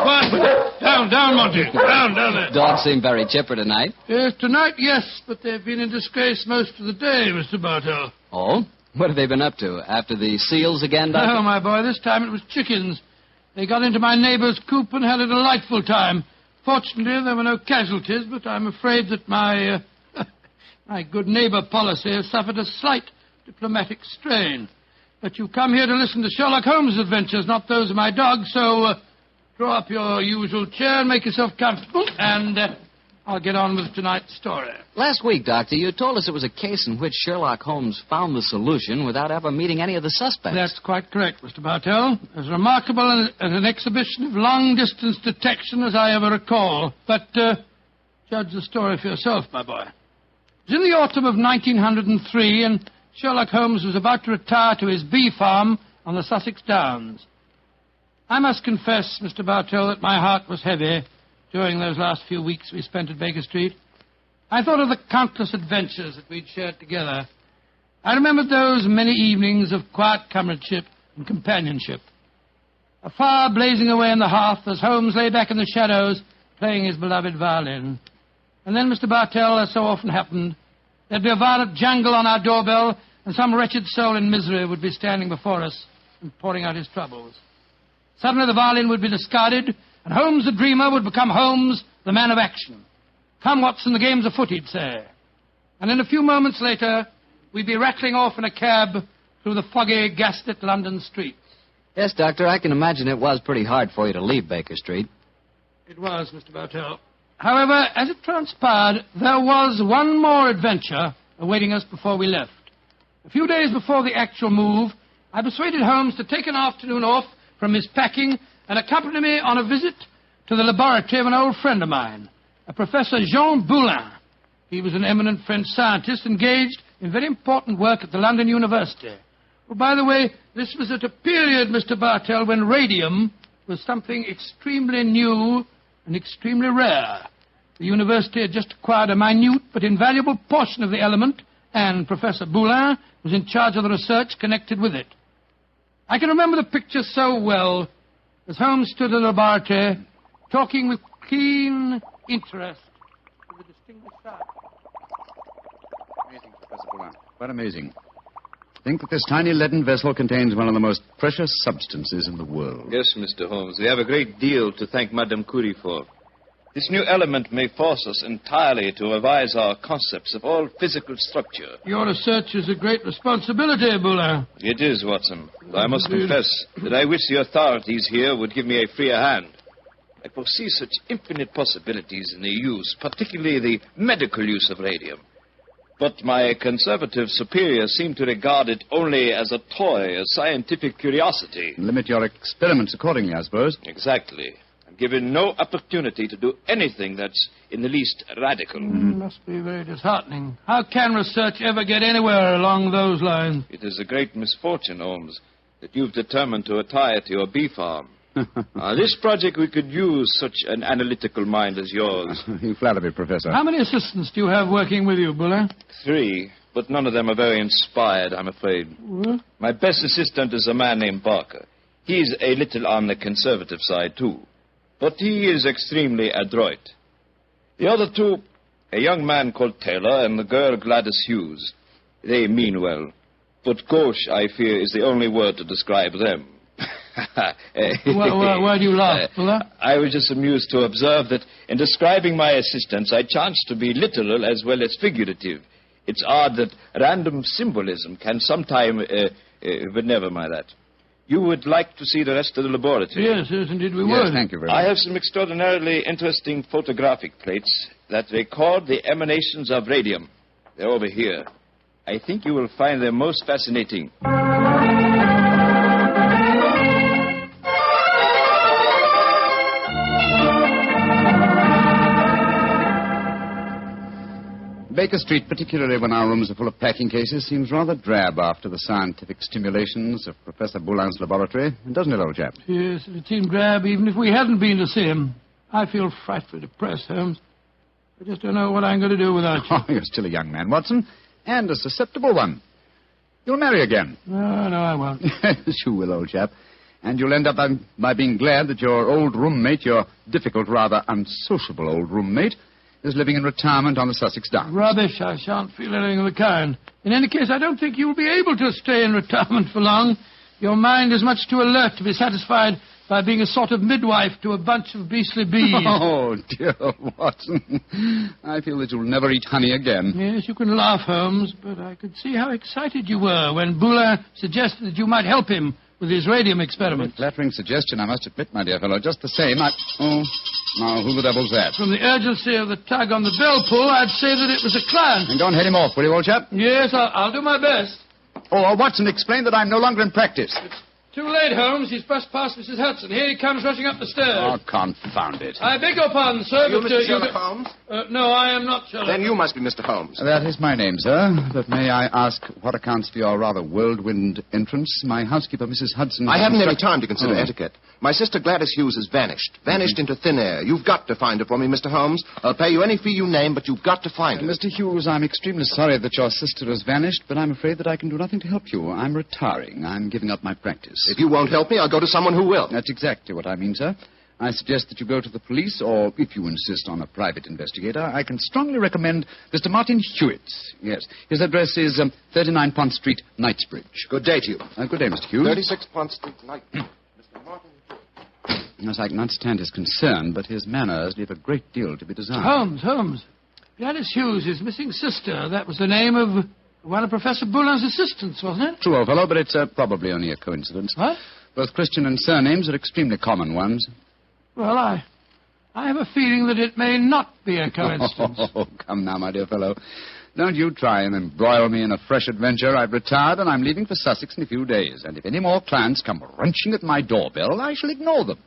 What? Down, Monty. Down there. Dogs seem very chipper tonight. Yes, tonight, yes, but they've been in disgrace most of the day, Mr. Bartell. Oh? What have they been up to? After the seals again, Doctor? No, my boy, this time it was chickens. They got into my neighbor's coop and had a delightful time. Fortunately, there were no casualties, but I'm afraid that my good neighbor policy has suffered a slight diplomatic strain. But you come here to listen to Sherlock Holmes' adventures, not those of my dog, so draw up your usual chair and make yourself comfortable, and I'll get on with tonight's story. Last week, Doctor, you told us it was a case in which Sherlock Holmes found the solution without ever meeting any of the suspects. That's quite correct, Mr. Bartell. As remarkable as an exhibition of long-distance detection as I ever recall. But judge the story for yourself, my boy. It was in the autumn of 1903, and Sherlock Holmes was about to retire to his bee farm on the Sussex Downs. I must confess, Mr. Bartell, that my heart was heavy during those last few weeks we spent at Baker Street. I thought of the countless adventures that we'd shared together. I remembered those many evenings of quiet comradeship and companionship. A fire blazing away in the hearth as Holmes lay back in the shadows playing his beloved violin. And then, Mr. Bartell, as so often happened, there'd be a violent jangle on our doorbell, and some wretched soul in misery would be standing before us and pouring out his troubles. Suddenly the violin would be discarded, and Holmes the dreamer would become Holmes the man of action. Come, Watson, the game's afoot, he'd say. And in a few moments later, we'd be rattling off in a cab through the foggy, gaslit London streets. Yes, Doctor, I can imagine it was pretty hard for you to leave Baker Street. It was, Mr. Bartell. However, as it transpired, there was one more adventure awaiting us before we left. A few days before the actual move, I persuaded Holmes to take an afternoon off from his packing and accompany me on a visit to the laboratory of an old friend of mine, a Professor Jean Boulin. He was an eminent French scientist engaged in very important work at the London University. Oh, by the way, this was at a period, Mr. Bartell, when radium was something extremely new and extremely rare. The university had just acquired a minute but invaluable portion of the element, and Professor Boulin was in charge of the research connected with it. I can remember the picture so well as Holmes stood in the laboratory talking with keen interest to the distinguished scientist. Amazing, Professor Boulin. Quite amazing. Think that this tiny leaden vessel contains one of the most precious substances in the world. Yes, Mr. Holmes. We have a great deal to thank Madame Curie for. This new element may force us entirely to revise our concepts of all physical structure. Your research is a great responsibility, Boulin. It is, Watson. I must confess that I wish the authorities here would give me a freer hand. I foresee such infinite possibilities in the use, particularly the medical use of radium. But my conservative superiors seem to regard it only as a toy, a scientific curiosity. Limit your experiments accordingly, I suppose. Exactly. I'm given no opportunity to do anything that's in the least radical. Must be very disheartening. How can research ever get anywhere along those lines? It is a great misfortune, Holmes, that you've determined to retire to your bee farm. This project, we could use such an analytical mind as yours. You flatter me, Professor. How many assistants do you have working with you, Boulin? 3, but none of them are very inspired, I'm afraid. What? My best assistant is a man named Barker. He's a little on the conservative side, too. But he is extremely adroit. The other 2, a young man called Taylor and the girl Gladys Hughes. They mean well. But gauche, I fear, is the only word to describe them. Why do you laugh, Boulin? I was just amused to observe that in describing my assistants, I chanced to be literal as well as figurative. It's odd that random symbolism can sometime... but never mind that. You would like to see the rest of the laboratory? Yes, indeed we Yes, would. thank you very much. I have some extraordinarily interesting photographic plates that record the emanations of radium. They're over here. I think you will find them most fascinating. Baker Street, particularly when our rooms are full of packing cases, seems rather drab after the scientific stimulations of Professor Boulin's laboratory, doesn't it, old chap? Yes, it seemed drab even if we hadn't been to see him. I feel frightfully depressed, Holmes. I just don't know what I'm going to do without you. Oh, you're still a young man, Watson, and a susceptible one. You'll marry again. No, I won't. Yes, you will, old chap. And you'll end up by being glad that your old roommate, your difficult, rather unsociable old roommate, is living in retirement on the Sussex Downs. Rubbish. I shan't feel anything of the kind. In any case, I don't think you'll be able to stay in retirement for long. Your mind is much too alert to be satisfied by being a sort of midwife to a bunch of beastly bees. Oh, dear Watson. I feel that you'll never eat honey again. Yes, you can laugh, Holmes, but I could see how excited you were when Boulin suggested that you might help him with his radium experiment. Flattering suggestion, I must admit, my dear fellow. Just the same, Oh, now, who the devil's that? From the urgency of the tug on the bell pull, I'd say that it was a client. And don't head him off, will you, old chap? Yes, I'll do my best. Oh, Watson, explain that I'm no longer in practice. Too late, Holmes. He's brushed past Mrs. Hudson. Here he comes rushing up the stairs. Oh, confound it. I beg your pardon, sir. You Mr. Sherlock Holmes? No, I am not Sherlock. Then you must be Mr. Holmes. That is my name, sir. But may I ask what accounts for your rather whirlwind entrance? My housekeeper, Mrs. Hudson... I haven't any time to consider etiquette. My sister Gladys Hughes has vanished. Vanished into thin air. You've got to find her for me, Mr. Holmes. I'll pay you any fee you name, but you've got to find her. Mr. Hughes, I'm extremely sorry that your sister has vanished, but I'm afraid that I can do nothing to help you. I'm retiring. I'm giving up my practice. If you won't help me, I'll go to someone who will. That's exactly what I mean, sir. I suggest that you go to the police, or if you insist on a private investigator, I can strongly recommend Mr. Martin Hewitt. Yes. His address is 39 Pont Street, Knightsbridge. Good day to you. Good day, Mr. Hughes. 36 Pont Street, Knightsbridge. Mr. Martin Hewitt. Yes, I can understand his concern, but his manners leave a great deal to be desired. Holmes. Gladys Hughes, his missing sister. That was the name of one of Professor Boulin's assistants, wasn't it? True, old fellow, but it's probably only a coincidence. What? Both Christian and surnames are extremely common ones. Well, I have a feeling that it may not be a coincidence. Oh, come now, my dear fellow. Don't you try and embroil me in a fresh adventure. I've retired and I'm leaving for Sussex in a few days. And if any more clients come wrenching at my doorbell, I shall ignore them.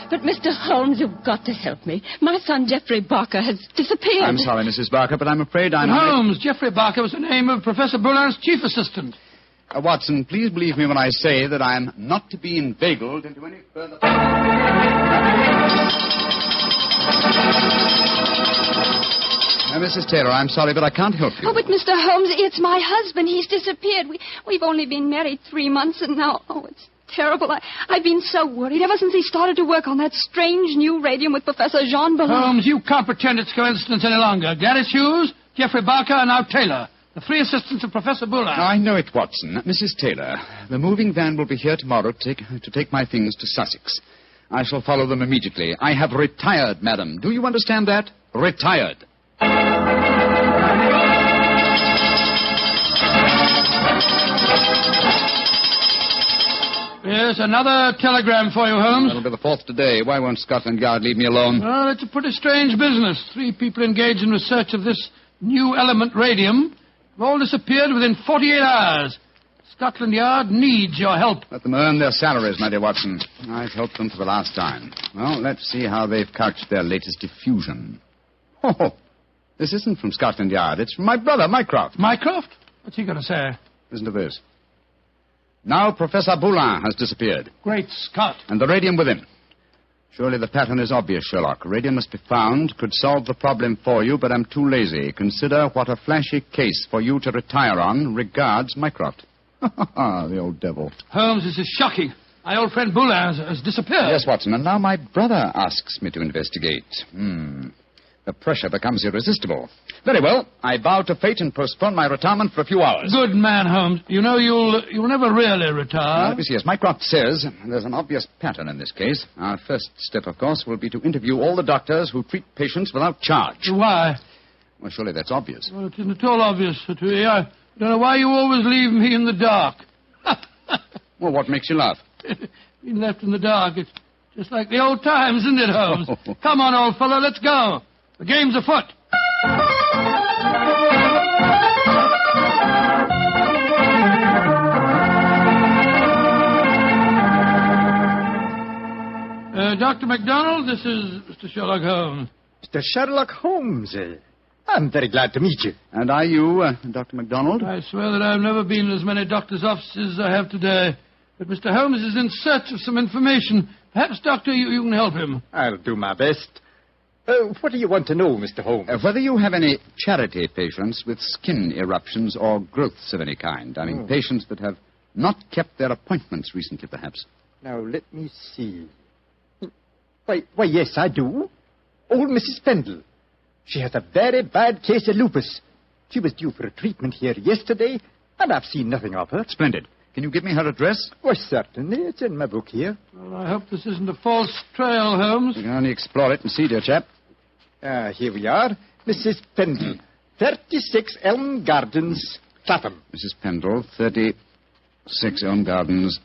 But, Mr. Holmes, you've got to help me. My son, Geoffrey Barker, has disappeared. I'm sorry, Mrs. Barker, but I'm afraid I'm... Holmes, Geoffrey Barker was the name of Professor Boulin's chief assistant. Watson, please believe me when I say that I am not to be inveigled into any further... Mrs. Taylor, I'm sorry, but I can't help you. Oh, but Mr. Holmes, it's my husband. He's disappeared. We've only been married 3 months, and now... Oh, it's terrible. I've been so worried ever since he started to work on that strange new radium with Professor Jean Ballon. Holmes, you can't pretend it's coincidence any longer. Gladys Hughes, Geoffrey Barker, and now Taylor. The 3 assistants of Professor Boulin. I know it, Watson. Mrs. Taylor, the moving van will be here tomorrow to take my things to Sussex. I shall follow them immediately. I have retired, madam. Do you understand that? Retired. Yes, another telegram for you, Holmes. That'll be the 4th today. Why won't Scotland Yard leave me alone? Well, it's a pretty strange business. 3 people engaged in research of this new element radium have all disappeared within 48 hours. Scotland Yard needs your help. Let them earn their salaries, my dear Watson. I've helped them for the last time. Well, let's see how they've couched their latest diffusion. Oh, this isn't from Scotland Yard. It's from my brother, Mycroft. Mycroft? What's he going to say? Listen to this. Now Professor Boulin has disappeared. Great Scott. And the radium with him. Surely the pattern is obvious, Sherlock. Radium must be found, could solve the problem for you, but I'm too lazy. Consider what a flashy case for you to retire on. Regards, Mycroft. The old devil. Holmes, this is shocking. My old friend Boulin has disappeared. Yes, Watson, and now my brother asks me to investigate. The pressure becomes irresistible. Very well. I bow to fate and postpone my retirement for a few hours. Good man, Holmes. You know you'll never really retire. Let me see. As Mycroft says, there's an obvious pattern in this case. Our first step, of course, will be to interview all the doctors who treat patients without charge. Why? Well, surely that's obvious. Well, it isn't at all obvious. I don't know why you always leave me in the dark. Well, what makes you laugh? Being left in the dark. It's just like the old times, isn't it, Holmes? Come on, old fellow, let's go. The game's afoot. Dr. MacDonald, this is Mr. Sherlock Holmes. Mr. Sherlock Holmes. I'm very glad to meet you. And are you, Dr. MacDonald? I swear that I've never been in as many doctors' offices as I have today. But Mr. Holmes is in search of some information. Perhaps, Doctor, you can help him. I'll do my best. What do you want to know, Mr. Holmes? Whether you have any charity patients with skin eruptions or growths of any kind. I mean, patients that have not kept their appointments recently, perhaps. Now, let me see. Why, yes, I do. Old Mrs. Pendle. She has a very bad case of lupus. She was due for a treatment here yesterday, and I've seen nothing of her. Splendid. Can you give me her address? Why, certainly. It's in my book here. Well, I hope this isn't a false trail, Holmes. We can only explore it and see, dear chap. Here we are. Mrs. Pendle, 36 Elm Gardens, Clapham. Mrs. Pendle, 36 Elm Gardens,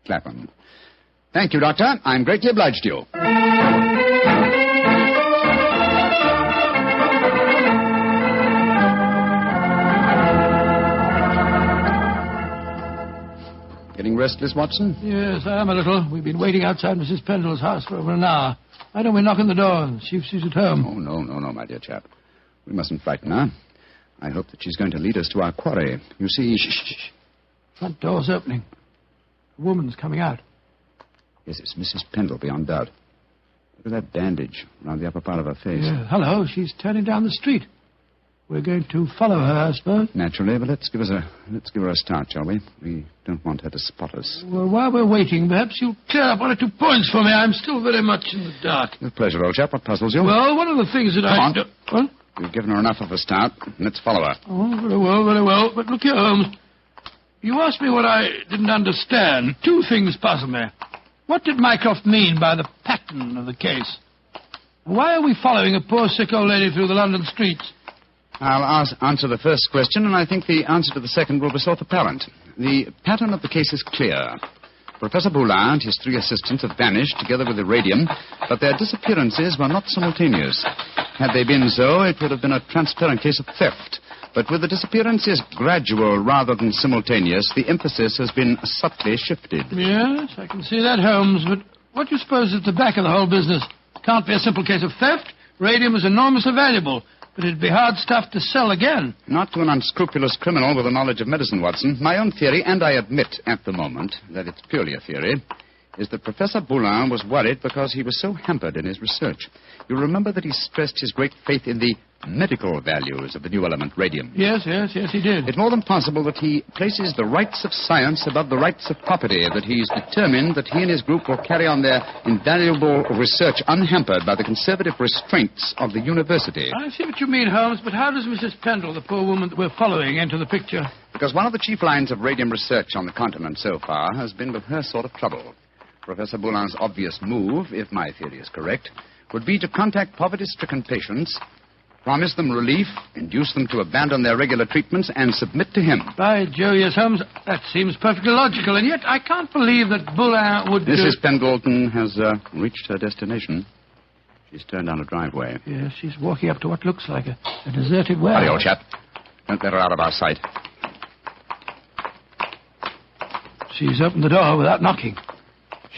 Clapham. Thank you, Doctor. I'm greatly obliged to you. Getting restless, Watson? Yes, I am a little. We've been waiting outside Mrs. Pendle's house for over an hour. Why don't we knock on the door and see if she's at home? Oh, no, my dear chap. We mustn't frighten her. I hope that she's going to lead us to our quarry. You see... Shh. Front door's opening. A woman's coming out. Yes, it's Mrs. Pendle, beyond doubt. Look at that bandage around the upper part of her face. Yeah, hello, she's turning down the street. We're going to follow her, I suppose. Naturally, but let's give her a start, shall we? We don't want her to spot us. Well, while we're waiting, perhaps you'll clear up 1 or 2 points for me. I'm still very much in the dark. With pleasure, old chap. What puzzles you? Well, one of the things that Come on. What? We've given her enough of a start. Let's follow her. Oh, very well. But look here, Holmes. You asked me what I didn't understand. 2 things puzzle me. What did Mycroft mean by the pattern of the case? Why are we following a poor sick old lady through the London streets? I'll answer the first question, and I think the answer to the second will be self-apparent. The pattern of the case is clear. Professor Boulin and his 3 assistants have vanished together with the radium, but their disappearances were not simultaneous. Had they been so, it would have been a transparent case of theft. But with the disappearances gradual rather than simultaneous, the emphasis has been subtly shifted. Yes, I can see that, Holmes, but what do you suppose is at the back of the whole business? Can't be a simple case of theft. Radium is enormously valuable. But it'd be hard stuff to sell again. Not to an unscrupulous criminal with a knowledge of medicine, Watson. My own theory, and I admit at the moment that it's purely a theory, is that Professor Boulin was worried because he was so hampered in his research. You remember that he stressed his great faith in the medical values of the new element, radium. Yes, he did. It's more than possible that he places the rights of science above the rights of property, that he's determined that he and his group will carry on their invaluable research unhampered by the conservative restraints of the university. I see what you mean, Holmes, but how does Mrs. Pendle, the poor woman that we're following, enter the picture? Because one of the chief lines of radium research on the continent so far has been with her sort of trouble. Professor Boulin's obvious move, if my theory is correct, would be to contact poverty-stricken patients, promise them relief, induce them to abandon their regular treatments, and submit to him. By Jove, yes, Holmes, that seems perfectly logical, and yet I can't believe that Boulin would... Mrs. Pendleton has reached her destination. She's turned down a driveway. Yes, she's walking up to what looks like a deserted well. Hurry, old chap. Don't let her out of our sight. She's opened the door without knocking.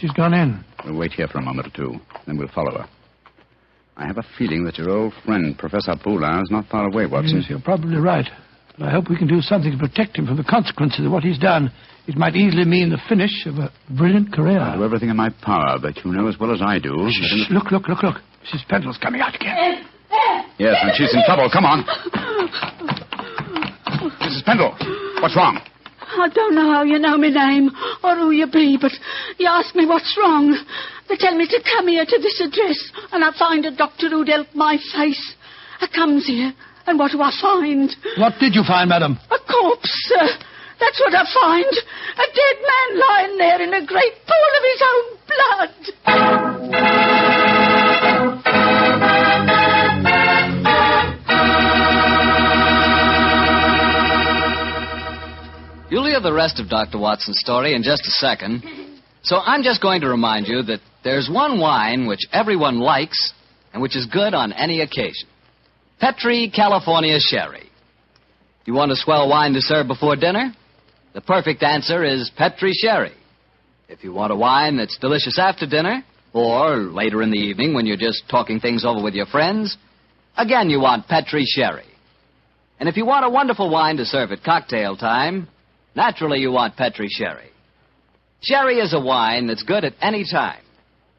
She's gone in. We'll wait here for a moment or 2, then we'll follow her. I have a feeling that your old friend, Professor Boulin, is not far away, Watson. Yes, you're probably right. But I hope we can do something to protect him from the consequences of what he's done. It might easily mean the finish of a brilliant career. I'll do everything in my power, but you know as well as I do... Shh, look. Mrs. Pendle's coming out again. Yes, and she's in trouble. Come on. Mrs. Pendle, what's wrong? I don't know how you know my name or who you be, but you ask me what's wrong. They tell me to come here to this address, and I find a doctor who'd help my face. I comes here, and what do I find? What did you find, madam? A corpse, sir. That's what I find. A dead man lying there in a great pool of his own blood. You'll hear the rest of Dr. Watson's story in just a second. So I'm just going to remind you that there's one wine which everyone likes and which is good on any occasion. Petri California Sherry. You want a swell wine to serve before dinner? The perfect answer is Petri Sherry. If you want a wine that's delicious after dinner, or later in the evening when you're just talking things over with your friends, again you want Petri Sherry. And if you want a wonderful wine to serve at cocktail time, naturally you want Petri Sherry. Sherry is a wine that's good at any time.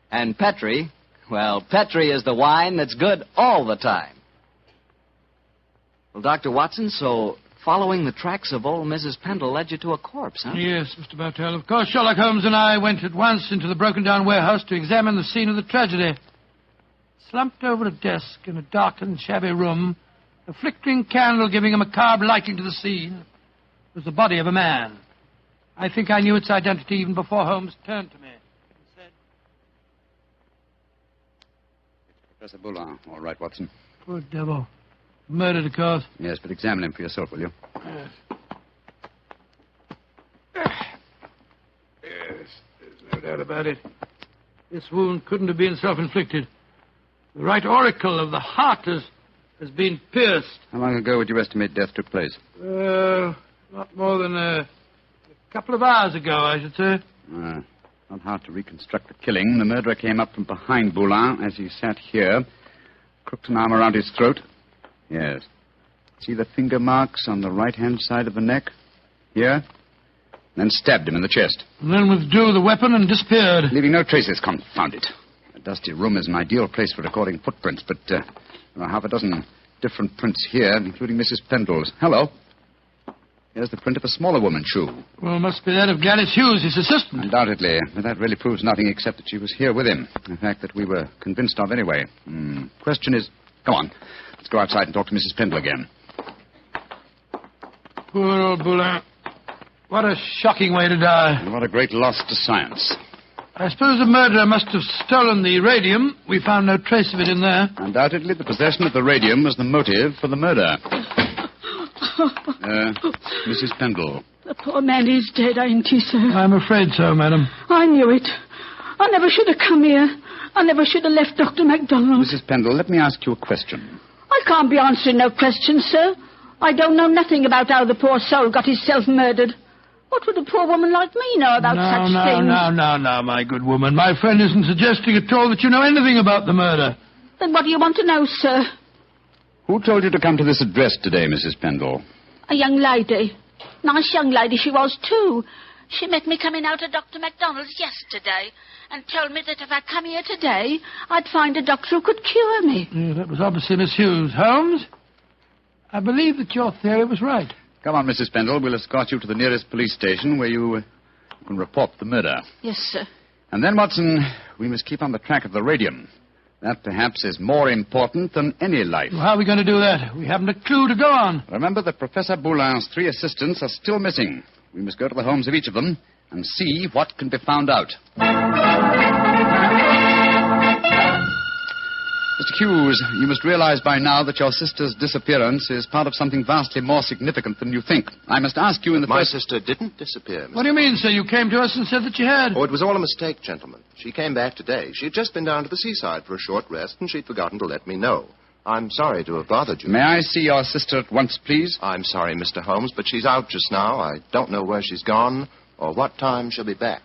And Petri, Well, Petri is the wine that's good all the time. Well, Dr. Watson, so following the tracks of old Mrs. Pendle led you to a corpse, huh? Yes, Mr. Bartell. Of course, Sherlock Holmes and I went at once into the broken-down warehouse to examine the scene of the tragedy. Slumped over a desk in a darkened, shabby room, a flickering candle giving a macabre lighting to the scene, was the body of a man. I think I knew its identity even before Holmes turned to me and said... Professor Boulin. All right, Watson. Poor devil. Murdered, of course. Yes, but examine him for yourself, will you? Yes. Yes, there's no doubt about it. This wound couldn't have been self-inflicted. The right auricle of the heart has been pierced. How long ago would you estimate death took place? Not more than a couple of hours ago, I should say. Not hard to reconstruct the killing. The murderer came up from behind Boulin as he sat here, crooked an arm around his throat. Yes. See the finger marks on the right-hand side of the neck? Here? Then stabbed him in the chest. And then withdrew the weapon and disappeared. Leaving no traces, confound it. A dusty room is an ideal place for recording footprints, but there are half a dozen different prints here, including Mrs. Pendle's. Hello. Here's the print of a smaller woman's shoe. Well, must be that of Guileless Hughes, his assistant. Undoubtedly, but that really proves nothing except that she was here with him. A fact that we were convinced of anyway. Question is... Come on. Let's go outside and talk to Mrs. Pendle again. Poor old Boulin. What a shocking way to die. And what a great loss to science. I suppose the murderer must have stolen the radium. We found no trace of it in there. Undoubtedly, the possession of the radium was the motive for the murder. Mrs. Pendle. The poor man is dead, ain't he, sir? I'm afraid so, madam. I knew it. I never should have come here. I never should have left Dr. MacDonald. Mrs. Pendle, let me ask you a question. I can't be answering no questions, sir. I don't know nothing about how the poor soul got himself murdered. What would a poor woman like me know about such things? No, my good woman. My friend isn't suggesting at all that you know anything about the murder. Then what do you want to know, sir? Who told you to come to this address today, Mrs. Pendle? A young lady. Nice young lady she was, too. She met me coming out of Dr. MacDonald's yesterday and told me that if I come here today, I'd find a doctor who could cure me. Yeah, that was obviously Miss Hughes. Holmes, I believe that your theory was right. Come on, Mrs. Pendle. We'll escort you to the nearest police station where you can report the murder. Yes, sir. And then, Watson, we must keep on the track of the radium. That, perhaps, is more important than any life. Well, how are we going to do that? We haven't a clue to go on. Remember that Professor Boulin's 3 assistants are still missing. We must go to the homes of each of them and see what can be found out. Mr. Hughes, you must realize by now that your sister's disappearance is part of something vastly more significant than you think. I must ask you in the My first... sister didn't disappear, Mr. What do you mean, sir? You came to us and said that you had. Oh, it was all a mistake, gentlemen. She came back today. She had just been down to the seaside for a short rest, and she'd forgotten to let me know. I'm sorry to have bothered you. May I see your sister at once, please? I'm sorry, Mr. Holmes, but she's out just now. I don't know where she's gone or what time she'll be back.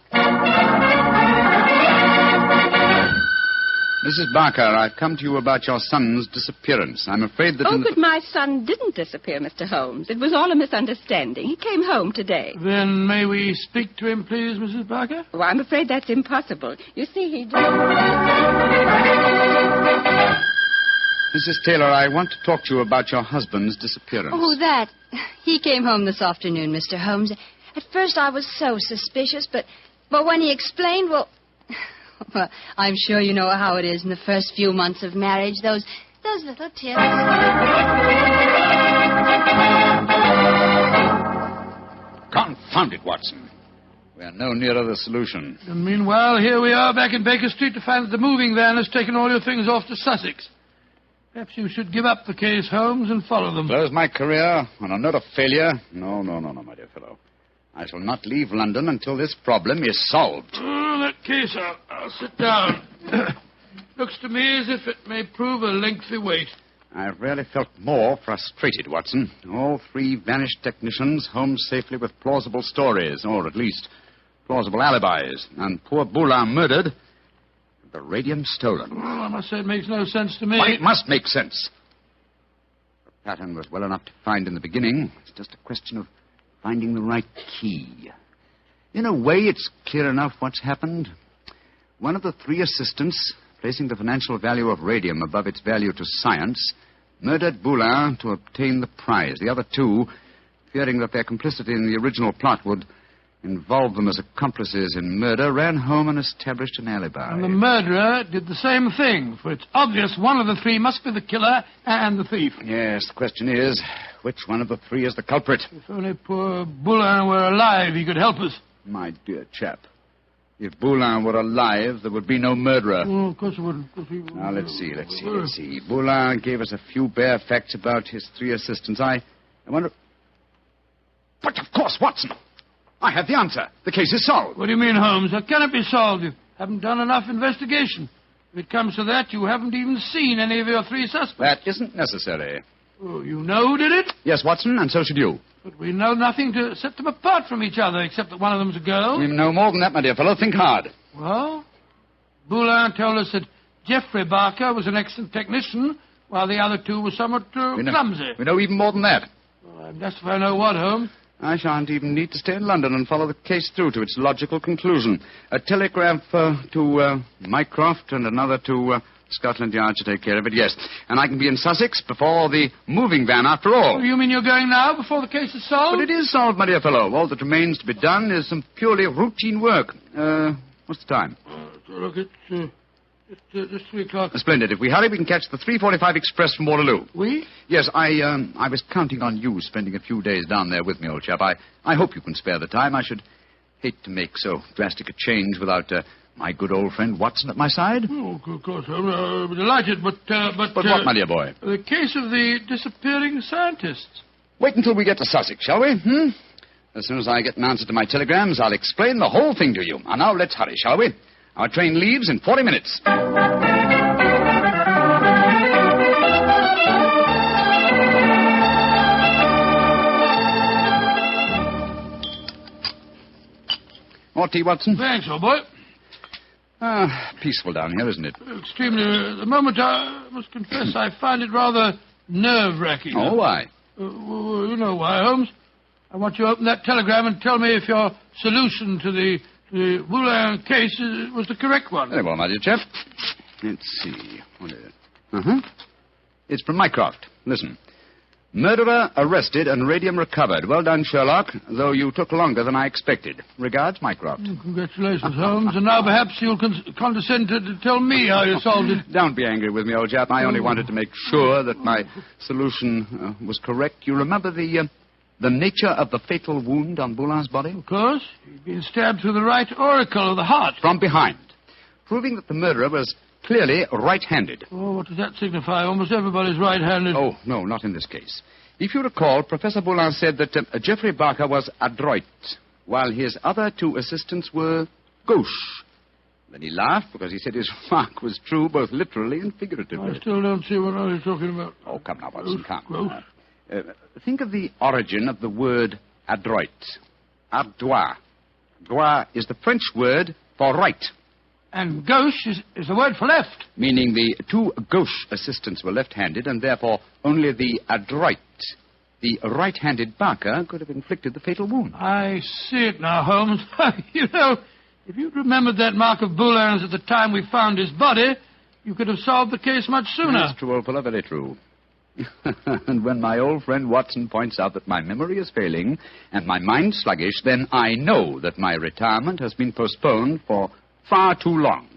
Mrs. Barker, I've come to you about your son's disappearance. I'm afraid that... But my son didn't disappear, Mr. Holmes. It was all a misunderstanding. He came home today. Then may we speak to him, please, Mrs. Barker? Oh, I'm afraid that's impossible. You see, he... Mrs. Taylor, I want to talk to you about your husband's disappearance. Oh, that. He came home this afternoon, Mr. Holmes. At first I was so suspicious, but when he explained, well, I'm sure you know how it is in the first few months of marriage, those little tips. Confound it, Watson. We are no nearer the solution. And meanwhile, here we are back in Baker Street to find that the moving van has taken all your things off to Sussex. Perhaps you should give up the case, Holmes, and follow them. Close my career on a note of failure? No, my dear fellow. I shall not leave London until this problem is solved. Oh, in that case, I'll sit down. Looks to me as if it may prove a lengthy wait. I've rarely felt more frustrated, Watson. All 3 vanished technicians home safely with plausible stories, or at least plausible alibis. And poor Boulin murdered, the radium stolen. Well, I must say it makes no sense to me. Why, it must make sense. The pattern was well enough to find in the beginning. It's just a question of finding the right key. In a way, it's clear enough what's happened. One of the 3 assistants placing the financial value of radium above its value to science, murdered Boulin to obtain the prize. The other two, fearing that their complicity in the original plot would involve them as accomplices in murder, ran home and established an alibi. And the murderer did the same thing, for it's obvious one of the three must be the killer and the thief. Yes, the question is, which one of the three is the culprit? If only poor Boulin were alive, he could help us. My dear chap, if Boulin were alive, there would be no murderer. Oh, of course it wouldn't. Now, let's see. Boulin gave us a few bare facts about his three assistants. I wonder... But, of course, Watson! I have the answer. The case is solved. What do you mean, Holmes? How can it be solved? You haven't done enough investigation. If it comes to that, you haven't even seen any of your three suspects. That isn't necessary. Oh, you know who did it? Yes, Watson, and so should you. But we know nothing to set them apart from each other, except that one of them's a girl. We know more than that, my dear fellow. Think hard. Well, Boulin told us that Geoffrey Barker was an excellent technician, while the other two were somewhat clumsy. We know even more than that. Well, I'm just if I know what, Holmes. I shan't even need to stay in London and follow the case through to its logical conclusion. A telegraph to Mycroft and another to Scotland Yard to take care of it, yes. And I can be in Sussex before the moving van, after all. Oh, you mean you're going now, before the case is solved? But it is solved, my dear fellow. All that remains to be done is some purely routine work. What's the time? Look, it's just 3 o'clock. Splendid. If we hurry, we can catch the 3:45 express from Waterloo. We? Yes, I was counting on you spending a few days down there with me, old chap. I hope you can spare the time. I should hate to make so drastic a change without my good old friend Watson at my side. Oh, of course. I'm delighted, but what, my dear boy? The case of the disappearing scientists. Wait until we get to Sussex, shall we? As soon as I get an answer to my telegrams, I'll explain the whole thing to you. And now let's hurry, shall we? Our train leaves in 40 minutes. More tea, Watson? Thanks, old boy. Peaceful down here, isn't it? Extremely. At the moment, I must confess, I find it rather nerve-wracking. Oh, why? Well, you know why, Holmes. I want you to open that telegram and tell me if your solution to the Boulin case was the correct one. Very well, my dear chap. Let's see. What is it? It's from Mycroft. Listen. Murderer arrested and radium recovered. Well done, Sherlock, though you took longer than I expected. Regards, Mycroft. Congratulations, Holmes. And now perhaps you'll condescend to tell me how you solved it. Don't be angry with me, old chap. I only wanted to make sure that my solution was correct. You remember the nature of the fatal wound on Boulin's body? Of course. He'd been stabbed through the right auricle of the heart. From behind, proving that the murderer was clearly right-handed. Oh, what does that signify? Almost everybody's right-handed. Oh, no, not in this case. If you recall, Professor Boulin said that Geoffrey Barker was adroit, while his other two assistants were gauche. Then he laughed because he said his remark was true both literally and figuratively. I still don't see what I was talking about. Oh, come now, Watson, come. Think of the origin of the word adroit. Ardois. Droit is the French word for right. And gauche is the word for left. Meaning the two gauche assistants were left-handed, and therefore only the adroit, the right-handed Barker, could have inflicted the fatal wound. I see it now, Holmes. You know, if you'd remembered that mark of Boulin's at the time we found his body, you could have solved the case much sooner. That's true, old fellow, very true. And when my old friend Watson points out that my memory is failing and my mind sluggish, then I know that my retirement has been postponed for far too long.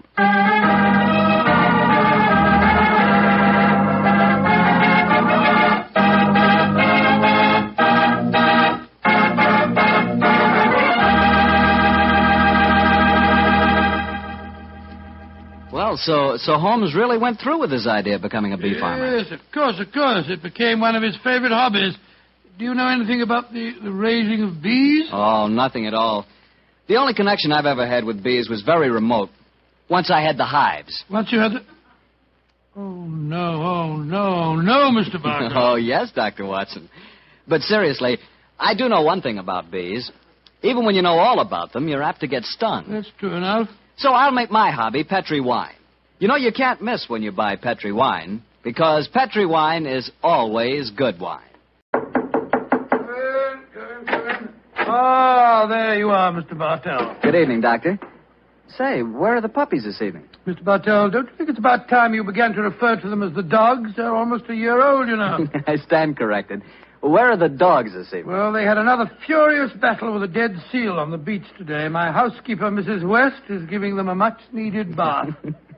Well, so Holmes really went through with his idea of becoming a bee farmer. Yes, of course. It became one of his favorite hobbies. Do you know anything about the raising of bees? Oh, nothing at all. The only connection I've ever had with bees was very remote. Once I had the hives. Once you had the... Oh, no, Mr. Barker. Oh, yes, Dr. Watson. But seriously, I do know one thing about bees. Even when you know all about them, you're apt to get stung. That's true enough. So I'll make my hobby Petri wine. You know, you can't miss when you buy Petri wine, because Petri wine is always good wine. Ah, there you are, Mr. Bartell. Good evening, Doctor. Say, where are the puppies this evening? Mr. Bartell, don't you think it's about time you began to refer to them as the dogs? They're almost a year old, you know. I stand corrected. Where are the dogs this evening? Well, they had another furious battle with a dead seal on the beach today. My housekeeper, Mrs. West, is giving them a much-needed bath.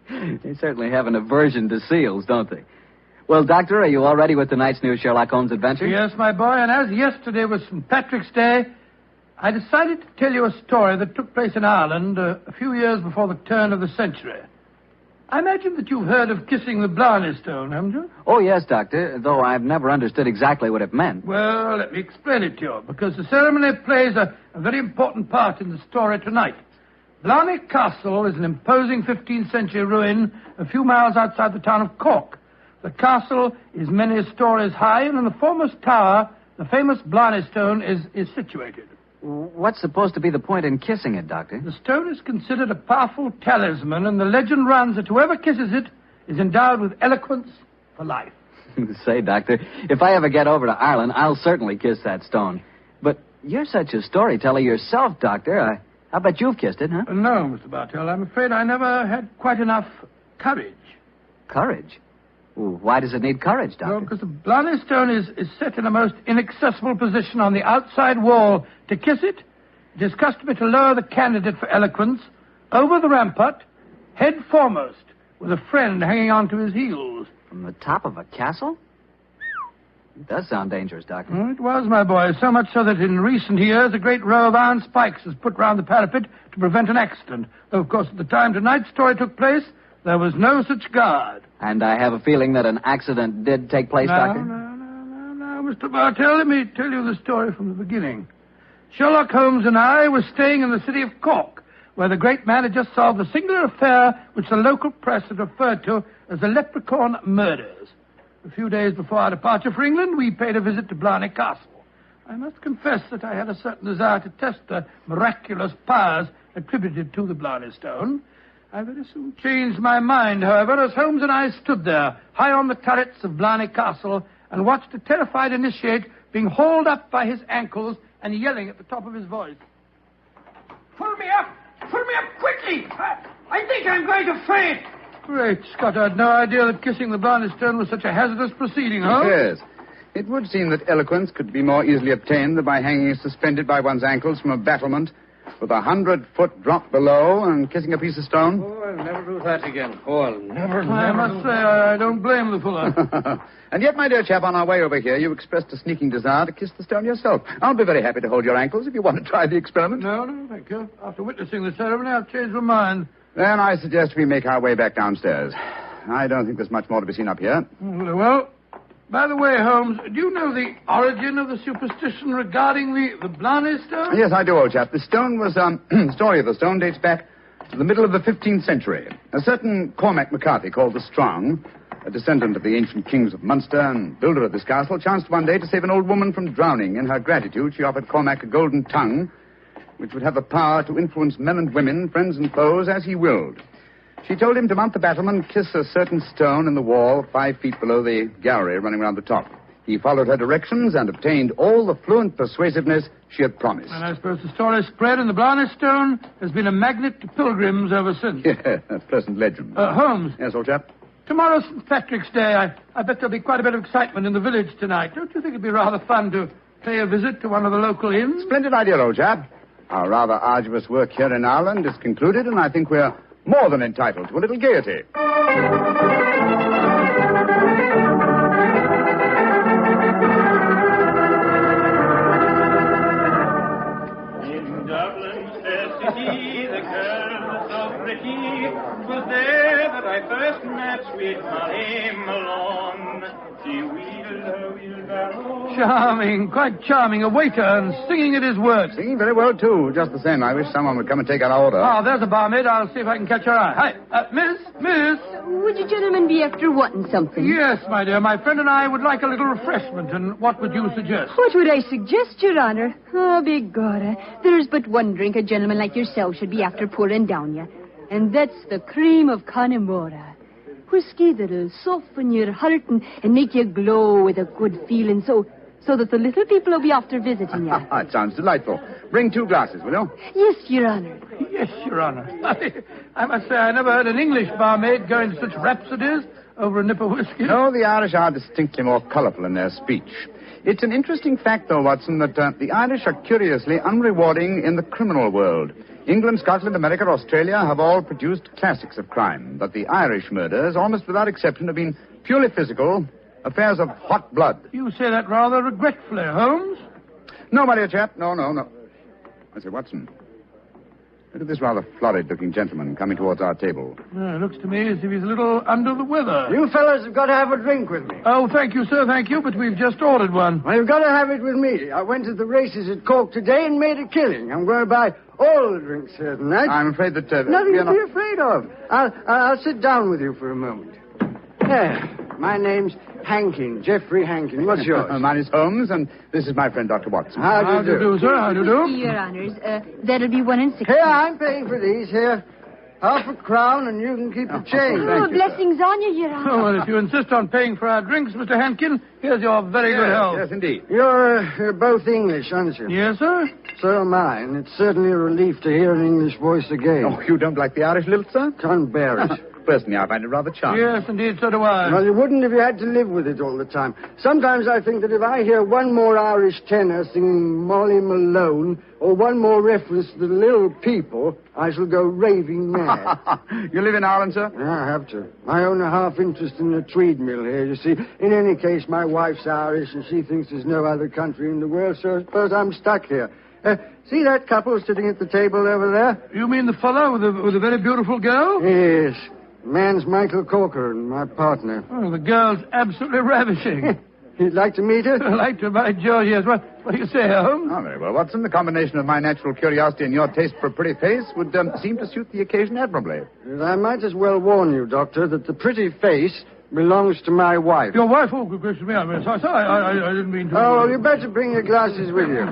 They certainly have an aversion to seals, don't they? Well, Doctor, are you all ready with tonight's new Sherlock Holmes adventure? Yes, my boy, and as yesterday was St. Patrick's Day, I decided to tell you a story that took place in Ireland a few years before the turn of the century. I imagine that you've heard of kissing the Blarney stone, haven't you? Oh, yes, Doctor, though I've never understood exactly what it meant. Well, let me explain it to you, because the ceremony plays a very important part in the story tonight. Blarney Castle is an imposing 15th century ruin a few miles outside the town of Cork. The castle is many stories high, and in the foremost tower, the famous Blarney stone is situated. What's supposed to be the point in kissing it, Doctor? The stone is considered a powerful talisman, and the legend runs that whoever kisses it is endowed with eloquence for life. Say, Doctor, if I ever get over to Ireland, I'll certainly kiss that stone. But you're such a storyteller yourself, Doctor. I bet you've kissed it, huh? No, Mr. Bartell. I'm afraid I never had quite enough courage. Courage? Why does it need courage, Doctor? Well, because the Blarney stone is set in a most inaccessible position on the outside wall. To kiss it, it is customary to lower the candidate for eloquence over the rampart, head foremost, with a friend hanging on to his heels. From the top of a castle? It does sound dangerous, Doctor. It was, my boy, so much so that in recent years a great row of iron spikes was put round the parapet to prevent an accident. Though, of course, at the time tonight's story took place, there was no such guard. And I have a feeling that an accident did take place, Doctor? No, Mr. Bartell, let me tell you the story from the beginning. Sherlock Holmes and I were staying in the city of Cork, where the great man had just solved the singular affair which the local press had referred to as the Leprechaun Murders. A few days before our departure for England, we paid a visit to Blarney Castle. I must confess that I had a certain desire to test the miraculous powers attributed to the Blarney stone. I very soon changed my mind, however, as Holmes and I stood there, high on the turrets of Blarney Castle, and watched a terrified initiate being hauled up by his ankles and yelling at the top of his voice. Pull me up! Pull me up quickly! I think I'm going to faint! Great Scott, I had no idea that kissing the Blarney stone was such a hazardous proceeding, huh? Yes. It would seem that eloquence could be more easily obtained than by hanging suspended by one's ankles from a battlement with 100-foot drop below and kissing a piece of stone. Oh, I'll never do that again. Oh, I'll never. I must say, I don't blame the fellow. And yet, my dear chap, on our way over here, you expressed a sneaking desire to kiss the stone yourself. I'll be very happy to hold your ankles if you want to try the experiment. No, thank you. After witnessing the ceremony, I've changed my mind. Then I suggest we make our way back downstairs. I don't think there's much more to be seen up here. Well, by the way, Holmes, do you know the origin of the superstition regarding the Blarney stone? Yes, I do, old chap. The stone was, the story of the stone dates back to the middle of the 15th century. A certain Cormac MacCarthy, called the Strong, a descendant of the ancient kings of Munster and builder of this castle, chanced one day to save an old woman from drowning. In her gratitude, she offered Cormac a golden tongue, which would have the power to influence men and women, friends and foes, as he willed. She told him to mount the battlement, kiss a certain stone in the wall 5 feet below the gallery running round the top. He followed her directions and obtained all the fluent persuasiveness she had promised. And I suppose the story spread, and the Blarney stone has been a magnet to pilgrims ever since. Yeah, a pleasant legend. Holmes. Yes, old chap? Tomorrow's St. Patrick's Day. I bet there'll be quite a bit of excitement in the village tonight. Don't you think it'd be rather fun to pay a visit to one of the local inns? Splendid idea, old chap. Our rather arduous work here in Ireland is concluded, and I think we're more than entitled to a little gaiety. In Dublin, fair city, the girl so pretty, 'twas there that I first met sweet Molly Malone. She wheeled her wheelbarrow. Charming, quite charming. A waiter and singing at his work. Singing very well, too. Just the same. I wish someone would come and take our order. Ah, there's a barmaid. I'll see if I can catch her eye. Hi, miss. Would you gentlemen be after wanting something? Yes, my dear. My friend and I would like a little refreshment, and what would you suggest? What would I suggest, Your Honor? Oh, begorra. There's but one drink a gentleman like yourself should be after pouring down you, and that's the cream of Connemara. Whiskey that'll soften your heart and make you glow with a good feeling. So so that the little people will be after visiting you. It sounds delightful. Bring 2 glasses, will you? Yes, Your Honor. Yes, Your Honor. I must say I never heard an English barmaid go into such rhapsodies over a nip of whiskey. No, the Irish are distinctly more colourful in their speech. It's an interesting fact, though, Watson, that the Irish are curiously unrewarding in the criminal world. England, Scotland, America, Australia have all produced classics of crime. But the Irish murders, almost without exception, have been purely physical, affairs of hot blood. You say that rather regretfully, Holmes. No, my dear chap. No. I say, Watson, look at this rather florid-looking gentleman coming towards our table. It looks to me as if he's a little under the weather. You fellas have got to have a drink with me. Oh, thank you, sir, thank you, but we've just ordered one. Well, you've got to have it with me. I went to the races at Cork today and made a killing. I'm going to buy all the drinks here tonight. I'm afraid that... Nothing to be afraid of. I'll sit down with you for a moment. There. My name's Hankin, Geoffrey Hankin. What's yours? Mine is Holmes, and this is my friend, Dr. Watson. How do you do, sir? How do you do? Your Honors, that'll be 1 and 6. Here, I'm paying for these. Here. £1 crown, and you can keep the change. Blessings on you, Your Honor. Oh, well, if you insist on paying for our drinks, Mr. Hankin, here's your very good health. Yes, indeed. You're both English, aren't you? Yes, sir. So am I, and it's certainly a relief to hear an English voice again. Oh, you don't like the Irish lilt, sir? Can't bear it. Personally, I find it rather charming. Yes, indeed, so do I. Well, you wouldn't if you had to live with it all the time. Sometimes I think that if I hear one more Irish tenor singing Molly Malone, or one more reference to the little people, I shall go raving mad. You live in Ireland, sir? Yeah, I have to. I own a half interest in the Tweed mill here, you see. In any case, my wife's Irish, and she thinks there's no other country in the world, so I suppose I'm stuck here. See that couple sitting at the table over there? You mean the fellow with a very beautiful girl? Yes. Man's Michael Corcoran, my partner. Oh, the girl's absolutely ravishing. You'd like to meet her? I'd like to, by George, yes. What do you say, Holmes? Oh, very well, Watson. The combination of my natural curiosity and your taste for a pretty face would seem to suit the occasion admirably. I might as well warn you, Doctor, that the pretty face belongs to my wife. Your wife? Oh, good gracious me. I'm sorry. I didn't mean to... Oh, well, you better bring your glasses with you.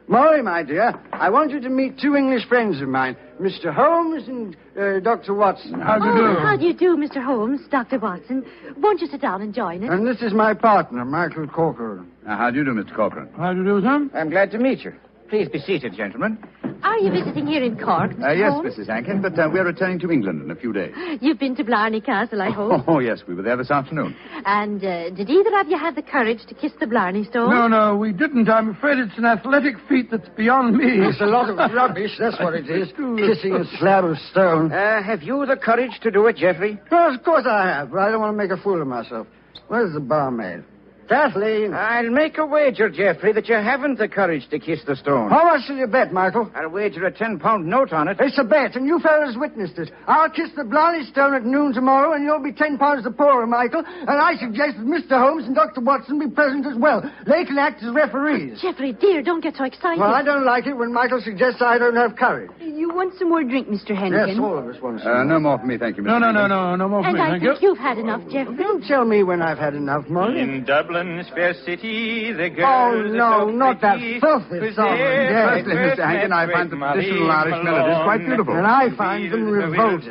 Molly, my dear, I want you to meet 2 English friends of mine, Mr. Holmes and Dr. Watson. How do you do? How do you do, Mr. Holmes, Dr. Watson? Won't you sit down and join us? And this is my partner, Michael Corcoran. How do you do, Mr. Corcoran? How do you do, sir? I'm glad to meet you. Please be seated, gentlemen. Are you visiting here in Cork, Mr. Yes, Holmes? Mrs. Hankin, but we're returning to England in a few days. You've been to Blarney Castle, I hope. Oh, yes, we were there this afternoon. And did either of you have the courage to kiss the Blarney Stone? No, we didn't. I'm afraid it's an athletic feat that's beyond me. It's a lot of rubbish, that's what it is. Kissing a slab of stone. Have you the courage to do it, Geoffrey? Well, of course I have, but I don't want to make a fool of myself. Where's the barmaid? Kathleen. I'll make a wager, Geoffrey, that you haven't the courage to kiss the stone. How much will you bet, Michael? I'll wager a £10 note on it. It's a bet, and you fellas witnessed it. I'll kiss the Blarney Stone at noon tomorrow, and you'll be £10 the poorer, Michael. And I suggest that Mr. Holmes and Dr. Watson be present as well. They can act as referees. Geoffrey, dear, don't get so excited. Well, I don't like it when Michael suggests I don't have courage. You want some more drink, Mr. Hennigan? Yes, all of us want some. No more for me, thank you, Mr. No more for me, and thank you. I think you've had enough, Geoffrey. Don't tell me when I've had enough, Molly. In Dublin's fair city, the girls Oh, no, are so not that pretty, filthy was song. there Firstly, Mr. Hankin, I find the traditional Irish melodies quite beautiful. And I find them revolting.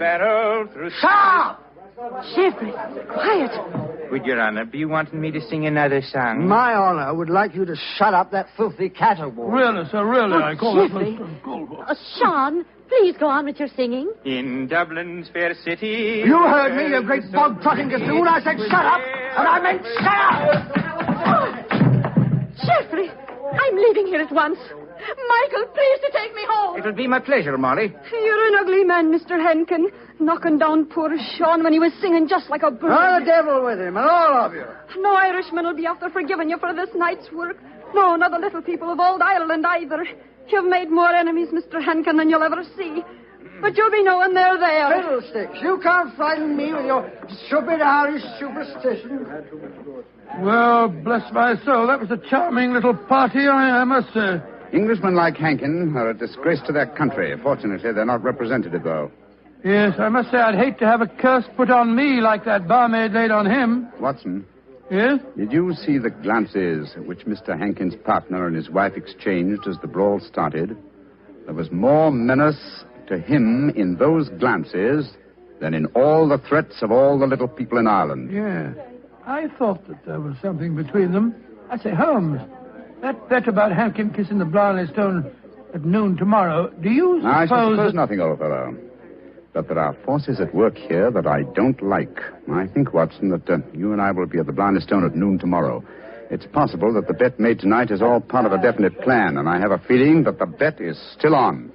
Stop! Geoffrey, quiet. Would Your Honor be wanting me to sing another song? My honor would like you to shut up that filthy caterwaul. Really, sir, really, I call Geoffrey. that... Sean, please go on with your singing. In Dublin's fair city... You heard me, you great bog-trotting gossoon. I said shut up, and I meant shut up! Geoffrey, I'm leaving here at once. Michael, please to take me home. It'll be my pleasure, Molly. You're an ugly man, Mr. Henkin. Knocking down poor Sean when he was singing just like a bird. Oh, the devil with him, and all of you. No Irishman will be after forgiving you for this night's work. No, not the little people of old Ireland either. You've made more enemies, Mr. Henkin, than you'll ever see. But you'll be knowing they're there. Fiddlesticks, you can't frighten me with your stupid Irish superstition. Well, bless my soul, that was a charming little party, I must say. Englishmen like Hankin are a disgrace to their country. Fortunately, they're not representative, though. Yes, I must say I'd hate to have a curse put on me like that barmaid laid on him. Watson. Yes? Did you see the glances which Mr. Hankin's partner and his wife exchanged as the brawl started? There was more menace to him in those glances than in all the threats of all the little people in Ireland. Yeah. I thought that there was something between them. I say, Holmes, that bet about Hankin kissing the Blarney stone at noon tomorrow, do you suppose... I suppose nothing, old fellow. But there are forces at work here that I don't like. I think, Watson, that you and I will be at the Blarney stone at noon tomorrow. It's possible that the bet made tonight is all part of a definite plan, and I have a feeling that the bet is still on.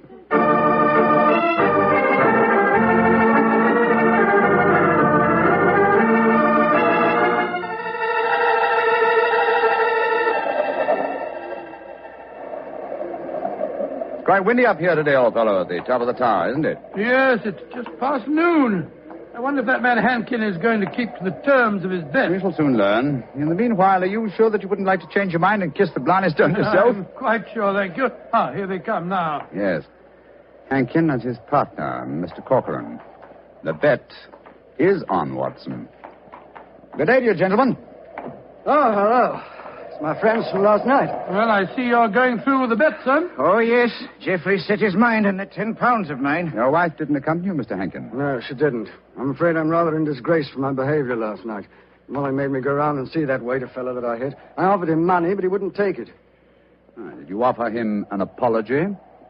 Quite windy up here today, old fellow, at the top of the tower, isn't it? Yes, it's just past noon. I wonder if that man Hankin is going to keep to the terms of his bet. We shall soon learn. In the meanwhile, are you sure that you wouldn't like to change your mind and kiss the Blarney stone yourself? I'm quite sure, thank you. Ah, here they come now. Yes. Hankin and his partner, Mr. Corcoran. The bet is on, Watson. Good day to you, gentlemen. Oh, hello. It's my friends from last night. Well, I see you're going through with the bet, son. Oh, yes. Geoffrey set his mind on the 10 pounds of mine. Your wife didn't accompany you, Mr. Hankin? No, she didn't. I'm afraid I'm rather in disgrace for my behavior last night. Molly made me go round and see that waiter fellow that I hit. I offered him money, but he wouldn't take it. Did you offer him an apology?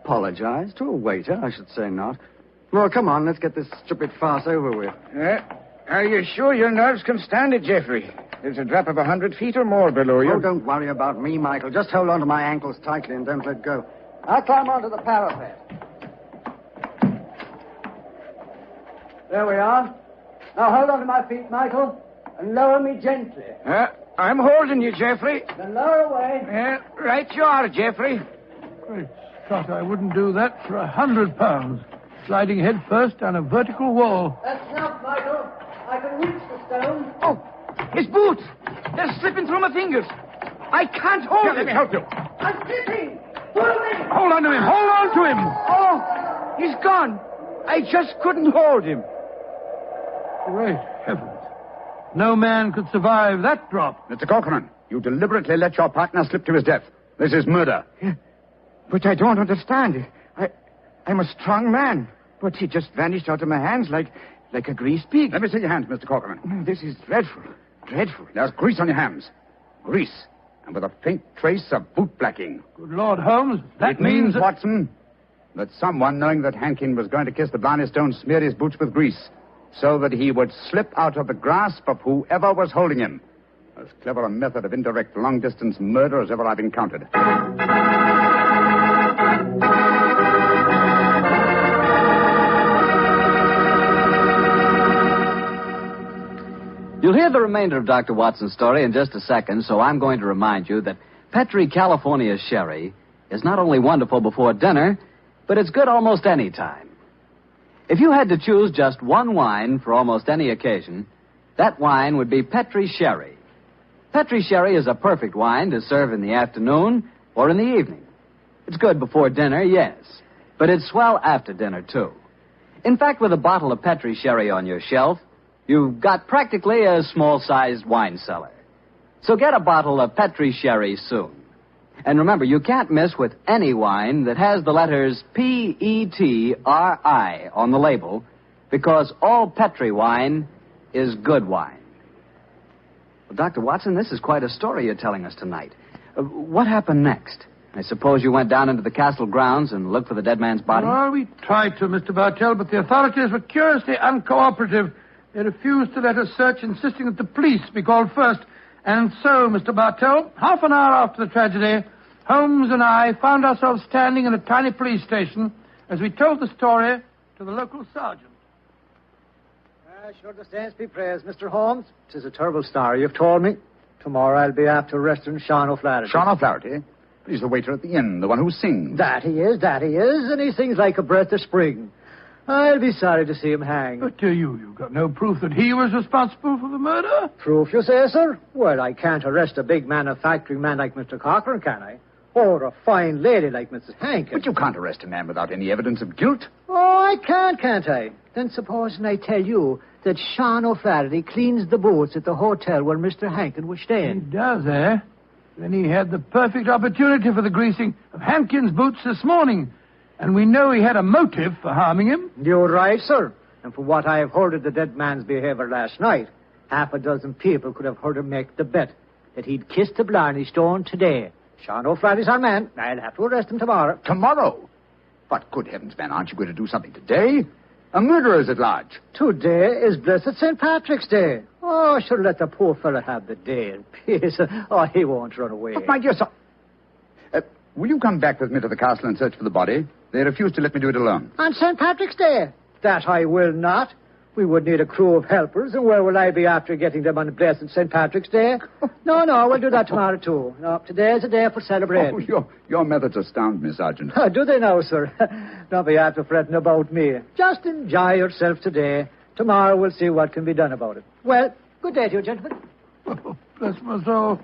Apologize? To a waiter? I should say not. Well, come on, let's get this stupid farce over with. Are you sure your nerves can stand it, Geoffrey? There's a drop of 100 feet or more below you. Oh, don't worry about me, Michael. Just hold on to my ankles tightly and don't let go. I'll climb onto the parapet. There we are. Now hold on to my feet, Michael, and lower me gently. I'm holding you, Geoffrey. Then lower away. Right you are, Geoffrey. Great Scott, I wouldn't do that for £100. Sliding head first down a vertical wall. That's enough, Michael. I can reach the stone. Oh, his boots. They're slipping through my fingers. I can't hold it. Let me help you. I'm slipping. Pull me. Hold on to him. Hold on to him. Oh, he's gone. I just couldn't hold him. Great heavens. No man could survive that drop. Mr. Corcoran, you deliberately let your partner slip to his death. This is murder. Yeah, but I don't understand. I'm a strong man, but he just vanished out of my hands like a greased pig. Let me see your hands, Mr. Corcoran. This is dreadful. Dreadful. There's grease on your hands. Grease. And with a faint trace of boot blacking. Good Lord, Holmes, that means that... Watson, that someone, knowing that Hankin was going to kiss the Blarney stone, smeared his boots with grease, so that he would slip out of the grasp of whoever was holding him. As clever a method of indirect long-distance murder as ever I've encountered. You'll hear the remainder of Dr. Watson's story in just a second, so I'm going to remind you that Petri California Sherry is not only wonderful before dinner, but it's good almost any time. If you had to choose just one wine for almost any occasion, that wine would be Petri Sherry. Petri Sherry is a perfect wine to serve in the afternoon or in the evening. It's good before dinner, yes, but it's swell after dinner, too. In fact, with a bottle of Petri Sherry on your shelf, you've got practically a small-sized wine cellar. So get a bottle of Petri Sherry soon. And remember, you can't miss with any wine that has the letters Petri on the label, because all Petri wine is good wine. Well, Dr. Watson, this is quite a story you're telling us tonight. What happened next? I suppose you went down into the castle grounds and looked for the dead man's body? Well, we tried to, Mr. Bartell, but the authorities were curiously uncooperative. They refused to let us search, insisting that the police be called first. And so, Mr. Bartell, half an hour after the tragedy, Holmes and I found ourselves standing in a tiny police station as we told the story to the local sergeant. Should the saints be praised, Mr. Holmes? 'Tis a terrible story you've told me. Tomorrow I'll be after arresting Sean O'Flaherty. Sean O'Flaherty? He's the waiter at the inn, the one who sings. That he is, and he sings like a breath of spring. I'll be sorry to see him hang. But you've got no proof that he was responsible for the murder? Proof, you say, sir? Well, I can't arrest a big manufacturing man like Mr. Corcoran, can I? Or a fine lady like Mrs. Hankin. But you can't arrest a man without any evidence of guilt. Oh, I can't I? Then supposing I tell you that Sean O'Flaherty cleans the boots at the hotel where Mr. Hankin was staying. He does, eh? Then he had the perfect opportunity for the greasing of Hankin's boots this morning. And we know he had a motive for harming him. You're right, sir. And from what I have heard of the dead man's behavior last night, half a dozen people could have heard him make the bet that he'd kiss the Blarney stone today. Sean O'Flaherty's our man. I'll have to arrest him tomorrow. Tomorrow? But good heavens, man, aren't you going to do something today? A murderer's at large. Today is blessed St. Patrick's Day. Oh, sure, let the poor fella have the day in peace. Oh, he won't run away. But, my dear son... will you come back with me to the castle and search for the body? They refuse to let me do it alone. On St. Patrick's Day? That I will not. We would need a crew of helpers, and where will I be after getting them on blessed St. Patrick's Day? No, we'll do that tomorrow, too. No, today's a day for celebrating. Oh, your methods astound me, Sergeant. Do they now, sir? Don't be after fretting about me. Just enjoy yourself today. Tomorrow we'll see what can be done about it. Well, good day to you, gentlemen. Oh, bless my soul.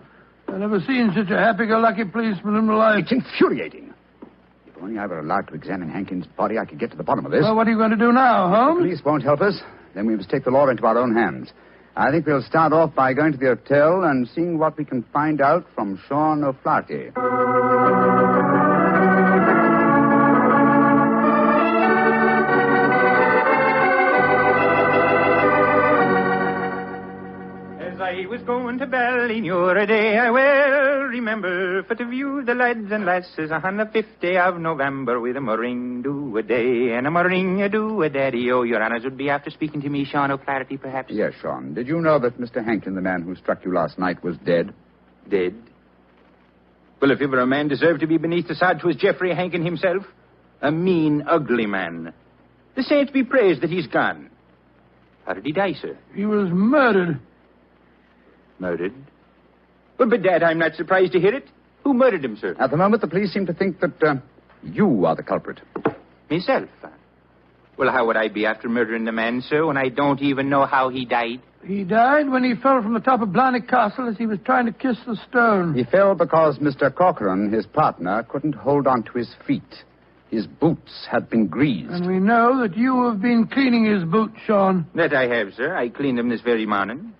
I've never seen such a happy-go-lucky policeman in my life. It's infuriating. If only I were allowed to examine Hankins' body, I could get to the bottom of this. Well, what are you going to do now, Holmes? The police won't help us. Then we must take the law into our own hands. I think we'll start off by going to the hotel and seeing what we can find out from Sean O'Flaherty. As I was going to Ballynewer a day, I well remember, for to view the lads and lasses on the 5th day of November with a murring do a day and a murring a do a daddy. Oh, your honors would be after speaking to me, Sean O'Flaherty, perhaps? Yes, Sean. Did you know that Mr. Hankin, the man who struck you last night, was dead? Dead? Well, if ever a man deserved to be beneath the sod, 'twas Geoffrey Hankin himself. A mean, ugly man. The saints be praised that he's gone. How did he die, sir? He was murdered. Murdered? Well, bedad, I'm not surprised to hear it. Who murdered him, sir? At the moment, the police seem to think that you are the culprit. Myself? Well, how would I be after murdering the man, sir, when I don't even know how he died? He died when he fell from the top of Blarney Castle as he was trying to kiss the stone. He fell because Mr. Corcoran, his partner, couldn't hold on to his feet. His boots had been greased. And we know that you have been cleaning his boots, Sean. That I have, sir. I cleaned them this very morning.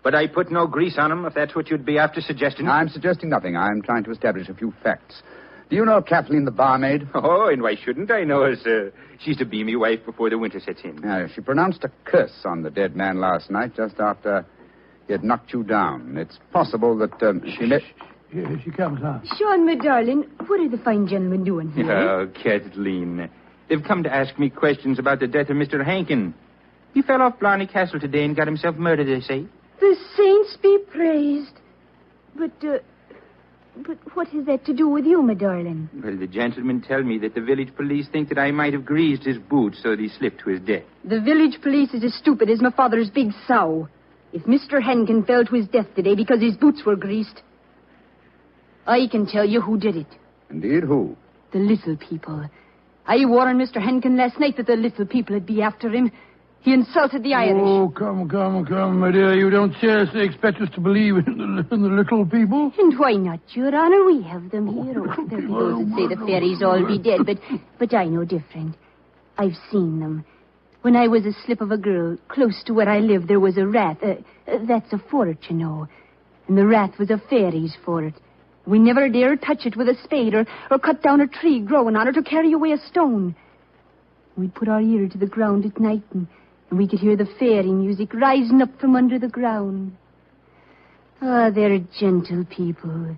But I put no grease on them, if that's what you'd be after suggesting. I'm suggesting nothing. I'm trying to establish a few facts. Do you know Kathleen, the barmaid? Oh, and why shouldn't I know her, sir? She's to be me wife before the winter sets in. She pronounced a curse on the dead man last night, just after he had knocked you down. It's possible that she met... Here she comes, huh? Sean, my darling, what are the fine gentlemen doing here? Oh, Kathleen. They've come to ask me questions about the death of Mr. Hankin. He fell off Blarney Castle today and got himself murdered, they say. The saints be praised. But what has that to do with you, my darling? Well, the gentlemen tell me that the village police think that I might have greased his boots so that he slipped to his death. The village police is as stupid as my father's big sow. If Mr. Hankin fell to his death today because his boots were greased, I can tell you who did it. Indeed, who? The little people. I warned Mr. Hankin last night that the little people would be after him. He insulted the Irish. Oh, come, my dear. You don't seriously expect us to believe in the little people? And why not, Your Honor? We have them here. Oh, there be those that say the fairies all be dead, but I know different. I've seen them. When I was a slip of a girl, close to where I lived, there was a rat. That's a fort, you know. And the rat was a fairy's fort. We never dare touch it with a spade or cut down a tree growing on it or carry away a stone. We'd put our ear to the ground at night and we could hear the fairy music rising up from under the ground. Ah, they're gentle people.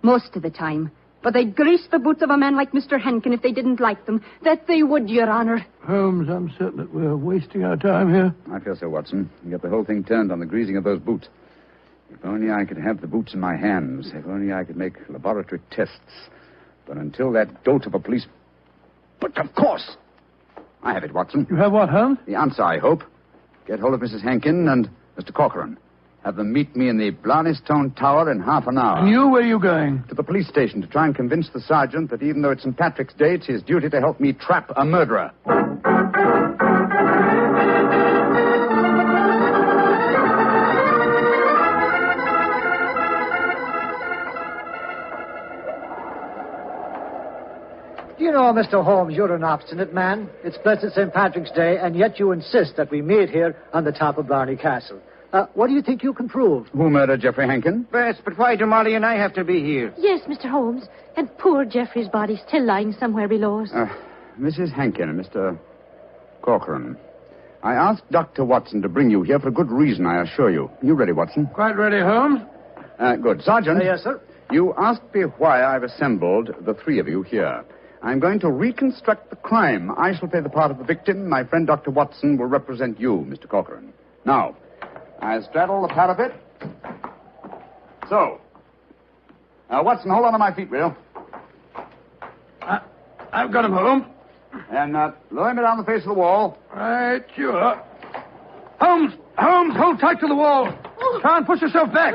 Most of the time. But they'd grease the boots of a man like Mr. Hankin if they didn't like them. That they would, Your Honor. Holmes, I'm certain that we're wasting our time here. I feel so, Watson. You get the whole thing turned on the greasing of those boots. If only I could have the boots in my hands. If only I could make laboratory tests. But until that dolt of a police... But of course! I have it, Watson. You have what, Holmes? The answer, I hope. Get hold of Mrs. Hankin and Mr. Corcoran. Have them meet me in the Blarney Stone Tower in half an hour. And you, where are you going? To the police station to try and convince the sergeant that even though it's St. Patrick's Day, it's his duty to help me trap a murderer. You know, Mr. Holmes, you're an obstinate man. It's blessed St. Patrick's Day, and yet you insist that we meet here on the top of Blarney Castle. What do you think you can prove? Who murdered Geoffrey Hankin? Yes, but why do Molly and I have to be here? Yes, Mr. Holmes. And poor Geoffrey's body's still lying somewhere below us. Mrs. Hankin and Mr. Corcoran. I asked Dr. Watson to bring you here for a good reason, I assure you. You ready, Watson? Quite ready, Holmes. Good. Sergeant. Yes, sir. You asked me why I've assembled the three of you here. I'm going to reconstruct the crime. I shall play the part of the victim. My friend Dr. Watson will represent you, Mr. Corcoran. Now, I straddle the parapet. So. Now, Watson, hold on to my feet, will you? I've got him, Holmes. And lower me down the face of the wall. Right, sure. Holmes, hold tight to the wall. Try and push yourself back.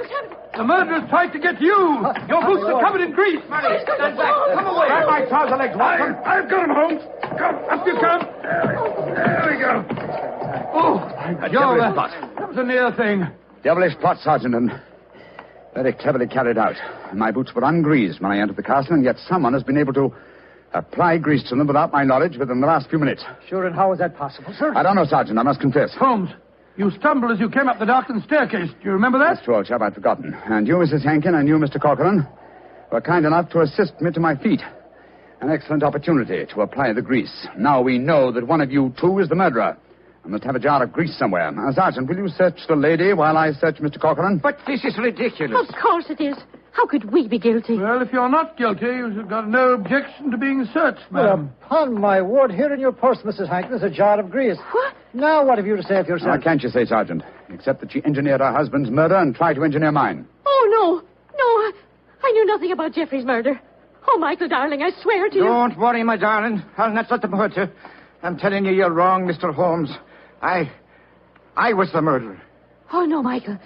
The murderer's tried to get to you. Your boots are covered in grease. Stand back. Come away. Grab my trouser legs, Watson. I've got him, Holmes. Come, up you come. There we go. Oh, devilish plot. That was a near thing. Devilish plot, Sergeant, and very cleverly carried out. My boots were ungreased when I entered the castle, and yet someone has been able to apply grease to them without my knowledge within the last few minutes. Sure, and how is that possible, sir? I don't know, Sergeant, I must confess. Holmes, you stumbled as you came up the darkened staircase. Do you remember that? That's true, old chap, I'd forgotten. And you, Mrs. Hankin, and you, Mr. Corcoran, were kind enough to assist me to my feet. An excellent opportunity to apply the grease. Now we know that one of you two is the murderer. I must have a jar of grease somewhere. Now, Sergeant, will you search the lady while I search Mr. Corcoran? But this is ridiculous. Of course it is. How could we be guilty? Well, if you're not guilty, you've got no objection to being searched, madam. Well, upon my word, here in your purse, Mrs. Hankin, is a jar of grease. What? Now, what have you to say for yourself? What can't you say, Sergeant? Except that she engineered her husband's murder and tried to engineer mine. Oh, no, I knew nothing about Geoffrey's murder. Oh, Michael, darling, I swear to you. Don't worry, my darling. I'll not let them hurt you. I'm telling you, you're wrong, Mr. Holmes. I was the murderer. Oh, no, Michael.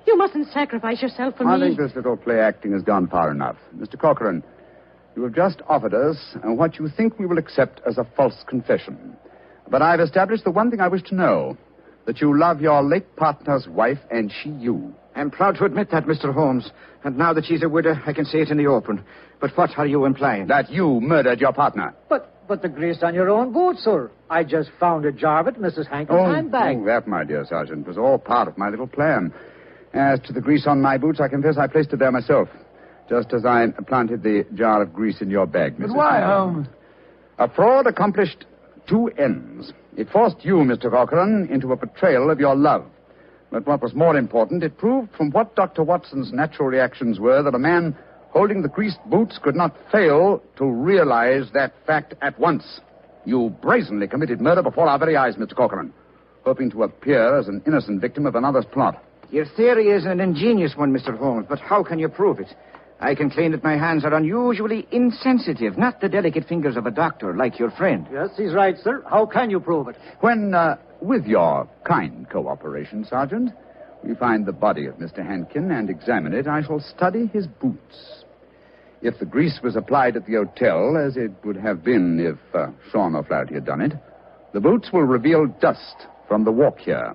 You mustn't sacrifice yourself for me. I think this little play acting has gone far enough. Mr. Corcoran, you have just offered us what you think we will accept as a false confession. But I've established the one thing I wish to know, that you love your late partner's wife and she you. I'm proud to admit that, Mr. Holmes. And now that she's a widow, I can say it in the open. But what are you implying? That you murdered your partner. But the grease on your own boot, sir. I just found a jar of it in Mrs. Hankin's handbag. Oh, that, my dear Sergeant, was all part of my little plan. As to the grease on my boots, I confess I placed it there myself, just as I planted the jar of grease in your bag, Mrs. But why, Holmes? A fraud accomplished two ends. It forced you, Mr. Corcoran, into a betrayal of your love. But what was more important, it proved from what Dr. Watson's natural reactions were that a man holding the greased boots could not fail to realize that fact at once. You brazenly committed murder before our very eyes, Mr. Corcoran, hoping to appear as an innocent victim of another's plot. Your theory is an ingenious one, Mr. Holmes, but how can you prove it? I can claim that my hands are unusually insensitive, not the delicate fingers of a doctor like your friend. Yes, he's right, sir. How can you prove it? When, with your kind cooperation, Sergeant, we find the body of Mr. Hankin and examine it, I shall study his boots. If the grease was applied at the hotel, as it would have been if Sean O'Flaherty had done it, the boots will reveal dust from the walk here.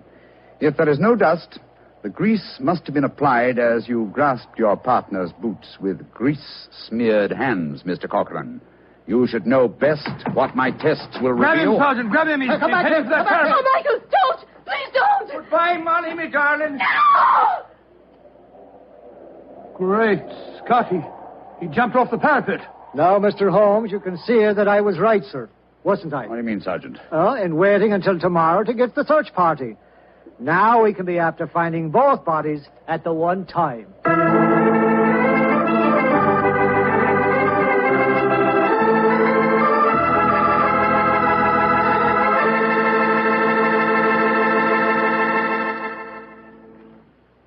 If there is no dust, the grease must have been applied as you grasped your partner's boots with grease-smeared hands, Mr. Corcoran. You should know best what my tests will Grab reveal. him, Sergeant. Grab him. He's Come back heading here. for that parapet. Oh, Michael, don't! Please don't! Goodbye, Molly, me darling. No! Great Scotty. He jumped off the parapet. Now, Mr. Holmes, you can see that I was right, sir. Wasn't I? What do you mean, Sergeant? In waiting until tomorrow to get the search party. Now we can be after finding both bodies at the one time.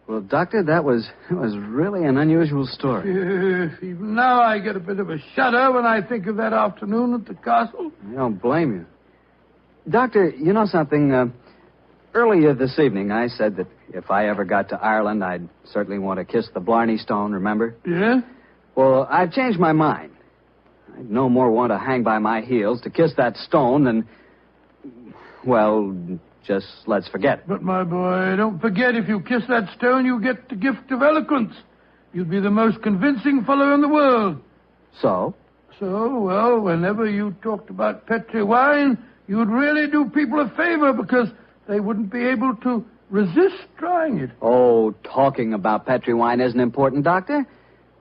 Well, Doctor, that was really an unusual story. Even now I get a bit of a shudder when I think of that afternoon at the castle. I don't blame you. Doctor, you know something? Earlier this evening, I said that if I ever got to Ireland, I'd certainly want to kiss the Blarney stone, remember? Yeah? Well, I've changed my mind. I'd no more want to hang by my heels to kiss that stone than, well, just let's forget it. But, my boy, don't forget, if you kiss that stone, you get the gift of eloquence. You'd be the most convincing fellow in the world. So? So, well, whenever you talked about Petri wine, you'd really do people a favor because they wouldn't be able to resist trying it. Oh, talking about Petri wine isn't important, Doctor.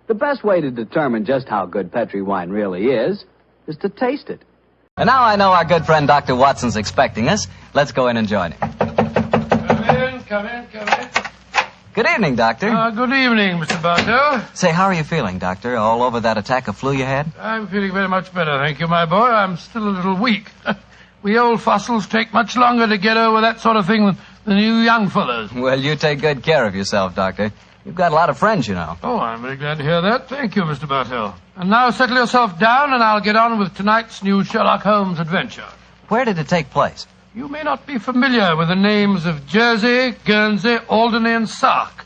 The best way to determine just how good Petri wine really is to taste it. And now I know our good friend Dr. Watson's expecting us. Let's go in and join him. Come in. Good evening, Doctor. Good evening, Mr. Bartell. Say, how are you feeling, Doctor? All over that attack of flu you had? I'm feeling very much better, thank you, my boy. I'm still a little weak. We old fossils take much longer to get over that sort of thing than you young fellows. Well, you take good care of yourself, Doctor. You've got a lot of friends, you know. Oh, I'm very glad to hear that. Thank you, Mr. Bartell. And now settle yourself down, and I'll get on with tonight's new Sherlock Holmes adventure. Where did it take place? You may not be familiar with the names of Jersey, Guernsey, Alderney, and Sark,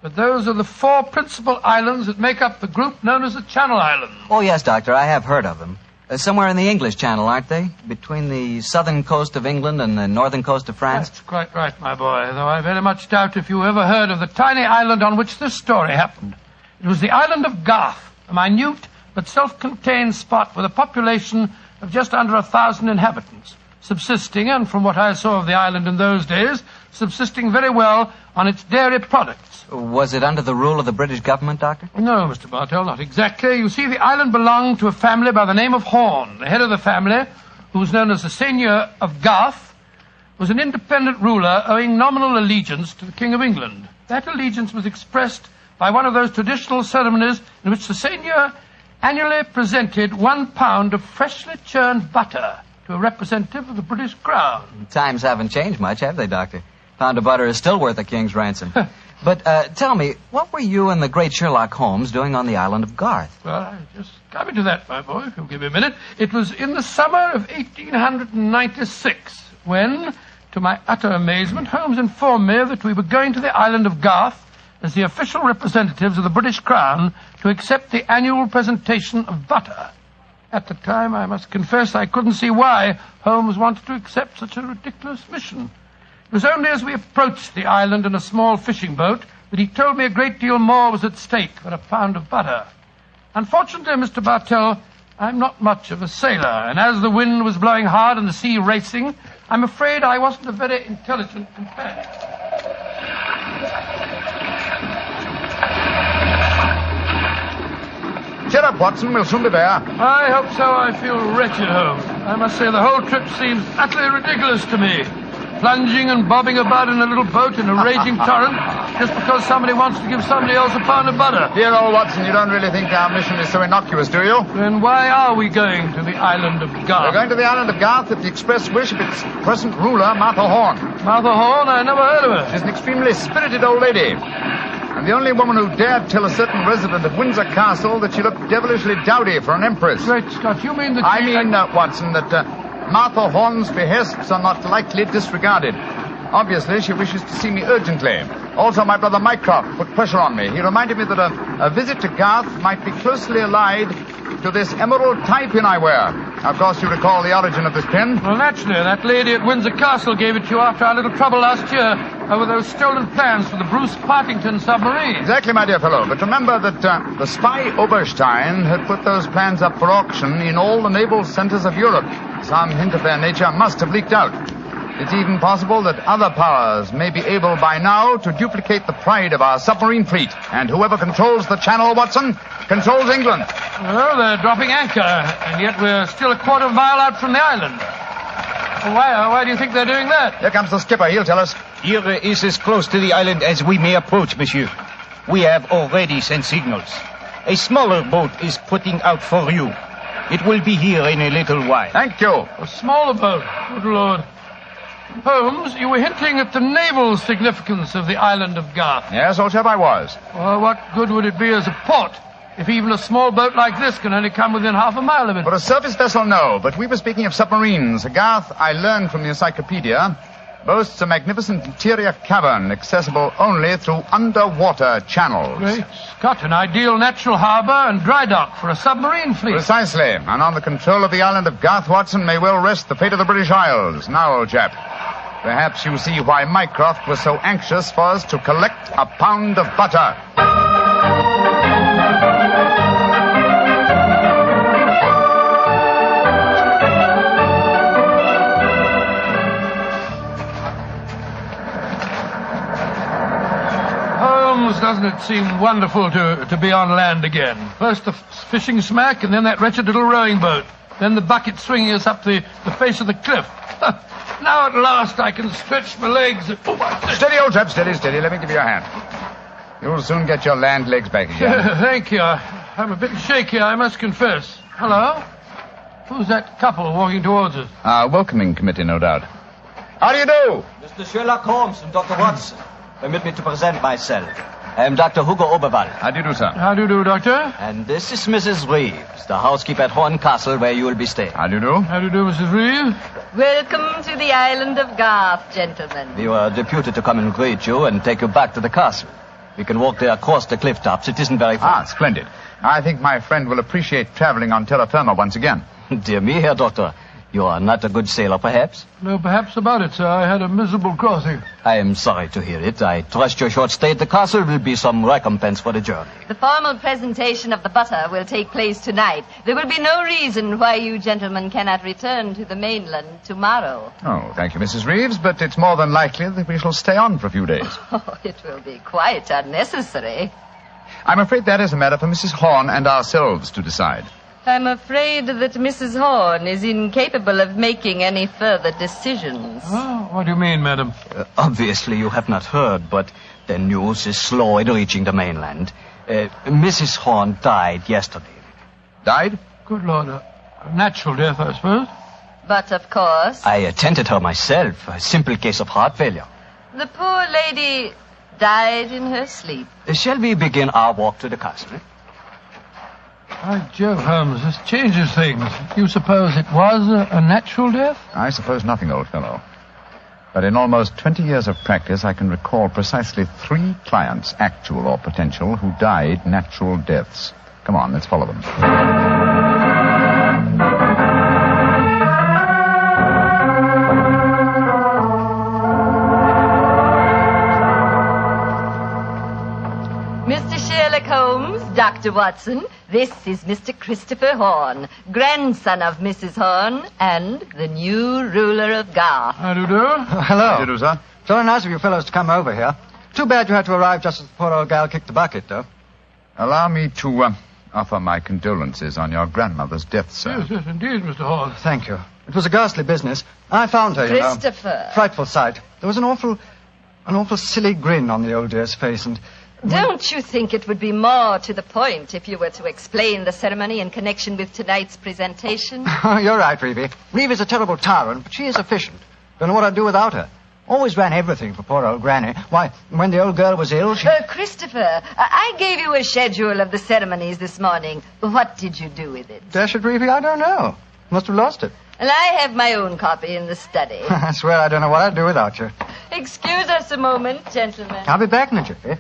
but those are the 4 principal islands that make up the group known as the Channel Islands. Oh, yes, Doctor, I have heard of them. Somewhere in the English Channel, aren't they? Between the southern coast of England and the northern coast of France? That's quite right, my boy, though I very much doubt if you ever heard of the tiny island on which this story happened. It was the island of Garth, a minute but self-contained spot with a population of just under 1,000 inhabitants, subsisting, and from what I saw of the island in those days, subsisting very well on its dairy products. Was it under the rule of the British government, Doctor? No, Mr. Bartell, not exactly. You see, the island belonged to a family by the name of Horn. The head of the family, who was known as the Seigneur of Garth, was an independent ruler owing nominal allegiance to the King of England. That allegiance was expressed by one of those traditional ceremonies in which the Seigneur annually presented 1 pound of freshly churned butter to a representative of the British Crown. Times haven't changed much, have they, Doctor? Pound of butter is still worth a king's ransom. But tell me, what were you and the great Sherlock Holmes doing on the island of Garth? Well, I just coming to that, my boy, if you'll give me a minute. It was in the summer of 1896 when, to my utter amazement, Holmes informed me that we were going to the island of Garth as the official representatives of the British Crown to accept the annual presentation of butter. At the time, I must confess, I couldn't see why Holmes wanted to accept such a ridiculous mission. It was only as we approached the island in a small fishing boat that he told me a great deal more was at stake than a pound of butter. Unfortunately, Mr. Bartell, I'm not much of a sailor, and as the wind was blowing hard and the sea racing, I'm afraid I wasn't a very intelligent companion. Cheer up, Watson. We'll soon be there. I hope so. I feel wretched, Holmes. I must say the whole trip seems utterly ridiculous to me. Plunging and bobbing about in a little boat in a raging torrent just because somebody wants to give somebody else a pound of butter. Dear old Watson, you don't really think our mission is so innocuous, do you? Then why are we going to the island of Garth? We're going to the island of Garth at the express wish of its present ruler, Martha Horn. Martha Horn? I never heard of her. She's an extremely spirited old lady. And the only woman who dared tell a certain resident of Windsor Castle that she looked devilishly dowdy for an empress. Great Scott, you mean that I mean, Watson, that Martha Horn's behests are not lightly disregarded. Obviously, she wishes to see me urgently. Also, my brother Mycroft put pressure on me. He reminded me that a visit to Garth might be closely allied to this emerald tie pin I wear. Of course, you recall the origin of this pin. Well, naturally. That lady at Windsor Castle gave it to you after our little trouble last year over those stolen plans for the Bruce Partington submarine. Exactly, my dear fellow. But remember that the spy Oberstein had put those plans up for auction in all the naval centers of Europe. Some hint of their nature must have leaked out. It's even possible that other powers may be able by now to duplicate the pride of our submarine fleet. And whoever controls the channel, Watson, controls England. Well, they're dropping anchor, and yet we're still a quarter of a mile out from the island. Well, why do you think they're doing that? Here comes the skipper. He'll tell us. Here is as close to the island as we may approach, monsieur. We have already sent signals. A smaller boat is putting out for you. It will be here in a little while. Thank you. A smaller boat. Good Lord. Holmes, you were hinting at the naval significance of the island of Garth. Yes, old chap, I was. Well, what good would it be as a port if even a small boat like this can only come within half a mile of it? For a surface vessel, no. But we were speaking of submarines. Garth, I learned from the encyclopedia, boasts a magnificent interior cavern accessible only through underwater channels. Great Scott, an ideal natural harbor and dry dock for a submarine fleet. Precisely. And on the control of the island of Garth, Watson, may well rest the fate of the British Isles. Now, old chap, perhaps you see why Mycroft was so anxious for us to collect a pound of butter. Doesn't it seem wonderful to be on land again? First the fishing smack, and then that wretched little rowing boat. Then the bucket swinging us up the face of the cliff. Now at last I can stretch my legs. Steady, old chap, steady. Let me give you a hand. You'll soon get your land legs back again. Thank you. I'm a bit shaky, I must confess. Hello? Who's that couple walking towards us? Our welcoming committee, no doubt. How do you do? Mr. Sherlock Holmes and Dr. Watson. Permit me to present myself. I am Dr. Hugo Oberwald. How do you do, sir? How do you do, Doctor? And this is Mrs. Reeves, the housekeeper at Horn Castle, where you will be staying. How do you do? How do you do, Mrs. Reeves? Welcome to the island of Garth, gentlemen. We were deputed to come and greet you and take you back to the castle. We can walk there across the cliff tops. It isn't very far. Splendid. I think my friend will appreciate traveling on terra firma once again. Dear me, Herr Doctor. You are not a good sailor, perhaps? No, perhaps about it, sir. I had a miserable crossing. I am sorry to hear it. I trust your short stay at the castle will be some recompense for the journey. The formal presentation of the butter will take place tonight. There will be no reason why you gentlemen cannot return to the mainland tomorrow. Oh, thank you, Mrs. Reeves, but it's more than likely that we shall stay on for a few days. Oh, it will be quite unnecessary. I'm afraid that is a matter for Mrs. Horn and ourselves to decide. I'm afraid that Mrs. Horn is incapable of making any further decisions. Oh, what do you mean, madam? Obviously, you have not heard, but the news is slow in reaching the mainland. Mrs. Horn died yesterday. Died? Good Lord. A natural death, I suppose. But, of course... I attended her myself. A simple case of heart failure. The poor lady died in her sleep. Shall we begin our walk to the castle? By Jove, Holmes, this changes things. You suppose it was a natural death? I suppose nothing, old fellow. But in almost 20 years of practice, I can recall precisely 3 clients, actual or potential, who died natural deaths. Come on, let's follow them. Mr. Sherlock Holmes, Dr. Watson, this is Mr. Christopher Horn, grandson of Mrs. Horn and the new ruler of Garth. How do you do? Hello. How do you do, sir? Very nice of you fellows to come over here. Too bad you had to arrive just as the poor old gal kicked the bucket, though. Allow me to offer my condolences on your grandmother's death, sir. Yes, indeed, Mr. Horn. Thank you. It was a ghastly business. I found her, you know. Christopher. Frightful sight. There was an awful silly grin on the old dear's face, and... Don't you think it would be more to the point if you were to explain the ceremony in connection with tonight's presentation? You're right, Reeve. Reeve is a terrible tyrant, but she is efficient. Don't know what I'd do without her. Always ran everything for poor old Granny. Why, when the old girl was ill, she... Christopher, I gave you a schedule of the ceremonies this morning. What did you do with it? Dash it, Reeve, I don't know. Must have lost it. And I have my own copy in the study. I swear I don't know what I'd do without you. Excuse us a moment, gentlemen. I'll be back in a jiffy.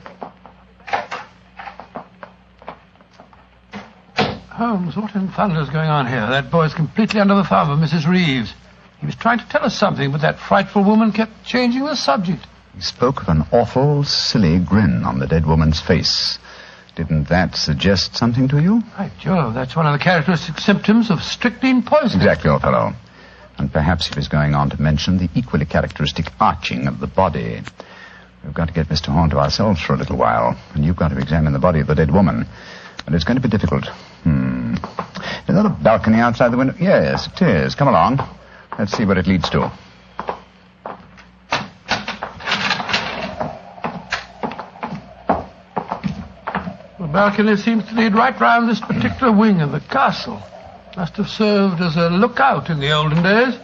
Holmes, what in thunder is going on here? That boy's completely under the thumb of Mrs. Reeves. He was trying to tell us something, but that frightful woman kept changing the subject. He spoke of an awful, silly grin on the dead woman's face. Didn't that suggest something to you? By Jove, that's one of the characteristic symptoms of strychnine poisoning. Exactly, old fellow. And perhaps he was going on to mention the equally characteristic arching of the body. We've got to get Mr. Horn to ourselves for a little while, and you've got to examine the body of the dead woman. And it's going to be difficult. Is that a balcony outside the window? Yes, it is. Come along. Let's see what it leads to. The balcony seems to lead right round this particular wing of the castle. Must have served as a lookout in the olden days.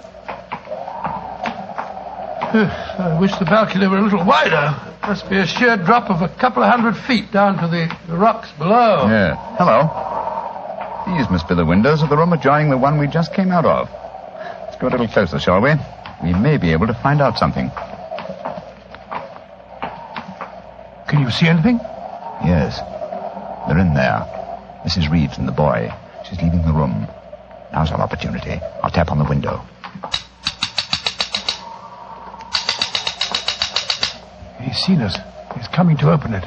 I wish the balcony were a little wider. Must be a sheer drop of a couple of 100 feet down to the rocks below. Yeah. Hello. These must be the windows of the room adjoining the one we just came out of. Let's go a little closer, shall we? We may be able to find out something. Can you see anything? Yes. They're in there. Mrs. Reeves and the boy. She's leaving the room. Now's our opportunity. I'll tap on the window. He's seen us. He's coming to open it.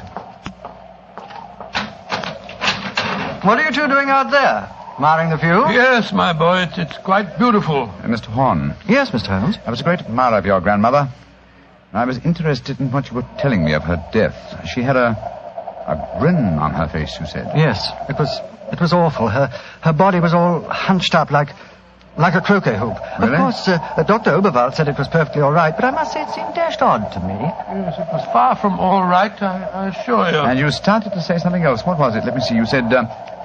What are you two doing out there? Admiring the view? Yes, my boy. It's quite beautiful. Mr. Horn. Yes, Mr. Holmes. I was a great admirer of your grandmother. I was interested in what you were telling me of her death. She had a grin on her face, you said. Yes, it was awful. Her body was all hunched up like Like a croquet hoop. Really? Of course, Dr. Oberwald said it was perfectly all right, but I must say it seemed dashed odd to me. Yes, it was far from all right, I assure you. And you started to say something else. What was it? Let me see. You said,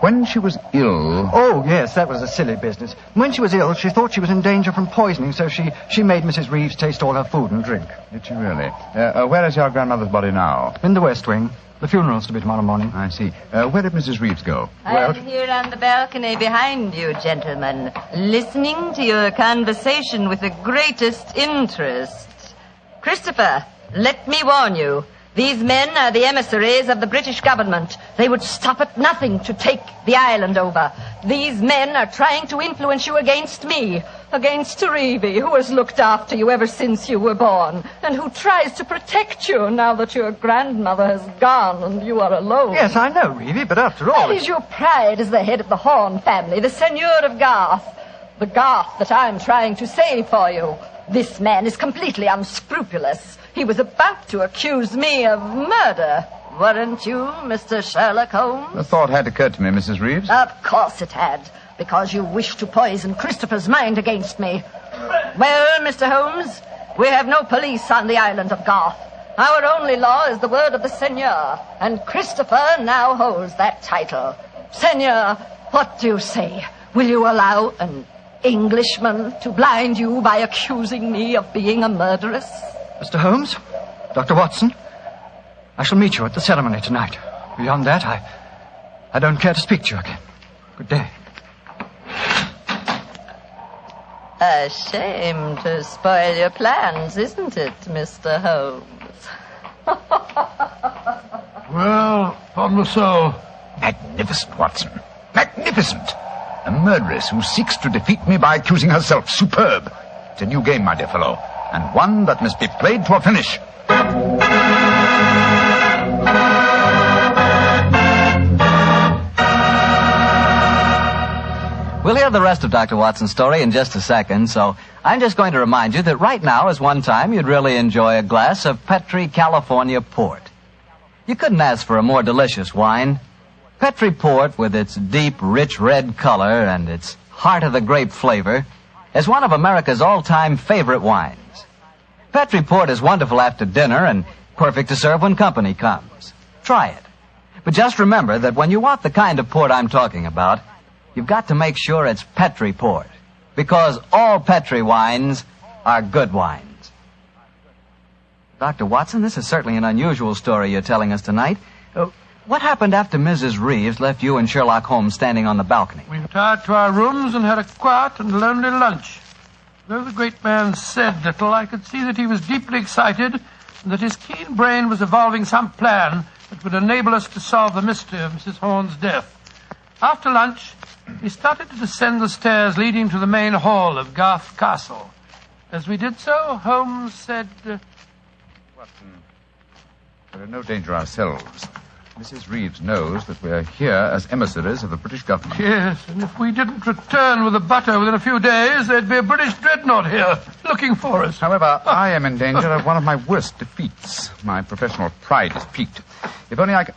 when she was ill... Oh, yes, that was a silly business. When she was ill, she thought she was in danger from poisoning, so she made Mrs. Reeves taste all her food and drink. Did she really? Where is your grandmother's body now? In the West Wing. The funeral's to be tomorrow morning. I see. Where did Mrs. Reeves go? I'm here on the balcony behind you, gentlemen, listening to your conversation with the greatest interest. Christopher, let me warn you. These men are the emissaries of the British government. They would stop at nothing to take the island over. These men are trying to influence you against me, against Reevy, who has looked after you ever since you were born, and who tries to protect you now that your grandmother has gone and you are alone. Yes, I know, Reevy, but after all... That is your pride as the head of the Horn family, the Seigneur of Garth. The Garth that I'm trying to save for you. This man is completely unscrupulous. He was about to accuse me of murder. Weren't you, Mr. Sherlock Holmes? The thought had occurred to me, Mrs. Reeves. Of course it had, because you wished to poison Christopher's mind against me. Well, Mr. Holmes, we have no police on the island of Garth. Our only law is the word of the Seigneur, and Christopher now holds that title. Seigneur, what do you say? Will you allow an Englishman to blind you by accusing me of being a murderess? Mr. Holmes, Dr. Watson, I shall meet you at the ceremony tonight. Beyond that, I don't care to speak to you again. Good day. A shame to spoil your plans, isn't it, Mr. Holmes? Well, upon my soul. Magnificent, Watson. Magnificent. A murderess who seeks to defeat me by accusing herself. Superb. It's a new game, my dear fellow, and one that must be played to a finish. We'll hear the rest of Dr. Watson's story in just a second, so I'm just going to remind you that right now is one time you'd really enjoy a glass of Petri California Port. You couldn't ask for a more delicious wine. Petri Port, with its deep, rich red color and its heart-of-the-grape flavor, is one of America's all-time favorite wines. Petri Port is wonderful after dinner and perfect to serve when company comes. Try it. But just remember that when you want the kind of port I'm talking about, you've got to make sure it's Petri Port, because all Petri wines are good wines. Dr. Watson, this is certainly an unusual story you're telling us tonight. What happened after Mrs. Reeves left you and Sherlock Holmes standing on the balcony? We retired to our rooms and had a quiet and lonely lunch. Though the great man said little, I could see that he was deeply excited and that his keen brain was evolving some plan that would enable us to solve the mystery of Mrs. Horn's death. After lunch, we started to descend the stairs leading to the main hall of Garth Castle. As we did so, Holmes said... Watson, we're in no danger ourselves. Mrs. Reeves knows that we're here as emissaries of the British government. Yes, and if we didn't return with the butter within a few days, there'd be a British dreadnought here looking for us. However, I am in danger of one of my worst defeats. My professional pride is piqued. If only I could...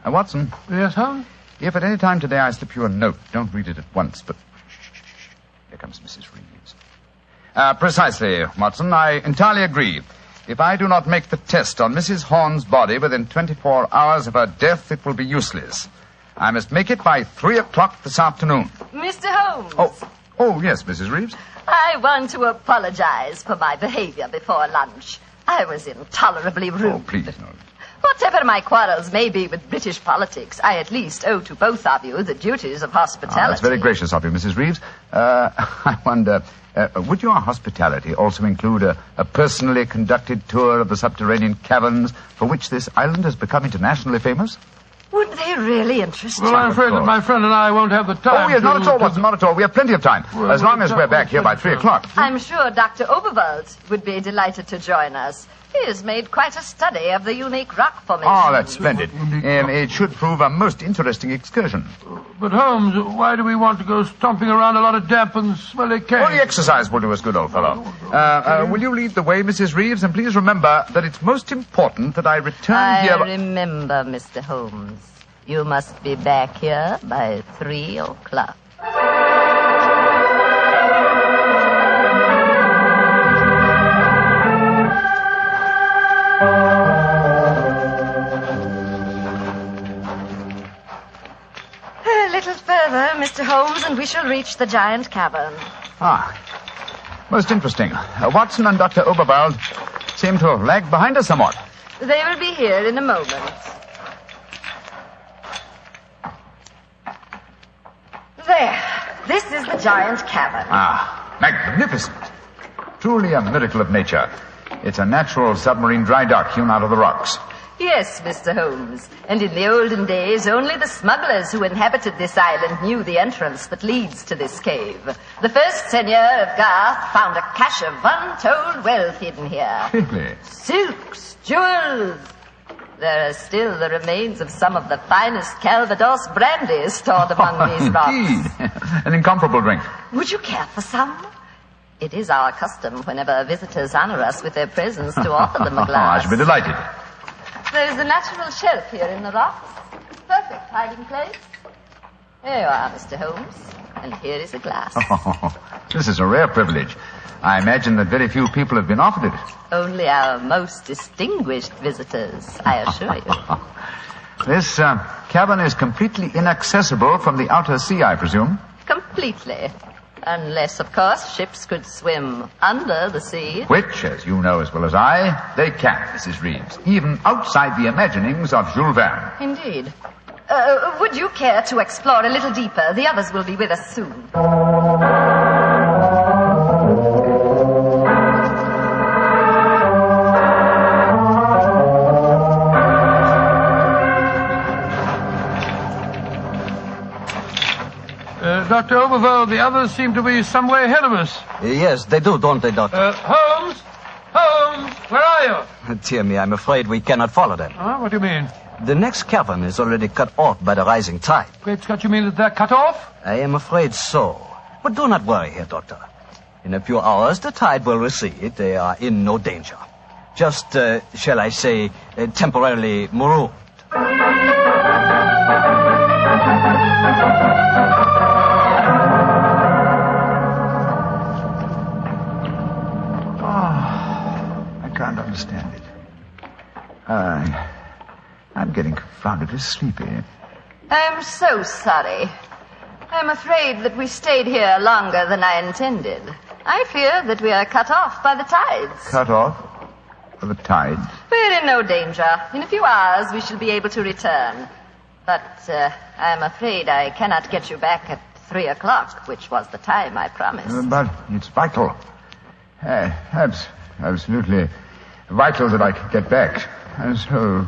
Watson. Yes, Holmes? If at any time today I slip you a note, don't read it at once, but... Shh. Here comes Mrs. Reeves. Precisely, Watson. I entirely agree. If I do not make the test on Mrs. Horn's body within 24 hours of her death, it will be useless. I must make it by 3 o'clock this afternoon. Mr. Holmes. Oh, yes, Mrs. Reeves. I want to apologize for my behavior before lunch. I was intolerably rude. Oh, please, no. Whatever my quarrels may be with British politics, I at least owe to both of you the duties of hospitality. That's very gracious of you, Mrs. Reeves. I wonder, would your hospitality also include a personally conducted tour of the subterranean caverns for which this island has become internationally famous? Would they really interest you? Well, I'm afraid that my friend and I won't have the time. Oh, yes, not at all, Watson, not at all. We have plenty of time, as long as we're back here by 3 o'clock. I'm sure Dr. Oberwald would be delighted to join us. He has made quite a study of the unique rock formation. Oh, that's splendid. It should prove a most interesting excursion. But, Holmes, why do we want to go stomping around a lot of damp and smelly caves? Well, the exercise will do us good, old fellow. Will you lead the way, Mrs. Reeves? And please remember that it's most important that I return here... I remember, Mr. Holmes. You must be back here by 3 o'clock. little further, Mr. Holmes, and we shall reach the giant cavern. Ah, most interesting. Watson and Dr. Oberwald seem to have lagged behind us somewhat. They will be here in a moment. There. This is the giant cavern. Ah, magnificent. Truly a miracle of nature. It's a natural submarine dry dock hewn out of the rocks. Yes, Mr. Holmes. And in the olden days, only the smugglers who inhabited this island knew the entrance that leads to this cave. The first seigneur of Garth found a cache of untold wealth hidden here. Really? Silks, jewels. There are still the remains of some of the finest Calvados brandy stored among these rocks. Indeed. An incomparable drink. Would you care for some? It is our custom whenever visitors honor us with their presence to offer them a glass. I should be delighted. There is a natural shelf here in the rocks. Perfect hiding place. Here you are, Mr. Holmes. And here is a glass. This is a rare privilege. I imagine that very few people have been offered it. Only our most distinguished visitors, I assure you. This cavern is completely inaccessible from the outer sea, I presume. Completely. Unless, of course, ships could swim under the sea. Which, as you know as well as I, they can, Mrs. Reeves. Even outside the imaginings of Jules Verne. Indeed. Would you care to explore a little deeper? The others will be with us soon. Dr. Oberwald, the others seem to be some way ahead of us. Yes, they do, don't they, Doctor? Holmes? Holmes, where are you? Dear me, I'm afraid we cannot follow them. What do you mean? The next cavern is already cut off by the rising tide. Great Scott, you mean that they're cut off? I am afraid so. But do not worry here, Doctor. In a few hours, the tide will recede. They are in no danger. Just, shall I say, temporarily marooned. I can't understand it. I'm getting confoundedly sleepy. I'm so sorry. I'm afraid that we stayed here longer than I intended. I fear that we are cut off by the tides. Cut off? By the tides? We're in no danger. In a few hours, we shall be able to return. But I'm afraid I cannot get you back at 3 o'clock, which was the time I promised. But it's vital. Absolutely vital that I could get back. I'm so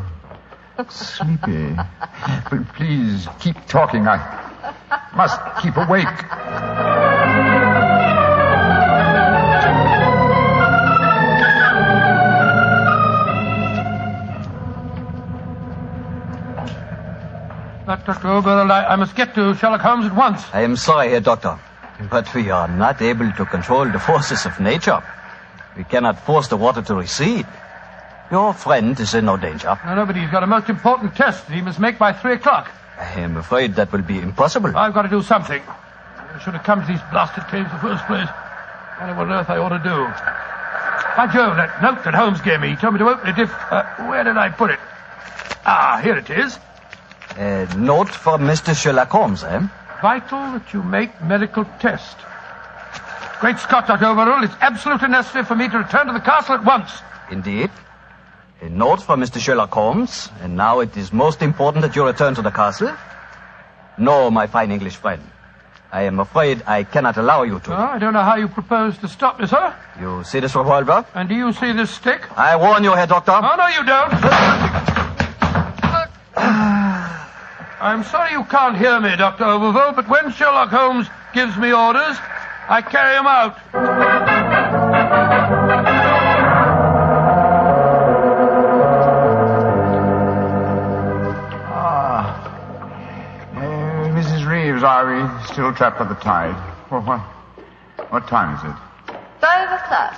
sleepy. But please keep talking. I must keep awake. Dr. Oberwald, I must get to Sherlock Holmes at once. I am sorry, Herr Doctor, but we are not able to control the forces of nature. We cannot force the water to recede. Your friend is in no danger. No, but he's got a most important test that he must make by 3 o'clock. I am afraid that will be impossible. I've got to do something. I should have come to these blasted caves in the first place. I don't know what on earth I ought to do. By Jove, that note that Holmes gave me, he told me to open it if... where did I put it? Ah, here it is. A note from Mr. Sherlock Holmes, eh? Vital that you make medical test. Great Scott, Dr. Oberwald, it's absolutely necessary for me to return to the castle at once. Indeed. A note from Mr. Sherlock Holmes, and now it is most important that you return to the castle. No, my fine English friend. I am afraid I cannot allow you to. Oh, I don't know how you propose to stop me, sir. You see this revolver? And do you see this stick? I warn you, Herr Doctor. Oh, no, you don't. I'm sorry you can't hear me, Dr. Oberwald, but when Sherlock Holmes gives me orders, I carry them out. Mrs. Reeves, are we still trapped by the tide? What time is it? 5 o'clock.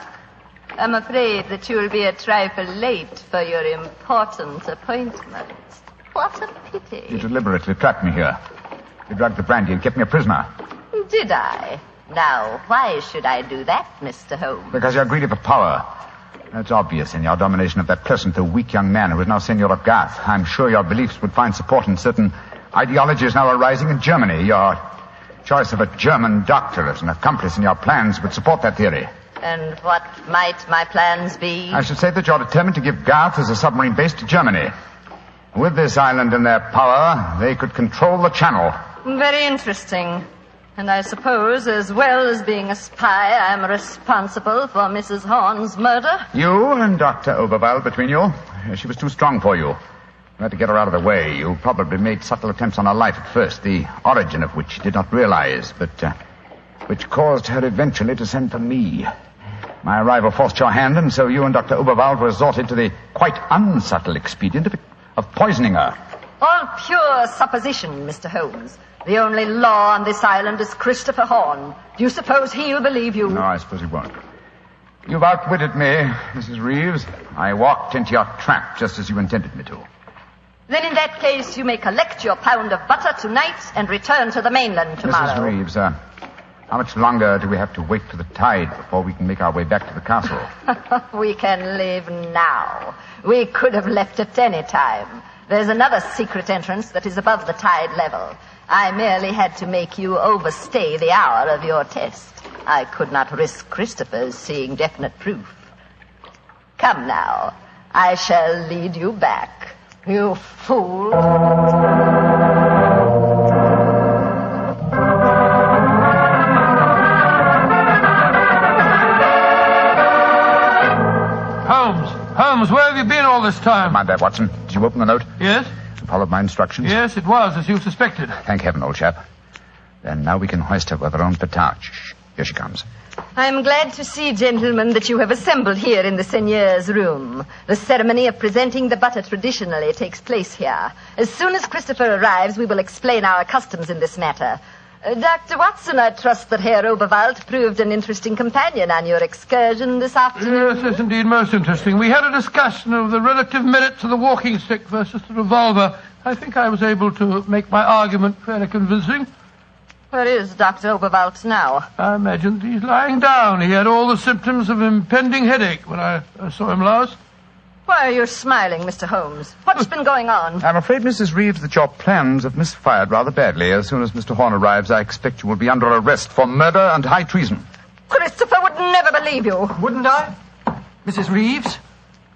I'm afraid that you will be a trifle late for your important appointment. What a pity. You deliberately trapped me here. You drugged the brandy and kept me a prisoner. Did I? Now, why should I do that, Mr. Holmes? Because you're greedy for power. That's obvious in your domination of that pleasant though weak young man who is now Seigneur of Garth. I'm sure your beliefs would find support in certain Ideology is now arising in Germany. Your choice of a German doctor as an accomplice in your plans would support that theory. And what might my plans be? I should say that you're determined to give Garth as a submarine base to Germany. With this island in their power, they could control the channel. Very interesting. And I suppose, as well as being a spy, I'm responsible for Mrs. Horn's murder? You and Dr. Oberwald between you. She was too strong for you. You had to get her out of the way. You probably made subtle attempts on her life at first, the origin of which you did not realize, but which caused her eventually to send for me. My arrival forced your hand, and so you and Dr. Oberwald resorted to the quite unsubtle expedient of poisoning her. All pure supposition, Mr. Holmes. The only law on this island is Christopher Horn. Do you suppose he'll believe you? No, I suppose he won't. You've outwitted me, Mrs. Reeves. I walked into your trap just as you intended me to. Then in that case, you may collect your pound of butter tonight and return to the mainland tomorrow. Mrs. Reeves, how much longer do we have to wait for the tide before we can make our way back to the castle? We can leave now. We could have left at any time. There's another secret entrance that is above the tide level. I merely had to make you overstay the hour of your test. I could not risk Christopher's seeing definite proof. Come now. I shall lead you back. You fool. Holmes, where have you been all this time? Mind that, Watson. Did you open the note? Yes. You followed my instructions? Yes, it was, as you suspected. Thank heaven, old chap. Then now we can hoist her with our own petard. Here she comes. I'm glad to see, gentlemen, that you have assembled here in the seigneur's room. The ceremony of presenting the butter traditionally takes place here. As soon as Christopher arrives, we will explain our customs in this matter. Dr. Watson, I trust that Herr Oberwald proved an interesting companion on your excursion this afternoon. Yes, indeed, most interesting. We had a discussion of the relative merits of the walking stick versus the revolver. I think I was able to make my argument fairly convincing. Where is Dr. Oberwald now? I imagine he's lying down. He had all the symptoms of impending headache when I saw him last. Why are you smiling, Mr. Holmes? What's been going on? I'm afraid, Mrs. Reeves, that your plans have misfired rather badly. As soon as Mr. Horn arrives, I expect you will be under arrest for murder and high treason. Christopher would never believe you. Wouldn't I? Mrs. Reeves,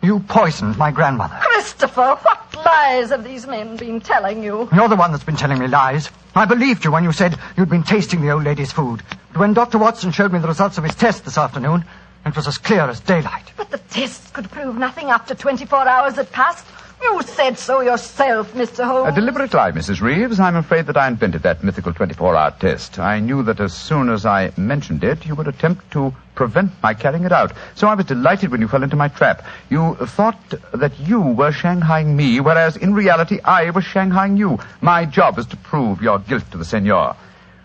you poisoned my grandmother. Christopher, what lies have these men been telling you? You're the one that's been telling me lies. I believed you when you said you'd been tasting the old lady's food. But when Dr. Watson showed me the results of his test this afternoon, it was as clear as daylight. But the tests could prove nothing after 24 hours had passed. You said so yourself, Mr. Holmes. A deliberate lie, Mrs. Reeves. I'm afraid that I invented that mythical 24-hour test. I knew that as soon as I mentioned it, you would attempt to prevent my carrying it out. So I was delighted when you fell into my trap. You thought that you were shanghaiing me, whereas in reality I was shanghaiing you. My job is to prove your guilt to the senor.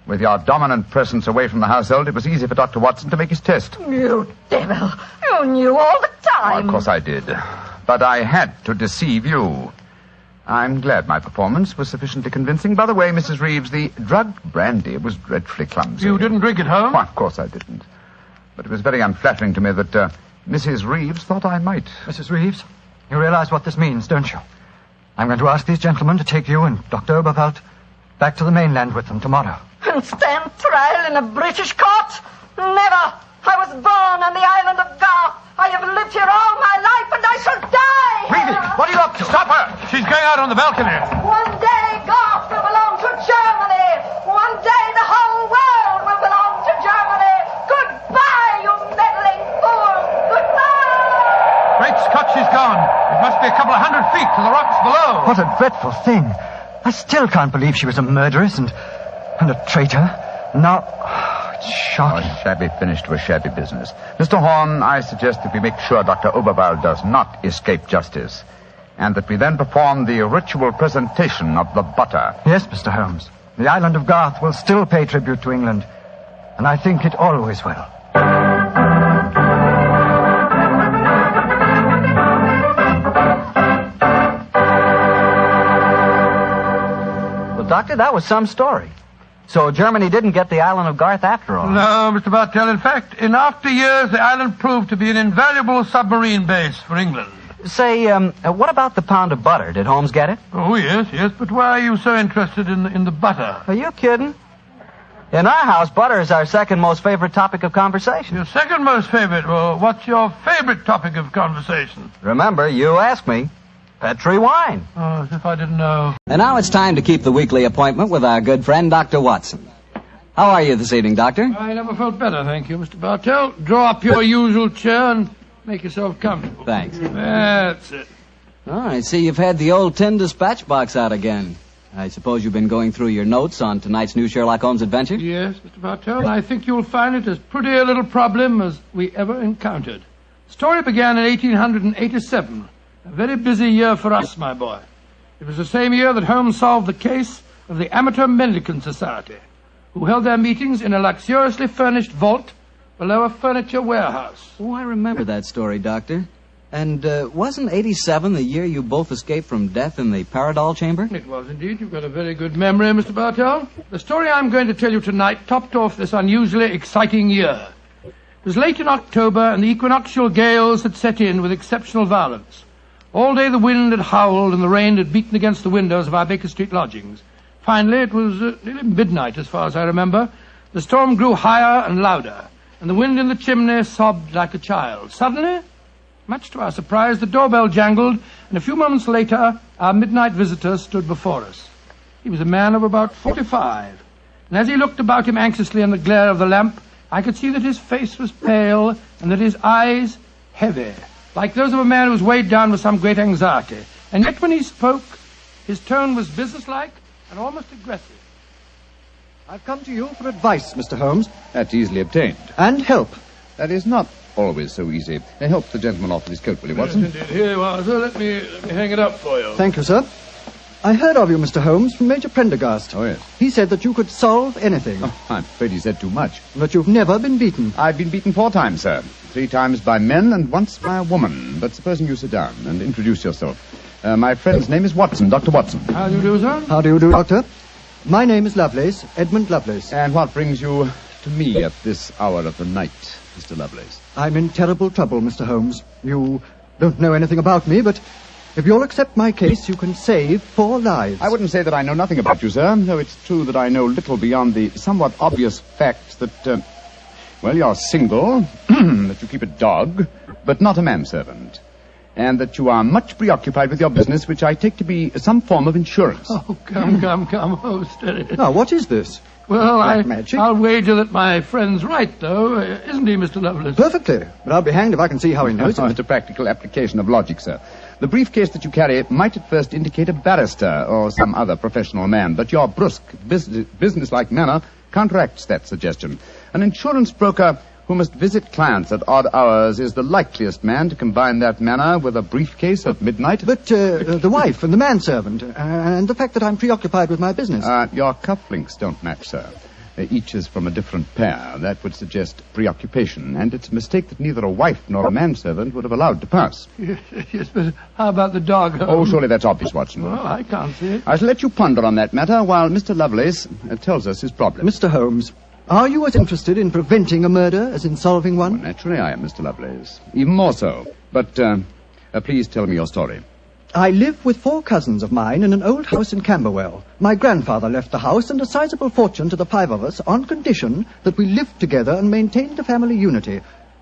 With your dominant presence away from the household, it was easy for Dr. Watson to make his test. You devil! You knew all the time. Oh, of course I did. But I had to deceive you. I'm glad my performance was sufficiently convincing. By the way, Mrs. Reeves, the drugged brandy was dreadfully clumsy. You didn't drink it home? Why, of course I didn't. But it was very unflattering to me that Mrs. Reeves thought I might. Mrs. Reeves, you realize what this means, don't you? I'm going to ask these gentlemen to take you and Dr. Oberwald back to the mainland with them tomorrow. And stand trial in a British court? Never! I was born on the island of Garth. I have lived here all my life, and I shall die! Reeves, what are you up to? Stop her! She's going out on the balcony. One day, Garth will belong to Germany. One day, the whole world will belong to Germany. Goodbye, you meddling fool! Goodbye! Great Scott, she's gone. It must be a couple of 100 feet to the rocks below. What a dreadful thing. I still can't believe she was a murderess and a traitor. Now, it's shocking. A shabby finish to a shabby business. Mr. Horn, I suggest that we make sure Dr. Oberwald does not escape justice, and that we then perform the ritual presentation of the butter. Yes, Mr. Holmes. The island of Garth will still pay tribute to England, and I think it always will. Well, Doctor, that was some story. So Germany didn't get the island of Garth after all. No, Mr. Bartell. In fact, in after years, the island proved to be an invaluable submarine base for England. Say, what about the pound of butter? Did Holmes get it? Oh, yes, but why are you so interested in the butter? Are you kidding? In our house, butter is our second most favorite topic of conversation. Your second most favorite? Well, what's your favorite topic of conversation? Remember, you asked me. Petri wine. Oh, as if I didn't know. And now it's time to keep the weekly appointment with our good friend, Dr. Watson. How are you this evening, Doctor? I never felt better, thank you, Mr. Bartell. Draw up your usual chair and make yourself comfortable. Thanks. That's it. Oh, I see you've had the old tin dispatch box out again. I suppose you've been going through your notes on tonight's new Sherlock Holmes adventure? Yes, Mr. Bartell. I think you'll find it as pretty a little problem as we ever encountered. The story began in 1887. A very busy year for us, my boy. It was the same year that Holmes solved the case of the Amateur Mendicant Society, who held their meetings in a luxuriously furnished vault below a furniture warehouse. Oh, I remember that story, Doctor. And wasn't 87 the year you both escaped from death in the Paradol chamber? It was indeed. You've got a very good memory, Mr. Bartell. The story I'm going to tell you tonight topped off this unusually exciting year. It was late in October, and the equinoctial gales had set in with exceptional violence. All day the wind had howled, and the rain had beaten against the windows of our Baker Street lodgings. Finally, it was nearly midnight, as far as I remember. The storm grew higher and louder, and the wind in the chimney sobbed like a child. Suddenly, much to our surprise, the doorbell jangled, and a few moments later, our midnight visitor stood before us. He was a man of about 45, and as he looked about him anxiously in the glare of the lamp, I could see that his face was pale and that his eyes heavy, like those of a man who was weighed down with some great anxiety. And yet when he spoke, his tone was businesslike and almost aggressive. I've come to you for advice, Mr. Holmes. That's easily obtained. And help. That is not always so easy. Help the gentleman off with his coat, will you, Watson? Yes, indeed. Here you are, sir. Let me hang it up for you. Thank you, sir. I heard of you, Mr. Holmes, from Major Prendergast. Oh, yes. He said that you could solve anything. Oh, I'm afraid he said too much. But you've never been beaten. I've been beaten 4 times, sir. 3 times by men and once by a woman. But supposing you sit down and introduce yourself. My friend's name is Watson, Dr. Watson. How do you do, sir? How do you do, Doctor? My name is Lovelace, Edmund Lovelace. And what brings you to me at this hour of the night, Mr. Lovelace? I'm in terrible trouble, Mr. Holmes. You don't know anything about me, but if you'll accept my case, you can save 4 lives. I wouldn't say that I know nothing about you, sir, though it's true that I know little beyond the somewhat obvious fact that, you're single, that you keep a dog, but not a manservant, and that you are much preoccupied with your business, which I take to be some form of insurance. Oh, come. Oh, steady. Now, what is this? Well, magic? I'll wager that my friend's right, though. Isn't he, Mr. Lovelace? Perfectly. But I'll be hanged if I can see how he knows it. It's a practical application of logic, sir. The briefcase that you carry might at first indicate a barrister or some other professional man, but your brusque, businesslike manner counteracts that suggestion. An insurance broker who must visit clients at odd hours is the likeliest man to combine that manner with a briefcase at midnight. But the wife and the manservant, and the fact that I'm preoccupied with my business. Your cufflinks don't match, sir. Each is from a different pair. That would suggest preoccupation, and it's a mistake that neither a wife nor a manservant would have allowed to pass. Yes, but how about the dog? Oh, surely that's obvious, Watson. Well, I can't see it. I shall let you ponder on that matter while Mr. Lovelace tells us his problem. Mr. Holmes, are you as interested in preventing a murder as in solving one? Well, naturally I am, Mr. Lovelace. Even more so. But please tell me your story. I live with 4 cousins of mine in an old house in Camberwell. My grandfather left the house and a sizable fortune to the 5 of us on condition that we lived together and maintained a family unity.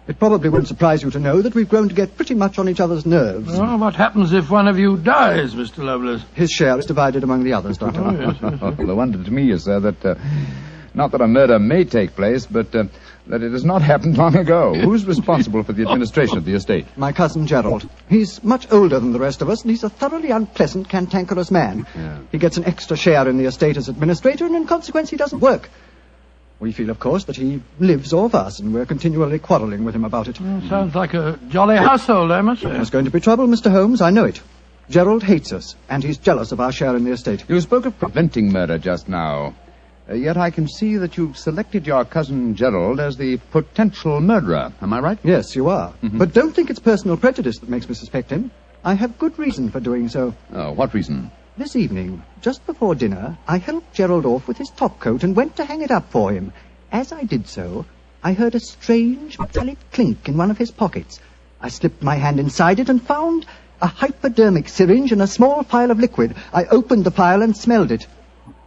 It probably won't surprise you to know that we've grown to get pretty much on each other's nerves. Well, what happens if one of you dies, Mr. Lovelace? His share is divided among the others, Doctor. Oh, yes. The wonder to me is, sir, that not that a murder may take place, but that it has not happened long ago. Who's responsible for the administration of the estate? My cousin Gerald. He's much older than the rest of us, and he's a thoroughly unpleasant, cantankerous man. Yeah. He gets an extra share in the estate as administrator, and in consequence he doesn't work. We feel, of course, that he lives off us, and we're continually quarrelling with him about it. Sounds like a jolly household, I must say. There's going to be trouble, Mr. Holmes, I know it. Gerald hates us, and he's jealous of our share in the estate. You spoke of preventing murder just now. Yet I can see that you've selected your cousin Gerald as the potential murderer. Am I right? Yes, you are. Mm-hmm. But don't think it's personal prejudice that makes me suspect him. I have good reason for doing so. Oh, what reason? This evening, just before dinner, I helped Gerald off with his topcoat and went to hang it up for him. As I did so, I heard a strange metallic clink in one of his pockets. I slipped my hand inside it and found A hypodermic syringe and a small phial of liquid. I opened the phial and smelled it.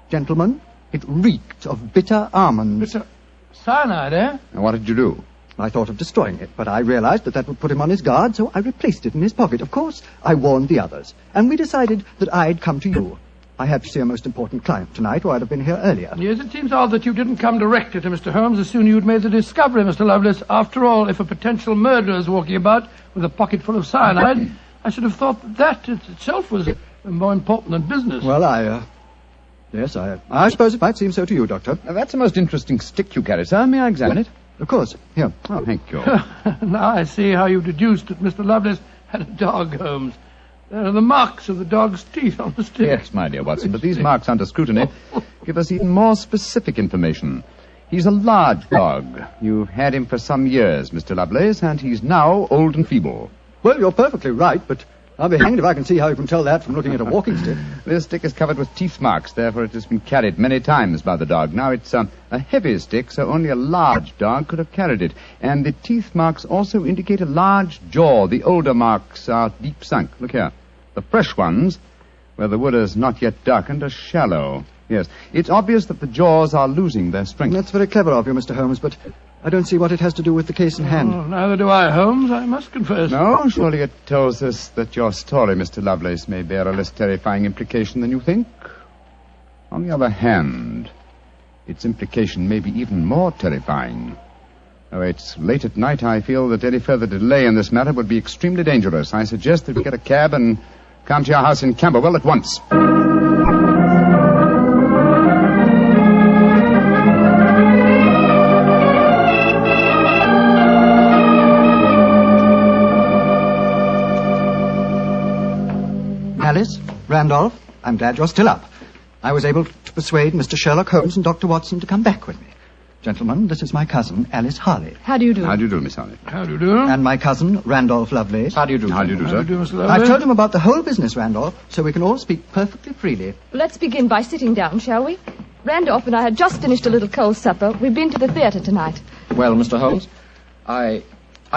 Gentlemen, it reeked of bitter almonds. Bitter cyanide, eh? And what did you do? I thought of destroying it, but I realized that would put him on his guard, so I replaced it in his pocket. Of course, I warned the others, and we decided that I'd come to you. I had to see a most important client tonight, or I'd have been here earlier. Yes, it seems odd that you didn't come directly to Mr. Holmes as soon as you'd made the discovery, Mr. Lovelace. After all, if a potential murderer is walking about with a pocket full of cyanide, I should have thought that itself was more important than business. Well, Yes, I suppose it might seem so to you, Doctor. Now, that's a most interesting stick you carry, sir. May I examine it? Of course. Here. Oh, thank you. Now I see how you deduced that Mr. Lovelace had a dog, Holmes. There are the marks of the dog's teeth on the stick. Yes, my dear Watson, but these marks under scrutiny give us even more specific information. He's a large dog. You've had him for some years, Mr. Lovelace, and he's now old and feeble. Well, you're perfectly right, but I'll be hanged if I can see how you can tell that from looking at a walking stick. This stick is covered with teeth marks, therefore it has been carried many times by the dog. Now, it's a heavy stick, so only a large dog could have carried it. And the teeth marks also indicate a large jaw. The older marks are deep sunk. Look here. The fresh ones, where the wood is not yet darkened, are shallow. Yes, it's obvious that the jaws are losing their strength. That's very clever of you, Mr. Holmes, but I don't see what it has to do with the case in hand. Oh, neither do I, Holmes, I must confess. No, surely it tells us that your story, Mr. Lovelace, may bear a less terrifying implication than you think. On the other hand, its implication may be even more terrifying. Oh, it's late at night. I feel that any further delay in this matter would be extremely dangerous. I suggest that we get a cab and come to your house in Camberwell at once. Alice, Randolph, I'm glad you're still up. I was able to persuade Mr. Sherlock Holmes and Dr. Watson to come back with me. Gentlemen, this is my cousin, Alice Harley. How do you do? How do you do, Miss Harley? How do you do? And my cousin, Randolph Lovelace. How do you do? How do you do, sir? How do you do, Mr. Lovelace? I've told him about the whole business, Randolph, so we can all speak perfectly freely. Let's begin by sitting down, shall we? Randolph and I had just finished a little cold supper. We've been to the theatre tonight. Well, Mr. Holmes, I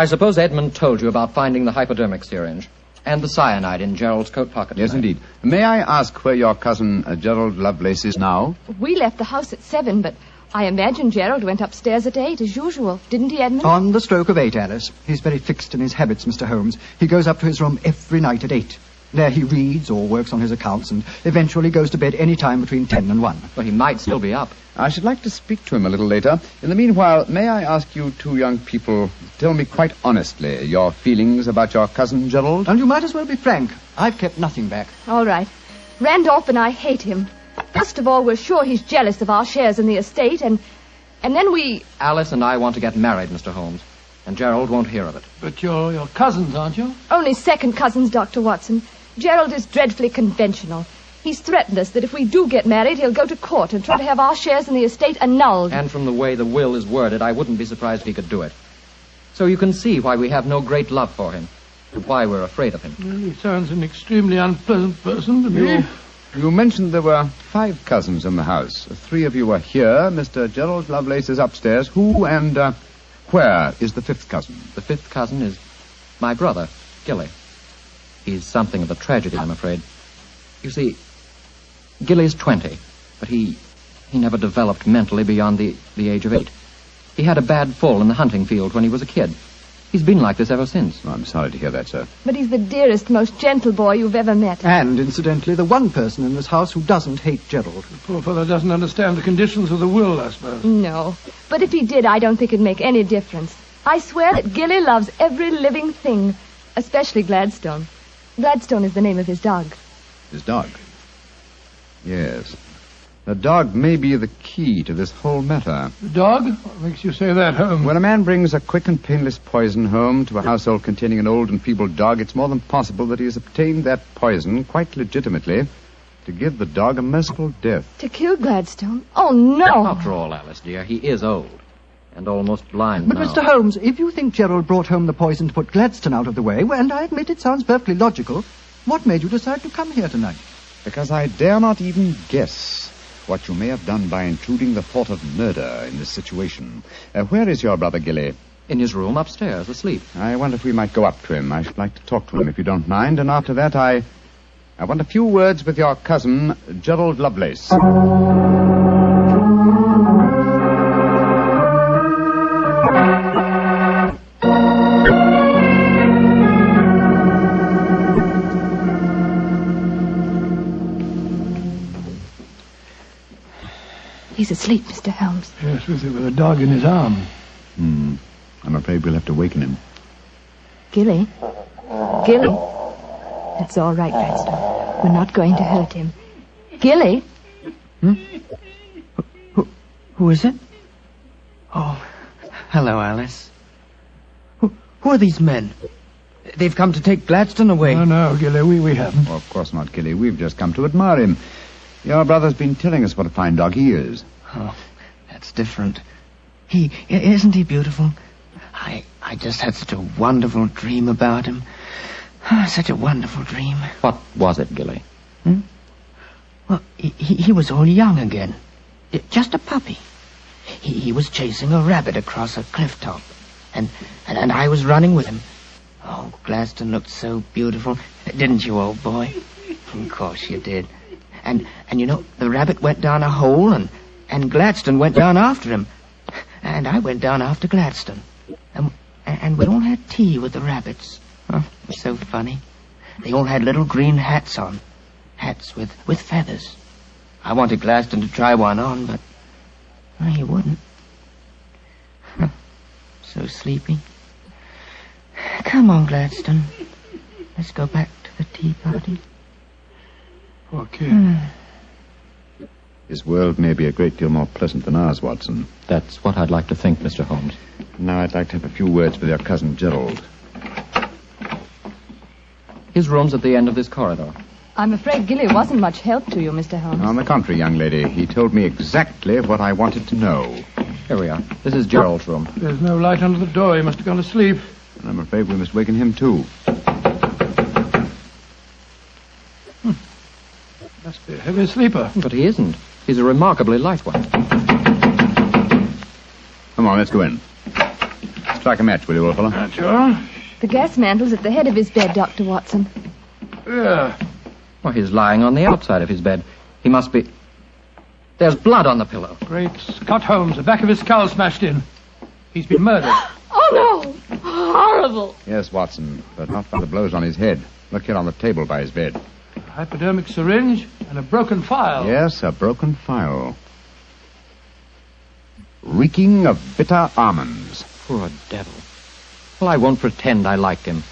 suppose Edmund told you about finding the hypodermic syringe and the cyanide in Gerald's coat pocket. Yes, indeed. May I ask where your cousin Gerald Lovelace is now? We left the house at 7, but I imagine Gerald went upstairs at 8, as usual. Didn't he, Edmund? On the stroke of 8, Alice. He's very fixed in his habits, Mr. Holmes. He goes up to his room every night at 8. There he reads or works on his accounts and eventually goes to bed any time between 10 and 1. Well, he might still be up. I should like to speak to him a little later. In the meanwhile, may I ask you two young people, tell me quite honestly your feelings about your cousin Gerald? And you might as well be frank. I've kept nothing back. All right. Randolph and I hate him. First of all, we're sure he's jealous of our shares in the estate, and then we... Alice and I want to get married, Mr. Holmes, and Gerald won't hear of it. But you're cousins, aren't you? Only second cousins, Dr. Watson. Gerald is dreadfully conventional. He's threatened us that if we do get married, he'll go to court and try to have our shares in the estate annulled. And from the way the will is worded, I wouldn't be surprised if he could do it. So you can see why we have no great love for him, and why we're afraid of him. Well, he sounds an extremely unpleasant person to me. You mentioned there were 5 cousins in the house. 3 of you were here. Mr. Gerald Lovelace is upstairs. Who and where is the 5th cousin? The 5th cousin is my brother, Gilly. He's something of a tragedy, I'm afraid. You see, Gilly's 20, but he never developed mentally beyond the age of 8. He had a bad fall in the hunting field when he was a kid. He's been like this ever since. Oh, I'm sorry to hear that, sir. But he's the dearest, most gentle boy you've ever met. And, incidentally, the one person in this house who doesn't hate Gerald. The poor fellow doesn't understand the conditions of the will, I suppose. No. But if he did, I don't think it'd make any difference. I swear that Gilly loves every living thing, especially Gladstone. Gladstone is the name of his dog. His dog? Yes. The dog may be the key to this whole matter. The dog? What makes you say that, Holmes? When a man brings a quick and painless poison home to a household containing an old and feeble dog, it's more than possible that he has obtained that poison, quite legitimately, to give the dog a merciful death. To kill Gladstone? Oh, no! After all, Alice, dear, he is old. And almost blind But, now. Mr. Holmes, if you think Gerald brought home the poison to put Gladstone out of the way, well, and I admit it sounds perfectly logical, what made you decide to come here tonight? Because I dare not even guess what you may have done by intruding the thought of murder in this situation. Where is your brother Gilly? In his room upstairs, asleep. I wonder if we might go up to him. I should like to talk to him, if you don't mind. And after that, I want a few words with your cousin, Gerald Lovelace. He's asleep, Mr. Holmes. Yes, with a dog in his arm. I'm afraid we'll have to waken him. Gilly? Gilly? That's all right, Gladstone. We're not going to hurt him. Gilly? Who is it? Oh, hello, Alice. Who are these men? They've come to take Gladstone away. No, Gilly, we haven't. Oh, of course not, Gilly. We've just come to admire him. Your brother's been telling us what a fine dog he is. Oh, that's different. Isn't he beautiful? I just had such a wonderful dream about him. Such a wonderful dream. What was it, Gilly? Well, he was all young again. Just a puppy. He was chasing a rabbit across a cliff top. And I was running with him. Oh, Gladstone looked so beautiful. Didn't you, old boy? Of course you did. And you know, the rabbit went down a hole, and Gladstone went down after him. And I went down after Gladstone. And we all had tea with the rabbits. Oh, it was so funny. They all had little green hats on. Hats with feathers. I wanted Gladstone to try one on, but he wouldn't. So sleepy. Come on, Gladstone. Let's go back to the tea party. Poor kid. His world may be a great deal more pleasant than ours, Watson. That's what I'd like to think, Mr. Holmes. Now I'd like to have a few words with your cousin Gerald. His room's at the end of this corridor. I'm afraid Gilly wasn't much help to you, Mr. Holmes. On the contrary, young lady, he told me exactly what I wanted to know. Here we are. This is Gerald's room. There's no light under the door. He must have gone to sleep. And I'm afraid we must waken him, too. Must be a heavy sleeper. But he isn't. He's a remarkably light one. Come on, let's go in. Strike a match, will you, old fellow? Sure. The gas mantle's at the head of his bed, Dr. Watson. Yeah. Well, he's lying on the outside of his bed. He must be... There's blood on the pillow. Great Scott Holmes, the back of his skull smashed in. He's been murdered. Oh, no! Horrible! Yes, Watson, but not by the blows on his head. Look here on the table by his bed. A hypodermic syringe and a broken file. Yes, a broken file. Reeking of bitter almonds. Poor devil. Well, I won't pretend I like him.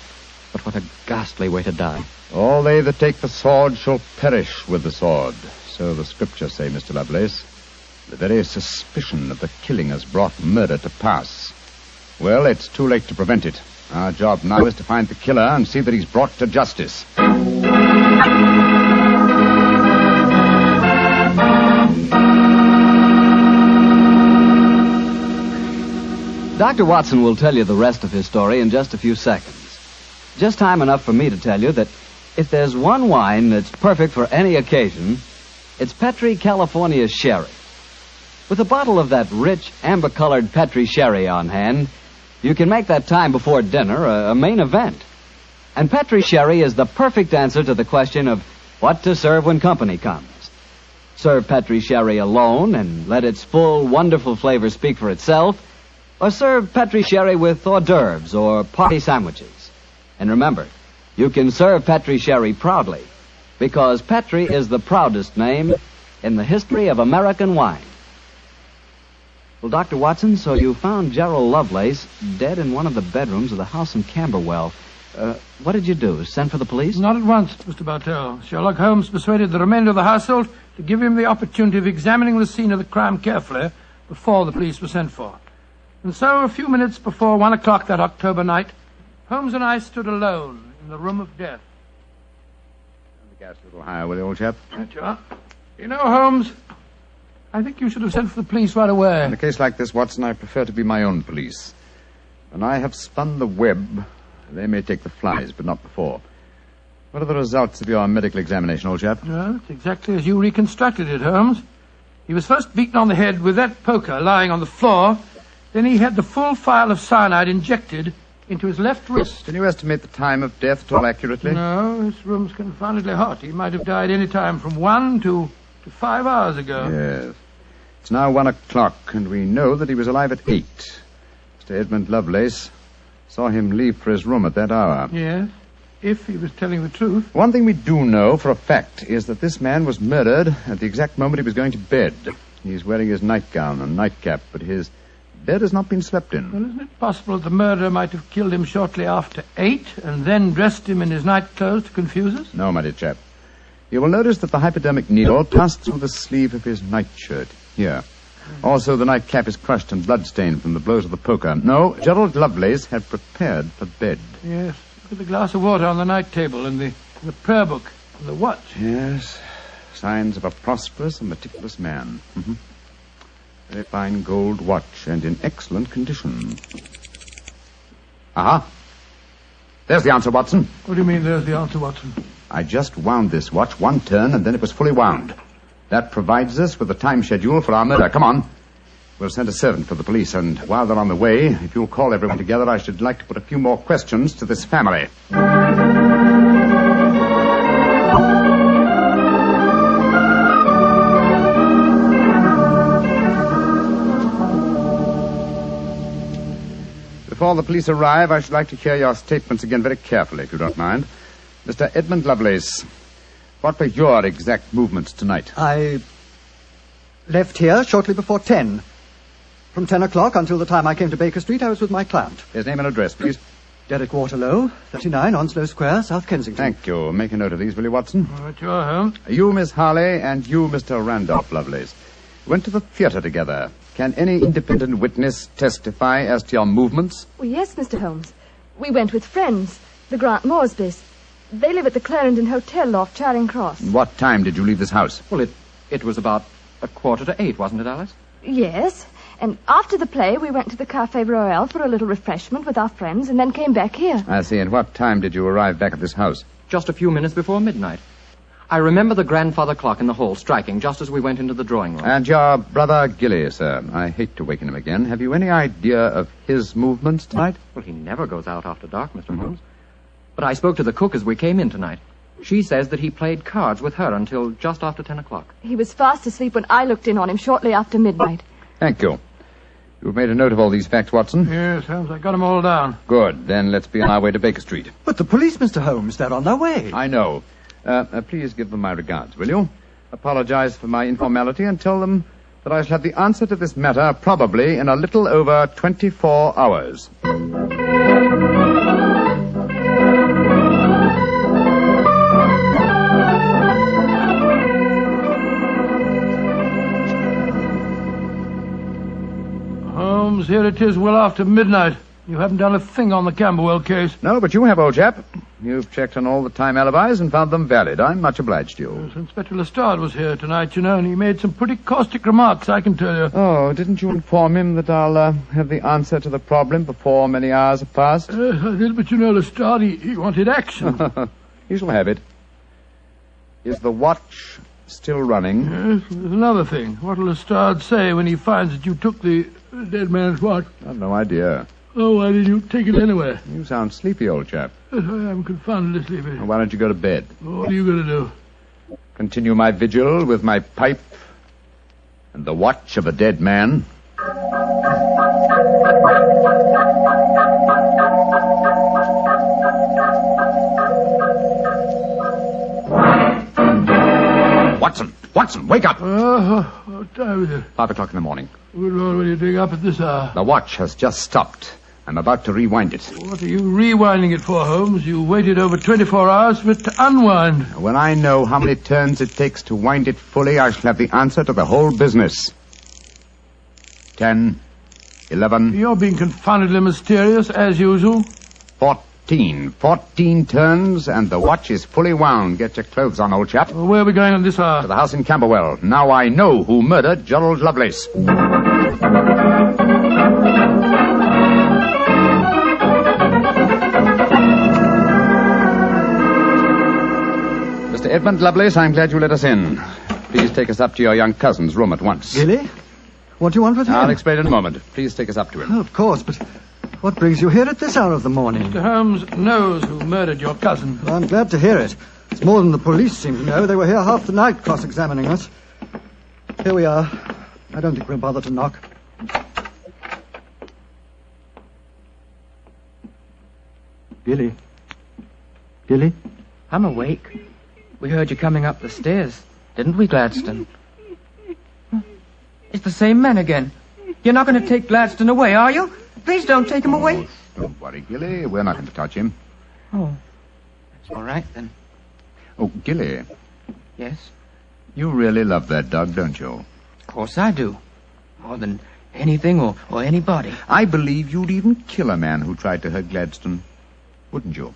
But what a ghastly way to die. All they that take the sword shall perish with the sword. So the scriptures say, Mr. Lovelace. The very suspicion of the killing has brought murder to pass. Well, it's too late to prevent it. Our job now is to find the killer and see that he's brought to justice. Dr. Watson will tell you the rest of his story in just a few seconds. Just time enough for me to tell you that if there's one wine that's perfect for any occasion, it's Petri California Sherry. With a bottle of that rich, amber-colored Petri Sherry on hand, you can make that time before dinner a main event. And Petri Sherry is the perfect answer to the question of what to serve when company comes. Serve Petri Sherry alone and let its full, wonderful flavor speak for itself, or serve Petri Sherry with hors d'oeuvres or party sandwiches. And remember, you can serve Petri Sherry proudly, because Petri is the proudest name in the history of American wine. Well, Dr. Watson, so you found Gerald Lovelace dead in one of the bedrooms of the house in Camberwell. What did you do? Send for the police? Not at once, Mr. Bartell. Sherlock Holmes persuaded the remainder of the household to give him the opportunity of examining the scene of the crime carefully before the police were sent for. And so, a few minutes before 1 o'clock that October night, Holmes and I stood alone in the room of death. Turn the gas a little higher, will you, old chap? Right you are. You know, Holmes, I think you should have sent for the police right away. In a case like this, Watson, I prefer to be my own police. When I have spun the web, they may take the flies, but not before. What are the results of your medical examination, old chap? Well, it's exactly as you reconstructed it, Holmes. He was first beaten on the head with that poker lying on the floor. Then he had the full phial of cyanide injected into his left wrist. Can you estimate the time of death at all accurately? No, this room's confoundedly hot. He might have died any time from 1 to 5 hours ago. Yes. It's now 1 o'clock, and we know that he was alive at 8. Mr. Edmund Lovelace saw him leave for his room at that hour. Yes, if he was telling the truth. One thing we do know for a fact is that this man was murdered at the exact moment he was going to bed. He's wearing his nightgown and nightcap, but his bed has not been slept in. Well, isn't it possible the murderer might have killed him shortly after 8 and then dressed him in his nightclothes to confuse us? No, my dear chap. You will notice that the hypodermic needle passed through the sleeve of his nightshirt. Here. Also, the nightcap is crushed and bloodstained from the blows of the poker. No, Gerald Lovelace had prepared for bed. Yes. Look at the glass of water on the night table and the prayer book and the watch. Yes. Signs of a prosperous and meticulous man. Mm-hmm. Very fine gold watch and in excellent condition. Aha. There's the answer, Watson. What do you mean, there's the answer, Watson? I just wound this watch 1 turn, and then it was fully wound. That provides us with the time schedule for our murder. Come on. We'll send a servant for the police, and while they're on the way, if you'll call everyone together, I should like to put a few more questions to this family. Before the police arrive, I should like to hear your statements again very carefully, if you don't mind. Mr. Edmund Lovelace, what were your exact movements tonight? I left here shortly before 10. From 10 o'clock until the time I came to Baker Street, I was with my client. His name and address, please. Derek Waterlow, 39 Onslow Square, South Kensington. Thank you. Make a note of these, will you, Watson? All right, you're home. You, Miss Harley, and you, Mr. Randolph Lovelace, went to the theatre together. Can any independent witness testify as to your movements? Well, yes, Mr. Holmes. We went with friends, the Grant Moresbys. They live at the Clarendon Hotel off Charing Cross. What time did you leave this house? Well, it was about 7:45, wasn't it, Alice? Yes. And after the play, we went to the Café Royal for a little refreshment with our friends and then came back here. I see. And what time did you arrive back at this house? Just a few minutes before midnight. I remember the grandfather clock in the hall striking just as we went into the drawing room. And your brother Gilly, sir. I hate to waken him again. Have you any idea of his movements tonight? Well, he never goes out after dark, Mr. Holmes. But I spoke to the cook as we came in tonight. She says that he played cards with her until just after 10 o'clock. He was fast asleep when I looked in on him shortly after midnight. Thank you. You've made a note of all these facts, Watson? Yes, Holmes, I got them all down. Good. Then let's be on our way to Baker Street. But the police, Mr. Holmes, they're on their way. I know. Please give them my regards, will you? Apologize for my informality and tell them that I shall have the answer to this matter probably in a little over 24 hours. Holmes, here it is well after midnight. You haven't done a thing on the Camberwell case. No, but you have, old chap. You've checked on all the time alibis and found them valid. I'm much obliged to you. Yes, Inspector Lestrade was here tonight, you know, and he made some pretty caustic remarks, I can tell you. Oh, didn't you inform him that I'll have the answer to the problem before many hours have passed? Yes, I did, but you know, Lestrade, he wanted action. You shall have it. Is the watch still running? Yes, there's another thing. What'll Lestrade say when he finds that you took the dead man's watch? I've no idea. Oh, why did you take it anyway? You sound sleepy, old chap. Yes, I am confoundedly sleepy. Why don't you go to bed? What are you going to do? Continue my vigil with my pipe and the watch of a dead man. Watson, wake up! What time is it? 5 o'clock in the morning. Good Lord, what are you doing up at this hour? The watch has just stopped. I'm about to rewind it. What are you rewinding it for, Holmes? You waited over 24 hours for it to unwind. When I know how many turns it takes to wind it fully, I shall have the answer to the whole business. 10, 11... You're being confoundedly mysterious, as usual. 14 turns, and the watch is fully wound. Get your clothes on, old chap. Well, where are we going on this hour? To the house in Camberwell. Now I know who murdered Gerald Lovelace. Mr. Edmund Lovelace, I'm glad you let us in. Please take us up to your young cousin's room at once. Really? What do you want with him? I'll explain in a moment. Please take us up to him. Oh, of course, but what brings you here at this hour of the morning? Mr. Holmes knows who murdered your cousin. Well, I'm glad to hear it. It's more than the police seem to know. They were here half the night cross-examining us. Here we are. I don't think we'll bother to knock. Gilly? Gilly? I'm awake. We heard you coming up the stairs, didn't we, Gladstone? It's the same man again. You're not going to take Gladstone away, are you? Please don't take him away. Don't worry, Gilly. We're not going to touch him. Oh, that's all right, then. Oh, Gilly. Yes? You really love that dog, don't you? Of course I do. More than anything or anybody. I believe you'd even kill a man who tried to hurt Gladstone. Wouldn't you?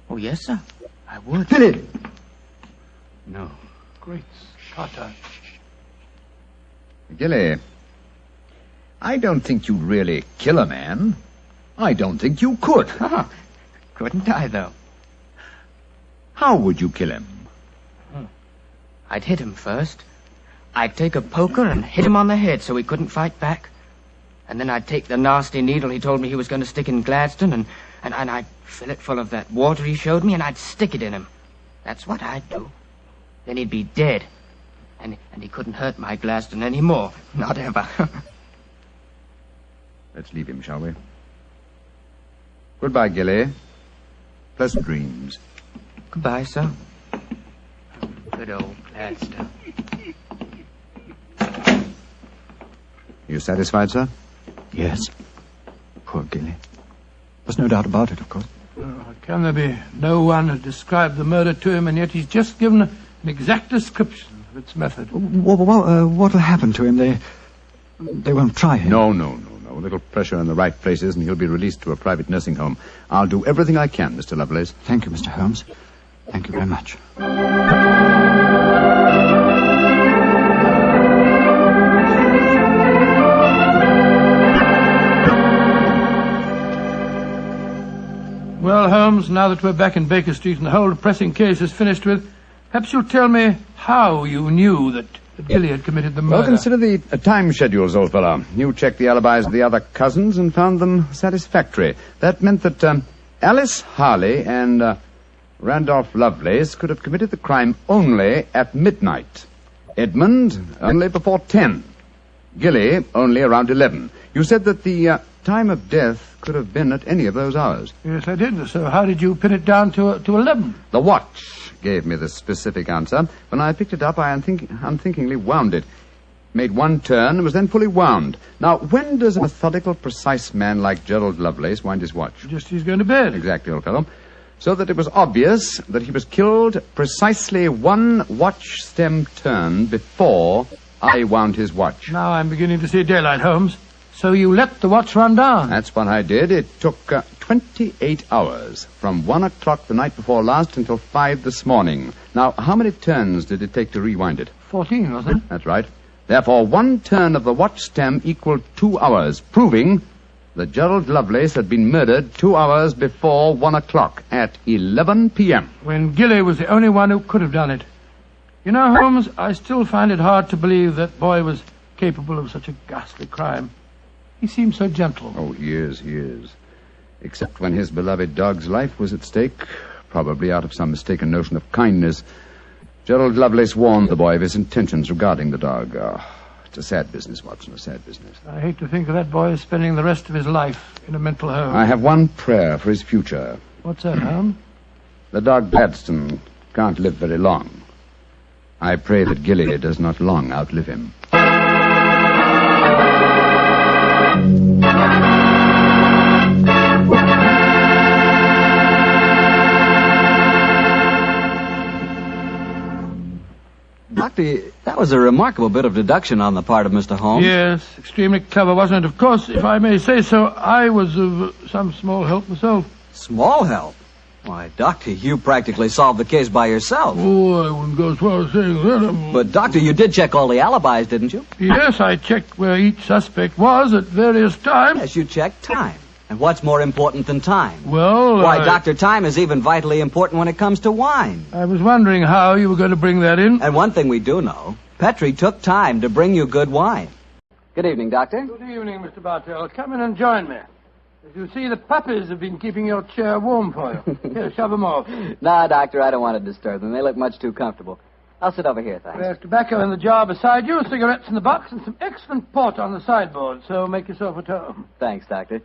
Oh, yes, sir. I would. Gilly! No. Great Scotter. Gilly, I don't think you'd really kill a man. I don't think you could. Couldn't I, though? How would you kill him? I'd hit him first. I'd take a poker and hit him on the head so he couldn't fight back. And then I'd take the nasty needle he told me he was going to stick in Gladstone, and I'd fill it full of that water he showed me, and I'd stick it in him. That's what I'd do. Then he'd be dead. And he couldn't hurt my Gladstone anymore. Not ever. Let's leave him, shall we? Goodbye, Gilly. Pleasant dreams. Goodbye, sir. Good old Gladstone. You satisfied, sir? Yes. Poor Gilly. There's no doubt about it, of course. Can there be no one who described the murder to him, and yet he's just given an exact description of its method? What'll happen to him? They won't try him. No. A little pressure in the right places, and he'll be released to a private nursing home. I'll do everything I can, Mr. Lovelace. Thank you, Mr. Holmes. Thank you very much. Well, Holmes, now that we're back in Baker Street and the whole depressing case is finished with, perhaps you'll tell me how you knew that Gilly had committed the murder. Well, consider the time schedules, old fellow. You checked the alibis of the other cousins and found them satisfactory. That meant that Alice Harley and Randolph Lovelace could have committed the crime only at midnight. Edmund only before 10. Gilly only around 11. You said that the time of death could have been at any of those hours. Yes, I did. So how did you pin it down to 11? The watch gave me the specific answer. When I picked it up, I unthinkingly wound it. Made one turn and was then fully wound. Now, when does a methodical, precise man like Gerald Lovelace wind his watch? Just as he's going to bed. Exactly, old fellow. So that it was obvious that he was killed precisely one watch stem turn before I wound his watch. Now I'm beginning to see daylight, Holmes. So you let the watch run down? That's what I did. It took 28 hours, from 1 o'clock the night before last until 5 this morning. Now, how many turns did it take to rewind it? 14, wasn't it? That's right. Therefore, one turn of the watch stem equaled 2 hours, proving that Gerald Lovelace had been murdered 2 hours before 1 o'clock at 11 p.m. When Gilly was the only one who could have done it. You know, Holmes, I still find it hard to believe that boy was capable of such a ghastly crime. He seemed so gentle. Oh, he is. Except when his beloved dog's life was at stake, probably out of some mistaken notion of kindness. Gerald Lovelace warned the boy of his intentions regarding the dog. It's a sad business, Watson, a sad business. I hate to think of that boy spending the rest of his life in a mental home. I have one prayer for his future. What's that, Holmes? The dog Gladstone can't live very long. I pray that Gilly does not long outlive him. Doctor, that was a remarkable bit of deduction on the part of Mr. Holmes. Yes, extremely clever, wasn't it? Of course, if I may say so, I was of some small help myself. Small help? Why, Doctor, you practically solved the case by yourself. Oh, I wouldn't go as far as saying that. But, Doctor, you did check all the alibis, didn't you? Yes, I checked where each suspect was at various times. Yes, you checked time. And what's more important than time? Well, Why, Doctor, time is even vitally important when it comes to wine. I was wondering how you were going to bring that in. And one thing we do know, Petrie took time to bring you good wine. Good evening, Doctor. Good evening, Mr. Bartell. Come in and join me. As you see, the puppies have been keeping your chair warm for you. Here, shove them off. Nah, Doctor, I don't want to disturb them. They look much too comfortable. I'll sit over here, thanks. There's tobacco in the jar beside you, cigarettes in the box, and some excellent port on the sideboard, so make yourself at home. Thanks, Doctor.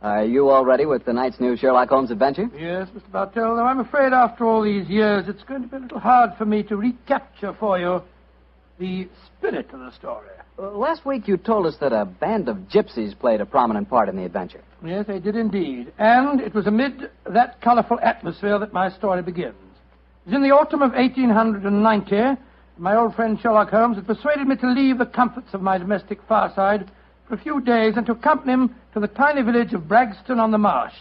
Are you all ready with tonight's new Sherlock Holmes adventure? Yes, Mr. Bartell, though I'm afraid after all these years it's going to be a little hard for me to recapture for you the spirit of the story. Last week you told us that a band of gypsies played a prominent part in the adventure. Yes, they did indeed. And it was amid that colourful atmosphere that my story begins. It was in the autumn of 1890. My old friend Sherlock Holmes had persuaded me to leave the comforts of my domestic fireside for a few days and to accompany him to the tiny village of Bragston-on-the-Marsh,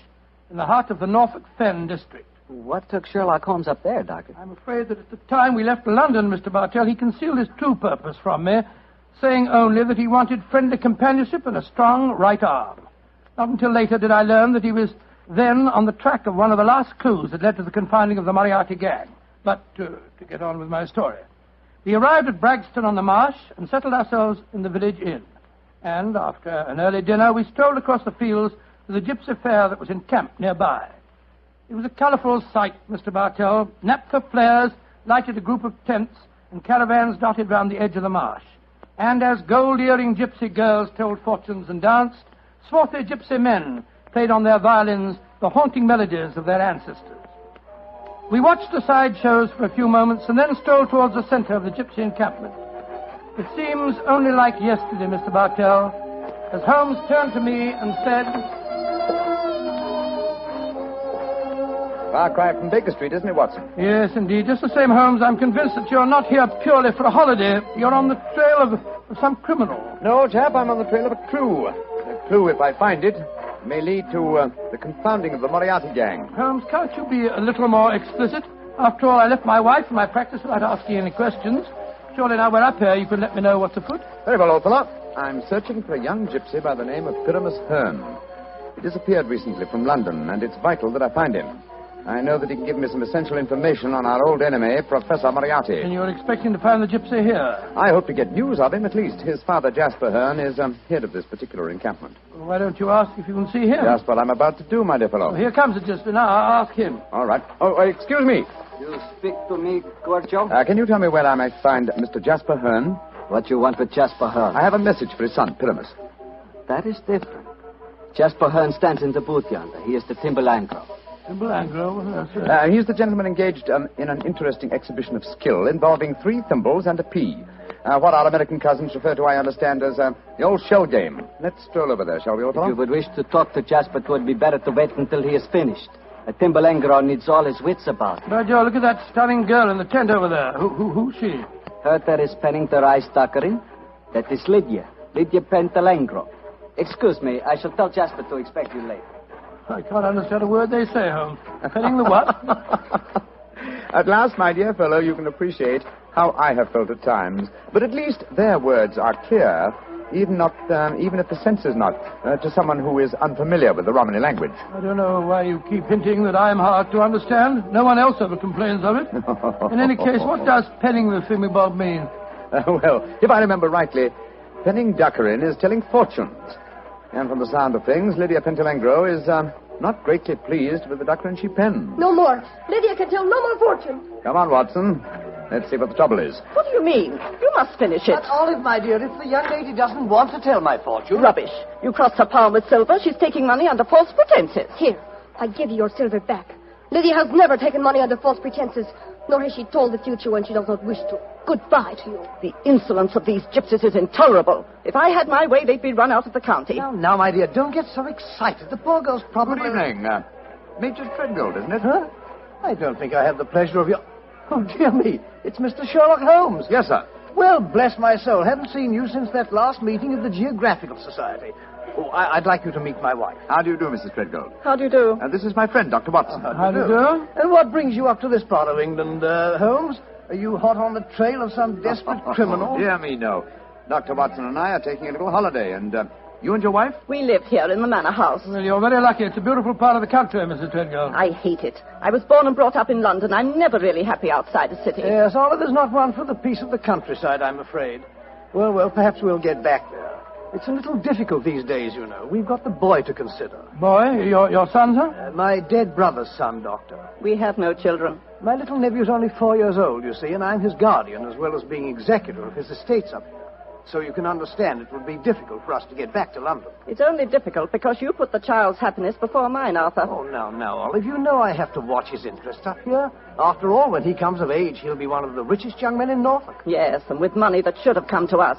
in the heart of the Norfolk Fen district. What took Sherlock Holmes up there, Doctor? I'm afraid that at the time we left London, Mr. Bartell, he concealed his true purpose from me, saying only that he wanted friendly companionship and a strong right arm. Not until later did I learn that he was then on the track of one of the last clues that led to the confining of the Moriarty gang. But to get on with my story. We arrived at Bragston-on-the-Marsh and settled ourselves in the village inn. And after an early dinner, we strolled across the fields to the gypsy fair that was encamped nearby. It was a colourful sight, Mr. Bartell. Naphtha flares lighted a group of tents and caravans dotted round the edge of the marsh. And as gold-earring gypsy girls told fortunes and danced, swarthy gypsy men played on their violins the haunting melodies of their ancestors. We watched the sideshows for a few moments and then strolled towards the centre of the gypsy encampment. It seems only like yesterday, Mr. Bartell, as Holmes turned to me and said... Far cry from Baker Street, isn't it, Watson? Yes, indeed. Just the same, Holmes, I'm convinced that you're not here purely for a holiday. You're on the trail of some criminal. No, chap, I'm on the trail of a clue. A clue, if I find it, may lead to the confounding of the Moriarty gang. Holmes, can't you be a little more explicit? After all, I left my wife and my practice without asking any questions. Surely now we're up here, you can let me know what's afoot. Very well, old fellow. I'm searching for a young gypsy by the name of Pyramus Hearn. He disappeared recently from London, and it's vital that I find him. I know that he can give me some essential information on our old enemy, Professor Moriarty. And you're expecting to find the gypsy here? I hope to get news of him, at least. His father, Jasper Hearn, is head of this particular encampment. Well, why don't you ask if you can see him? Just what I'm about to do, my dear fellow. Well, here comes it just now. I'll ask him. All right. Oh, excuse me. You speak to me, Gorgio? Can you tell me where I might find Mr. Jasper Hearn? What you want with Jasper Hearn? I have a message for his son, Pyramus. That is different. Jasper Hearn stands in the booth yonder. He is the Timberlandro. Timberlandro? He's the gentleman engaged in an interesting exhibition of skill involving 3 thimbles and a pea. What our American cousins refer to, I understand, as the old shell game. Let's stroll over there, shall we, old fellow? If you would wish to talk to Jasper, it would be better to wait until he is finished. A Timberlandro needs all his wits about him. By Joe, look at that stunning girl in the tent over there. Who's she? Her that is penning the rice tuckering. That is Lydia. Lydia Pentalangro. Excuse me, I shall tell Jasper to expect you later. I can't understand a word they say, Holmes. Penning the what? At last, my dear fellow, you can appreciate how I have felt at times. But at least their words are clear, even if the sense is not, to someone who is unfamiliar with the Romany language. I don't know why you keep hinting that I'm hard to understand. No one else ever complains of it. In any case, what does penning the thingamabob mean? Well, if I remember rightly, penning duckerin is telling fortunes. And from the sound of things, Lydia Pentalangro is not greatly pleased with the duckerin she pens. No more. Lydia can tell no more fortune. Come on, Watson. Let's see what the trouble is. What do you mean? You must finish it. But, Olive, my dear, if the young lady doesn't want to tell my fortune... Rubbish. You crossed her palm with silver. She's taking money under false pretenses. Here, I give you your silver back. Lydia has never taken money under false pretenses, nor has she told the future when she does not wish to. Goodbye to you. The insolence of these gypsies is intolerable. If I had my way, they'd be run out of the county. Now, my dear, don't get so excited. The poor girl's probably... Good evening. Major Treadgold, isn't it? Huh? I don't think I have the pleasure of your... Oh, dear me. It's Mr. Sherlock Holmes. Yes, sir. Well, bless my soul. Haven't seen you since that last meeting of the Geographical Society. Oh, I'd like you to meet my wife. How do you do, Mrs. Treadgold? How do you do? This is my friend, Dr. Watson. How do you do? And what brings you up to this part of England, Holmes? Are you hot on the trail of some desperate criminal? Dear me, no. Dr. Watson and I are taking a little holiday, and you and your wife? We live here in the manor house. Well, you're very lucky. It's a beautiful part of the country, Mrs. Treadgold. I hate it. I was born and brought up in London. I'm never really happy outside the city. Yes, Oliver's not one for the peace of the countryside, I'm afraid. Well, perhaps we'll get back there. It's a little difficult these days, you know. We've got the boy to consider. Boy? Your son, sir? My dead brother's son, Doctor. We have no children. My little nephew's only 4 years old, you see, and I'm his guardian as well as being executor of his estates up here. So you can understand it would be difficult for us to get back to London. It's only difficult because you put the child's happiness before mine, Arthur. Oh, now, Olive, you know I have to watch his interest up here. After all, when he comes of age, he'll be one of the richest young men in Norfolk. Yes, and with money that should have come to us.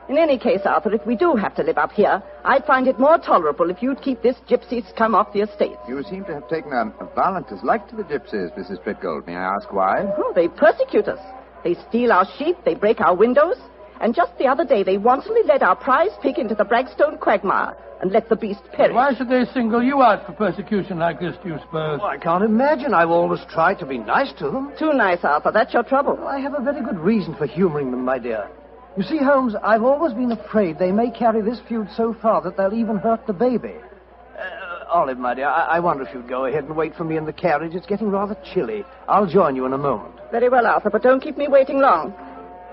In any case, Arthur, if we do have to live up here, I'd find it more tolerable if you'd keep this gypsy scum off the estate. You seem to have taken a violent dislike to the gypsies, Mrs. Treadgold. May I ask why? Oh, they persecute us. They steal our sheep, they break our windows, and just the other day they wantonly led our prize pig into the Bragstone quagmire and let the beast perish. Why should they single you out for persecution like this, do you suppose? Well, I can't imagine. I've always tried to be nice to them. Too nice, Arthur. That's your trouble. Well, I have a very good reason for humoring them, my dear. You see, Holmes, I've always been afraid they may carry this feud so far that they'll even hurt the baby. Olive, my dear, I wonder if you'd go ahead and wait for me in the carriage. It's getting rather chilly. I'll join you in a moment. Very well, Arthur, but don't keep me waiting long.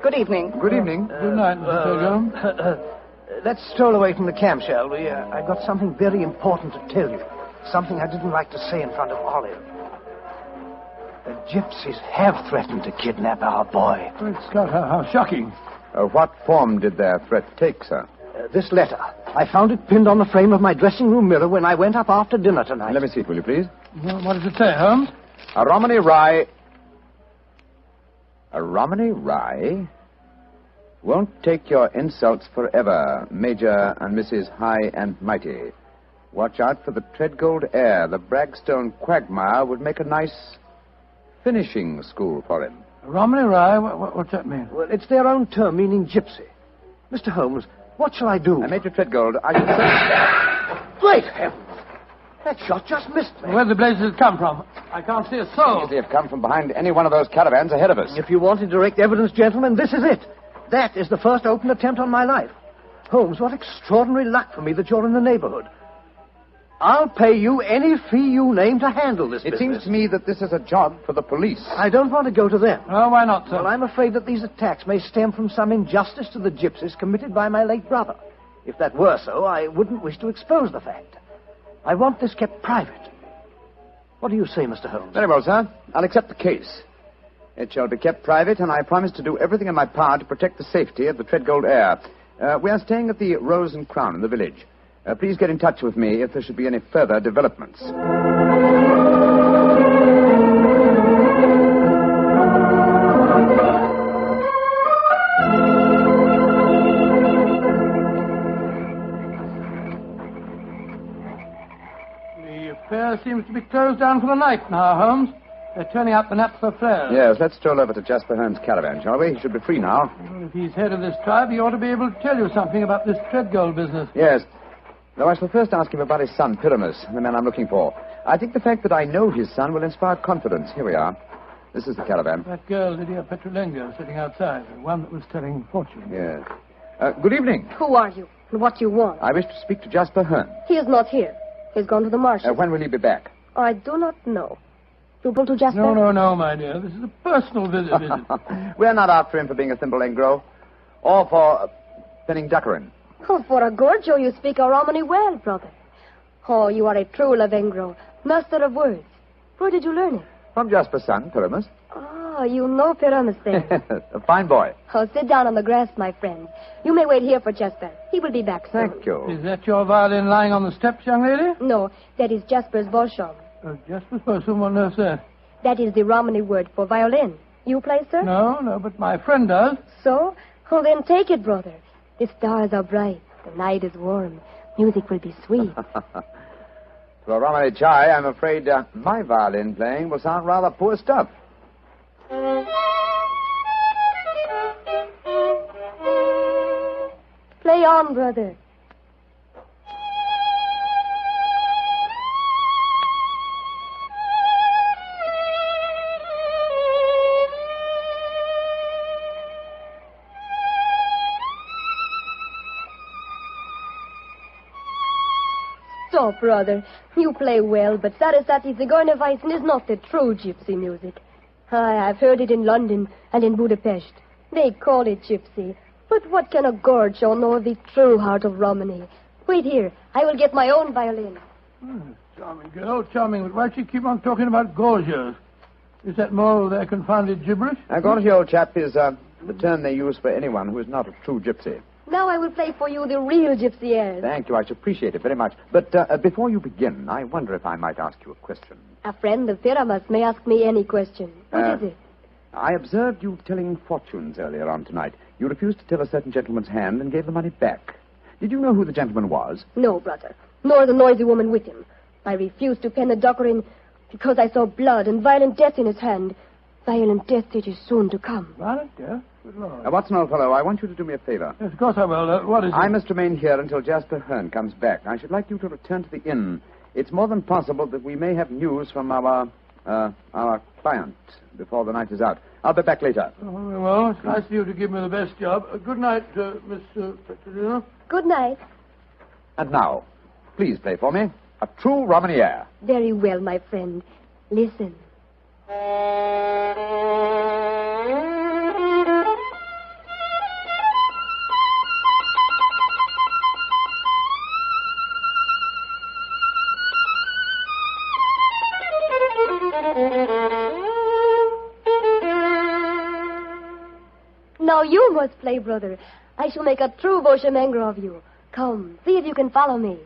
Good evening. Good evening. Good night, Mr. Treadgold. Let's stroll away from the camp, shall we? I've got something very important to tell you. Something I didn't like to say in front of Olive. The gypsies have threatened to kidnap our boy. Great Scott, how shocking. What form did their threat take, sir? This letter. I found it pinned on the frame of my dressing room mirror when I went up after dinner tonight. Let me see it, will you, please? Well, what does it say, Holmes? A Romany Rye... A Romany Rye won't take your insults forever, Major and Mrs. High and Mighty. Watch out for the Treadgold heir. The Bragstone quagmire would make a nice finishing school for him. Romany Rye? What's that mean? Well, it's their own term, meaning gypsy. Mr. Holmes, what shall I do? Major Treadgold, I should say... Great heavens! That shot just missed me. Where the blazes it come from? I can't see a soul. They have come from behind any one of those caravans ahead of us. If you wanted direct evidence, gentlemen, this is it. That is the first open attempt on my life. Holmes, what extraordinary luck for me that you're in the neighborhood. I'll pay you any fee you name to handle this business. It seems to me that this is a job for the police. I don't want to go to them. Oh, why not, sir? Well, I'm afraid that these attacks may stem from some injustice to the gypsies committed by my late brother. If that were so, I wouldn't wish to expose the fact. I want this kept private. What do you say, Mr. Holmes? Very well, sir. I'll accept the case. It shall be kept private, and I promise to do everything in my power to protect the safety of the Treadgold heir. We are staying at the Rose and Crown in the village. Please get in touch with me if there should be any further developments. The affair seems to be closed down for the night now, Holmes. They're turning out the naphtha flares. Yes, let's stroll over to Jasper Hearn's caravan, shall we? He should be free now. Well, if he's head of this tribe, he ought to be able to tell you something about this Treadgold business. Yes. Though I shall first ask him about his son, Pyramus, the man I'm looking for. I think the fact that I know his son will inspire confidence. Here we are. This is the caravan. That girl, Lydia Petrolengo, sitting outside. The one that was telling fortune. Yes. Good evening. Who are you? And what do you want? I wish to speak to Jasper Hearn. He is not here. He's gone to the marshes. When will he be back? I do not know. You pull to Jasper? No, my dear. This is a personal visit. We're not after him for being a thimble engro. Or for pinning Duckerin. Oh, for a Gorgio, you speak a Romany well, brother. Oh, you are a true Lavengro, master of words. Where did you learn it? From Jasper's son, Pyramus. Ah, you know Pyramus then. A fine boy. Oh, sit down on the grass, my friend. You may wait here for Jasper. He will be back soon. Thank you. Is that your violin lying on the steps, young lady? No, that is Jasper's Bolshoi. Jasper's Bolshoi, what on earth's that? That is the Romany word for violin. You play, sir? No, but my friend does. So? Oh, then take it, brother. The stars are bright. The night is warm. Music will be sweet. To a Romany chai, I'm afraid my violin playing will sound rather poor stuff. Play on, brother. Stop, brother. You play well, but Sarasate Zigeunerweisen is not the true gypsy music. I've heard it in London and in Budapest. They call it gypsy. But what can a gorgio know of the true heart of Romany? Wait here. I will get my own violin. Charming girl, charming. But why do you keep on talking about gorgios? Is that more of their confounded gibberish? Gorgio, old chap, is the term they use for anyone who is not a true gypsy. Now I will play for you the real gypsy airs. Thank you. I should appreciate it very much. But before you begin, I wonder if I might ask you a question. A friend of Pyramus may ask me any question. What is it? I observed you telling fortunes earlier on tonight. You refused to tell a certain gentleman's hand and gave the money back. Did you know who the gentleman was? No, brother. Nor the noisy woman with him. I refused to pen the docker in because I saw blood and violent death in his hand. Violent death it is soon to come. Violent death? Good Lord. Watson, old fellow, I want you to do me a favor. Yes, of course I will. What is it? I must remain here until Jasper Hearn comes back. I should like you to return to the inn. It's more than possible that we may have news from our client before the night is out. I'll be back later. Oh, well, it's nice of you to give me the best job. Good night, Miss Petrolina. Good night. And now, please play for me a true Romany air. Very well, my friend. Listen. Now you must play, brother. I shall make a true Bohemia of you. Come, see if you can follow me.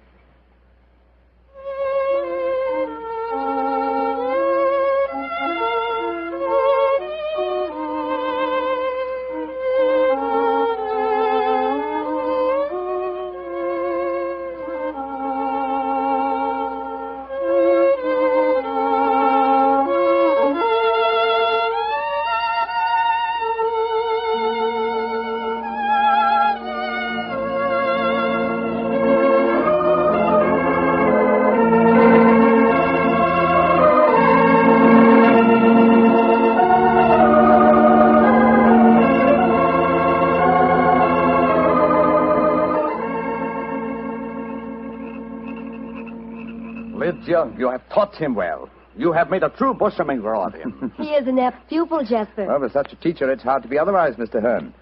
You have taught him well. You have made a true bushminger of him. He is an apt pupil, Jasper. Well, with such a teacher, it's hard to be otherwise, Mr. Hearn.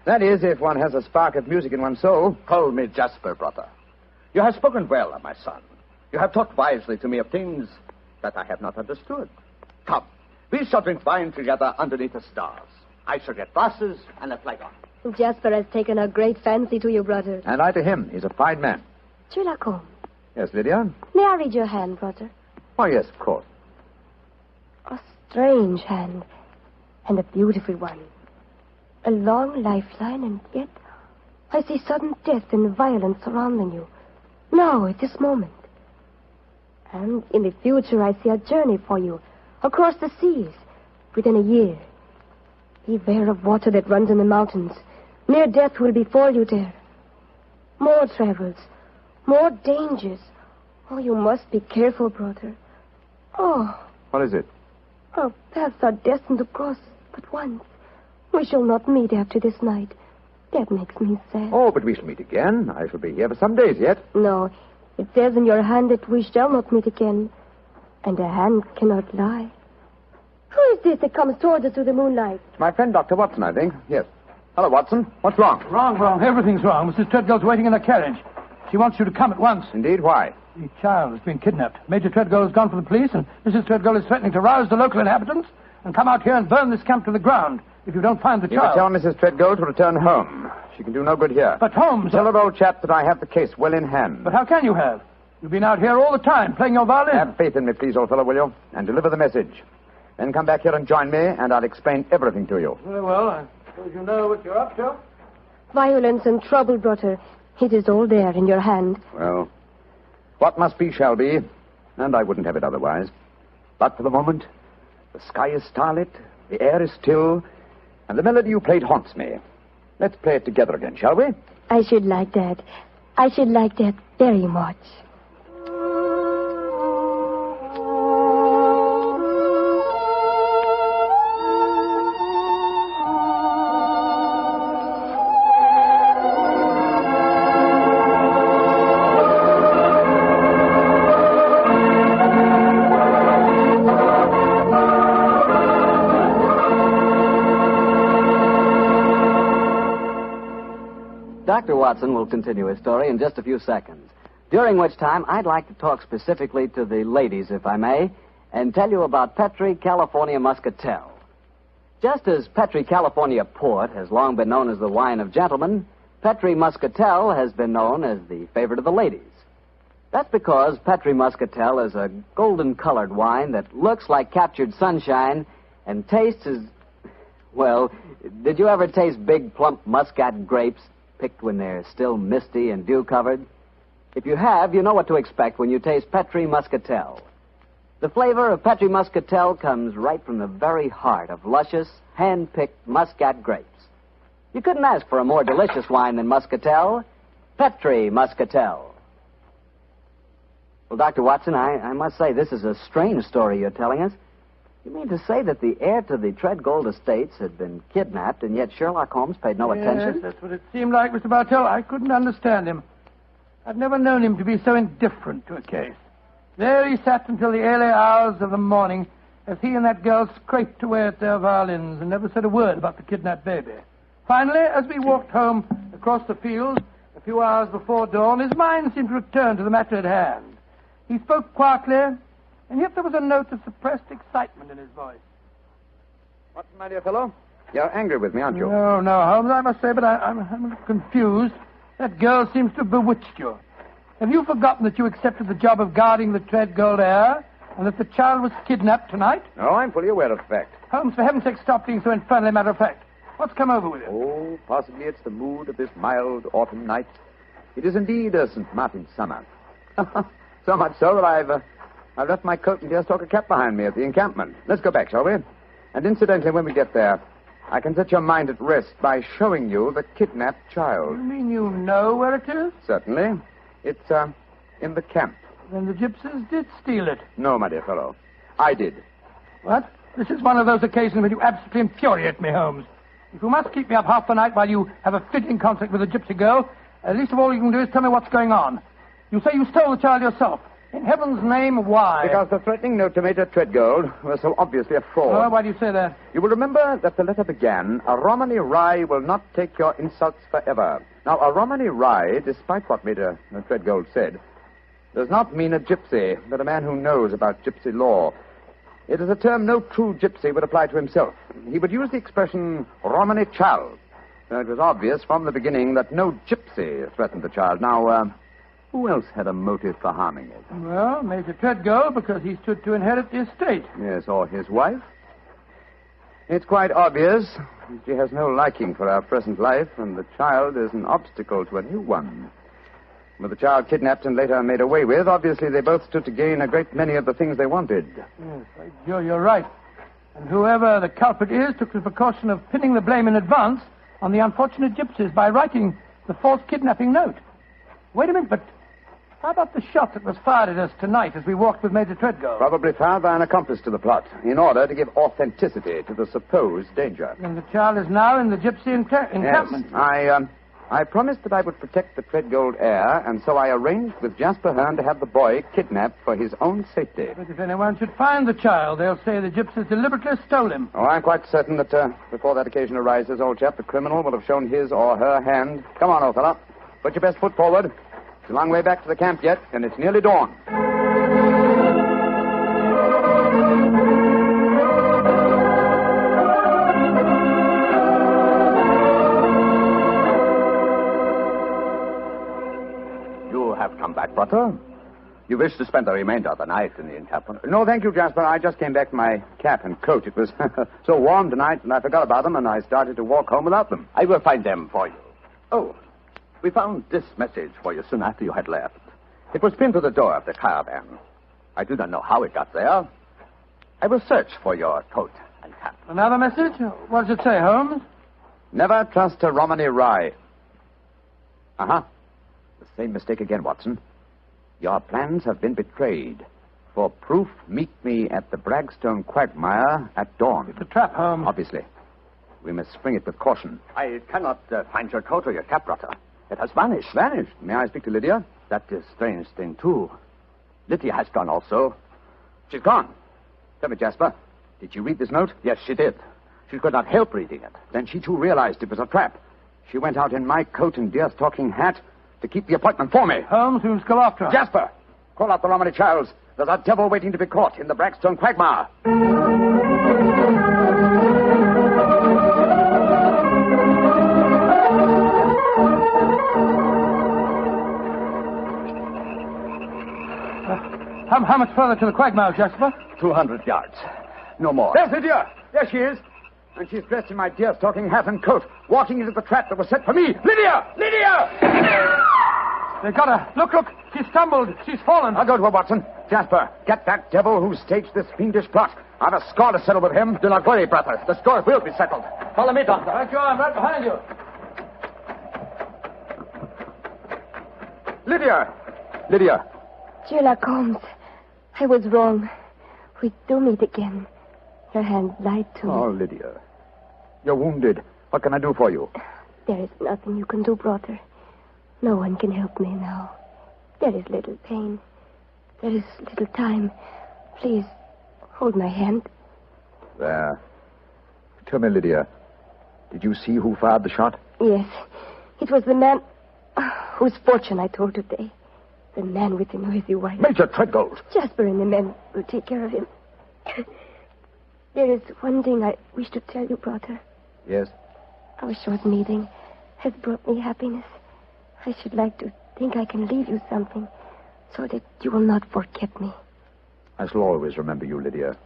That is, if one has a spark of music in one's soul. Call me Jasper, brother. You have spoken well of my son. You have talked wisely to me of things that I have not understood. Come, we shall drink wine together underneath the stars. I shall get glasses and a flagon. Jasper has taken a great fancy to you, brother. And I to him. He's a fine man. Sherlock Holmes. Yes, Lydia? May I read your hand, brother? Oh, yes, of course. A strange hand, and a beautiful one. A long lifeline, and yet I see sudden death and violence surrounding you. Now, at this moment. And in the future, I see a journey for you across the seas within a year. Beware of water that runs in the mountains. Near death will befall you there. More travels, more dangers. Oh, you must be careful, brother. Oh. What is it? Our paths are destined to cross but once. We shall not meet after this night. That makes me sad. Oh, but we shall meet again. I shall be here for some days yet. No, it says in your hand that we shall not meet again. And a hand cannot lie. Who is this that comes towards us through the moonlight? It's my friend, Dr. Watson, I think. Yes. Hello, Watson. What's wrong? Wrong. Everything's wrong. Mrs. Treadgold's waiting in a carriage. She wants you to come at once. Indeed, why? The child has been kidnapped. Major Treadgold has gone for the police, and Mrs. Treadgold is threatening to rouse the local inhabitants and come out here and burn this camp to the ground if you don't find the You child. tell Mrs. Treadgold to return home. She can do no good here. But Holmes... Tell her, old chap, that I have the case well in hand. But how can you have? You've been out here all the time playing your violin. Have faith in me, please, old fellow, will you? And deliver the message. Then come back here and join me, and I'll explain everything to you. Very well. I suppose you know what you're up to. Violence and trouble, brother. It is all there in your hand. Well, what must be shall be, and I wouldn't have it otherwise. But for the moment, the sky is starlit, the air is still, and the melody you played haunts me. Let's play it together again, shall we? I should like that. I should like that very much. Dr. Watson will continue his story in just a few seconds, during which time I'd like to talk specifically to the ladies, if I may, and tell you about Petri California Muscatel. Just as Petri California Port has long been known as the wine of gentlemen, Petri Muscatel has been known as the favorite of the ladies. That's because Petri Muscatel is a golden-colored wine that looks like captured sunshine and tastes as... Well, did you ever taste big, plump muscat grapes picked when they're still misty and dew-covered? If you have, you know what to expect when you taste Petri Muscatel. The flavor of Petri Muscatel comes right from the very heart of luscious, hand-picked muscat grapes. You couldn't ask for a more delicious wine than Muscatel. Petri Muscatel. Well, Dr. Watson, I must say this is a strange story you're telling us. You mean to say that the heir to the Treadgold estates had been kidnapped, and yet Sherlock Holmes paid no attention? Yes, that's what it seemed like, Mr. Bartell. I couldn't understand him. I've never known him to be so indifferent to a case. There he sat until the early hours of the morning as he and that girl scraped away at their violins and never said a word about the kidnapped baby. Finally, as we walked home across the fields a few hours before dawn, his mind seemed to return to the matter at hand. He spoke quietly, and yet there was a note of suppressed excitement in his voice. Watson, my dear fellow, you're angry with me, aren't you? No, Holmes, I must say, but I'm confused. That girl seems to have bewitched you. Have you forgotten that you accepted the job of guarding the Treadgold heir, and that the child was kidnapped tonight? No, I'm fully aware of the fact. Holmes, for heaven's sake, stop being so infernally matter-of-fact. What's come over with you? Oh, possibly it's the mood of this mild autumn night. It is indeed a St. Martin's summer. So much so that I've left my coat and deerstalker cap behind me at the encampment. Let's go back, shall we? And incidentally, when we get there, I can set your mind at rest by showing you the kidnapped child. You mean you know where it is? Certainly. It's, in the camp. Then the gypsies did steal it. No, my dear fellow. I did. What? This is one of those occasions when you absolutely infuriate me, Holmes. If you must keep me up half the night while you have a fitting concert with a gypsy girl, least of all you can do is tell me what's going on. You say you stole the child yourself. In heaven's name, why? Because the threatening note to Major Treadgold was so obviously a fraud. Oh, why do you say that? You will remember that the letter began, "A Romany Rye will not take your insults forever." Now, a Romany Rye, despite what Major Treadgold said, does not mean a gypsy, but a man who knows about gypsy law. It is a term no true gypsy would apply to himself. He would use the expression Romany child. So it was obvious from the beginning that no gypsy threatened the child. Now, who else had a motive for harming it? Well, Major Treadgold, because he stood to inherit the estate. Yes, or his wife. It's quite obvious she has no liking for our present life, and the child is an obstacle to a new one. With the child kidnapped and later made away with, obviously they both stood to gain a great many of the things they wanted. Yes, you're right. And whoever the culprit is took the precaution of pinning the blame in advance on the unfortunate gypsies by writing the false kidnapping note. Wait a minute, but how about the shot that was fired at us tonight as we walked with Major Treadgold? Probably fired by an accomplice to the plot, in order to give authenticity to the supposed danger. And the child is now in the gypsy encampment. Yes, I promised that I would protect the Treadgold heir, and so I arranged with Jasper Hearn to have the boy kidnapped for his own safety. But if anyone should find the child, they'll say the gypsies deliberately stole him. Oh, I'm quite certain that before that occasion arises, old chap, the criminal will have shown his or her hand. Come on, old fella. Put your best foot forward. It's a long way back to the camp yet, and it's nearly dawn. You have come back, brother. You wish to spend the remainder of the night in the encampment? No, thank you, Jasper. I just came back to my cap and coat. It was so warm tonight, and I forgot about them, and I started to walk home without them. I will find them for you. Oh, we found this message for you soon after you had left. It was pinned to the door of the caravan. I do not know how it got there. I will search for your coat and cap. Another message? What does it say, Holmes? Never trust a Romany Rye. Uh-huh. The same mistake again, Watson. Your plans have been betrayed. For proof, meet me at the Bragstone quagmire at dawn. It's a trap, Holmes. Obviously. We must spring it with caution. I cannot find your coat or your cap, brother. It has vanished. Vanished? May I speak to Lydia? That is a strange thing, too. Lydia has gone also. She's gone. Tell me, Jasper, did she read this note? Yes, she did. She could not help reading it. Then she, too, realized it was a trap. She went out in my coat and deer-stalking hat to keep the appointment for me. Holmes, we must go after her. Jasper, call out the Romany Childs. There's a devil waiting to be caught in the Braxton quagmire. How much further to the quagmire, Jasper? 200 yards. No more. There's Lydia. There she is. And she's dressed in my deer-stalking hat and coat, walking into the trap that was set for me. Lydia! Lydia! They got her. Look. She stumbled. She's fallen. I'll go to her, Watson. Jasper, get that devil who staged this fiendish plot. I've a score to settle with him. Do not worry, brother. The score will be settled. Follow me, Doctor. Right, you are. I'm right behind you. Lydia. Sherlock Holmes, I was wrong. We do meet again. Your hand lied to me. Oh, Lydia. You're wounded. What can I do for you? There is nothing you can do, brother. No one can help me now. There is little pain. There is little time. Please, hold my hand. There. Tell me, Lydia, did you see who fired the shot? Yes. It was the man whose fortune I told today. The man with the noisy wife. Major Treadgold. Jasper and the men will take care of him. There is one thing I wish to tell you, brother. Yes? Our short meeting has brought me happiness. I should like to think I can leave you something so that you will not forget me. I shall always remember you, Lydia.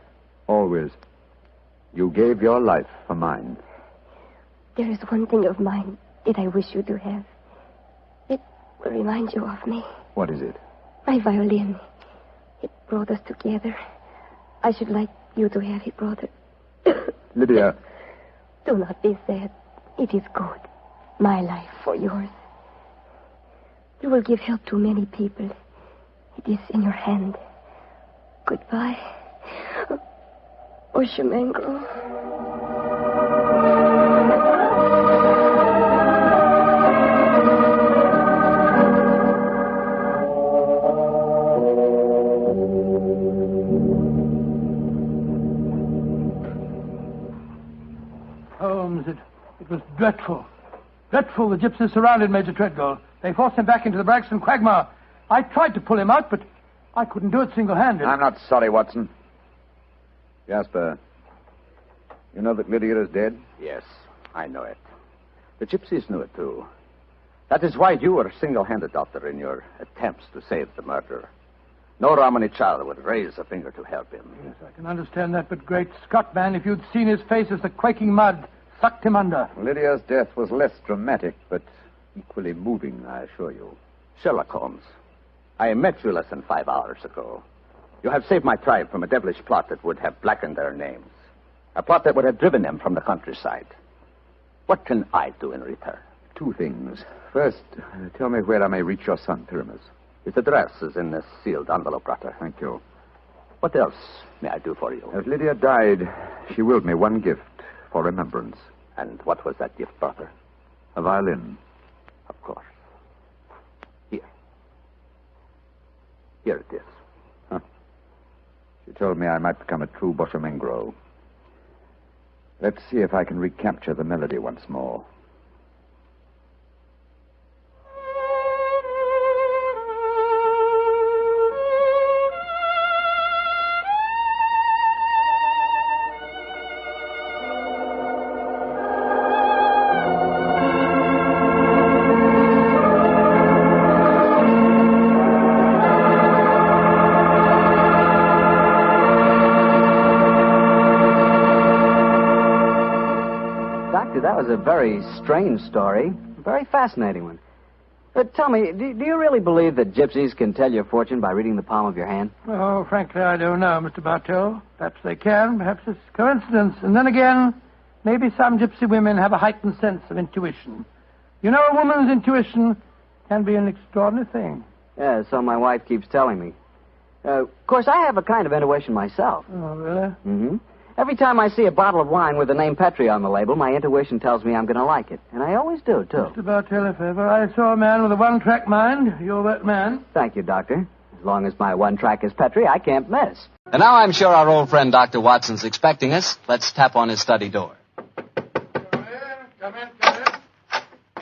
Always. You gave your life for mine. There is one thing of mine that I wish you to have. It will remind you of me. What is it? My violin. It brought us together. I should like you to have it, brother. Lydia. Do not be sad. It is good. My life for yours. You will give help to many people. It is in your hand. Goodbye. Oshamangro. Holmes, it was dreadful. Dreadful. The gypsies surrounded Major Treadgold. They forced him back into the Braxton quagmire. I tried to pull him out, but I couldn't do it single-handed. I'm not sorry, Watson. Jasper, you know that Lydia is dead? Yes, I know it. The gypsies knew it, too. That is why you were single-handed, Doctor, in your attempts to save the murderer. No Romany child would raise a finger to help him. Yes, I can understand that, but great Scott, man, if you'd seen his face as the quaking mud sucked him under. Lydia's death was less dramatic, but equally moving, I assure you. Sherlock Holmes, I met you less than 5 hours ago. You have saved my tribe from a devilish plot that would have blackened their names. A plot that would have driven them from the countryside. What can I do in return? 2 things. First, tell me where I may reach your son, Pyramus. His address is in this sealed envelope, brother. Thank you. What else may I do for you? As Lydia died, she willed me one gift for remembrance. And what was that gift, brother? A violin. Of course. Here it is. Huh. She told me I might become a true Bohemia. Let's see if I can recapture the melody once more. That was a very strange story. A very fascinating one. But tell me, do you really believe that gypsies can tell your fortune by reading the palm of your hand? Oh, frankly, I don't know, Mr. Bartell. Perhaps they can. Perhaps it's coincidence. And then again, maybe some gypsy women have a heightened sense of intuition. You know, a woman's intuition can be an extraordinary thing. Yeah, so my wife keeps telling me. Of course, I have a kind of intuition myself. Oh, really? Mm-hmm. Every time I see a bottle of wine with the name Petri on the label, my intuition tells me I'm going to like it. And I always do, too. Mr. Bartell, if ever I saw a man with a one-track mind, you're that man. Thank you, Doctor. As long as my one track is Petri, I can't miss. And now I'm sure our old friend Dr. Watson's expecting us. Let's tap on his study door. Come in.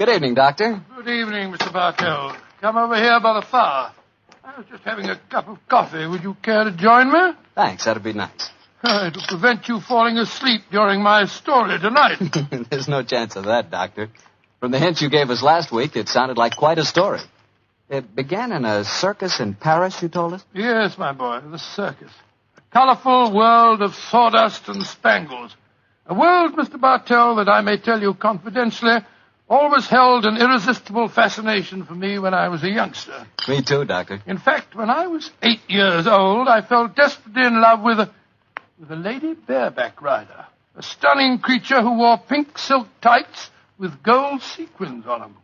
Good evening, Doctor. Good evening, Mr. Bartell. Come over here by the fire. I was just having a cup of coffee. Would you care to join me? Thanks, that'd be nice. It'll prevent you falling asleep during my story tonight. There's no chance of that, Doctor. From the hint you gave us last week, it sounded like quite a story. It began in a circus in Paris, you told us? Yes, my boy, the circus. A colorful world of sawdust and spangles. A world, Mr. Bartell, that I may tell you confidentially, always held an irresistible fascination for me when I was a youngster. Me too, Doctor. In fact, when I was 8 years old, I fell desperately in love with a lady bareback rider. A stunning creature who wore pink silk tights with gold sequins on them.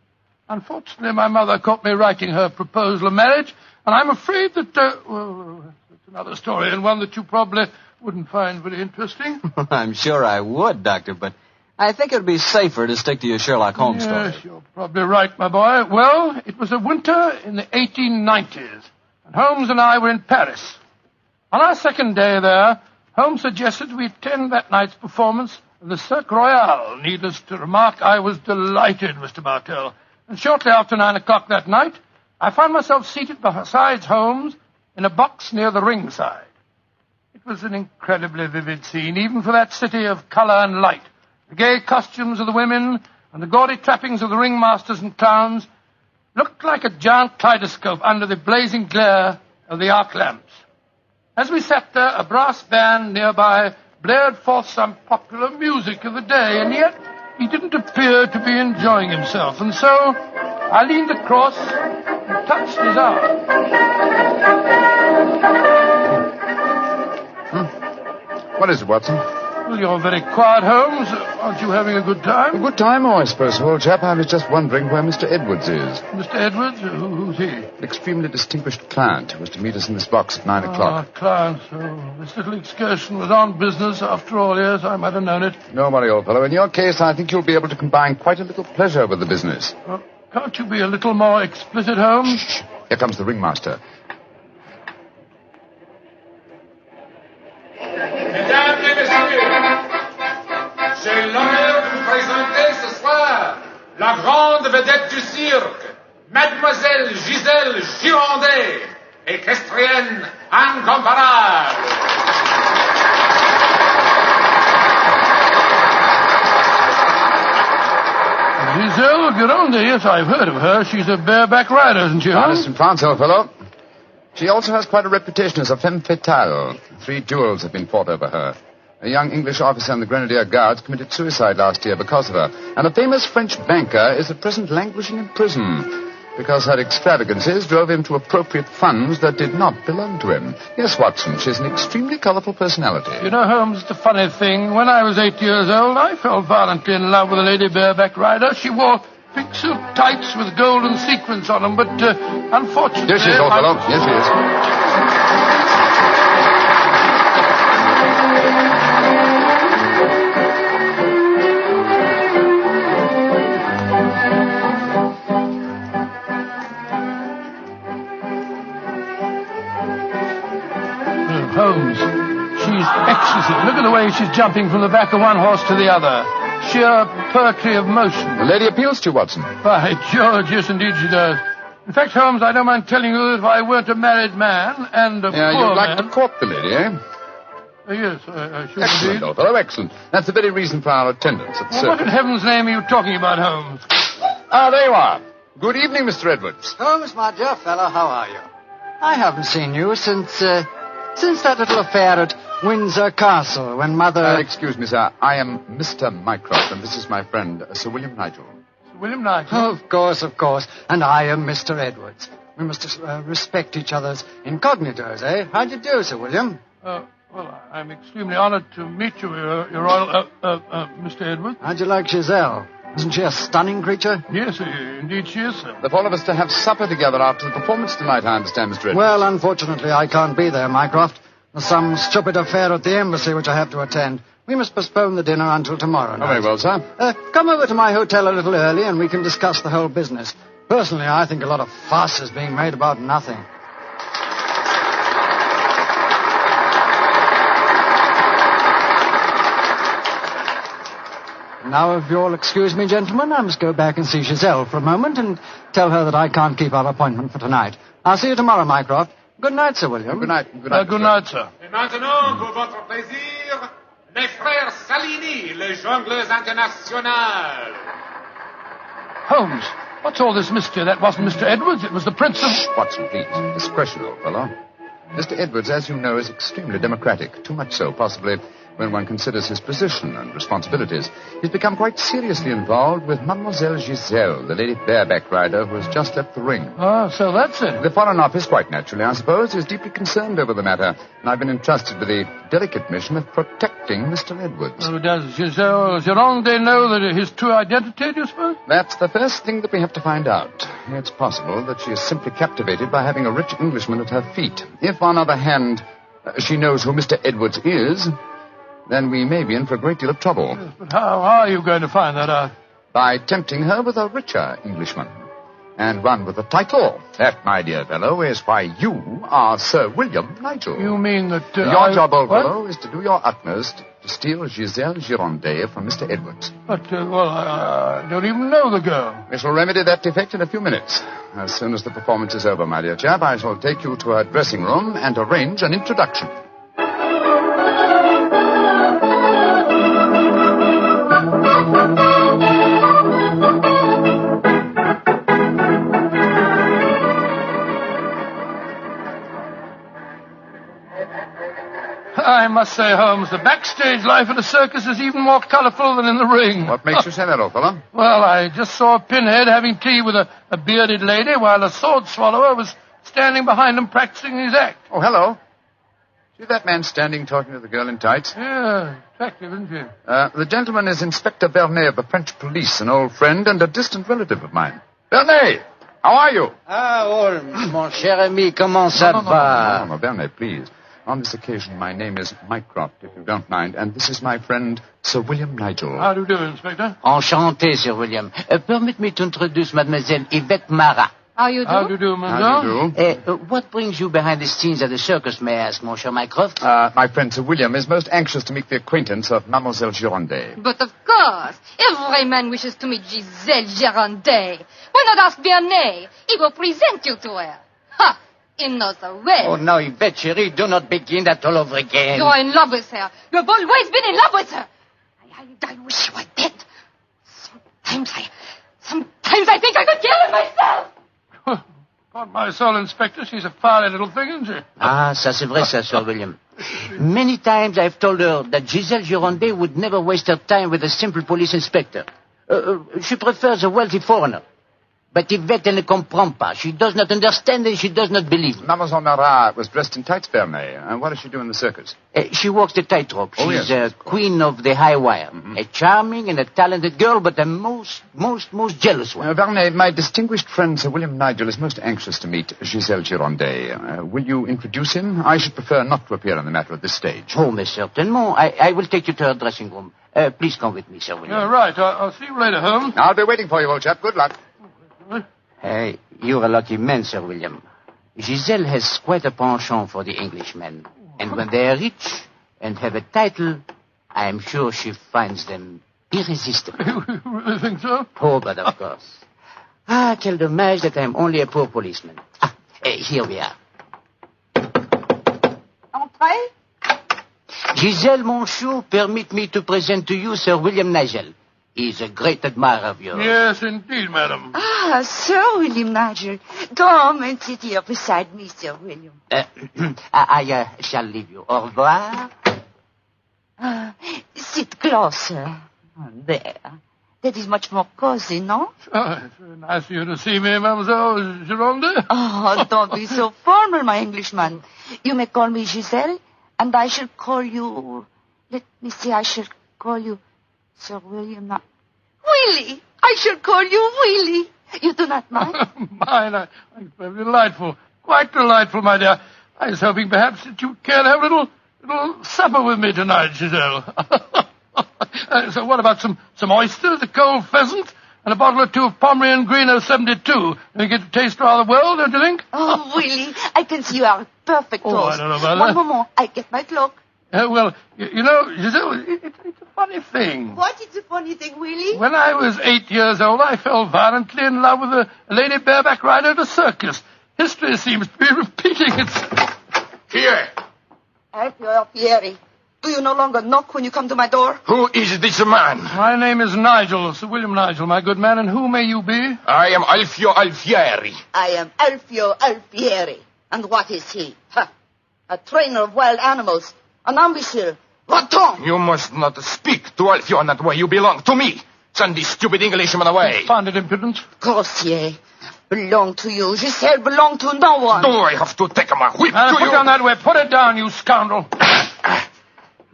Unfortunately, my mother caught me writing her proposal of marriage, and I'm afraid that, that's another story, and one that you probably wouldn't find very interesting. I'm sure I would, Doctor, but I think it would be safer to stick to your Sherlock Holmes story. Yes, you're probably right, my boy. Well, it was a winter in the 1890s, and Holmes and I were in Paris. On our second day there, Holmes suggested we attend that night's performance of the Cirque Royale. Needless to remark, I was delighted, Mr. Bartell. And shortly after 9 o'clock that night, I found myself seated beside Holmes in a box near the ringside. It was an incredibly vivid scene, even for that city of color and light. The gay costumes of the women and the gaudy trappings of the ringmasters and clowns looked like a giant kaleidoscope under the blazing glare of the arc lamps. As we sat there, a brass band nearby blared forth some popular music of the day, and yet he didn't appear to be enjoying himself, and so I leaned across and touched his arm. What is it, Watson? Well, you're very quiet, Holmes. Aren't you having a good time? A good time, I suppose, old chap. I was just wondering where Mr. Edwards is. Mr. Edwards? Who's he? An extremely distinguished client who was to meet us in this box at 9 o'clock. Client. Oh, this little excursion was on business. After all, yes, I might have known it. No worry, old fellow. In your case, I think you'll be able to combine quite a little pleasure with the business. Well, can't you be a little more explicit, Holmes? Shh. Here comes the ringmaster. Mesdames et messieurs, j'ai l'honneur de vous présenter ce soir la grande vedette du cirque, Mademoiselle Gisèle Girondet, équestrienne incomparable. Giselle Girondet, yes, I've heard of her. She's a bareback rider, isn't she, Holmes? Honest in France, old fellow. She also has quite a reputation as a femme fatale. 3 duels have been fought over her. A young English officer in the Grenadier Guards committed suicide last year because of her. And a famous French banker is at present languishing in prison because her extravagances drove him to appropriate funds that did not belong to him. Yes, Watson, she's an extremely colorful personality. You know, Holmes, the funny thing, when I was 8 years old, I fell violently in love with a lady bareback rider. She wore pink silk tights with golden sequins on them, but unfortunately... Here she is, old fellow. Here she is. Holmes, she's exquisite. Look at the way she's jumping from the back of one horse to the other. Sheer poetry of motion. The lady appeals to you, Watson. By George, yes, indeed she does. In fact, Holmes, I don't mind telling you that if I weren't a married man and a poor you'd like man... to court the lady, eh? Yes, I should Excellent, indeed. old fellow, excellent. That's the very reason for our attendance at the Well, what circus. in heaven's name are you talking about, Holmes? Ah, there you are. Good evening, Mr. Edwards. Holmes, my dear fellow, how are you? I haven't seen you since that little affair at Windsor Castle when Mother... Excuse me, sir. I am Mr. Mycroft, and this is my friend, Sir William Nigel. Sir William Nigel? Of course. And I am Mr. Edwards. We must respect each other's incognitos, eh? How do you do, Sir William? Well, I'm extremely honored to meet you, Your Royal... Mr. Edwards. How'd you like Giselle? Isn't she a stunning creature? Yes, indeed she is, sir. The four of us to have supper together after the performance tonight, I understand, Mr. Edwards. Well, unfortunately, I can't be there, Mycroft. There's some stupid affair at the embassy which I have to attend. We must postpone the dinner until tomorrow night. Oh, very well, sir. Come over to my hotel a little early and we can discuss the whole business. Personally, I think a lot of fuss is being made about nothing. Now, if you'll excuse me, gentlemen, I must go back and see Giselle for a moment and tell her that I can't keep our appointment for tonight. I'll see you tomorrow, Mycroft. Good night, Sir William. Good night. Good night, sir. Et maintenant, pour votre plaisir, les frères Salini, les jongleurs internationaux. Holmes, what's all this mystery? That wasn't Mr. Edwards. It was the Prince of... Watson, please. Discretion, old fellow. Mr. Edwards, as you know, is extremely democratic. Too much so, possibly, when one considers his position and responsibilities. He's become quite seriously involved with Mademoiselle Giselle, the lady bareback rider who has just left the ring. Oh, so that's it. The Foreign Office, quite naturally, I suppose, is deeply concerned over the matter, and I've been entrusted with the delicate mission of protecting Mr. Edwards. Oh, does Giselle Gironde know that his true identity, do you suppose? That's the first thing that we have to find out. It's possible that she is simply captivated by having a rich Englishman at her feet. If, on the other hand, she knows who Mr. Edwards is, then we may be in for a great deal of trouble. Yes, but how are you going to find that out? By tempting her with a richer Englishman. And one with a title. That, my dear fellow, is why you are Sir William Nigel. You mean that... your job, old fellow, is to do your utmost to steal Giselle Gironde from Mr. Edwards. But, I don't even know the girl. We shall remedy that defect in a few minutes. As soon as the performance is over, my dear chap, I shall take you to her dressing room and arrange an introduction. I must say, Holmes, the backstage life at a circus is even more colourful than in the ring. What makes you say that, old fellow? Well, I just saw a pinhead having tea with a bearded lady while a sword swallower was standing behind him practicing his act. Oh, hello. See that man standing talking to the girl in tights? Yeah, attractive, isn't she? The gentleman is Inspector Blarney of the French police, an old friend and a distant relative of mine. Blarney, how are you? Ah, Holmes, mon cher ami, comment ça va? No, Blarney, please. On this occasion, my name is Mycroft, if you don't mind, and this is my friend, Sir William Nigel. How do you do, Inspector? Enchanté, Sir William. Permit me to introduce Mademoiselle Yvette Marat. How you do? How do you do, mademoiselle? How do you do? What brings you behind the scenes at the circus, may I ask, mon cher Mycroft? My friend Sir William is most anxious to make the acquaintance of Mademoiselle Gironde. But of course, every man wishes to meet Giselle Gironde. Why not ask Blarney? He will present you to her. Ha! He knows her well. Oh, no, Yvette, chérie, do not begin that all over again. You're in love with her. You've always been in love with her. I wish you were dead. Sometimes I think I could kill her myself. On my soul, Inspector, she's a fiery little thing, isn't she? Ah, ça c'est vrai, ça, Sir William. Many times I've told her that Giselle Gironde would never waste her time with a simple police inspector. She prefers a wealthy foreigner. But Yvette ne comprend pas. She does not understand and she does not believe. Mademoiselle Marat was dressed in tights, Blarney. And what does she do in the circus? She walks the tightrope. Oh, She's yes. queen of the high wire. Mm-hmm. A charming and a talented girl, but a most jealous one. Blarney, my distinguished friend Sir William Nigel is most anxious to meet Giselle Gironde. Will you introduce him? I should prefer not to appear on the matter at this stage. Oh, mais certainement. I will take you to her dressing room. Please come with me, Sir William. Yeah, right. I'll see you later, Holmes. I'll be waiting for you, old chap. Good luck. You're a lucky man, Sir William. Giselle has quite a penchant for the Englishmen. And when they are rich and have a title, I am sure she finds them irresistible. You really think so? Oh, but of course. Quel dommage that I'm only a poor policeman. Here we are. Entrez. Giselle, mon chou, permit me to present to you Sir William Nigel. He's a great admirer of yours. Yes, indeed, madam. Ah, Sir William Nigel. Come and sit here beside me, Sir William. I shall leave you. Au revoir. Sit closer. There. That is much more cozy, no? Oh, it's very nice of you to see me, Mademoiselle Gironde. Oh, don't be so formal, my Englishman. You may call me Giselle, and I shall call you... Let me see, I shall call you... Sir William, not... Willie! I shall call you Willie. You do not mind? Mine, I'm delightful. Quite delightful, my dear. I was hoping perhaps that you care to have a little supper with me tonight, Giselle. So what about some oysters, a cold pheasant, and a bottle or two of Pomeranian Green 072? You get to taste rather well, don't you think? Oh, Willie, I can see you are a perfect Oh, host. I don't know about One that. moment, I get my cloak. Well, you know, Giselle, it's a funny thing. What is a funny thing, Willie? When I was 8 years old, I fell violently in love with a lady bareback rider at a circus. History seems to be repeating itself. Here. Alfieri, do you no longer knock when you come to my door? Who is this man? My name is Nigel, Sir William Nigel, my good man, and who may you be? I am Alfio Alfieri. I am Alfio Alfieri. And what is he? Ha! A trainer of wild animals. An ambusher. Raton! You must not speak to Alfio in that way. You belong to me. Send this stupid Englishman away. Confounded impudence. Grossier. Belong to you. Giselle belong to no one. Do I have to take my whip to Put you? down that whip. Put it down, you scoundrel.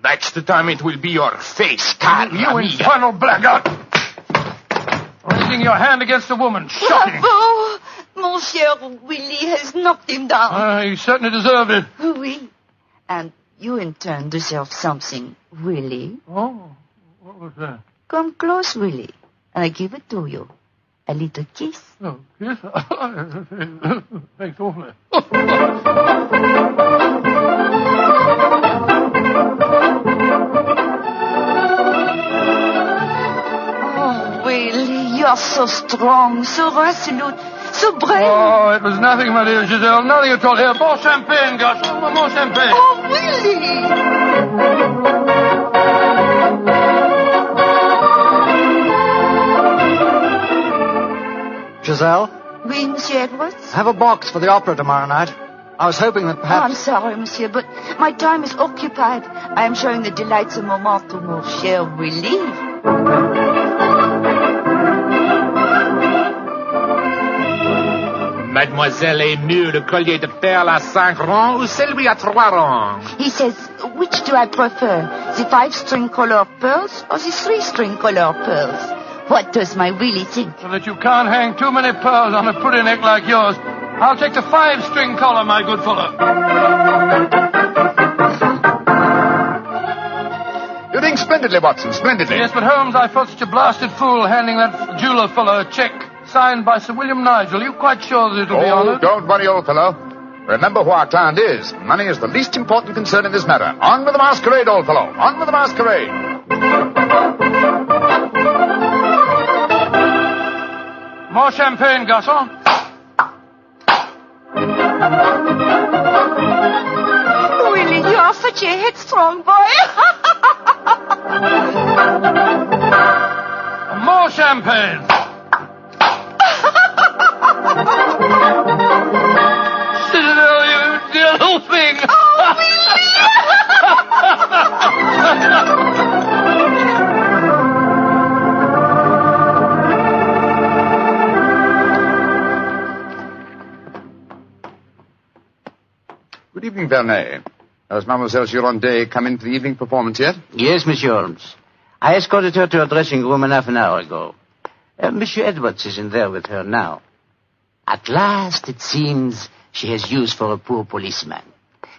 Next time it will be your face, Carl. You infernal blackguard. Raising your hand against a woman. Shocking. Bravo! Monsieur Willie has knocked him down. He certainly deserved it. Oui. And you in turn deserve something, Willie. Oh, what was that? Come close, Willie, and I give it to you. A little kiss. Oh, kiss? Thanks awfully. Oh, Willie, you are so strong, so resolute, so brave. Oh, it was nothing, my dear Giselle. Nothing at all. Here, more champagne, Gus. More champagne. Oh, Willie! Giselle? Oui, Monsieur Edwards? Have a box for the opera tomorrow night. I was hoping that Oh, perhaps... I'm sorry, Monsieur, but my time is occupied. I am showing the delights of moment to mon cher Willie. Mademoiselle aime mieux le collier de perles à 5 rangs ou celui à 3 rangs? He says, which do I prefer, the 5-string color pearls or the 3-string color pearls? What does my Willie think? So that you can't hang too many pearls on a pretty neck like yours. I'll take the 5-string collar, my good fellow. You're doing splendidly, Watson, splendidly. Yes, but Holmes, I felt such a blasted fool handing that jeweler fellow a check signed by Sir William Nigel. You quite sure that it'll be honoured? Don't worry, old fellow. Remember who our client is. Money is the least important concern in this matter. On with the masquerade, old fellow. On with the masquerade. More champagne, garçon. Willie, you are such a headstrong boy. More champagne. Citadel, you dear little thing. Oh, Willie! Good evening, Blarney. Has Mademoiselle Girondet come in for the evening performance yet? Yes, Monsieur Holmes. I escorted her to her dressing room half an hour ago. Monsieur Edwards is in there with her now. At last, it seems, she has use for a poor policeman.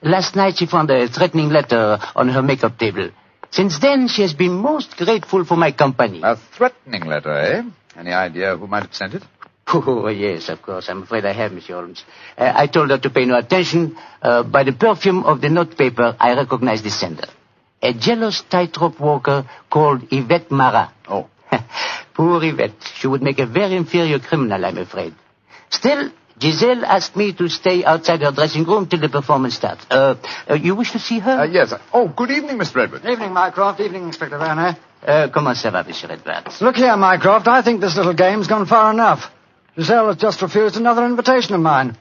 Last night she found a threatening letter on her makeup table. Since then, she has been most grateful for my company. A threatening letter, eh? Any idea who might have sent it? Oh, yes, of course. I'm afraid I have, Monsieur Holmes. I told her to pay no attention. By the perfume of the notepaper, I recognize the sender. A jealous tightrope walker called Yvette Marat. Oh. Poor Yvette. She would make a very inferior criminal, I'm afraid. Still, Giselle asked me to stay outside her dressing room till the performance starts. You wish to see her? Yes. Oh, good evening, Mr. Edwards. Evening, Mycroft. Evening, Inspector Werner. Comment ça va, Monsieur Edwards? Look here, Mycroft. I think this little game's gone far enough. Giselle has just refused another invitation of mine.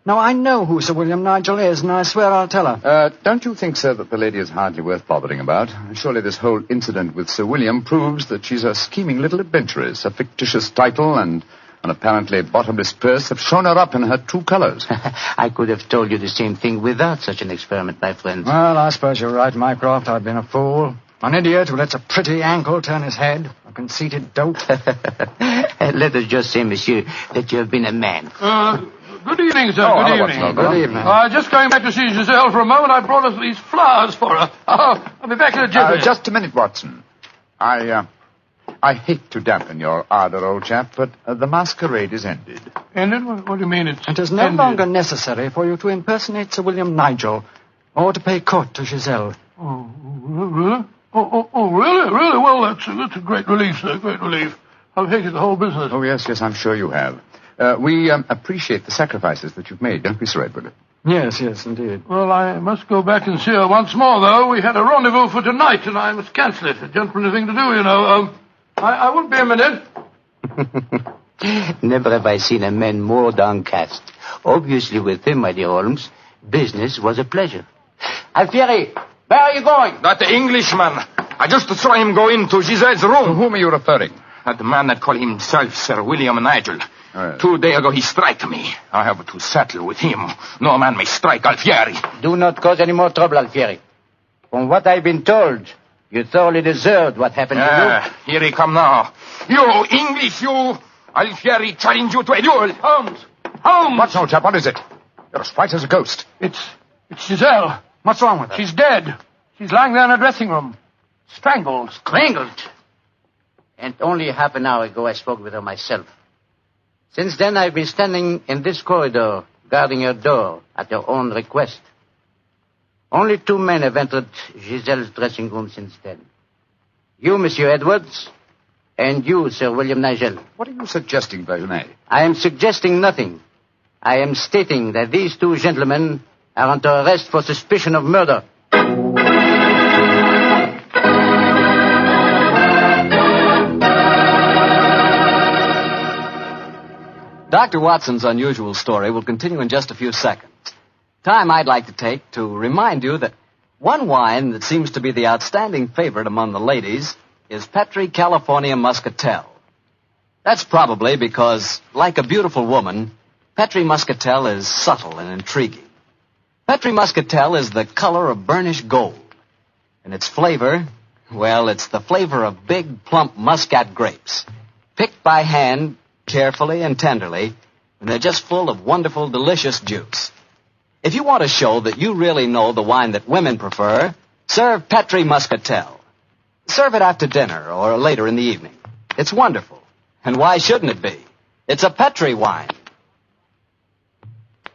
Now, I know who Sir William Nigel is, and I swear I'll tell her. Don't you think, sir, that the lady is hardly worth bothering about? Surely this whole incident with Sir William proves that she's a scheming little adventuress. A fictitious title and an apparently bottomless purse have shown her up in her true colors. I could have told you the same thing without such an experiment, my friend. Well, I suppose you're right, Mycroft. I've been a fool. An idiot who lets a pretty ankle turn his head. A conceited dope. Let us just say, monsieur, that you have been a man. Good evening, sir. Oh, good evening. Good evening. Just going back to see Giselle for a moment, I brought us these flowers for her. I'll be back in a jiffy. Just a minute, Watson. I hate to dampen your ardor, old chap, but the masquerade is ended. Ended? What do you mean it's It is no ended? longer necessary for you to impersonate Sir William Nigel or to pay court to Giselle. Oh, really? Oh, really? Really? Well, that's a great relief, sir, great relief. I've hated the whole business. Oh, yes, I'm sure you have. We appreciate the sacrifices that you've made, don't we, Sir Edward? Yes, indeed. Well, I must go back and see her once more, though. We had a rendezvous for tonight, and I must cancel it. A gentlemanly thing to do, you know. I won't be a minute. Never have I seen a man more downcast. Obviously, with him, my dear Holmes, business was a pleasure. Alfieri, where are you going? That Englishman. I just saw him go into Giselle's room. To whom are you referring? That man that called himself Sir William Nigel. 2 days ago, he struck me. I have to settle with him. No man may strike Alfieri. Do not cause any more trouble, Alfieri. From what I've been told, you thoroughly deserved what happened to you. Here he come now. You, English, you. Alfieri challenge you to a duel. Holmes! What, old chap? What is it? You're as white as a ghost. It's Giselle. What's wrong with her? She's dead. She's lying there in her dressing room. Strangled. Strangled? And only half an hour ago I spoke with her myself. Since then I've been standing in this corridor, guarding her door at her own request. Only 2 men have entered Giselle's dressing room since then. You, Monsieur Edwards, and you, Sir William Nigel. What are you suggesting, Basil? I am suggesting nothing. I am stating that these 2 gentlemen are under arrest for suspicion of murder. Dr. Watson's unusual story will continue in just a few seconds. Time I'd like to take to remind you that one wine that seems to be the outstanding favorite among the ladies is Petri California Muscatel. That's probably because, like a beautiful woman, Petri Muscatel is subtle and intriguing. Petri Muscatel is the color of burnished gold. And its flavor, well, it's the flavor of big, plump Muscat grapes, picked by hand carefully and tenderly, and they're just full of wonderful, delicious juice. If you want to show that you really know the wine that women prefer, serve Petri Muscatel. Serve it after dinner or later in the evening. It's wonderful. And why shouldn't it be? It's a Petri wine.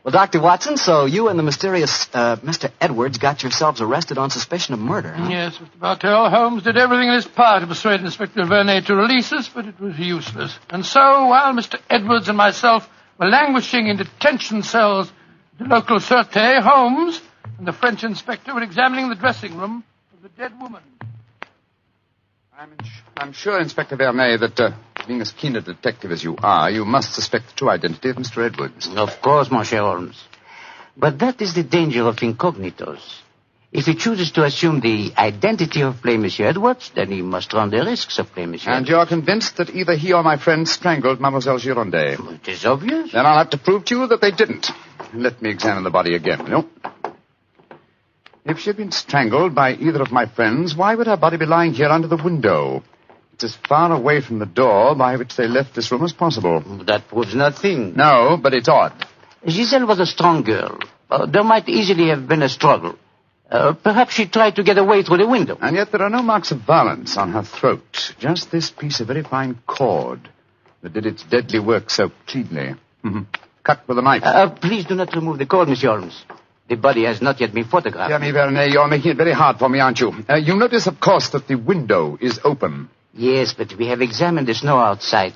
Well, Dr. Watson, so you and the mysterious Mr. Edwards got yourselves arrested on suspicion of murder, huh? Yes, Mr. Bartell. Holmes did everything in his power to persuade Inspector Vernet to release us, but it was useless. And so, while Mr. Edwards and myself were languishing in detention cells at the local Sûreté, Holmes and the French inspector were examining the dressing room of the dead woman. I'm sure, Inspector Vernet, that being as keen a detective as you are, you must suspect the true identity of Mr. Edwards. Of course, Monsieur Holmes. But that is the danger of incognitos. If he chooses to assume the identity of plain Monsieur Edwards, then he must run the risks of plain Monsieur And Edwards. you're convinced that either he or my friend strangled Mademoiselle Girondet? It is obvious. Then I'll have to prove to you that they didn't. Let me examine the body again, will you? If she had been strangled by either of my friends, why would her body be lying here under the window? It's as far away from the door by which they left this room as possible. That proves nothing. No, but it's odd. Giselle was a strong girl. There might easily have been a struggle. Perhaps she tried to get away through the window. And yet there are no marks of violence on her throat. Just this piece of very fine cord that did its deadly work so cleanly. Cut with a knife. Please do not remove the cord, Monsieur Holmes. The body has not yet been photographed. Dear me, Vernet, you're making it very hard for me, aren't you? You notice, of course, that the window is open. Yes, but we have examined the snow outside.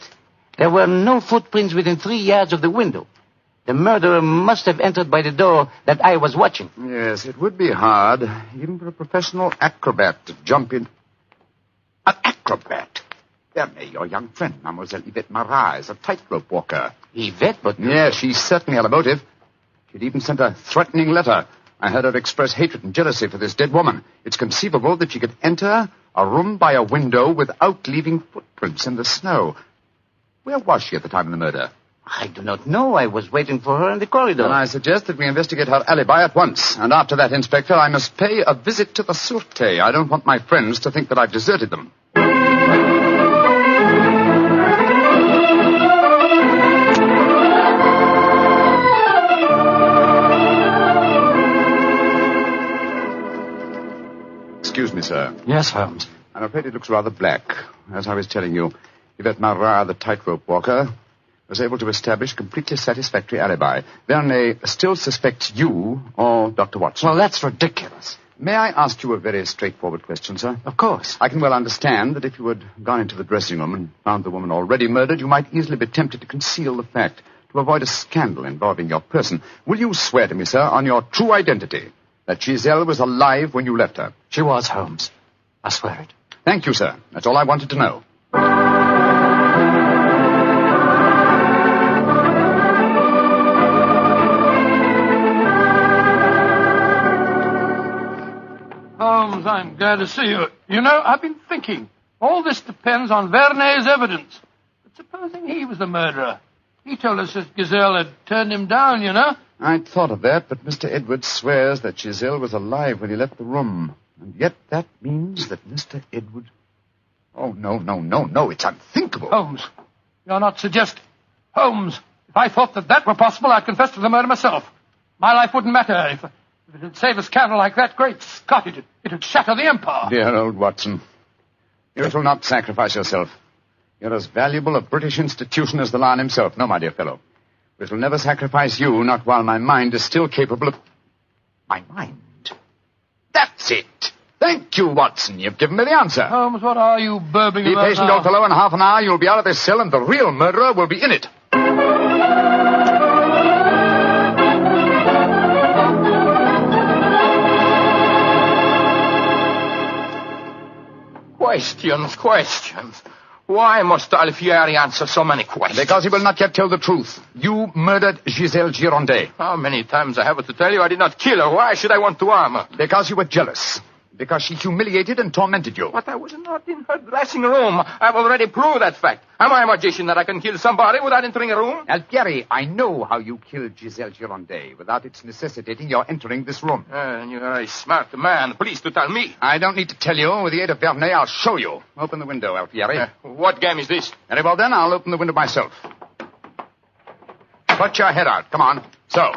There were no footprints within 3 yards of the window. The murderer must have entered by the door that I was watching. Yes, it would be hard, even for a professional acrobat to jump in. An acrobat? Vernet, your young friend, Mademoiselle Yvette Marat, is a tightrope walker. Yvette, but... Yes, she certainly had a motive. She'd even sent a threatening letter. I heard her express hatred and jealousy for this dead woman. It's conceivable that she could enter a room by a window without leaving footprints in the snow. Where was she at the time of the murder? I do not know. I was waiting for her in the corridor. Then I suggest that we investigate her alibi at once. And after that, Inspector, I must pay a visit to the Sûreté. I don't want my friends to think that I've deserted them. Excuse me, sir. Yes, Holmes. I'm afraid it looks rather black. As I was telling you, Yvette Marat, the tightrope walker, was able to establish a completely satisfactory alibi. Vernet still suspects you or Dr. Watson. Well, that's ridiculous. May I ask you a very straightforward question, sir? Of course. I can well understand that if you had gone into the dressing room and found the woman already murdered, you might easily be tempted to conceal the fact, to avoid a scandal involving your person. Will you swear to me, sir, on your true identity, that Giselle was alive when you left her? She was, Holmes. I swear it. Thank you, sir. That's all I wanted to know. Holmes, I'm glad to see you. You know, I've been thinking. All this depends on Vernet's evidence. But supposing he was the murderer. He told us that Giselle had turned him down, you know. I'd thought of that, but Mr. Edwards swears that Giselle was alive when he left the room. And yet that means that Mr. Edwards... Oh, no, it's unthinkable. Holmes, you're not suggesting. Holmes, if I thought that were possible, I'd confess to the murder myself. My life wouldn't matter if it'd save a scandal like that. Great Scott, it'd shatter the empire. Dear old Watson, you shall not sacrifice yourself. You're as valuable a British institution as the Lion himself. No, my dear fellow. We shall never sacrifice you, not while my mind is still capable of... My mind? That's it. Thank you, Watson. You've given me the answer. Holmes, what are you burbling about? Be patient, old fellow. In half an hour, you'll be out of this cell, and the real murderer will be in it. Questions. Why must Alfieri answer so many questions? Because he will not yet tell the truth. You murdered Giselle Girondet. How many times I have to tell you I did not kill her? Why should I want to harm her? Because you were jealous. Because she humiliated and tormented you. But I was not in her dressing room. I've already proved that fact. Am I a magician that I can kill somebody without entering a room? Alfieri, I know how you killed Giselle Girondet without its necessitating your entering this room. You're a smart man. Please to tell me. I don't need to tell you. With the aid of Vernet, I'll show you. Open the window, Alfieri. What game is this? Very well, then. I'll open the window myself. Put your head out. Come on. So.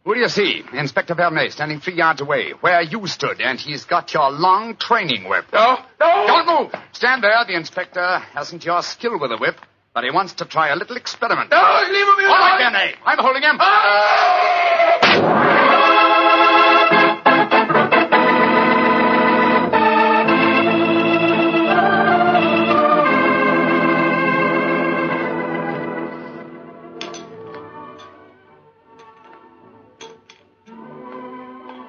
Who do you see? Inspector Vernet standing 3 yards away, where you stood, and he's got your long training whip. No! Don't move! Stand there. The inspector hasn't your skill with a whip, but he wants to try a little experiment. No, leave him alone! All right, Vernet. I'm holding him.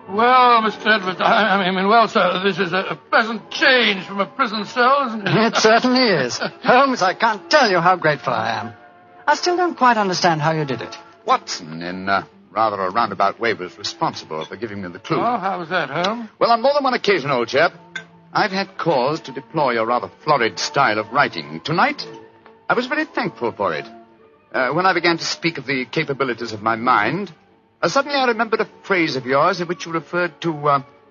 Well, Mr. Edwards, well, sir, this is a pleasant change from a prison cell, isn't it? It certainly is. Holmes, I can't tell you how grateful I am. I still don't quite understand how you did it. Watson, in rather a roundabout way, was responsible for giving me the clue. Oh, how was that, Holmes? Well, on more than one occasion, old chap, I've had cause to deplore your rather florid style of writing. Tonight, I was very thankful for it. When I began to speak of the capabilities of my mind... suddenly I remembered a phrase of yours in which you referred to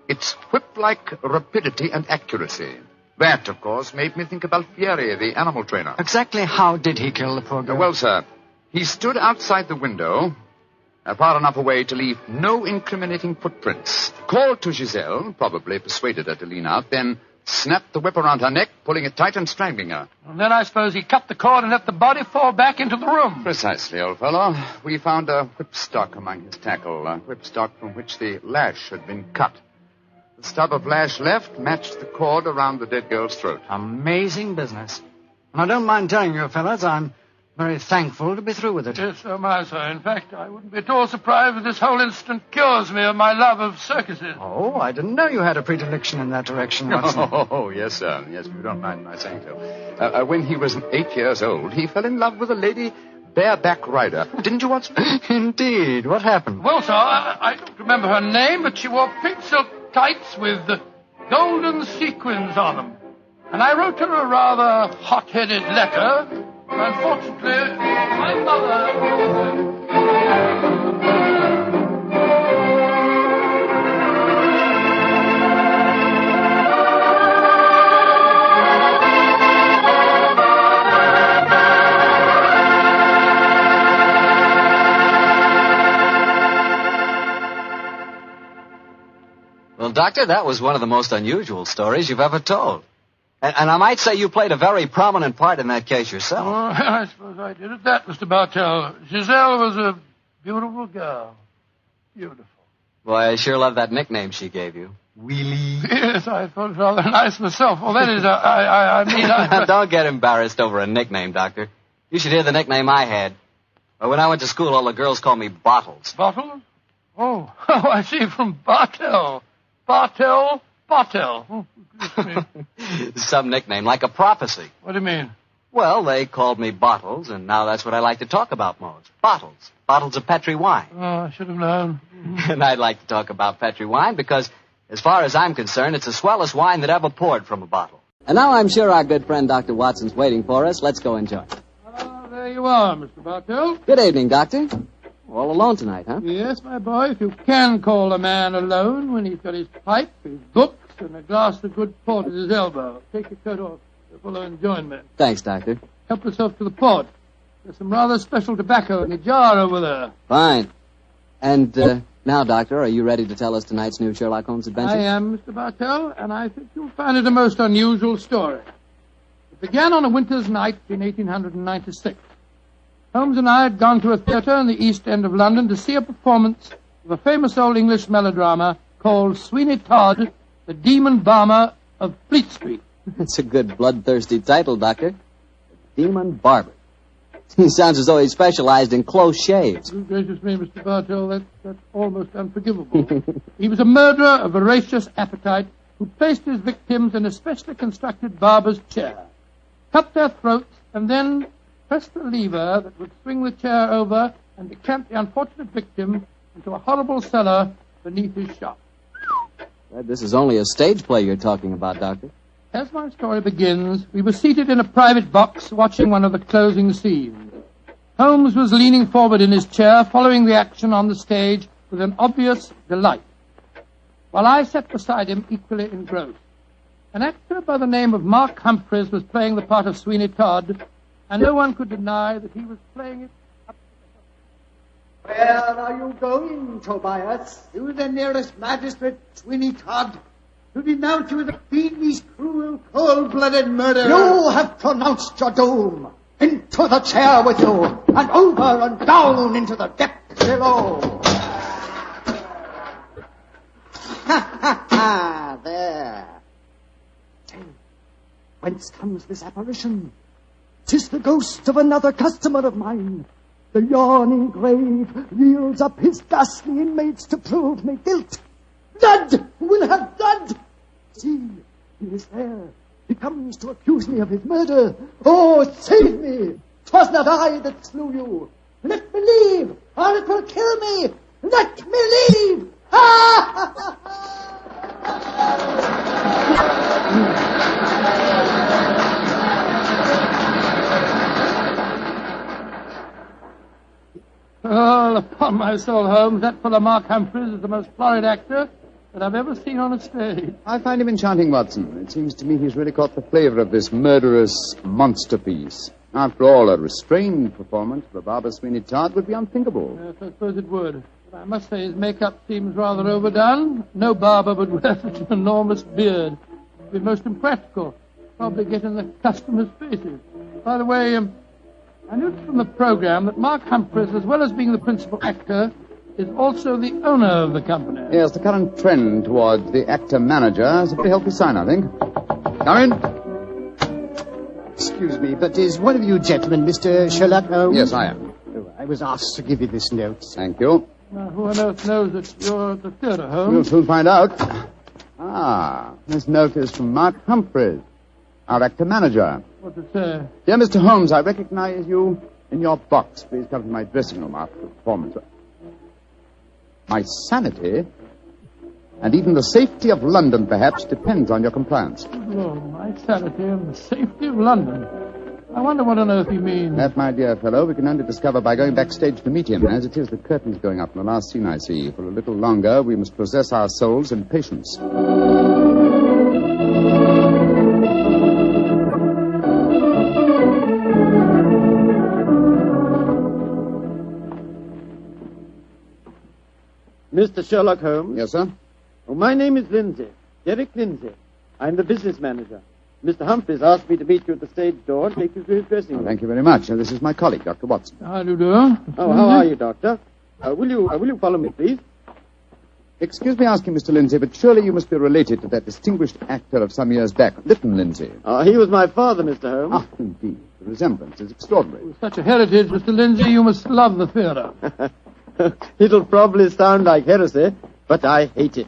its whip-like rapidity and accuracy. That, of course, made me think of Alfieri, the animal trainer. Exactly how did he kill the poor girl? Well, sir, he stood outside the window, far enough away to leave no incriminating footprints. Called to Giselle, probably persuaded her to lean out, then snapped the whip around her neck, pulling it tight and strangling her. And then I suppose he cut the cord and let the body fall back into the room. Precisely, old fellow. We found a whipstock among his tackle, a whipstock from which the lash had been cut. The stub of lash left matched the cord around the dead girl's throat. Amazing business. And I don't mind telling you, fellas, I'm very thankful to be through with it. Yes, so am I, sir. In fact, I wouldn't be at all surprised if this whole incident cures me of my love of circuses. Oh, I didn't know you had a predilection in that direction, Watson. Oh, yes, sir. Yes, if you don't mind my saying so. When he was 8 years old, he fell in love with a lady bareback rider. Didn't you, Watson? Indeed. What happened? Well, sir, I don't remember her name, but she wore pink silk tights with golden sequins on them. And I wrote her a rather hot-headed letter. Unfortunately, my mother... Well, Doctor, that was one of the most unusual stories you've ever told. And I might say you played a very prominent part in that case yourself. Oh, I suppose I did at that, Mr. Bartell. Giselle was a beautiful girl. Beautiful. Boy, I sure love that nickname she gave you. Wheelie. Yes, I thought it rather nice myself. Well, that is, I mean... Don't get embarrassed over a nickname, Doctor. You should hear the nickname I had. When I went to school, all the girls called me Bottles. Bottle? Oh, I see, from Bartel. Bartel. Oh, Some nickname, like a prophecy. what do you mean? Well, they called me Bottles, and now that's what I like to talk about most. Bottles. Bottles of Petri wine. Oh, I should have known. And I'd like to talk about Petri wine because, as far as I'm concerned, it's the swellest wine that ever poured from a bottle. And now I'm sure our good friend Dr. Watson's waiting for us. Let's go enjoy. There you are, Mr. Bartel. Good evening, Doctor. All alone tonight, huh? Yes, my boy, if you can call a man alone when he's got his pipe, his books, and a glass of good port at his elbow. Take your coat off. You'll follow enjoyment. Thanks, Doctor. Help yourself to the port. There's some rather special tobacco in the jar over there. Fine. And now, Doctor, are you ready to tell us tonight's new Sherlock Holmes adventure? I am, Mr. Bartel, and I think you'll find it a most unusual story. It began on a winter's night in 1896. Holmes and I had gone to a theatre in the East End of London to see a performance of a famous old English melodrama called Sweeney Todd, the Demon Barber of Fleet Street. That's a good bloodthirsty title, Doctor. Demon Barber. He sounds as though he specialized in close shaves. Good gracious me, Mr. Bartel, that's almost unforgivable. He was a murderer of voracious appetite who placed his victims in a specially constructed barber's chair, cut their throats, and then pressed the lever that would swing the chair over and decamp the unfortunate victim into a horrible cellar beneath his shop. Glad this is only a stage play you're talking about, Doctor. As my story begins, we were seated in a private box watching one of the closing scenes. Holmes was leaning forward in his chair, following the action on the stage with an obvious delight, while I sat beside him equally engrossed. An actor by the name of Mark Humphreys was playing the part of Sweeney Todd, and no one could deny that he was playing it up to the... Where are you going, Tobias? To the nearest magistrate, Sweeney Todd, to denounce you as a fiendish, cruel, cold-blooded murderer. You have pronounced your doom. Into the chair with you, and over and down into the depths below. Ha, ha, ha, there. Say, whence comes this apparition? 'Tis the ghost of another customer of mine. The yawning grave yields up his ghastly inmates to prove me guilt. Blood will have blood. See, he is there. He comes to accuse me of his murder. Oh, save me. 'Twas not I that slew you. Let me leave, or it will kill me. Let me leave. Ha, ha, ha, Oh, upon my soul, Holmes, that fellow Mark Humphreys is the most florid actor that I've ever seen on a stage. I find him enchanting, Watson. It seems to me he's really caught the flavor of this murderous monster piece. After all, a restrained performance of a Barber Sweeney Todd would be unthinkable. Yes, I suppose it would. But I must say his makeup seems rather overdone. No barber would wear such an enormous beard. It would be most impractical. Probably get in the customers' faces. By the way, I noticed from the program that Mark Humphreys, as well as being the principal actor, is also the owner of the company. Yes, the current trend toward the actor-manager is a very healthy sign, I think. Come in. Excuse me, but is one of you gentlemen Mr. Sherlock Holmes? Yes, I am. Oh, I was asked to give you this note. Thank you. Now, who on earth knows that you're at the theatre, We'll Holmes? soon find out. This note is from Mark Humphreys, our actor-manager. What's it say? Dear Mr. Holmes, I recognize you in your box. Please come to my dressing room after the performance. My sanity, and even the safety of London, perhaps, depends on your compliance. Good Lord, my sanity and the safety of London. I wonder what on earth he means. That, my dear fellow, we can only discover by going backstage to meet him. As it is, the curtain's going up in the last scene I see. For a little longer, we must possess our souls in patience. Mr. Sherlock Holmes? Yes, sir? Oh, my name is Lindsay. Derek Lindsay. I'm the business manager. Mr. Humphreys asked me to meet you at the stage door and take you to his dressing room. Thank you very much. This is my colleague, Dr. Watson. How do you do? Oh, how are you, Doctor? Will you follow me, please? Excuse me asking, Mr. Lindsay, but surely you must be related to that distinguished actor of some years back, Leyton Lindsay. He was my father, Mr. Holmes. Ah, indeed. The resemblance is extraordinary. With such a heritage, Mr. Lindsay, you must love the theatre. It'll probably sound like heresy, but I hate it.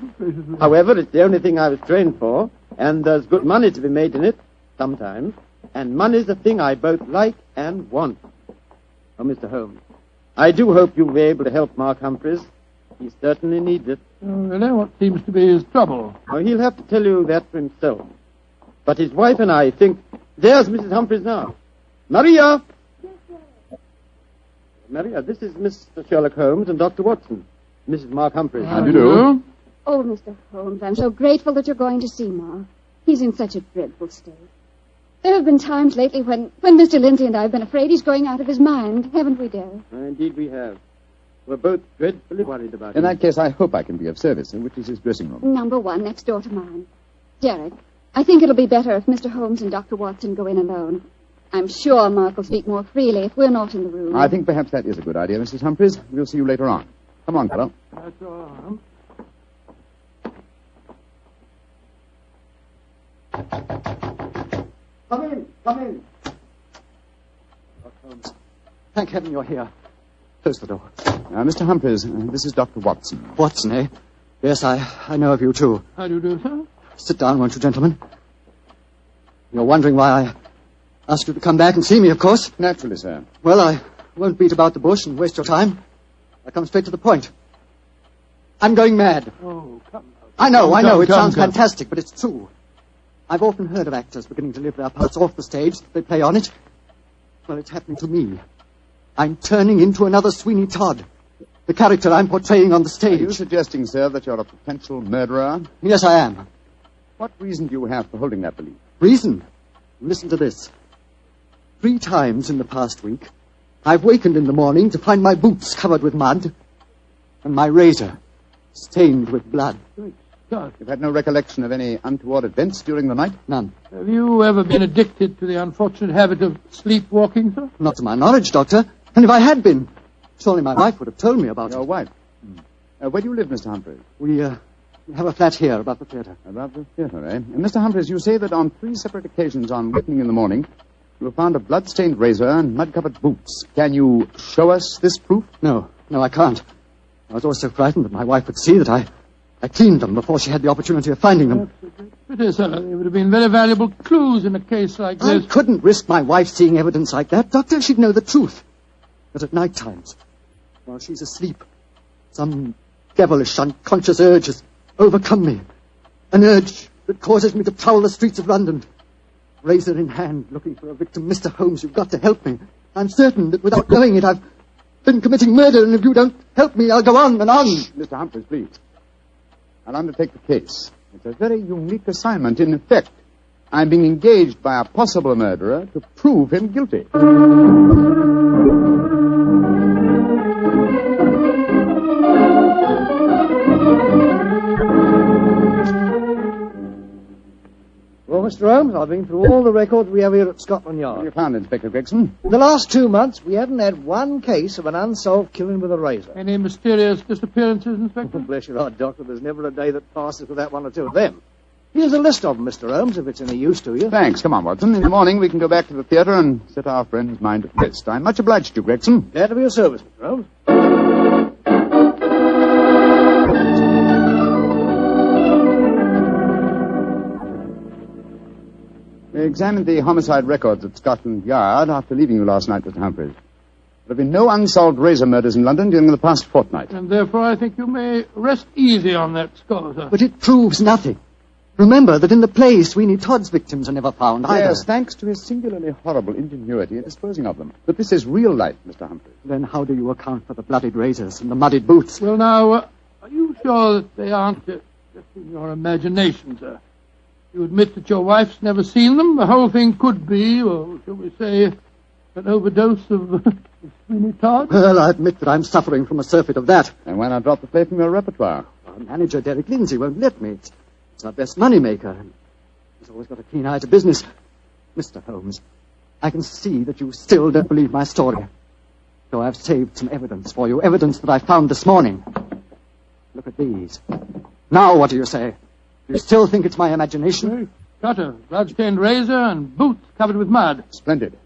However, it's the only thing I was trained for, and there's good money to be made in it, sometimes. And money's the thing I both like and want. Oh, Mr. Holmes, I do hope you'll be able to help Mark Humphreys. He certainly needs it. Oh, really? What seems to be his trouble? Oh, he'll have to tell you that for himself. But his wife and I think... There's Mrs. Humphreys now. Maria! Maria, this is Mr. Sherlock Holmes and Dr. Watson. Mrs. Mark Humphreys. How do you do? Oh, Mr. Holmes, I'm so grateful that you're going to see Mark. He's in such a dreadful state. There have been times lately when Mr. Lindsay and I have been afraid he's going out of his mind, haven't we, dear? Indeed we have. We're both dreadfully worried about him. In that case, I hope I can be of service. Which is his dressing room? Number 1, next door to mine. Derek, I think it'll be better if Mr. Holmes and Dr. Watson go in alone. I'm sure Mark will speak more freely if we're not in the room. I think perhaps that is a good idea, Mrs. Humphreys. We'll see you later on. Come on, fellow. That's all. Come in, come in. Holmes, thank heaven you're here. Close the door. Mr. Humphreys, this is Dr. Watson. Watson, eh? Yes, I know of you, too. How do you do, sir? Sit down, won't you, gentlemen? You're wondering why I asked you to come back and see me, of course. Naturally, sir. Well, I won't beat about the bush and waste your time. I'll come straight to the point. I'm going mad. Oh, come. I know. It sounds fantastic, but it's true. I've often heard of actors beginning to live their parts off the stage. They play on it. Well, it's happening to me. I'm turning into another Sweeney Todd. The character I'm portraying on the stage. Are you suggesting, sir, that you're a potential murderer? Yes, I am. What reason do you have for holding that belief? Reason? Listen to this. 3 times in the past week, I've wakened in the morning to find my boots covered with mud and my razor stained with blood. God. You've had no recollection of any untoward events during the night? None. Have you ever been addicted to the unfortunate habit of sleepwalking, sir? Not to my knowledge, Doctor. And if I had been, surely my wife would have told me about it. Your wife? Where do you live, Mr. Humphreys? We have a flat here above the theatre. Above the theatre, eh? And Mr. Humphreys, you say that on 3 separate occasions on wakening in the morning, you found a blood-stained razor and mud-covered boots. Can you show us this proof? No, I can't. I was always so frightened that my wife would see that I cleaned them before she had the opportunity of finding them. It is, sir. They would have been very valuable clues in a case like this. I couldn't risk my wife seeing evidence like that, Doctor. She'd know the truth. But at night times, while she's asleep, some devilish, unconscious urge has overcome me. An urge that causes me to prowl the streets of London. Razor in hand, looking for a victim. Mr. Holmes, you've got to help me. I'm certain that without knowing it, I've been committing murder, and if you don't help me, I'll go on and on. Mr. Humphreys, please. I'll undertake the case. It's a very unique assignment. In effect, I'm being engaged by a possible murderer to prove him guilty. Well, Mr. Holmes, I've been through all the records we have here at Scotland Yard. What have you found, Inspector Gregson? In the last 2 months, we haven't had one case of an unsolved killing with a razor. Any mysterious disappearances, Inspector? Bless your heart, Doctor. There's never a day that passes without 1 or 2 of them. Here's a list of them, Mr. Holmes, if it's any use to you. Thanks. Come on, Watson. In the morning, we can go back to the theatre and set our friend's mind at rest. I'm much obliged to you, Gregson. Glad to be of service, Mr. Holmes. We examined the homicide records at Scotland Yard after leaving you last night, Mr. Humphreys. There have been no unsolved razor murders in London during the past fortnight. And therefore I think you may rest easy on that score, sir. But it proves nothing. Remember that in the play, Sweeney Todd's victims are never found either. Yes, thanks to his singularly horrible ingenuity in disposing of them. But this is real life, Mr. Humphreys. Then how do you account for the bloodied razors and the muddied boots? Well, now, are you sure that they aren't just in your imagination, sir? You admit that your wife's never seen them? The whole thing could be, or shall we say, an overdose of Sweeney Todd? Well, I admit that I'm suffering from a surfeit of that. And why not drop the play from your repertoire? Our manager, Derek Lindsay, won't let me. It's our best money-maker. He's always got a keen eye to business. Mr. Holmes, I can see that you still don't believe my story. So I've saved some evidence for you, evidence that I found this morning. Look at these. Now what do you say? Do you still think it's my imagination? Cutter, blood-stained razor, and boots covered with mud. Splendid.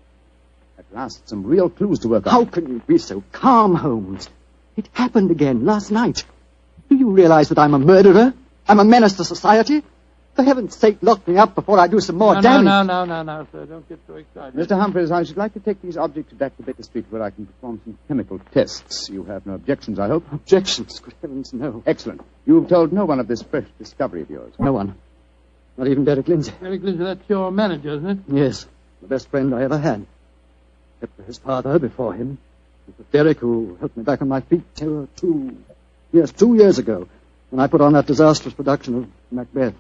At last, some real clues to work on. How can you be so calm, Holmes? It happened again last night. Do you realize that I'm a murderer? I'm a menace to society? For heaven's sake, lock me up before I do some more damage. No, sir. Don't get so excited. Mr. Humphreys, I should like to take these objects back to Baker Street where I can perform some chemical tests. You have no objections, I hope? Objections? Good heavens, no. Excellent. You've told no one of this fresh discovery of yours? No one. Not even Derek Lindsay. Derek Lindsay, that's your manager, isn't it? Yes. The best friend I ever had. Except for his father before him. It was Derek who helped me back on my feet 2 years ago, when I put on that disastrous production of Macbeth.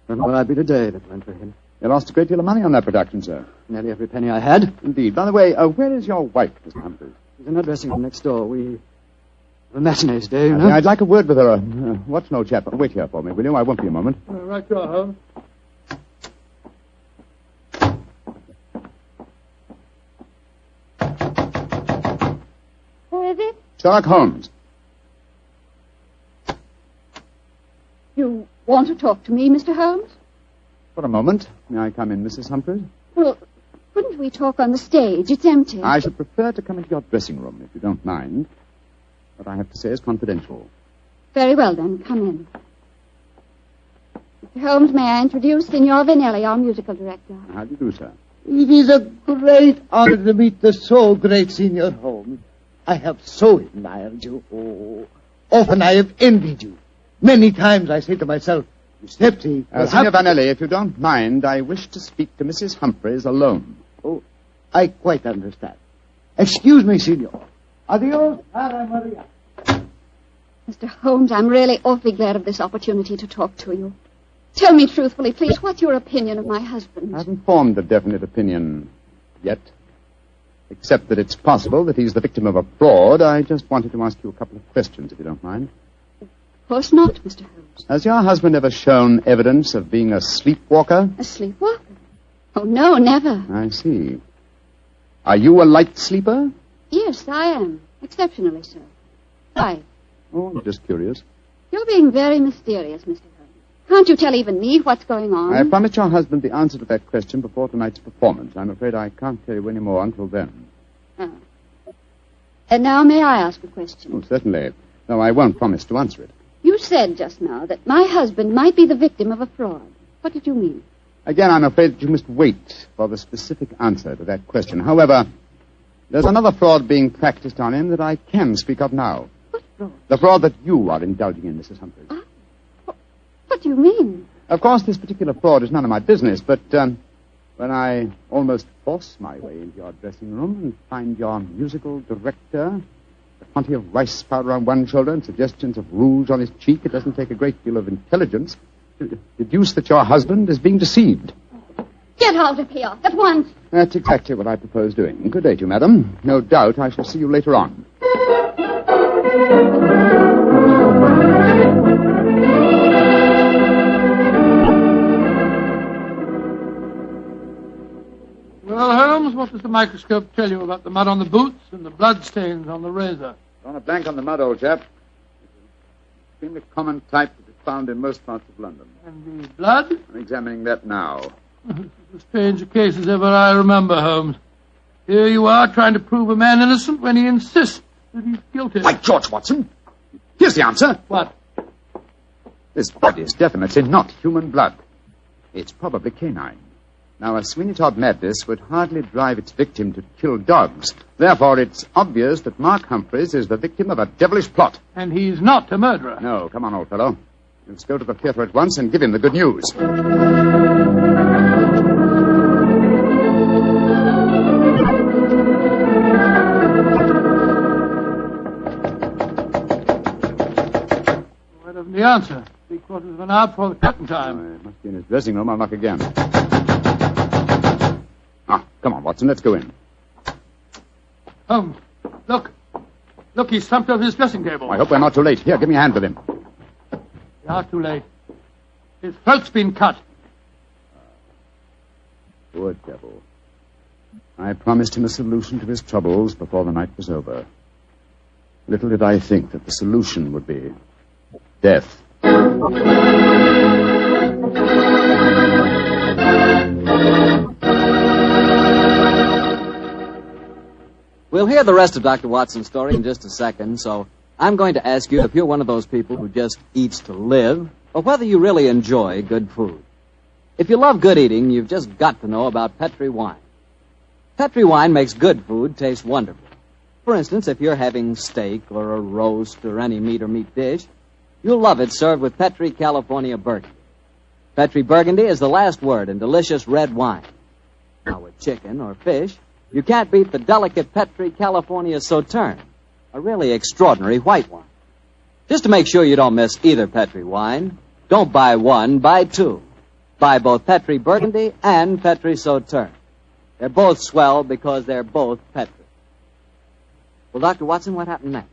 Don't know where I'd be today if it weren't for him. You lost a great deal of money on that production, sir. Nearly every penny I had. Indeed. By the way, where is your wife, Mr. Humphreys? She's in her dressing room next door. We have a matinee today, you know. I'd like a word with her. What's no chap? Wait here for me, will you? I won't be a moment. Right, you are, Holmes. Who is it? Sherlock Holmes. You want to talk to me, Mr. Holmes? For a moment. May I come in, Mrs. Humphreys? Well, couldn't we talk on the stage? It's empty. I should prefer to come into your dressing room, if you don't mind. What I have to say is confidential. Very well, then. Come in. Mr. Holmes, may I introduce Signor Vanelli, our musical director? How do you do, sir? It is a great honor to meet the so great Signor Holmes. I have so admired you. Oh, often I have envied you. Many times I say to myself, Giuseppe... Signor Vanelli, if you don't mind, I wish to speak to Mrs. Humphreys alone. Oh, I quite understand. Excuse me, Signor. Adios, Cara Maria. Mr. Holmes, I'm really awfully glad of this opportunity to talk to you. Tell me truthfully, please, what's your opinion of my husband? I haven't formed a definite opinion yet. Except that it's possible that he's the victim of a fraud. I just wanted to ask you a couple of questions, if you don't mind. Of course not, Mr. Holmes. Has your husband ever shown evidence of being a sleepwalker? A sleepwalker? Oh, no, never. I see. Are you a light sleeper? Yes, I am. Exceptionally so. Why? Oh, I'm just curious. You're being very mysterious, Mr. Holmes. Can't you tell even me what's going on? I promised your husband the answer to that question before tonight's performance. I'm afraid I can't tell you any more until then. Oh. And now may I ask a question? Oh, certainly. No, I won't promise to answer it. You said just now that my husband might be the victim of a fraud. What did you mean? Again, I'm afraid that you must wait for the specific answer to that question. However, there's another fraud being practiced on him that I can speak of now. What fraud? The fraud that you are indulging in, Mrs. Humphreys. What do you mean? Of course, this particular fraud is none of my business, but when I almost force my way into your dressing room and find your musical director, a quantity of rice powder on one shoulder and suggestions of rouge on his cheek, it doesn't take a great deal of intelligence to deduce that your husband is being deceived. Get out of here, at once. That's exactly what I propose doing. Good day to you, madam. No doubt I shall see you later on. Well, Holmes, what does the microscope tell you about the mud on the boots and the bloodstains on the razor? Drawn a blank on the mud, old chap. It's an extremely common type that is found in most parts of London. And the blood? I'm examining that now. It's as strange a case as ever I remember, Holmes. Here you are trying to prove a man innocent when he insists that he's guilty. By George, Watson! Here's the answer. What? This blood is definitely not human blood. It's probably canine. Now, a Sweeney Todd madness would hardly drive its victim to kill dogs. Therefore, it's obvious that Mark Humphreys is the victim of a devilish plot. And he's not a murderer. No, come on, old fellow. Let's go to the theater at once and give him the good news. Wait of the answer. 3/4 of an hour before the curtain time. It must be in his dressing room. I'll knock again. Come on, Watson, let's go in. Holmes, look. Look, he's thumped over his dressing table. I hope we're not too late. Here, give me a hand with him. We are too late. His throat's been cut. Poor devil. I promised him a solution to his troubles before the night was over. Little did I think that the solution would be death. We'll hear the rest of Dr. Watson's story in just a second, so I'm going to ask you if you're one of those people who just eats to live, or whether you really enjoy good food. If you love good eating, you've just got to know about Petri wine. Petri wine makes good food taste wonderful. For instance, if you're having steak or a roast or any meat or meat dish, you'll love it served with Petri California Burgundy. Petri Burgundy is the last word in delicious red wine. Now, with chicken or fish, you can't beat the delicate Petri California Sauterne, a really extraordinary white wine. Just to make sure you don't miss either Petri wine, don't buy one, buy two. Buy both Petri Burgundy and Petri Sauterne. They're both swell because they're both Petri. Well, Dr. Watson, what happened next?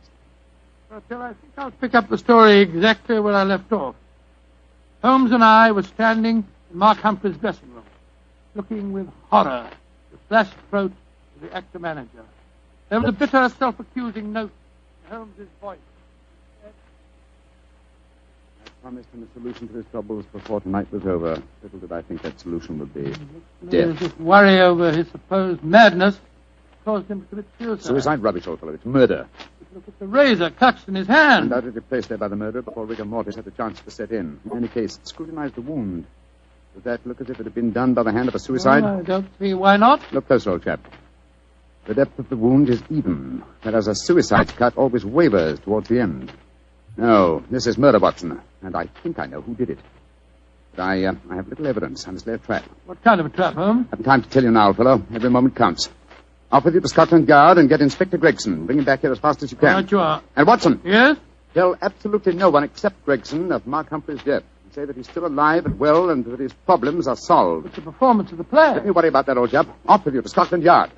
Well, Till, I think I'll pick up the story exactly where I left off. Holmes and I were standing in Mark Humphrey's dressing room, looking with horror at the flashed throat of the actor manager. There was a bitter, self-accusing note in Holmes's voice. I promised him a solution to his troubles before tonight was over. Little did I think that solution would be death. This worry over his supposed madness caused him to commit suicide. Suicide? Rubbish, old fellow. It's murder. Look at the razor clutched in his hand. Undoubtedly placed there by the murderer before rigor mortis had a chance to set in. In any case, scrutinize the wound. Does that look as if it had been done by the hand of a suicide? Well, I don't see why not. Look closer, old chap. The depth of the wound is even, whereas a suicide cut always wavers towards the end. No, this is murder, Watson, and I think I know who did it. But I have little evidence. I must lay a trap. What kind of a trap, Holmes? I have time to tell you now, old fellow. Every moment counts. Off with you to Scotland Yard and get Inspector Gregson. Bring him back here as fast as you can. Right you are. And Watson. Yes? Tell absolutely no one except Gregson of Mark Humphrey's death. And say that he's still alive and well and that his problems are solved. It's the performance of the play. Let me worry about that, old chap. Off with you to Scotland Yard.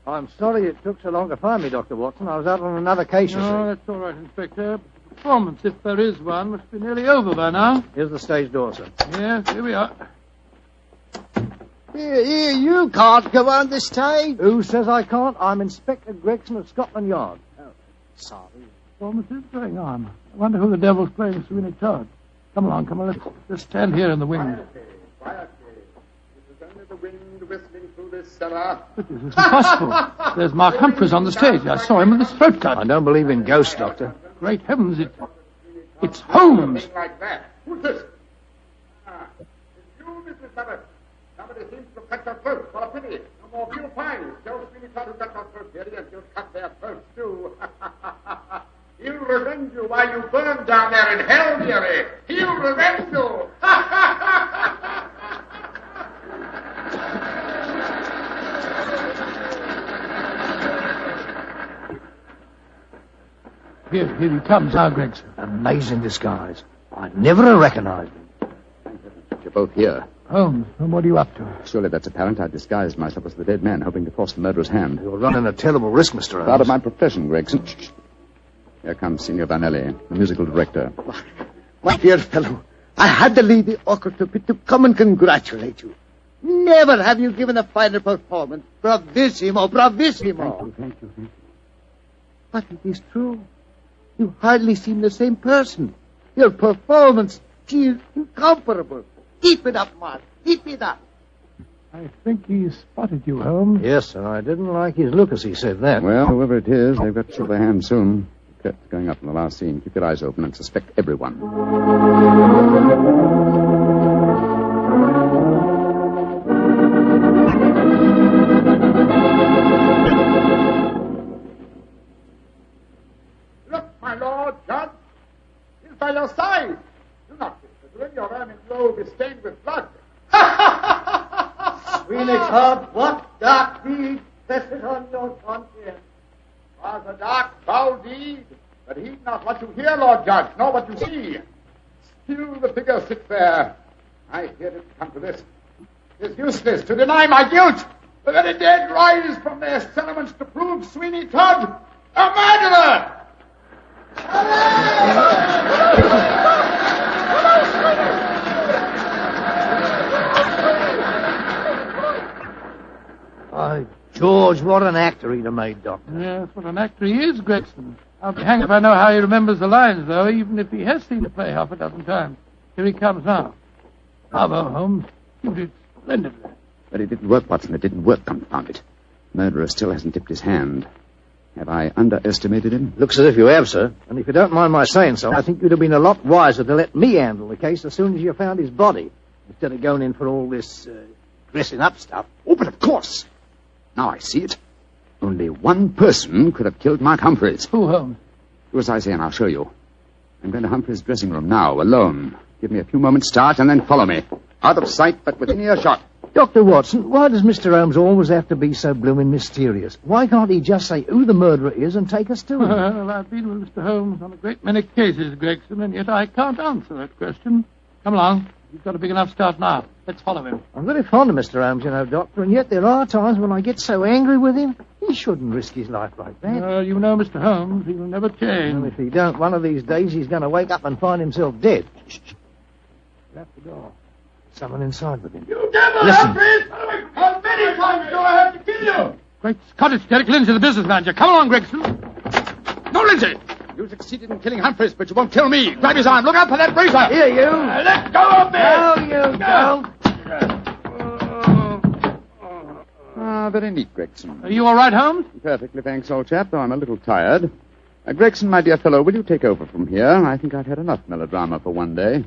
I'm sorry it took so long to find me, Dr. Watson. I was out on another case, you see. No, that's all right, Inspector. But the performance, if there is one, must be nearly over by now. Here's the stage door, sir. Yes, here we are. Here, you can't go on the stage. Who says I can't? I'm Inspector Gregson of Scotland Yard. Oh, sorry. Performance is going on. I wonder who the devil's playing Sweeney Todd. Come along. Let's stand here in the wing. Quietly. This is only the wind whistling through this cellar. But this is impossible. There's Mark Humphreys on the stage. I saw him with his throat cut. I don't believe in ghosts, Doctor. Great heavens, it's Holmes. Like that. Who's this? It's you, Mrs. Barber. Somebody seems to cut your throat. What a pity. No more veal pies. Tell Sweeney Todd who cut your throat, dearie, and he'll cut their throats, too. He'll revenge you while you burn down there in hell, dearie. He'll revenge you. Here he comes now, Gregson. Amazing disguise. I'd never have recognized him. You're both here. Holmes, what are you up to? Surely that's apparent. I disguised myself as the dead man, hoping to force the murderer's hand. You're running a terrible risk, Mr. Holmes. Part of my profession, Gregson. Shh. Here comes Signor Vanelli, the musical director. My dear fellow, I had to leave the orchestra pit to come and congratulate you. Never have you given a finer performance. Bravissimo, bravissimo. Thank you. But it is true. You hardly seem the same person. Your performance is incomparable. Keep it up, Mark. Keep it up. I think he spotted you, Holmes. Yes, and I didn't like his look as he said that. Well, whoever it is, they've got to show their hand soon. Curtain's going up in the last scene. Keep your eyes open and suspect everyone. Look, my lord, Judge. He's by your side. Do not consider your ermine robe is stained with blood. Sweeney Todd, what dark deed presses on your conscience? Was a dark, foul deed, but heed not what you hear, Lord Judge, nor what you see. Still the figure sits there. I hear it come to this. It is useless to deny my guilt. The very dead rise from their settlements to prove Sweeney Todd a murderer. George, what an actor he'd have made, Doctor. Yes, what an actor he is, Gregson. I'll be hanged if I know how he remembers the lines, though, even if he has seen the play half a dozen times. Here he comes now. Bravo, Holmes. You did splendidly. But it didn't work, Watson. It didn't work, confound it. Murderer still hasn't tipped his hand. Have I underestimated him? Looks as if you have, sir. And if you don't mind my saying so, I think you'd have been a lot wiser to let me handle the case as soon as you found his body, instead of going in for all this dressing up stuff. Oh, but of course. Now I see it. Only one person could have killed Mark Humphreys. Who, Holmes? Do as I say, and I'll show you. I'm going to Humphreys' dressing room now, alone. Give me a few moments' start, and then follow me. Out of sight, but within earshot. Dr. Watson, why does Mr. Holmes always have to be so blooming mysterious? Why can't he just say who the murderer is and take us to him? Well, I've been with Mr. Holmes on a great many cases, Gregson, and yet I can't answer that question. Come along. You've got a big enough start now. Let's follow him. I'm very fond of Mr. Holmes, you know, Doctor, and yet there are times when I get so angry with him, he shouldn't risk his life like that. Well, you know Mr. Holmes. He will never change. And if he don't, one of these days he's going to wake up and find himself dead. Shut the door. Someone inside with him. You devil, Listen. Humphreys! How many times do I have to kill you? Great Scott, it's Derek Lindsay, the business manager. Come along, Gregson. No, Lindsay! You succeeded in killing Humphreys, but you won't kill me. Grab his arm. Look out for that razor. Here, you. Let go of me! No, you don't. Ah, very neat, Gregson. Are you all right, Holmes? Perfectly, thanks, old chap, though I'm a little tired. Gregson, my dear fellow, will you take over from here? I think I've had enough melodrama for one day.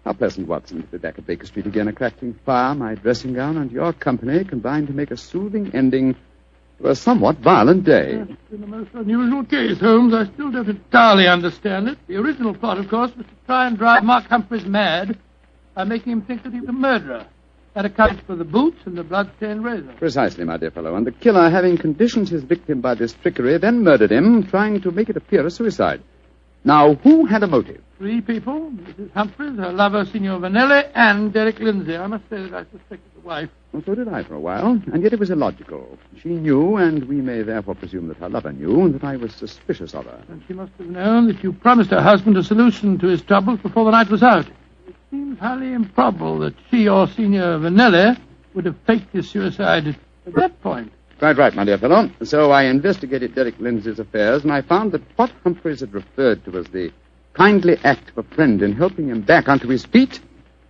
How pleasant, Watson, to be back at Baker Street again, a crackling fire, my dressing gown, and your company combined to make a soothing ending to a somewhat violent day. It's been a most unusual case, Holmes. I still don't entirely understand it. The original plot, of course, was to try and drive Mark Humphreys mad by making him think that he was a murderer. That accounts for the boots and the blood-stained razor. Precisely, my dear fellow. And the killer, having conditioned his victim by this trickery, then murdered him, trying to make it appear a suicide. Now, who had a motive? 3 people. Mrs. Humphreys, her lover, Signor Vanelli, and Derek Lindsay. I must say that I suspected the wife. Well, so did I for a while, and yet it was illogical. She knew, and we may therefore presume that her lover knew, that I was suspicious of her. And she must have known that you promised her husband a solution to his troubles before the night was out. It seems highly improbable that she or Signor Vanelli would have faked his suicide at that point. Quite right, my dear fellow. So I investigated Derek Lindsay's affairs, and I found that what Humphreys had referred to as the kindly act of a friend in helping him back onto his feet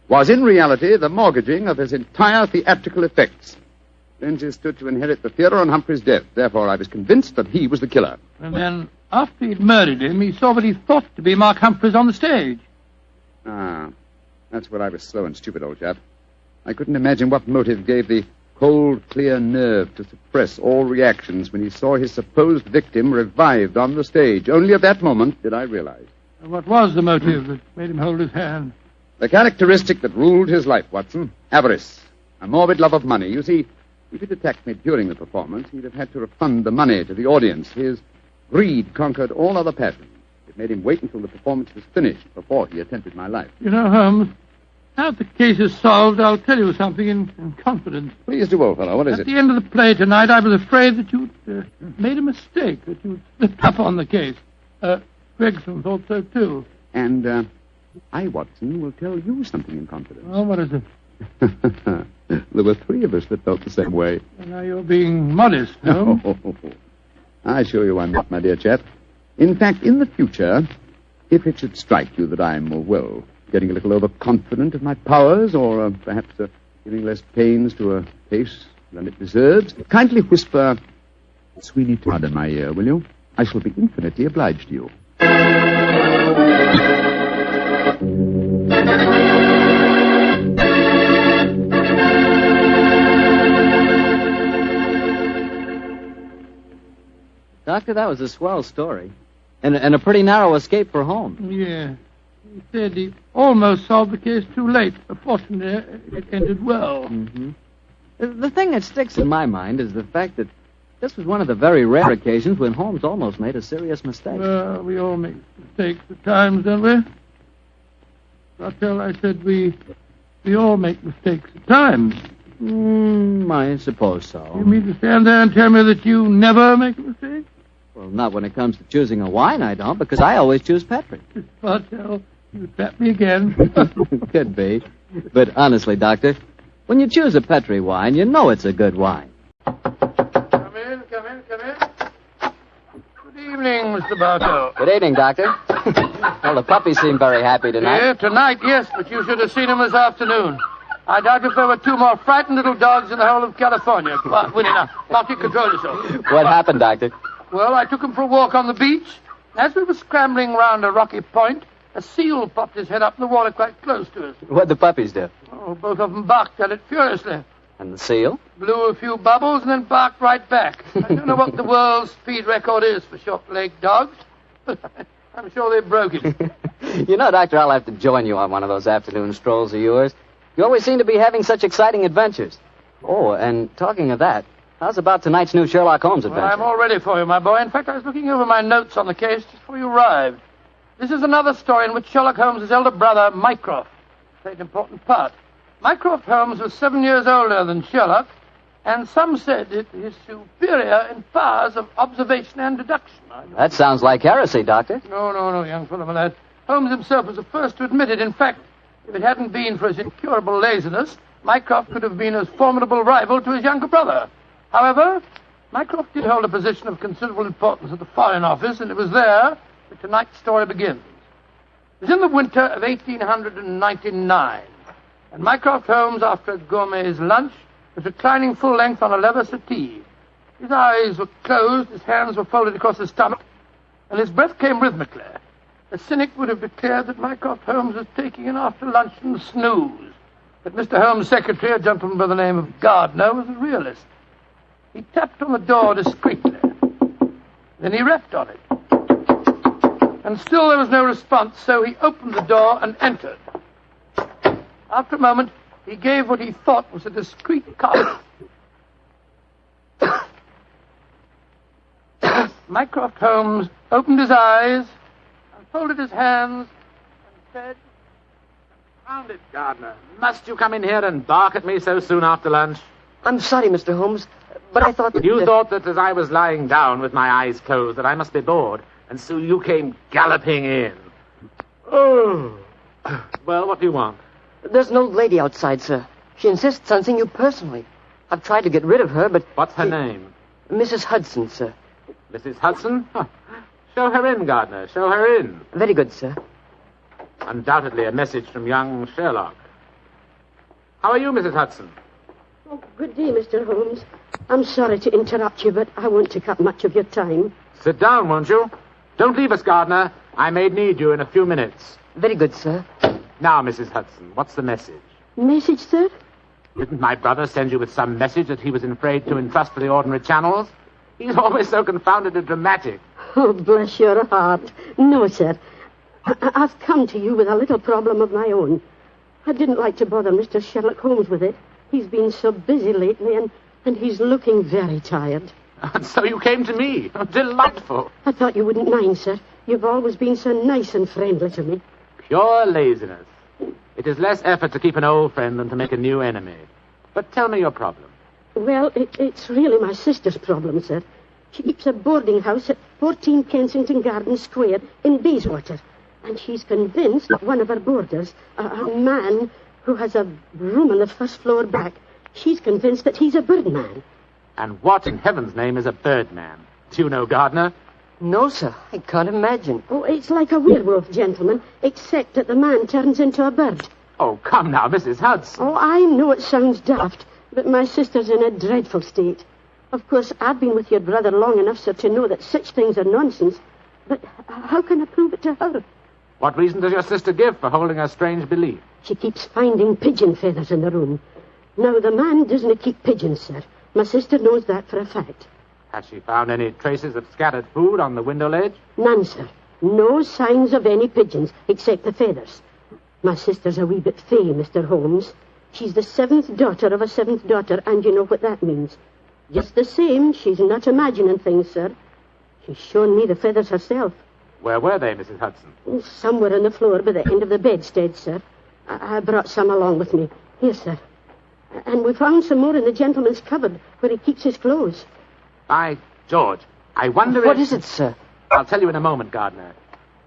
was in reality the mortgaging of his entire theatrical effects. Lindsay stood to inherit the theatre on Humphreys' death. Therefore, I was convinced that he was the killer. And then, after he'd murdered him, he saw what he thought to be Mark Humphreys on the stage. Ah, that's where I was slow and stupid, old chap. I couldn't imagine what motive gave the cold, clear nerve to suppress all reactions when he saw his supposed victim revived on the stage. Only at that moment did I realize. And what was the motive that made him hold his hand? The characteristic that ruled his life, Watson. Avarice. A morbid love of money. You see, if he'd attacked me during the performance, he'd have had to refund the money to the audience. His greed conquered all other passions. It made him wait until the performance was finished before he attempted my life. You know, Holmes, now that the case is solved, I'll tell you something in confidence. Please do, old fellow. What is it? At the end of the play tonight, I was afraid that you'd made a mistake, that you'd slipped up on the case. Gregson thought so, too. And I, Watson, will tell you something in confidence. Oh, what is it? There were 3 of us that felt the same way. Well, now you're being modest, no? I assure you I'm not, my dear chap. In fact, in the future, if it should strike you that I'm, well, getting a little overconfident of my powers, or perhaps giving less pains to a case than it deserves, kindly whisper Sweeney Todd in my ear, will you? I shall be infinitely obliged to you. Doctor, that was a swell story. And a pretty narrow escape for Holmes. Yeah. He said he almost solved the case too late. But fortunately, it ended well. Mm-hmm. The thing that sticks in my mind is the fact that this was one of the very rare occasions when Holmes almost made a serious mistake. Well, we all make mistakes at times, don't we? Rattell, I said we all make mistakes at times. I suppose so. You mean to stand there and tell me that you never make a mistake? Well, not when it comes to choosing a wine, I don't, because I always choose Petri. Bartell, you trap me again. Could be. But honestly, Doctor, when you choose a Petri wine, you know it's a good wine. Come in. Good evening, Mr. Bartell. Good evening, Doctor. Well, the puppies seem very happy tonight. Yeah, tonight, yes, but you should have seen them this afternoon. I doubt if there were two more frightened little dogs in the whole of California. Come on, Winnie, now. Marty, control yourself. What happened, Doctor? Well, I took him for a walk on the beach. As we were scrambling round a rocky point, a seal popped his head up in the water quite close to us. What'd the puppies do? Oh, both of them barked at it furiously. And the seal? Blew a few bubbles and then barked right back. I don't know what the world's speed record is for short-legged dogs, but I'm sure they broke it. You know, Doctor, I'll have to join you on one of those afternoon strolls of yours. You always seem to be having such exciting adventures. Oh, and talking of that, how's about tonight's new Sherlock Holmes adventure? Well, I'm all ready for you, my boy. In fact, I was looking over my notes on the case just before you arrived. This is another story in which Sherlock Holmes' elder brother, Mycroft, played an important part. Mycroft Holmes was 7 years older than Sherlock, and some said it is superior in powers of observation and deduction. That sounds like heresy, Doctor. No, young fellow, my lad. Holmes himself was the first to admit it. In fact, if it hadn't been for his incurable laziness, Mycroft could have been a formidable rival to his younger brother. However, Mycroft did hold a position of considerable importance at the Foreign Office, and it was there that tonight's story begins. It was in the winter of 1899, and Mycroft Holmes, after a gourmet's lunch, was reclining full length on a leather settee. His eyes were closed, his hands were folded across his stomach, and his breath came rhythmically. A cynic would have declared that Mycroft Holmes was taking an after-luncheon snooze. But Mr. Holmes' secretary, a gentleman by the name of Gardner, was a realist. He tapped on the door discreetly. Then he rapped on it. And still there was no response, so he opened the door and entered. After a moment, he gave what he thought was a discreet cough. Mycroft Holmes opened his eyes, folded his hands, and said, "Found it, Gardner. Must you come in here and bark at me so soon after lunch?" I'm sorry, Mr. Holmes, but I thought that... You thought that as I was lying down with my eyes closed that I must be bored, and so you came galloping in. Oh. Well, what do you want? There's an old lady outside, sir. She insists on seeing you personally. I've tried to get rid of her, but... What's her name? Mrs. Hudson, sir. Mrs. Hudson? Huh. Show her in, Gardner. Show her in. Very good, sir. Undoubtedly a message from young Sherlock. How are you, Mrs. Hudson? Oh, good day, Mr. Holmes. I'm sorry to interrupt you, but I won't take up much of your time. Sit down, won't you? Don't leave us, Gardner. I may need you in a few minutes. Very good, sir. Now, Mrs. Hudson, what's the message? Message, sir? Didn't my brother send you with some message that he was afraid to entrust to the ordinary channels? He's always so confoundedly dramatic. Oh, bless your heart. No, sir. I've come to you with a little problem of my own. I didn't like to bother Mr. Sherlock Holmes with it. He's been so busy lately, and he's looking very tired. And so you came to me. Delightful. I thought you wouldn't mind, sir. You've always been so nice and friendly to me. Pure laziness. It is less effort to keep an old friend than to make a new enemy. But tell me your problem. Well, it's really my sister's problem, sir. She keeps a boarding house at 14 Kensington Gardens Square in Bayswater. And she's convinced that one of her boarders, a man who has a room on the first floor back, she's convinced that he's a birdman. And what in heaven's name is a birdman? Do you know, Gardner? No, sir. I can't imagine. Oh, it's like a werewolf, gentlemen, except that the man turns into a bird. Oh, come now, Mrs. Hudson. Oh, I know it sounds daft, but my sister's in a dreadful state. Of course, I've been with your brother long enough, sir, to know that such things are nonsense. But how can I prove it to her? What reason does your sister give for holding a strange belief? She keeps finding pigeon feathers in the room. Now, the man doesn't keep pigeons, sir. My sister knows that for a fact. Has she found any traces of scattered food on the window ledge? None, sir. No signs of any pigeons, except the feathers. My sister's a wee bit fey, Mr. Holmes. She's the 7th daughter of a 7th daughter, and you know what that means. Just the same, she's not imagining things, sir. She's shown me the feathers herself. Where were they, Mrs. Hudson? Somewhere on the floor by the end of the bedstead, sir. I brought some along with me. Here, sir. And we found some more in the gentleman's cupboard where he keeps his clothes. By George, I wonder What is it, sir? I'll tell you in a moment, Gardner.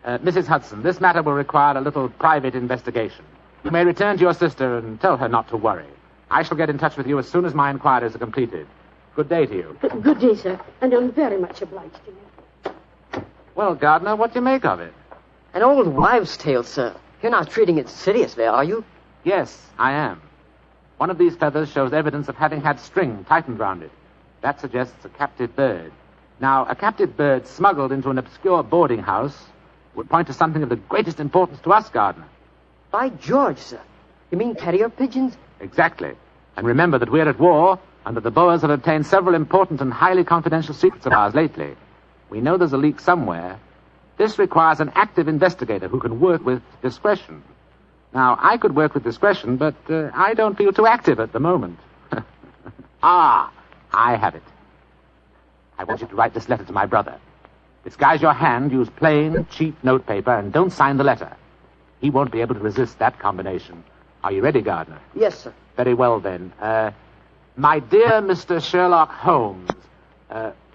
Mrs. Hudson, this matter will require a little private investigation. You may return to your sister and tell her not to worry. I shall get in touch with you as soon as my inquiries are completed. Good day to you. Good day, sir, and I'm very much obliged to you. Well, Gardner, what do you make of it? An old wives' tale, sir. You're not treating it seriously, are you? Yes, I am. One of these feathers shows evidence of having had string tightened round it. That suggests a captive bird. Now, a captive bird smuggled into an obscure boarding house would point to something of the greatest importance to us, Gardner. By George, sir. You mean carrier pigeons? Exactly. And remember that we're at war, and that the Boers have obtained several important and highly confidential secrets of ours lately. We know there's a leak somewhere. This requires an active investigator who can work with discretion. Now, I could work with discretion, but I don't feel too active at the moment. I have it. I want you to write this letter to my brother. Disguise your hand, use plain, cheap notepaper, and don't sign the letter. He won't be able to resist that combination. Are you ready, Gardner? Yes, sir. Very well, then. My dear Mr. Sherlock Holmes,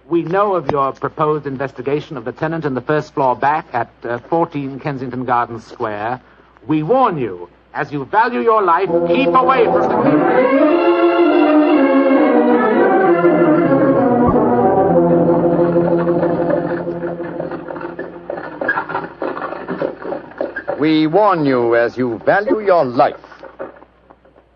we know of your proposed investigation of the tenant in the first floor back at 14 Kensington Gardens Square. We warn you, as you value your life, keep away from the... We warn you, as you value your life,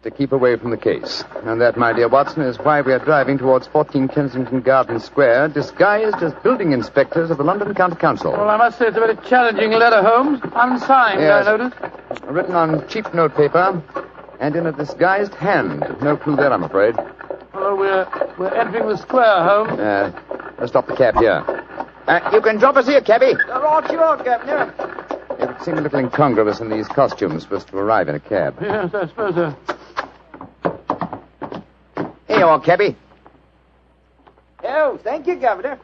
to keep away from the case. And that, my dear Watson, is why we are driving towards 14 Kensington Gardens Square, disguised as building inspectors of the London County Council. Well, I must say it's a very challenging letter, Holmes. Unsigned, Yes. I notice. Written on cheap notepaper and in a disguised hand. No clue there, I'm afraid. Well, we're entering the square, Holmes. Let's stop the cab here. You can drop us here, cabby. Right you are, Governor. It would seem a little incongruous in these costumes for us to arrive in a cab. Yes, I suppose so. Here you are, cabby. Oh, thank you, Governor.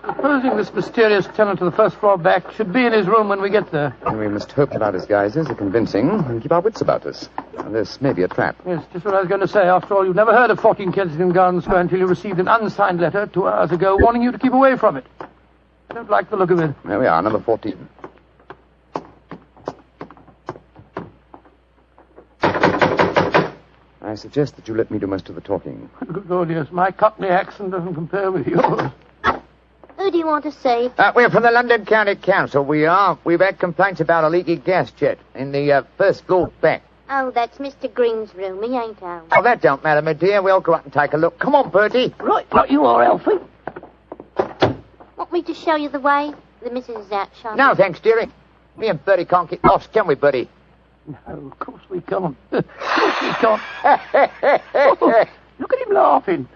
Supposing this mysterious tenant of the first floor back should be in his room when we get there. And we must hope that our disguises are convincing and keep our wits about us. And this may be a trap. Yes, just what I was going to say. After all, you've never heard of 14 Kensington Gardens Square until you received an unsigned letter 2 hours ago warning you to keep away from it. I don't like the look of it. There we are, number 14. I suggest that you let me do most of the talking. Good Lord, yes. My Cockney accent doesn't compare with yours. Who do you want to see? We're from the London County Council, we are. We've had complaints about a leaky gas jet in the first floor back. Oh, that's Mr. Green's room. He ain't home. Oh, that don't matter, my dear. We'll go up and take a look. Come on, Bertie. Right, you are, Elfie. Want me to show you the way? The missus is out shopping. No, thanks, dearie. Me and Bertie can't get lost, can we, Bertie? No, of course we can't. Of course we can't. Look at him laughing.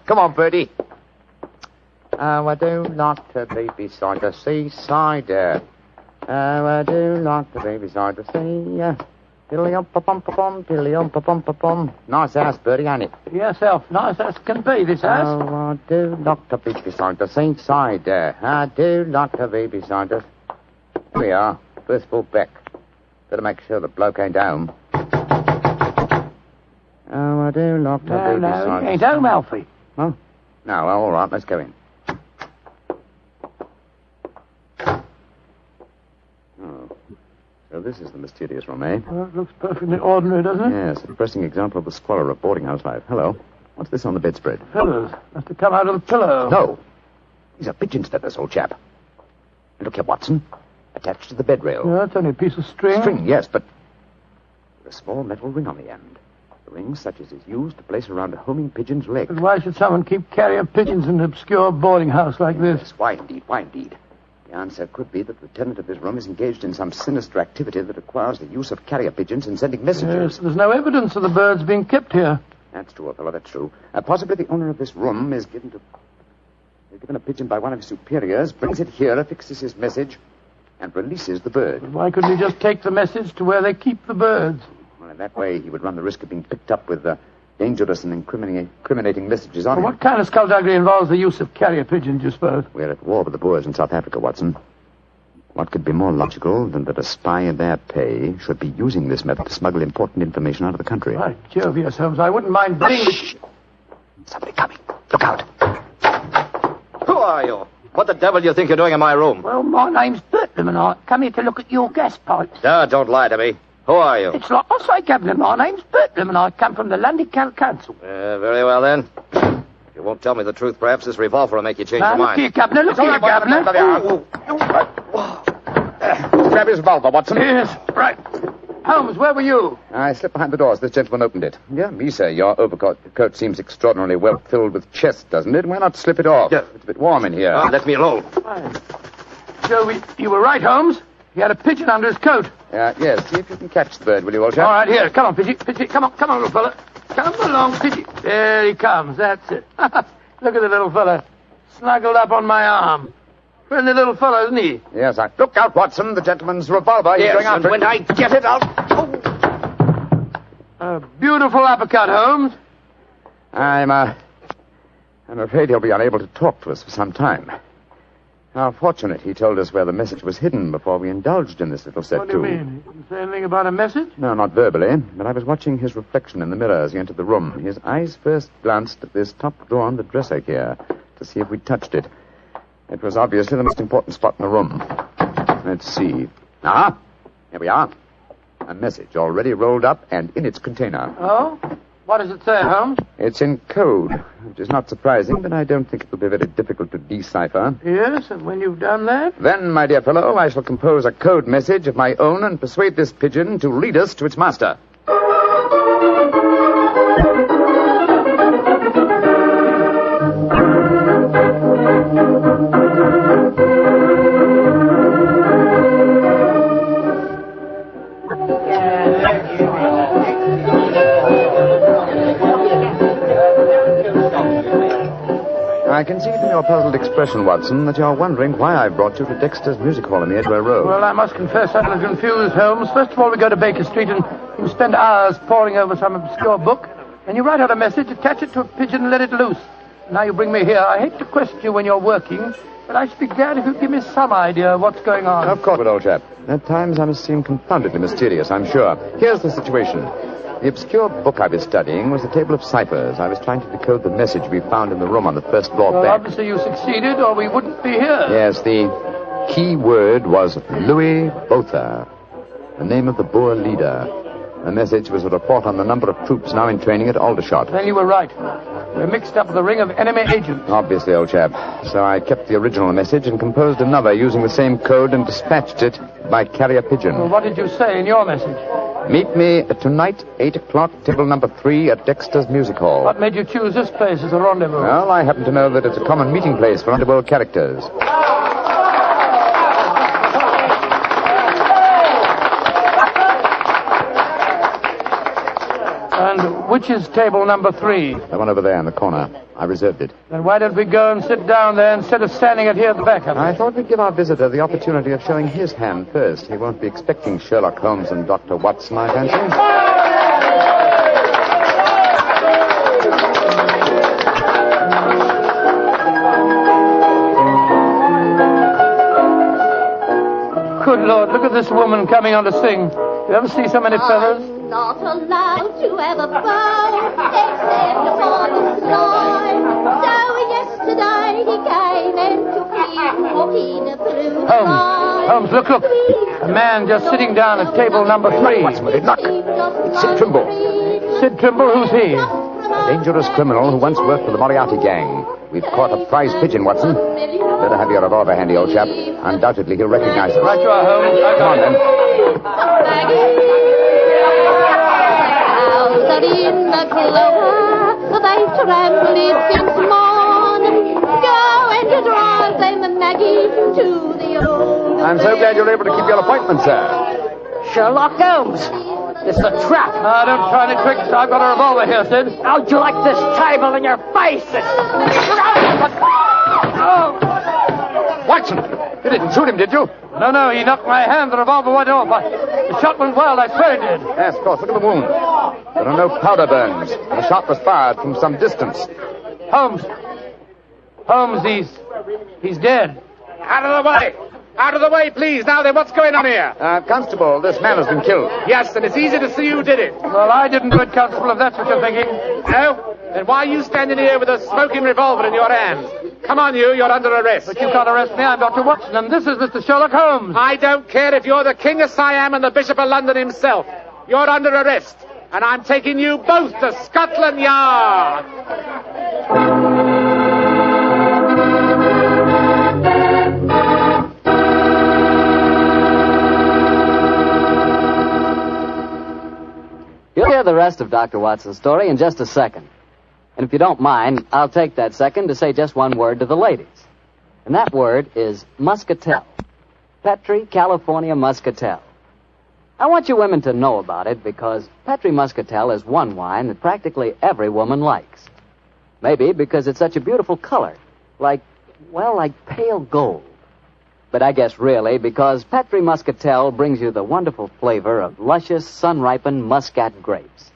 Come on, Bertie. Oh, I do like to be beside the seaside. Oh, I do like to be beside the sea. Dilly-um-pa-pum-pa-pum, dilly-um-pa-pum-pa-pum. Nice house, Bertie, ain't it? Yes, Elf. Nice as can be, this house. Oh, I do like to be beside the seaside. I do like to be beside the... Here we are. First floor back. Better make sure the bloke ain't home. Oh, I do like to be beside... No, ain't home, Alfie. Huh? No, well, all right, let's go in. So this is the mysterious room, eh? Well, it looks perfectly ordinary, doesn't it? Yes, a depressing example of the squalor of boarding house life. Hello. What's this on the bedspread? Feathers. Must have come out of the pillow. No. These are pigeon's feathers, old chap. Look here, Watson. Attached to the bed rail. Yeah, it's only a piece of string. String, yes, but with a small metal ring on the end. A ring such as is used to place around a homing pigeon's leg. But why should someone keep carrier pigeons in an obscure boarding house like this? Yes, why indeed, why indeed? The answer could be that the tenant of this room is engaged in some sinister activity that requires the use of carrier pigeons in sending messages. Yes, there's no evidence of the birds being kept here. That's true, fellow, that's true. Possibly the owner of this room is given a pigeon by one of his superiors, brings it here, affixes his message, and releases the bird. But why couldn't he just take the message to where they keep the birds? Well, in that way, he would run the risk of being picked up with dangerous and incriminating messages on him. What kind of skullduggery involves the use of carrier pigeons, you suppose? We're at war with the Boers in South Africa, Watson. What could be more logical than that a spy in their pay should be using this method to smuggle important information out of the country? By Jove, yes, Holmes. I wouldn't mind being... Shh! Somebody coming. Look out. are you? What the devil do you think you're doing in my room? Well, my name's Bertram, and I come here to look at your gas pipes. Don't lie to me. Who are you? It's like I say, Governor, my name's Bertram, and I come from the London County Council. Very well, then. If you won't tell me the truth, perhaps this revolver will make you change your Look mind. here, Governor, look here, Governor. Grab his revolver, Watson. Yes, right. Holmes, where were you? I slipped behind the doors. This gentleman opened it. Yeah, me, sir. Your overcoat coat seems extraordinarily well filled with chest, doesn't it? Why not slip it off? Yeah. It's a bit warm in here. Let me alone. So you were right, Holmes. He had a pigeon under his coat. Yes, see if you can catch the bird, will you, old chap? All right, here. Come on, Pigeon. Pigeon, come on, little fella. Come along, Pigeon. There he comes. That's it. Look at the little fella. Snuggled up on my arm. Friendly little fellow, isn't he? Yes, Look out, Watson. The gentleman's revolver. He's Yes, going after and when I get it, I'll... A beautiful uppercut, Holmes. I'm afraid he'll be unable to talk to us for some time. How fortunate he told us where the message was hidden before we indulged in this little set, What do you mean? He didn't say anything about a message? No, not verbally, but I was watching his reflection in the mirror as he entered the room. His eyes first glanced at this top drawer on the dresser here to see if we'd touched it. It was obviously the most important spot in the room. Let's see. Here we are. A message already rolled up and in its container. Oh? What does it say, Holmes? It's in code, which is not surprising, but I don't think it will be very difficult to decipher. Yes, and when you've done that? Then, my dear fellow, I shall compose a code message of my own and persuade this pigeon to lead us to its master. I can see from your puzzled expression, Watson, that you're wondering why I brought you to Dexter's Music Hall in the Edgware Road. Well, I must confess I'm a little confused, Holmes. First of all, we go to Baker Street and you spend hours poring over some obscure book. Then you write out a message, attach it to a pigeon, and let it loose. Now you bring me here. I hate to question you when you're working, but I should be glad if you'd give me some idea of what's going on. Of course, old chap. At times I must seem confoundedly mysterious, I'm sure. Here's the situation. The obscure book I was studying was the table of ciphers. I was trying to decode the message we found in the room on the first floor Well, back. obviously you succeeded, or we wouldn't be here. Yes, the key word was Louis Botha, the name of the Boer leader. The message was a report on the number of troops now in training at Aldershot. Then you were right. We're mixed up with a ring of enemy agents. Obviously, old chap. So I kept the original message and composed another using the same code and dispatched it by carrier pigeon. Well, what did you say in your message? Meet me tonight, 8 o'clock, table number 3 at Dexter's Music Hall. What made you choose this place as a rendezvous? Well, I happen to know that it's a common meeting place for underworld characters. And which is table number 3? The one over there in the corner. I reserved it. Then why don't we go and sit down there instead of standing it here at the back of it? I thought we'd give our visitor the opportunity of showing his hand first. He won't be expecting Sherlock Holmes and Dr. Watson, I fancy. Good Lord, look at this woman coming on to sing. You ever see so many feathers? Not allowed to have a bow, except upon the side. So yesterday he came and took him walking through the night. Holmes, look. A man just sitting down at table number 3. What's with it? Look. It's Sid Trimble. Sid Trimble, who's he? A dangerous criminal who once worked for the Moriarty gang. We've caught a prize pigeon, Watson. Better have your revolver handy, old chap. Undoubtedly he'll recognize us. Right you are, Holmes. Come on, then. Out in the clover, they trample it since morning. Go and drive them, Maggie, to the old... I'm so glad you're able to keep your appointment, sir. Sherlock Holmes. It's a trap. Don't try any tricks. I've got a revolver here, Sid. How'd you like this table in your face? Watson! You didn't shoot him, did you? No, he knocked my hand. The revolver went off. The shot went wild. I swear it did. Yes, of course. Look at the wound. There are no powder burns. The shot was fired from some distance. Holmes, he's dead. Out of the way! Out of the way, please. Now then, what's going on here? Constable, this man has been killed. Yes, and it's easy to see who did it. Well, I didn't do it, Constable, if that's what you're thinking. No? Then why are you standing here with a smoking revolver in your hand? Come on, you. You're under arrest. But you can't arrest me. I'm Dr. Watson, and this is Mr. Sherlock Holmes. I don't care if you're the King of Siam and the Bishop of London himself. You're under arrest, and I'm taking you both to Scotland Yard. You'll hear the rest of Dr. Watson's story in just a second. And if you don't mind, I'll take that second to say just one word to the ladies. And that word is muscatel. Petri California Muscatel. I want you women to know about it because Petri Muscatel is one wine that practically every woman likes. Maybe because it's such a beautiful color. Like pale gold. But I guess really because Petri Muscatel brings you the wonderful flavor of luscious, sun-ripened muscat grapes.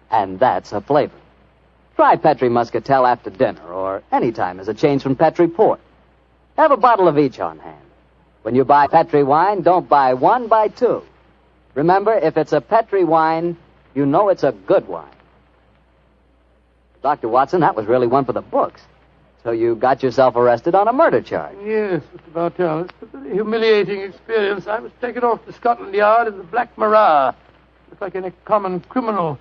And that's a flavor. Try Petri Muscatel after dinner or any time as a change from Petri Port. Have a bottle of each on hand. When you buy Petri wine, don't buy one, buy two. Remember, if it's a Petri wine, you know it's a good wine. Dr. Watson, that was really one for the books. So you got yourself arrested on a murder charge. Yes, Mr. Bartell. It's a very humiliating experience. I was taken off to Scotland Yard in the Black Marat. Just like any common criminal.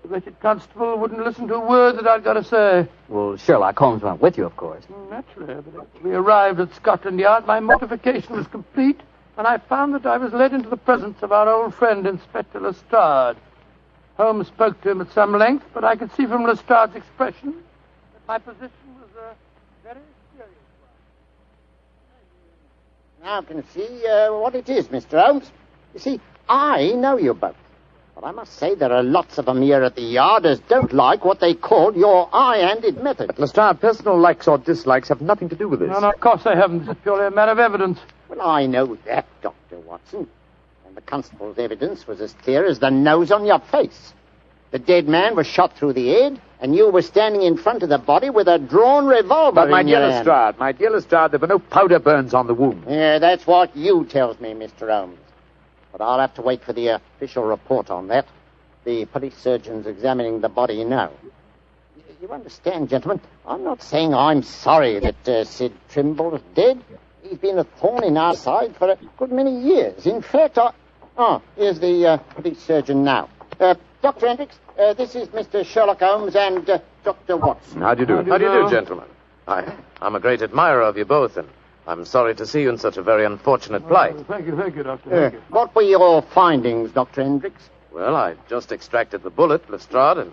The wretched constable wouldn't listen to a word that I'd got to say. Well, Sherlock Holmes went with you, of course. Naturally, but after we arrived at Scotland Yard, my mortification was complete, and I found that I was led into the presence of our old friend, Inspector Lestrade. Holmes spoke to him at some length, but I could see from Lestrade's expression that my position was very serious. Now I can see what it is, Mr. Holmes. You see, I know you both. But I must say there are lots of them here at the Yard as don't like what they call your high-handed method. But, Lestrade, personal likes or dislikes have nothing to do with this. No, of course they haven't. It's purely a matter of evidence. Well, I know that, Dr. Watson. And the constable's evidence was as clear as the nose on your face. The dead man was shot through the head, and you were standing in front of the body with a drawn revolver But, in your hand. my dear Lestrade, there were no powder burns on the wound. Yeah, that's what you tells me, Mr. Holmes. But I'll have to wait for the official report on that. The police surgeon's examining the body now. You understand, gentlemen, I'm not saying I'm sorry that Sid Trimble is dead. He's been a thorn in our side for a good many years. In fact, here's the police surgeon now. Dr. Hendricks, this is Mr. Sherlock Holmes and Dr. Watson. How do you do? How do you do, gentlemen? I'm a great admirer of you both, and I'm sorry to see you in such a very unfortunate plight. Thank you, Doctor. Thank you. What were your findings, Dr. Hendricks? Well, I just extracted the bullet, Lestrade, and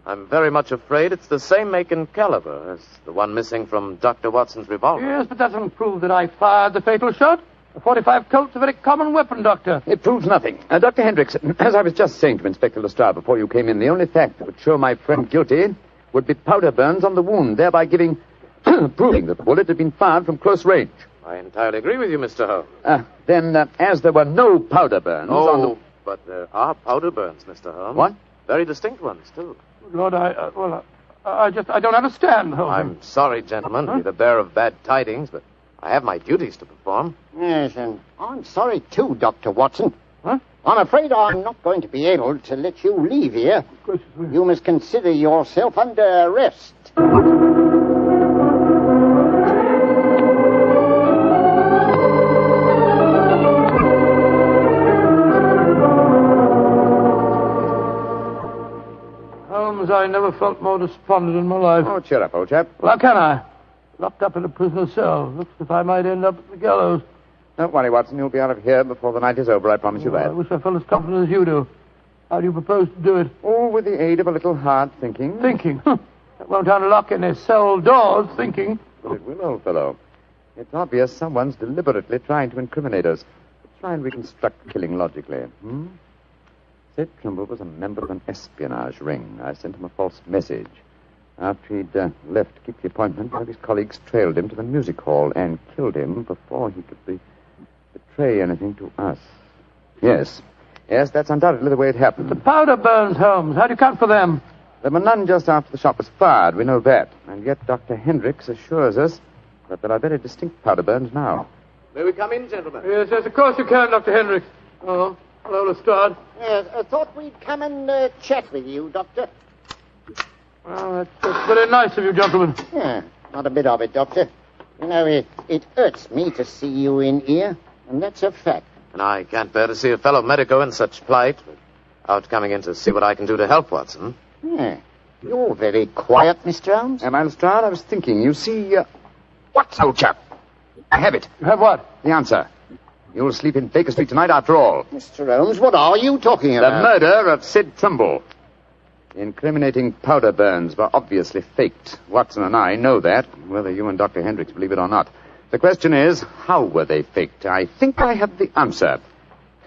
I'm very much afraid it's the same make and caliber as the one missing from Dr. Watson's revolver. Yes, but that doesn't prove that I fired the fatal shot. A .45 Colt's a very common weapon, Doctor. It proves nothing. Dr. Hendricks, as I was just saying to Inspector Lestrade before you came in, the only fact that would show my friend guilty would be powder burns on the wound, thereby proving that the bullet had been fired from close range. I entirely agree with you, Mr. Holmes. Then, as there were no powder burns on the... But there are powder burns, Mr. Holmes. What? Very distinct ones, too. Lord, I don't understand, Holmes. I'm sorry, gentlemen, to be the bearer of bad tidings, but I have my duties to perform. Yes, and I'm sorry, too, Dr. Watson. Huh? I'm afraid I'm not going to be able to let you leave here. Of course. You must consider yourself under arrest. Holmes, I never felt more despondent in my life. Oh, cheer up, old chap. Well, how can I? Locked up in a prisoner's cell. Looks as if I might end up at the gallows. Don't worry, Watson. You'll be out of here before the night is over, I promise you that. I wish I felt as confident as you do. How do you propose to do it? Oh, with the aid of a little hard thinking. Thinking? That won't unlock any cell doors, thinking. But it will, old fellow. It's obvious someone's deliberately trying to incriminate us. Try and reconstruct killing logically. Sid Trimble was a member of an espionage ring. I sent him a false message. After he'd left to keep the appointment, one of his colleagues trailed him to the music hall and killed him before he could betray anything to us. Yes, that's undoubtedly the way it happened. The powder burns, Holmes. How do you account for them? There were none just after the shot was fired. We know that. And yet Dr. Hendricks assures us that there are very distinct powder burns now. May we come in, gentlemen? Yes, of course you can, Dr. Hendricks. Oh, hello, Lestrade. Yes, I thought we'd come and chat with you, Doctor. Well, that's very nice of you, gentlemen. Yeah. Not a bit of it, Doctor. You know, it hurts me to see you in here, and that's a fact. And I can't bear to see a fellow medico in such plight without coming in to see what I can do to help Watson. Yeah. You're very quiet, Mr. Holmes. My Lestrade, I was thinking. You see, What, old chap? I have it. You have what? The answer. You'll sleep in Baker Street tonight after all. Mr. Holmes, what are you talking about? The murder of Sid Trumbull. The incriminating powder burns were obviously faked. Watson and I know that, whether you and Dr. Hendricks believe it or not. The question is, how were they faked? I think I have the answer.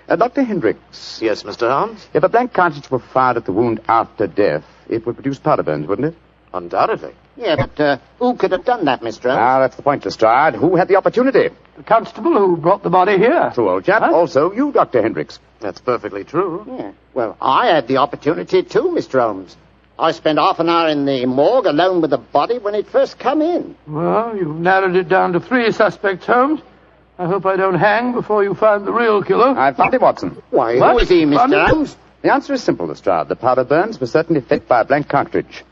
Dr. Hendricks. Yes, Mr. Holmes? If a blank cartridge were fired at the wound after death, it would produce powder burns, wouldn't it? Undoubtedly. Yeah, but who could have done that, Mr. Holmes? Ah, that's the point, Lestrade. Who had the opportunity? The constable who brought the body here. True, old chap. Huh? Also, you, Dr. Hendricks. That's perfectly true. Yeah. Well, I had the opportunity too, Mr. Holmes. I spent half an hour in the morgue alone with the body when it first come in. Well, you've narrowed it down to 3 suspects, Holmes. I hope I don't hang before you find the real killer. I found him, Watson. Why, who is he, Mr. Holmes? The answer is simple, Lestrade. The powder burns were certainly faked by a blank cartridge.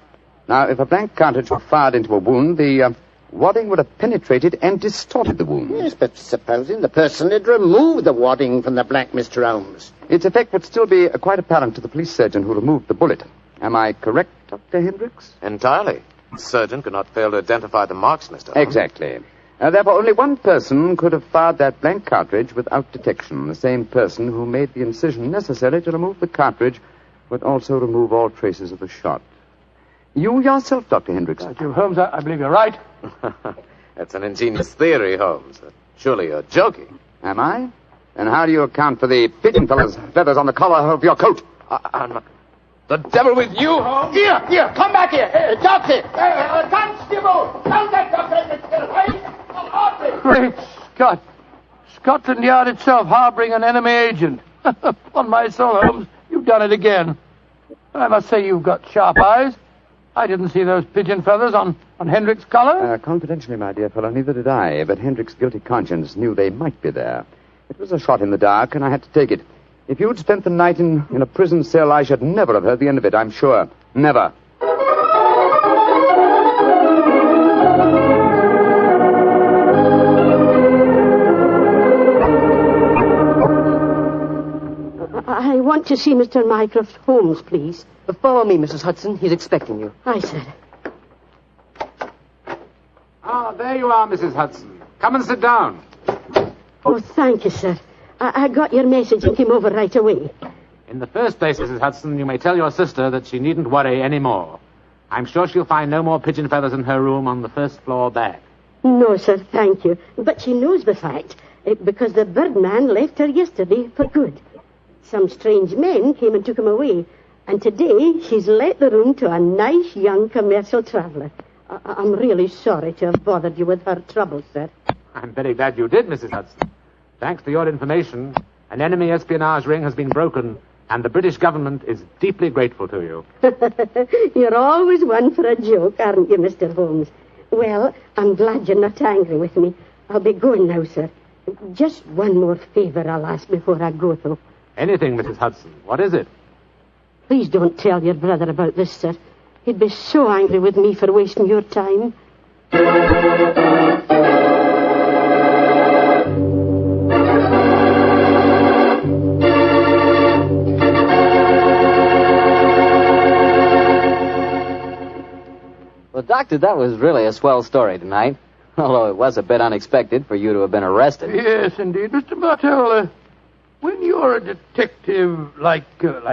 Now, if a blank cartridge were fired into a wound, the wadding would have penetrated and distorted the wound. Yes, but supposing the person had removed the wadding from the blank, Mr. Holmes. Its effect would still be quite apparent to the police surgeon who removed the bullet. Am I correct, Dr. Hendricks? Entirely. The surgeon could not fail to identify the marks, Mr. Holmes. Exactly. Therefore, only one person could have fired that blank cartridge without detection. The same person who made the incision necessary to remove the cartridge would also remove all traces of the shot. You yourself, Dr. Hendricks. Holmes, I believe you're right. That's an ingenious theory, Holmes. Surely you're joking. Am I? Then how do you account for the pigeon feathers on the collar of your coat? The devil with you, Holmes? Here, come back here. Doctor! Constable! Down that doctor! Great Scott. Scotland Yard itself harboring an enemy agent. Upon my soul, Holmes, you've done it again. I must say you've got sharp eyes. I didn't see those pigeon feathers on Hendricks' collar. Confidentially, my dear fellow, neither did I. But Hendricks' guilty conscience knew they might be there. It was a shot in the dark, and I had to take it. If you'd spent the night in a prison cell, I should never have heard the end of it, I'm sure. Never. I want to see Mr. Mycroft Holmes, please. Follow me, Mrs. Hudson. He's expecting you. Aye, sir. Ah, there you are, Mrs. Hudson. Come and sit down. Oh, thank you, sir. I got your message and came over right away. In the first place, Mrs. Hudson, you may tell your sister that she needn't worry any more. I'm sure she'll find no more pigeon feathers in her room on the first floor back. No, sir, thank you. But she knows the fact, because the birdman left her yesterday for good. Some strange men came and took him away, and today she's let the room to a nice young commercial traveller. I'm really sorry to have bothered you with her trouble, sir. I'm very glad you did, Mrs. Hudson. Thanks to your information, an enemy espionage ring has been broken, and the British government is deeply grateful to you. You're always one for a joke, aren't you, Mr. Holmes? Well, I'm glad you're not angry with me. I'll be going now, sir. Just one more favour I'll ask before I go, though. Anything, Mrs. Hudson. What is it? Please don't tell your brother about this, sir. He'd be so angry with me for wasting your time. Well, Doctor, that was really a swell story tonight. Although it was a bit unexpected for you to have been arrested. Yes, indeed. Mr. Bartell, when you're a detective like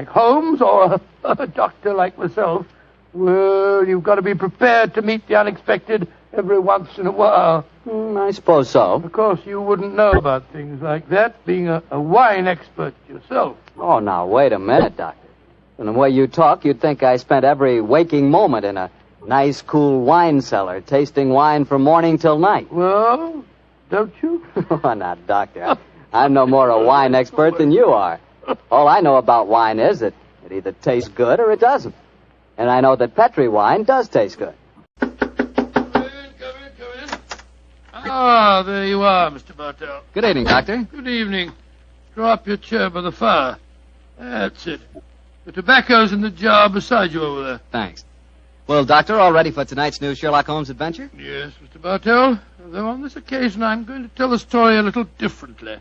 Holmes or a doctor like myself, well, you've got to be prepared to meet the unexpected every once in a while. I suppose so. Of course, you wouldn't know about things like that, being a wine expert yourself. Oh, now, wait a minute, Doctor. From the way you talk, you'd think I spent every waking moment in a nice, cool wine cellar, tasting wine from morning till night. Well, don't you? Oh, now, Doctor, I'm no more a wine expert than you are. All I know about wine is that it either tastes good or it doesn't. And I know that Petri wine does taste good. Come in. Ah, there you are, Mr. Bartell. Good evening, Doctor. Good evening. Draw up your chair by the fire. That's it. The tobacco's in the jar beside you over there. Thanks. Well, Doctor, all ready for tonight's new Sherlock Holmes adventure? Yes, Mr. Bartell. Though on this occasion I'm going to tell the story a little differently.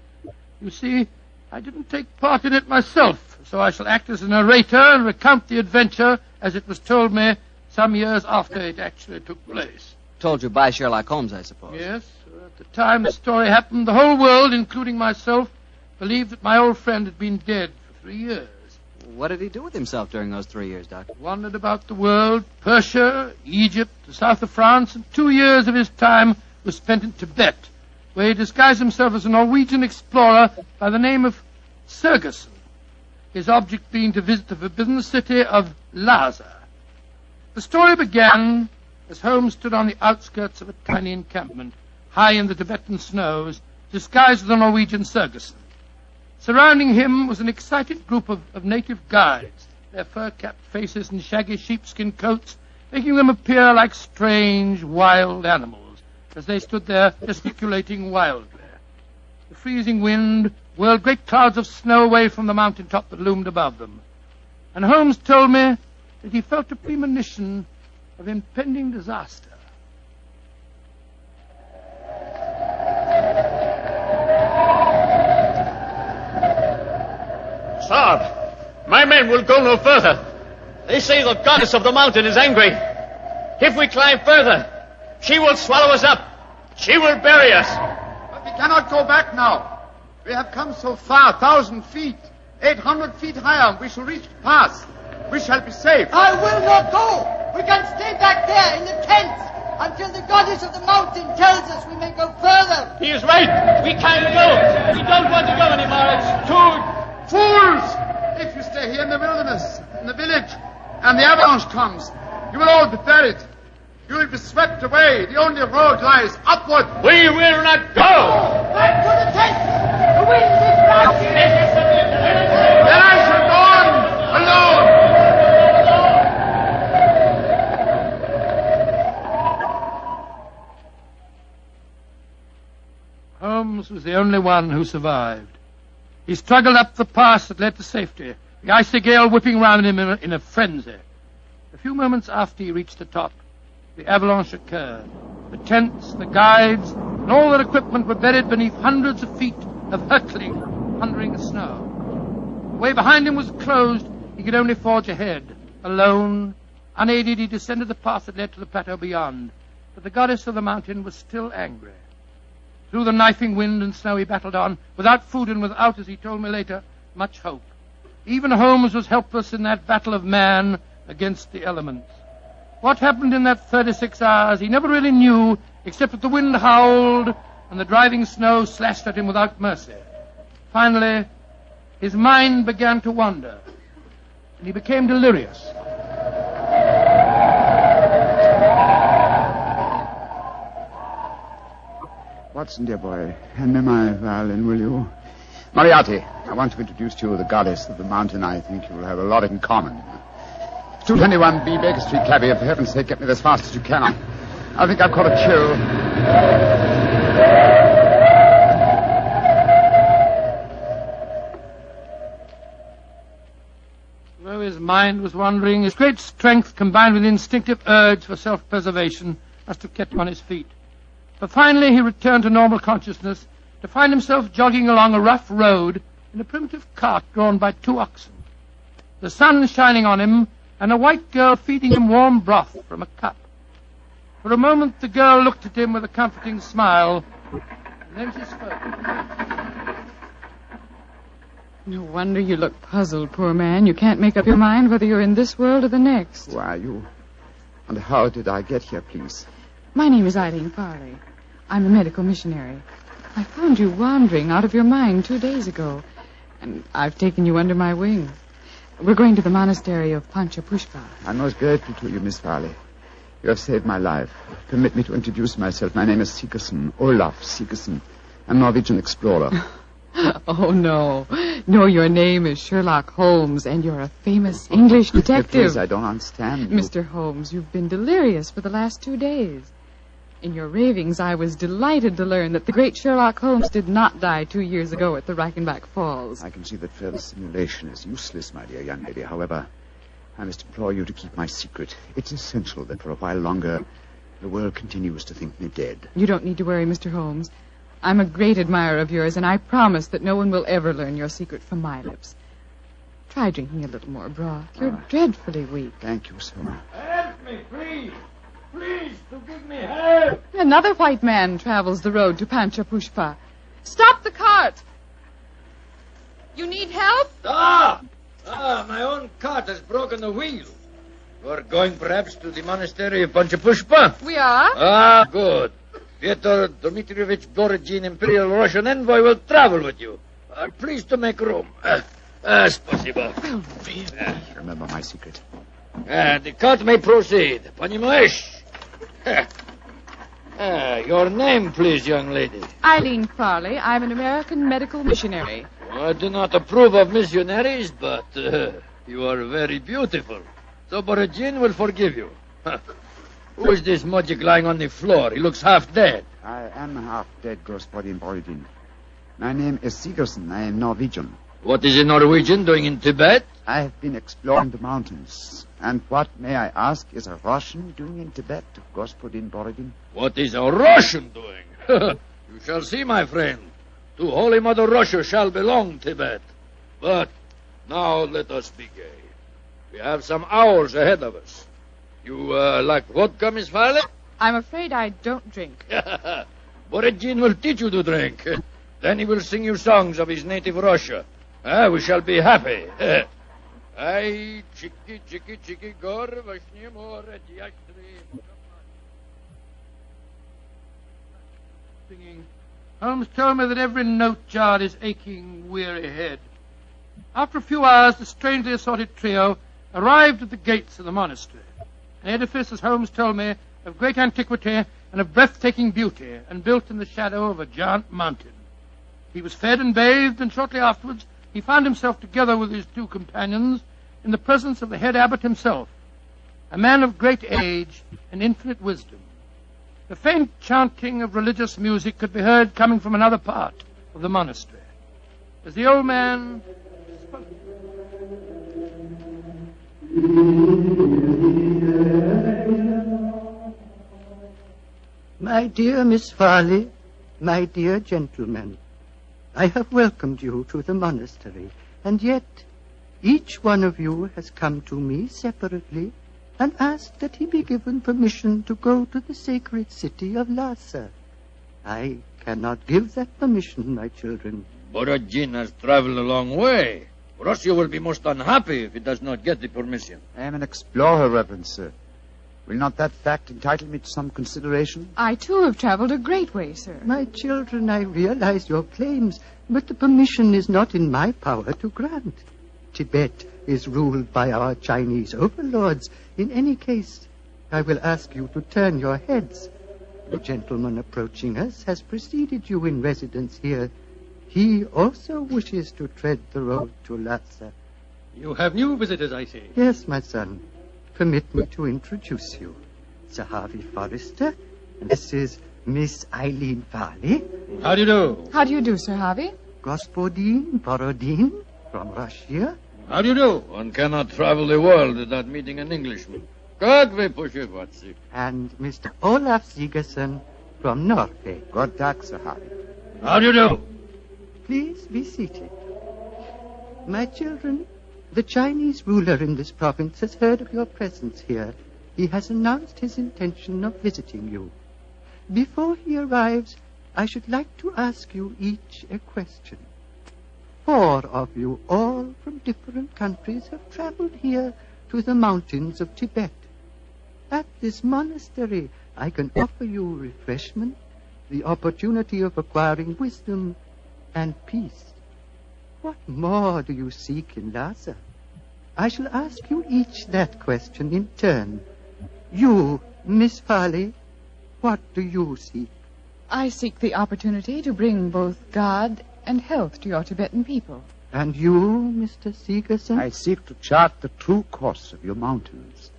You see, I didn't take part in it myself, so I shall act as a narrator and recount the adventure as it was told me some years after it actually took place. Told you by Sherlock Holmes, I suppose. Yes. At the time the story happened, the whole world, including myself, believed that my old friend had been dead for 3 years. What did he do with himself during those 3 years, Doctor? Wandered about the world, Persia, Egypt, the south of France, and 2 years of his time was spent in Tibet, where he disguised himself as a Norwegian explorer by the name of Sergerson, his object being to visit the forbidden city of Lhasa. The story began as Holmes stood on the outskirts of a tiny encampment, high in the Tibetan snows, disguised as a Norwegian Sergerson. Surrounding him was an excited group of native guides, their fur-capped faces and shaggy sheepskin coats making them appear like strange, wild animals as they stood there gesticulating wildly. The freezing wind whirled great clouds of snow away from the mountaintop that loomed above them. And Holmes told me that he felt a premonition of impending disaster. Sir, my men will go no further. They say the goddess of the mountain is angry. If we climb further, she will swallow us up. She will bury us. But we cannot go back now. We have come so far, 1,000 feet, 800 feet higher. We shall reach the pass. We shall be safe. I will not go. We can stay back there in the tents until the goddess of the mountain tells us we may go further. He is right. We can't go. We don't want to go anymore. It's too... Fools! If you stay here in the wilderness, in the village, and the avalanche comes, you will all be buried. You will be swept away. The only road lies upward. We will not go! Back to the tent! The wind is rising! Then I shall go on alone. Holmes was the only one who survived. He struggled up the pass that led to safety, the icy gale whipping round him in a frenzy. A few moments after he reached the top, the avalanche occurred. The tents, the guides, and all their equipment were buried beneath hundreds of feet of hurtling, thundering snow. The way behind him was closed. He could only forge ahead. Alone, unaided, he descended the path that led to the plateau beyond. But the goddess of the mountain was still angry. Through the knifing wind and snow he battled on, without food and without, as he told me later, much hope. Even Holmes was helpless in that battle of man against the elements. What happened in that 36 hours he never really knew, except that the wind howled and the driving snow slashed at him without mercy. Finally, his mind began to wander, and he became delirious. Watson, dear boy, hand me my violin, will you? Moriarty, I want to introduce to you the goddess of the mountain. I think you will have a lot in common. 221B Baker Street, cabby. For heaven's sake, get me as fast as you can. I think I've caught a chill. Though his mind was wandering, his great strength combined with instinctive urge for self-preservation must have kept him on his feet. But finally he returned to normal consciousness to find himself jogging along a rough road in a primitive cart drawn by 2 oxen. The sun shining on him and a white girl feeding him warm broth from a cup. For a moment the girl looked at him with a comforting smile, and then she spoke. No wonder you look puzzled, poor man. You can't make up your mind whether you're in this world or the next. Who are you? And how did I get here, please? My name is Eileen Farley. I'm a medical missionary. I found you wandering out of your mind 2 days ago, and I've taken you under my wing. We're going to the monastery of Panchapushpa. I'm most grateful to you, Miss Farley. You have saved my life. Permit me to introduce myself. My name is Sigerson, Olaf Sigerson. I'm a Norwegian explorer. Oh, no. No, your name is Sherlock Holmes, and you're a famous English detective. Please, I don't understand you. Mr. Holmes, you've been delirious for the last 2 days. In your ravings, I was delighted to learn that the great Sherlock Holmes did not die 2 years ago at the Reichenbach Falls. I can see that further simulation is useless, my dear young lady. However, I must implore you to keep my secret. It's essential that for a while longer the world continues to think me dead. You don't need to worry, Mr. Holmes. I'm a great admirer of yours, and I promise that no one will ever learn your secret from my lips. Try drinking a little more broth. You're dreadfully weak. Thank you, sir. Help me, please. Please, to give me help. Another white man travels the road to Panchapushpa. Stop the cart! You need help? My own cart has broken the wheel. You're going perhaps to the monastery of Panchapushpa? We are. Good. Pyotr Dmitrievich Dorogin, Imperial Russian envoy, will travel with you. Please to make room. Spasibo. Remember my secret. The cart may proceed. Понимаешь? Your name, please, young lady. Eileen Farley. I'm an American medical missionary. I do not approve of missionaries, but you are very beautiful. So Borogin will forgive you. Who is this mujik lying on the floor? He looks half dead. I am half dead, Господин Borodin. My name is Sigerson. I am Norwegian. What is a Norwegian doing in Tibet? I have been exploring the mountains. And what, may I ask, is a Russian doing in Tibet, Господин Borodin? What is a Russian doing? You shall see, my friend. To Holy Mother Russia shall belong Tibet. But now let us be gay. We have some hours ahead of us. You like vodka, Miss Farley? I'm afraid I don't drink. Borogin will teach you to drink. Then he will sing you songs of his native Russia. We shall be happy. Ay, chiki, chiki, chiki, gor, vashni, more, diastri. Singing. Holmes told me that every note jarred his aching, weary head. After a few hours, the strangely assorted trio arrived at the gates of the monastery. An edifice, as Holmes told me, of great antiquity and of breathtaking beauty, and built in the shadow of a giant mountain. He was fed and bathed, and shortly afterwards he found himself together with his two companions in the presence of the head abbot himself, a man of great age and infinite wisdom. The faint chanting of religious music could be heard coming from another part of the monastery. As the old man spoke, My dear Miss Farley, my dear gentlemen, I have welcomed you to the monastery, and yet each one of you has come to me separately and asked that he be given permission to go to the sacred city of Lhasa. I cannot give that permission, my children. Borogin has traveled a long way. Russia will be most unhappy if he does not get the permission. I am an explorer, Reverend Sir. Will not that fact entitle me to some consideration? I, too, have traveled a great way, sir. My children, I realize your claims, but the permission is not in my power to grant. Tibet is ruled by our Chinese overlords. In any case, I will ask you to turn your heads. The gentleman approaching us has preceded you in residence here. He also wishes to tread the road to Lhasa. You have new visitors, I see. Yes, my son. Permit me to introduce you. Sir Harvey Forrester, and this is Miss Eileen Farley. How do you do? How do you do, Sir Harvey? Господин Borodin from Russia. How do you do? One cannot travel the world without meeting an Englishman. Как вы поживаете? And Mr. Olaf Sigerson from Norway. God dag, Sir Harvey. How do you do? Please be seated. My children, the Chinese ruler in this province has heard of your presence here. He has announced his intention of visiting you. Before he arrives, I should like to ask you each a question. 4 of you, all from different countries, have traveled here to the mountains of Tibet. At this monastery, I can offer you refreshment, the opportunity of acquiring wisdom and peace. What more do you seek in Lhasa? I shall ask you each that question in turn. You, Miss Farley, what do you seek? I seek the opportunity to bring both God and health to your Tibetan people. And you, Mr. Sigerson? I seek to chart the true course of your mountains,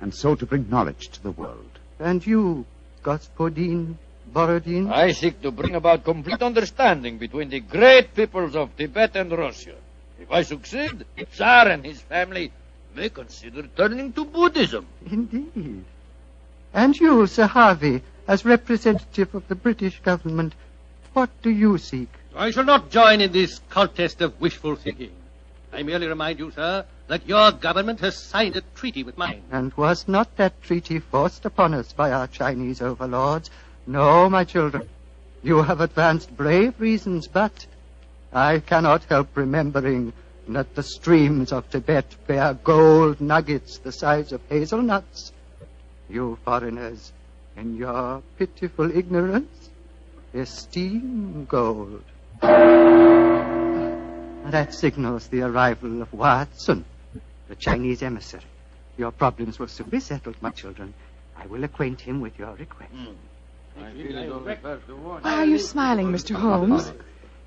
and so to bring knowledge to the world. And you, Господин Borodin? I seek to bring about complete understanding between the great peoples of Tibet and Russia. If I succeed, the Tsar and his family may consider turning to Buddhism. Indeed. And you, Sir Harvey, as representative of the British government, what do you seek? I shall not join in this contest of wishful thinking. I merely remind you, sir, that your government has signed a treaty with mine. And was not that treaty forced upon us by our Chinese overlords? No, my children. You have advanced brave reasons, but I cannot help remembering that the streams of Tibet bear gold nuggets the size of hazelnuts. You foreigners, in your pitiful ignorance, esteem gold. That signals the arrival of Watson, the Chinese emissary. Your problems will soon be settled, my children. I will acquaint him with your request. Why are you smiling, Mr. Holmes?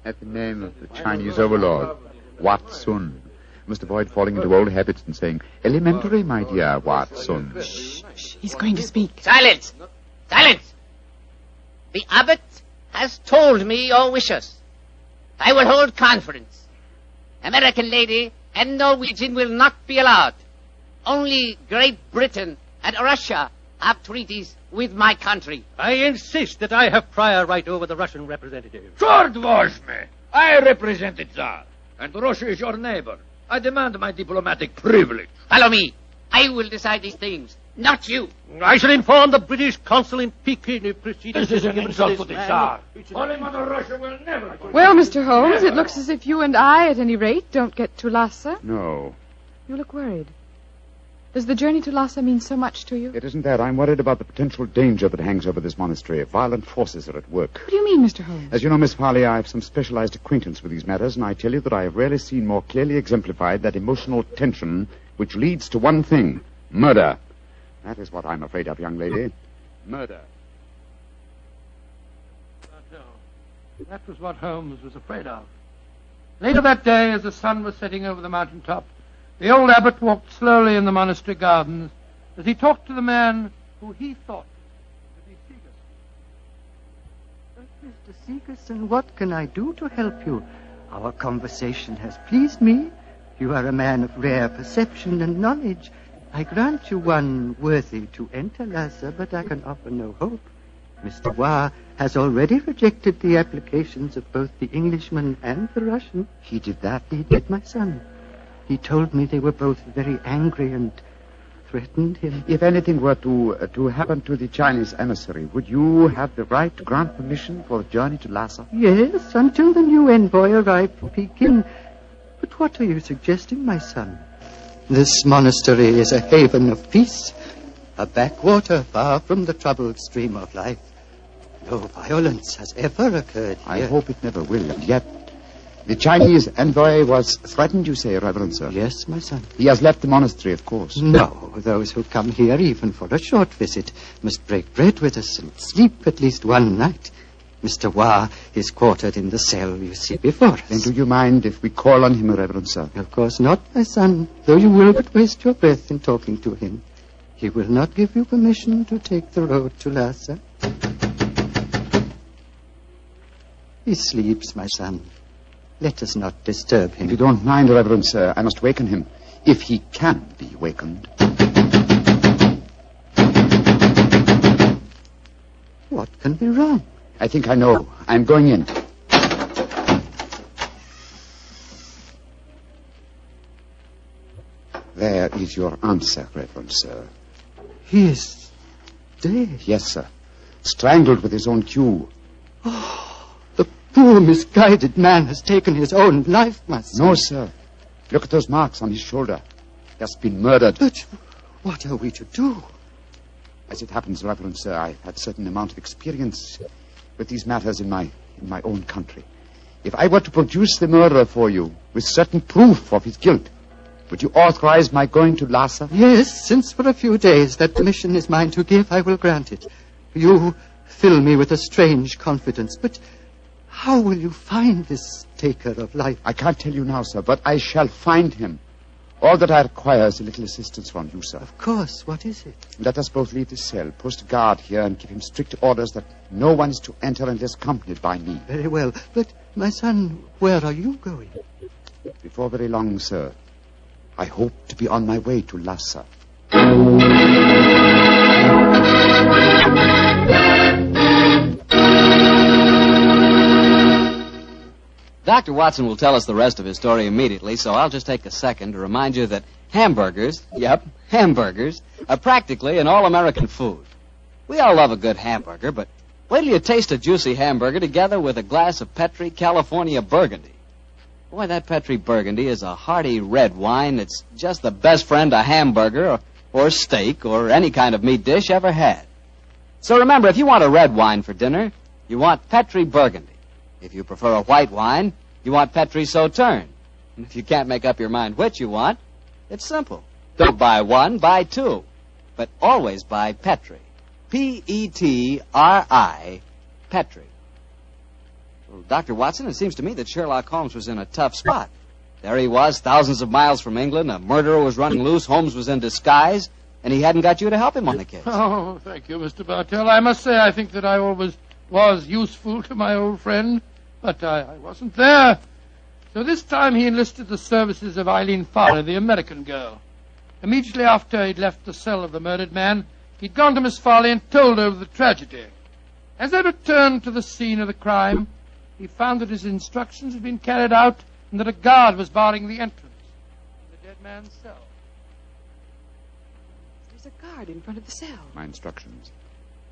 At the name of the Chinese overlord, Watson. Must avoid falling into old habits and saying, elementary, my dear Watson. He's going to speak. Silence! Silence! The abbot has told me your wishes. I will hold conference. American lady and Norwegian will not be allowed. Only Great Britain and Russia have treaties with my country. I insist that I have prior right over the Russian representative. Short was me. I represent the Tsar, and Russia is your neighbor. I demand my diplomatic privilege. Follow me. I will decide these things, not you. I shall inform the British consul in Peking if proceedings... This is an insult to the Tsar. Holy Mother Russia will never... Well, Mr. Holmes, it looks as if you and I, at any rate, don't get to Lhasa. No. You look worried. Does the journey to Lhasa mean so much to you? It isn't that. I'm worried about the potential danger that hangs over this monastery. Violent forces are at work. What do you mean, Mr. Holmes? As you know, Miss Farley, I have some specialized acquaintance with these matters, and I tell you that I have rarely seen more clearly exemplified that emotional tension which leads to one thing, murder. That is what I'm afraid of, young lady. Murder. That was what Holmes was afraid of. Later that day, as the sun was setting over the mountain top, the old abbot walked slowly in the monastery gardens as he talked to the man who he thought to be Segerson. Mr. Segerson, what can I do to help you? Our conversation has pleased me. You are a man of rare perception and knowledge. I grant you one worthy to enter Lhasa, but I can offer no hope. Mr. Wa has already rejected the applications of both the Englishman and the Russian. He did that? He did, my son. He told me they were both very angry and threatened him. If anything were to happen to the Chinese emissary, would you have the right to grant permission for the journey to Lhasa? Yes, until the new envoy arrived from Peking. But what are you suggesting, my son? This monastery is a haven of peace, a backwater far from the troubled stream of life. No violence has ever occurred here. I hope it never will, and yet the Chinese envoy was threatened, you say, Reverend Sir? Yes, my son. He has left the monastery, of course. No, those who come here, even for a short visit, must break bread with us and sleep at least one night. Mr. Wa is quartered in the cell you see before us. Then do you mind if we call on him, Reverend Sir? Of course not, my son, though you will but waste your breath in talking to him. He will not give you permission to take the road to Lhasa. He sleeps, my son. Let us not disturb him. If you don't mind, Reverend Sir, I must waken him, if he can be wakened. What can be wrong? I think I know. I'm going in. There is your answer, Reverend Sir. He is dead. Yes, sir. Strangled with his own cue. Oh, the poor, misguided man has taken his own life, my son. No, sir. Look at those marks on his shoulder. He has been murdered. But what are we to do? As it happens, Reverend Sir, I've had a certain amount of experience with these matters in my own country. If I were to produce the murderer for you with certain proof of his guilt, would you authorize my going to Lhasa? Yes, since for a few days that permission is mine to give, I will grant it. You fill me with a strange confidence, but how will you find this taker of life? I can't tell you now, sir, but I shall find him. All that I require is a little assistance from you, sir. Of course. What is it? Let us both leave the cell, post a guard here, and give him strict orders that no one is to enter unless accompanied by me. Very well. But, my son, where are you going? Before very long, sir, I hope to be on my way to Lhasa. Dr. Watson will tell us the rest of his story immediately, so I'll just take a second to remind you that hamburgers, hamburgers, are practically an all-American food. We all love a good hamburger, but wait till you taste a juicy hamburger together with a glass of Petri California Burgundy. Boy, that Petri Burgundy is a hearty red wine that's just the best friend a hamburger or steak or any kind of meat dish ever had. So remember, if you want a red wine for dinner, you want Petri Burgundy. If you prefer a white wine, you want Petri Sauterne. And if you can't make up your mind which you want, it's simple. Don't buy one, buy two. But always buy Petri. Petri, Petri. Well, Dr. Watson, it seems to me that Sherlock Holmes was in a tough spot. There he was, thousands of miles from England. A murderer was running loose. Holmes was in disguise. And he hadn't got you to help him on the case. Oh, thank you, Mr. Bartell. I must say I think that I always was useful to my old friend. But I wasn't there. So this time he enlisted the services of Eileen Farley, the American girl. Immediately after he'd left the cell of the murdered man, he'd gone to Miss Farley and told her of the tragedy. As they returned to the scene of the crime, he found that his instructions had been carried out and that a guard was barring the entrance to the dead man's cell. There's a guard in front of the cell. My instructions.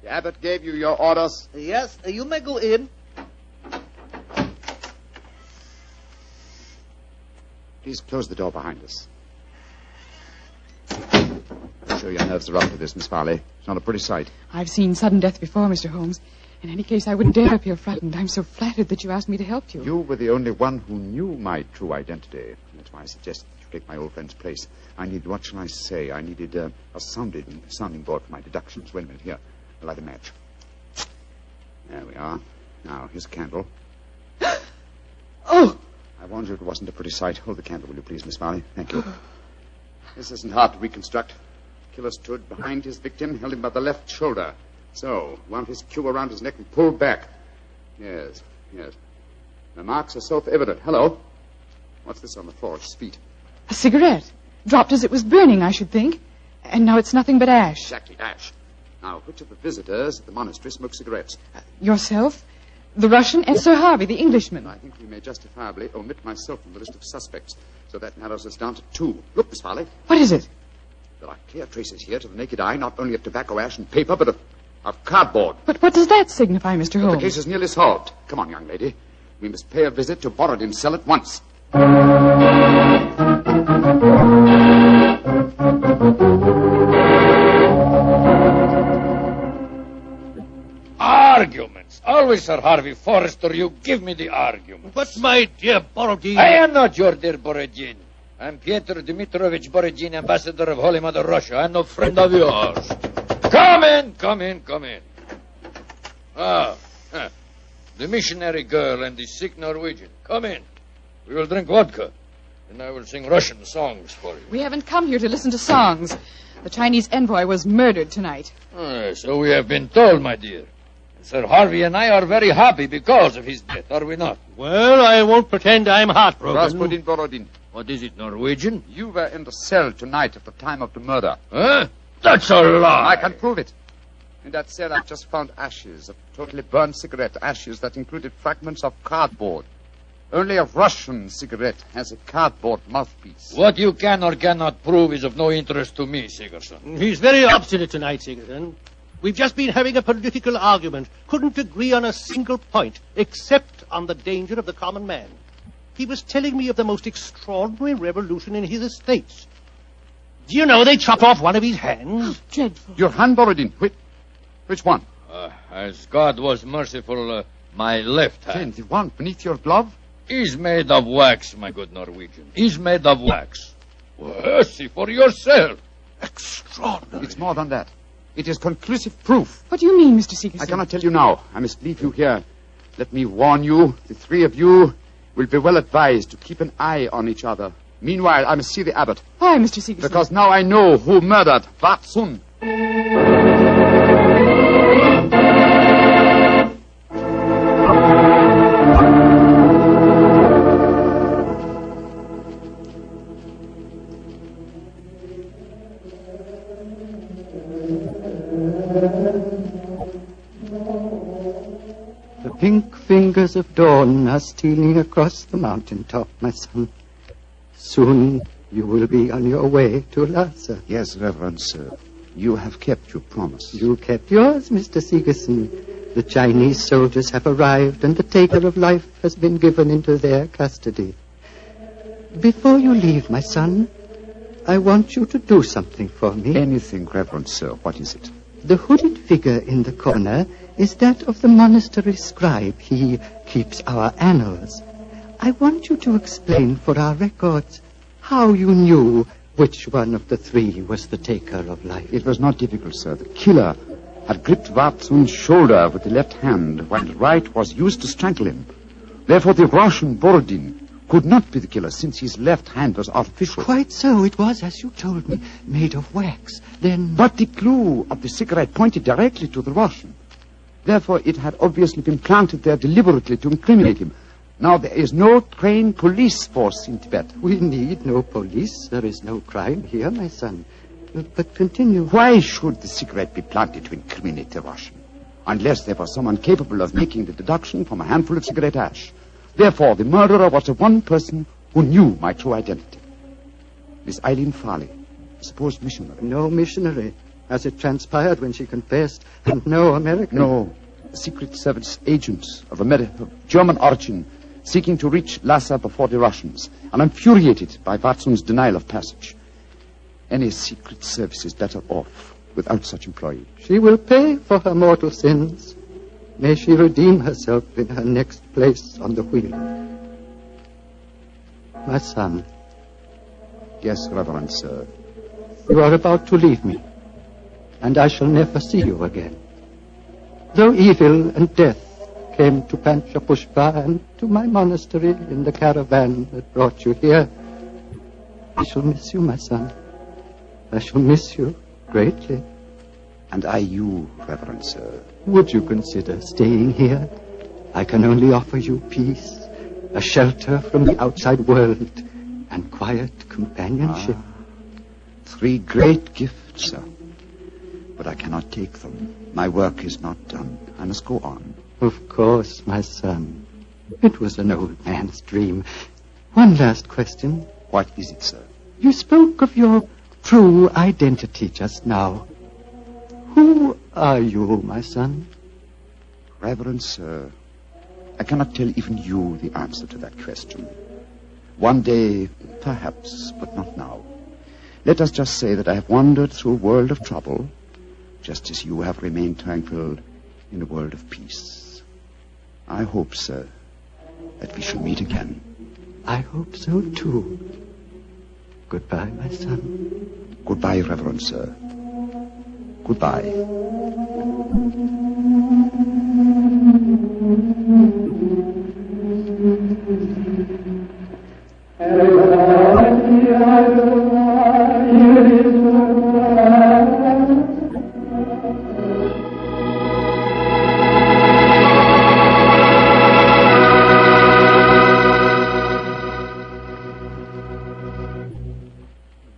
The abbot gave you your orders. Yes, you may go in. Please close the door behind us. I'm sure your nerves are up to this, Miss Farley. It's not a pretty sight. I've seen sudden death before, Mr. Holmes. In any case, I wouldn't dare appear frightened. I'm so flattered that you asked me to help you. You were the only one who knew my true identity. That's why I suggested you take my old friend's place. I needed, what shall I say? I needed a sounding board for my deductions. Wait a minute, here. I'll light a match. There we are. Now, here's a candle. Oh! I warned you it wasn't a pretty sight. Hold the candle, will you please, Miss Farley? Thank you. This isn't hard to reconstruct. The killer stood behind his victim, held him by the left shoulder. So, wound his cue around his neck and pulled back. Yes. The marks are self-evident. Hello. What's this on the floor at his feet? A cigarette. Dropped as it was burning, I should think. And now it's nothing but ash. Exactly, ash. Now, which of the visitors at the monastery smoke cigarettes? Yourself, the Russian, and Sir Harvey, the Englishman. I think we may justifiably omit myself from the list of suspects, so that narrows us down to two. Look, Miss Farley. What is it? There are clear traces here to the naked eye, not only of tobacco ash and paper, but of cardboard. But what does that signify, Mr. Holmes? The case is nearly solved. Come on, young lady. We must pay a visit to Borodin's cell at once. Arguments. Always, Sir Harvey Forrester, you give me the argument. But, my dear Borodin... I am not your dear Borodin. I'm Pyotr Dmitrovich Borodin, ambassador of Holy Mother Russia. I'm no friend of yours. Come in. The missionary girl and the sick Norwegian. Come in. We will drink vodka, and I will sing Russian songs for you. We haven't come here to listen to songs. The Chinese envoy was murdered tonight. So we have been told, my dear. Sir Harvey and I are very happy because of his death, are we not? Well, I won't pretend I'm heartbroken. Rasputin Borodin. What is it, Norwegian? You were in the cell tonight at the time of the murder. Huh? That's a lie. I can prove it. In that cell, I've just found ashes, of totally burned cigarette ashes that included fragments of cardboard. Only a Russian cigarette has a cardboard mouthpiece. What you can or cannot prove is of no interest to me, Sigerson. He's very obstinate tonight, Sigerson. We've just been having a political argument. Couldn't agree on a single point, except on the danger of the common man. He was telling me of the most extraordinary revolution in his estates. Do you know they chopped off one of his hands? Dreadful. Your hand, Borodin. Which one? As God was merciful, my left hand. The one beneath your glove? Is made of wax, my good Norwegian. Is made of wax. Well, see for yourself. Extraordinary. It's more than that. It is conclusive proof. What do you mean, Mr. Sigerson? I cannot tell you now. I must leave you here. Let me warn you, the three of you will be well advised to keep an eye on each other. Meanwhile, I must see the abbot. Why, Mr. Sigerson? Because now I know who murdered Watson. pink fingers of dawn are stealing across the mountaintop, my son. Soon you will be on your way to Lhasa. Yes, Reverend Sir. You have kept your promise. You kept yours, Mr. Sigerson. The Chinese soldiers have arrived, and the taker of life has been given into their custody. Before you leave, my son, I want you to do something for me. Anything, Reverend Sir. What is it? The hooded figure in the corner is that of the monastery scribe. He keeps our annals. I want you to explain for our records how you knew which one of the three was the taker of life. It was not difficult, sir. The killer had gripped Watson's shoulder with the left hand, while the right was used to strangle him. Therefore, the Russian Borodin could not be the killer, since his left hand was artificial. Quite so. It was, as you told me, made of wax. Then... But the clue of the cigarette pointed directly to the Russian. Therefore, it had obviously been planted there deliberately to incriminate him. Now, there is no trained police force in Tibet. We need no police. There is no crime here, my son. But continue. Why should the cigarette be planted to incriminate the Russian? Unless there was someone capable of making the deduction from a handful of cigarette ash. Therefore, the murderer was the one person who knew my true identity. Miss Eileen Farley, supposed missionary. No missionary, as it transpired when she confessed, and no American. No, a Secret Service agent of German origin, seeking to reach Lhasa before the Russians, and infuriated by Watson's denial of passage. Any Secret Service is better off without such employee. She will pay for her mortal sins. May she redeem herself in her next place on the wheel. My son. Yes, Reverend Sir. You are about to leave me, and I shall never see you again. Though evil and death came to Panchapushpa and to my monastery in the caravan that brought you here, I shall miss you, my son. I shall miss you greatly. And I you, Reverend Sir. Would you consider staying here? I can only offer you peace, a shelter from the outside world, and quiet companionship. 3 great gifts, sir. But I cannot take them. My work is not done. I must go on. Of course, my son. It was an old man's dream. One last question. What is it, sir? You spoke of your true identity just now. Who are you, my son? Reverend Sir, I cannot tell even you the answer to that question. One day, perhaps, but not now. Let us just say that I have wandered through a world of trouble, just as you have remained tranquil in a world of peace. I hope, sir, that we shall meet again. I hope so, too. Goodbye, my son. Goodbye, Reverend Sir. Goodbye.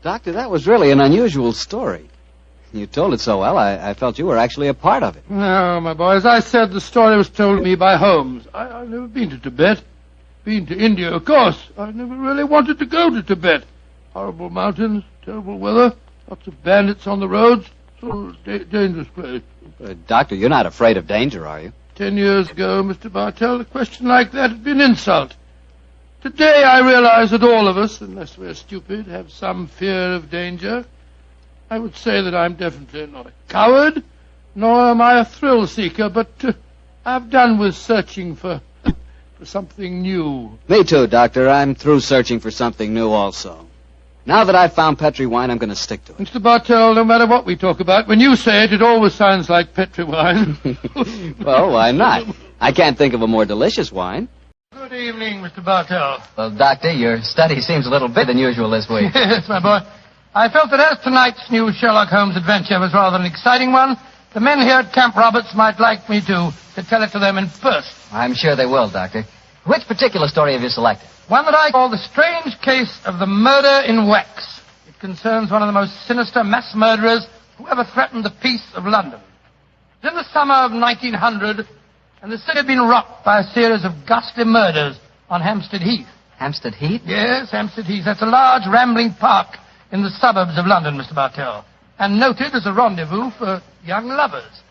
Doctor, that was really an unusual story. You told it so well, I felt you were actually a part of it. No, my boy, as I said, the story was told to me by Holmes. I've never been to Tibet. Been to India, of course. I never really wanted to go to Tibet. Horrible mountains, terrible weather, lots of bandits on the roads. So dangerous place. Doctor, you're not afraid of danger, are you? 10 years ago, Mr. Bartell, a question like that would be an insult. Today I realize that all of us, unless we're stupid, have some fear of danger. I would say that I'm definitely not a coward, nor am I a thrill seeker, but I've done with searching for something new. Me too, Doctor. I'm through searching for something new also. Now that I've found Petri wine, I'm going to stick to it. Mr. Bartell, no matter what we talk about, when you say it, it always sounds like Petri wine. Well, why not? I can't think of a more delicious wine. Good evening, Mr. Bartell. Well, Doctor, your study seems a little bit than usual this week. Yes, my boy. I felt that as tonight's new Sherlock Holmes adventure was rather an exciting one, the men here at Camp Roberts might like me to tell it to them in person. I'm sure they will, Doctor. Which particular story have you selected? One that I call The Strange Case of the Murder in Wax. It concerns one of the most sinister mass murderers who ever threatened the peace of London. In the summer of 1900, and the city had been rocked by a series of ghastly murders on Hampstead Heath. Hampstead Heath? Yes, Hampstead Heath. That's a large rambling park in the suburbs of London, Mr. Bartell, and noted as a rendezvous for young lovers.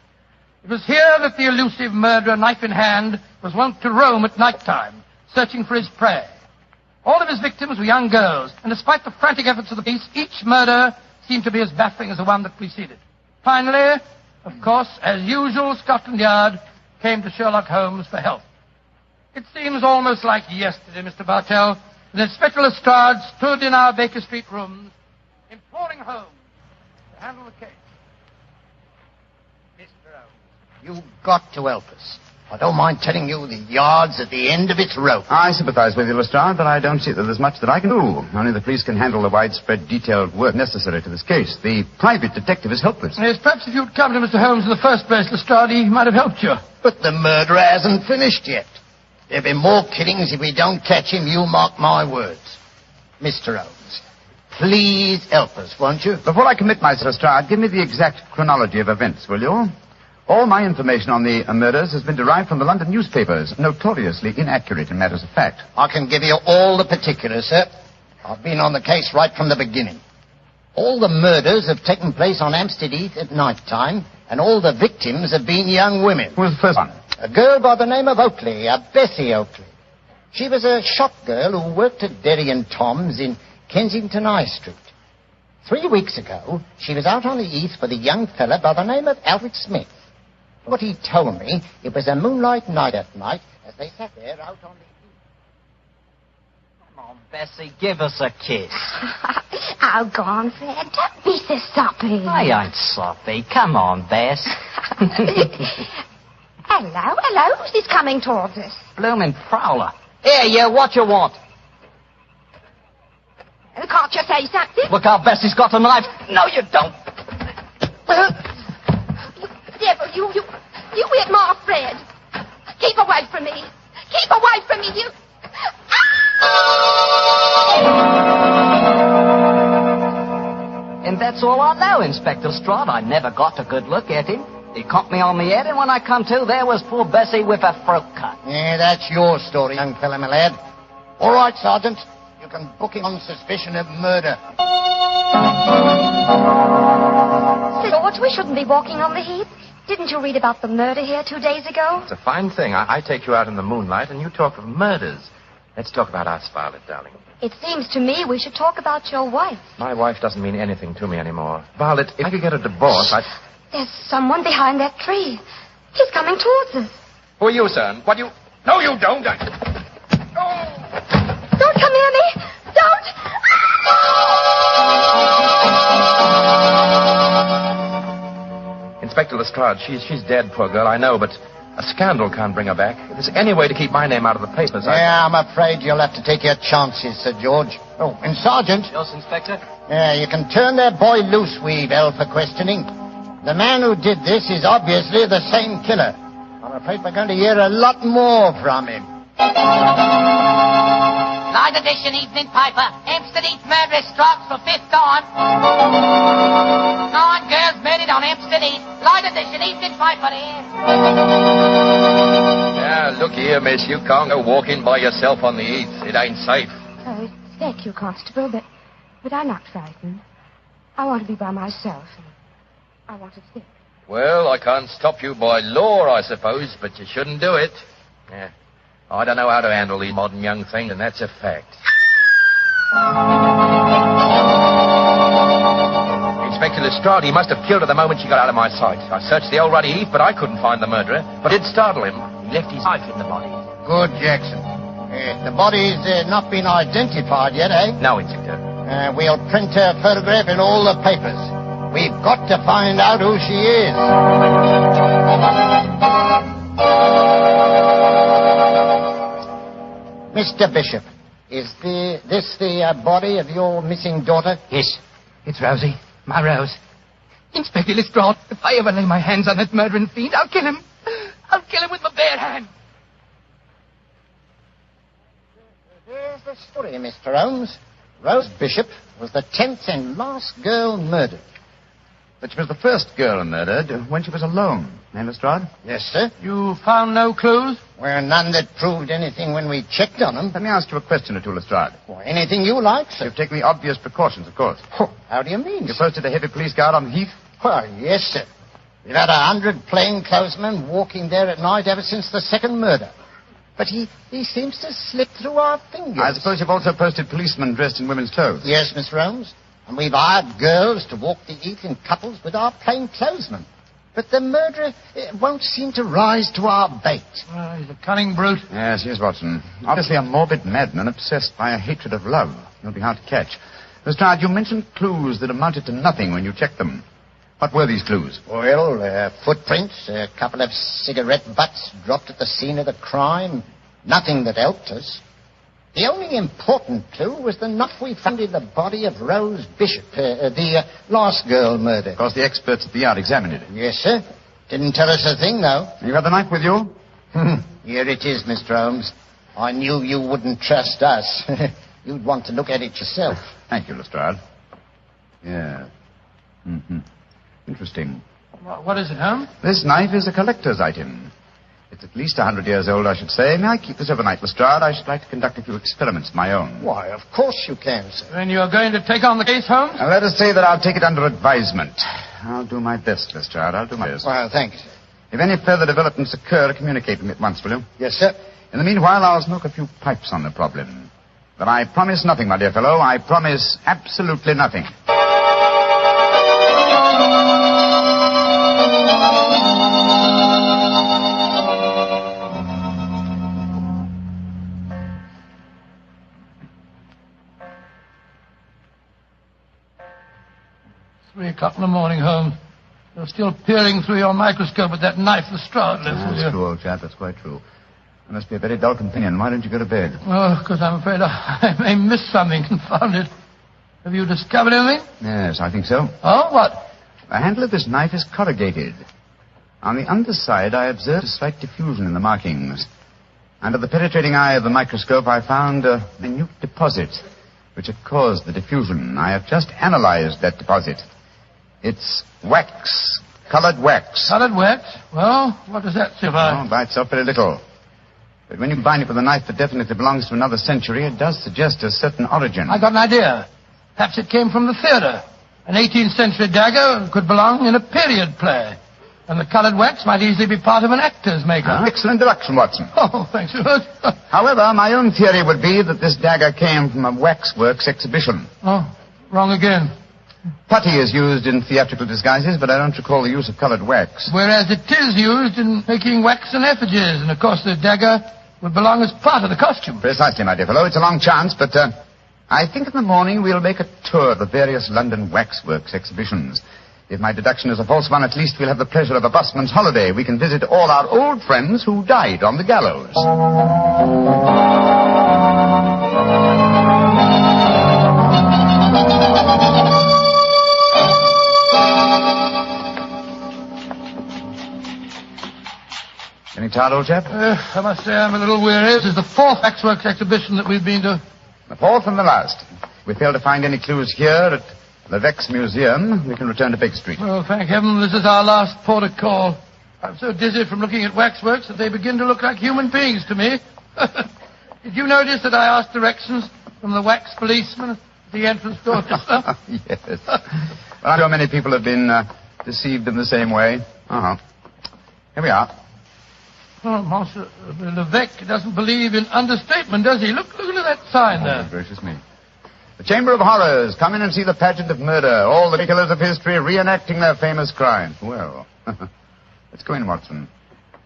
It was here that the elusive murderer, knife in hand, was wont to roam at night time, searching for his prey. All of his victims were young girls, and despite the frantic efforts of the police, each murder seemed to be as baffling as the one that preceded. Finally, of course, as usual, Scotland Yard came to Sherlock Holmes for help. It seems almost like yesterday, Mr. Bartell, that Inspector Lestrade stood in our Baker Street rooms, imploring Holmes to handle the case. Mr. Holmes, you've got to help us. I don't mind telling you the yard's at the end of its rope. I sympathize with you, Lestrade, but I don't see that there's much that I can do. Only the police can handle the widespread, detailed work necessary to this case. The private detective is helpless. Yes, perhaps if you'd come to Mr. Holmes in the first place, Lestrade, he might have helped you. But the murderer hasn't finished yet. There'll be more killings if we don't catch him, you mark my words. Mr. Holmes, please help us, won't you? Before I commit myself, Lestrade, give me the exact chronology of events, will you? All my information on the murders has been derived from the London newspapers, notoriously inaccurate in matters of fact. I can give you all the particulars, sir. I've been on the case right from the beginning. All the murders have taken place on Hampstead Heath at night time, and all the victims have been young women. Who was the first one? A girl by the name of Oakley, Bessie Oakley. She was a shop girl who worked at Derry and Tom's in Kensington High Street. 3 weeks ago, she was out on the heath with a young fella by the name of Alfred Smith. What he told me, it was a moonlight night at night as they sat there out on the heath. Come on, Bessie, give us a kiss. Oh, go on, Fred. Don't be so soppy. I ain't soppy. Come on, Bess. Hello. Who's this coming towards us? Bloomin' prowler. Here, you, what you want? Can't you say something? Look out, Bessie's got a knife. No, you don't. Devil, you hit my Fred. Keep away from me. Keep away from me, you. And that's all I know, Inspector Lestrade. I never got a good look at him. He conked me on the head, and when I come to, there was poor Bessie with her throat cut. Yeah, that's your story, young fella, my lad. All right, Sergeant. You can book him on suspicion of murder. George, we shouldn't be walking on the heath. Didn't you read about the murder here 2 days ago? It's a fine thing. I take you out in the moonlight, and you talk of murders. Let's talk about us, Violet, darling. It seems to me we should talk about your wife. My wife doesn't mean anything to me anymore. Violet, if I could get a divorce, I'd... There's someone behind that tree. He's coming towards us. Who are you, son? What do you... No, you don't. Don't come near me. Don't. Inspector Lestrade, she's dead, poor girl, I know, but a scandal can't bring her back. If there's any way to keep my name out of the papers, Yeah, I'm afraid you'll have to take your chances, Sir George. Oh, and Sergeant... Yes, Inspector? Yeah, you can turn that boy loose, Weevil, for questioning. The man who did this is obviously the same killer. I'm afraid we're going to hear a lot more from him. Light edition evening paper. Hampstead Heath murderess strikes for 5th time. 9 girls murdered on Hampstead Heath. Light edition evening paper here. Yeah, look here, miss. You can't go walking by yourself on the heath. It ain't safe. Oh, thank you, Constable, but I'm not frightened. I want to be by myself. I want to think. Well, I can't stop you by law, I suppose, but you shouldn't do it. Yeah. I don't know how to handle these modern young things, and that's a fact. Inspector Lestrade, he must have killed her the moment she got out of my sight. I searched the old ruddy heath, but I couldn't find the murderer. But it did startle him. He left his knife in the body. Good, Jackson. The body's not been identified yet, eh? No, Inspector. We'll print her photograph in all the papers. We've got to find out who she is. Mr. Bishop, is this the body of your missing daughter? Yes, it's Rosie, my Rose. Inspector Lestrade, if I ever lay my hands on that murdering fiend, I'll kill him. I'll kill him with my bare hand. Here's the story, Mr. Holmes. Rose Bishop was the 10th and last girl murdered. But she was the first girl murdered when she was alone. Eh, Lestrade? Yes, sir. You found no clues? Well, none that proved anything when we checked on them. Let me ask you a question or two, Lestrade. Well, anything you like, sir. You've taken the obvious precautions, of course. Oh, how do you mean, You sir? posted a heavy police guard on the heath? Well, yes, sir. We've had 100 plainclothesmen walking there at night ever since the second murder. But he seems to slip through our fingers. I suppose you've also posted policemen dressed in women's clothes. Yes, Mr. Holmes. And we've hired girls to walk the heath in couples with our plainclothesmen. But the murderer won't seem to rise to our bait. He's a cunning brute. Yes, Watson. Obviously a morbid madman obsessed by a hatred of love. He'll be hard to catch. Lestrade, you mentioned clues that amounted to nothing when you checked them. What were these clues? Well, footprints, a couple of cigarette butts dropped at the scene of the crime. Nothing that helped us. The only important clue was the knife we found in the body of Rose Bishop, the last girl murdered. Of course, the experts at the yard examined it. Yes, sir. Didn't tell us a thing, though. You had the knife with you? Here it is, Mr. Holmes. I knew you wouldn't trust us. You'd want to look at it yourself. Thank you, Lestrade. Yeah. Interesting. What is it, Holmes? This knife is a collector's item. It's at least 100 years old, I should say. May I keep this overnight, Lestrade? I should like to conduct a few experiments of my own. Why, of course you can, sir. Then you're going to take on the case, Holmes? Now, let us say that I'll take it under advisement. I'll do my best, Lestrade. I'll do my best. Well, thank you, sir. If any further developments occur, communicate with me at once, will you? Yes, sir. In the meanwhile, I'll smoke a few pipes on the problem. But I promise nothing, my dear fellow. I promise absolutely nothing. 3 o'clock in the morning, Holmes. You're still peering through your microscope at that knife Lestrade left with you. That's true, old chap. That's quite true. You must be a very dull companion. Why don't you go to bed? Oh, because I'm afraid I may miss something, confound it. Have you discovered anything? Yes, I think so. Oh, what? The handle of this knife is corrugated. On the underside, I observed a slight diffusion in the markings. Under the penetrating eye of the microscope, I found a minute deposit which had caused the diffusion. I have just analyzed that deposit. It's wax, colored wax. Colored wax? Well, what does that signify? Oh, by itself, very little. But when you combine it with a knife that definitely belongs to another century, it does suggest a certain origin. I got an idea. Perhaps it came from the theater. An 18th century dagger could belong in a period play. And the colored wax might easily be part of an actor's makeup. Excellent deduction, Watson. Oh, thanks so much. However, my own theory would be that this dagger came from a waxworks exhibition. Oh, wrong again. Putty is used in theatrical disguises, but I don't recall the use of colored wax. Whereas it is used in making waxen effigies, and of course the dagger would belong as part of the costume. Precisely, my dear fellow. It's a long chance, but I think in the morning we'll make a tour of the various London waxworks exhibitions. If my deduction is a false one, at least we'll have the pleasure of a busman's holiday. We can visit all our old friends who died on the gallows. Any tired, old chap? I must say I'm a little weary. This is the 4th waxworks exhibition that we've been to. The 4th and the last. If we fail to find any clues here at Levesque's Museum, we can return to Baker Street. Well, thank heaven this is our last port of call. I'm so dizzy from looking at waxworks that they begin to look like human beings to me. Did you notice that I asked directions from the wax policeman at the entrance door just now? Yes. Well, I'm sure many people have been deceived in the same way. Uh-huh. Here we are. Oh, Monsieur Levesque doesn't believe in understatement, does he? Look at that sign there. Oh, gracious me. The Chamber of Horrors. Come in and see the pageant of murder. All the killers of history reenacting their famous crimes. Well, let's go in, Watson.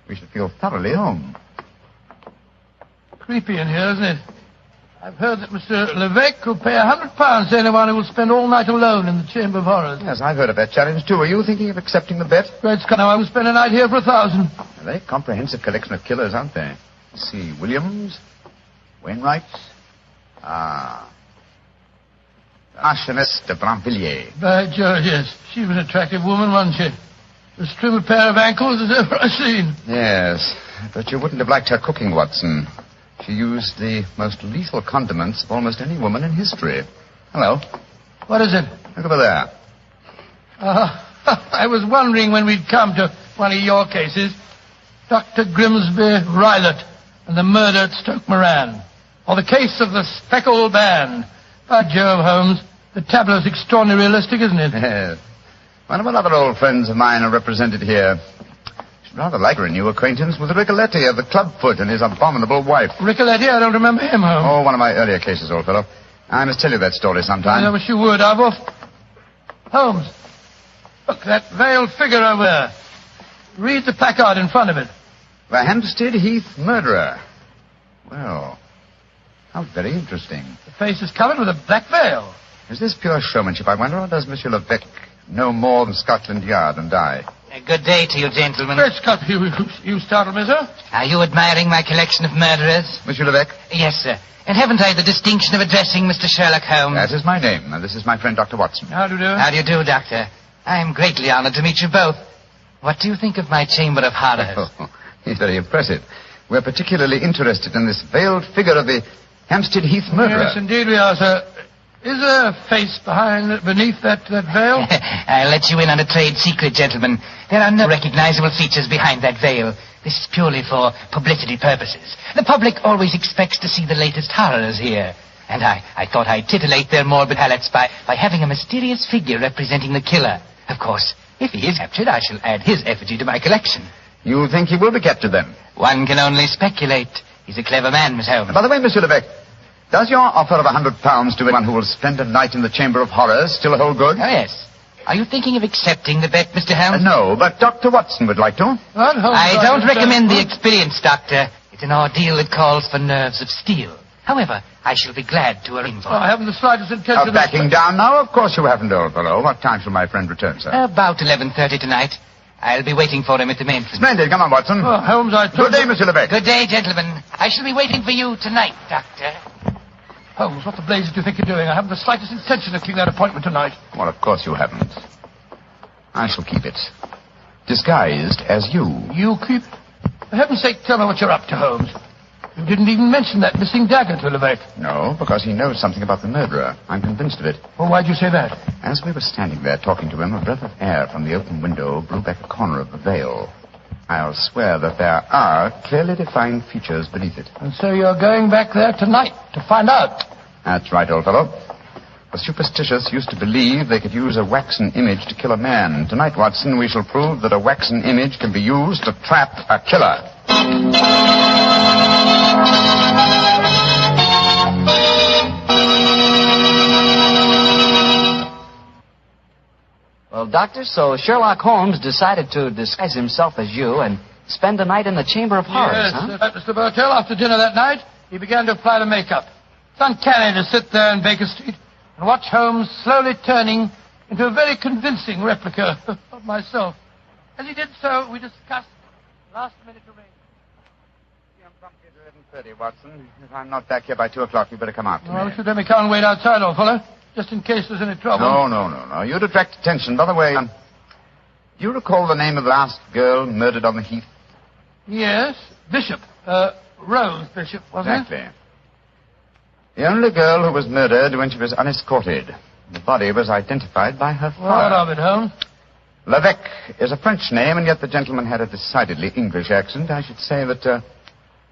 We should feel thoroughly home. Creepy in here, isn't it? I've heard that Mr. Levesque will pay £100 to anyone who will spend all night alone in the Chamber of Horrors. Yes, I've heard of that challenge, too. Are you thinking of accepting the bet? Great Scott, now I will spend a night here for £1,000. A very comprehensive collection of killers, aren't they? Let's see. Williams, Wainwright. Marchioness de Brinvilliers. By George, yes. She was an attractive woman, wasn't she? As trim a pair of ankles as ever I've seen. Yes, but you wouldn't have liked her cooking, Watson. She used the most lethal condiments of almost any woman in history. Hello. What is it? Look over there. I was wondering when we'd come to one of your cases. Dr. Grimsby Rylott and the murder at Stoke Moran. Or the case of the Speckled band. By Jove, Holmes, the tableau's extraordinarily realistic, isn't it? Yes. One of another old friends of mine are represented here. Should rather like a new acquaintance with Ricoletti of the Clubfoot and his abominable wife. Ricoletti? I don't remember him, Holmes. Oh, one of my earlier cases, old fellow. I must tell you that story sometime. I wish you would, Arbuff. Holmes, look, that veiled figure over there. Read the placard in front of it. The Hampstead Heath murderer. Well, how very interesting. The face is covered with a black veil. Is this pure showmanship, I wonder, or does Monsieur Levesque know more than Scotland Yard and I? Good day to you, gentlemen. Great Scott, you startled me, sir. Are you admiring my collection of murderers? Monsieur Levesque? Yes, sir. And haven't I the distinction of addressing Mr. Sherlock Holmes? That is my name, and this is my friend, Dr. Watson. How do you do? How do you do, Doctor? I am greatly honored to meet you both. What do you think of my Chamber of Horrors? Oh, he's very impressive. We're particularly interested in this veiled figure of the Hampstead Heath murderer. Yes, indeed we are, sir. Is there a face beneath that veil? I'll let you in on a trade secret, gentlemen. There are no recognizable features behind that veil. This is purely for publicity purposes. The public always expects to see the latest horrors here. And I thought I'd titillate their morbid palates by having a mysterious figure representing the killer. Of course, if he is captured, I shall add his effigy to my collection. You think he will be captured, then? One can only speculate. He's a clever man, Miss Holmes. By the way, Monsieur Levesque, does your offer of £100 to anyone who will spend a night in the Chamber of Horrors still hold good? Oh, yes. Are you thinking of accepting the bet, Mr. Holmes? No, but Dr. Watson would like to. I don't recommend the experience, Doctor. It's an ordeal that calls for nerves of steel. However, I shall be glad to arrange for it. I haven't the slightest intention of... backing down now? Of course you haven't, old fellow. What time shall my friend return, sir? About 11:30 tonight. I'll be waiting for him at the main. Splendid. Come on, Watson. Oh, Holmes, I told Good day, Monsieur Levesque. Good day, gentlemen. I shall be waiting for you tonight, Doctor. Holmes, what the blazes do you think you're doing? I haven't the slightest intention of keeping that appointment tonight. Well, of course you haven't. I shall keep it. Disguised as you. You keep... For heaven's sake, tell me what you're up to, Holmes. You didn't even mention that missing dagger to Levesque. No, because he knows something about the murderer. I'm convinced of it. Well, why'd you say that? As we were standing there talking to him, a breath of air from the open window blew back a corner of the veil. I'll swear that there are clearly defined features beneath it. And so you're going back there tonight to find out? That's right, old fellow. The superstitious used to believe they could use a waxen image to kill a man. Tonight, Watson, we shall prove that a waxen image can be used to trap a killer. Well, Doctor, so Sherlock Holmes decided to disguise himself as you and spend a night in the Chamber of Horrors, yes, huh? Mr. Bartell, after dinner that night, he began to apply the makeup. It's uncanny to sit there in Baker Street and watch Holmes slowly turning into a very convincing replica of myself. As he did so, we discussed last-minute arrangements. I'm promptly at 11:30, Watson. If I'm not back here by 2 o'clock, you better come out to me. Well, should let me come and wait outside, old fellow, just in case there's any trouble. No. You'd attract attention. By the way, do you recall the name of the last girl murdered on the Heath? Yes, Bishop. Rose Bishop, wasn't Exactly. The only girl who was murdered when she was unescorted. The body was identified by her father. What of it, Holmes? Levesque is a French name, and yet the gentleman had a decidedly English accent. I should say that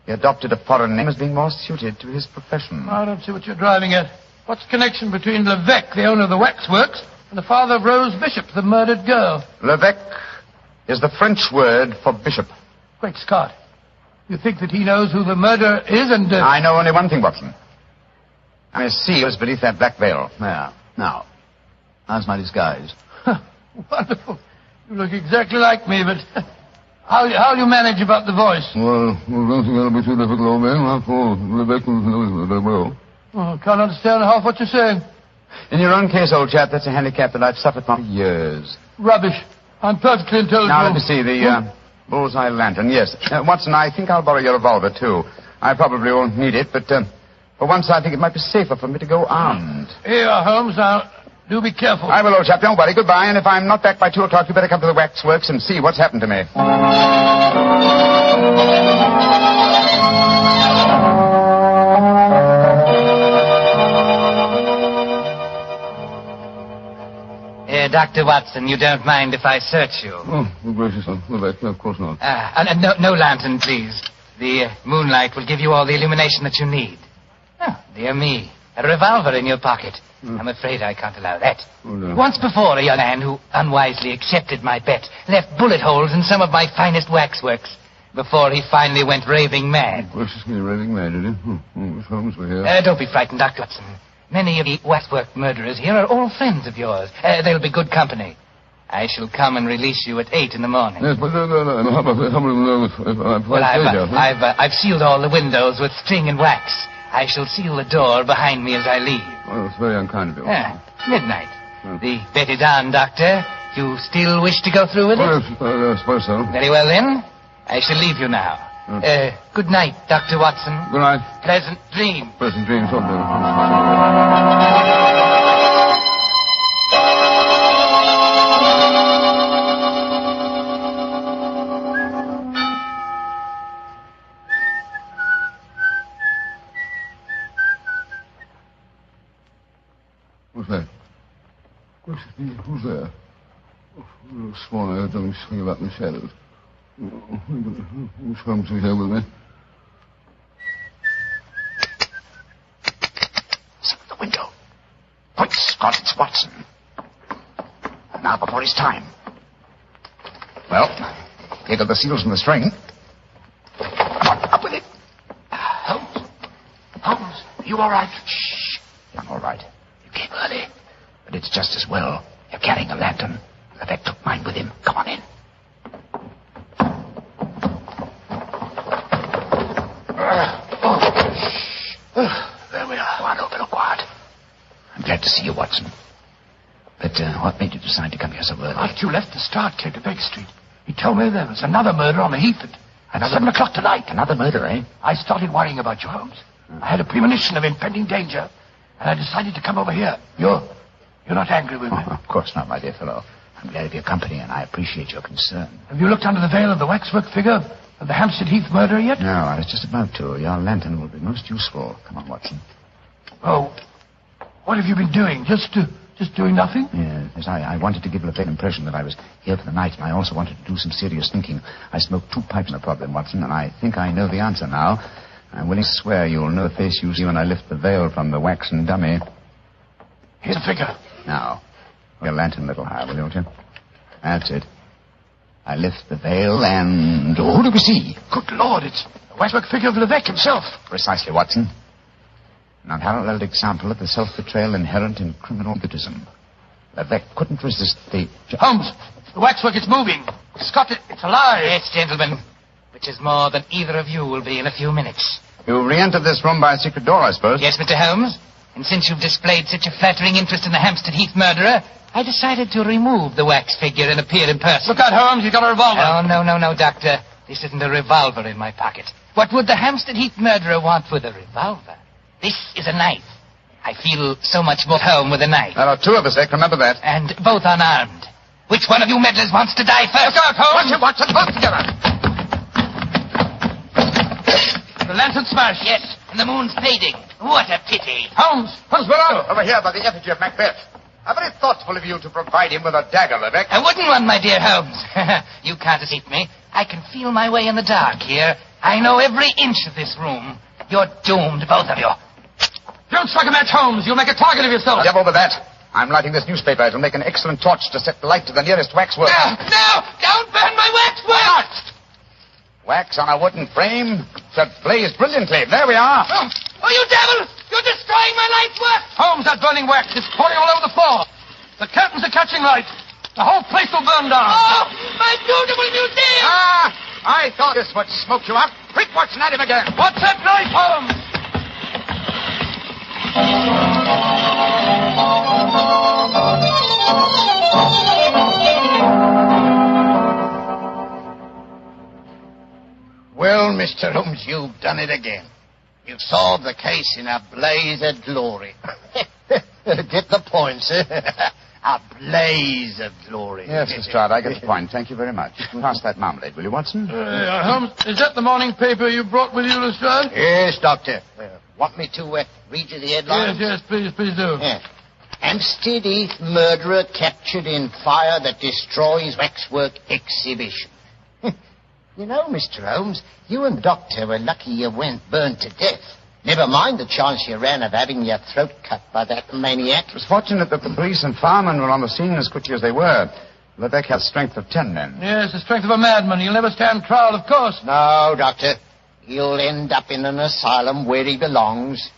he adopted a foreign name as being more suited to his profession. I don't see what you're driving at. What's the connection between Levesque, the owner of the waxworks, and the father of Rose Bishop, the murdered girl? Levesque is the French word for bishop. Great Scott. You think that he knows who the murderer is and... I know only one thing, Watson. I see what's beneath that black veil. There. Now, how's my disguise? Wonderful. You look exactly like me, but how do you manage about the voice? Well, I don't think that'll be too difficult, old man. After all, Rebecca knows very well. Oh, I can't understand half what you're saying. In your own case, old chap, that's a handicap that I've suffered from for years. Rubbish. I'm perfectly intelligent. Now, let me see, the bullseye lantern. Yes. Watson, I think I'll borrow your revolver, too. I probably won't need it, but for once I think it might be safer for me to go armed. Here, Holmes. Now, do be careful. I will, old chap. Don't worry. Goodbye. And if I'm not back by 2 o'clock, you better come to the waxworks and see what's happened to me. Dr. Watson, you don't mind if I search you? Oh, gracious, no, of course not. No lantern, please. The moonlight will give you all the illumination that you need. Oh, dear me. A revolver in your pocket. I'm afraid I can't allow that. Oh, no. Once before, a young man who unwisely accepted my bet left bullet holes in some of my finest waxworks before he finally went raving mad. Gracious me, raving mad, did he? If Holmes were here. Don't be frightened, Dr. Watson. Many of the waxwork murderers here are all friends of yours. They'll be good company. I shall come and release you at 8 in the morning. Yes, but no. How about if I'm Well, I've sealed all the windows with string and wax. I shall seal the door behind me as I leave. Oh, it's very unkind of you. Midnight. The bet is on, Doctor. You still wish to go through with it? I suppose so. Very well, then. I shall leave you now. Good night, Dr. Watson. Good night. Pleasant dreams. Pleasant dreams. What's that? Who's there? Oh, I could have sworn I heard something swing about in the shadows. Who's Holmes here with me? Listen at the window. Quick, Scott, it's Watson. Now before his time. Well, here go the seals from the string. Come on, up with it. Holmes, are you all right? Shh. I'm all right. You came early, but it's just as well. You're carrying a lantern. The vet took mine with him. Come on in. There we are. Go on over, quiet. I'm glad to see you, Watson. But what made you decide to come here so early? After you left the start, came to Baker Street. He told me there was another murder on the Heath at 7 o'clock tonight. Another murder, eh? I started worrying about you, Holmes. I had a premonition of impending danger, and I decided to come over here. You're not angry with me? Oh, of course not, my dear fellow. I'm glad of your company, and I appreciate your concern. Have you looked under the veil of the waxwork figure of the Hampstead Heath murderer yet? No, I was just about to. Your lantern will be most useful. Come on, Watson. Oh, what have you been doing? Just doing nothing? Yes, I wanted to give a fair impression that I was here for the night, and I also wanted to do some serious thinking. I smoked 2 pipes on the problem, Watson, and I think I know the answer now. I'm willing to swear you'll know the face you see when I lift the veil from the waxen dummy. Here's a figure. Now, your lantern a little higher, will you, won't you? That's it. I lift the veil, and who do we see? Good Lord, it's the waxwork figure of Levesque himself. Precisely, Watson. An unparalleled example of the self-betrayal inherent in criminal egotism. Levesque couldn't resist the... Holmes, the waxwork is moving. Scott, it's alive. Yes, gentlemen. Which is more than either of you will be in a few minutes. You re-entered this room by a secret door, I suppose? Yes, Mr. Holmes. And since you've displayed such a flattering interest in the Hampstead Heath murderer, I decided to remove the wax figure and appear in person. Look out, Holmes, you've got a revolver. Oh, no, Doctor. This isn't a revolver in my pocket. What would the Hampstead Heath murderer want with a revolver? This is a knife. I feel so much more at home with a knife. There are 2 of us, Eck, remember that. And both unarmed. Which one of you meddlers wants to die first? Look out, Holmes! Watson, both together! The lantern smashed. Yes, and the moon's fading. What a pity. Holmes, where are you? Over here by the effigy of Macbeth. How very thoughtful of you to provide him with a dagger, Levesque. A wooden one, my dear Holmes. You can't deceive me. I can feel my way in the dark here. I know every inch of this room. You're doomed, both of you. Don't strike a match, Holmes. You'll make a target of yourself. Devil with that. I'm lighting this newspaper. It'll make an excellent torch to set light to the nearest waxwork. No! Don't burn my waxwork! Wax on a wooden frame should blaze brilliantly. There we are. Oh, you devil! You're destroying my life's work! Holmes, that burning wax is pouring all over the floor. The curtains are catching light. The whole place will burn down. Oh, my beautiful museum! I thought this would smoke you up. Quick, Watson, at him again. What's that knife, Holmes? Well, Mr. Holmes, you've done it again. You've solved the case in a blaze of glory. Get the point, sir. A blaze of glory. Yes, Lestrade, I get the point. Thank you very much. Pass that marmalade, will you, Watson? Holmes, is that the morning paper you brought with you, Lestrade? Yes, Doctor. Want me to read you the headlines? Yes, please do. Yeah. Hampstead Heath murderer captured in fire that destroys waxwork exhibition. You know, Mr. Holmes, you and Doctor were lucky you weren't burned to death. Never mind the chance you ran of having your throat cut by that maniac. It was fortunate that the police and firemen were on the scene as quickly as they were. Lebec has strength of 10 men. Yes, the strength of a madman. He'll never stand trial, of course. No, Doctor. He'll end up in an asylum where he belongs.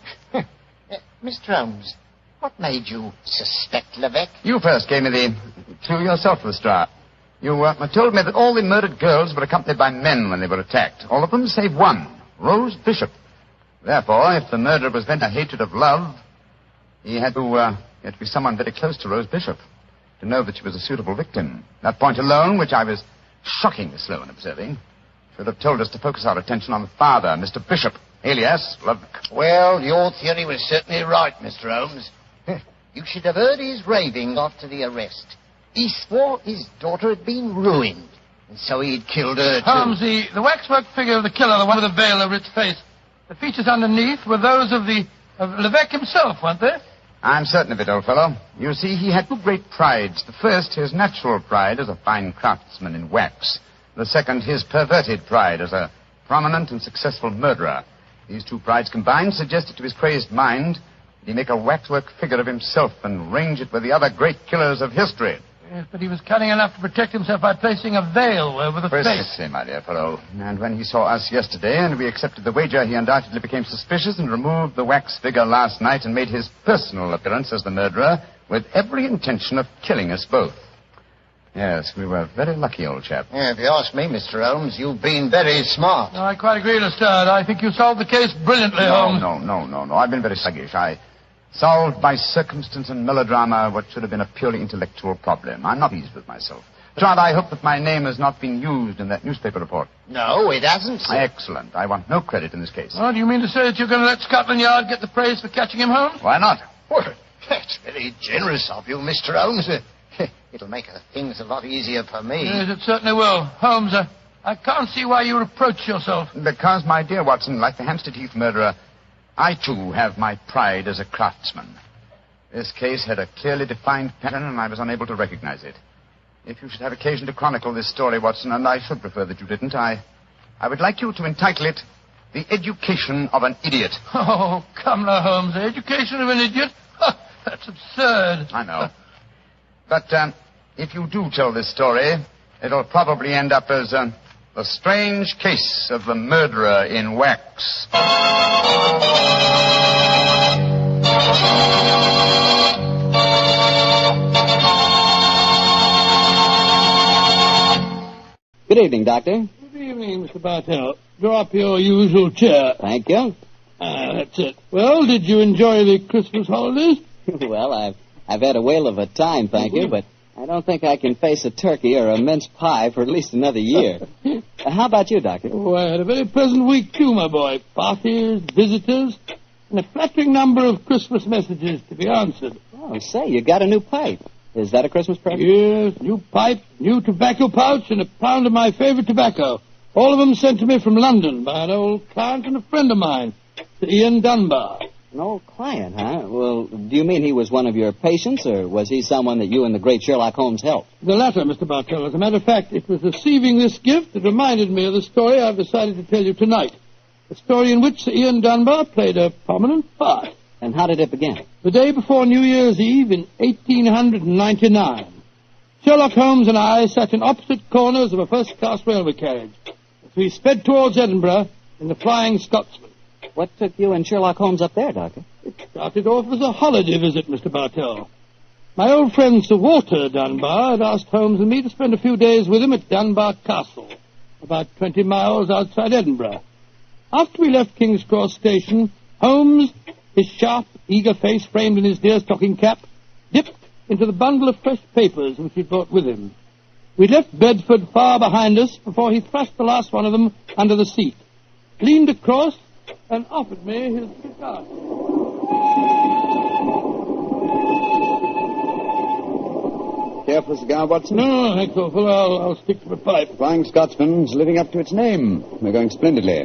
Mr. Holmes, what made you suspect Lebec? You first gave me the clue yourself, Lestrade. You told me that all the murdered girls were accompanied by men when they were attacked. All of them save one, Rose Bishop. Therefore, if the murderer was bent on hatred of love, he had to be someone very close to Rose Bishop to know that she was a suitable victim. That point alone, which I was shockingly slow in observing, should have told us to focus our attention on the father, Mr. Bishop, alias Lebec. Well, your theory was certainly right, Mr. Holmes. You should have heard his raving after the arrest. He swore his daughter had been ruined, and so he'd killed her, too. Holmes, the waxwork figure of the killer, the one with the veil over its face, the features underneath were those of Lebec himself, weren't they? I'm certain of it, old fellow. You see, he had two great prides. The first, his natural pride as a fine craftsman in wax. The second, his perverted pride as a prominent and successful murderer. These two prides combined suggested to his crazed mind that he make a waxwork figure of himself and range it with the other great killers of history. Yes, but he was cunning enough to protect himself by placing a veil over the face. Precisely, my dear fellow. And when he saw us yesterday and we accepted the wager, he undoubtedly became suspicious and removed the wax figure last night and made his personal appearance as the murderer with every intention of killing us both. Yes, we were very lucky, old chap. Yeah, if you ask me, Mr. Holmes, you've been very smart. No, I quite agree, Lestrade. I think you solved the case brilliantly, Holmes. No. I've been very sluggish. I solved by circumstance and melodrama what should have been a purely intellectual problem. I'm not pleased with myself. Lestrade, I hope that my name has not been used in that newspaper report. No, it hasn't, sir. Excellent. I want no credit in this case. Oh, do you mean to say that you're going to let Scotland Yard get the praise for catching him, Holmes? Why not? Well, that's very generous of you, Mr. Holmes. It'll make things a lot easier for me. Yes, it certainly will. Holmes, I can't see why you reproach yourself. Because, my dear Watson, like the Hampstead Heath murderer, I, too, have my pride as a craftsman. This case had a clearly defined pattern, and I was unable to recognize it. If you should have occasion to chronicle this story, Watson, and I should prefer that you didn't, I would like you to entitle it The Education of an Idiot. Oh, come now, Holmes. The education of an idiot? That's absurd. I know. But if you do tell this story, it'll probably end up as The Strange Case of the Murderer in Wax. Good evening, Doctor. Good evening, Mr. Bartell. Draw up your usual chair. Thank you. That's it. Well, did you enjoy the Christmas holidays? Well, I've had a whale of a time, thank you, but I don't think I can face a turkey or a mince pie for at least another year. How about you, Doctor? Oh, I had a very pleasant week, too, my boy. Parties, visitors, and a flattering number of Christmas messages to be answered. Oh, say, you got a new pipe. Is that a Christmas present? Yes, new pipe, new tobacco pouch, and a pound of my favorite tobacco. All of them sent to me from London by an old client and a friend of mine, Sir Ian Dunbar. An old client, huh? Well, do you mean he was one of your patients, or was he someone that you and the great Sherlock Holmes helped? The latter, Mr. Bartell. As a matter of fact, it was receiving this gift that reminded me of the story I've decided to tell you tonight. A story in which Sir Ian Dunbar played a prominent part. And how did it begin? The day before New Year's Eve in 1899. Sherlock Holmes and I sat in opposite corners of a first-class railway carriage as we sped towards Edinburgh in the Flying Scotsman. What took you and Sherlock Holmes up there, Doctor? It started off as a holiday visit, Mr. Bartell. My old friend Sir Walter Dunbar had asked Holmes and me to spend a few days with him at Dunbar Castle, about 20 miles outside Edinburgh. After we left King's Cross Station, Holmes, his sharp, eager face framed in his deerstalking cap, dipped into the bundle of fresh papers which he'd brought with him. We'd left Bedford far behind us before he thrust the last one of them under the seat, leaned across, and offered me his cigar. Care for a cigar, Watson? No, thanks, awful. I'll stick to the pipe. Flying Scotsman's living up to its name. We're going splendidly.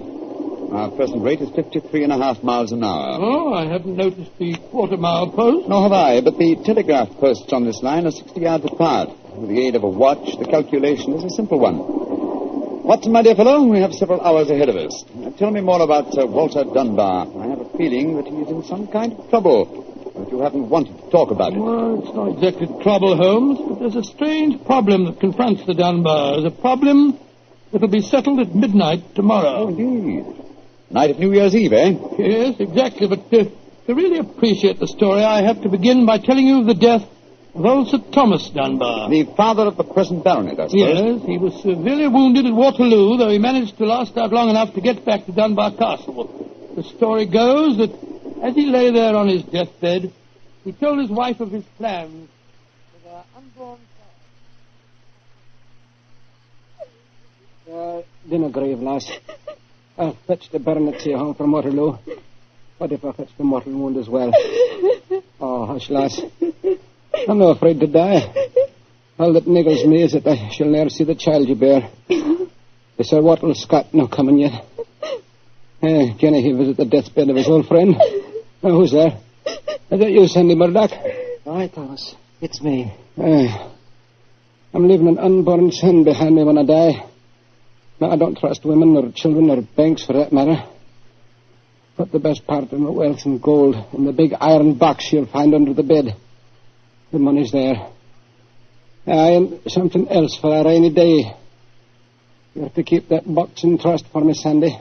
Our present rate is 53.5 miles an hour. Oh, I haven't noticed the quarter-mile post. Nor have I, but the telegraph posts on this line are 60 yards apart. With the aid of a watch, the calculation is a simple one. Watson, my dear fellow, we have several hours ahead of us. Tell me more about Walter Dunbar. I have a feeling that he is in some kind of trouble, but you haven't wanted to talk about it. Well, it's not exactly trouble, Holmes, but there's a strange problem that confronts the Dunbars. A problem that'll be settled at midnight tomorrow. Oh, indeed. Night of New Year's Eve, eh? Yes, exactly, but to really appreciate the story, I have to begin by telling you of the death of old Sir Thomas Dunbar. The father of the present baronet, I suppose. Yes, he was severely wounded at Waterloo, though he managed to last out long enough to get back to Dunbar Castle. The story goes that as he lay there on his deathbed, he told his wife of his plans for their unborn child. Dinna grieve, lass. I'll fetch the baronet here home from Waterloo. What if I fetch the mortal wound as well? Oh, hush, lass. I'm not afraid to die. All that niggles me is that I shall never see the child you bear. Is Sir Wattle Scott no coming yet? Jenny, he visit the deathbed of his old friend. Oh, who's there? Is that you, Sandy Murdoch? Aye, Thomas. It's me. I'm leaving an unborn son behind me when I die. Now, I don't trust women or children or banks for that matter. Put the best part of my wealth and gold in the big iron box you'll find under the bed. The money's there. Aye, and something else for a rainy day. You have to keep that box in trust for me, Sandy.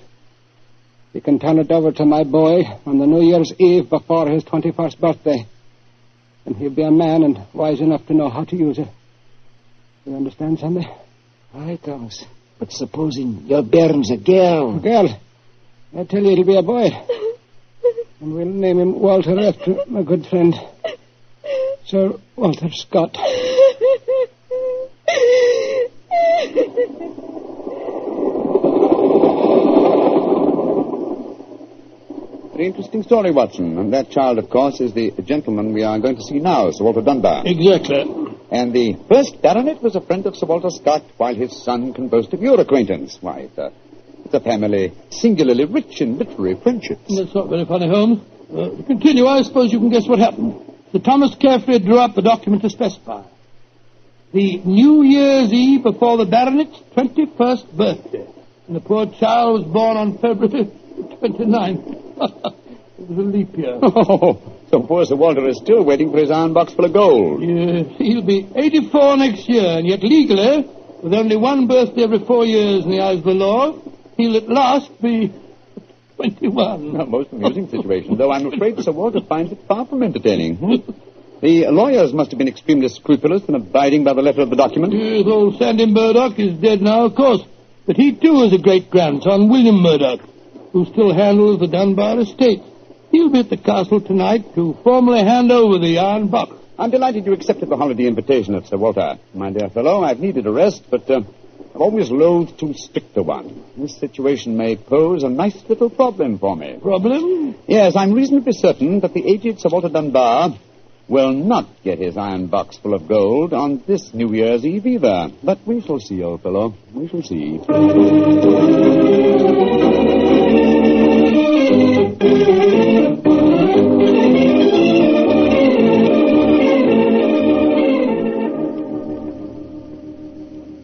You can turn it over to my boy on the New Year's Eve before his 21st birthday. And he'll be a man and wise enough to know how to use it. You understand, Sandy? Aye, Thomas. But supposing your bairn's a girl. A girl? I tell you, it'll be a boy. And we'll name him Walter after my good friend, Sir Walter Scott. Very interesting story, Watson. And that child, of course, is the gentleman we are going to see now, Sir Walter Dunbar. Exactly. And the first baronet was a friend of Sir Walter Scott, while his son can boast of your acquaintance. Why, it's a family singularly rich in literary friendships. That's not very funny, Holmes. To continue, I suppose you can guess what happened. Sir Thomas carefully drew up the document to specify the New Year's Eve before the baronet's 21st birthday. And the poor child was born on February 29th. It was a leap year. Oh, so poor Sir Walter is still waiting for his iron box full of gold. Yes, he'll be 84 next year, and yet legally, with only one birthday every 4 years in the eyes of the law, he'll at last be 21. A most amusing situation, though I'm afraid Sir Walter finds it far from entertaining. The lawyers must have been extremely scrupulous in abiding by the letter of the document. Yes, old Sandy Murdoch is dead now, of course. But he, too, is a great-grandson, William Murdoch, who still handles the Dunbar estate. He'll be at the castle tonight to formally hand over the iron box. I'm delighted you accepted the holiday invitation of Sir Walter. My dear fellow, I've needed a rest, but I've always loathed too strict a one. This situation may pose a nice little problem for me. Problem? Yes, I'm reasonably certain that the aged Sir Walter Dunbar will not get his iron box full of gold on this New Year's Eve either. But we shall see, old fellow. We shall see.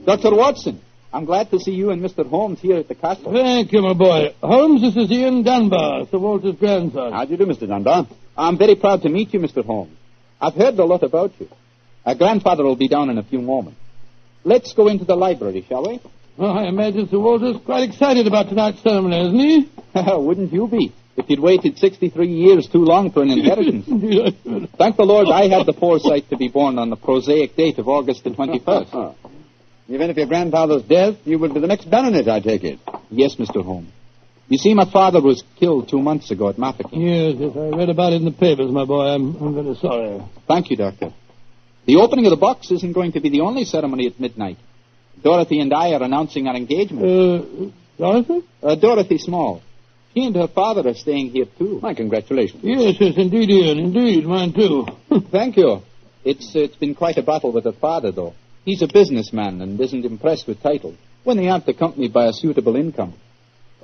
Dr. Watson, I'm glad to see you and Mr. Holmes here at the castle. Thank you, my boy. Holmes, this is Ian Dunbar, Sir Walter's grandson. How do you do, Mr. Dunbar? I'm very proud to meet you, Mr. Holmes. I've heard a lot about you. Our grandfather will be down in a few moments. Let's go into the library, shall we? Oh, I imagine Sir Walter's quite excited about tonight's ceremony, isn't he? Wouldn't you be, if you'd waited 63 years too long for an inheritance? Thank the Lord I had the foresight to be born on the prosaic date of August the 21st. Even if your grandfather's death, you will be the next baronet, I take it. Yes, Mr. Holmes. You see, my father was killed 2 months ago at Mafeking. Yes, I read about it in the papers, my boy. I'm very sorry. Thank you, Doctor. The opening of the box isn't going to be the only ceremony at midnight. Dorothy and I are announcing our engagement. Dorothy? Dorothy Small. She and her father are staying here, too. My congratulations. Yes, indeed, Ian. Indeed, mine, too. Thank you. It's been quite a battle with her father, though. He's a businessman and isn't impressed with titles when they aren't accompanied by a suitable income.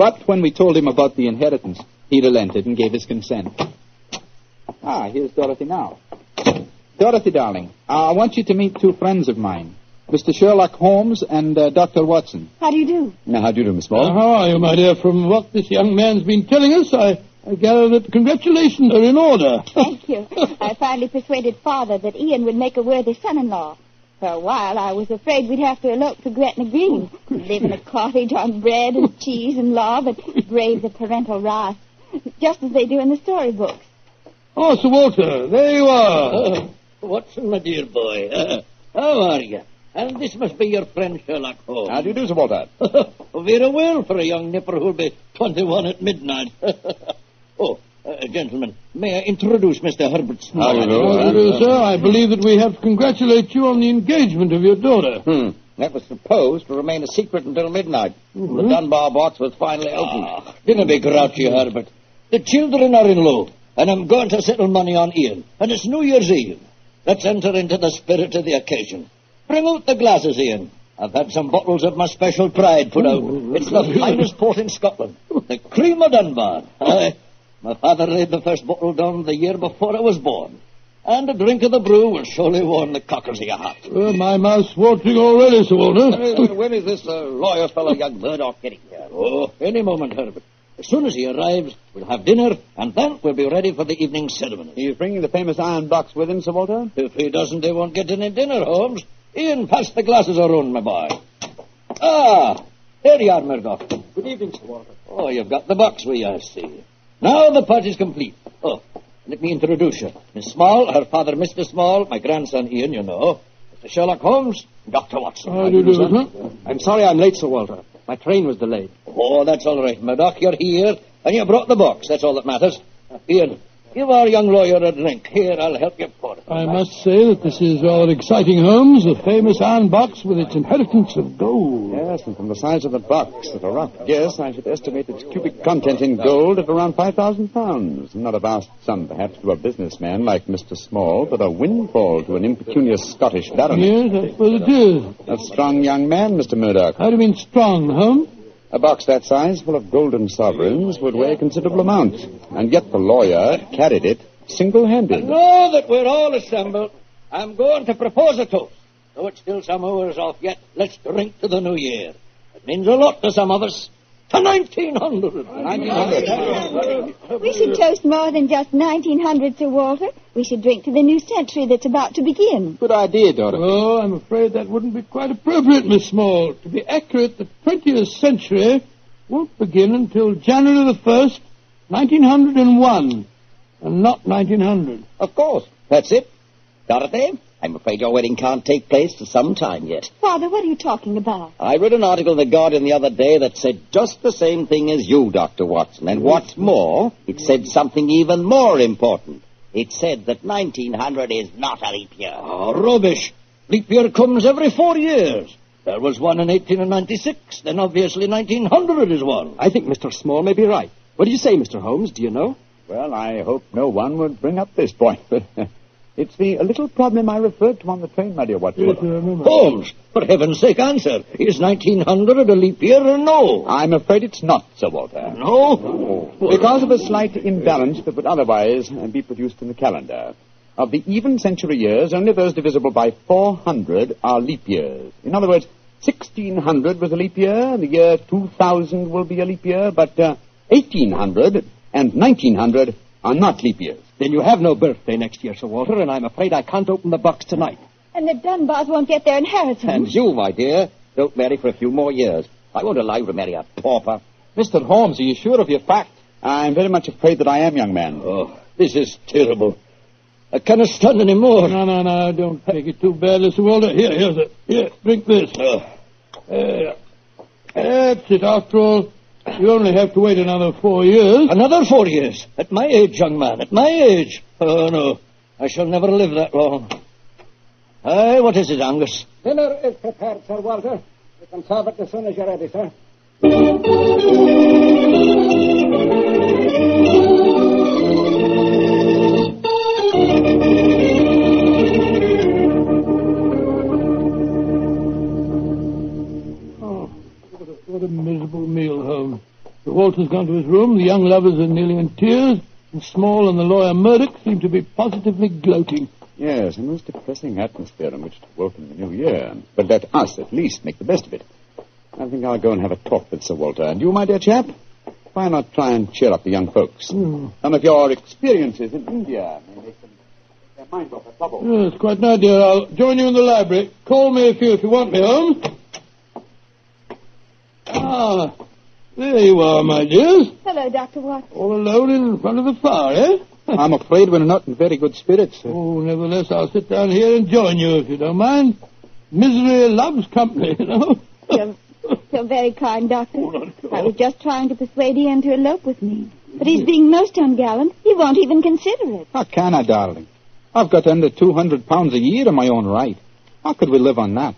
But when we told him about the inheritance, he relented and gave his consent. Ah, here's Dorothy now. Dorothy, darling, I want you to meet two friends of mine, Mr. Sherlock Holmes and Dr. Watson. How do you do? Now, how do you do, Miss Small? How are you, my dear? From what this young man's been telling us, I gather that congratulations are in order. Thank you. I finally persuaded Father that Ian would make a worthy son-in-law. For a while, I was afraid we'd have to elope to Gretna Green, live in a cottage on bread and cheese and law, but brave the parental wrath, just as they do in the storybooks. Oh, Sir Walter, there you are. Watson, my dear boy. How are you? And this must be your friend Sherlock Holmes. How do you do, Sir Walter? Very well for a young nipper who'll be 21 at midnight. Gentlemen, may I introduce Mr. Herbert Small? How do you do, sir? I believe that we have to congratulate you on the engagement of your daughter. That was supposed to remain a secret until midnight. The Dunbar box was finally opened. Didn't be grouchy, Herbert. The children are in low, and I'm going to settle money on Ian. And it's New Year's Eve. Let's enter into the spirit of the occasion. Bring out the glasses, Ian. I've had some bottles of my special pride put out. It's the finest port in Scotland. The cream of Dunbar. My father laid the first bottle down the year before I was born. And a drink of the brew will surely warm the cockles of your heart. Well, my mouth's watering already, Sir Walter. When is this lawyer fellow, young Murdoch, getting here? Oh, any moment, Herbert. As soon as he arrives, we'll have dinner, and then we'll be ready for the evening ceremony. He's bringing the famous iron box with him, Sir Walter? If he doesn't, they won't get any dinner, Holmes. Ian, pass the glasses around, my boy. Ah, there you are, Murdoch. Good evening, Sir Walter. Oh, you've got the box with you, I see. Now the party's complete. Oh, let me introduce you. Miss Small, her father, Mr. Small, my grandson, Ian, you know. Mr. Sherlock Holmes, Dr. Watson. How do you do, sir? I'm sorry I'm late, Sir Walter. My train was delayed. Oh, that's all right, Murdoch. You're here, and you brought the box. That's all that matters. Ian, give our young lawyer a drink. Here, I'll help you pour it. I must say that this is rather exciting, Holmes. The famous iron box with its inheritance of gold. Yes, and from the size of the box, at a rough guess, I should estimate its cubic content in gold at around 5,000 pounds. Not a vast sum, perhaps, to a businessman like Mr. Small, but a windfall to an impecunious Scottish baron. Yes, I suppose it is. A strong young man, Mr. Murdoch. How do you mean strong, Holmes? A box that size, full of golden sovereigns, would weigh a considerable amount. And yet the lawyer carried it single-handed. Now that we're all assembled, I'm going to propose a toast. Though it's still some hours off yet, let's drink to the new year. It means a lot to some of us. To 1900. 1900. We should toast more than just 1900, Sir Walter. We should drink to the new century that's about to begin. Good idea, Dorothy. Oh, I'm afraid that wouldn't be quite appropriate, Miss Small. To be accurate, the 20th century won't begin until January the 1st, 1901, and not 1900. Of course. That's it. Dorothy, I'm afraid your wedding can't take place for some time yet. Father, what are you talking about? I read an article in The Guardian the other day that said just the same thing as you, Dr. Watson. And what's more, it said something even more important. It said that 1900 is not a leap year. Oh, rubbish. Leap year comes every 4 years. There was one in 1896, then obviously 1900 is one. I think Mr. Small may be right. What do you say, Mr. Holmes? Do you know? Well, I hope no one would bring up this point, but it's the little problem I referred to on the train, my dear Watson. Yes, I remember. Holmes, for heaven's sake, answer. Is 1900 a leap year or no? I'm afraid it's not, Sir Walter. No? Because of a slight imbalance that would otherwise be produced in the calendar. Of the even century years, only those divisible by 400 are leap years. In other words, 1600 was a leap year, the year 2000 will be a leap year, but 1800 and 1900 are not leap years. Then you have no birthday next year, Sir Walter, and I'm afraid I can't open the box tonight. And the Dunbars won't get their inheritance. And you, my dear, don't marry for a few more years. I won't allow you to marry a pauper. Mr. Holmes, are you sure of your fact? I'm very much afraid that I am, young man. Oh, this is terrible. I cannot stand any more. No, don't take it too badly, Sir Walter. Here, drink this. That's it. After all, you only have to wait another 4 years. Another 4 years? At my age, young man, at my age. Oh, no, I shall never live that long. Aye, what is it, Angus? Dinner is prepared, Sir Walter. You can serve it as soon as you're ready, sir. What a miserable meal, Holmes. The Walter's gone to his room. The young lovers are nearly in tears. And Small and the lawyer Murdoch seem to be positively gloating. Yes, a most depressing atmosphere in which to welcome the new year. But let us, at least, make the best of it. I think I'll go and have a talk with Sir Walter. And you, my dear chap, why not try and cheer up the young folks? Some of your experiences in India may make them take their minds off their trouble. Yes, quite an idea. I'll join you in the library. Call me if you want me, Holmes. Ah, there you are, my dears. Hello, Dr. Watson. All alone in front of the fire, eh? I'm afraid we're not in very good spirits, sir. Oh, nevertheless, I'll sit down here and join you if you don't mind. Misery loves company, you know. You're very kind, Doctor. I was just trying to persuade Ian to elope with me. But he's being most ungallant. He won't even consider it. How can I, darling? I've got under £200 a year in my own right. How could we live on that?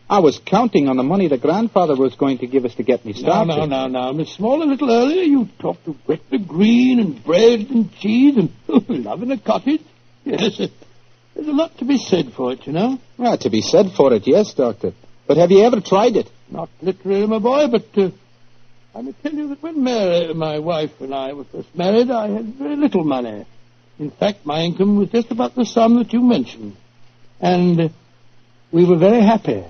I was counting on the money the grandfather was going to give us to get me started. Now, Miss Small, a little earlier you talked of Gretna Green and bread and cheese and love in a cottage. Yes, there's a lot to be said for it, you know. Well, to be said for it, yes, Doctor. But have you ever tried it? Not literally, my boy, but I may tell you that when Mary, my wife, and I were first married, I had very little money. In fact, my income was just about the sum that you mentioned. And we were very happy.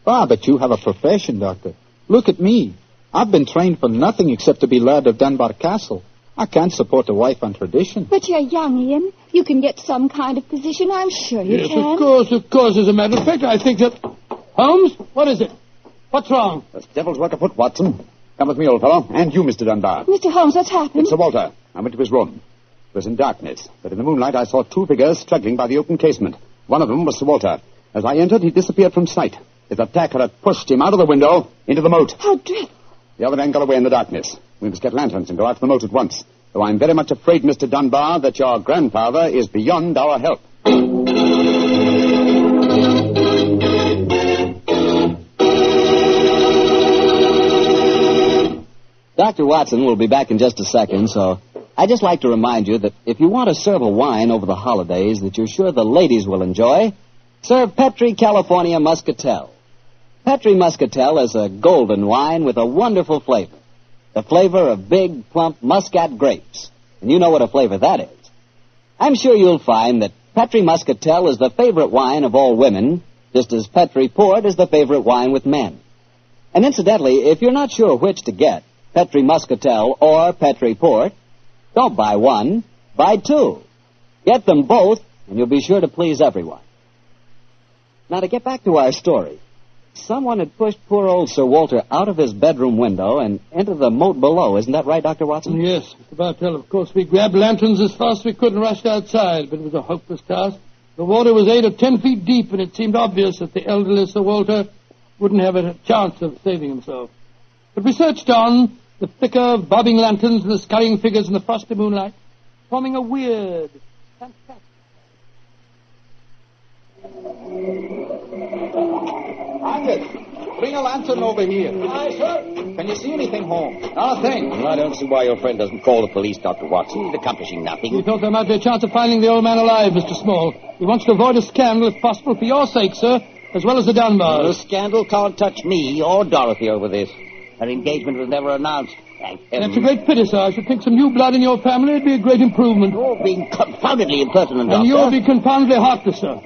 Ah, but you have a profession, Doctor. Look at me. I've been trained for nothing except to be Laird of Dunbar Castle. I can't support a wife on tradition. But you're young, Ian. You can get some kind of position, I'm sure you yes, can. Of course. As a matter of fact, I think that... Holmes, what is it? What's wrong? There's devil's work afoot, Watson. Come with me, old fellow. And you, Mr. Dunbar. Mr. Holmes, what's happened? It's Sir Walter. I went to his room. It was in darkness, but in the moonlight I saw two figures struggling by the open casement. One of them was Sir Walter. As I entered, he disappeared from sight. His attacker had pushed him out of the window into the moat. How dreadful. The other man got away in the darkness. We must get lanterns and go out to the moat at once. Though I'm very much afraid, Mr. Dunbar, that your grandfather is beyond our help. Dr. Watson will be back in just a second, so I'd just like to remind you that if you want to serve a wine over the holidays that you're sure the ladies will enjoy, serve Petri California Muscatel. Petri Muscatel is a golden wine with a wonderful flavor. The flavor of big, plump Muscat grapes. And you know what a flavor that is. I'm sure you'll find that Petri Muscatel is the favorite wine of all women, just as Petri Port is the favorite wine with men. And incidentally, if you're not sure which to get, Petri Muscatel or Petri Port, don't buy one, buy two. Get them both, and you'll be sure to please everyone. Now, to get back to our story, someone had pushed poor old Sir Walter out of his bedroom window and into the moat below. Isn't that right, Dr. Watson? Yes, Mr. Bartell. Of course, we grabbed lanterns as fast as we could and rushed outside, but it was a hopeless task. The water was 8 or 10 feet deep, and it seemed obvious that the elderly Sir Walter wouldn't have a chance of saving himself. But we searched on, the thicker, bobbing lanterns and the scurrying figures in the frosty moonlight, forming a weird, fantastic... Arthur, bring a lantern over here. Aye, sir. Can you see anything, Holmes? Not a thing. I don't see why your friend doesn't call the police, Dr. Watson. He's accomplishing nothing. We thought there might be a chance of finding the old man alive, Mr. Small. He wants to avoid a scandal, if possible, for your sake, sir, as well as the Dunbars. The scandal can't touch me or Dorothy over this. Her engagement was never announced. Thank heaven. That's a great pity, sir. I should think some new blood in your family would be a great improvement. You're being confoundedly impertinent, Doctor. And you'll be confoundedly heartless, sir.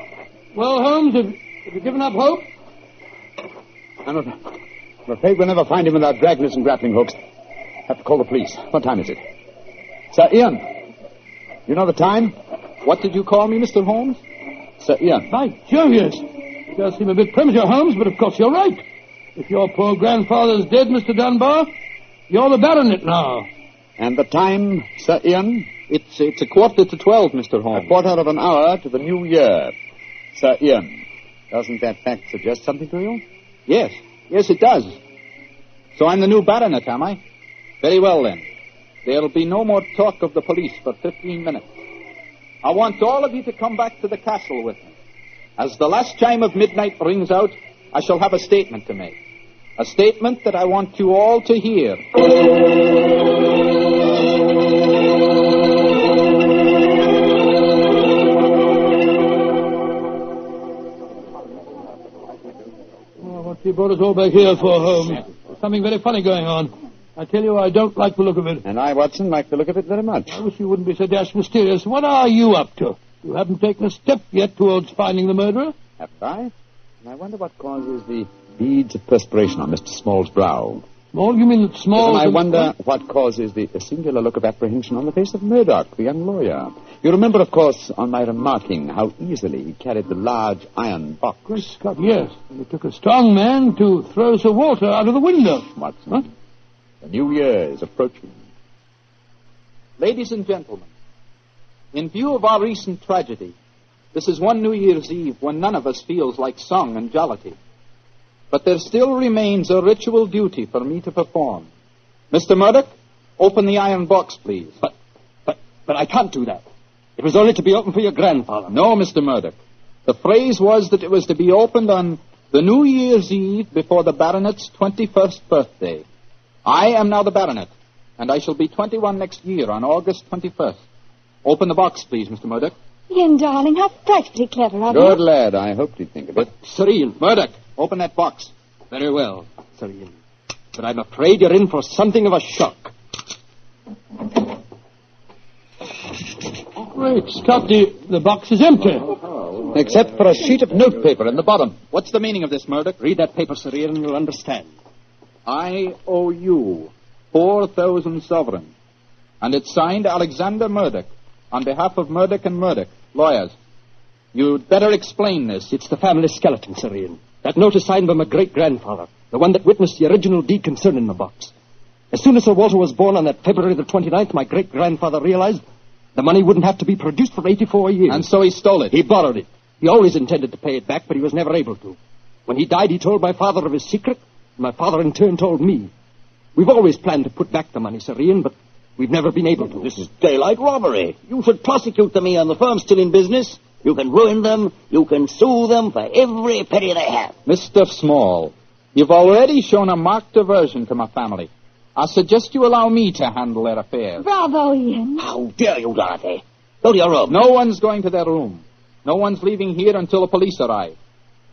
Well, Holmes, have you given up hope? I'm afraid we'll never find him without dragnets and grappling hooks. Have to call the police. What time is it? Sir Ian. You know the time? What did you call me, Mr. Holmes? Sir Ian. By Jove, yes. It does seem a bit premature, Holmes, but of course you're right. If your poor grandfather's dead, Mr. Dunbar, you're the baronet now. And the time, Sir Ian? It's 11:45, Mr. Holmes. A quarter of an hour to the new year. Sir Ian, doesn't that fact suggest something to you? Yes, it does. So I'm the new baronet, am I? Very well, then. There'll be no more talk of the police for 15 minutes. I want all of you to come back to the castle with me. As the last chime of midnight rings out, I shall have a statement to make. A statement that I want you all to hear. What you brought us all back here for, Holmes? There's something very funny going on. I tell you, I don't like the look of it. And I, Watson, like the look of it very much. I wish you wouldn't be so dashed mysterious. What are you up to? You haven't taken a step yet towards finding the murderer? Haven't I? And I wonder what causes the beads of perspiration on Mr. Small's brow. Small? You mean that Small... And I wonder what causes the singular look of apprehension on the face of Murdoch, the young lawyer. You remember, of course, on my remarking how easily he carried the large iron box. Good Scott, yes. And it took a strong man to throw some water out of the window. Watson, huh? The new year is approaching. Ladies and gentlemen, in view of our recent tragedy, this is one New Year's Eve when none of us feels like song and jollity. But there still remains a ritual duty for me to perform. Mr. Murdoch, open the iron box, please. But I can't do that. It was only to be opened for your grandfather. No, Mr. Murdoch. The phrase was that it was to be opened on the New Year's Eve before the baronet's 21st birthday. I am now the baronet, and I shall be 21 next year on August 21st. Open the box, please, Mr. Murdoch. Ian, darling, how frightfully clever of you. Good lad. I hoped you'd think of it. Sir Ian. Murdoch, open that box. Very well, Sir Ian. But I'm afraid you're in for something of a shock. Great Scott, the box is empty. Except for a sheet of notepaper in the bottom. What's the meaning of this, Murdoch? Read that paper, Sir Ian, and you'll understand. I owe you 4,000 sovereigns. And it's signed Alexander Murdoch, on behalf of Murdoch and Murdoch, lawyers. You'd better explain this. It's the family skeleton, Sir Ian. That note is signed by my great-grandfather, the one that witnessed the original deed concerning the box. As soon as Sir Walter was born on that February the 29th, my great-grandfather realized the money wouldn't have to be produced for 84 years. And so he stole it. He borrowed it. He always intended to pay it back, but he was never able to. When he died, he told my father of his secret, and my father in turn told me. We've always planned to put back the money, Sir Ian, but we've never been able to. This is daylight robbery. You should prosecute them, Ian. The firm's still in business. You can ruin them. You can sue them for every penny they have. Mr. Small, you've already shown a marked aversion to my family. I suggest you allow me to handle their affairs. Bravo, Ian. How dare you, Dorothy? Go to your room. No one's going to their room. No one's leaving here until the police arrive.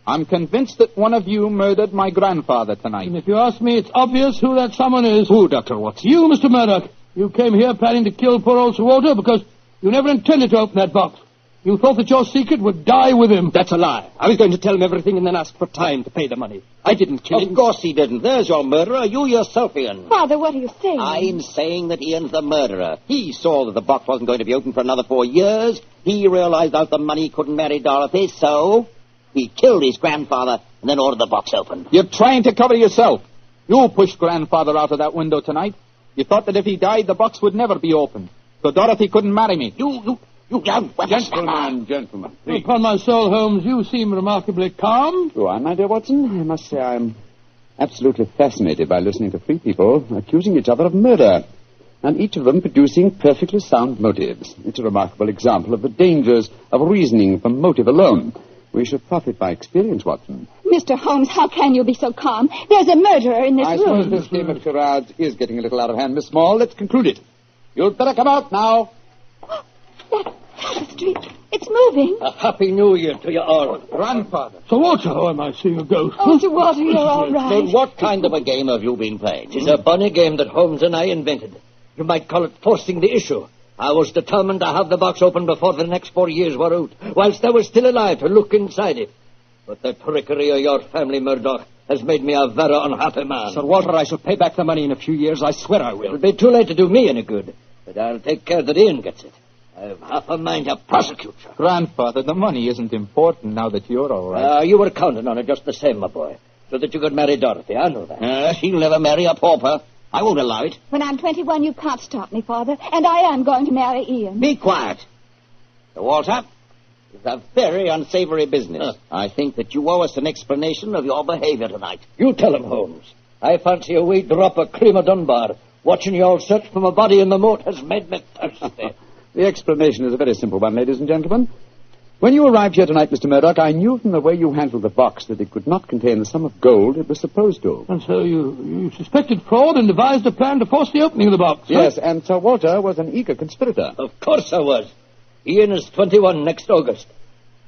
I'm convinced that one of you murdered my grandfather tonight. And if you ask me, it's obvious who that someone is. Who, Dr. Watson? You, Mr. Murdoch. You came here planning to kill poor old Sir Walter because you never intended to open that box. You thought that your secret would die with him. That's a lie. I was going to tell him everything and then ask for time to pay the money. I didn't kill him. Of course he didn't. There's your murderer. You yourself, Ian. Father, what are you saying? I'm saying that Ian's the murderer. He saw that the box wasn't going to be open for another 4 years. He realized out the money couldn't marry Dorothy, so he killed his grandfather and then ordered the box open. You're trying to cover yourself. You pushed grandfather out of that window tonight. You thought that if he died, the box would never be opened. So Dorothy couldn't marry me. You Gentlemen. Upon my soul, Holmes, you seem remarkably calm. Go on, my dear Watson. I must say I'm absolutely fascinated by listening to three people accusing each other of murder, and each of them producing perfectly sound motives. It's a remarkable example of the dangers of reasoning from motive alone. We should profit by experience, Watson. Mr. Holmes, how can you be so calm? There's a murderer in this I room. suppose this game of charades is getting a little out of hand, Miss Small. Let's conclude it. You'd better come out now. That tapestry, it's moving. A happy new year to you all. Grandfather. Sir Walter, oh, am I seeing a ghost? Oh, Sir Walter, you're all right. Well, what kind of a game have you been playing? It's a bunny game that Holmes and I invented. You might call it forcing the issue. I was determined to have the box open before the next 4 years were out, whilst I was still alive to look inside it. But the trickery of your family, Murdoch, has made me a very unhappy man. Sir Walter, I shall pay back the money in a few years. I swear I will. It'll be too late to do me any good, but I'll take care that Ian gets it. I've half a mind to prosecute you. Grandfather, the money isn't important now that you're all right. You were counting on it just the same, my boy, so that you could marry Dorothy. I know that. She'll never marry a pauper. I won't allow it. When I'm 21, you can't stop me, Father, and I am going to marry Ian. Be quiet. Sir Walter, it's a very unsavory business. I think that you owe us an explanation of your behavior tonight. You tell him, Holmes. I fancy a wee drop of cream of Dunbar. Watching you all search for my body in the moat has made me thirsty. The explanation is a very simple one, ladies and gentlemen. When you arrived here tonight, Mr. Murdoch, I knew from the way you handled the box that it could not contain the sum of gold it was supposed to. And so you suspected fraud and devised a plan to force the opening of the box. Yes, and Sir Walter was an eager conspirator. Of course I was. Ian is 21 next August.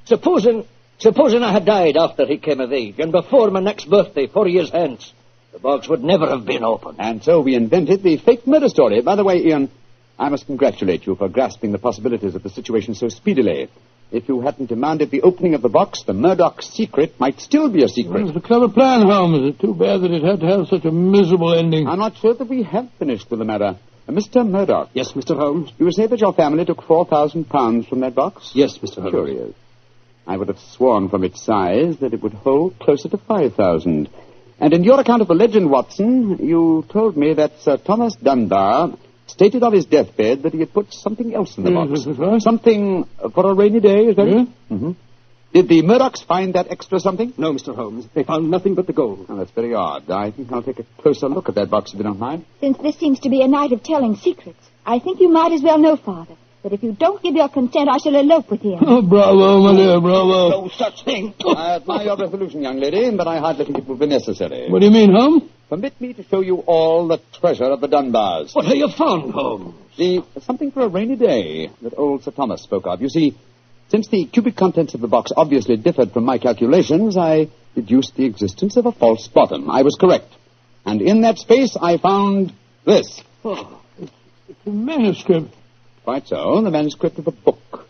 Supposing I had died after he came of age, and before my next birthday, 4 years hence, The box would never have been opened. And so we invented the fake murder story. By the way, Ian, I must congratulate you for grasping the possibilities of the situation so speedily. If you hadn't demanded the opening of the box, the Murdoch secret might still be a secret. Well, it's a clever plan, Holmes. It's too bad that it had to have such a miserable ending. I'm not sure that we have finished with the matter. Mr. Murdoch. Yes, Mr. Holmes? You say that your family took £4,000 from that box? Yes, Mr. Holmes. Curious. I would have sworn from its size that it would hold closer to 5,000. And in your account of the legend, Watson, you told me that Sir Thomas Dunbar stated on his deathbed that he had put something else in the box. Right. Something for a rainy day, is that it? Mm-hmm. Did the Murdochs find that extra something? No, Mr. Holmes. They found nothing but the gold. Oh, that's very odd. I think I'll take a closer look at that box if you don't mind. Since this seems to be a night of telling secrets, I think you might as well know, Father, that if you don't give your consent, I shall elope with him. Oh, bravo, my dear, bravo. No such thing. I admire your resolution, young lady, but I hardly think it will be necessary. What do you mean, Holmes? Permit me to show you all the treasure of the Dunbars. What have you found, Holmes? Something for a rainy day that old Sir Thomas spoke of. You see, since the cubic contents of the box obviously differed from my calculations, I deduced the existence of a false bottom. I was correct. And in that space, I found this. Oh, it's a manuscript. Quite so, the manuscript of a book.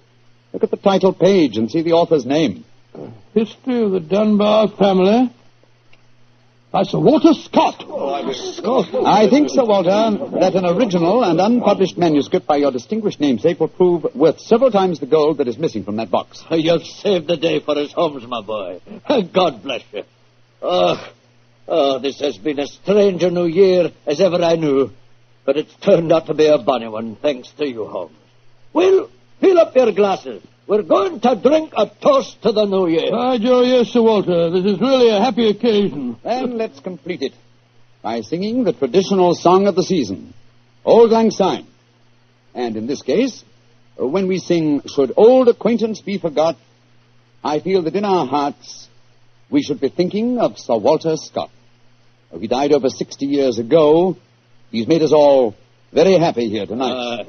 Look at the title page and see the author's name. History of the Dunbar Family. By Sir Walter Scott. I think, Sir Walter, that an original and unpublished manuscript by your distinguished namesake will prove worth several times the gold that is missing from that box. You've saved the day for us, Holmes, my boy. God bless you. Oh, this has been as strange a new year as ever I knew. But it's turned out to be a bonny one, thanks to you, Holmes. Well, fill up your glasses. We're going to drink a toast to the new year. By Joe, yes, Sir Walter. This is really a happy occasion. Then let's complete it by singing the traditional song of the season, Auld Lang Syne. And in this case, when we sing, Should Old Acquaintance Be Forgot, I feel that in our hearts we should be thinking of Sir Walter Scott. He died over 60 years ago. He's made us all very happy here tonight.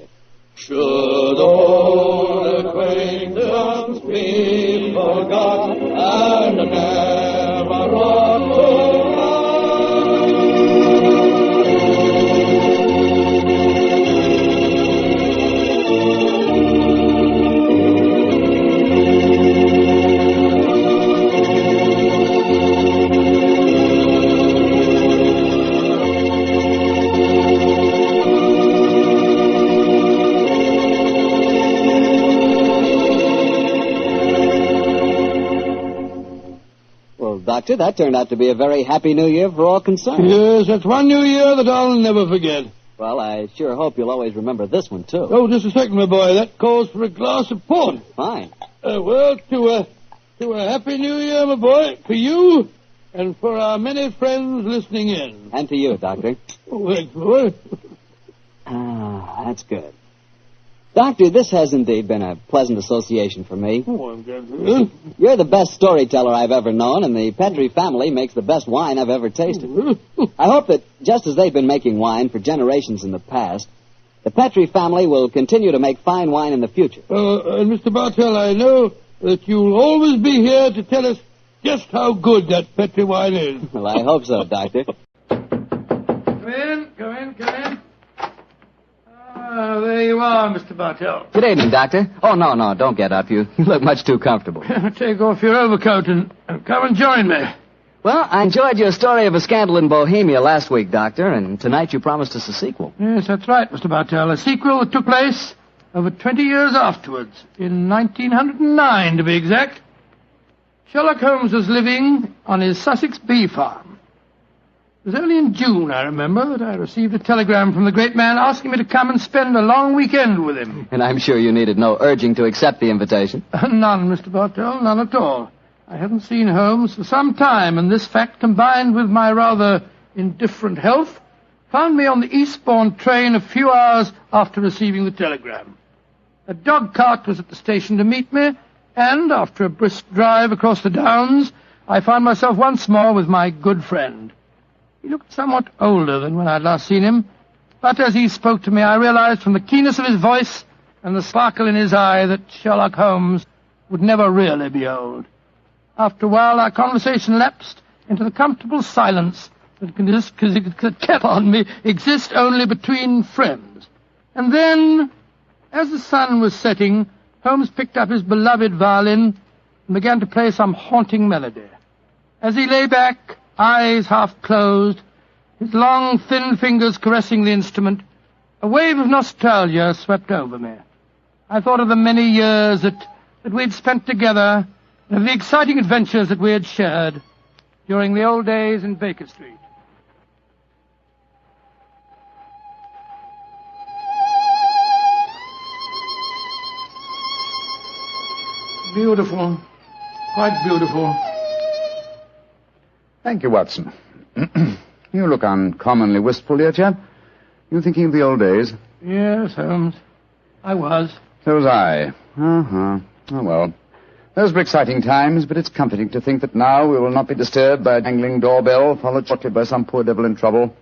Should old acquaintance be forgot and never brought to Doctor, that turned out to be a very happy new year for all concerned. Yes, that's one new year that I'll never forget. Well, I sure hope you'll always remember this one, too. Oh, just a second, my boy. That calls for a glass of port. Fine. Well, to a happy new year, my boy, for you and for our many friends listening in. And to you, Doctor. Oh, thanks, boy. That's good. Doctor, this has indeed been a pleasant association for me. Oh, I'm glad to hear. You're the best storyteller I've ever known, and the Petrie family makes the best wine I've ever tasted. I hope that, just as they've been making wine for generations in the past, the Petrie family will continue to make fine wine in the future. And Mr. Bartell, I know that you'll always be here to tell us just how good that Petrie wine is. Well, I hope so, Doctor. Come in. There you are, Mr. Bartell. Good evening, Doctor. Oh, no, don't get up. You look much too comfortable. Take off your overcoat and come and join me. Well, I enjoyed your story of a scandal in Bohemia last week, Doctor, and tonight you promised us a sequel. Yes, that's right, Mr. Bartell. A sequel that took place over 20 years afterwards, in 1909 to be exact. Sherlock Holmes was living on his Sussex bee farm. It was only in June, I remember, that I received a telegram from the great man asking me to come and spend a long weekend with him. And I'm sure you needed no urging to accept the invitation. None, Mr. Bartell, none at all. I hadn't seen Holmes for some time, and this fact, combined with my rather indifferent health, found me on the Eastbourne train a few hours after receiving the telegram. A dog cart was at the station to meet me, and after a brisk drive across the downs, I found myself once more with my good friend. He looked somewhat older than when I'd last seen him, but as he spoke to me, I realized from the keenness of his voice and the sparkle in his eye that Sherlock Holmes would never really be old. After a while, our conversation lapsed into the comfortable silence that kept on me exist only between friends. And then, as the sun was setting, Holmes picked up his beloved violin and began to play some haunting melody. As he lay back, eyes half closed, his long, thin fingers caressing the instrument, a wave of nostalgia swept over me. I thought of the many years that we'd spent together, and of the exciting adventures that we had shared during the old days in Baker Street. Beautiful. Quite beautiful. Thank you, Watson. You look uncommonly wistful, dear chap. You thinking of the old days? Yes, Holmes. I was. So was I. Uh-huh. Oh, well. Those were exciting times, but it's comforting to think that now we will not be disturbed by a jangling doorbell, followed shortly by some poor devil in trouble.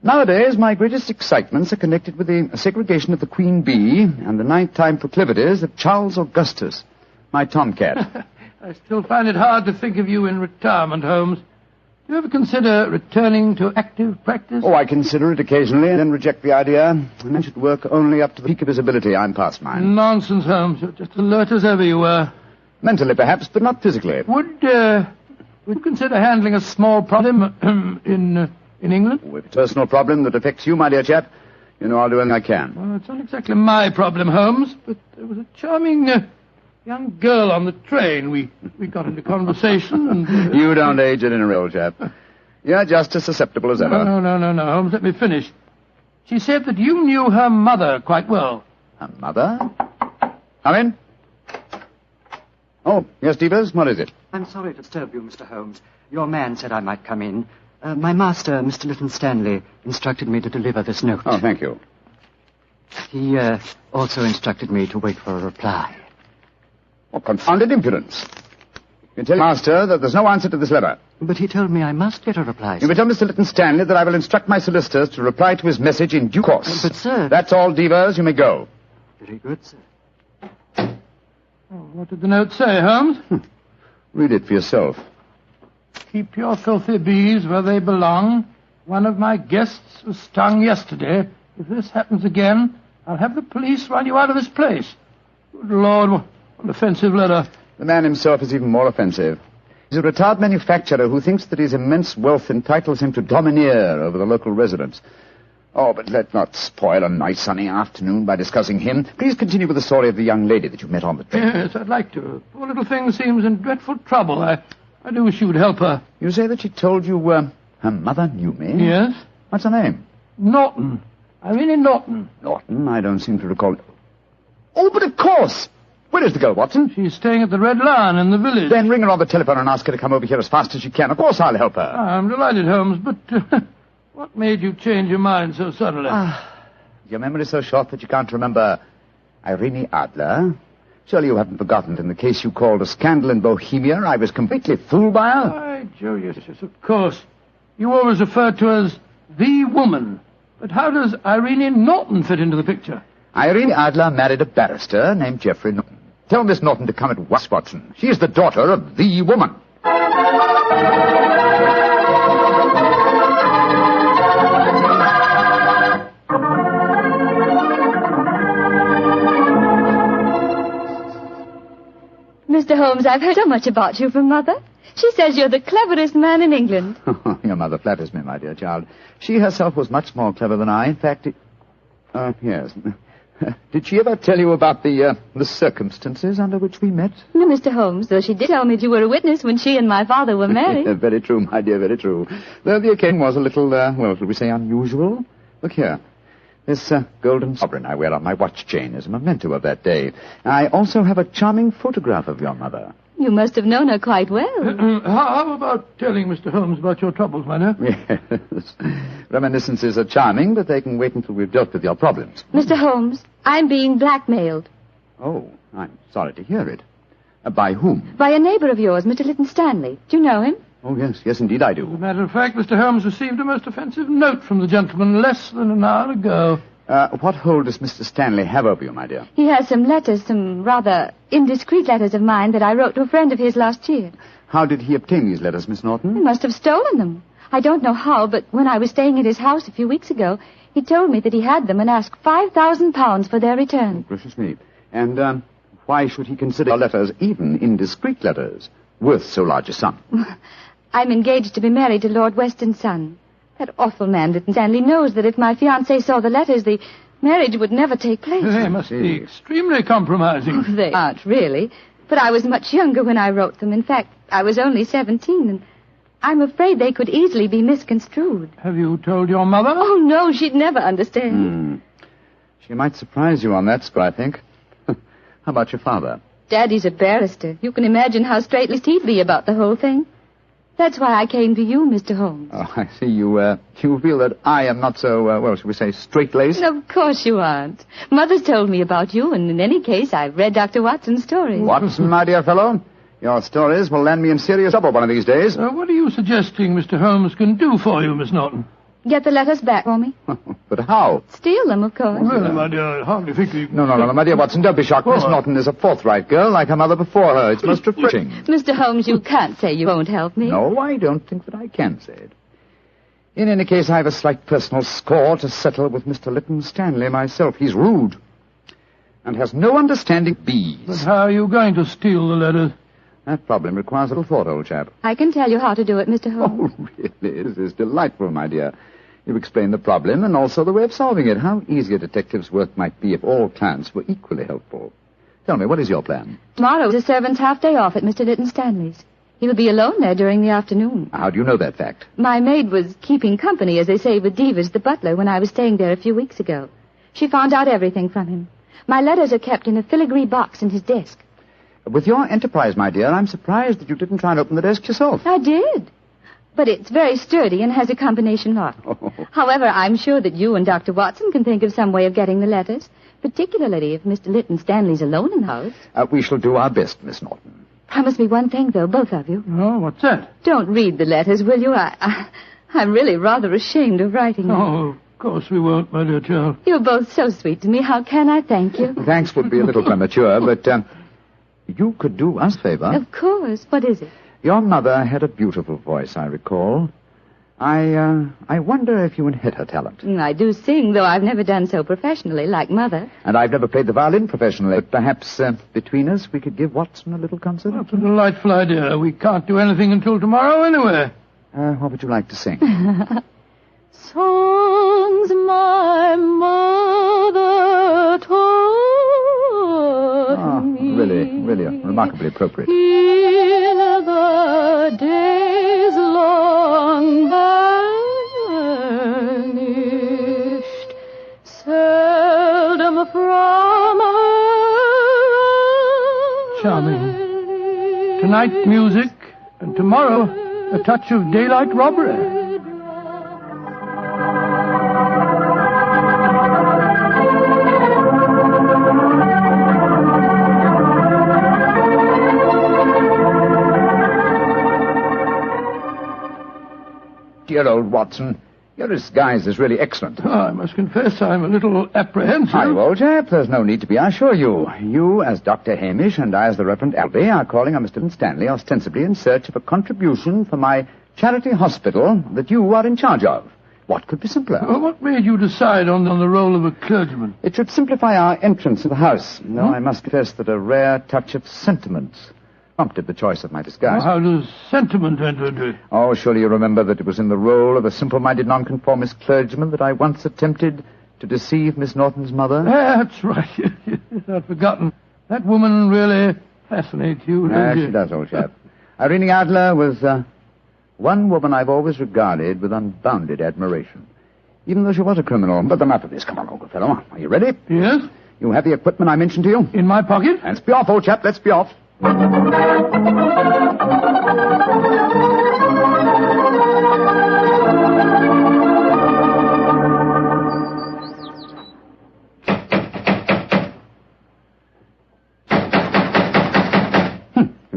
Nowadays, my greatest excitements are connected with the segregation of the queen bee and the nighttime proclivities of Charles Augustus, my tomcat. I still find it hard to think of you in retirement, Holmes. Do you ever consider returning to active practice? Oh, I consider it occasionally, and then reject the idea. And I should work only up to the peak of his ability. I'm past mine. Nonsense, Holmes. You're just alert as ever you were. Mentally, perhaps, but not physically. Would you consider handling a small problem in England? With a personal problem that affects you, my dear chap, you know I'll do anything I can. Well, it's not exactly my problem, Holmes, but there was a charming young girl on the train. We got into conversation and... You don't age it in a real chap. You're just as susceptible as ever. No, Holmes, let me finish. She said that you knew her mother quite well. Her mother? Come in. Oh, yes, Devers, what is it? I'm sorry to disturb you, Mr. Holmes. Your man said I might come in. My master, Mr. Leyton Stanley, instructed me to deliver this note. Oh, thank you. He also instructed me to wait for a reply. What confounded impudence. You tell Master that there's no answer to this letter. But he told me I must get a reply, sir. You may tell Mr. Leyton Stanley that I will instruct my solicitors to reply to his message in due course. But, sir... That's all, Devers. You may go. Very good, sir. Oh, what did the note say, Holmes? Read it for yourself. Keep your filthy bees where they belong. One of my guests was stung yesterday. If this happens again, I'll have the police run you out of this place. Good Lord, what an offensive letter. The man himself is even more offensive. He's a retired manufacturer who thinks that his immense wealth entitles him to domineer over the local residents. Oh, but let's not spoil a nice sunny afternoon by discussing him. Please continue with the story of the young lady that you met on the train. Yes, I'd like to. Poor little thing seems in dreadful trouble. I do wish you would help her. You say that she told you her mother knew me? Yes. What's her name? Norton. Irene Norton. Norton? I don't seem to recall... Oh, but of course! Where is the girl, Watson? She's staying at the Red Lion in the village. Then ring her on the telephone and ask her to come over here as fast as she can. Of course I'll help her. I'm delighted, Holmes, but what made you change your mind so suddenly? Your memory's so short that you can't remember Irene Adler? Surely you haven't forgotten that in the case you called a scandal in Bohemia, I was completely fooled by her? Why, Joe, yes, of course. You always refer to her as the woman. But how does Irene Norton fit into the picture? Irene Adler married a barrister named Geoffrey Norton. Tell Miss Norton to come at once, Watson. She is the daughter of the woman. Mr. Holmes, I've heard so much about you from Mother. She says you're the cleverest man in England. Your mother flatters me, my dear child. She herself was much more clever than I. In fact, yes. Did she ever tell you about the circumstances under which we met? No, Mr. Holmes, though she did tell me that you were a witness when she and my father were married. Very true, my dear, very true. Though the occasion was a little, well, shall we say unusual? Look here. This golden sovereign I wear on my watch chain is a memento of that day. I also have a charming photograph of your mother. You must have known her quite well. How about telling Mr. Holmes about your troubles, my dear? Yes. Reminiscences are charming, but they can wait until we've dealt with your problems. Mr. Holmes, I'm being blackmailed. Oh, I'm sorry to hear it. By whom? By a neighbor of yours, Mr. Leyton Stanley. Do you know him? Oh, yes, indeed I do. As a matter of fact, Mr. Holmes received a most offensive note from the gentleman less than an hour ago. What hold does Mr. Stanley have over you, my dear? He has some letters, some rather indiscreet letters of mine that I wrote to a friend of his last year. How did he obtain these letters, Miss Norton? He must have stolen them. I don't know how, but when I was staying at his house a few weeks ago, he told me that he had them and asked £5,000 for their return. Gracious me. And why should he consider your letters, even indiscreet letters, worth so large a sum? I'm engaged to be married to Lord Weston's son. That awful man, Leyton Stanley, knows that if my fiancé saw the letters, the marriage would never take place. They must be extremely compromising. Oh, they aren't, really. But I was much younger when I wrote them. In fact, I was only 17, and I'm afraid they could easily be misconstrued. Have you told your mother? Oh, no, she'd never understand. She might surprise you on that score, I think. How about your father? Daddy's a barrister. You can imagine how straight-laced he'd be about the whole thing. That's why I came to you, Mr. Holmes. Oh, I see. You feel that I am not so, shall we say, straight-laced? Of course you aren't. Mother's told me about you, and in any case, I've read Dr. Watson's stories. Watson, my dear fellow, your stories will land me in serious trouble one of these days. What are you suggesting Mr. Holmes can do for you, Miss Norton? Get the letters back for me. But how? Steal them, of course. Really, my dear, I hardly think you... No, my dear Watson, don't be shocked. Miss Norton is a forthright girl, like her mother before her. It's most refreshing. Mr. Holmes, you can't say you won't help me. No, I don't think that I can say it. In any case, I have a slight personal score to settle with Mr. Leyton Stanley myself. He's rude and has no understanding of bees. But how are you going to steal the letters? That problem requires a little thought, old chap. I can tell you how to do it, Mr. Holmes. Oh, really? This is delightful, my dear. You've explained the problem and also the way of solving it. How easy a detective's work might be if all clients were equally helpful. Tell me, what is your plan? Tomorrow is a servant's half-day off at Mr. Leyton Stanley's. He'll be alone there during the afternoon. How do you know that fact? My maid was keeping company, as they say, with Devers, the butler, when I was staying there a few weeks ago. She found out everything from him. My letters are kept in a filigree box in his desk. With your enterprise, my dear, I'm surprised that you didn't try and open the desk yourself. I did. But it's very sturdy and has a combination lock. However, I'm sure that you and Dr. Watson can think of some way of getting the letters, particularly if Mr. Leyton Stanley's alone in the house. We shall do our best, Miss Norton. Promise me one thing, though, both of you. Oh, what's that? Don't read the letters, will you? I'm really rather ashamed of writing them. Oh, of course we won't, my dear child. You're both so sweet to me. How can I thank you? Thanks would be a little premature, but you could do us a favor. Of course. What is it? Your mother had a beautiful voice, I recall. I wonder if you inherit her talent. I do sing, though I've never done so professionally, like Mother. And I've never played the violin professionally. But perhaps, between us, we could give Watson a little concert? That's a delightful idea. We can't do anything until tomorrow, anyway. What would you like to sing? Songs my mother taught me. Really remarkably appropriate. In the days long vanished, seldom from her. Charming. Tonight, music, and tomorrow, a touch of daylight robbery. Dear old Watson, your disguise is really excellent. Oh, I must confess I'm a little apprehensive. Hi, old chap. There's no need to be, I assure you. You, as Dr. Hamish, and I, as the Reverend Albee, are calling on Mr. Stanley ostensibly in search of a contribution for my charity hospital that you are in charge of. What could be simpler? Well, what made you decide on the role of a clergyman? It should simplify our entrance to the house. Though I must confess that a rare touch of sentiment prompted the choice of my disguise. Well, how does sentiment enter into it? Oh, surely you remember that it was in the role of a simple-minded nonconformist clergyman that I once attempted to deceive Miss Norton's mother. That's right. I'd forgotten. That woman really fascinates you, doesn't she? She does, old chap. Irene Adler was one woman I've always regarded with unbounded admiration, even though she was a criminal. But enough of this. Come on, old fellow. Are you ready? Yes. You have the equipment I mentioned to you? In my pocket. Let's be off, old chap. Let's be off. If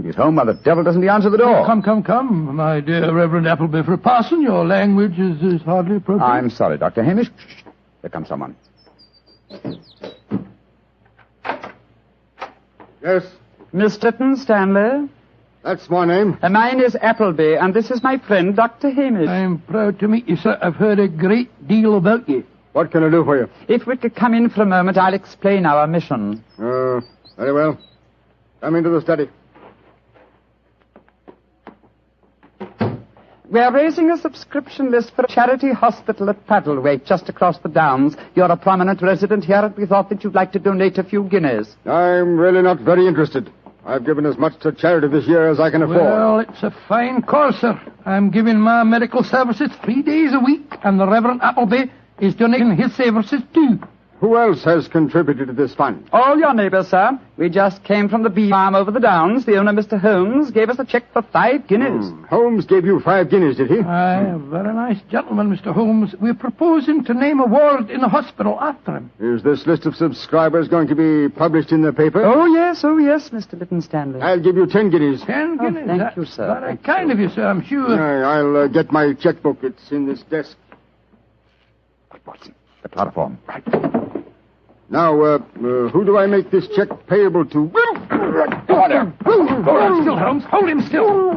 he's home, why the devil doesn't he answer the door? Oh, come, my dear Reverend Appleby. For a parson, your language is hardly appropriate. I'm sorry, Dr. Hamish. There comes someone. Yes? Miss Leyton Stanley? That's my name. Mine is Appleby, and this is my friend, Dr. Hamish. I'm proud to meet you, sir. I've heard a great deal about you. What can I do for you? If we could come in for a moment, I'll explain our mission. Very well. Come into the study. We are raising a subscription list for a charity hospital at Paddlewaite, just across the Downs. You're a prominent resident here, and we thought that you'd like to donate a few guineas. I'm really not very interested. I've given as much to charity this year as I can afford. Well, it's a fine cause, sir. I'm giving my medical services 3 days a week, and the Reverend Appleby is donating his services too. Who else has contributed to this fund? All your neighbours, sir. We just came from the bee farm over the Downs. The owner, Mr. Holmes, gave us a cheque for 5 guineas. Holmes gave you 5 guineas, did he? Aye, a very nice gentleman, Mr. Holmes. We're proposing to name a ward in the hospital after him. Is this list of subscribers going to be published in the paper? Oh, yes, Mr. Leyton Stanley. I'll give you 10 guineas. 10 guineas? Thank you, sir. Very kind of you, sir, I'm sure. I'll get my checkbook. It's in this desk. Watson, the chloroform. Right. Now, who do I make this check payable to? Order! Hold him still, Holmes. Hold him still.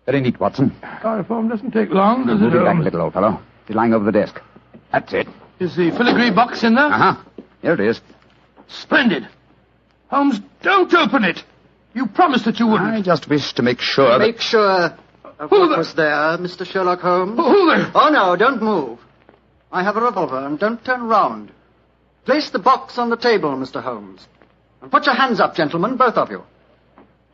Very neat, Watson. Chloroform doesn't take long, does it? Move it back a little, old fellow. It's lying over the desk. That's it. Is the filigree box in there? Uh-huh. Here it is. Splendid. Holmes, don't open it. You promised that you wouldn't. I just wish to make sure Make sure of what was there, Mr. Sherlock Holmes. Who there? Oh, no, don't move. I have a revolver, and don't turn round. Place the box on the table, Mr. Holmes. And put your hands up, gentlemen, both of you.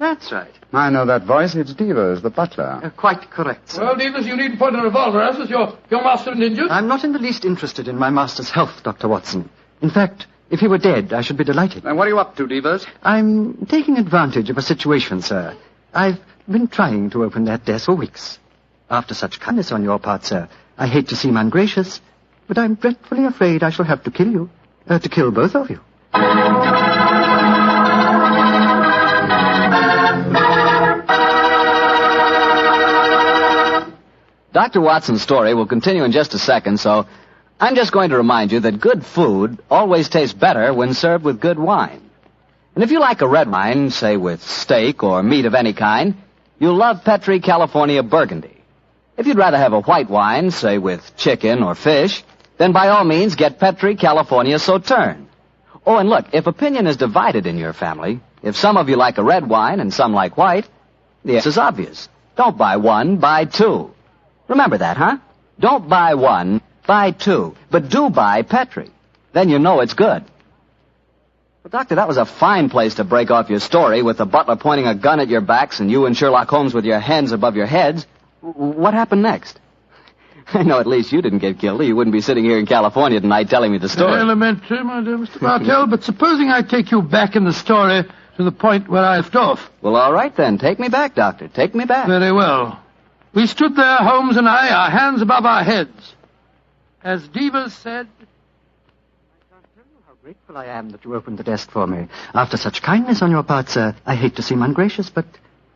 That's right. I know that voice. It's Devers, the butler. Quite correct, sir. Well, Devers, you needn't point a revolver at us. Your master and injured. I'm not in the least interested in my master's health, Dr. Watson. In fact, if he were dead, I should be delighted. And what are you up to, Devers? I'm taking advantage of a situation, sir. I've been trying to open that desk for weeks. After such kindness on your part, sir, I hate to seem ungracious, but I'm dreadfully afraid I shall have to kill you. To kill both of you. Dr. Watson's story will continue in just a second, so I'm just going to remind you that good food always tastes better when served with good wine. And if you like a red wine, say with steak or meat of any kind, you'll love Petri California Burgundy. If you'd rather have a white wine, say with chicken or fish, then by all means get Petri California Sauterne. Oh, and look, if opinion is divided in your family, if some of you like a red wine and some like white, the answer is obvious. Don't buy one, buy two. Remember that, huh? Don't buy one, buy two. But do buy Petri. Then you know it's good. But, Doctor, that was a fine place to break off your story with the butler pointing a gun at your backs and you and Sherlock Holmes with your hands above your heads. What happened next? I know at least you didn't get killed, or you wouldn't be sitting here in California tonight telling me the story. Elementary, my dear Mr. Bartell, but supposing I take you back in the story to the point where I left off. Well, all right, then. Take me back, Doctor. Take me back. Very well. We stood there, Holmes and I, our hands above our heads. As Devers said... I can't tell you how grateful I am that you opened the desk for me. After such kindness on your part, sir, I hate to seem ungracious, but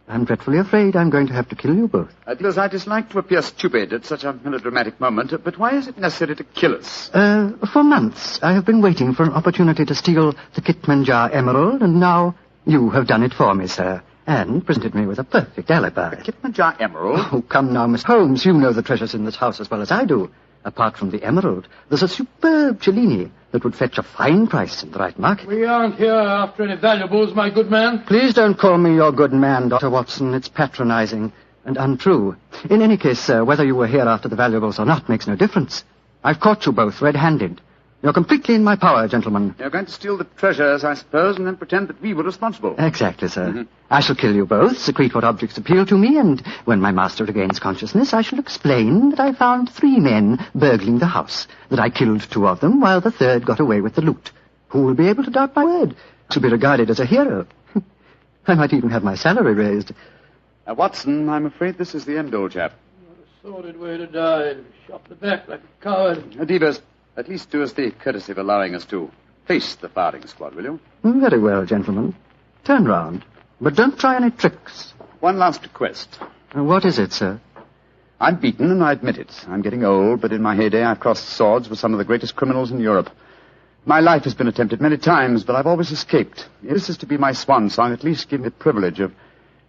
I'm dreadfully afraid I'm going to have to kill you both. Because I dislike to appear stupid at such a melodramatic moment, but why is it necessary to kill us? For months, I have been waiting for an opportunity to steal the Kitmanjar emerald, and now you have done it for me, sir, and presented me with a perfect alibi. The Kitmanjar emerald? Oh, come now, Miss Holmes, you know the treasures in this house as well as I do. Apart from the emerald, there's a superb Cellini that would fetch a fine price in the right market. We aren't here after any valuables, my good man. Please don't call me your good man, Dr. Watson. It's patronizing and untrue. In any case, sir, whether you were here after the valuables or not makes no difference. I've caught you both red-handed. You're completely in my power, gentlemen. You're going to steal the treasures, I suppose, and then pretend that we were responsible. Exactly, sir. I shall kill you both, secrete what objects appeal to me, and when my master regains consciousness, I shall explain that I found 3 men burgling the house, that I killed 2 of them, while the third got away with the loot. Who will be able to doubt my word? To be regarded as a hero. I might even have my salary raised. Watson, I'm afraid this is the end, old chap. What a sordid way to die. Shot in the back like a coward. Devers, at least do us the courtesy of allowing us to face the firing squad, will you? Very well, gentlemen. Turn round. But don't try any tricks. One last request. What is it, sir? I'm beaten, and I admit it. I'm getting old, but in my heyday I've crossed swords with some of the greatest criminals in Europe. My life has been attempted many times, but I've always escaped. If this is to be my swan song, at least give me the privilege of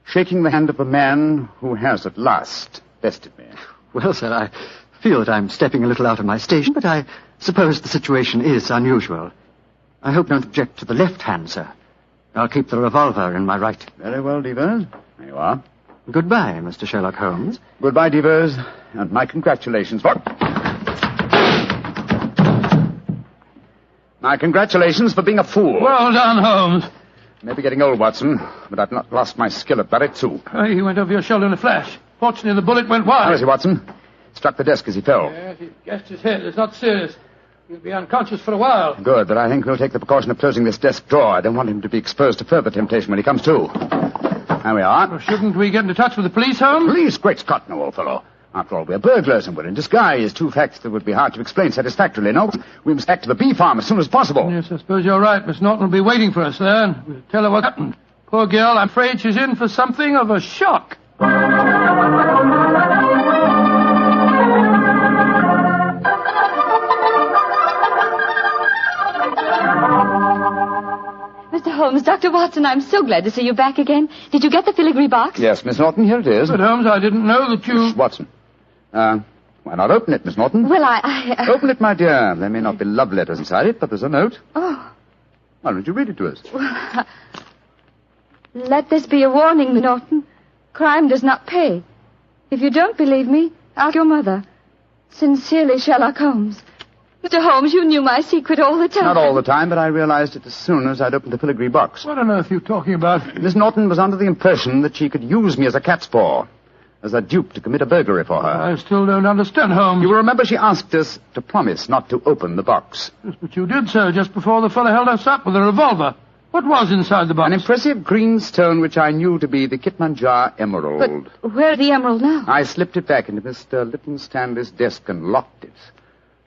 shaking the hand of the man who has at last bested me. Well, sir, I feel that I'm stepping a little out of my station, but I suppose the situation is unusual. I hope you don't object to the left hand, sir. I'll keep the revolver in my right. Very well, Devers. There you are. Goodbye, Mr. Sherlock Holmes. Goodbye, Devers, and my congratulations for... My congratulations for being a fool. Well done, Holmes. Maybe getting old, Watson, but I've not lost my skill at that, too. He went over your shoulder in a flash. Fortunately, the bullet went wide. How is he, Watson? Struck the desk as he fell. Yes, he gassed his head. It's not serious. He'll be unconscious for a while. Good, but I think we'll take the precaution of closing this desk drawer. I don't want him to be exposed to further temptation when he comes to. There we are. Well, shouldn't we get into touch with the police, Holmes? Police? Great Scott, no, old fellow. After all, we're burglars and we're in disguise. Two facts that would be hard to explain satisfactorily. No, we must back to the bee farm as soon as possible. Yes, I suppose you're right. Miss Norton will be waiting for us there, and we'll tell her what happened. Poor girl, I'm afraid she's in for something of a shock. Mr. Holmes, Dr. Watson, I'm so glad to see you back again. Did you get the filigree box? Yes, Miss Norton, here it is. But, Holmes, I didn't know that you... Miss Watson. Why not open it, Miss Norton? Well, I... Open it, my dear. There may not be love letters inside it, but there's a note. Oh. Why don't you read it to us? Well, let this be a warning, Norton. Crime does not pay. If you don't believe me, ask your mother. Sincerely, Sherlock Holmes. Mr. Holmes, you knew my secret all the time. Not all the time, but I realized it as soon as I'd opened the filigree box. What on earth are you talking about? Miss Norton was under the impression that she could use me as a cat's paw, as a dupe to commit a burglary for her. I still don't understand, Holmes. You will remember she asked us to promise not to open the box. Yes, but you did so just before the fellow held us up with a revolver. What was inside the box? An impressive green stone which I knew to be the Kitmanjar emerald. But where's the emerald now? I slipped it back into Mr. Lytton Stanley's desk and locked it.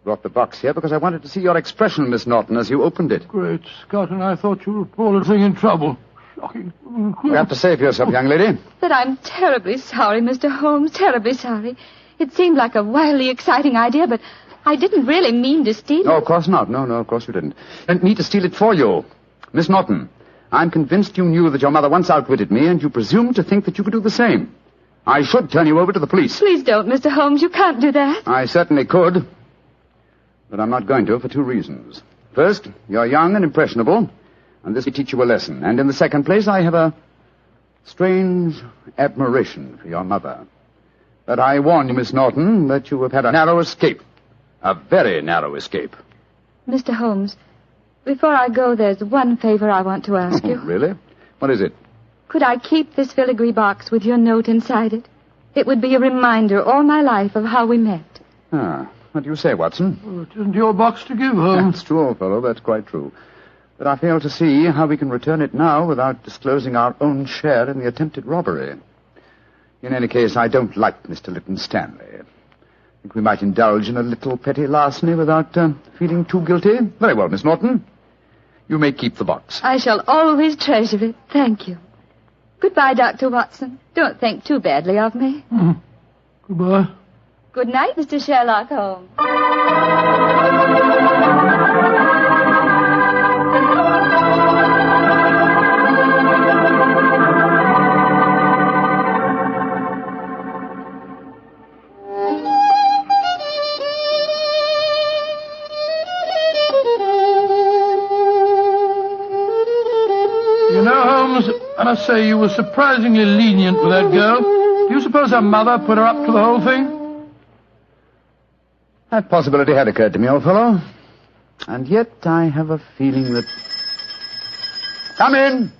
Brought the box here because I wanted to see your expression, Miss Norton, as you opened it. Great Scott, and I thought you were poor little thing in trouble. Shocking. You have to save yourself, young lady. But I'm terribly sorry, Mr. Holmes, terribly sorry. It seemed like a wildly exciting idea, but I didn't really mean to steal it. No, of course not. No, of course you didn't. I didn't mean to steal it for you. Miss Norton, I'm convinced you knew that your mother once outwitted me, and you presumed to think that you could do the same. I should turn you over to the police. Please don't, Mr. Holmes. You can't do that. I certainly could. But I'm not going to for two reasons. First, you're young and impressionable, and this will teach you a lesson. And in the second place, I have a strange admiration for your mother. But I warn you, Miss Norton, that you have had a narrow escape. A very narrow escape. Mr. Holmes, before I go, there's one favor I want to ask you. Really? What is it? Could I keep this filigree box with your note inside it? It would be a reminder all my life of how we met. Ah. What do you say, Watson? Well, it isn't your box to give, Holmes. That's true, old fellow. That's quite true. But I fail to see how we can return it now without disclosing our own share in the attempted robbery. In any case, I don't like Mr. Lytton Stanley. I think we might indulge in a little petty larceny without feeling too guilty. Very well, Miss Norton. You may keep the box. I shall always treasure it. Thank you. Goodbye, Dr. Watson. Don't think too badly of me. Goodbye. Good night, Mr. Sherlock Holmes. You know, Holmes, I must say you were surprisingly lenient with that girl. Do you suppose her mother put her up to the whole thing? That possibility had occurred to me, old fellow. And yet I have a feeling that... Come in.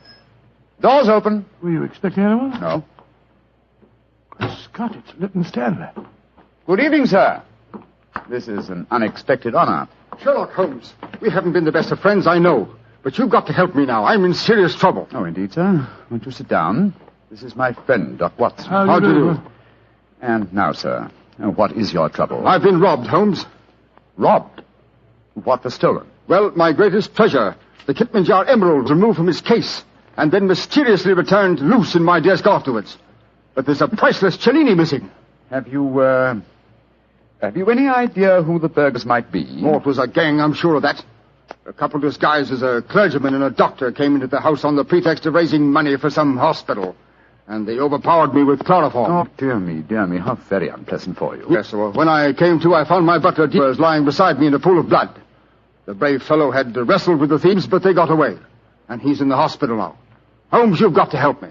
Door's open. Were you expecting anyone? No. Scott, it's Lytton Stanley. Good evening, sir. This is an unexpected honor. Sherlock Holmes, we haven't been the best of friends, I know. But you've got to help me now. I'm in serious trouble. Oh, indeed, sir. Won't you sit down? This is my friend, Doc Watson. How do you do? And now, sir, what is your trouble? I've been robbed, Holmes. Robbed? What was stolen? Well, my greatest treasure, the Kitmanjar emerald, was removed from its case and then mysteriously returned loose in my desk afterwards. But there's a priceless Cellini missing. Have you any idea who the burglars might be? Oh, it was a gang, I'm sure of that. A couple disguised as a clergyman and a doctor came into the house on the pretext of raising money for some hospital. And they overpowered me with chloroform. Oh, dear me, how very unpleasant for you. Yes, well, when I came to, I found my butler was lying beside me in a pool of blood. The brave fellow had wrestled with the thieves, but they got away. And he's in the hospital now. Holmes, you've got to help me.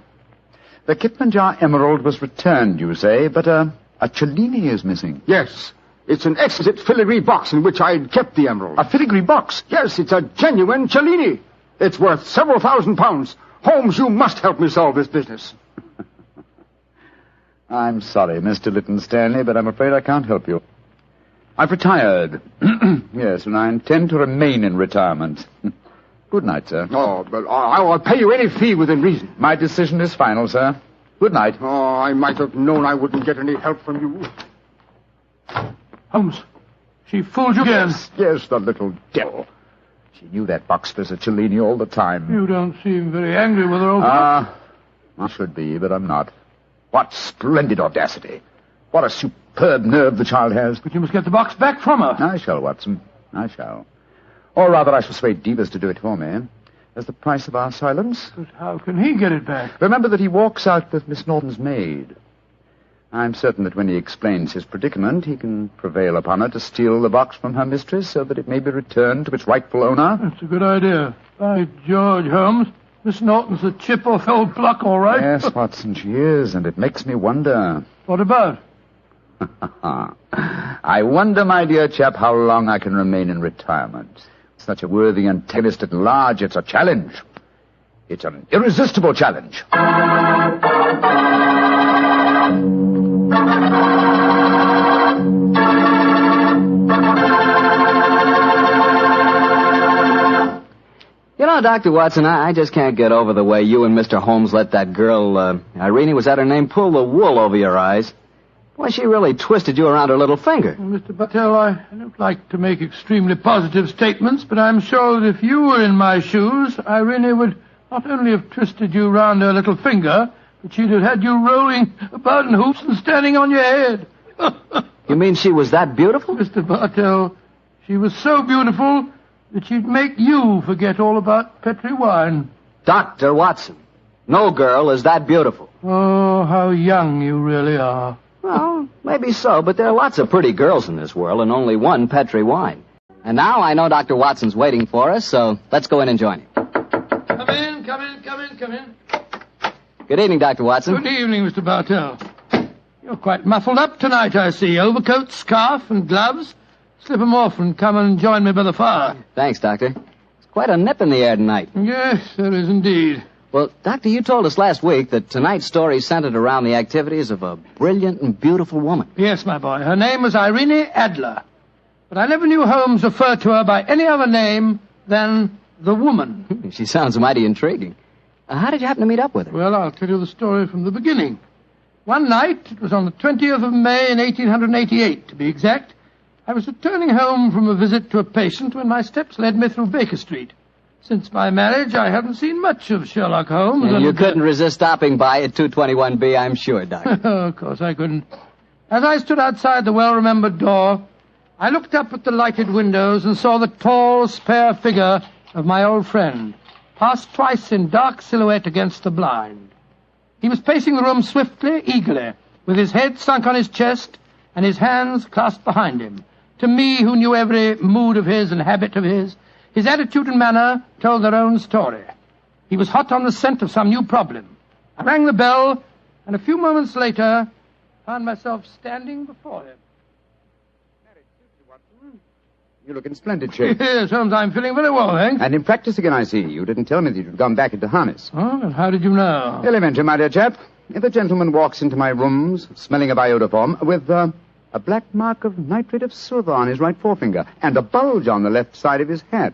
The Kipling jar emerald was returned, you say, but a Cellini is missing. Yes. It's an exquisite filigree box in which I'd kept the emerald. A filigree box? Yes, it's a genuine Cellini. It's worth several £1,000s. Holmes, you must help me solve this business. I'm sorry, Mr. Leyton Stanley, but I'm afraid I can't help you. I've retired. Yes, and I intend to remain in retirement. Good night, sir. Oh, but I'll pay you any fee within reason. My decision is final, sir. Good night. Oh, I might have known I wouldn't get any help from you. Holmes, she fooled you again. Yes, the little devil. She knew that box was a Cellini all the time. You don't seem very angry with her over that. I should be, but I'm not. What splendid audacity. What a superb nerve the child has. But you must get the box back from her. I shall, Watson. I shall. Or rather, I shall persuade Devers to do it for me. As the price of our silence. But how can he get it back? Remember that he walks out with Miss Norton's maid. I'm certain that when he explains his predicament, he can prevail upon her to steal the box from her mistress so that it may be returned to its rightful owner. That's a good idea. By George, Holmes, Miss Norton's a chip off old block, all right. Yes, Watson, she is, and it makes me wonder. What about? I wonder, my dear chap, how long I can remain in retirement. Such a worthy antagonist at large, it's a challenge. It's an irresistible challenge. You know, Dr. Watson, I just can't get over the way you and Mr. Holmes let that girl, Irene, was that her name, pull the wool over your eyes. Boy, she really twisted you around her little finger. Well, Mr. Battelle, I don't like to make extremely positive statements, but I'm sure that if you were in my shoes, Irene would not only have twisted you round her little finger, but she'd have had you rolling about in hoops and standing on your head. You mean she was that beautiful? Mr. Battelle, she was so beautiful that she'd make you forget all about Petri wine. Dr. Watson, no girl is that beautiful. Oh, how young you really are. Well, maybe so, but there are lots of pretty girls in this world and only one Petri wine. And now I know Dr. Watson's waiting for us, so let's go in and join him. Come in. Good evening, Dr. Watson. Good evening, Mr. Bartell. You're quite muffled up tonight, I see. Overcoat, scarf, and gloves. Slip 'em off and come and join me by the fire. Thanks, Doctor. It's quite a nip in the air tonight. Yes, there is indeed. Well, Doctor, you told us last week that tonight's story centered around the activities of a brilliant and beautiful woman. Yes, my boy. Her name was Irene Adler. But I never knew Holmes refer to her by any other name than the woman. She sounds mighty intriguing. How did you happen to meet up with her? Well, I'll tell you the story from the beginning. One night, it was on the 20th of May in 1888, to be exact, I was returning home from a visit to a patient when my steps led me through Baker Street. Since my marriage, I haven't seen much of Sherlock Holmes. And you couldn't resist stopping by at 221B, I'm sure, Doctor. Of course I couldn't. As I stood outside the well-remembered door, I looked up at the lighted windows and saw the tall, spare figure of my old friend, pass twice in dark silhouette against the blind. He was pacing the room swiftly, eagerly, with his head sunk on his chest and his hands clasped behind him. To me, who knew every mood of his and habit of his attitude and manner told their own story. He was hot on the scent of some new problem. I rang the bell, and a few moments later, found myself standing before him. You look in splendid shape. Yes, Holmes, I'm feeling very well, thanks. And in practice again, I see. You didn't tell me that you'd gone back into harness. Oh, and how did you know? Elementary, my dear chap. If a gentleman walks into my rooms, smelling of iodoform, with a black mark of nitrate of silver on his right forefinger, and a bulge on the left side of his hat,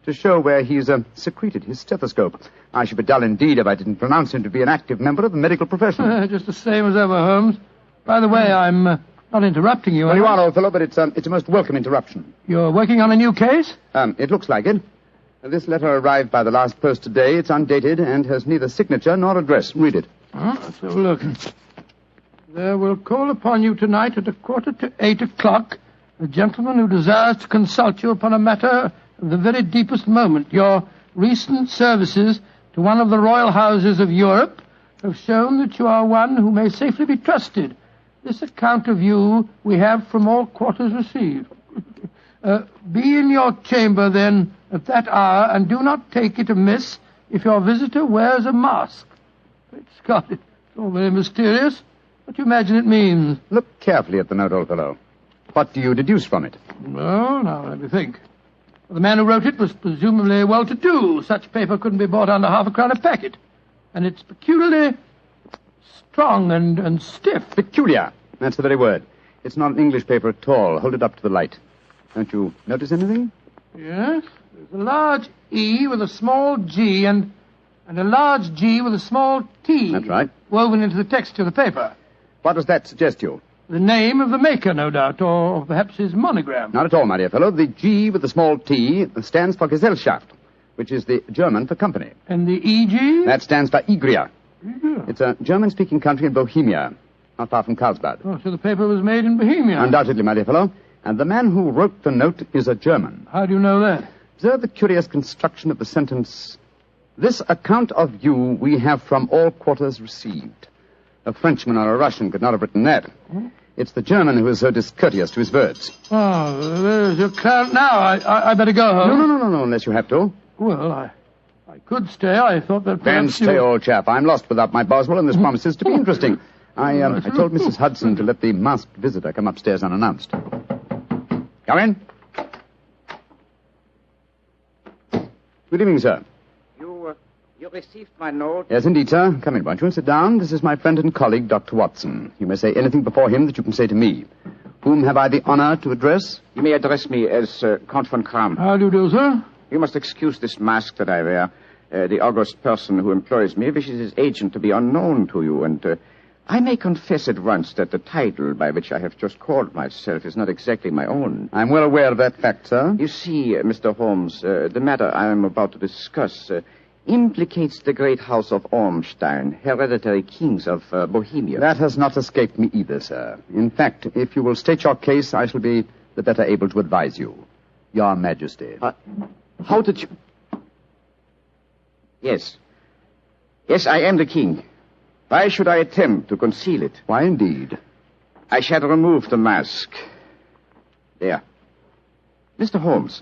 to show where he's secreted his stethoscope, I should be dull indeed if I didn't pronounce him to be an active member of the medical profession. Just the same as ever, Holmes. By the way, I'm not interrupting you. Well, you are, old fellow, but it's a most welcome interruption. You're working on a new case? It looks like it. This letter arrived by the last post today. It's undated and has neither signature nor address. Read it. Let's have a look. There will call upon you tonight at 7:45 a gentleman who desires to consult you upon a matter of the very deepest moment. Your recent services to one of the royal houses of Europe have shown that you are one who may safely be trusted. This account of you we have from all quarters received. Be in your chamber, then, at that hour, and do not take it amiss if your visitor wears a mask. Great Scott, it's all very mysterious. What do you imagine it means? Look carefully at the note, old fellow. What do you deduce from it? Well, now, let me think. The man who wrote it was presumably well-to-do. Such paper couldn't be bought under half a crown a packet. And it's peculiarly strong and stiff. Peculiar. That's the very word. It's not an English paper at all. Hold it up to the light. Don't you notice anything? Yes. There's a large E with a small G and a large G with a small T. That's right. Woven into the text of the paper. What does that suggest to you? The name of the maker, no doubt, or perhaps his monogram. Not at all, my dear fellow. The G with the small T stands for Gesellschaft, which is the German for company. And the EG? That stands for Igria. It's a German-speaking country in Bohemia, not far from Carlsbad. Oh, so the paper was made in Bohemia? Undoubtedly, my dear fellow. And the man who wrote the note is a German. How do you know that? Observe the curious construction of the sentence. This account of you we have from all quarters received. A Frenchman or a Russian could not have written that. It's the German who is so discourteous to his words. Oh, there's your count now. I better go home. No, unless you have to. Well, I could stay. I thought that Then perhaps stay, old chap. I'm lost without my Boswell, and this promises to be interesting. I told Mrs. Hudson to let the masked visitor come upstairs unannounced. Come in. Good evening, sir. You received my note? Yes, indeed, sir. Come in, won't you? Sit down. This is my friend and colleague, Dr. Watson. You may say anything before him that you can say to me. Whom have I the honor to address? You may address me as Count von Kram. How do you do, sir? You must excuse this mask that I wear. The august person who employs me wishes his agent to be unknown to you, and I may confess at once that the title by which I have just called myself is not exactly my own. I'm well aware of that fact, sir. You see, Mr. Holmes, the matter I am about to discuss implicates the great house of Ormstein, hereditary kings of Bohemia. That has not escaped me either, sir. In fact, if you will state your case, I shall be the better able to advise you. Your Majesty. How did you... Yes. Yes, I am the king. Why should I attempt to conceal it? Why, indeed? I shall remove the mask. There. Mr. Holmes,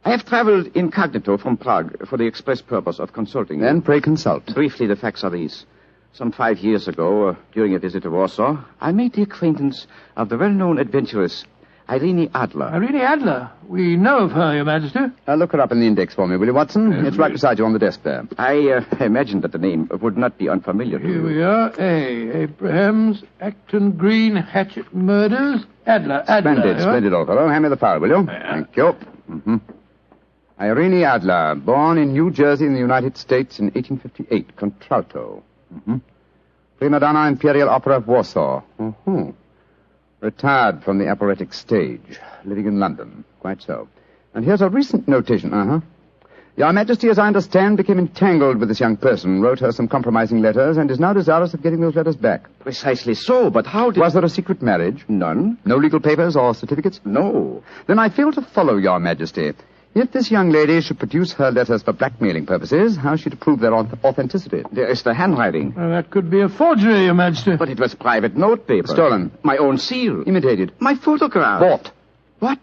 I have traveled incognito from Prague for the express purpose of consulting you. Then pray consult. Briefly, the facts are these. Some 5 years ago, during a visit to Warsaw, I made the acquaintance of the well-known adventuress Irene Adler. Irene Adler? We know of her, Your Majesty. Look her up in the index for me, will you, Watson? It's right beside you on the desk there. I imagined that the name would not be unfamiliar to you. Here we are. Abraham's, Acton Green, Hatchet Murders. Adler. Splendid, old fellow. Hand me the file, will you? Thank you. Mm-hmm. Irene Adler, born in New Jersey in the United States in 1858. Contralto. Mm-hmm. Prima donna Imperial Opera of Warsaw. Mm-hmm. Retired from the operatic stage. Living in London. Quite so. And here's a recent notation. Your Majesty, as I understand, became entangled with this young person, wrote her some compromising letters, and is now desirous of getting those letters back. Precisely so, but how did... Was there a secret marriage? None. No legal papers or certificates? No. Then I fail to follow, Your Majesty. If this young lady should produce her letters for blackmailing purposes, how is she to prove their authenticity? There is the handwriting. Well, that could be a forgery, Your Majesty. But it was private note paper. Stolen. My own seal. Imitated. My photograph. Bought. What?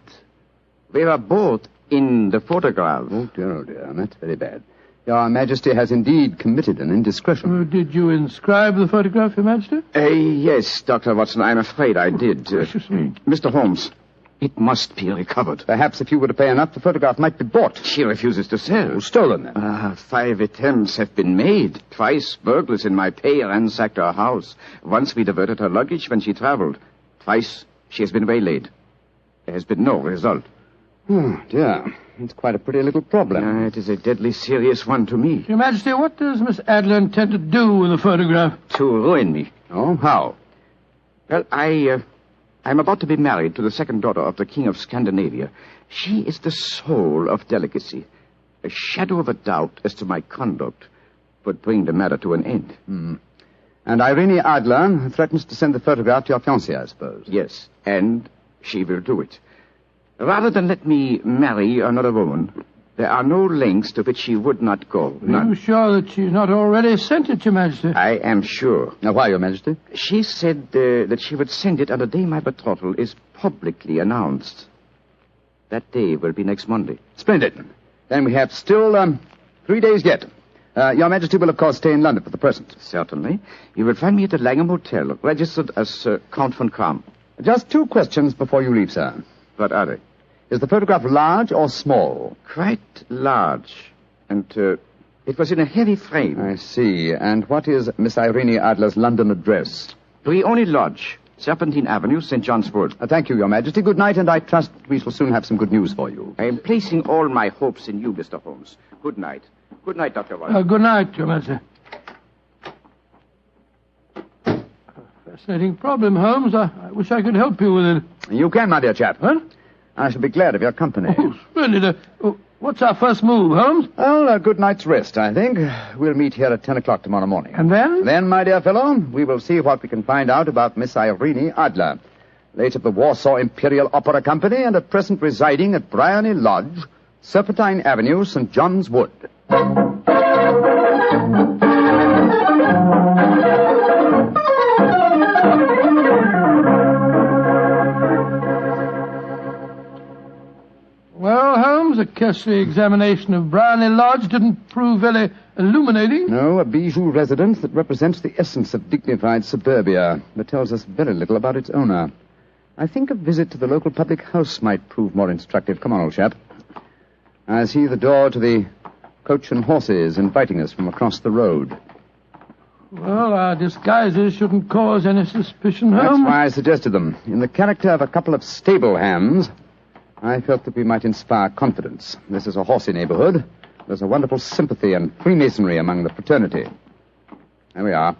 We were both in the photograph. Oh, dear, that's very bad. Your Majesty has indeed committed an indiscretion. Did you inscribe the photograph, Your Majesty? Yes, Dr. Watson, I'm afraid I did. Gracious me. Mr. Holmes, it must be recovered. Perhaps if you were to pay enough, the photograph might be bought. She refuses to sell. Oh, stolen, then. 5 attempts have been made. Twice burglars in my pay ransacked her house. Once we diverted her luggage when she traveled. Twice she has been waylaid. There has been no result. Oh, dear. It's quite a pretty little problem. It is a deadly serious one to me. Your Majesty, what does Miss Adler intend to do with the photograph? To ruin me. Oh, how? Well, I'm about to be married to the second daughter of the King of Scandinavia. She is the soul of delicacy. A shadow of a doubt as to my conduct would bring the matter to an end. And Irene Adler threatens to send the photograph to your fiancé, I suppose. Yes, and she will do it. Rather than let me marry another woman, there are no lengths to which she would not go. Are you sure that she's not already sent it, Your Majesty? I am sure. Now, why, Your Majesty? She said that she would send it on the day my betrothal is publicly announced. That day will be next Monday. Splendid. Then we have still 3 days yet. Your Majesty will, of course, stay in London for the present. Certainly. You will find me at the Langham Hotel, registered as Count von Kram. Just 2 questions before you leave, sir. What are they? Is the photograph large or small? Quite large. And it was in a heavy frame. I see. And what is Miss Irene Adler's London address? Brioni Lodge, Serpentine Avenue, St. John's Wood. Thank you, Your Majesty. Good night, and I trust we shall soon have some good news for you. I am placing all my hopes in you, Mr. Holmes. Good night. Good night, Dr. Watson. Good night, Your Majesty. Fascinating problem, Holmes. I wish I could help you with it. You can, my dear chap. What? I shall be glad of your company. Oh, splendid. What's our first move, Holmes? Well, a good night's rest, I think. We'll meet here at 10 o'clock tomorrow morning. And then? Then, my dear fellow, we will see what we can find out about Miss Irene Adler, late of the Warsaw Imperial Opera Company and at present residing at Briony Lodge, Serpentine Avenue, St. John's Wood. Well, Holmes, a cursory examination of Briony Lodge didn't prove very illuminating. No, a bijou residence that represents the essence of dignified suburbia, but tells us very little about its owner. I think a visit to the local public house might prove more instructive. Come on, old chap. I see the door to the Coach and Horses inviting us from across the road. Well, our disguises shouldn't cause any suspicion, Holmes. That's why I suggested them. In the character of a couple of stable hands, I felt that we might inspire confidence. This is a horsey neighborhood. There's a wonderful sympathy and Freemasonry among the fraternity. There we are.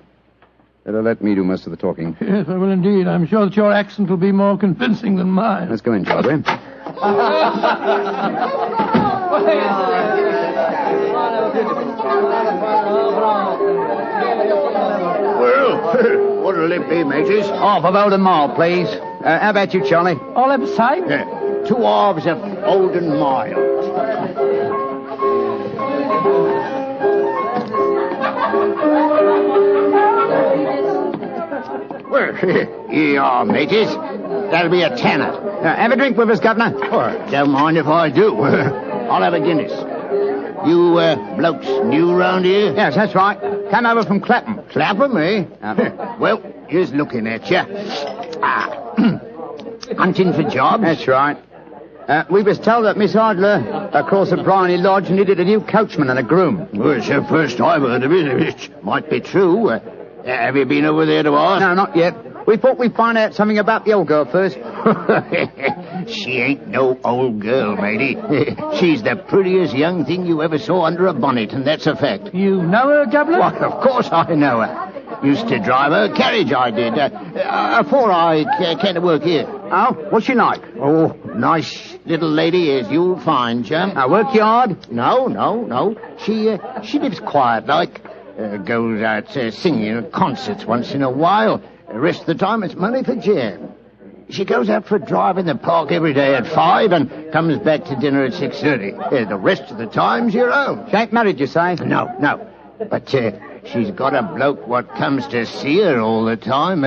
Better let me do most of the talking. Yes, I will indeed. I'm sure that your accent will be more convincing than mine. Let's go in, shall we? Well, what'll it be, mateys? Half of Old and Mild, please. How about you, Charlie? All at the same? Yeah. 2 halves of Old and Mild. Well, here you are, mateys. That'll be a tenner. Have a drink with us, Governor. Oh, don't mind if I do. I'll have a Guinness. You blokes new round here? Yes, that's right. Came over from Clapham. Clapham, eh? Well, here's looking at you. Hunting for jobs? That's right. We was told that Miss Adler, of course, at Briony Lodge, needed a new coachman and a groom. Well, it's the first I've heard of it. It might be true. Have you been over there to ask? No, not yet. We thought we'd find out something about the old girl first. She ain't no old girl, matey. She's the prettiest young thing you ever saw under a bonnet, and that's a fact. You know her, Governor? Why, of course I know her. Used to drive her carriage, I did. Before I came to work here. Oh, what's she like? Oh, nice little lady, as you'll find, chum. Work you hard? No. She lives quiet like. Goes out singing at concerts once in a while. The rest of the time it's money for jam. She goes out for a drive in the park every day at 5 and comes back to dinner at 6:30. The rest of the time's your own. She ain't married, you say? No. But she's got a bloke what comes to see her all the time.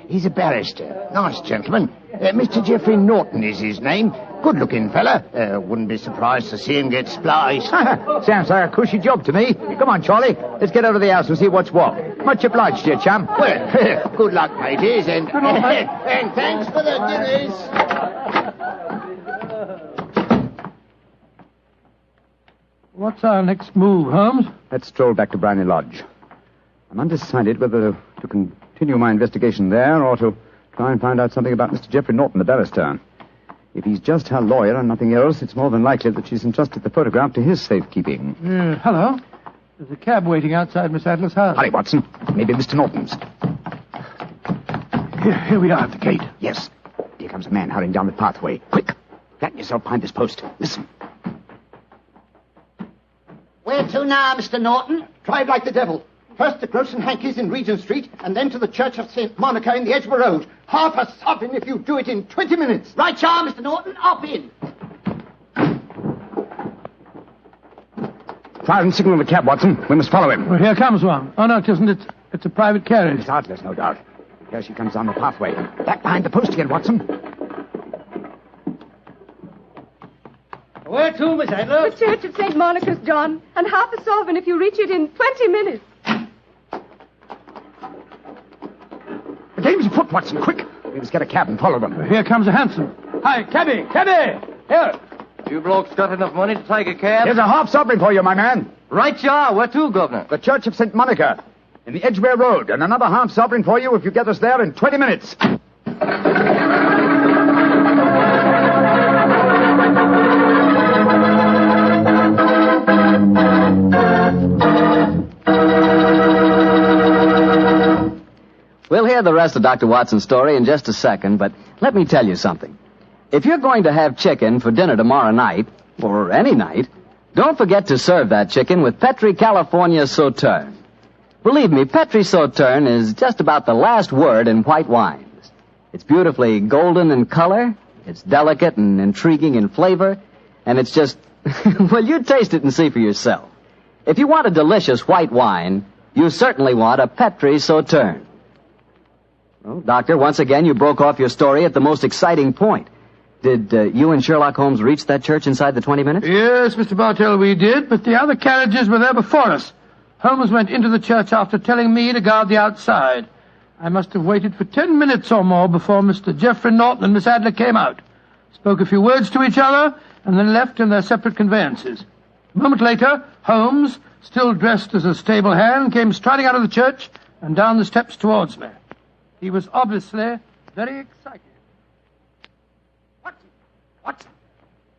He's a barrister. Nice gentleman. Mr. Geoffrey Norton is his name. Good-looking fella. Wouldn't be surprised to see him get spliced. Sounds like a cushy job to me. Come on, Charlie. Let's get out of the house and see what's what. Much obliged to you, chum. Well, good luck, mateys, and thanks for the dinners. What's our next move, Holmes? Let's stroll back to Briony Lodge. I'm undecided whether to continue my investigation there or to try and find out something about Mr. Geoffrey Norton, the barrister. If he's just her lawyer and nothing else, it's more than likely that she's entrusted the photograph to his safekeeping. Hello. There's a cab waiting outside Miss Adler's house. Hurry, Watson. Maybe Mr. Norton's. Here we are at the gate. Yes. Here comes a man hurrying down the pathway. Quick. Flatten yourself behind this post. Listen. Where to now, Mr. Norton? Drive like the devil. First to Gross and Hankey's in Regent Street, and then to the Church of St. Monica in the Edgware Road. Half a sovereign if you do it in 20 minutes. Right, you are, Mr. Norton. Up in. Fire and signal the cab, Watson. We must follow him. Well, here comes one. Oh, no, it isn't. It's a private carriage. It's Artless, no doubt. Here she comes down the pathway. Back behind the post again, Watson. Where to, Miss Adler? The Church of St. Monica's, John. And half a sovereign if you reach it in 20 minutes. The game's afoot, Watson. Quick. We must get a cab and follow them. Here comes a hansom. Hi, cabby, cabby! Here. You blokes got enough money to take a cab? Here's a half sovereign for you, my man. Right, you are. Where to, Governor? The Church of St. Monica, in the Edgware Road, and another half sovereign for you if you get us there in 20 minutes. We'll hear the rest of Dr. Watson's story in just a second, but let me tell you something. If you're going to have chicken for dinner tomorrow night, or any night, don't forget to serve that chicken with Petri California Sauterne. Believe me, Petri Sauterne is just about the last word in white wines. It's beautifully golden in color, it's delicate and intriguing in flavor, and it's just, well, you taste it and see for yourself. If you want a delicious white wine, you certainly want a Petri Sauterne. Well, Doctor, once again, you broke off your story at the most exciting point. Did you and Sherlock Holmes reach that church inside the 20 minutes? Yes, Mr. Bartell, we did, but the other carriages were there before us. Holmes went into the church after telling me to guard the outside. I must have waited for 10 minutes or more before Mr. Geoffrey Norton and Miss Adler came out, spoke a few words to each other, and then left in their separate conveyances. A moment later, Holmes, still dressed as a stable hand, came striding out of the church and down the steps towards me. He was obviously very excited. What?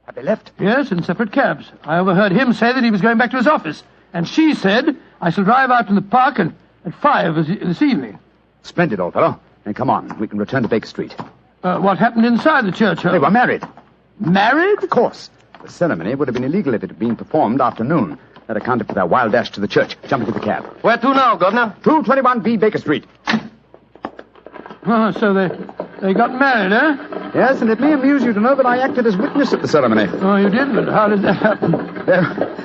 Have they left? Yes, in separate cabs. I overheard him say that he was going back to his office. And she said, I shall drive out in the park at 5 this evening. Splendid, old fellow. Then come on. We can return to Baker Street. What happened inside the church, Holmes? They were married. Married? Of course. The ceremony would have been illegal if it had been performed after noon. That accounted for their wild dash to the church. Jump into the cab. Where to now, Governor? 221B Baker Street. Oh, so they got married, eh? Yes, and it may amuse you to know that I acted as witness at the ceremony. Oh, you did? But how did that happen?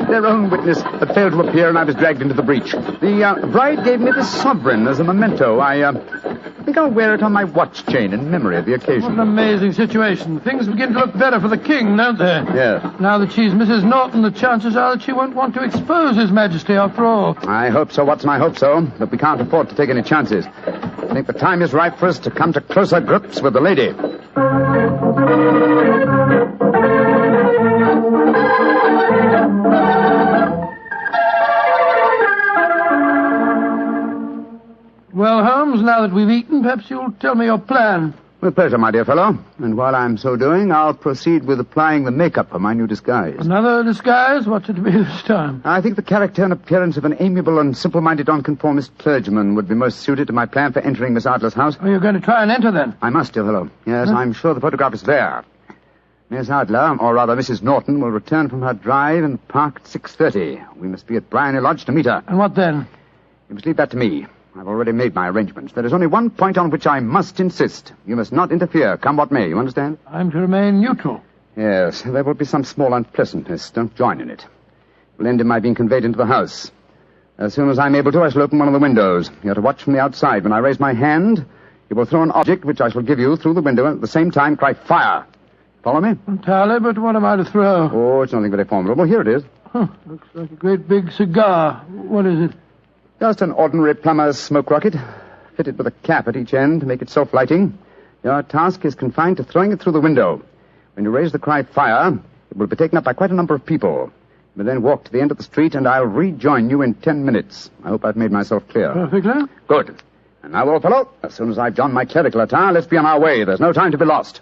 Their own witness had failed to appear, and I was dragged into the breach. The bride gave me this sovereign as a memento. I think I'll wear it on my watch chain in memory of the occasion. What an amazing situation. Things begin to look better for the king, don't they? Yes. Now that she's Mrs. Norton, the chances are that she won't want to expose His Majesty after all. I hope so, Watson, I hope so. But we can't afford to take any chances. I think the time is ripe for us to come to closer grips with the lady. Well, Holmes, now that we've eaten, perhaps you'll tell me your plan. With pleasure, my dear fellow. And while I'm so doing, I'll proceed with applying the makeup for my new disguise. Another disguise? What's it to be this time? I think the character and appearance of an amiable and simple-minded nonconformist clergyman would be most suited to my plan for entering Miss Adler's house. Oh, you're going to try and enter, then? I must, dear fellow. Yes, I'm sure the photograph is there. Miss Adler, or rather Mrs. Norton, will return from her drive in the park at 6:30. We must be at Blarney Lodge to meet her. And what then? You must leave that to me. I've already made my arrangements. There is only one point on which I must insist. You must not interfere, come what may. You understand? I'm to remain neutral. Yes, there will be some small unpleasantness. Don't join in it. It will end in my being conveyed into the house. As soon as I'm able to, I shall open one of the windows. You're to watch from the outside. When I raise my hand, you will throw an object which I shall give you through the window, and at the same time cry, fire. Follow me? Entirely, but what am I to throw? Oh, it's nothing very formidable. Here it is. Huh, looks like a great big cigar. What is it? Just an ordinary plumber's smoke rocket, fitted with a cap at each end to make it self-lighting. Your task is confined to throwing it through the window. When you raise the cry, fire, it will be taken up by quite a number of people. You will then walk to the end of the street, and I'll rejoin you in 10 minutes. I hope I've made myself clear. Perfectly. Good. And now, old fellow, as soon as I've donned my clerical attire, let's be on our way. There's no time to be lost.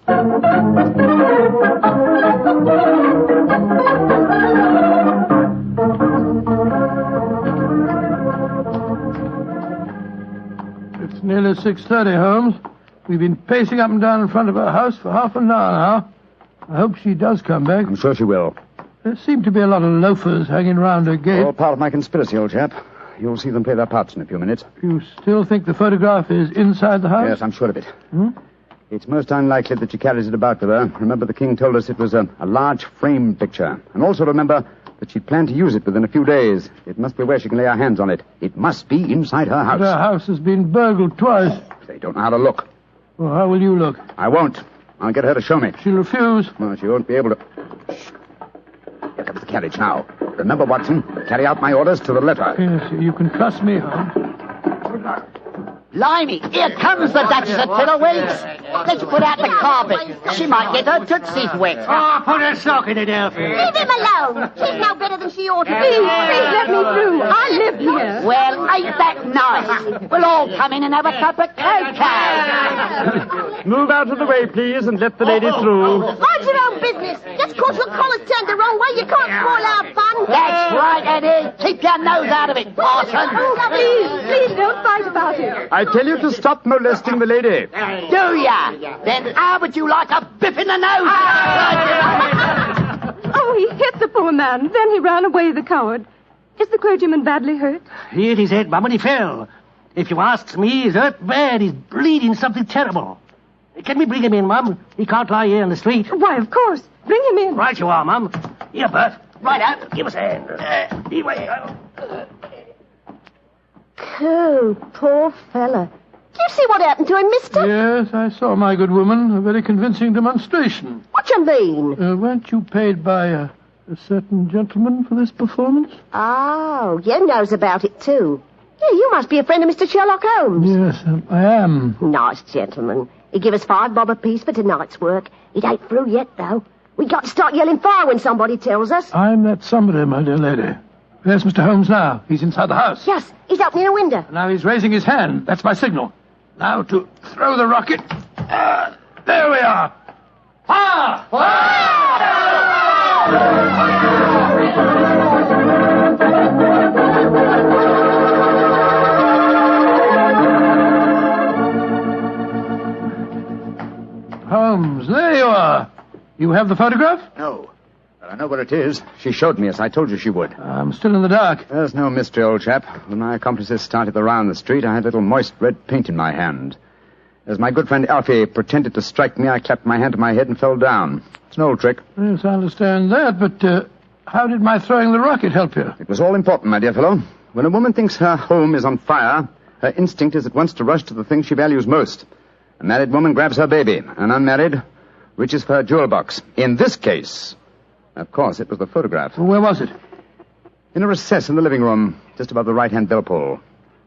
It's nearly 6:30, Holmes. We've been pacing up and down in front of her house for half an hour now. I hope she does come back. I'm sure she will. There seem to be a lot of loafers hanging round her gate. All part of my conspiracy, old chap. You'll see them play their parts in a few minutes. You still think the photograph is inside the house? Yes, I'm sure of it. It's most unlikely that she carries it about with her. Remember, the king told us it was a large frame picture. And also remember that she planned to use it within a few days. It must be where she can lay her hands on it. It must be inside her house. But her house has been burgled twice. They don't know how to look. Well, how will you look? I won't. I'll get her to show me. She'll refuse. No, she won't be able to. Shh. Here comes the carriage now. Remember, Watson, carry out my orders to the letter. Yes, you can trust me, Holmes. Blimey, here comes the Duchess of Fiddlewinks. Let's put out the carpet. She might get her tootsies wet. Oh, put a sock in it, Elfie. Leave him alone. She's no better than she ought to be. Please let me through. I live here. Well, ain't that nice? We'll all come in and have a cup of cocoa. Move out of the way, please, and let the lady through. Mind your own business. Just 'cause your collar's turned the wrong way, you can't spoil our fun. That's right, Eddie. Keep your nose out of it, Parson. Please don't fight about it. I tell you to stop molesting the lady. Do ya? Then how would you like a biff in the nose? Oh, he hit the poor man. Then he ran away, the coward. Is the clergyman badly hurt? He hit his head, Mum, and he fell. If you asks me, he's hurt bad. He's bleeding something terrible. Can we bring him in, Mum? He can't lie here in the street. Why, of course. Bring him in. Right you are, Mum. Here, Bert. Right out. Give us a hand. Oh, poor fella. Do you see what happened to him, mister? Yes, I saw, my good woman. A very convincing demonstration. What you mean? Weren't you paid by a certain gentleman for this performance? Oh, you knows about it, too. Yeah, you must be a friend of Mr. Sherlock Holmes. Yes, I am. Nice gentleman. He give us $5 bob apiece for tonight's work. It ain't through yet, though. We got to start yelling fire when somebody tells us. I'm that somebody, my dear lady. There's Mr. Holmes now. He's inside the house. Yes, he's opening a window. Now he's raising his hand. That's my signal. Now to throw the rocket. There we are. Fire! Holmes, there you are. You have the photograph? No. But I know where it is. She showed me, as I told you she would. I'm still in the dark. There's no mystery, old chap. When my accomplices started around the street, I had a little moist red paint in my hand. As my good friend Alfie pretended to strike me, I clapped my hand to my head and fell down. It's an old trick. Yes, I understand that, but how did my throwing the rocket help you? It was all important, my dear fellow. When a woman thinks her home is on fire, her instinct is at once to rush to the thing she values most. A married woman grabs her baby. An unmarried reaches for her jewel box. In this case, of course, it was the photograph. Well, where was it? In a recess in the living room, just above the right-hand bell pull.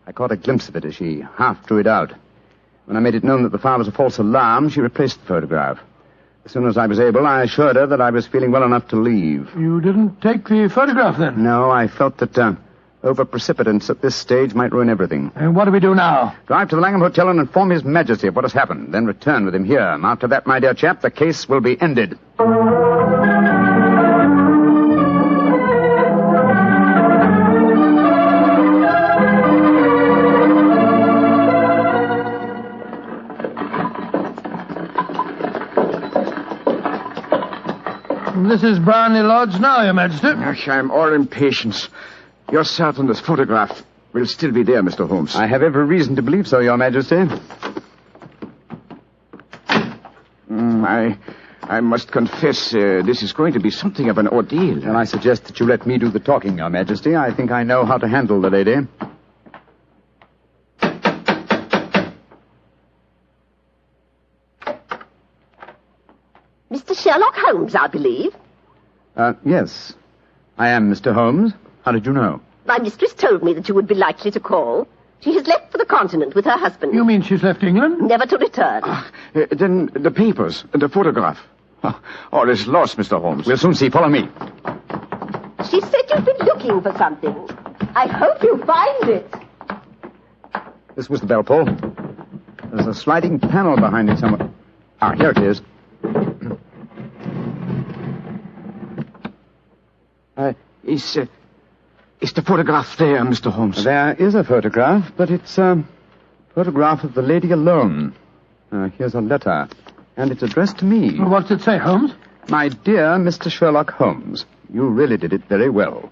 I caught a glimpse of it as she half drew it out. When I made it known that the fire was a false alarm, she replaced the photograph. As soon as I was able, I assured her that I was feeling well enough to leave. You didn't take the photograph, then? No, I felt that over-precipitance at this stage might ruin everything. And what do we do now? Drive to the Langham Hotel and inform His Majesty of what has happened. Then return with him here. After that, my dear chap, the case will be ended. This is Blarney Lodge now, Your Majesty. I'm all impatience. You're certain this photograph will still be there, Mr. Holmes? I have every reason to believe so, Your Majesty. I must confess, this is going to be something of an ordeal. And I suggest that you let me do the talking, Your Majesty. I think I know how to handle the lady. Mr. Sherlock Holmes, I believe. Yes. I am Mr. Holmes. How did you know? My mistress told me that you would be likely to call. She has left for the continent with her husband. You mean she's left England? Never to return. Then the papers and the photograph. All is lost, Mr. Holmes. We'll soon see. Follow me. She said you've been looking for something. I hope you find it. This was the bell pull. There's a sliding panel behind it somewhere. Ah, here it is. Is the photograph there, Mr. Holmes? There is a photograph, but it's a photograph of the lady alone. Here's a letter, and it's addressed to me. Well, what's it say, Holmes? My dear Mr. Sherlock Holmes, you really did it very well.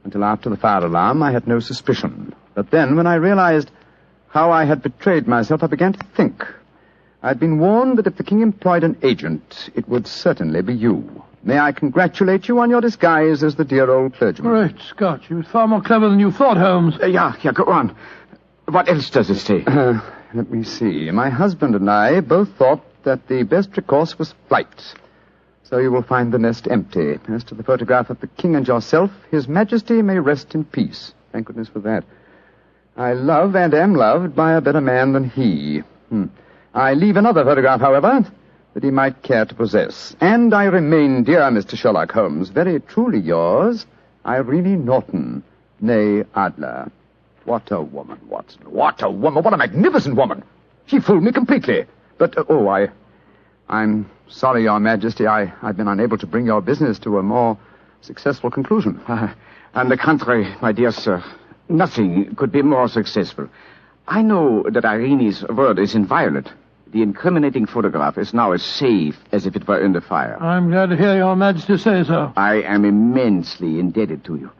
Until after the fire alarm, I had no suspicion. But then, when I realized how I had betrayed myself, I began to think. I'd been warned that if the king employed an agent, it would certainly be you. May I congratulate you on your disguise as the dear old clergyman? Great Scott, you was far more clever than you thought, Holmes. Yeah, go on. What else does it say? Let me see. My husband and I both thought that the best recourse was flight. So you will find the nest empty. As to the photograph of the king and yourself, His Majesty may rest in peace. Thank goodness for that. I love and am loved by a better man than he. I leave another photograph, however, that he might care to possess. And I remain, dear Mr. Sherlock Holmes, very truly yours, Irene Norton, née Adler. What a woman, Watson. What a woman. What a magnificent woman. She fooled me completely. But, I'm sorry, Your Majesty, I've been unable to bring your business to a more successful conclusion. On the contrary, my dear sir, nothing could be more successful. I know that Irene's word is inviolate. The incriminating photograph is now as safe as if it were under fire. I'm glad to hear Your Majesty say so. I am immensely indebted to you.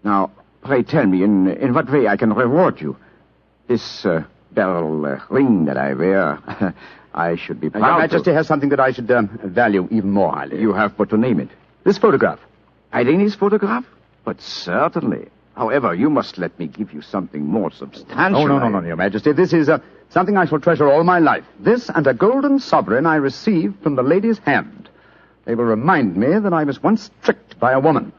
Now, pray tell me in what way I can reward you. This beryl ring that I wear, I should be proud Your Majesty has something that I should value even more highly. You have but to name it. This photograph. Irene's photograph? But certainly. However, you must let me give you something more substantial. Oh, no, Your Majesty. This is something I shall treasure all my life. This and a golden sovereign I received from the lady's hand. They will remind me that I was once tricked by a woman.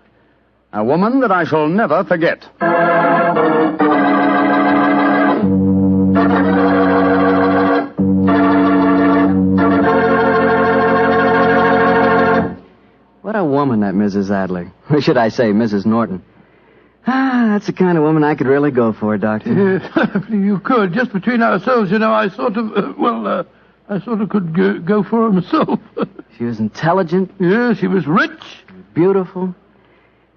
A woman that I shall never forget. What a woman, that Mrs. Adler. Or should I say, Mrs. Norton. That's the kind of woman I could really go for, Doctor. Yes, you could. Just between ourselves, I sort of, I sort of could go for her myself. She was intelligent. Yeah, she was rich. Beautiful.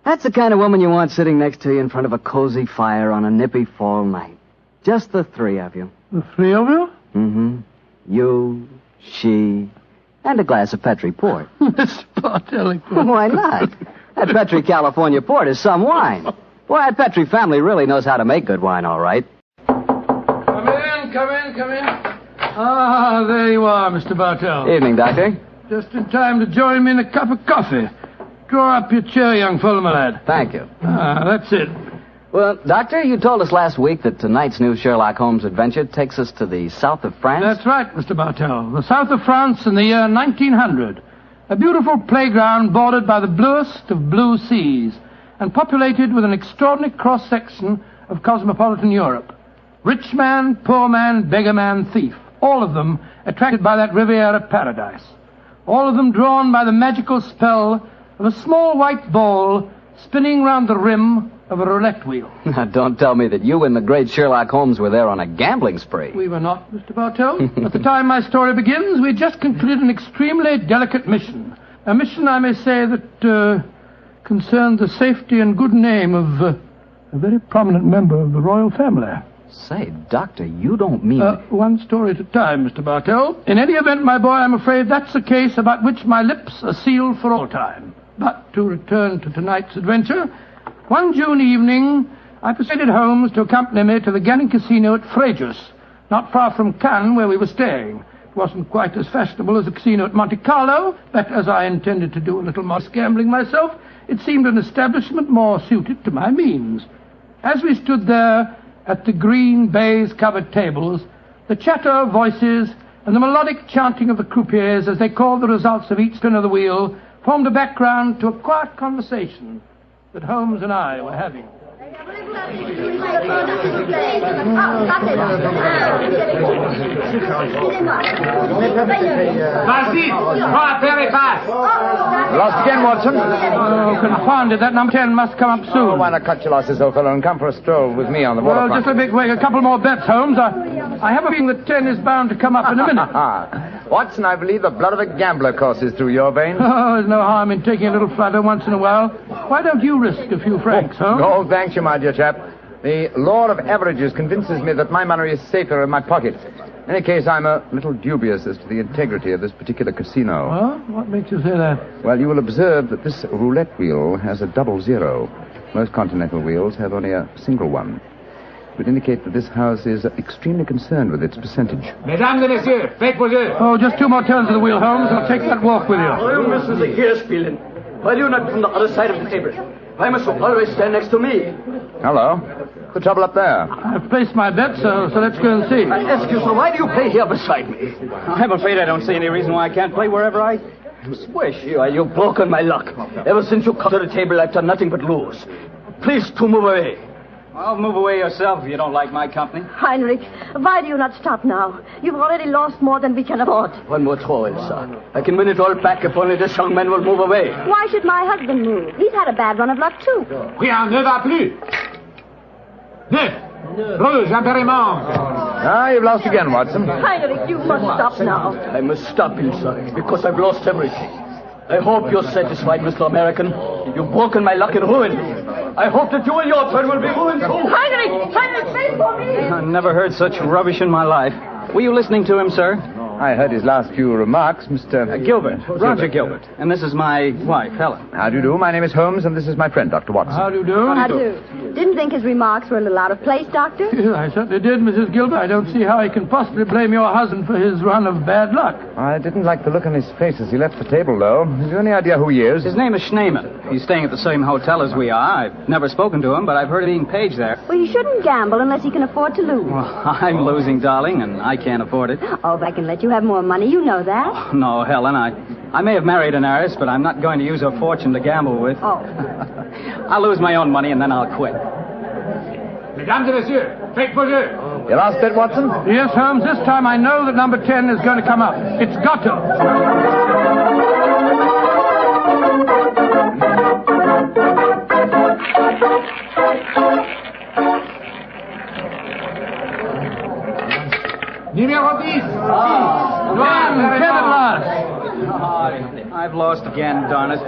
That's the kind of woman you want sitting next to you in front of a cozy fire on a nippy fall night. Just the three of you. The three of you? Mm-hmm. You, she, and a glass of Petri port. Mr. Bartelli. Why not? That Petri California port is some wine. Boy, that Petri family really knows how to make good wine, all right. Come in. Ah, there you are, Mr. Bartell. Evening, Doctor. Just in time to join me in a cup of coffee. Draw up your chair, young fellow, my lad. Thank you. That's it. Well, Doctor, you told us last week that tonight's new Sherlock Holmes adventure takes us to the south of France. That's right, Mr. Bartell. The south of France in the year 1900. A beautiful playground bordered by the bluest of blue seas and populated with an extraordinary cross-section of cosmopolitan Europe. Rich man, poor man, beggar man, thief. All of them attracted by that Riviera paradise. All of them drawn by the magical spell of a small white ball spinning round the rim of a roulette wheel. Now, don't tell me that you and the great Sherlock Holmes were there on a gambling spree. We were not, Mr. Bartell. At the time my story begins, we just concluded an extremely delicate mission. A mission, I may say, that concerned the safety and good name of a very prominent member of the royal family. Say, Doctor, you don't mean... One story at a time, Mr. Bartell. In any event, my boy, I'm afraid that's a case about which my lips are sealed for all time. But to return to tonight's adventure, one June evening, I persuaded Holmes to accompany me to the gambling casino at Fréjus, not far from Cannes, where we were staying. It wasn't quite as fashionable as the casino at Monte Carlo, but as I intended to do a little more gambling myself, it seemed an establishment more suited to my means. As we stood there at the green baize-covered tables, the chatter of voices and the melodic chanting of the croupiers as they called the results of each spin of the wheel formed a background to a quiet conversation that Holmes and I were having. Lost again, Watson? Oh, confounded. That number 10 must come up soon. Oh, why not cut your losses, old fellow, and come for a stroll with me on the waterfront? Well, just a big wait. A couple more bets, Holmes. I have a feeling that 10 is bound to come up in a minute. Watson, I believe the blood of a gambler courses through your veins. Oh, there's no harm in taking a little flutter once in a while. Why don't you risk a few francs, Holmes? Oh, thank you, my dear chap. The law of averages convinces me that my money is safer in my pocket. In any case, I'm a little dubious as to the integrity of this particular casino. Well, what makes you say that? Well, you will observe that this roulette wheel has a double zero. Most continental wheels have only a single one. It would indicate that this house is extremely concerned with its percentage. Mesdames et messieurs, faites vos jeux. Oh, just 2 more turns of the wheel, Holmes. I'll take that walk with you. You müssen sich hier spielen. Why do you not from the other side of the table? Why must you always stand next to me? Hello. What's the trouble up there? I've placed my bet, so let's go and see. I ask you, sir, why do you play here beside me? I'm afraid I don't see any reason why I can't play wherever I wish. You've broken my luck. Ever since you come to the table, I've done nothing but lose. Please to move away. Well, move away yourself if you don't like my company. Heinrich, why do you not stop now? You've already lost more than we can afford. One more throw in, sir. I can win it all back if only this young man will move away. Why should my husband move? He's had a bad run of luck, too. Rien ne va plus. Neuf. Rouge, impérément. Ah, you've lost again, Watson. Heinrich, you must stop now. I must stop him, sir, because I've lost everything. I hope you're satisfied, Mr. American. You've broken my luck and ruined me. I hope that you and your turn will be ruined too. Heinrich, wait for me. I never heard such rubbish in my life. Were you listening to him, sir? I heard his last few remarks, Mr. Gilbert. Roger Gilbert. And this is my wife, Helen. How do you do? My name is Holmes, and this is my friend, Dr. Watson. How do you do? How do? Didn't think his remarks were a little out of place, Doctor? I certainly did, Mrs. Gilbert. I don't see how he can possibly blame your husband for his run of bad luck. I didn't like the look on his face as he left the table, though. Have you any idea who he is? His name is Schneemann. He's staying at the same hotel as we are. I've never spoken to him, but I've heard of being paged there. Well, you shouldn't gamble unless you can afford to lose. Well, I'm losing, darling, and I can't afford it. Oh, if I can let you have more money, you know that. No, Helen, I may have married an heiress, but I'm not going to use her fortune to gamble with. Oh. I'll lose my own money, and then I'll quit. Mesdames et messieurs, faites vos jeux. Your last bet, Watson? Yes, Holmes. This time I know that number 10 is going to come up. It's got to. Numéro 10. 10 at last. I've lost again, darn it.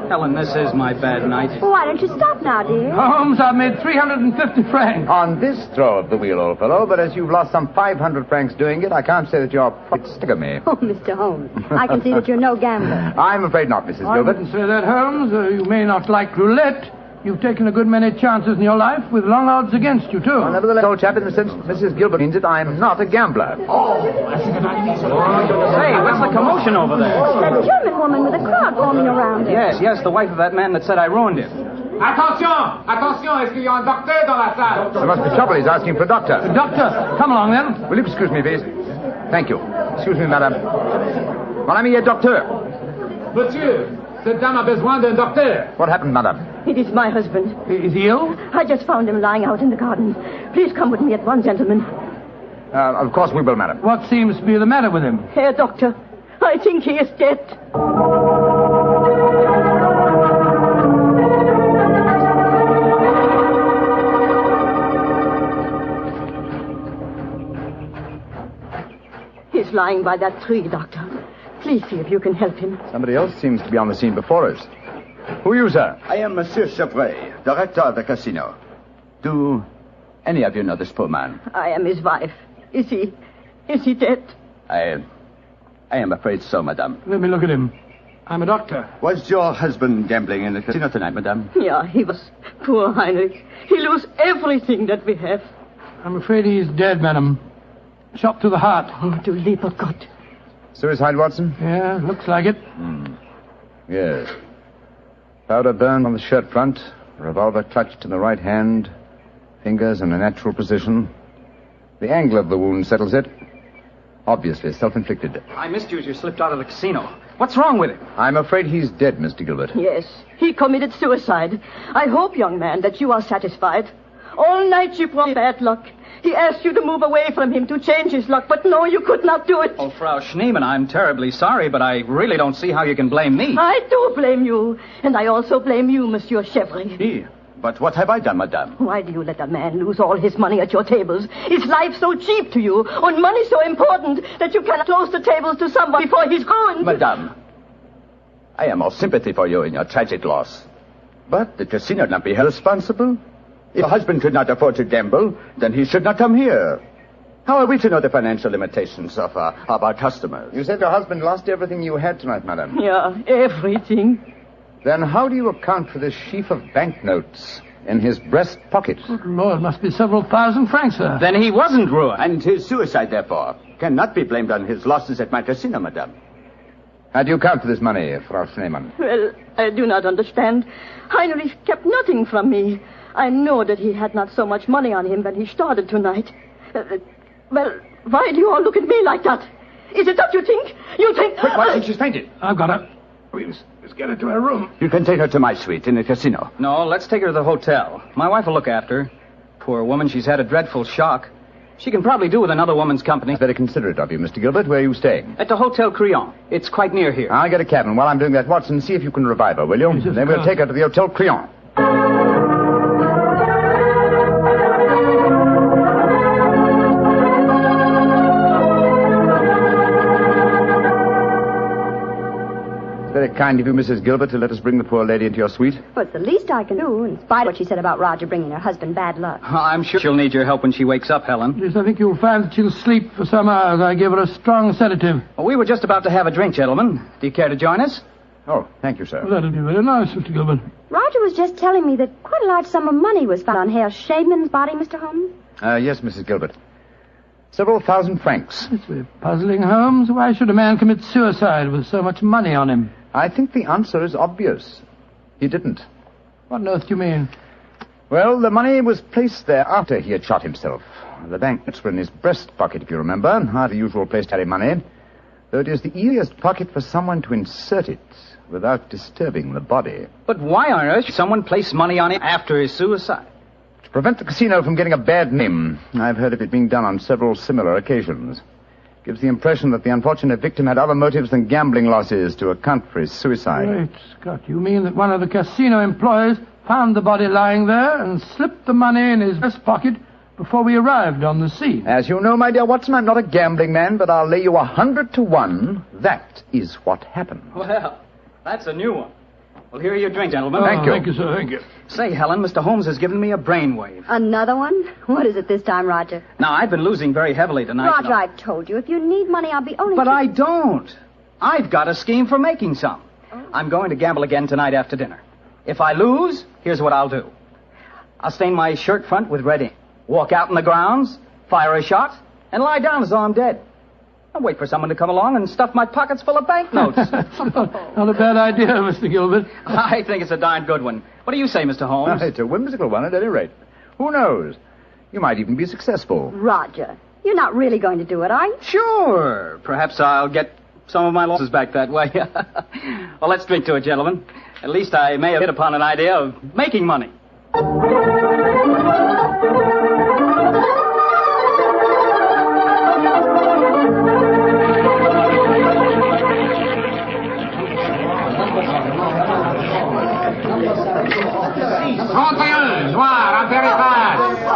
Helen, this is my bad night. Why don't you stop now, dear? Holmes, I've made 350 francs. On this throw of the wheel, old fellow, but as you've lost some 500 francs doing it, I can't say that your profits stick me. Oh, Mr. Holmes, I can see that you're no gambler. I'm afraid not, Mrs. I Gilbert. wouldn't say that, Holmes. You may not like roulette. You've taken a good many chances in your life with long odds against you, too. Well, nevertheless, old chap, in the sense that Mrs. Gilbert means it, I'm not a gambler. Say, what's the commotion over there? Oh, that German woman with a crowd forming around her. Yes, the wife of that man that said I ruined him. Attention, est-ce qu'il y a un docteur dans la salle? There must be trouble. He's asking for a doctor. Doctor, come along, then. Will you excuse me, please? Thank you. Excuse me, madame. Mon ami est docteur. Monsieur, cette dame a besoin d'un docteur. What happened, madame? It is my husband. Is he ill? I just found him lying out in the garden. Please come with me at once, gentlemen. Of course we will, madam. What seems to be the matter with him? Herr Doctor, I think he is dead. He's lying by that tree, Doctor. Please see if you can help him. Somebody else seems to be on the scene before us. Who are you, sir? I am Monsieur Chevret, director of the casino. Do any of you know this poor man? I am his wife. Is he dead? I am afraid so, madame. Let me look at him. I'm a doctor. Was your husband gambling in the casino tonight, madame? Yeah, he was. Poor Heinrich. He lost everything that we have. I'm afraid he's dead, madam. Shot to the heart. Oh, du lieber Gott. Suicide, Watson? Yeah, looks like it. Yes. Powder burned on the shirt front, revolver clutched in the right hand, fingers in a natural position. The angle of the wound settles it. Obviously self-inflicted. I missed you as you slipped out of the casino. What's wrong with him? I'm afraid he's dead, Mr. Gilbert. Yes, he committed suicide. I hope, young man, that you are satisfied. All night you brought bad luck. He asked you to move away from him to change his luck, but no, you could not do it. Oh, Frau Schneemann, I'm terribly sorry, but I really don't see how you can blame me. I do blame you, and I also blame you, Monsieur Chevry. But what have I done, madame? Why do you let a man lose all his money at your tables? Is life so cheap to you, and money so important, that you cannot close the tables to someone before he's ruined? Madame, I am all sympathy for you in your tragic loss. But the casino not be held responsible. If your husband could not afford to gamble, then he should not come here. How are we to know the financial limitations of our customers? You said your husband lost everything you had tonight, madam. Yeah, everything. Then how do you account for this sheaf of banknotes in his breast pocket? Good Lord, must be several thousand francs, sir. Then he wasn't ruined. And his suicide, therefore, cannot be blamed on his losses at my casino, madame. How do you account for this money, Frau Schneemann? Well, I do not understand. Heinrich kept nothing from me. I know that he had not so much money on him when he started tonight. Well, why do you all look at me like that? Is it that you think? You think... Quick, Watson, she's fainted. I've got her. Let's get her to her room. You can take her to my suite in the casino. No, let's take her to the hotel. My wife will look after her. Poor woman, she's had a dreadful shock. She can probably do with another woman's company. Very considerate of you, Mr. Gilbert. Where are you staying? At the Hotel Crillon. It's quite near here. I'll get a cab, and while I'm doing that, Watson, see if you can revive her, will you? Yes, then we'll take her to the Hotel Crillon. Very kind of you, Mrs. Gilbert, to let us bring the poor lady into your suite. Well, it's the least I can do, in spite of what she said about Roger bringing her husband bad luck. I'm sure she'll need your help when she wakes up, Helen. Yes, I think you'll find that she'll sleep for some hours. I gave her a strong sedative. Well, we were just about to have a drink, gentlemen. Do you care to join us? Oh, thank you, sir. Well, that'll be very nice, Mr. Gilbert. Roger was just telling me that quite a large sum of money was found on Herr Shademan's body, Mr. Holmes. Yes, Mrs. Gilbert. Several thousand francs. It's very puzzling, Holmes. Why should a man commit suicide with so much money on him? I think the answer is obvious. He didn't. What on earth do you mean? Well, the money was placed there after he had shot himself. The banknotes were in his breast pocket, if you remember. Not a usual place to carry money. Though it is the easiest pocket for someone to insert it without disturbing the body. But why on earth should someone place money on him after his suicide? To prevent the casino from getting a bad name. I've heard of it being done on several similar occasions. Gives the impression that the unfortunate victim had other motives than gambling losses to account for his suicide. Great Scott, you mean that one of the casino employees found the body lying there and slipped the money in his breast pocket before we arrived on the scene? As you know, my dear Watson, I'm not a gambling man, but I'll lay you 100 to 1. That is what happened. Well, that's a new one. Well, here are your drink, gentlemen. Thank you. Thank you, sir. Thank you. Say, Helen, Mr. Holmes has given me a brainwave. Another one? What is it this time, Roger? Now, I've been losing very heavily tonight. Roger, I've told you, if you need money, I'll be only... But I don't. I've got a scheme for making some. Oh. I'm going to gamble again tonight after dinner. If I lose, here's what I'll do. I'll stain my shirt front with red ink, walk out in the grounds, fire a shot, and lie down as though I'm dead. I'll wait for someone to come along and stuff my pockets full of banknotes. Not a bad idea, Mr. Gilbert. I think it's a darn good one. What do you say, Mr. Holmes? It's a whimsical one at any rate. Who knows? You might even be successful. Roger, you're not really going to do it, are you? Sure. Perhaps I'll get some of my losses back that way. Well, let's drink to it, gentlemen. At least I may have hit upon an idea of making money.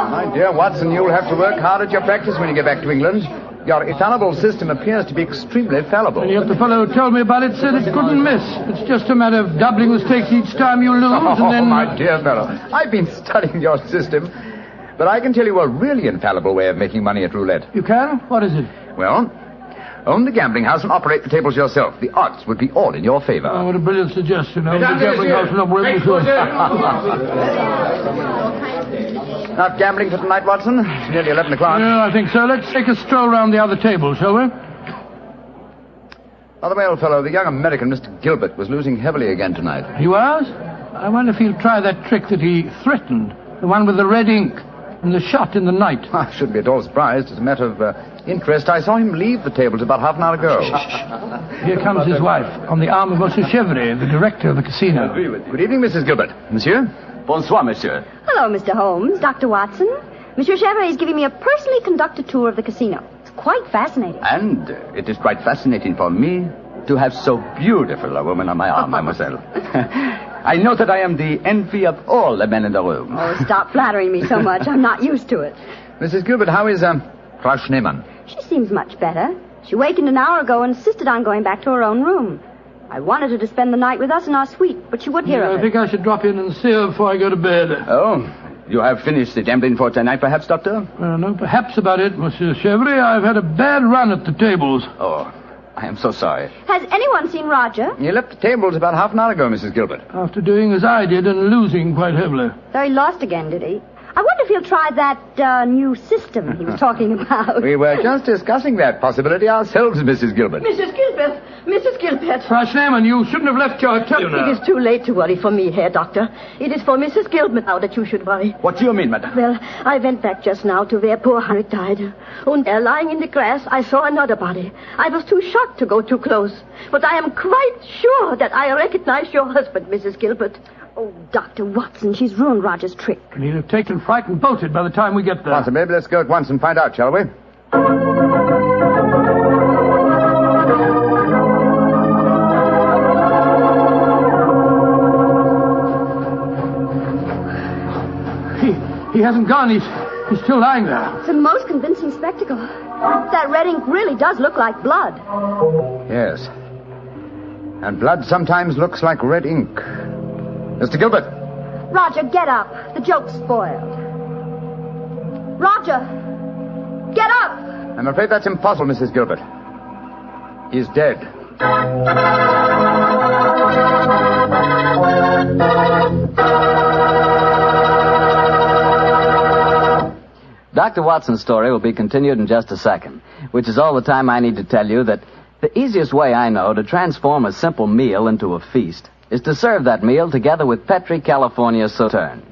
My dear Watson, you'll have to work hard at your practice when you get back to England. Your infallible system appears to be extremely fallible. And yet the fellow who told me about it said it couldn't miss. It's just a matter of doubling the stakes each time you lose, and then... Oh, my dear fellow, I've been studying your system, but I can tell you a really infallible way of making money at roulette. You can? What is it? Well, own the gambling house and operate the tables yourself. The odds would be all in your favor. Oh, what a brilliant suggestion. Own the gambling house and operate Not gambling for tonight, Watson? It's nearly 11 o'clock. Yeah, I think so. Let's take a stroll round the other table, shall we? By the way, old fellow, the young American, Mr. Gilbert, was losing heavily again tonight. He was? I wonder if he'll try that trick that he threatened. The one with the red ink and the shot in the night. I shouldn't be at all surprised. As a matter of interest, I saw him leave the tables about half an hour ago. Here comes his wife, on the arm of Monsieur Chevrier, the director of the casino. Good evening, Mrs. Gilbert. Monsieur? Bonsoir, monsieur. Hello, Mr. Holmes, Dr. Watson. Monsieur Chevrier is giving me a personally conducted tour of the casino. It's quite fascinating. And it is quite fascinating for me to have so beautiful a woman on my arm, mademoiselle. I know that I am the envy of all the men in the room. Oh, stop flattering me so much. I'm not used to it. Mrs. Gilbert, how is, Frau Schneemann? She seems much better. She wakened an hour ago and insisted on going back to her own room. I wanted her to spend the night with us in our suite, but she wouldn't hear of it. I think I should drop in and see her before I go to bed. Oh, You have finished the gambling for tonight, perhaps, Doctor? No, perhaps about it, Monsieur Chevrolet. I've had a bad run at the tables. Oh, I am so sorry. Has anyone seen Roger? He left the tables about half an hour ago, Mrs. Gilbert. After doing as I did and losing quite heavily. So he lost again, did he? I wonder if he'll try that new system he was talking about. We were just discussing that possibility ourselves, Mrs. Gilbert. Mrs. Gilbert! Mrs. Gilbert! Freshman, you shouldn't have left your hotel. It is too late to worry for me, Herr Doctor. It is for Mrs. Gilbert now that you should worry. What do you mean, madam? Well, I went back just now to where poor Harry died. And there, lying in the grass, I saw another body. I was too shocked to go too close. But I am quite sure that I recognize your husband, Mrs. Gilbert. Oh, Dr. Watson, she's ruined Roger's trick. And he'll have taken fright and bolted by the time we get there. Possibly. Let's go at once and find out, shall we? He hasn't gone. He's still lying there. It's a most convincing spectacle. That red ink really does look like blood. Yes. And blood sometimes looks like red ink. Mr. Gilbert. Roger, get up. The joke's spoiled. Roger! Get up! I'm afraid that's impossible, Mrs. Gilbert. He's dead. Dr. Watson's story will be continued in just a second, which is all the time I need to tell you that the easiest way I know to transform a simple meal into a feast is to serve that meal together with Petri California Sauterne.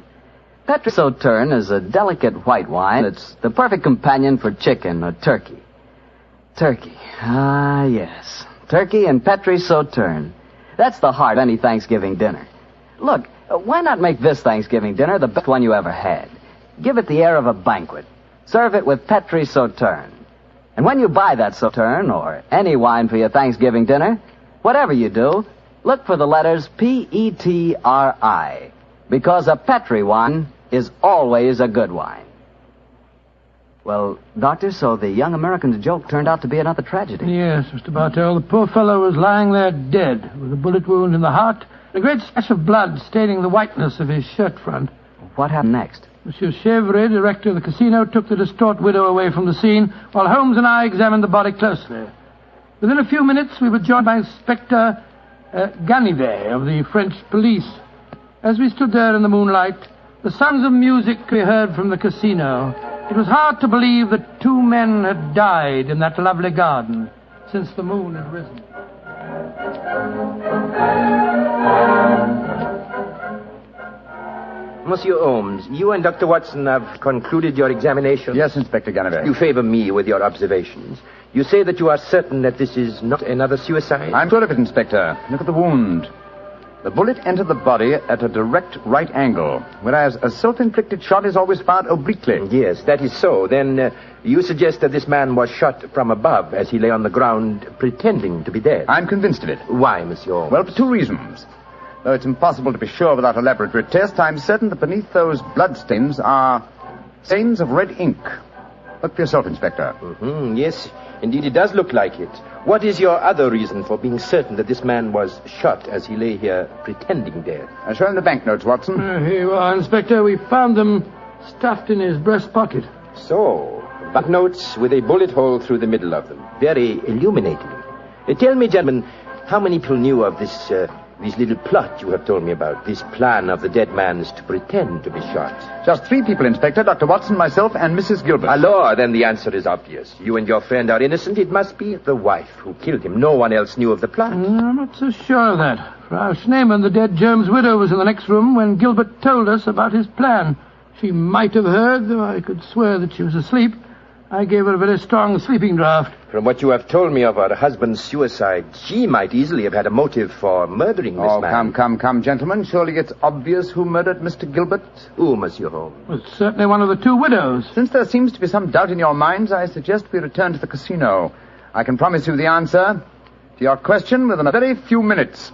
Petri Sauterne is a delicate white wine that's the perfect companion for chicken or turkey. Turkey. Ah, yes. Turkey and Petri Sauterne. That's the heart of any Thanksgiving dinner. Look, why not make this Thanksgiving dinner the best one you ever had? Give it the air of a banquet. Serve it with Petri Sauterne. And when you buy that Sauterne or any wine for your Thanksgiving dinner, whatever you do, look for the letters P-E-T-R-I, because a Petri wine is always a good wine. Well, Doctor, so the young American's joke turned out to be another tragedy. Yes, Mr. Bartell. The poor fellow was lying there dead, with a bullet wound in the heart, and a great splash of blood staining the whiteness of his shirt front. What happened next? Monsieur Chevrolet, director of the casino, took the distraught widow away from the scene, while Holmes and I examined the body closely. Within a few minutes, we were joined by Inspector Ganivet of the French police. As we stood there in the moonlight, the sounds of music we heard from the casino. It was hard to believe that two men had died in that lovely garden since the moon had risen. Monsieur Holmes, you and Dr. Watson have concluded your examination? Yes, Inspector Ganivet. You favor me with your observations. You say that you are certain that this is not another suicide? I'm sure of it, Inspector. Look at the wound. The bullet entered the body at a direct right angle, whereas a self-inflicted shot is always fired obliquely. Yes, that is so. Then you suggest that this man was shot from above as he lay on the ground pretending to be dead? I'm convinced of it. Why, Monsieur Holmes? Well, for two reasons. Though it's impossible to be sure without a laboratory test, I'm certain that beneath those bloodstains are stains of red ink. Look for yourself, Inspector. Mm-hmm. Yes, indeed it does look like it. What is your other reason for being certain that this man was shot as he lay here pretending dead? Show him the banknotes, Watson. Here you are, Inspector. We found them stuffed in his breast pocket. So, banknotes with a bullet hole through the middle of them. Very illuminating. Tell me, gentlemen, how many people knew of this little plot you have told me about, this plan of the dead man's to pretend to be shot? Just 3 people, Inspector. Dr. Watson, myself, and Mrs. Gilbert. Alors, then the answer is obvious. You and your friend are innocent. It must be the wife who killed him. No one else knew of the plot. I'm not so sure of that. Frau Schneemann, the dead Germ's widow, was in the next room when Gilbert told us about his plan. She might have heard, though I could swear that she was asleep. I gave her a very strong sleeping draught. From what you have told me of her husband's suicide, she might easily have had a motive for murdering this man. Come, gentlemen. Surely it's obvious who murdered Mr. Gilbert? Who, Monsieur Holmes? Well, it's certainly one of the 2 widows. Since there seems to be some doubt in your minds, I suggest we return to the casino. I can promise you the answer to your question within a very few minutes.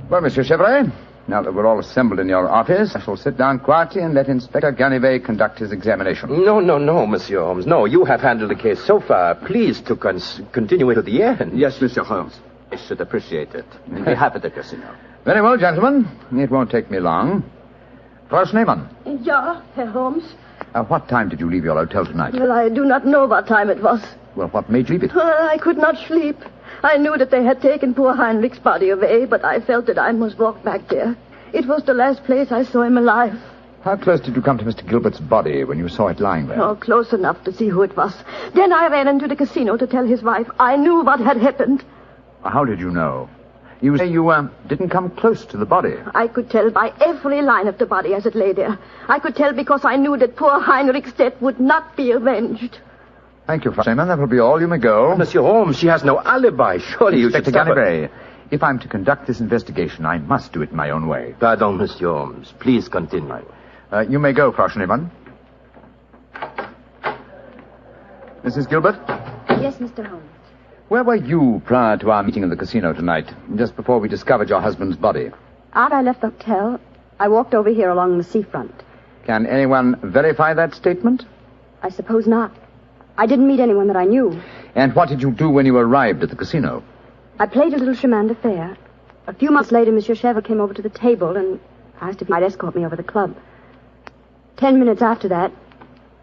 Well, Monsieur Chevrolet, Now that we're all assembled in your office, I shall sit down quietly and let Inspector Ganivet conduct his examination. No, Monsieur Holmes. No, you have handled the case so far. Please to continue it to the end. Yes, Monsieur Holmes. I should appreciate it. On behalf of the casino. Very well, gentlemen. It won't take me long. Frau Schneemann, Ja, Herr Holmes. what time did you leave your hotel tonight? Well, I do not know what time it was. Well, what made you leave it? I could not sleep. I knew that they had taken poor Heinrich's body away, but I felt that I must walk back there. It was the last place I saw him alive. How close did you come to Mr. Gilbert's body when you saw it lying there? Oh, close enough to see who it was. Then I ran into the casino to tell his wife. I knew what had happened. How did you know? You say you didn't come close to the body. I could tell by every line of the body as it lay there. I could tell because I knew that poor Heinrich's death would not be avenged. Thank you, Frau Schneemann. That will be all. You may go. Monsieur Holmes, she has no alibi. Surely you should stop her. Canary, if I'm to conduct this investigation, I must do it in my own way. Pardon, Monsieur Holmes. Please continue. You may go, Frau Schneemann. Mrs. Gilbert? Yes, Mr. Holmes. Where were you prior to our meeting in the casino tonight, just before we discovered your husband's body? After I left the hotel, I walked over here along the seafront. Can anyone verify that statement? I suppose not. I didn't meet anyone that I knew. And what did you do when you arrived at the casino? I played a little chemin de fer. A few months later, Monsieur Chevre came over to the table and asked if he might escort me over the club. 10 minutes after that,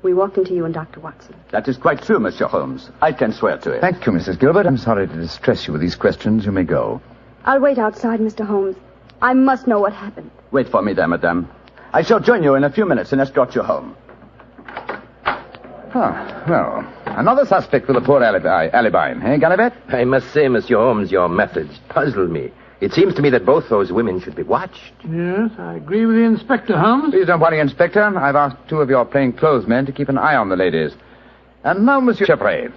we walked into you and Dr. Watson. That is quite true, Monsieur Holmes. I can swear to it. Thank you, Mrs. Gilbert. I'm sorry to distress you with these questions. You may go. I'll wait outside, Mr. Holmes. I must know what happened. Wait for me there, madame. I shall join you in a few minutes and escort you home. Well, another suspect with a poor alibi, eh, Ganivet? I must say, Monsieur Holmes, your methods puzzle me. It seems to me that both those women should be watched. Yes, I agree with the Inspector, Holmes. Please don't worry, Inspector. I've asked 2 of your plainclothes men to keep an eye on the ladies. And now, Monsieur Chevre,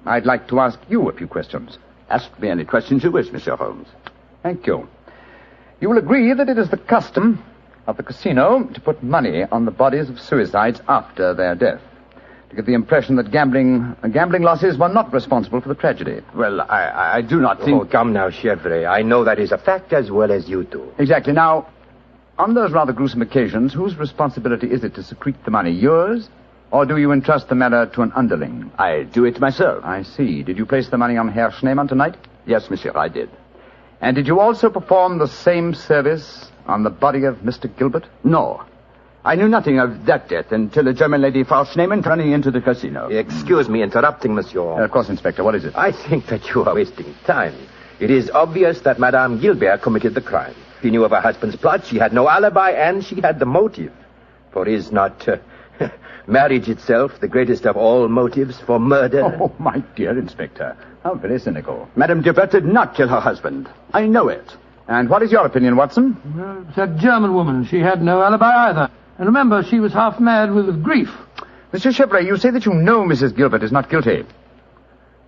I'd like to ask you a few questions. Ask me any questions you wish, Monsieur Holmes. Thank you. You will agree that it is the custom of the casino to put money on the bodies of suicides after their death, to give the impression that gambling losses were not responsible for the tragedy. Well, I do not think... Oh, come now, Chevre. I know that is a fact as well as you do. Exactly. Now, on those rather gruesome occasions, whose responsibility is it to secrete the money? Yours? Or do you entrust the matter to an underling? I do it myself. I see. Did you place the money on Herr Schneemann tonight? Yes, monsieur, I did. And did you also perform the same service on the body of Mr. Gilbert? No. I knew nothing of that death until a German lady, Frau Schneemann, running into the casino. Excuse me interrupting, Monsieur. Of course, Inspector. What is it? I think that you are wasting time. It is obvious that Madame Gilbert committed the crime. She knew of her husband's plot, she had no alibi, and she had the motive. For is not marriage itself the greatest of all motives for murder? Oh, my dear Inspector. How very cynical. Madame Gilbert did not kill her husband. I know it. And what is your opinion, Watson? Well, it's that German woman. She had no alibi either. And remember, she was half mad with grief. Monsieur Chevre, you say that you know Mrs. Gilbert is not guilty.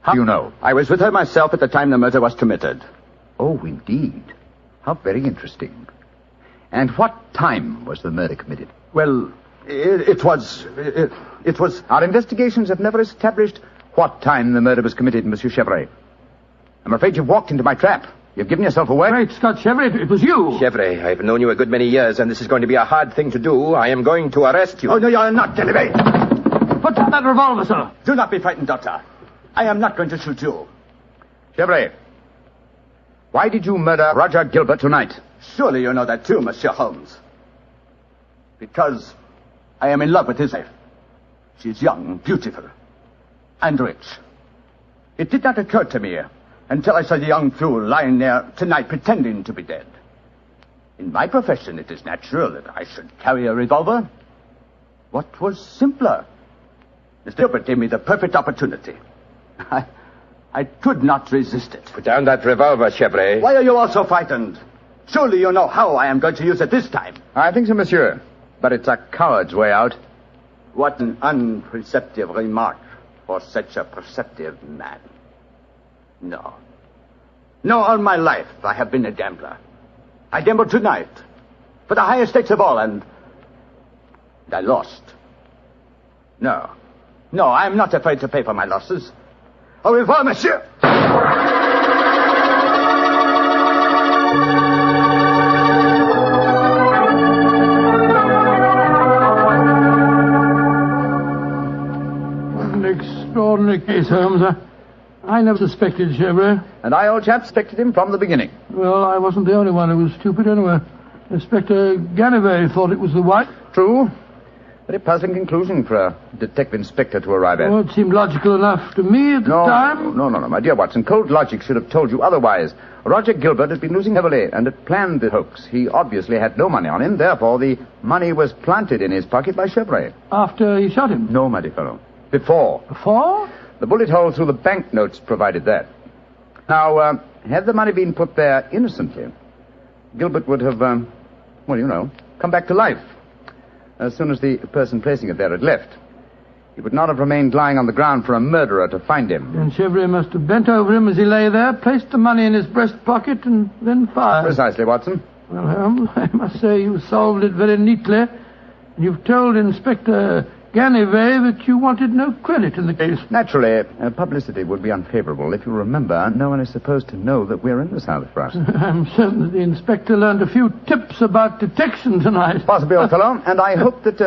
How do you know? I was with her myself at the time the murder was committed. Oh, indeed. How very interesting. And what time was the murder committed? Well, it was... Our investigations have never established what time the murder was committed, Monsieur Chevre. I'm afraid you've walked into my trap. You've given yourself away. Great Scott, Chevre, it was you. Chevre, I've known you a good many years, and this is going to be a hard thing to do. I am going to arrest you. Oh, no, you're not, Canary. Put down that revolver, sir. Do not be frightened, Doctor. I am not going to shoot you. Chevre, why did you murder Roger Gilbert tonight? Surely you know that too, Monsieur Holmes. Because I am in love with his wife. She's young, beautiful, and rich. It did not occur to me until I saw the young fool lying there tonight pretending to be dead. In my profession, it is natural that I should carry a revolver. What was simpler? Mr. Gilbert gave me the perfect opportunity. I could not resist it. Put down that revolver, Chevre. Why are you all so frightened? Surely you know how I am going to use it this time. I think so, monsieur. But it's a coward's way out. What an unperceptive remark for such a perceptive man. No. No, all my life I have been a gambler. I gambled tonight for the highest stakes of all, and I lost. No, I am not afraid to pay for my losses. Au revoir, monsieur. extraordinary case, Holmes. I never suspected Chevrolet. And I, old chap, suspected him from the beginning. Well, I wasn't the only one who was stupid anyway. Inspector Canary thought it was the wife. True. Very puzzling conclusion for a detective inspector to arrive at. Well, it seemed logical enough to me at the time. No, my dear Watson. Cold logic should have told you otherwise. Roger Gilbert had been losing heavily and had planned the hoax. He obviously had no money on him. Therefore, the money was planted in his pocket by Chevrolet. After he shot him? No, my dear fellow. Before. Before? The bullet hole through the banknotes provided that. Now, had the money been put there innocently, Gilbert would have, come back to life as soon as the person placing it there had left. He would not have remained lying on the ground for a murderer to find him. And Chevrolet must have bent over him as he lay there, placed the money in his breast pocket, and then fired. Precisely, Watson. Well, Holmes, I must say you solved it very neatly. You've told Inspector Ganivay that you wanted no credit in the case. Naturally, publicity would be unfavorable. If you remember, no one is supposed to know that we're in this house for us. I'm certain that the inspector learned a few tips about detection tonight. Possibly, old fellow, and I hope that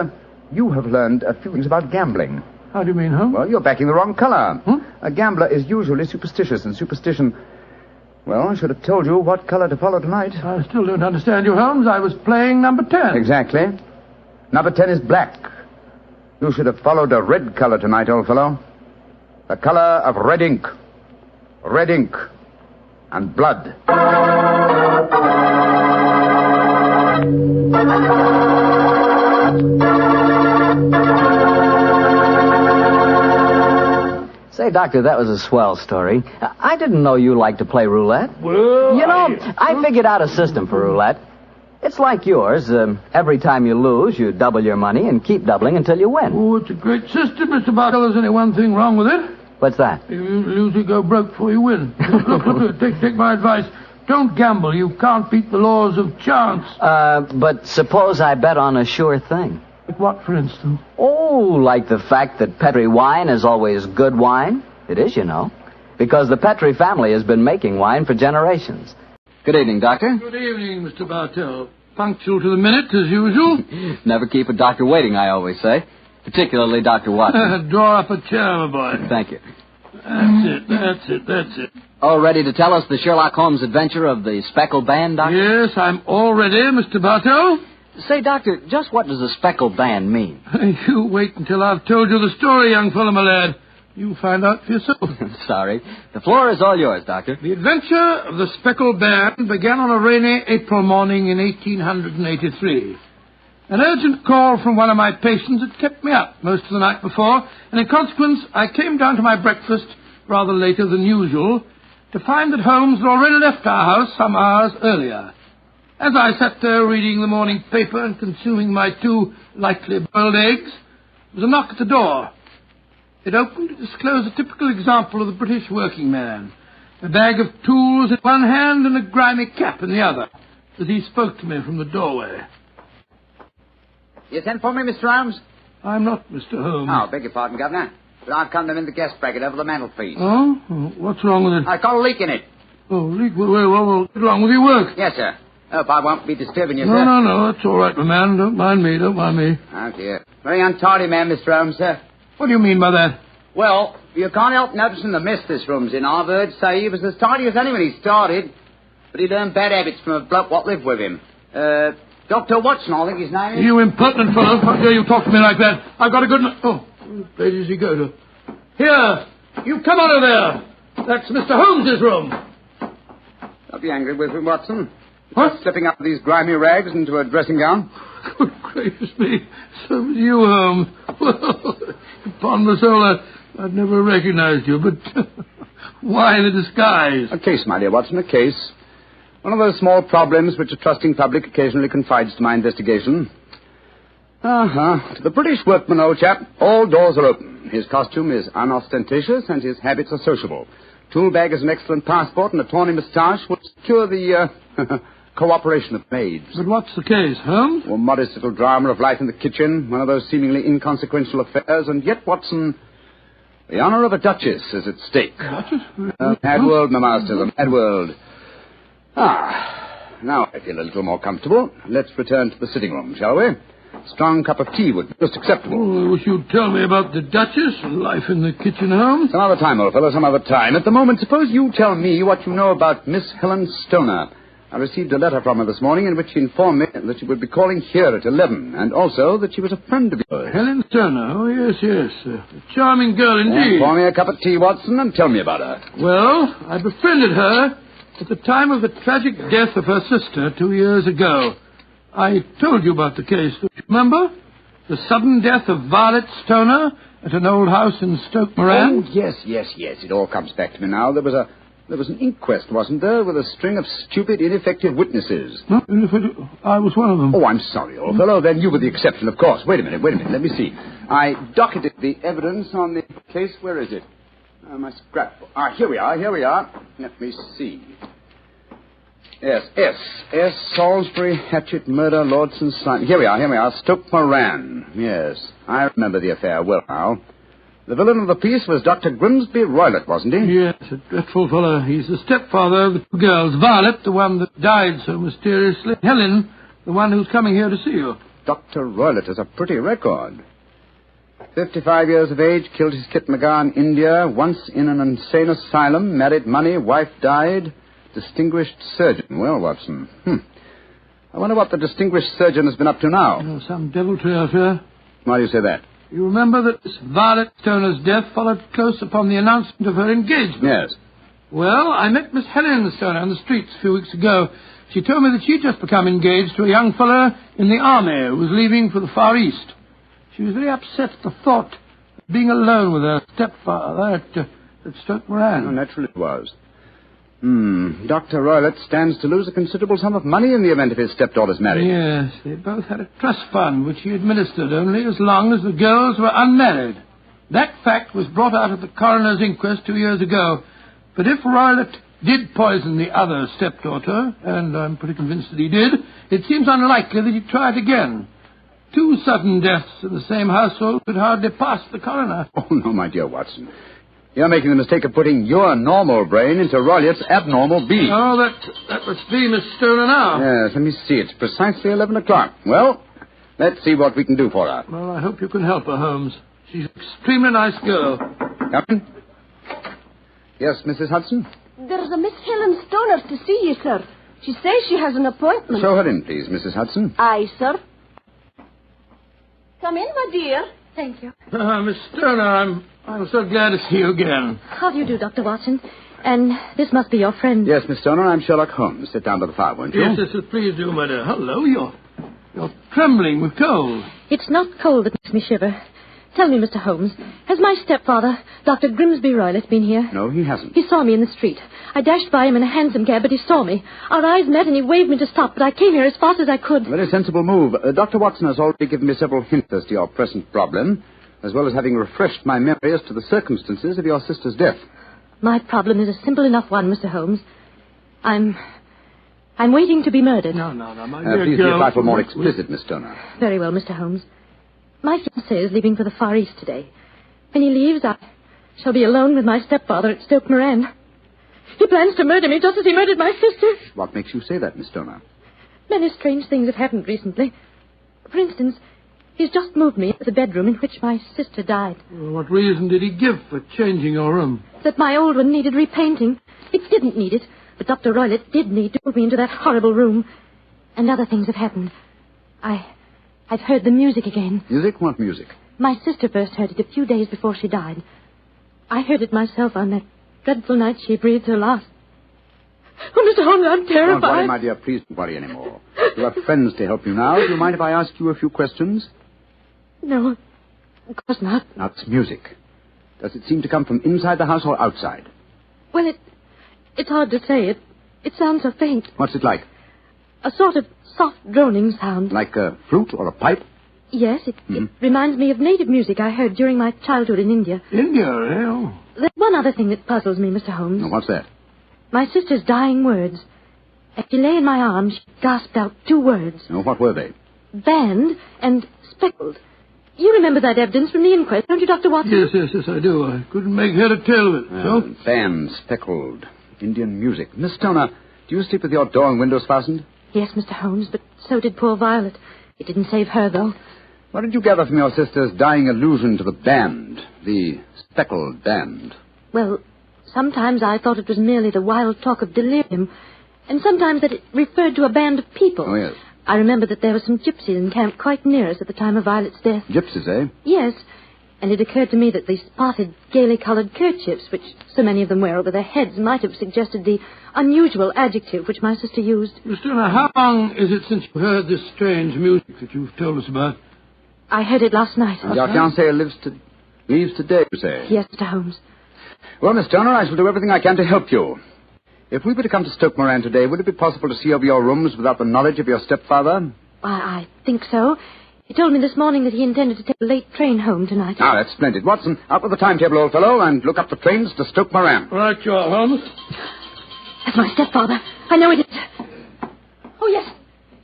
you have learned a few things about gambling. How do you mean, Holmes? Well, you're backing the wrong color. A gambler is usually superstitious, and superstition... Well, I should have told you what color to follow tonight. I still don't understand you, Holmes. I was playing number 10. Exactly. Number 10 is black. You should have followed a red color tonight, old fellow. The color of red ink. Red ink. And blood. Say, Doctor, that was a swell story. I didn't know you liked to play roulette. Well, I figured out a system for roulette. It's like yours. Every time you lose, you double your money and keep doubling until you win. Oh, it's a great system, Mr. Bartel. There's only one thing wrong with it. What's that? You lose, you go broke before you win. Look, take my advice. Don't gamble. You can't beat the laws of chance. But suppose I bet on a sure thing. Like what, for instance? Oh, like the fact that Petri wine is always good wine. It is, you know. Because the Petri family has been making wine for generations. Good evening, Doctor. Good evening, Mr. Bartel. Punctual to the minute, as usual. Never keep a doctor waiting, I always say. Particularly Dr. Watson. Draw up a chair, my boy. Thank you. That's it. All ready to tell us the Sherlock Holmes adventure of the Speckled Band, Doctor? Yes, I'm all ready, Mr. Bartel. Say, Doctor, just what does a Speckled Band mean? You wait until I've told you the story, young fellow, my lad. You'll find out for yourself. Sorry. The floor is all yours, Doctor. The adventure of the Speckled Band began on a rainy April morning in 1883. An urgent call from one of my patients had kept me up most of the night before, and in consequence, I came down to my breakfast rather later than usual to find that Holmes had already left our house some hours earlier. As I sat there reading the morning paper and consuming my 2 lightly boiled eggs, there was a knock at the door. It opened to disclose a typical example of the British working man, a bag of tools in one hand and a grimy cap in the other, as he spoke to me from the doorway. You sent for me, Mr. Holmes? I'm not Mr. Holmes. Oh, beg your pardon, Governor. But I've come to in the guest bracket over the mantelpiece. Oh? What's wrong with it? I've got a leak in it. Oh, leak? Well, what's wrong with your work? Yes, sir. Hope I won't be disturbing you, sir. No, that's all right, my man. Don't mind me. Oh, dear. Very untidy man, Mr. Holmes, sir. What do you mean by that? Well, you can't help noticing the mess this room's in. I've heard say he was as tidy as any when he started, but he learned bad habits from a bloke what lived with him. Dr. Watson, I think his name is. You impertinent fellow. How dare you talk to me like that? I've got a good... Oh, where does he go to? Here, you come out of there. That's Mr. Holmes's room. Don't be angry with him, Watson. What? Just slipping out of these grimy rags into a dressing gown. Good gracious me. So was you, Holmes. Well, upon my soul, I'd never recognized you, but why the disguise? A case, my dear Watson, a case. One of those small problems which a trusting public occasionally confides to my investigation. To the British workman, old chap, all doors are open. His costume is unostentatious and his habits are sociable. Tool bag is an excellent passport, and a tawny moustache would secure the cooperation of maids. But what's the case, Holmes? A modest little drama of life in the kitchen, one of those seemingly inconsequential affairs, and yet, Watson, the honour of a duchess is at stake. Duchess? Mad world, my master, the mad world. Now I feel a little more comfortable. Let's return to the sitting room, shall we? Strong cup of tea would be most acceptable. Oh, I wish you'd tell me about the Duchess and life in the kitchen, Holmes. Some other time, old fellow, some other time. At the moment, suppose you tell me what you know about Miss Helen Stoner. I received a letter from her this morning in which she informed me that she would be calling here at 11, and also that she was a friend of yours. Helen Stoner? Oh, yes. A charming girl indeed. Pour me a cup of tea, Watson, and tell me about her. Well, I befriended her at the time of the tragic death of her sister 2 years ago. I told you about the case, don't you remember? The sudden death of Violet Stoner at an old house in Stoke Moran. Oh, yes. It all comes back to me now. There was an inquest, wasn't there, with a string of stupid, ineffective witnesses. Huh? I was one of them. Oh, I'm sorry, old fellow. Then you were the exception, of course. Wait a minute. Let me see. I docketed the evidence on the case. Where is it? My scrapbook. Here we are. Let me see. Yes, S. Salisbury, Hatchet, Murder, Lordson, Simon. Here we are. Stoke Moran. Yes, I remember the affair well now. The villain of the piece was Dr. Grimsby Roylott, wasn't he? Yes, a dreadful fellow. He's the stepfather of the two girls. Violet, the one that died so mysteriously. Helen, the one who's coming here to see you. Dr. Roylott has a pretty record. 55 years of age, killed his Kit McGar in India, once in an insane asylum, married money, wife died. Distinguished surgeon. Well, Watson. I wonder what the distinguished surgeon has been up to now. Some deviltry affair. Why do you say that? You remember that Miss Violet Stoner's death followed close upon the announcement of her engagement? Yes. Well, I met Miss Helen Stoner on the streets a few weeks ago. She told me that she'd just become engaged to a young fellow in the army who was leaving for the Far East. She was very upset at the thought of being alone with her stepfather at Stoke Moran. Oh, naturally it was. Dr. Roylott stands to lose a considerable sum of money in the event of his stepdaughter's marriage. Yes, they both had a trust fund which he administered only as long as the girls were unmarried. That fact was brought out at the coroner's inquest 2 years ago. But if Roylott did poison the other stepdaughter, and I'm pretty convinced that he did, it seems unlikely that he'd try it again. 2 sudden deaths in the same household could hardly pass the coroner. Oh, no, my dear Watson. You're making the mistake of putting your normal brain into Rollitt's abnormal being. Oh, that must be Miss Stoner now. Yes, let me see. It's precisely 11 o'clock. Well, let's see what we can do for her. Well, I hope you can help her, Holmes. She's an extremely nice girl. Come in. Yes, Mrs. Hudson? There's a Miss Helen Stoner to see you, sir. She says she has an appointment. Show her in, please, Mrs. Hudson. Aye, sir. Come in, my dear. Thank you. Miss Stoner, I'm so glad to see you again. How do you do, Dr. Watson? And this must be your friend. Yes, Miss Stoner, I'm Sherlock Holmes. Sit down by the fire, won't you? Yes, please do, my dear. Hello, you're trembling with cold. It's not cold that makes me shiver. Tell me, Mr. Holmes, has my stepfather, Dr. Grimsby Roylott, been here? No, he hasn't. He saw me in the street. I dashed by him in a hansom cab, but he saw me. Our eyes met and he waved me to stop, but I came here as fast as I could. A very sensible move. Dr. Watson has already given me several hints as to your present problem, as well as having refreshed my memory as to the circumstances of your sister's death. My problem is a simple enough one, Mr. Holmes. I'm waiting to be murdered. No, my dear please girl. be a trifle more explicit, Miss Stoner. Very well, Mr. Holmes. My fiancé is leaving for the Far East today. When he leaves, I shall be alone with my stepfather at Stoke Moran. He plans to murder me just as he murdered my sister. What makes you say that, Miss Stoner? Many strange things have happened recently. For instance, he's just moved me into the bedroom in which my sister died. Well, what reason did he give for changing your room? That my old one needed repainting. It didn't need it, but Dr. Roylott did need to move me into that horrible room. And other things have happened. I've heard the music again. Music? What music? My sister first heard it a few days before she died. I heard it myself on that dreadful night she breathed her last. Oh, Mr. Holmes, I'm terrified. Don't worry, my dear. Please don't worry anymore. You have friends to help you now. Do you mind if I ask you a few questions? No, of course not. Now, it's music. Does it seem to come from inside the house or outside? Well, it's hard to say. It sounds so faint. What's it like? A sort of soft droning sound. Like a flute or a pipe? Yes, it reminds me of native music I heard during my childhood in India. India, eh? Oh. There's one other thing that puzzles me, Mr. Holmes. What's that? My sister's dying words. As she lay in my arms, she gasped out 2 words. Oh, what were they? Banned and speckled. You remember that evidence from the inquest, don't you, Dr. Watson? Yes, I do. I couldn't make head or tail of it. So? Banned, speckled, Indian music. Miss Stoner, do you sleep with your door and windows fastened? Yes, Mr. Holmes, but so did poor Violet. It didn't save her, though. What did you gather from your sister's dying allusion to the band, the Speckled band? Well, sometimes I thought it was merely the wild talk of delirium, and sometimes that it referred to a band of people. Oh, yes. I remember that there were some gypsies encamped quite near us at the time of Violet's death. Gypsies, eh? Yes, and it occurred to me that the spotted, gaily coloured kerchiefs, which so many of them wear over their heads, might have suggested the unusual adjective which my sister used. Miss Turner, how long is it since you heard this strange music that you've told us about? I heard it last night. And your fiancé leaves today, you say? Yes, Mr. Holmes. Well, Miss Turner, I shall do everything I can to help you. If we were to come to Stoke Moran today, would it be possible to see over your rooms without the knowledge of your stepfather? I think so. He told me this morning that he intended to take a late train home tonight. Ah, that's splendid. Watson, out with the timetable, old fellow, and look up the trains to Stoke Moran. Right, you are, Holmes. That's my stepfather. I know it is. Oh, yes.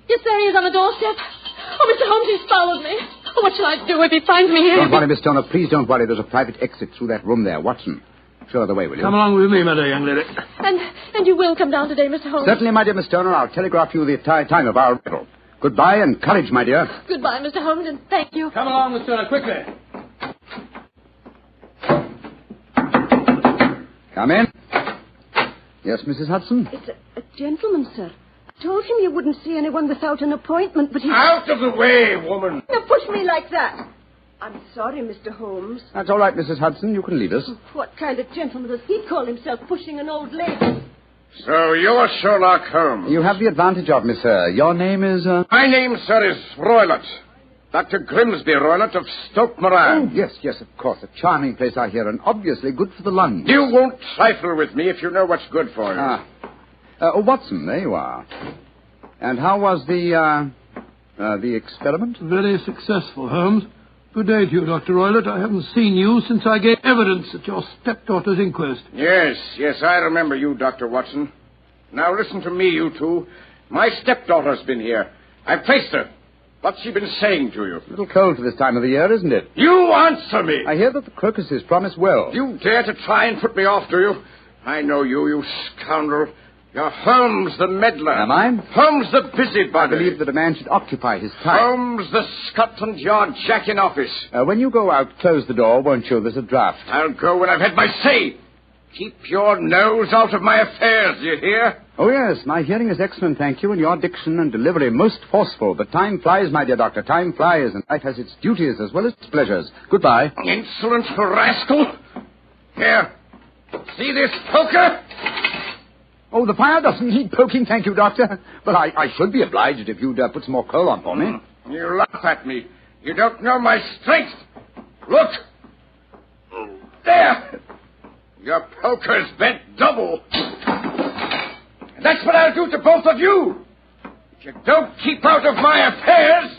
Yes, there he is on the doorstep. Oh, Mr. Holmes, he's followed me. Oh, what shall I do if he finds me here? Don't worry, Miss Turner. Please don't worry. There's a private exit through that room there. Watson, show her the way, will you? Come along with me, my dear young lady. And you will come down today, Mr. Holmes? Certainly, my dear Miss Turner. I'll telegraph you the time of our arrival. Goodbye and courage, my dear. Goodbye, Mr. Holmes, and thank you. Come along, Miss Turner, quickly. Come in. Yes, Mrs. Hudson? It's a gentleman, sir. I told him you wouldn't see anyone without an appointment, but he... Out of the way, woman! Now push me like that. I'm sorry, Mr. Holmes. That's all right, Mrs. Hudson. You can leave us. What kind of gentleman does he call himself, pushing an old lady? So you're Sherlock Holmes. You have the advantage of me, sir. Your name is, My name, sir, is Roylott. Dr. Grimsby Roylott of Stoke Moran. Oh, yes, of course. A charming place, I hear, and obviously good for the lungs. You won't trifle with me if you know what's good for you. Watson, there you are. And how was the experiment? Very successful, Holmes. Good day to you, Dr. Roylott. I haven't seen you since I gave evidence at your stepdaughter's inquest. Yes, I remember you, Dr. Watson. Now listen to me, you two. My stepdaughter's been here. I've traced her. What's she been saying to you? A little cold for this time of the year, isn't it? You answer me! I hear that the crocuses promise well. You dare to try and put me off, do you? I know you, you scoundrel. You're Holmes the meddler. Am I? Holmes the busybody. I believe that a man should occupy his time. Holmes the Scotland Yard Jack in office. When you go out, close the door, won't you? There's a draft. I'll go when I've had my say. Keep your nose out of my affairs, you hear? Oh, yes, my hearing is excellent, thank you, and your diction and delivery most forceful. But time flies, my dear doctor, time flies, and life has its duties as well as its pleasures. Goodbye. Insolent rascal. Here, see this poker? Oh, the fire doesn't need poking, thank you, Doctor. But I should be obliged if you'd put some more coal on for me. You laugh at me. You don't know my strength. Look. There. Your poker's bent double. And that's what I'll do to both of you. If you don't keep out of my affairs.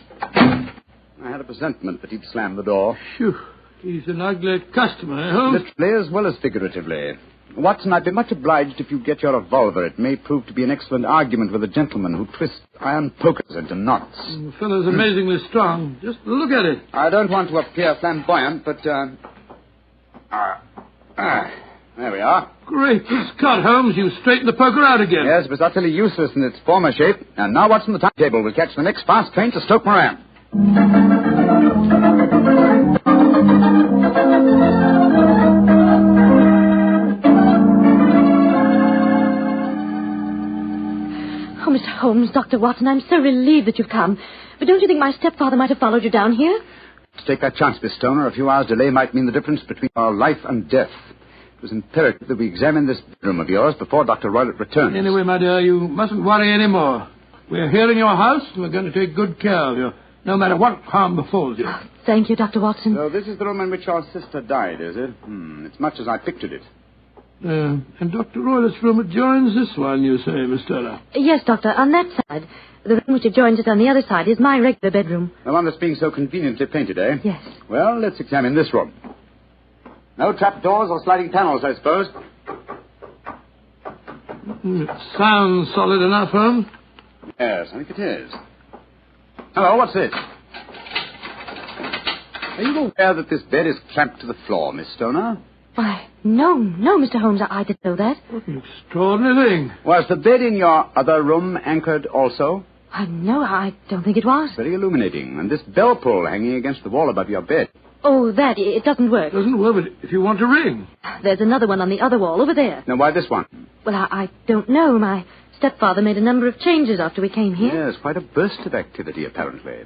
I had a presentiment that he'd slam the door. Phew. He's an ugly customer, eh, Holmes? Literally as well as figuratively. Watson, I'd be much obliged if you'd get your revolver. It may prove to be an excellent argument with a gentleman who twists iron pokers into knots. The fellow's amazingly strong. Just look at it. I don't want to appear flamboyant, but, there we are. Great Scott, Holmes. You straightened the poker out again. Yes, it was utterly useless in its former shape. And now Watson, the timetable. We'll catch the next fast train to Stoke Moran. Oh, Mr. Holmes, Dr. Watson, I'm so relieved that you've come. But don't you think my stepfather might have followed you down here? To take that chance, Miss Stoner, a few hours' delay might mean the difference between our life and death. It was imperative that we examine this bedroom of yours before Dr. Roylott returns. Anyway, my dear, you mustn't worry any more. We're here in your house, and we're going to take good care of you, no matter what harm befalls you. Thank you, Dr. Watson. So this is the room in which your sister died, is it? It's much as I pictured it. And Dr. Roylott's room adjoins this one, you say, Miss Turner? Yes, Doctor, on that side. The room which adjoins it on the other side is my regular bedroom. The one that's being so conveniently painted, eh? Yes. Well, let's examine this room. No trapdoors or sliding panels, I suppose. It sounds solid enough, Holmes. Yes, I think it is. Hello, what's this? Are you aware that this bed is clamped to the floor, Miss Stoner? Why, no, Mr. Holmes, I didn't know that. What an extraordinary thing. Was the bed in your other room anchored also? No, I don't think it was. Very illuminating. And this bell pull hanging against the wall above your bed. Oh, that. It doesn't work. Doesn't work, but if you want to ring. There's another one on the other wall over there. Now, why this one? Well, I don't know. My stepfather made a number of changes after we came here. Yes, quite a burst of activity, apparently.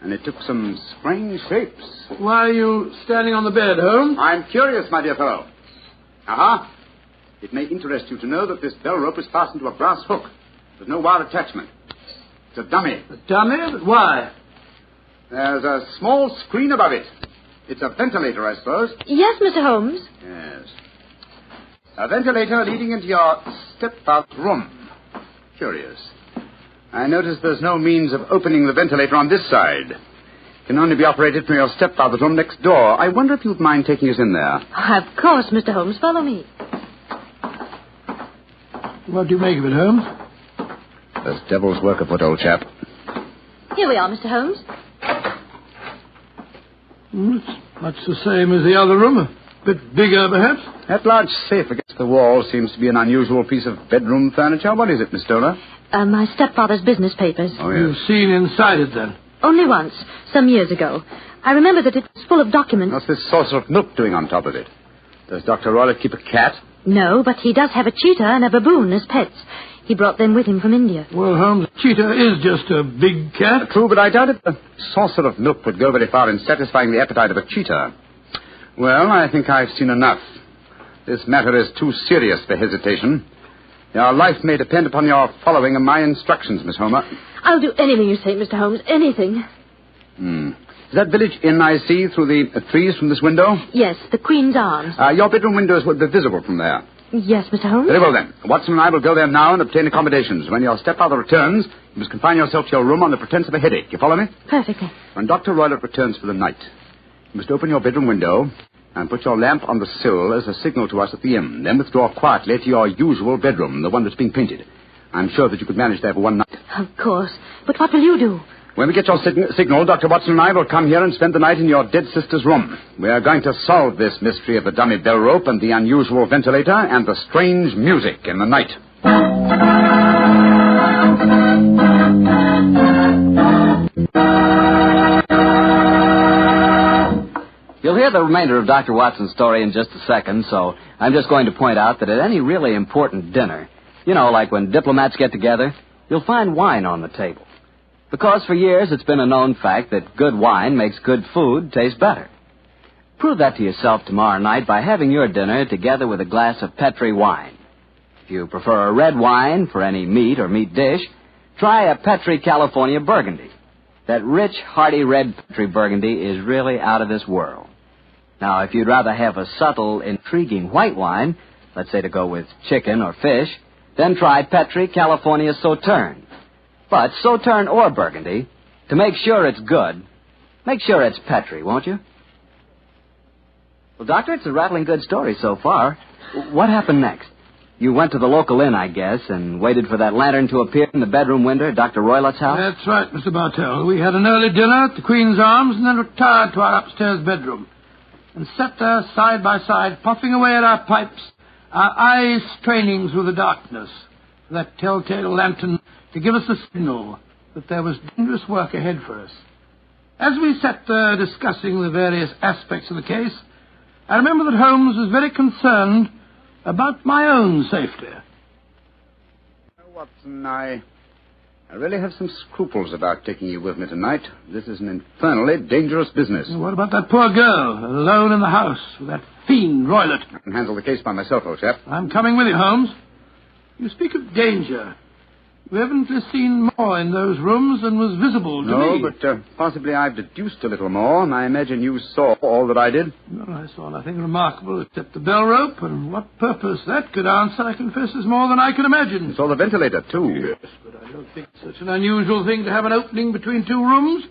And it took some strange shapes. Why are you standing on the bed, Holmes? I'm curious, my dear fellow. It may interest you to know that this bell rope is fastened to a brass hook. There's no wire attachment. It's a dummy. A dummy? But why? There's a small screen above it. It's a ventilator, I suppose. Yes, Mr. Holmes. Yes. A ventilator leading into your stepfather's room. Curious. I notice there's no means of opening the ventilator on this side. It can only be operated from your stepfather's room next door. I wonder if you'd mind taking us in there. Of course, Mr. Holmes. Follow me. What do you make of it, Holmes? There's devil's work afoot, old chap. Here we are, Mr. Holmes. It's much the same as the other room. A bit bigger, perhaps. That large safe against the wall seems to be an unusual piece of bedroom furniture. What is it, Miss Stoller? My stepfather's business papers. Oh, yes. You've seen inside it, then? Only once, some years ago. I remember that it was full of documents. What's this saucer of milk doing on top of it? Does Dr. Roylott keep a cat? No, but he does have a cheetah and a baboon as pets. He brought them with him from India. Well, Holmes, a cheetah is just a big cat. True, but I doubt if a saucer of milk would go very far in satisfying the appetite of a cheetah. Well, I think I've seen enough. This matter is too serious for hesitation. Your life may depend upon your following of my instructions, Miss Homer. I'll do anything you say, Mr. Holmes, anything. Is that village inn I see through the trees from this window? Yes, the Queen's Arms. Your bedroom windows would be visible from there. Yes, Mr. Holmes. Very well, then. Watson and I will go there now and obtain accommodations. When your stepfather returns, you must confine yourself to your room on the pretense of a headache. You follow me? Perfectly. When Dr. Roylott returns for the night, you must open your bedroom window and put your lamp on the sill as a signal to us at the inn. Then withdraw quietly to your usual bedroom, the one that's being painted. I'm sure that you could manage there for one night. Of course. But what will you do? When we get your signal, Dr. Watson and I will come here and spend the night in your dead sister's room. We are going to solve this mystery of the dummy bell rope and the unusual ventilator and the strange music in the night. You'll hear the remainder of Dr. Watson's story in just a second, so I'm just going to point out that at any really important dinner, you know, like when diplomats get together, you'll find wine on the table. Because for years it's been a known fact that good wine makes good food taste better. Prove that to yourself tomorrow night by having your dinner together with a glass of Petri wine. If you prefer a red wine for any meat or meat dish, try a Petri California Burgundy. That rich, hearty red Petri Burgundy is really out of this world. Now, if you'd rather have a subtle, intriguing white wine, let's say to go with chicken or fish, then try Petri California Sauterne. But Sauterne or Burgundy, to make sure it's good, make sure it's Petri, won't you? Well, Doctor, it's a rattling good story so far. What happened next? You went to the local inn, I guess, and waited for that lantern to appear in the bedroom window at Dr. Roylott's house? That's right, Mr. Bartell. We had an early dinner at the Queen's Arms and then retired to our upstairs bedroom and sat there side by side, puffing away at our pipes, our eyes straining through the darkness for that telltale lantern to give us the signal that there was dangerous work ahead for us. As we sat there discussing the various aspects of the case, I remember that Holmes was very concerned about my own safety. Watson, I really have some scruples about taking you with me tonight. This is an infernally dangerous business. What about that poor girl, alone in the house with that fiend Roylott? I can handle the case by myself, old chap. I'm coming with you, Holmes. You speak of danger. You haven't seen more in those rooms than was visible to me. No, but possibly I've deduced a little more, and I imagine you saw all that I did. Well, I saw nothing remarkable except the bell rope, and what purpose that could answer, I confess, is more than I can imagine. You saw the ventilator, too. Yes, but I don't think it's such an unusual thing to have an opening between two rooms.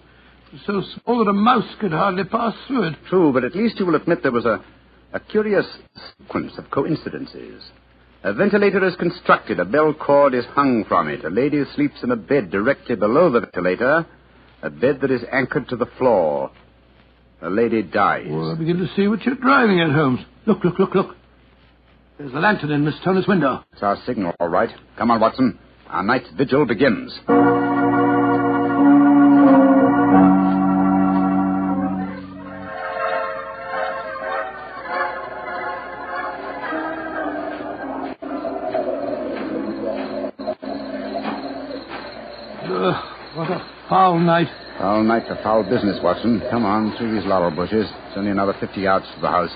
It's so small that a mouse could hardly pass through it. True, but at least you will admit there was a curious sequence of coincidences. A ventilator is constructed. A bell cord is hung from it. A lady sleeps in a bed directly below the ventilator, a bed that is anchored to the floor. A lady dies. Well, I begin to see what you're driving at, Holmes. Look. There's the lantern in Miss Turner's window. It's our signal, all right. Come on, Watson. Our night's vigil begins. What a foul night. Foul night for foul business, Watson. Come on, through these laurel bushes. It's only another 50 yards to the house.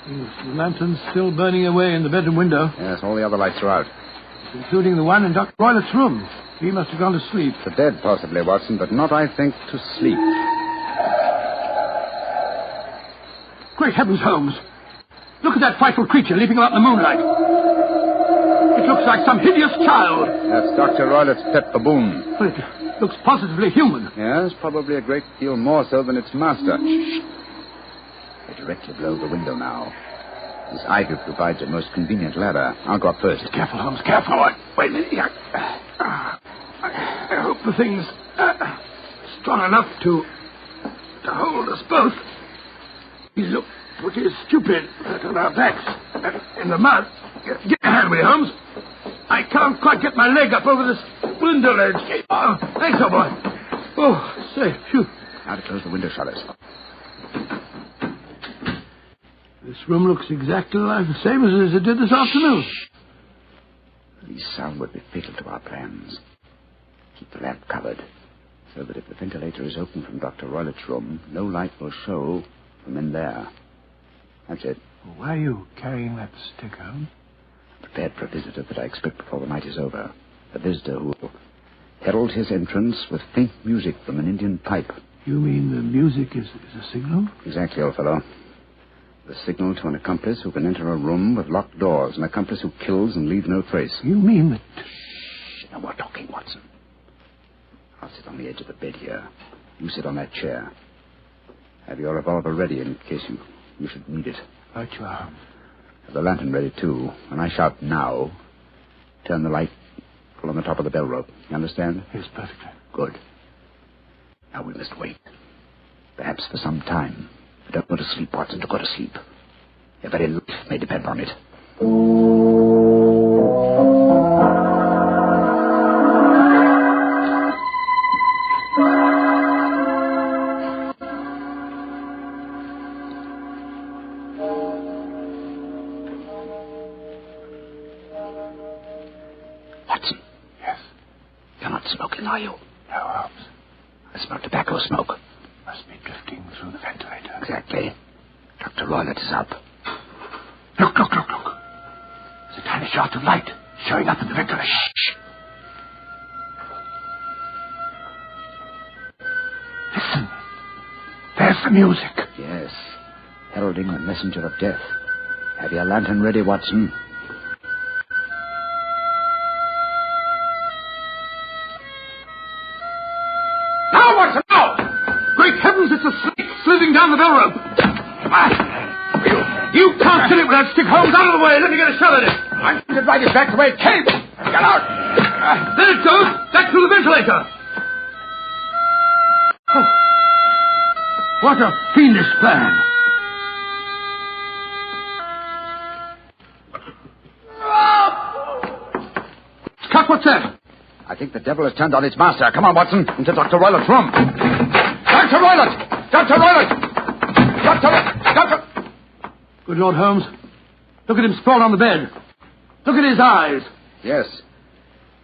The lantern's still burning away in the bedroom window. Yes, all the other lights are out. Including the one in Dr. Roylett's room. He must have gone to sleep. To bed, possibly, Watson, but not, I think, to sleep. Great heavens, Holmes. Look at that frightful creature leaping about in the moonlight. It looks like some hideous child. That's Dr. Roylett's pet baboon. Well, it looks positively human. Yes, probably a great deal more so than its master. They're directly below the window now. This ivy provides a most convenient ladder. I'll go up first. Careful, Holmes, careful. Wait a minute. I hope the thing's strong enough to hold us both. We look pretty stupid on our backs in the mud. Get a hand with you, Holmes. I can't quite get my leg up over this window ledge. Oh, thanks, old boy. Oh, say, phew. Now to close the window shutters. This room looks exactly like the same as it did this afternoon. These sound would be fatal to our plans. Keep the lamp covered, so that if the ventilator is open from Dr. Roylett's room, no light will show from in there. That's it. Why are you carrying that stick, Holmes? Prepared for a visitor that I expect before the night is over. A visitor who will herald his entrance with faint music from an Indian pipe. You mean the music is a signal? Exactly, old fellow. The signal to an accomplice who can enter a room with locked doors, an accomplice who kills and leaves no trace. You mean that... Shh, no more talking, Watson. I'll sit on the edge of the bed here. You sit on that chair. Have your revolver ready in case you should need it. Right you are. Have the lantern ready, too. When I shout now, turn the light full on the top of the bell rope. You understand? Yes, perfectly. Good. Now we must wait. Perhaps for some time. But don't go to sleep, Watson. Don't go to sleep. Your very life may depend on it. Watson. Yes? You're not smoking, are you? No, Holmes. I smell tobacco smoke. Must be drifting through the ventilator. Exactly. Dr. Roylett is up. Look. There's a tiny shaft of light showing up in the ventilator. Shh. Listen. There's the music. Yes. Heralding the messenger of death. Have your lantern ready, Watson. Now, Watson, now! Great heavens, it's a snake slithering down the bell rope. You can't sit it with that stick, Holmes. Out of the way. Let me get a shot at it. I'm going to drive it back the way it came. Get out. There it goes. Back through the ventilator. Oh. What a fiendish plan. Cut, what's that? I think the devil has turned on its master. Come on, Watson, into Dr. Roylett's room. Dr. Roylett! Dr. Roylett! Dr. Good Lord, Holmes. Look at him sprawled on the bed. Look at his eyes. Yes.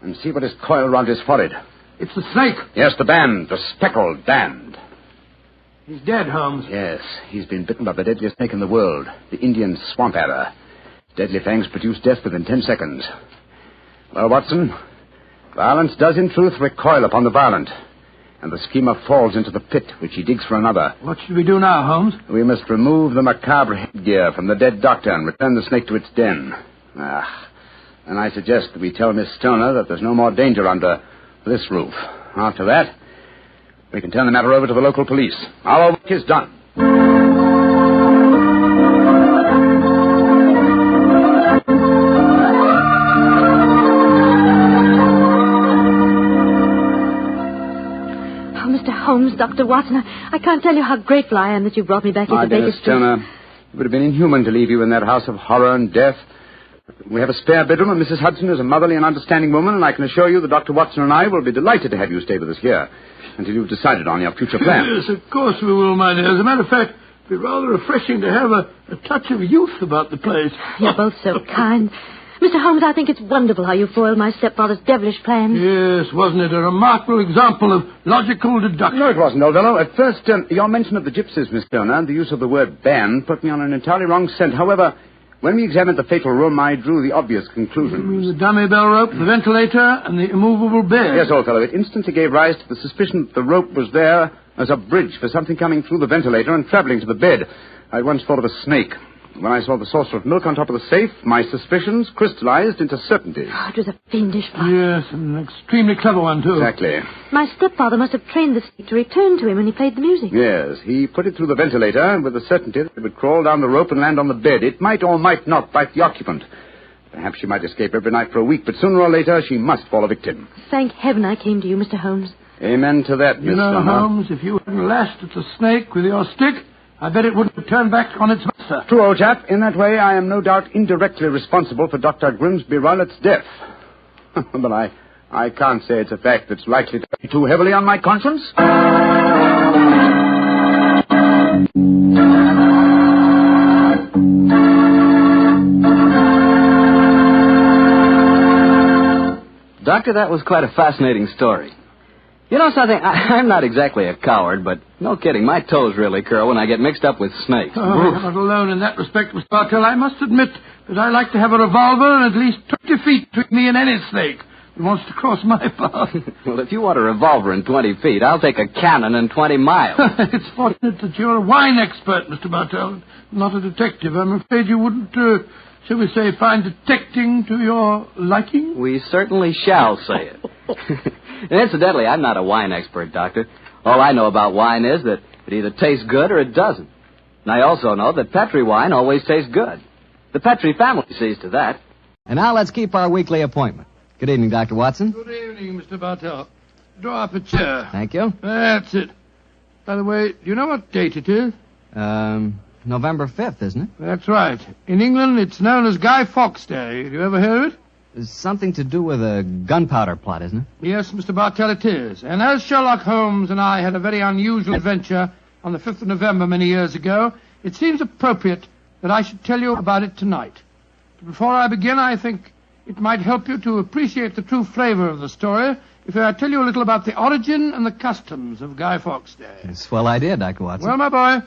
And see what is coiled round his forehead. It's the snake. Yes, the band. The speckled band. He's dead, Holmes. Yes. He's been bitten by the deadliest snake in the world. The Indian swamp adder. Deadly fangs produce death within 10 seconds. Well, Watson, violence does in truth recoil upon the violent. And the schemer falls into the pit which he digs for another. What should we do now, Holmes? We must remove the macabre headgear from the dead doctor and return the snake to its den. And I suggest that we tell Miss Stoner that there's no more danger under this roof. After that, we can turn the matter over to the local police. Our work is done. Holmes, Dr. Watson, I can't tell you how grateful I am that you brought me back into Baker Street. Stoner, it would have been inhuman to leave you in that house of horror and death. We have a spare bedroom, and Mrs. Hudson is a motherly and understanding woman, and I can assure you that Dr. Watson and I will be delighted to have you stay with us here until you've decided on your future plans. Yes, of course we will, my dear. As a matter of fact, it'd be rather refreshing to have a touch of youth about the place. You're both so kind. Mr. Holmes, I think it's wonderful how you foiled my stepfather's devilish plans. Yes, wasn't it a remarkable example of logical deduction? No, it wasn't, old fellow. At first, your mention of the gypsies, Miss Turner, the use of the word ban, put me on an entirely wrong scent. However, when we examined the fatal room, I drew the obvious conclusion. You mean the dummy bell rope, the ventilator, and the immovable bed? Yes, old fellow. It instantly gave rise to the suspicion that the rope was there as a bridge for something coming through the ventilator and traveling to the bed. I once thought of a snake. When I saw the saucer of milk on top of the safe, my suspicions crystallized into certainty. Oh, it was a fiendish plot. Yes, an extremely clever one, too. Exactly. My stepfather must have trained the snake to return to him when he played the music. Yes, he put it through the ventilator with the certainty that it would crawl down the rope and land on the bed. It might or might not bite the occupant. Perhaps she might escape every night for a week, but sooner or later she must fall a victim. Thank heaven I came to you, Mr. Holmes. Amen to that, Miss You know, Turner. Holmes, if you hadn't lashed at the snake with your stick, I bet it wouldn't have turned back on its master. True, old chap. In that way, I am no doubt indirectly responsible for Dr. Grimsby Roylett's death. But I can't say it's a fact that's likely to be too heavily on my conscience. Doctor, that was quite a fascinating story. You know something? I'm not exactly a coward, but no kidding, my toes really curl when I get mixed up with snakes. Oh, I'm not alone in that respect, Mr. Bartell. I must admit that I like to have a revolver and at least 20 feet between me and any snake that wants to cross my path. Well, if you want a revolver in 20 feet, I'll take a cannon in 20 miles. It's fortunate that you're a wine expert, Mr. Bartell, not a detective. I'm afraid you wouldn't, shall we say, find detecting to your liking? We certainly shall say it. And incidentally, I'm not a wine expert, Doctor. All I know about wine is that it either tastes good or it doesn't. And I also know that Petri wine always tastes good. The Petri family sees to that. And now let's keep our weekly appointment. Good evening, Dr. Watson. Good evening, Mr. Bartell. Draw up a chair. Thank you. That's it. By the way, do you know what date it is? November 5th, isn't it? That's right. In England, it's known as Guy Fawkes Day. Have you ever heard of it? It's something to do with a gunpowder plot, isn't it? Yes, Mr. Bartell, it is. And as Sherlock Holmes and I had a very unusual adventure on the 5th of November many years ago, it seems appropriate that I should tell you about it tonight. But before I begin, I think it might help you to appreciate the true flavor of the story if I tell you a little about the origin and the customs of Guy Fawkes Day. It's a swell idea, Dr. Watson. Well, my boy,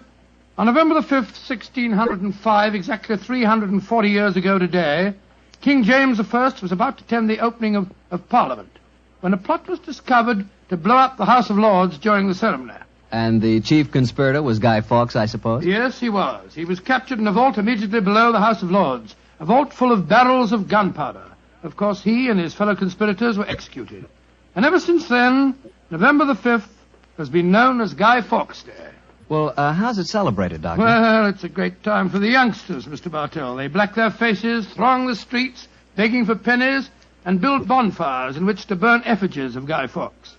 on November the 5th, 1605, exactly 340 years ago today, King James I was about to attend the opening of Parliament when a plot was discovered to blow up the House of Lords during the ceremony. And the chief conspirator was Guy Fawkes, I suppose? Yes, he was. He was captured in a vault immediately below the House of Lords, a vault full of barrels of gunpowder. Of course, he and his fellow conspirators were executed. And ever since then, November the 5th has been known as Guy Fawkes Day. Well, how's it celebrated, Doctor? Well, it's a great time for the youngsters, Mr. Bartell. They black their faces, throng the streets, begging for pennies, and build bonfires in which to burn effigies of Guy Fawkes.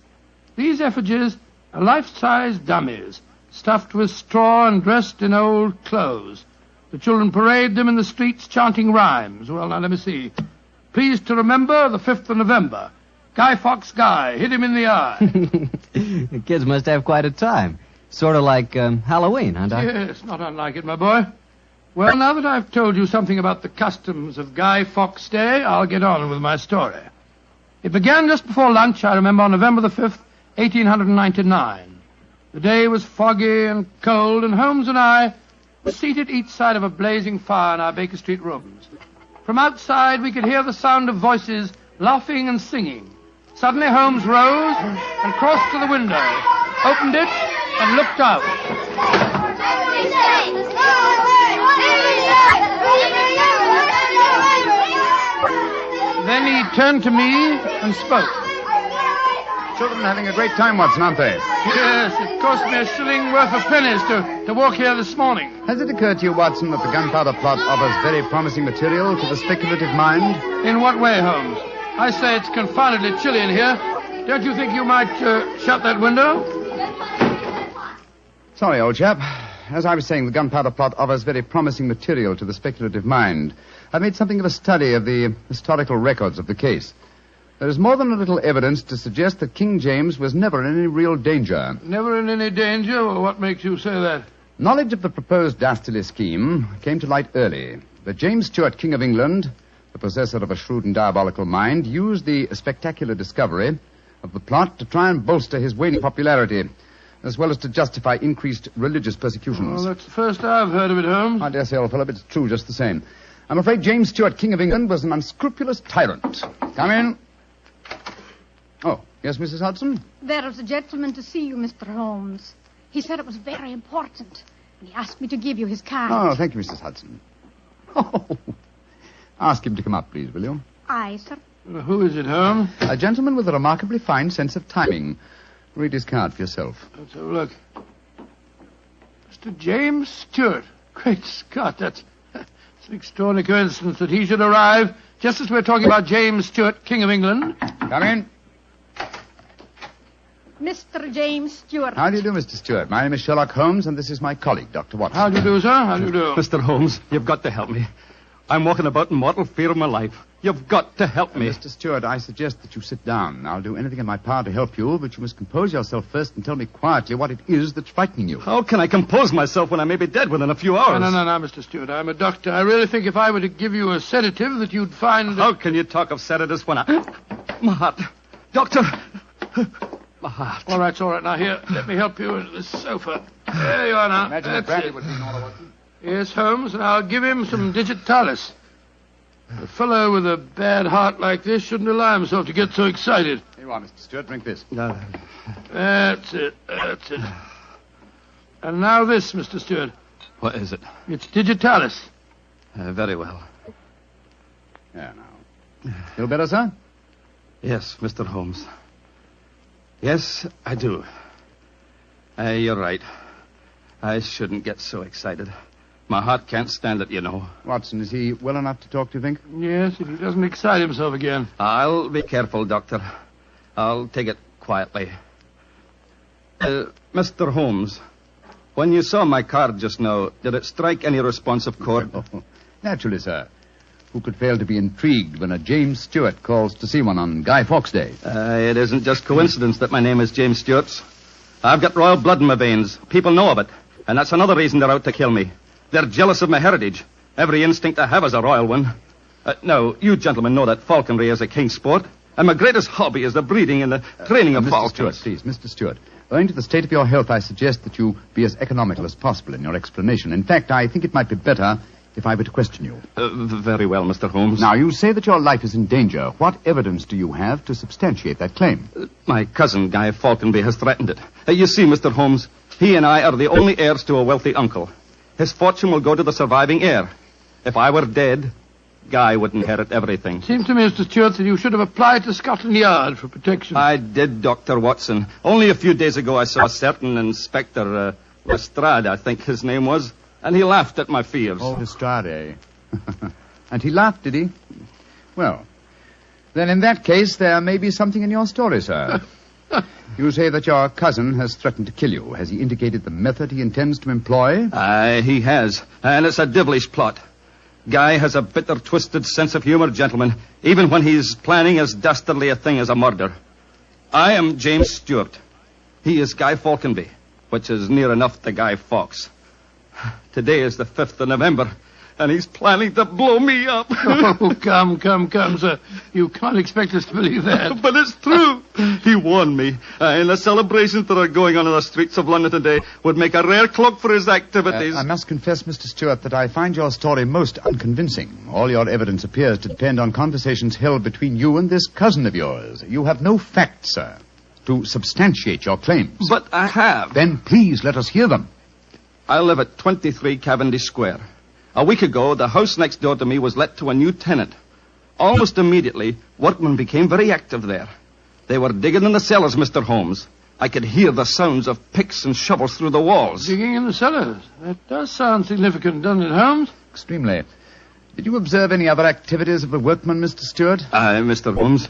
These effigies are life-size dummies, stuffed with straw and dressed in old clothes. The children parade them in the streets chanting rhymes. Well, now, let me see. Pleased to remember the 5th of November. Guy Fawkes Guy, hit him in the eye. The kids must have quite a time. Sort of like Halloween, huh, Doctor? Yes, not unlike it, my boy. Well, now that I've told you something about the customs of Guy Fawkes Day, I'll get on with my story. It began just before lunch, I remember, on November the 5th, 1899. The day was foggy and cold, and Holmes and I were seated each side of a blazing fire in our Baker Street rooms. From outside, we could hear the sound of voices laughing and singing. Suddenly, Holmes rose and crossed to the window, opened it, and looked out. Then he turned to me and spoke. Children are having a great time, Watson, aren't they? Yes, it cost me a shilling worth of pennies to walk here this morning. Has it occurred to you, Watson, that the gunpowder plot offers very promising material to the speculative mind? In what way, Holmes? I say it's confoundedly chilly in here. Don't you think you might shut that window? Sorry, old chap. as I was saying, the gunpowder plot offers very promising material to the speculative mind. I've made something of a study of the historical records of the case. There is more than a little evidence to suggest that King James was never in any real danger. Never in any danger? Well, what makes you say that? Knowledge of the proposed dastardly scheme came to light early. But James Stuart, King of England, the possessor of a shrewd and diabolical mind, used the spectacular discovery of the plot to try and bolster his waning popularity, as well as to justify increased religious persecutions. Well, that's the first I've heard of it, Holmes. I dare say, old fellow, but it's true just the same. I'm afraid James Stuart, King of England, was an unscrupulous tyrant. Come in. Oh, yes, Mrs. Hudson? There is a gentleman to see you, Mr. Holmes. He said it was very important. And he asked me to give you his card. Oh, thank you, Mrs. Hudson. Oh, ask him to come up, please, will you? Aye, sir. Who is it, Holmes? A gentleman with a remarkably fine sense of timing. Read his card for yourself. Let's have a look. Mr. James Stuart. Great Scott, that's an extraordinary coincidence that he should arrive just as we're talking about James Stuart, King of England. Come in. Mr. James Stuart. How do you do, Mr. Stuart? My name is Sherlock Holmes, and this is my colleague, Dr. Watson. How do you do, sir? How do you do? Mr. Holmes, you've got to help me. I'm walking about in mortal fear of my life. You've got to help me. Mr. Stuart, I suggest that you sit down. I'll do anything in my power to help you, but you must compose yourself first and tell me quietly what it is that's frightening you. How can I compose myself when I may be dead within a few hours? No, Mr. Stuart. I'm a doctor. I really think if I were to give you a sedative that you'd find... How can you talk of sedatives when I... My heart. Doctor! My heart. All right. Now, here, let me help you into this sofa. There you are now. Imagine That's brandy it. would be in order, Watson. Yes, Holmes, and I'll give him some digitalis. A fellow with a bad heart like this shouldn't allow himself to get so excited. Here you are, Mr. Stuart. Drink this. That's it. And now this, Mr. Stuart. What is it? It's digitalis. Very well. Yeah, now. Feel better, sir? Yes, Mr. Holmes. Yes, I do. You're right. I shouldn't get so excited. My heart can't stand it, you know. Watson, is he well enough to talk, do you think? Yes, if he doesn't excite himself again. I'll be careful, Doctor. I'll take it quietly. Mr. Holmes, when you saw my card just now, did it strike any responsive chord? Oh, naturally, sir. Who could fail to be intrigued when a James Stuart calls to see one on Guy Fawkes Day? It isn't just coincidence that my name is James Stuart. I've got royal blood in my veins. People know of it. And that's another reason they're out to kill me. They're jealous of my heritage. Every instinct I have is a royal one. Now, you gentlemen know that falconry is a king's sport. And my greatest hobby is the breeding and the training of falcons. Mr. Stuart, please, Mr. Stuart. Owing to the state of your health, I suggest that you be as economical as possible in your explanation. In fact, I think it might be better if I were to question you. Very well, Mr. Holmes. Now, you say that your life is in danger. What evidence do you have to substantiate that claim? My cousin, Guy Falconby, has threatened it. You see, Mr. Holmes, he and I are the only heirs to a wealthy uncle. His fortune will go to the surviving heir. If I were dead, Guy would inherit everything. Seems to me, Mr. Stuart, that you should have applied to Scotland Yard for protection. I did, Dr. Watson. Only a few days ago I saw a certain Inspector Lestrade, I think his name was, and he laughed at my fears. Oh, Lestrade. And he laughed, did he? Well, then in that case, there may be something in your story, sir. You say that your cousin has threatened to kill you. Has he indicated the method he intends to employ? He has. And it's a devilish plot. Guy has a bitter, twisted sense of humor, gentlemen, even when he's planning as dastardly a thing as a murder. I am James Stuart. He is Guy Falconby, which is near enough to Guy Fawkes. Today is the 5th of November, and he's planning to blow me up. Oh, come, sir. You can't expect us to believe that. But it's true. He warned me. And the celebrations that are going on in the streets of London today would make a rare cloak for his activities. I must confess, Mr. Stuart, that I find your story most unconvincing. All your evidence appears to depend on conversations held between you and this cousin of yours. You have no facts, sir, to substantiate your claims. But I have. Then please let us hear them. I live at 23 Cavendish Square. A week ago, the house next door to me was let to a new tenant. Almost immediately, workmen became very active there. They were digging in the cellars, Mr. Holmes. I could hear the sounds of picks and shovels through the walls. Digging in the cellars? That does sound significant, doesn't it, Holmes? Extremely. Did you observe any other activities of the workmen, Mr. Stuart? Mr. Holmes,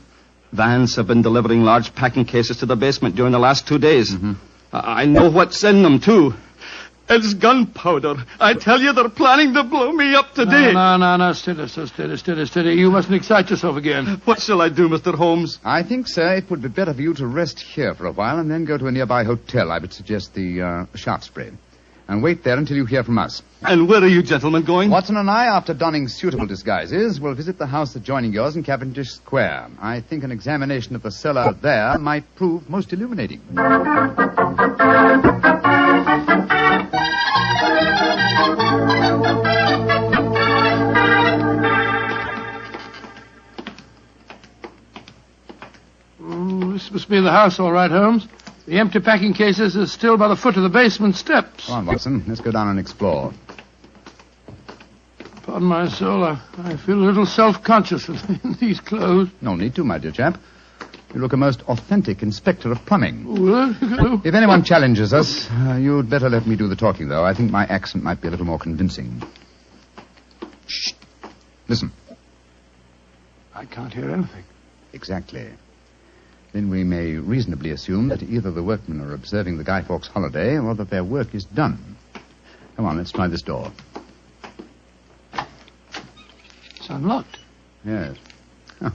vans have been delivering large packing cases to the basement during the last 2 days. Mm-hmm. I know what's in them, too. It's gunpowder. I tell you, they're planning to blow me up today. No. Steady. You mustn't excite yourself again. What shall I do, Mr. Holmes? I think, sir, it would be better for you to rest here for a while and then go to a nearby hotel. I would suggest the Shaftesbury. And wait there until you hear from us. And where are you gentlemen going? Watson and I, after donning suitable disguises, will visit the house adjoining yours in Cavendish Square. I think an examination of the cellar there might prove most illuminating. This must be the house, all right, Holmes. The empty packing cases are still by the foot of the basement steps. Come on, Watson. Let's go down and explore. Pardon my soul, I feel a little self-conscious in these clothes. No need to, my dear chap. You look a most authentic inspector of plumbing. Well, if anyone challenges us, you'd better let me do the talking, though. I think my accent might be a little more convincing. Shh. Listen. I can't hear anything. Exactly. Then we may reasonably assume that either the workmen are observing the Guy Fawkes holiday or that their work is done. Come on, let's try this door. It's unlocked. Yes. Oh,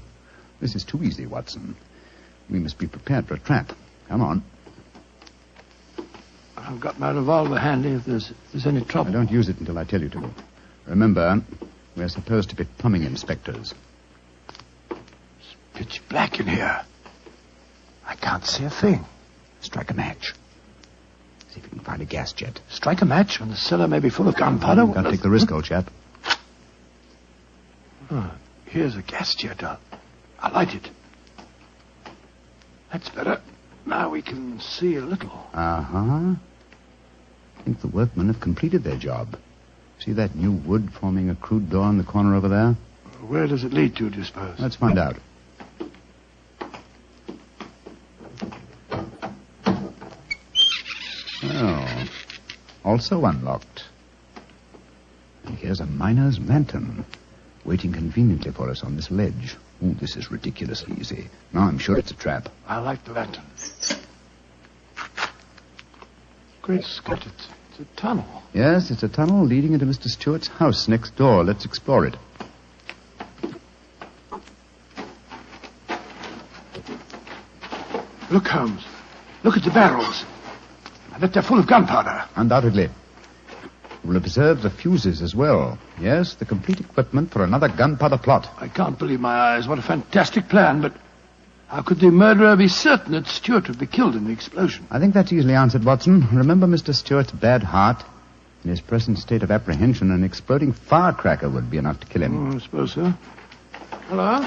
this is too easy, Watson. We must be prepared for a trap. Come on. I've got my revolver handy if there's any trouble. I don't use it until I tell you to. Remember, we're supposed to be plumbing inspectors. It's pitch black in here. I can't see a thing. Strike a match. See if you can find a gas jet. Strike a match when the cellar may be full of gunpowder? Can't take the risk, old chap. Oh, here's a gas jet. I'll light it. That's better. Now we can see a little. Uh-huh. I think the workmen have completed their job. See that new wood forming a crude door in the corner over there? Where does it lead to, do you suppose? Let's find out. Oh, also unlocked. And here's a miner's lantern, waiting conveniently for us on this ledge. Oh, this is ridiculously easy. Now I'm sure it's a trap. I like the lantern. Great Scott, it's a tunnel. Yes, it's a tunnel leading into Mr. Stewart's house next door. Let's explore it. Look, Holmes. Look at the barrels. I bet they're full of gunpowder. Undoubtedly. We'll observe the fuses as well. Yes, the complete equipment for another gunpowder plot. I can't believe my eyes. What a fantastic plan, but how could the murderer be certain that Stewart would be killed in the explosion? I think that's easily answered, Watson. Remember Mr. Stewart's bad heart? In his present state of apprehension, an exploding firecracker would be enough to kill him. I suppose so. Hello?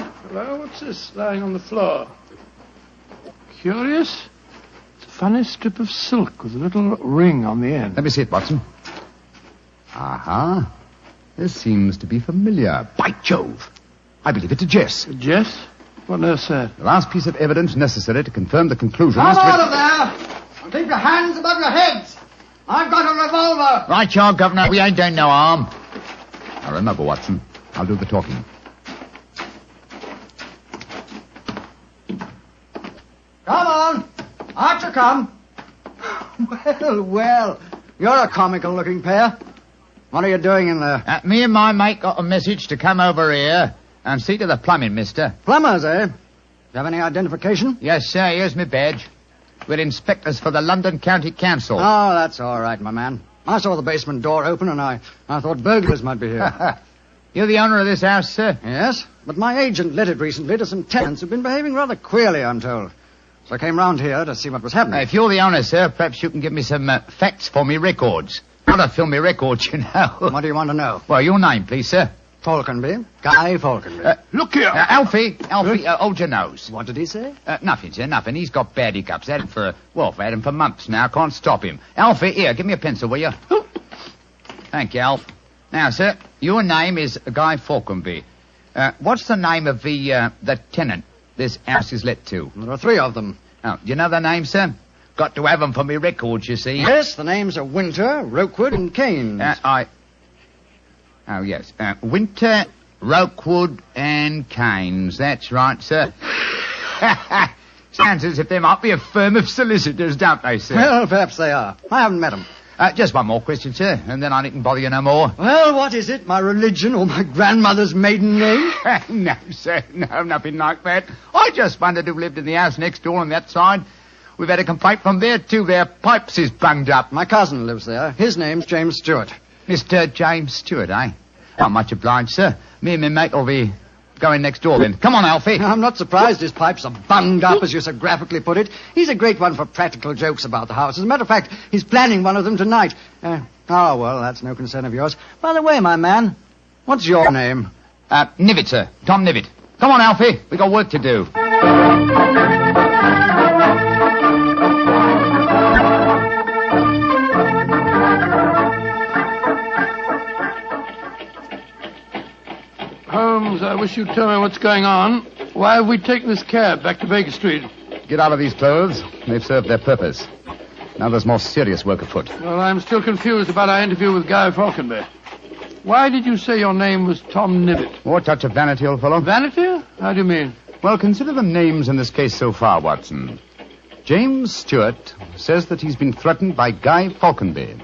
What's this lying on the floor? Curious. It's a funny strip of silk with a little ring on the end. Let me see it, Watson. Aha. This seems to be familiar. By Jove! I believe it's a Jess. A Jess? What on earth's that? The last piece of evidence necessary to confirm the conclusion. Come out of there! And keep your hands above your heads! I've got a revolver! Right, you Governor. We ain't doing no harm. Now remember, Watson, I'll do the talking. Come on! Out you come! Well, you're a comical-looking pair. What are you doing in there? Me and my mate got a message to come over here and see to the plumbing, mister. Plumbers, eh? Do you have any identification? Yes, sir. Here's my badge. We're inspectors for the London County Council. Oh, that's all right, my man. I saw the basement door open and I thought burglars might be here. You're the owner of this house, sir? Yes, but my agent let it recently to some tenants who've been behaving rather queerly, I'm told. So I came round here to see what was happening. If you're the owner, sir, perhaps you can give me some facts for me records. Not to film me records, you know. What do you want to know? Well, your name, please, sir. Falconby. Guy Falconby. Look here. Alfie, hold your nose. What did he say? Nothing, sir, nothing. He's got bad hiccups. I've had him for months now. Can't stop him. Alfie, here, give me a pencil, will you? Thank you, Alf. Now, sir, your name is Guy Falconby. What's the name of the tenant this house is let to? There are three of them. Oh, do you know their names, sir? Got to have them for me records, you see. Yes, the names are Winter, Rokewood, and Keynes. Oh, yes. Winter, Rokewood, and Keynes. That's right, sir. Sounds as if they might be a firm of solicitors, don't they, sir? Well, perhaps they are. I haven't met them. Just one more question, sir, and then I needn't bother you no more. Well, what is it? My religion or my grandmother's maiden name? No, sir, no, nothing like that. I just wondered who lived in the house next door on that side. We've had a complaint from there, too. Their pipes is bunged up. My cousin lives there. His name's James Stewart. Mr. James Stewart, eh? Not much obliged, sir. Me and my mate will be going next door, then. Come on, Alfie. I'm not surprised his pipes are bunged up, as you so graphically put it. He's a great one for practical jokes about the house. As a matter of fact, he's planning one of them tonight. Well, that's no concern of yours. By the way, my man, what's your name? Nivet, sir. Tom Nivet. Come on, Alfie. We got work to do. Holmes, I wish you'd tell me what's going on. Why have we taken this cab back to Baker Street? Get out of these clothes. They've served their purpose. Now there's more serious work afoot. Well, I'm still confused about our interview with Guy Falconby. Why did you say your name was Tom Nivet? More touch of vanity, old fellow. Vanity? How do you mean? Well, consider the names in this case so far, Watson. James Stewart says that he's been threatened by Guy Falconby.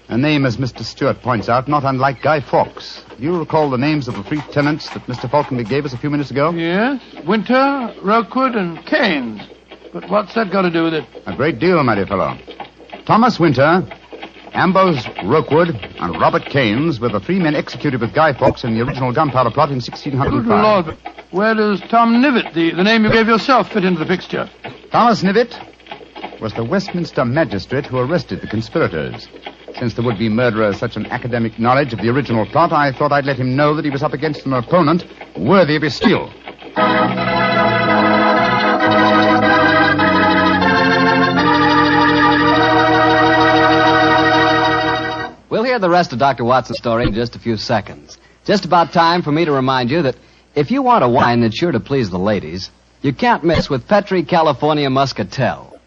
A name, as Mr. Stewart points out, not unlike Guy Fawkes. Do you recall the names of the three tenants that Mr. Falconby gave us a few minutes ago? Yes. Winter, Rokewood, and Keynes. But what's that got to do with it? A great deal, my dear fellow. Thomas Winter, Ambrose Rokewood, and Robert Keynes were the three men executed with Guy Fawkes in the original Gunpowder plot in 1605. Good Lord, but where does Tom Nivet, the name you gave yourself, fit into the picture? Thomas Nivet was the Westminster magistrate who arrested the conspirators. Since the would-be murderer has such an academic knowledge of the original plot, I thought I'd let him know that he was up against an opponent worthy of his skill. We'll hear the rest of Dr. Watson's story in just a few seconds. Just about time for me to remind you that if you want a wine that's sure to please the ladies, you can't miss with Petri California Muscatel.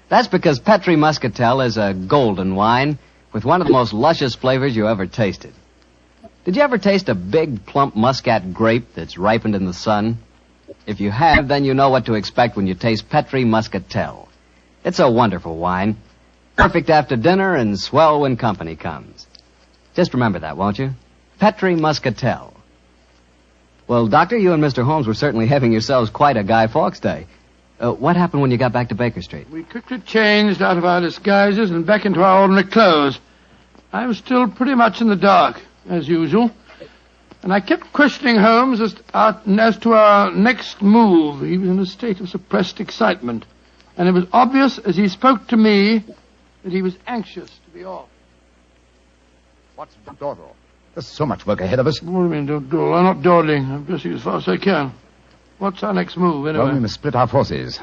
That's because Petri Muscatel is a golden wine with one of the most luscious flavors you ever tasted. Did you ever taste a big, plump muscat grape that's ripened in the sun? If you have, then you know what to expect when you taste Petri Muscatel. It's a wonderful wine. Perfect after dinner and swell when company comes. Just remember that, won't you? Petri Muscatel. Well, Doctor, you and Mr. Holmes were certainly having yourselves quite a Guy Fawkes day. What happened when you got back to Baker Street? We quickly changed out of our disguises and back into our ordinary clothes. I was still pretty much in the dark, as usual. And I kept questioning Holmes as to our next move. He was in a state of suppressed excitement. And it was obvious as he spoke to me that he was anxious to be off. What's the dawdle? There's so much work ahead of us. What do you mean, don't dawdle? I'm not dawdling. I'm dressing as fast as I can. What's our next move, anyway? Well, we must split our forces.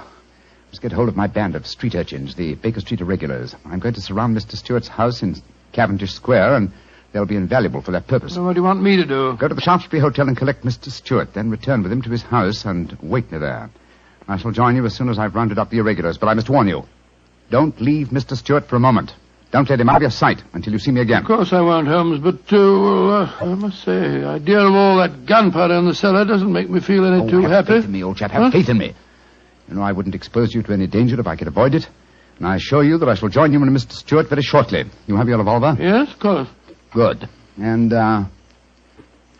Must get hold of my band of street urchins, the Baker Street irregulars. I'm going to surround Mr. Stewart's house in Cavendish Square, and they'll be invaluable for that purpose. So what do you want me to do? Go to the Shaftesbury Hotel and collect Mr. Stewart, then return with him to his house and wait me there. I shall join you as soon as I've rounded up the irregulars, but I must warn you. Don't leave Mr. Stewart for a moment. Don't let him out of your sight until you see me again. Of course I won't, Holmes, but, I must say, the idea of all that gunpowder in the cellar doesn't make me feel any too happy. Have faith in me, old chap. Have faith in me. You know, I wouldn't expose you to any danger if I could avoid it. And I assure you that I shall join you and Mr. Stewart very shortly. You have your revolver? Yes, of course. Good. And,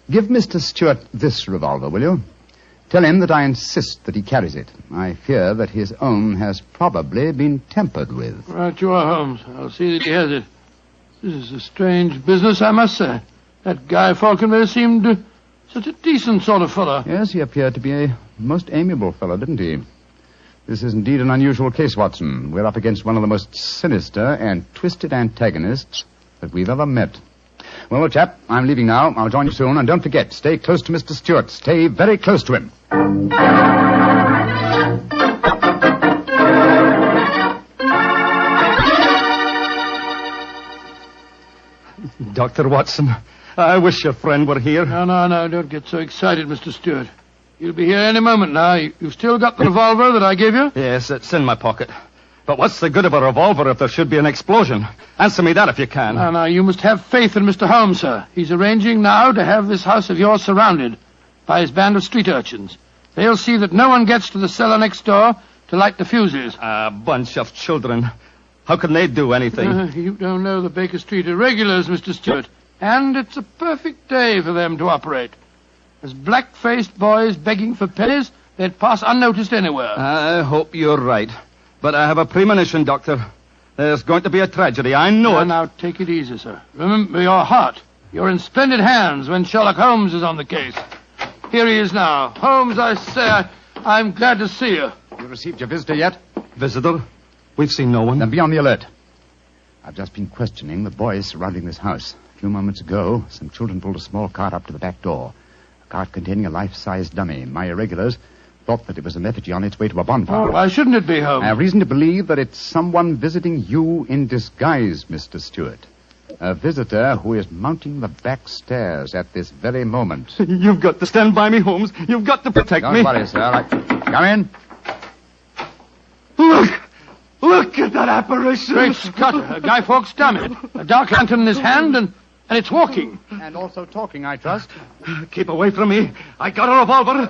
give Mr. Stewart this revolver, will you? Tell him that I insist that he carries it. I fear that his own has probably been tampered with. Right you are, Holmes. I'll see that he has it. This is a strange business, I must say. That Guy Falconby seemed such a decent sort of fellow. Yes, he appeared to be a most amiable fellow, didn't he? This is indeed an unusual case, Watson. We're up against one of the most sinister and twisted antagonists that we've ever met. Well, old chap, I'm leaving now. I'll join you soon. And don't forget, stay close to Mr. Stewart. Stay very close to him. Dr. Watson, I wish your friend were here. No, don't get so excited, Mr. Stewart. He'll be here any moment now. You've still got the revolver that I gave you? Yes, it's in my pocket. But what's the good of a revolver if there should be an explosion? Answer me that if you can. No, you must have faith in Mr. Holmes, sir. He's arranging now to have this house of yours surrounded by his band of street urchins. They'll see that no one gets to the cellar next door to light the fuses. A bunch of children. How can they do anything? You don't know the Baker Street irregulars, Mr. Stewart. And it's a perfect day for them to operate. As black-faced boys begging for pennies, they'd pass unnoticed anywhere. I hope you're right. But I have a premonition, Doctor. There's going to be a tragedy. I know it. Now, take it easy, sir. Remember your heart. You're in splendid hands when Sherlock Holmes is on the case. Here he is now. Holmes, I say, I'm glad to see you. You received your visitor yet? Visitor? We've seen no one. Then be on the alert. I've just been questioning the boys surrounding this house. A few moments ago, some children pulled a small cart up to the back door. A cart containing a life-size dummy. My irregulars thought that it was an effigy on its way to a bonfire. Oh, why shouldn't it be, Holmes? I have reason to believe that it's someone visiting you in disguise, Mr. Stewart. A visitor who is mounting the back stairs at this very moment. You've got to stand by me, Holmes. You've got to protect me. Don't worry, sir. Come in. Look at that apparition. Great Scott, a Guy Fawkes dummy. A dark lantern in his hand, and it's walking. And also talking, I trust. Keep away from me. I got a revolver.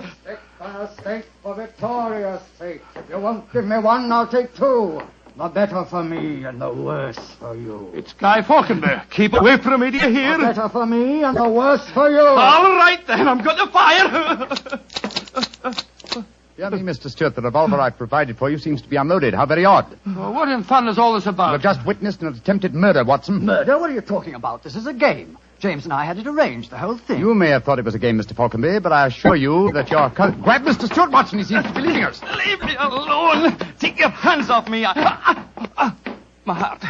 For sake, for Victoria's sake. If you won't give me one, I'll take two. The better for me and the worse for you. It's Guy Fawkenby. Keep away from me, do you hear? The better for me and the worse for you. All right, then. I'm going to fire. Dear me, Mr. Stewart, the revolver I've provided for you seems to be unloaded. How very odd. Well, what in thunder is all this about? You've just witnessed an attempted murder, Watson. Murder? What are you talking about? This is a game. James and I had it arranged, the whole thing. You may have thought it was a game, Mr. Fawkenby, but I assure you that your cousin... Grab Mr. Stewart, Watson. He seems to be leaving us. Leave me alone. Take your hands off me. My heart.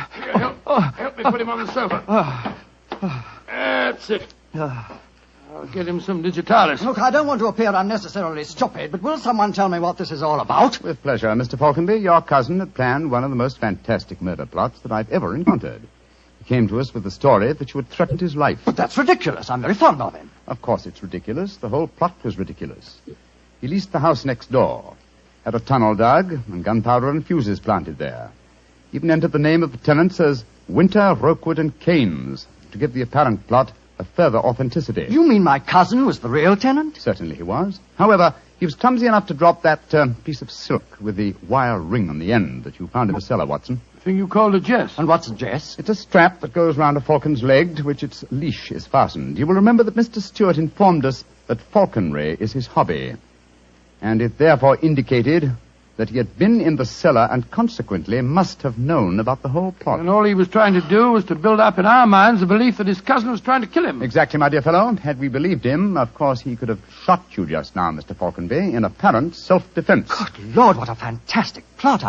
Help me put him on the sofa. That's it. I'll get him some digitalis. Look, I don't want to appear unnecessarily stupid, but will someone tell me what this is all about? With pleasure, Mr. Fawkenby. Your cousin had planned one of the most fantastic murder plots that I've ever encountered. He came to us with the story that you had threatened his life. But that's ridiculous. I'm very fond of him. Of course it's ridiculous. The whole plot was ridiculous. He leased the house next door, had a tunnel dug, and gunpowder and fuses planted there. Even entered the name of the tenants as Winter, Rokewood, and Keynes to give the apparent plot a further authenticity. You mean my cousin was the real tenant? Certainly he was. However, he was clumsy enough to drop that piece of silk with the wire ring on the end that you found in the cellar, Watson. Thing you called a jess. And what's a jess? It's a strap that goes round a falcon's leg to which its leash is fastened. You will remember that Mr. Stewart informed us that falconry is his hobby, and it therefore indicated that he had been in the cellar and consequently must have known about the whole plot. And all he was trying to do was to build up in our minds the belief that his cousin was trying to kill him. Exactly, my dear fellow. Had we believed him, of course he could have shot you just now, Mr. Fawkenby, in apparent self-defense. Good Lord, what a fantastic plot.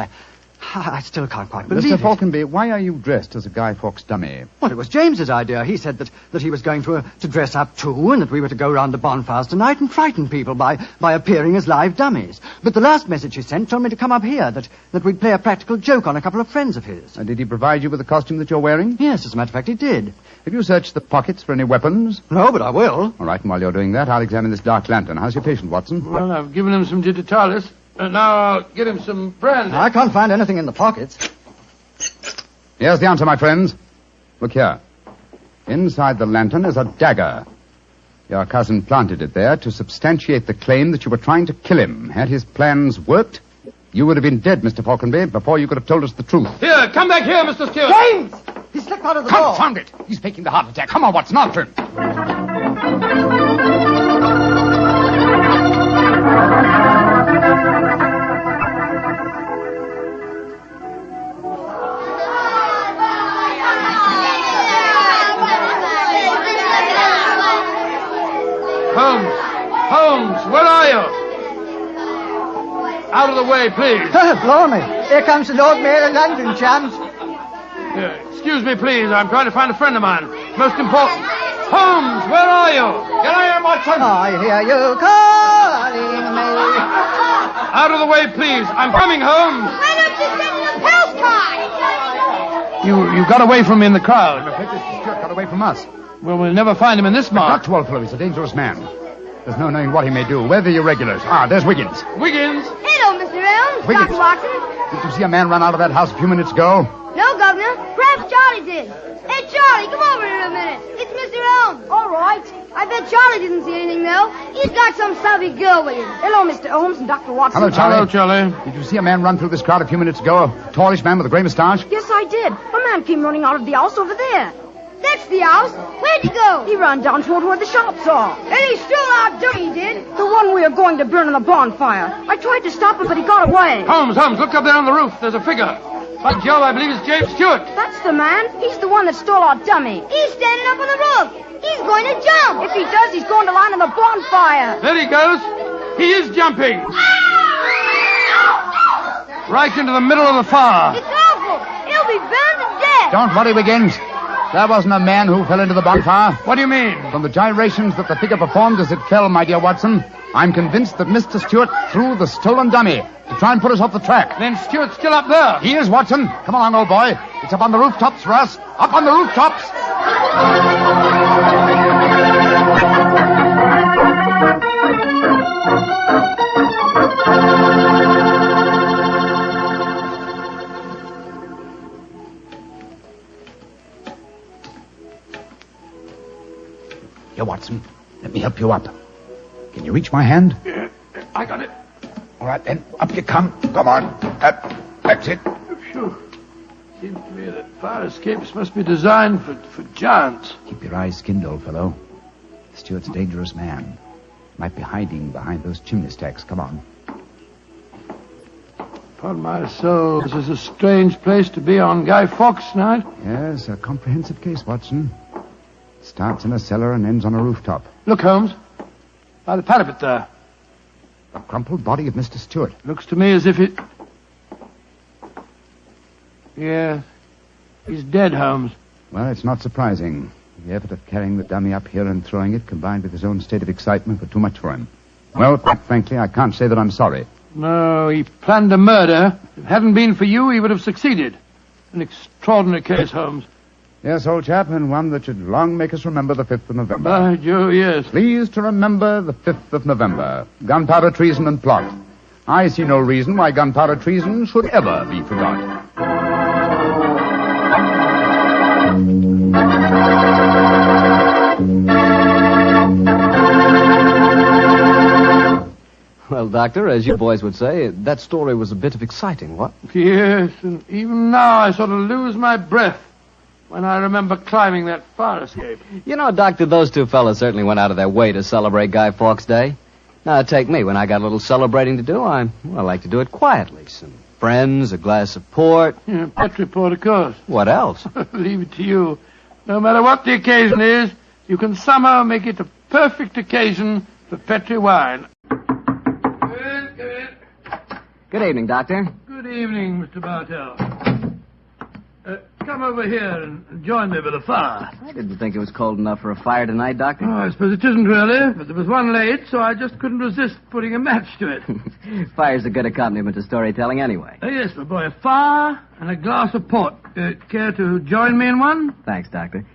I still can't quite believe it. Mr. Fawkenby, why are you dressed as a Guy Fawkes dummy? Well, it was James's idea. He said that he was going to dress up too, and that we were to go round the bonfires tonight and frighten people by appearing as live dummies. But the last message he sent told me to come up here, that we'd play a practical joke on a couple of friends of his. And did he provide you with the costume that you're wearing? Yes, as a matter of fact, he did. Have you searched the pockets for any weapons? No, but I will. All right, and while you're doing that, I'll examine this dark lantern. How's your patient, Watson? Well, I've given him some digitalis. Now I'll get him some brandy. I can't find anything in the pockets. Here's the answer, my friends. Look here. Inside the lantern is a dagger. Your cousin planted it there to substantiate the claim that you were trying to kill him. Had his plans worked, you would have been dead, Mr. Fawkenby, before you could have told us the truth. Here, come back here, Mr. Stewart. James! He slipped out of the door. Confound it! He's faking the heart attack. Come on, Watson, after him. Holmes, where are you? Out of the way, please. Blarney, here comes the Lord Mayor of London, chums. Excuse me, please. I'm trying to find a friend of mine. Most important. Holmes, where are you? Here I am, Watson. I hear you calling me. Out of the way, please. I'm coming, Holmes. Why don't you send the postcard? You got away from me in the crowd. I'm afraid Mr. Stewart got away from us. Well, we'll never find him in this mark. Not to old fellow. He's a dangerous man. There's no knowing what he may do. Where are the irregulars? There's Wiggins. Wiggins? Hello, Mr. Holmes. Wiggins. Dr. Watson. Did you see a man run out of that house a few minutes ago? No, Governor. Perhaps Perhaps Charlie did. Hey, Charlie, come over here a minute. It's Mr. Holmes. All right. I bet Charlie didn't see anything, though. He's got some savvy girl with him. Hello, Mr. Holmes and Dr. Watson. Hello, Charlie. Hello, Charlie. Did you see a man run through this crowd a few minutes ago? A tallish man with a grey moustache? Yes, I did. A man came running out of the house over there. That's the house. Where'd he go? He ran down toward where the shops are. And he stole our dirt, he did. The one we are going to burn in the bonfire. I tried to stop him, but he got away. Holmes, look up there on the roof. There's a figure. By Jove, I believe it's James Stewart. That's the man. He's the one that stole our dummy. He's standing up on the roof. He's going to jump. If he does, he's going to land in the bonfire. There he goes. He is jumping. Right into the middle of the fire. It's awful. He'll be burned to death. Don't worry, Wiggins. There wasn't a man who fell into the bonfire. What do you mean? From the gyrations that the figure performed as it fell, my dear Watson, I'm convinced that Mr. Stewart threw the stolen dummy to try and put us off the track. Then Stewart's still up there. He is, Watson. Come along, old boy. It's up on the rooftops for us. Up on the rooftops. Here, Watson. Let me help you up. Can you reach my hand? Yeah, I got it. All right, then. Up you come. Come on. That's it. Phew. Seems to me that fire escapes must be designed for giants. Keep your eyes skinned, old fellow. Stewart's a dangerous man. Might be hiding behind those chimney stacks. Come on. Upon my soul, this is a strange place to be on Guy Fawkes night. Yes, a comprehensive case, Watson. Starts in a cellar and ends on a rooftop. Look, Holmes. By the parapet there. The crumpled body of Mr. Stewart. Looks to me as if it... Yeah. He's dead, Holmes. Well, it's not surprising. The effort of carrying the dummy up here and throwing it, combined with his own state of excitement, were too much for him. Well, quite frankly, I can't say that I'm sorry. No, he planned a murder. If it hadn't been for you, he would have succeeded. An extraordinary case, Holmes. Yes, old chap, and one that should long make us remember the 5th of November. By Jove, yes. Please to remember the 5th of November. Gunpowder treason and plot. I see no reason why gunpowder treason should ever be forgotten. Well, Doctor, as you boys would say, that story was a bit of exciting, what? Yes, and even now I sort of lose my breath when I remember climbing that fire escape. You know, Doctor, those two fellas certainly went out of their way to celebrate Guy Fawkes Day. Now, take me. When I got a little celebrating to do, I like to do it quietly. Some friends, a glass of port. Yeah, Petri port, of course. What else? Leave it to you. No matter what the occasion is, you can somehow make it a perfect occasion for Petri wine. Come in. Good evening, Doctor. Good evening, Mr. Bartell. Come over here and join me by the fire. I didn't think it was cold enough for a fire tonight, Doctor. Oh, I suppose it isn't really, but there was one late, so I just couldn't resist putting a match to it. Fire's a good accompaniment to storytelling anyway. Yes, my boy, a fire and a glass of port. Care to join me in one? Thanks, Doctor.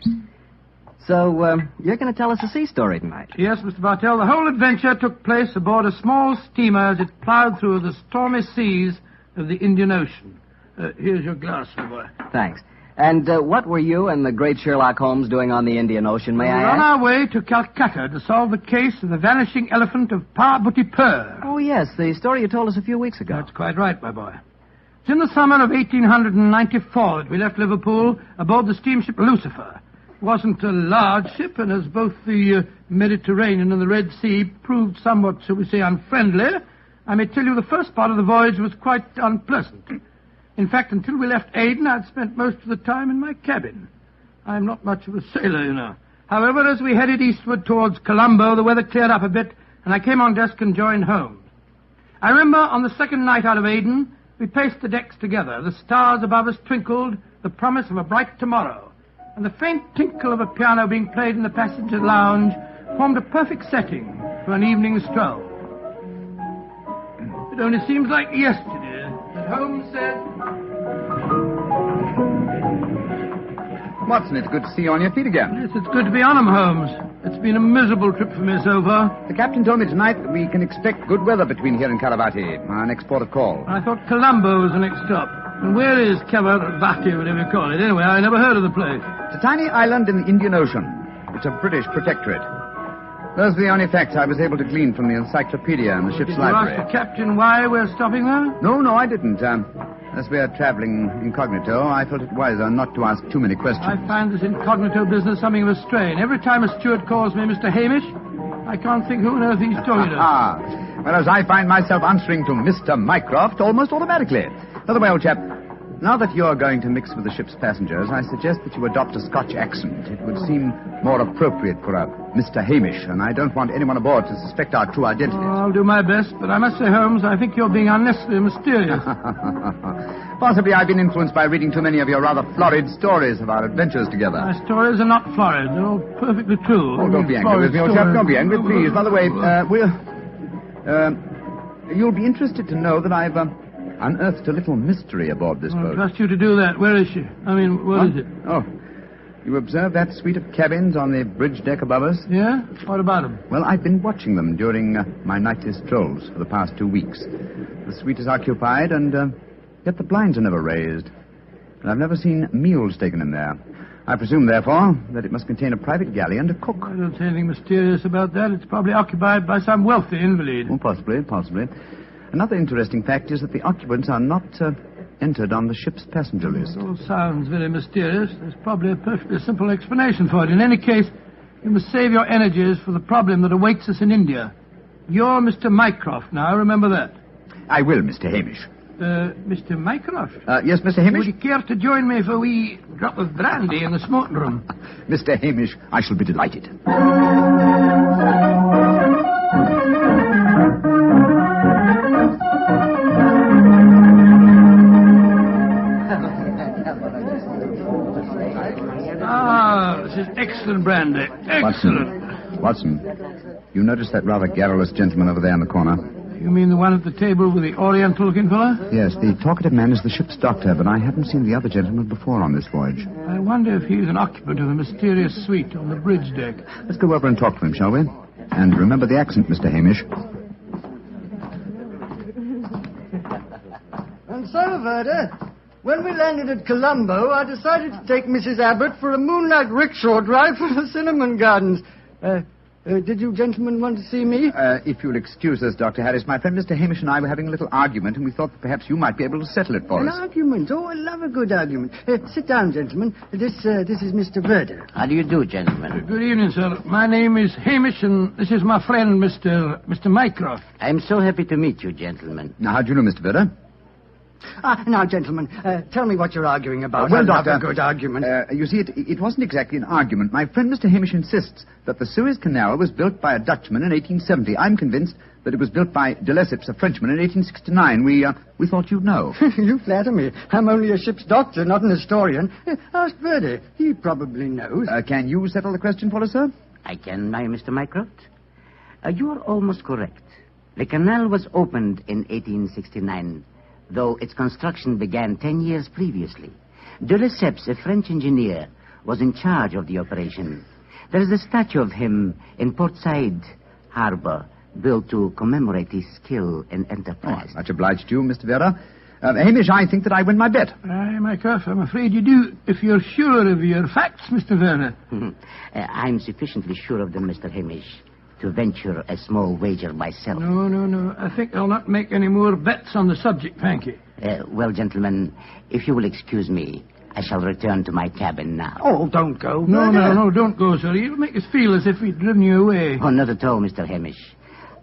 So, you're going to tell us a sea story tonight? Yes, Mr. Bartell. The whole adventure took place aboard a small steamer as it plowed through the stormy seas of the Indian Ocean. Here's your glass, my boy. Thanks. And what were you and the great Sherlock Holmes doing on the Indian Ocean, may I ask? We're on our way to Calcutta to solve the case of the vanishing elephant of Parbhuti-Pur. Oh, yes, the story you told us a few weeks ago. That's quite right, my boy. It's in the summer of 1894 that we left Liverpool aboard the steamship Lucifer. It wasn't a large ship, and as both the Mediterranean and the Red Sea proved somewhat, shall we say, unfriendly, I may tell you the first part of the voyage was quite unpleasant. In fact, until we left Aden, I'd spent most of the time in my cabin. I'm not much of a sailor, you know. However, as we headed eastward towards Colombo, the weather cleared up a bit, and I came on deck and joined Holmes. I remember on the second night out of Aden, we paced the decks together. The stars above us twinkled, the promise of a bright tomorrow, and the faint tinkle of a piano being played in the passenger lounge formed a perfect setting for an evening stroll. It only seems like yesterday that Holmes said... Watson, it's good to see you on your feet again. Yes, it's good to be on 'em, Holmes. It's been a miserable trip for me so far. The captain told me tonight that we can expect good weather between here and Karavati, our next port of call. I thought Colombo was the next stop. And where is Camberwell, whatever you call it? Anyway, I never heard of the place. It's a tiny island in the Indian Ocean. It's a British protectorate. Those are the only facts I was able to glean from the encyclopedia in the ship's library. Did you ask the captain why we're stopping there? No, I didn't. As we're traveling incognito, I felt it wiser not to ask too many questions. I find this incognito business something of a strain. Every time a steward calls me Mr. Hamish, I can't think who on earth he's talking to. Whereas I find myself answering to Mr. Mycroft almost automatically. By the way, old chap, now that you're going to mix with the ship's passengers, I suggest that you adopt a Scotch accent. It would seem more appropriate for a Mr. Hamish, and I don't want anyone aboard to suspect our true identities. Oh, I'll do my best, but I must say, Holmes, I think you're being unnecessarily mysterious. Possibly I've been influenced by reading too many of your rather florid stories of our adventures together. My stories are not florid. They're all perfectly true. Oh, don't be angry with me, old chap. Don't be angry, please. By the way, you'll be interested to know that I've unearthed a little mystery aboard this boat. I trust you to do that. Where is she? I mean, what is it? Oh, you observe that suite of cabins on the bridge deck above us? Yeah? What about them? Well, I've been watching them during my nightly strolls for the past 2 weeks. The suite is occupied, and yet the blinds are never raised. And I've never seen meals taken in there. I presume, therefore, that it must contain a private galley and a cook. I don't see anything mysterious about that. It's probably occupied by some wealthy invalid. Oh, possibly. Another interesting fact is that the occupants are not entered on the ship's passenger list. It all sounds very mysterious. There's probably a perfectly simple explanation for it. In any case, you must save your energies for the problem that awaits us in India. You're Mr. Mycroft now, remember that. I will, Mr. Hamish. Mr. Mycroft? Yes, Mr. Hamish? Would you care to join me for a wee drop of brandy in the smoking room? Mr. Hamish, I shall be delighted. This is excellent brandy. Excellent. Watson, you notice that rather garrulous gentleman over there in the corner? You mean the one at the table with the oriental-looking fellow? Yes, the talkative man is the ship's doctor, but I haven't seen the other gentleman before on this voyage. I wonder if he's an occupant of the mysterious suite on the bridge deck. Let's go over and talk to him, shall we? And remember the accent, Mr. Hamish. And so, Verda, when we landed at Colombo, I decided to take Mrs. Abbott for a moonlight rickshaw drive from the Cinnamon Gardens. Did you gentlemen want to see me? If you'll excuse us, Dr. Harris, my friend Mr. Hamish and I were having a little argument, and we thought that perhaps you might be able to settle it for us. An argument? Oh, I love a good argument. Sit down, gentlemen. This is Mr. Verda. How do you do, gentlemen? Good evening, sir. My name is Hamish, and this is my friend, Mr. Mycroft. I'm so happy to meet you, gentlemen. Now, how do you know, Mr. Verda? Now, gentlemen, tell me what you're arguing about. Well, I'll Doctor, have a good argument. You see, it wasn't exactly an argument. My friend Mr. Hamish insists that the Suez Canal was built by a Dutchman in 1870. I'm convinced that it was built by de Lesseps, a Frenchman, in 1869. We thought you'd know. You flatter me. I'm only a ship's doctor, not an historian. Ask Verdi. He probably knows. Can you settle the question for us, sir? I can, Mr. Mycroft. You are almost correct. The canal was opened in 1869, though its construction began 10 years previously. De Lesseps, a French engineer, was in charge of the operation. There is a statue of him in Port Said Harbor, built to commemorate his skill and enterprise. Much obliged to you, Mr. Vera. Hamish, I think that I win my bet. Aye, Mycroft, I'm afraid you do, if you're sure of your facts, Mr. Werner. I'm sufficiently sure of them, Mr. Hamish, to venture a small wager myself. No. I think I'll not make any more bets on the subject, thank you. Well, gentlemen, if you will excuse me, I shall return to my cabin now. Oh, don't go. No, don't go, sir. You'll make us feel as if we'd driven you away. Oh, not at all, Mr. Hamish.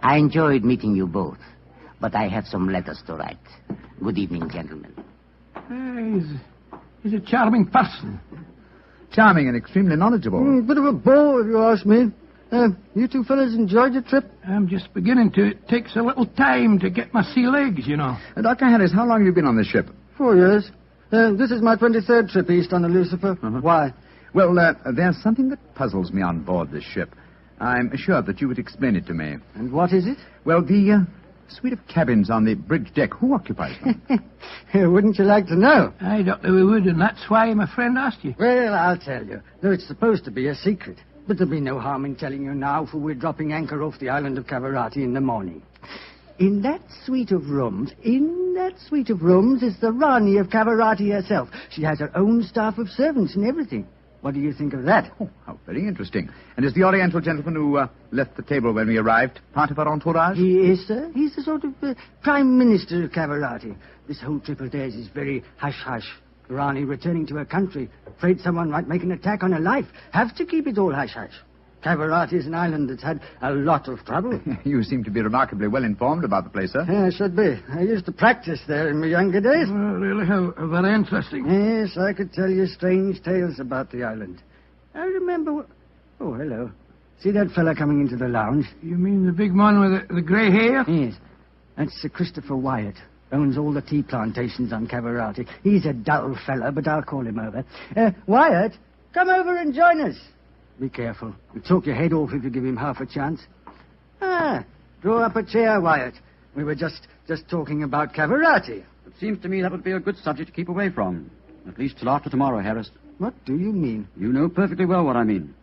I enjoyed meeting you both, but I have some letters to write. Good evening, gentlemen. He's a charming person. Charming and extremely knowledgeable. Bit of a bore, if you ask me. You two fellas enjoyed your trip? I'm just beginning to. It takes a little time to get my sea legs, you know. Dr. Harris, how long have you been on this ship? 4 years. This is my 23rd trip east on the Lucifer. Why? Well, there's something that puzzles me on board this ship. I'm sure that you would explain it to me. And what is it? Well, the suite of cabins on the bridge deck. Who occupies them? Wouldn't you like to know? Aye, Doctor, we would, and that's why my friend asked you. Well, I'll tell you. Though it's supposed to be a secret. But there'll be no harm in telling you now, for we're dropping anchor off the island of Cavarati in the morning. In that suite of rooms, in That suite of rooms is the Rani of Cavarati herself. She has her own staff of servants and everything. What do you think of that? Oh, how very interesting. And is the Oriental gentleman who left the table when we arrived part of our entourage? He is, sir. He's the sort of Prime Minister of Cavarati. This whole trip of theirs is very hush-hush. Rani returning to her country, afraid someone might make an attack on her life. Have to keep it all hush-hush. Cavarati is an island that's had a lot of trouble. You seem to be remarkably well informed about the place, sir. Yeah, I should be. I used to practice there in my younger days. Really, how very interesting. Yes, I could tell you strange tales about the island. I remember... Oh, hello. See that fella coming into the lounge? You mean the big man with the grey hair? Yes. That's Sir Christopher Wyatt. Owns all the tea plantations on Cavarati. He's a dull fella, but I'll call him over. Wyatt, come over and join us. Be careful. He'll talk your head off if you give him half a chance. Draw up a chair, Wyatt. We were just talking about Cavarati. It seems to me that would be a good subject to keep away from. At least till after tomorrow, Harris. What do you mean? You know perfectly well what I mean.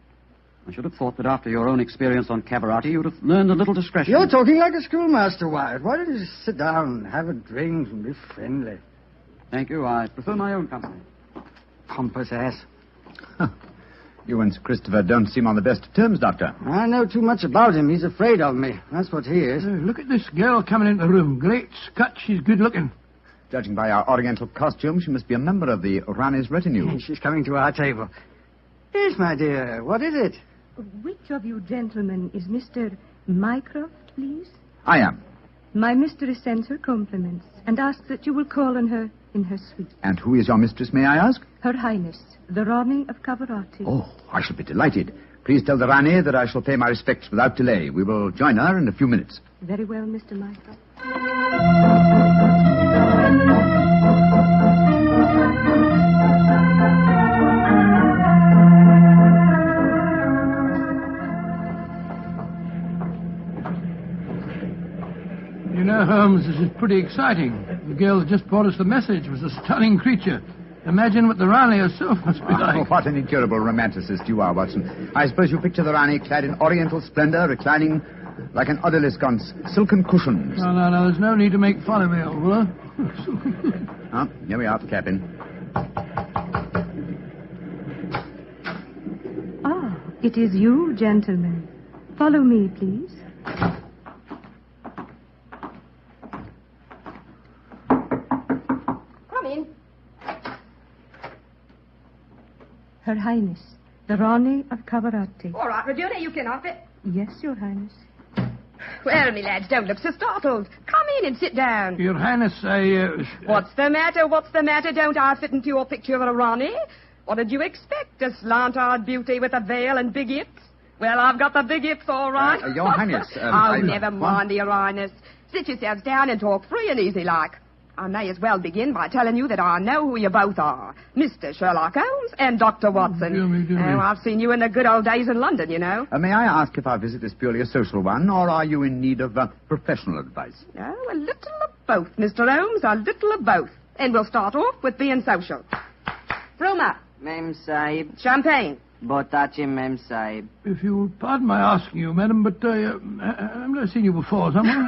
I should have thought that after your own experience on Cavarati, you would have learned a little discretion. You're talking like a schoolmaster, Wyatt. Why don't you just sit down, have a drink, and be friendly? Thank you. I prefer my own company. Pompous ass. You and Sir Christopher don't seem on the best of terms, Doctor. I know too much about him. He's afraid of me. That's what he is. Look at this girl coming into the room. Great Scott, she's good looking. Judging by our Oriental costume, she must be a member of the Rani's retinue. She's coming to our table. Yes, my dear. What is it? Which of you gentlemen is Mr. Mycroft, please? I am. My mistress sends her compliments and asks that you will call on her in her suite. And who is your mistress, may I ask? Her Highness, the Rani of Cavarati. Oh, I shall be delighted. Please tell the Rani that I shall pay my respects without delay. We will join her in a few minutes. Very well, Mr. Mycroft. You know, Holmes, this is pretty exciting. The girl that just brought us the message was a stunning creature. Imagine what the Rani herself must be like. Oh, what an incurable romanticist you are, Watson. I suppose you picture the Rani clad in oriental splendor, reclining like an odalisque on silken cushions. No, there's no need to make fun of me, old fellow. Here we are at the cabin. It is you, gentlemen. Follow me, please. Come in. Her Highness, the Rani of Cavarati. All right, Regina, you can off it. Yes, Your Highness. Well, me lads, don't look so startled. Come in and sit down. Your Highness, What's the matter? What's the matter? Don't I fit into your picture of a Rani? What did you expect? A slant-eyed beauty with a veil and big hips? Well, I've got the big hips, all right. Your Highness... never mind, Your Highness. Sit yourselves down and talk free and easy like. I may as well begin by telling you that I know who you both are. Mr. Sherlock Holmes and Dr. Watson. Dear me. I've seen you in the good old days in London, you know. May I ask if our visit is purely a social one, or are you in need of professional advice? Oh, a little of both, Mr. Holmes, a little of both. And we'll start off with being social. Roma. Mem Sahib. Champagne. Botachi, Mem Sahib. If you'll pardon my asking you, madam, but I've never seen you before, somehow.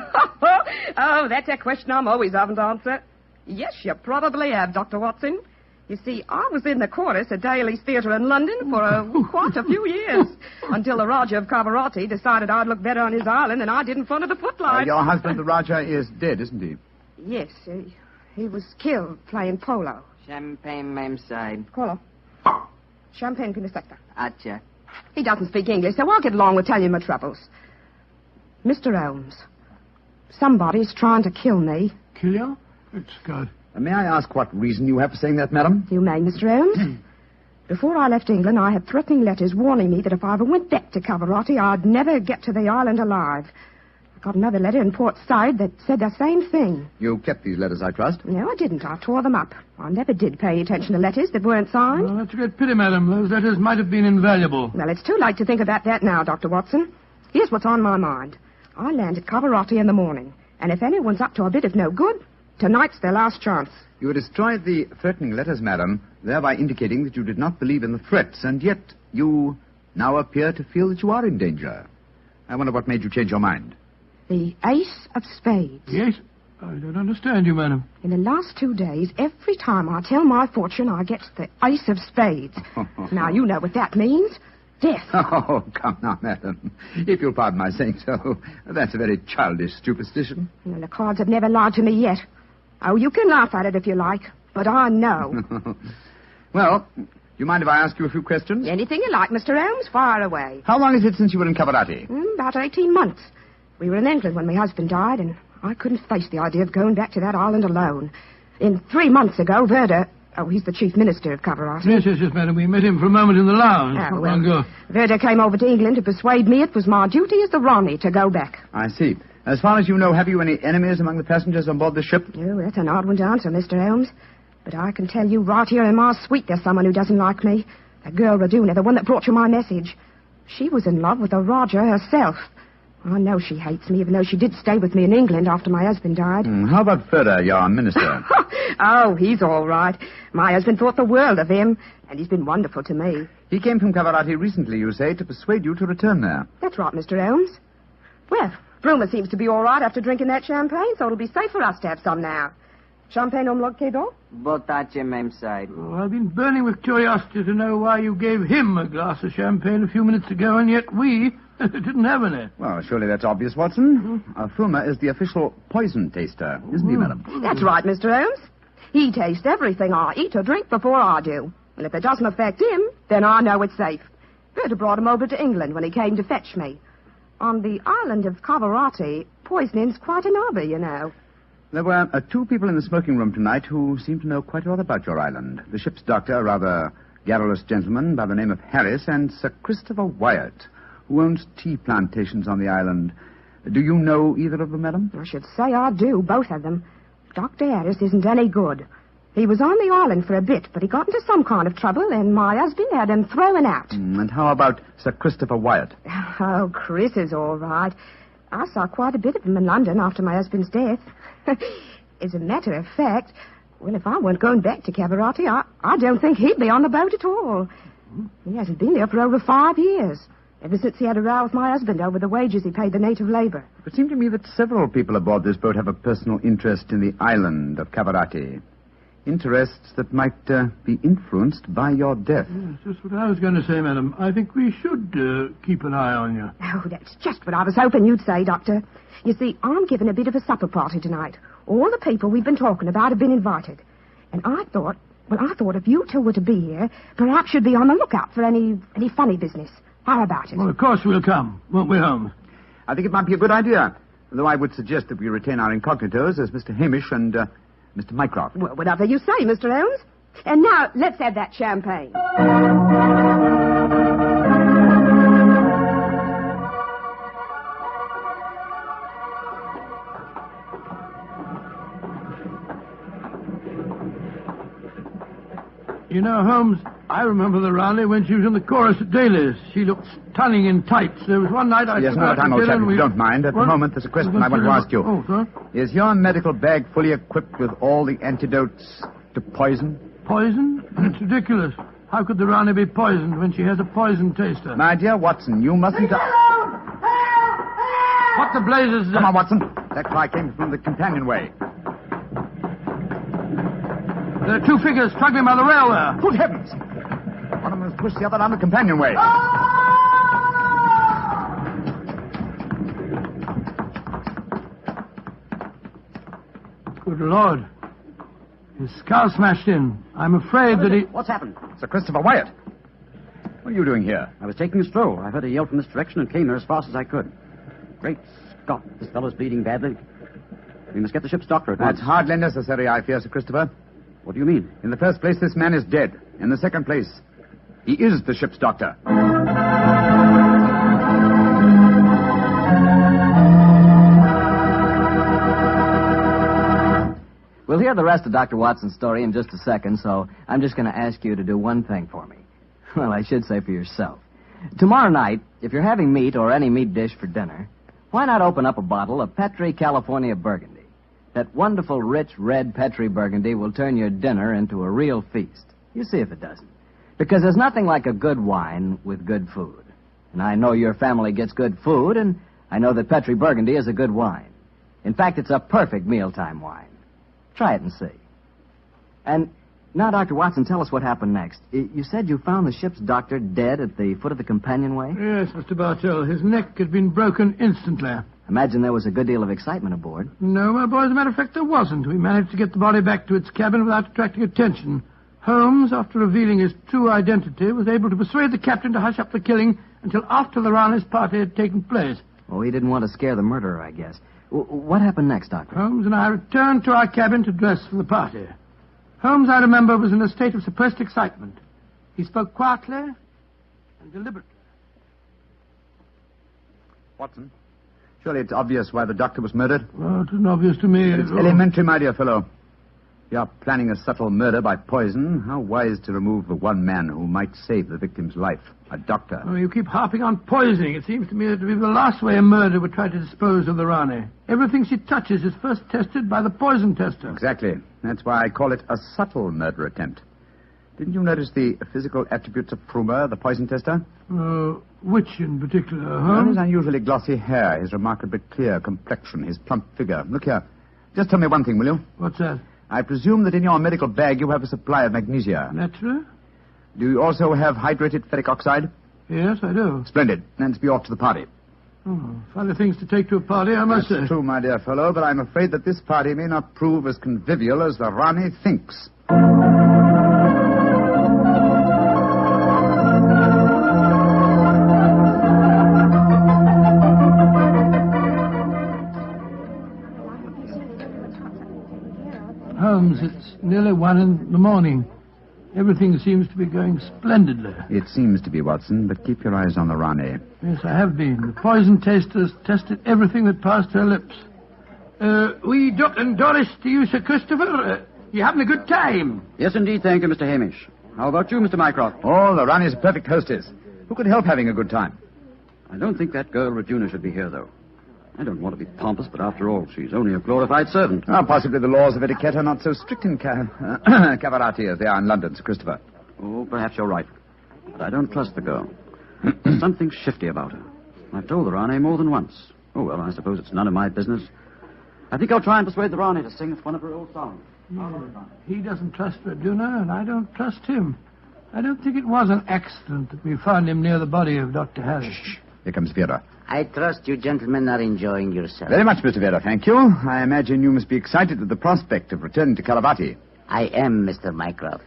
Oh, that's a question I'm always having to answer. Yes, you probably have, Dr. Watson. You see, I was in the chorus at Daly's Theatre in London for quite a few years, until the Raja of Cavarati decided I'd look better on his island than I did in front of the footlights. Your husband, the Raja, is dead, isn't he? Yes, he was killed playing polo. Champagne, Mem Sahib. Colo. Champagne Pinisector. Acha. He doesn't speak English, so I'll get along with telling you my troubles. Mr. Holmes, somebody's trying to kill me. Kill you? It's good. May I ask what reason you have for saying that, madam? You may, Mr. Holmes. Before I left England, I had threatening letters warning me that if I ever went back to Cavarati, I'd never get to the island alive. I got another letter in Port Said that said the same thing. You kept these letters, I trust? No, I didn't. I tore them up. I never did pay attention to letters that weren't signed. Well, that's a great pity, madam. Those letters might have been invaluable. Well, it's too late to think about that now, Dr. Watson. Here's what's on my mind. I land at Cavarati in the morning, and if anyone's up to a bit of no good, tonight's their last chance. You destroyed the threatening letters, madam, thereby indicating that you did not believe in the threats, and yet you now appear to feel that you are in danger. I wonder what made you change your mind. The Ace of Spades. Yes? I don't understand you, madam. In the last 2 days, every time I tell my fortune, I get the ace of spades. Now, you know what that means. Death. Oh, come now, madam. If you'll pardon my saying so, that's a very childish superstition. Well, the cards have never lied to me yet. Oh, you can laugh at it if you like, but I know. Well, do you mind if I ask you a few questions? Anything you like, Mr. Holmes, fire away. How long is it since you were in Cavarati? About 18 months. We were in England when my husband died, and I couldn't face the idea of going back to that island alone. 3 months ago, Verda... Oh, he's the chief minister of Cavarati. Yes, madam. We met him for a moment in the lounge. Oh, well, Verda came over to England to persuade me it was my duty as the Ronnie to go back. I see. As far as you know, have you any enemies among the passengers on board the ship? Oh, that's an odd one to answer, Mr. Holmes. But I can tell you right here in my suite there's someone who doesn't like me. That girl Raduna, the one that brought you my message. She was in love with the Roger herself. I know she hates me, even though she did stay with me in England after my husband died. How about Ferda, your minister? Oh, he's all right. My husband thought the world of him, and he's been wonderful to me. He came from Cavarati recently, you say, to persuade you to return there. That's right, Mr. Holmes. Well, Bruma seems to be all right after drinking that champagne, so it'll be safe for us to have some now. Champagne au Logquedo? Botace, même side. Oh, I've been burning with curiosity to know why you gave him a glass of champagne a few minutes ago, and yet we didn't have any. Well, surely that's obvious, Watson. Fruma is the official poison taster, isn't he, madam? That's right, Mr. Holmes. He tastes everything I eat or drink before I do. And if it doesn't affect him, then I know it's safe. Berta brought him over to England when he came to fetch me. On the island of Cavarati, poisoning's quite an hobby, you know. There were 2 people in the smoking room tonight who seemed to know quite a lot about your island. The ship's doctor, a rather garrulous gentleman by the name of Harris, and Sir Christopher Wyatt, who owns tea plantations on the island. Do you know either of them, madam? I should say I do, both of them. Dr. Harris isn't any good. He was on the island for a bit, but he got into some kind of trouble, and my husband had him thrown out. And how about Sir Christopher Wyatt? Oh, Chris is all right. I saw quite a bit of him in London after my husband's death. As a matter of fact, well, if I weren't going back to Cavarati, I don't think he'd be on the boat at all. He hasn't been there for over 5 years, ever since he had a row with my husband over the wages he paid the native labor. It seemed to me that several people aboard this boat have a personal interest in the island of Cavarati. Interests that might be influenced by your death. Yes, that's what I was going to say, madam. I think we should keep an eye on you. Oh, that's just what I was hoping you'd say, Doctor. You see, I'm giving a bit of a supper party tonight. All the people we've been talking about have been invited. And I thought if you 2 were to be here, perhaps you'd be on the lookout for any funny business. How about it? Well, of course we'll come, won't we, Holmes? I think it might be a good idea, though I would suggest that we retain our incognitos as Mr. Hamish and Mr. Mycroft. Well, whatever you say, Mr. Holmes. And now, let's have that champagne. You know, Holmes, I remember the Raleigh when she was in the chorus at Daly's. She looked stunning in tights. There was one night I... Yes, no time, old chap, if you don't mind. At the moment, there's a question I want to ask you. Oh, sir? Is your medical bag fully equipped with all the antidotes to poison? Poison? That's ridiculous. How could the Raleigh be poisoned when she has a poison taster? My dear Watson, you mustn't... What the blazes... Come on, Watson. That cry came from the companionway. There are 2 figures struggling by the rail there. Good heavens! One of them has pushed the other down the companionway. Good Lord. His skull smashed in. I'm afraid that he... What's happened? Sir Christopher Wyatt. What are you doing here? I was taking a stroll. I heard a yell from this direction and came here as fast as I could. Great Scott, this fellow's bleeding badly. We must get the ship's doctor at once. That's hardly necessary, I fear, Sir Christopher. What do you mean? In the first place, this man is dead. In the second place, he is the ship's doctor. We'll hear the rest of Dr. Watson's story in just a second, so I'm just going to ask you to do one thing for me. Well, I should say for yourself. Tomorrow night, if you're having meat or any meat dish for dinner, why not open up a bottle of Petri California Burgundy? That wonderful, rich, red Petri Burgundy will turn your dinner into a real feast. You see if it doesn't. Because there's nothing like a good wine with good food. And I know your family gets good food, and I know that Petri Burgundy is a good wine. In fact, it's a perfect mealtime wine. Try it and see. And now, Dr. Watson, tell us what happened next. You said you found the ship's doctor dead at the foot of the companionway? Yes, Mr. Bartell. His neck had been broken instantly. Imagine there was a good deal of excitement aboard. No, my boy, as a matter of fact, there wasn't. We managed to get the body back to its cabin without attracting attention. Holmes, after revealing his true identity, was able to persuade the captain to hush up the killing until after the Raleigh's party had taken place. Oh, he didn't want to scare the murderer, I guess. What happened next, Doctor? Holmes and I returned to our cabin to dress for the party. Holmes, I remember, was in a state of suppressed excitement. He spoke quietly and deliberately. Watson, surely it's obvious why the doctor was murdered. Oh, it isn't obvious to me. It's elementary, my dear fellow. You are planning a subtle murder by poison. How wise to remove the one man who might save the victim's life, a doctor. Oh, you keep harping on poisoning. It seems to me that to be the last way a murderer would try to dispose of the Rani. Everything she touches is first tested by the poison tester. Exactly. That's why I call it a subtle murder attempt. Didn't you notice the physical attributes of Frumer, the poison tester? Which in particular, Well, his unusually glossy hair, his remarkably clear complexion, his plump figure. Look here. Just tell me one thing, will you? What's that? I presume that in your medical bag you have a supply of magnesia. Naturally. Do you also have hydrated ferric oxide? Yes, I do. Splendid. Let's be off to the party. Oh, funny things to take to a party, I must say. That's true, my dear fellow, but I'm afraid that this party may not prove as convivial as the Rani thinks. Holmes, it's nearly 1 in the morning. Everything seems to be going splendidly. It seems to be, Watson, but keep your eyes on the Rani. Yes, I have been. The poison testers tested everything that passed her lips. And Doris to you, Sir Christopher. You having a good time? Yes, indeed, thank you, Mr. Hamish. How about you, Mr. Mycroft? Oh, the Rani's a perfect hostess. Who could help having a good time? I don't think that girl Regina should be here, though. I don't want to be pompous, but after all, she's only a glorified servant. Possibly the laws of etiquette are not so strict in Cavarati as they are in London, Sir Christopher. Oh, perhaps you're right. But I don't trust the girl. There's something shifty about her. I've told the Rani more than once. Oh, well, I suppose it's none of my business. I think I'll try and persuade the Rani to sing us one of her old songs. He doesn't trust Regina, and I don't trust him. I don't think it was an accident that we found him near the body of Dr. Harris. Shh. Here comes Vera. I trust you gentlemen are enjoying yourselves. Very much, Mr. Vera, thank you. I imagine you must be excited at the prospect of returning to Caravati. I am, Mr. Mycroft.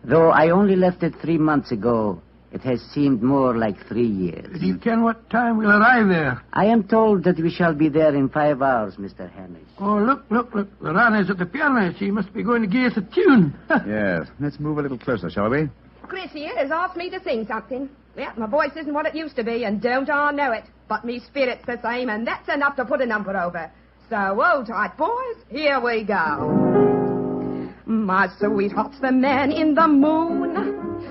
Though I only left it 3 months ago, it has seemed more like 3 years. Do you ken what time we'll arrive there? I am told that we shall be there in 5 hours, Mr. Hamish. Oh, look. The Rani's at the piano. She must be going to give us a tune. Yes. Let's move a little closer, shall we? Chris here has asked me to sing something. Yeah, my voice isn't what it used to be, and don't I know it. But me spirit's the same, and that's enough to put a number over. So, hold tight, boys. Here we go. My sweetheart's the man in the moon.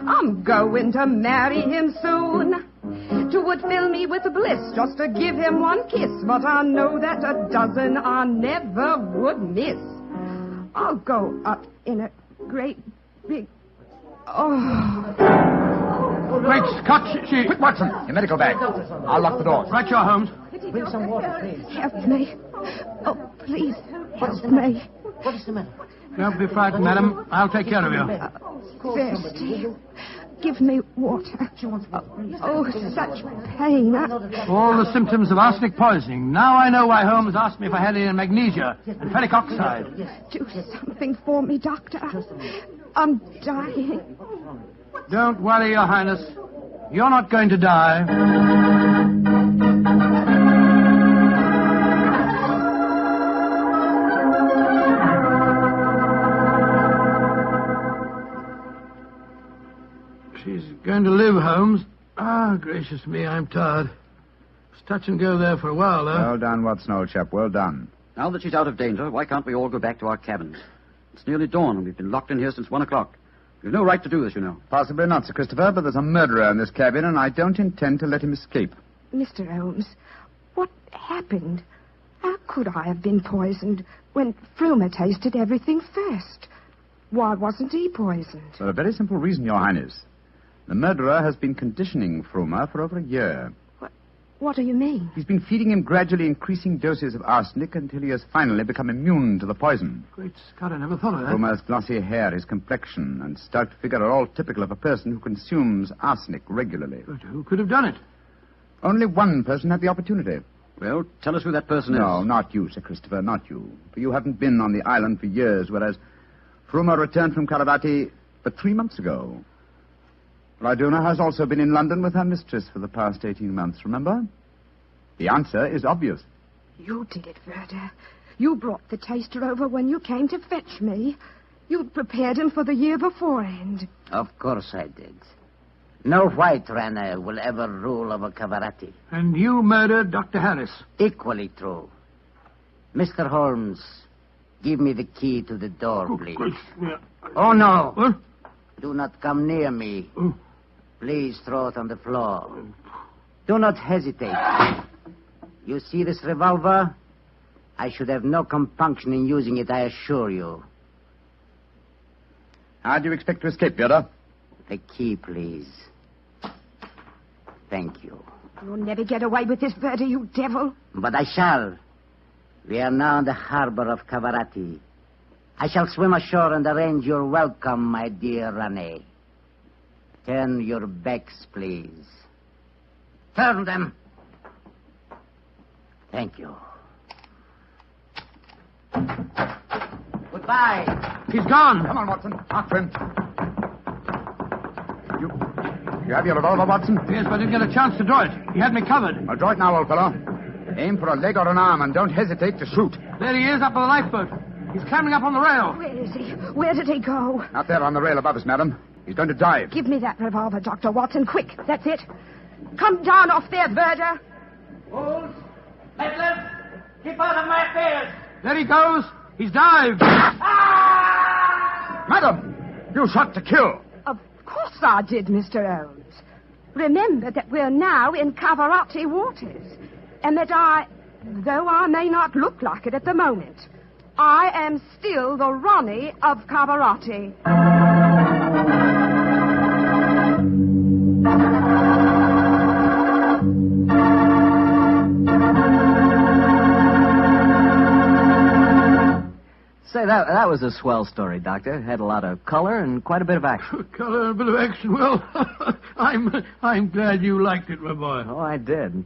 I'm going to marry him soon. 'Twould fill me with bliss just to give him one kiss, but I know that a dozen I never would miss. I'll go up in a great big... Great Scott, she... Quick, Watson, your medical bag. I'll lock the doors. Right, your Holmes. Bring some water, please. Help me. Oh, please, help me. What is the matter? Don't be frightened, madam. I'll take care of you. Thirsty. Give me water. Oh, such pain. All the symptoms of arsenic poisoning. Now I know why Holmes asked me if I had any magnesia and ferric oxide. Do something for me, Doctor. I'm dying. Don't worry, Your Highness. You're not going to die. She's going to live, Holmes. Ah, gracious me, I'm tired. It's touch and go there for a while, though. Well done, Watson, old chap. Well done. Now that she's out of danger, why can't we all go back to our cabins? It's nearly dawn, and we've been locked in here since 1 o'clock. You've no right to do this, you know. Possibly not, Sir Christopher, but there's a murderer in this cabin, and I don't intend to let him escape. Mr. Holmes, what happened? How could I have been poisoned when Frumer tasted everything first? Why wasn't he poisoned? For a very simple reason, Your Highness. The murderer has been conditioning Frumer for over a year. What do you mean? He's been feeding him gradually increasing doses of arsenic until he has finally become immune to the poison. Great Scott, I never thought of that. Homer's glossy hair, his complexion, and stout figure are all typical of a person who consumes arsenic regularly. But who could have done it? Only one person had the opportunity. Well, tell us who that person is. No, not you, Sir Christopher, not you. For you haven't been on the island for years, whereas Fruma returned from Caravati but 3 months ago. Raduna has also been in London with her mistress for the past 18 months, remember? The answer is obvious. You did it, Verda. You brought the taster over when you came to fetch me. You'd prepared him for the year beforehand. Of course I did. No white runner will ever rule over Cavarati. And you murdered Dr. Harris. Equally true. Mr. Holmes, give me the key to the door, please. Oh, no. What? Do not come near me. Please throw it on the floor. Do not hesitate. You see this revolver? I should have no compunction in using it, I assure you. How do you expect to escape, Yoda? The key, please. Thank you. You'll never get away with this, Verda, you devil. But I shall. We are now in the harbor of Cavarati. I shall swim ashore and arrange your welcome, my dear Rane. Turn your backs, please. Turn them. Thank you. Goodbye. He's gone. Come on, Watson. After him. You have your revolver, Watson? Yes, but I didn't get a chance to draw it. He had me covered. Well, draw it now, old fellow. Aim for a leg or an arm, and don't hesitate to shoot. There he is, up on the lifeboat. He's climbing up on the rail. Where is he? Where did he go? Out there on the rail above us, madam. He's going to dive. Give me that revolver, Dr. Watson, quick. That's it. Come down off there, Verda. Wolves, peddlers, keep out of my affairs. There he goes. He's dived. Madam, you shot to kill. Of course I did, Mr. Holmes. Remember that we're now in Cavarati waters, and that though I may not look like it at the moment, I am still the Ronnie of Cavarati. Say, that was a swell story, Doctor. It had a lot of color and quite a bit of action. Color and a bit of action. Well, I'm glad you liked it, my boy. Oh, I did.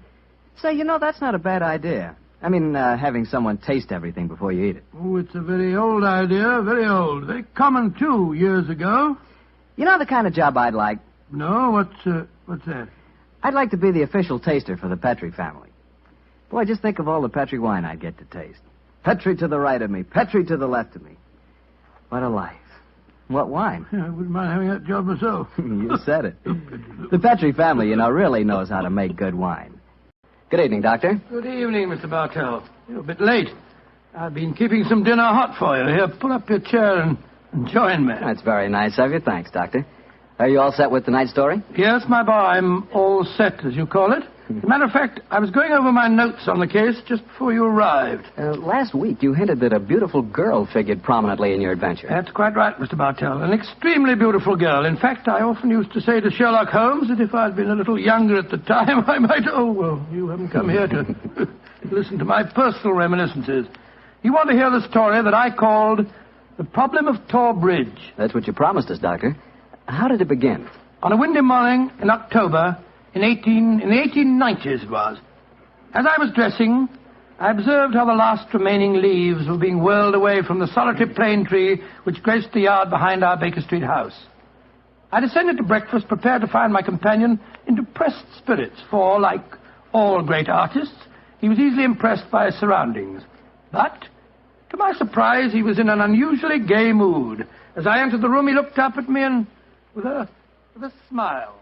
Say, that's not a bad idea. I mean, having someone taste everything before you eat it. Oh, it's a very old idea, very old. Very common, too, years ago. You know the kind of job I'd like? No, what's that? I'd like to be the official taster for the Petrie family. Boy, just think of all the Petrie wine I'd get to taste. Petrie to the right of me, Petrie to the left of me. What a life. What wine? Yeah, I wouldn't mind having that job myself. You said it. The Petrie family, really knows how to make good wine. Good evening, Doctor. Good evening, Mr. Bartell. You're a bit late. I've been keeping some dinner hot for you. Here, pull up your chair and join me. That's very nice of you. Thanks, Doctor. Are you all set with tonight's story? Yes, my boy. I'm all set, as you call it. As a matter of fact, I was going over my notes on the case just before you arrived. Last week, you hinted that a beautiful girl figured prominently in your adventure. That's quite right, Mr. Bartell. An extremely beautiful girl. In fact, I often used to say to Sherlock Holmes that if I'd been a little younger at the time, I might... Oh, well, you haven't come here to listen to my personal reminiscences. You want to hear the story that I called The Problem of Tor Bridge. That's what you promised us, Doctor. How did it begin? On a windy morning in October... In the 1890s it was. As I was dressing, I observed how the last remaining leaves were being whirled away from the solitary plane tree which graced the yard behind our Baker Street house. I descended to breakfast, prepared to find my companion in depressed spirits, for, like all great artists, he was easily impressed by his surroundings. But, to my surprise, he was in an unusually gay mood. As I entered the room, he looked up at me and, with a smile,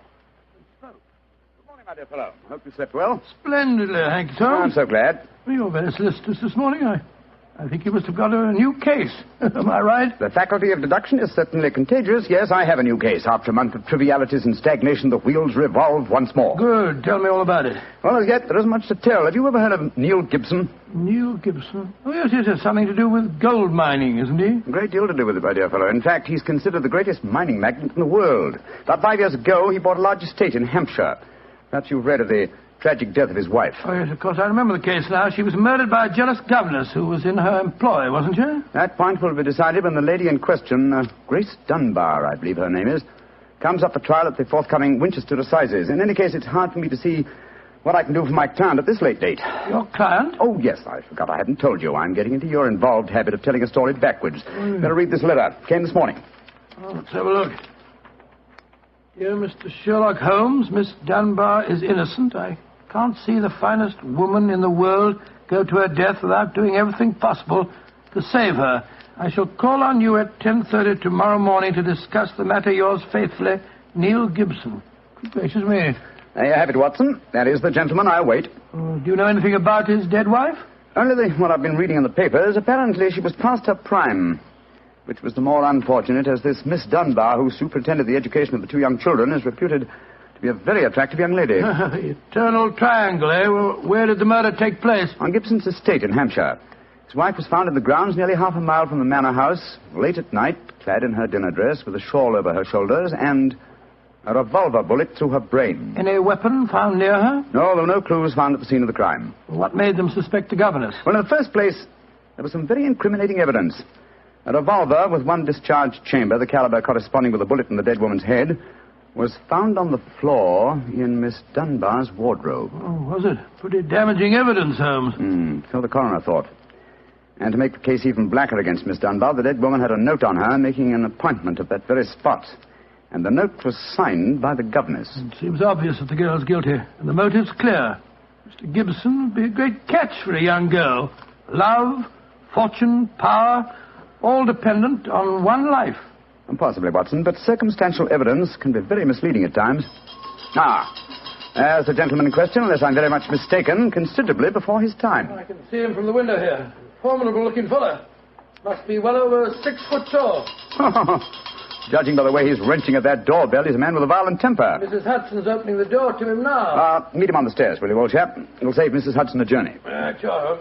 my dear fellow. Hope you slept well. Splendidly, thank you, sir. I'm so glad. Well, you're very solicitous this morning. I think you must have got a new case. Am I right? The faculty of deduction is certainly contagious. Yes, I have a new case. After a month of trivialities and stagnation, the wheels revolve once more. Good. Tell me all about it. Well, as yet, there isn't much to tell. Have you ever heard of Neil Gibson? Neil Gibson? Oh, yes, it has something to do with gold mining, isn't he? A great deal to do with it, my dear fellow. In fact, he's considered the greatest mining magnate in the world. About 5 years ago, he bought a large estate in Hampshire. Perhaps you've read of the tragic death of his wife. Oh, yes, of course, I remember the case now. She was murdered by a jealous governess who was in her employ, wasn't she? That point will be decided when the lady in question, Grace Dunbar, I believe her name is, comes up for trial at the forthcoming Winchester Assizes. In any case, it's hard for me to see what I can do for my client at this late date. Your client? Oh, yes, I forgot I hadn't told you. I'm getting into your involved habit of telling a story backwards. Better read this letter. Came this morning. Oh, let's have a look. Dear Mr. Sherlock Holmes, Miss Dunbar is innocent. I can't see the finest woman in the world go to her death without doing everything possible to save her. I shall call on you at 10:30 tomorrow morning to discuss the matter. Yours faithfully, Neil Gibson. Good gracious me. There you have it, Watson. That is the gentleman I'll wait. Do you know anything about his dead wife? Only what I've been reading in the papers. Apparently she was past her prime, which was the more unfortunate as this Miss Dunbar, who superintended the education of the two young children, is reputed to be a very attractive young lady. The eternal triangle, eh? Well, where did the murder take place? On Gibson's estate in Hampshire. His wife was found in the grounds nearly half a mile from the manor house, late at night, clad in her dinner dress, with a shawl over her shoulders, and a revolver bullet through her brain. Any weapon found near her? No, there were no clues found at the scene of the crime. What made them suspect the governess? Well, in the first place, there was some very incriminating evidence. A revolver with one discharged chamber, the caliber corresponding with a bullet in the dead woman's head, was found on the floor in Miss Dunbar's wardrobe. Oh, was it? Pretty damaging evidence, Holmes. So the coroner thought. And to make the case even blacker against Miss Dunbar, the dead woman had a note on her making an appointment at that very spot. And the note was signed by the governess. It seems obvious that the girl's guilty, and the motive's clear. Mr. Gibson would be a great catch for a young girl. Love, fortune, power, all dependent on one life. Possibly, Watson, but circumstantial evidence can be very misleading at times. There's the gentleman in question, unless I'm very much mistaken, considerably before his time. I can see him from the window here. Formidable-looking fellow. Must be well over 6 foot tall. Judging by the way he's wrenching at that doorbell, he's a man with a violent temper. Mrs. Hudson's opening the door to him now. Meet him on the stairs, will you, old chap? It'll save Mrs. Hudson a journey. Sure.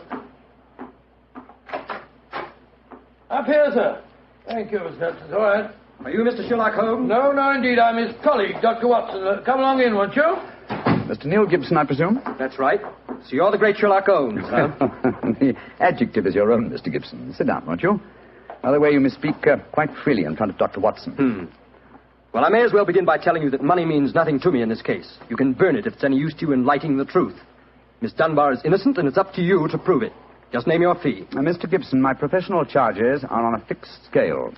Up here, sir. Thank you, Mrs. Hudson. All right. Are you Mr. Sherlock Holmes? No, indeed. I'm his colleague, Dr. Watson. Come along in, won't you? Mr. Neil Gibson, I presume? That's right. So you're the great Sherlock Holmes, huh? The adjective is your own, Mr. Gibson. Sit down, won't you? By the way, you may speak quite freely in front of Dr. Watson. Well, I may as well begin by telling you that money means nothing to me in this case. You can burn it if it's any use to you in lighting the truth. Miss Dunbar is innocent, and it's up to you to prove it. Just name your fee. Mr. Gibson, my professional charges are on a fixed scale.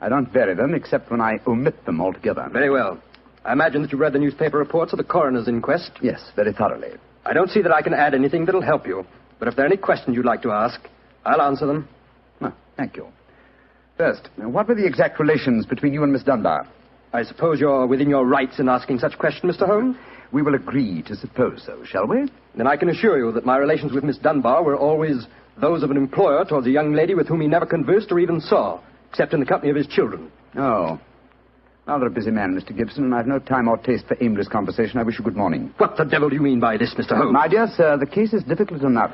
I don't vary them except when I omit them altogether. Very well. I imagine that you read the newspaper reports of the coroner's inquest? Yes, very thoroughly. I don't see that I can add anything that'll help you. But if there are any questions you'd like to ask, I'll answer them. Well, thank you. First, what were the exact relations between you and Miss Dunbar? I suppose you're within your rights in asking such questions, Mr. Holmes? We will agree to suppose so, shall we? Then I can assure you that my relations with Miss Dunbar were always those of an employer towards a young lady with whom he never conversed or even saw, except in the company of his children. Oh. Rather a busy man, Mr. Gibson, and I've no time or taste for aimless conversation. I wish you good morning. What the devil do you mean by this, Mr. Holmes? My dear sir, the case is difficult enough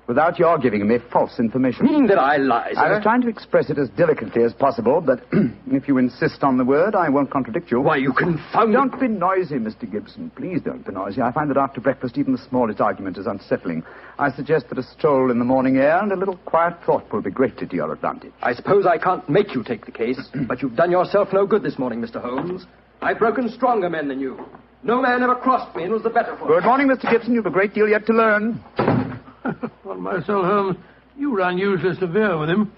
without your giving me false information. Meaning that I lie, sir? I was trying to express it as delicately as possible, but if you insist on the word, I won't contradict you. Why, you confounded... Don't be noisy, Mr. Gibson. Please don't be noisy. I find that after breakfast, even the smallest argument is unsettling. I suggest that a stroll in the morning air and a little quiet thought will be greatly to your advantage. I suppose I can't make you take the case, but you've done yourself no good this morning, Mr. Holmes. I've broken stronger men than you. No man ever crossed me and was the better for it. Good morning, Mr. Gibson. You've a great deal yet to learn. On my soul, Holmes, you were unusually severe with him.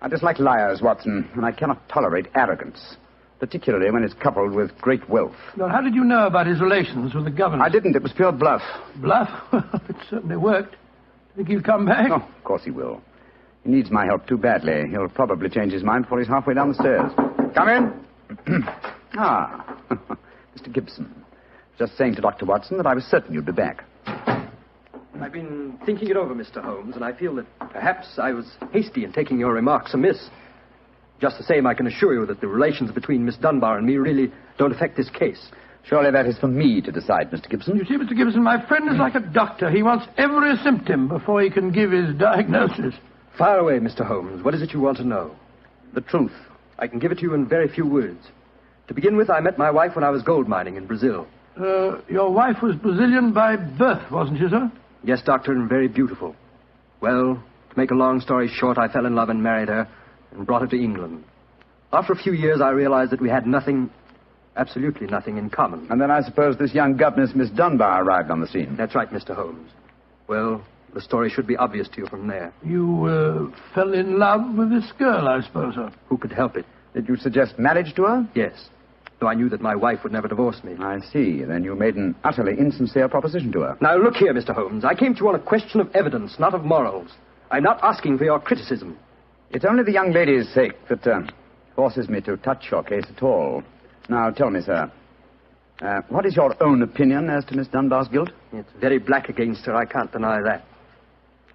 I dislike liars, Watson, and I cannot tolerate arrogance, particularly when it's coupled with great wealth. Now, how did you know about his relations with the governor? I didn't. It was pure bluff. Bluff? It certainly worked. Think he'll come back? Oh, of course he will. He needs my help too badly. He'll probably change his mind before he's halfway down the stairs. Come in. Mr. Gibson. Just saying to Dr. Watson that I was certain you'd be back. I've been thinking it over, Mr. Holmes, and I feel that perhaps I was hasty in taking your remarks amiss. Just the same, I can assure you that the relations between Miss Dunbar and me really don't affect this case. Surely that is for me to decide, Mr. Gibson. You see, Mr. Gibson, my friend is like a doctor. He wants every symptom before he can give his diagnosis. Fire away, Mr. Holmes. What is it you want to know? The truth. I can give it to you in very few words. To begin with, I met my wife when I was gold mining in Brazil. Your wife was Brazilian by birth, wasn't she, sir? Yes, Doctor, and very beautiful. Well, to make a long story short, I fell in love and married her and brought her to England. After a few years, I realized that we had nothing, absolutely nothing in common. And then I suppose this young governess, Miss Dunbar, arrived on the scene. That's right, Mr. Holmes. Well, the story should be obvious to you from there. You fell in love with this girl, I suppose, sir? Who could help it? Did you suggest marriage to her? Yes, though I knew that my wife would never divorce me. I see. Then you made an utterly insincere proposition to her. Now, look here, Mr. Holmes. I came to you on a question of evidence, not of morals. I'm not asking for your criticism. It's only the young lady's sake that forces me to touch your case at all. Now, tell me, sir, what is your own opinion as to Miss Dunbar's guilt? It's very black against her, I can't deny that.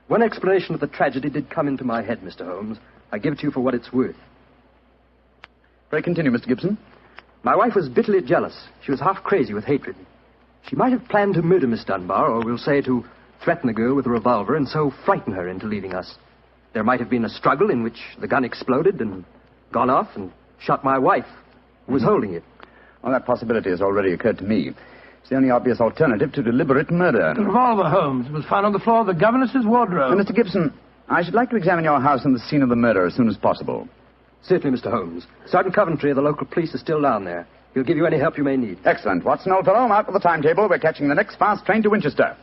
One explanation of the tragedy did come into my head, Mr. Holmes. I give it to you for what it's worth. Pray continue, Mr. Gibson. My wife was bitterly jealous. She was half crazy with hatred. She might have planned to murder Miss Dunbar, or we'll say to threaten the girl with a revolver and so frighten her into leaving us. There might have been a struggle in which the gun exploded and gone off and shot my wife, who was holding it. Well, that possibility has already occurred to me. It's the only obvious alternative to deliberate murder. The revolver, Holmes, was found on the floor of the governess's wardrobe. Mr. Gibson, I should like to examine your house and the scene of the murder as soon as possible. Certainly, Mr. Holmes. Sergeant Coventry of the local police is still down there. He'll give you any help you may need. Excellent. Watson, old fellow, mark with the timetable. We're catching the next fast train to Winchester.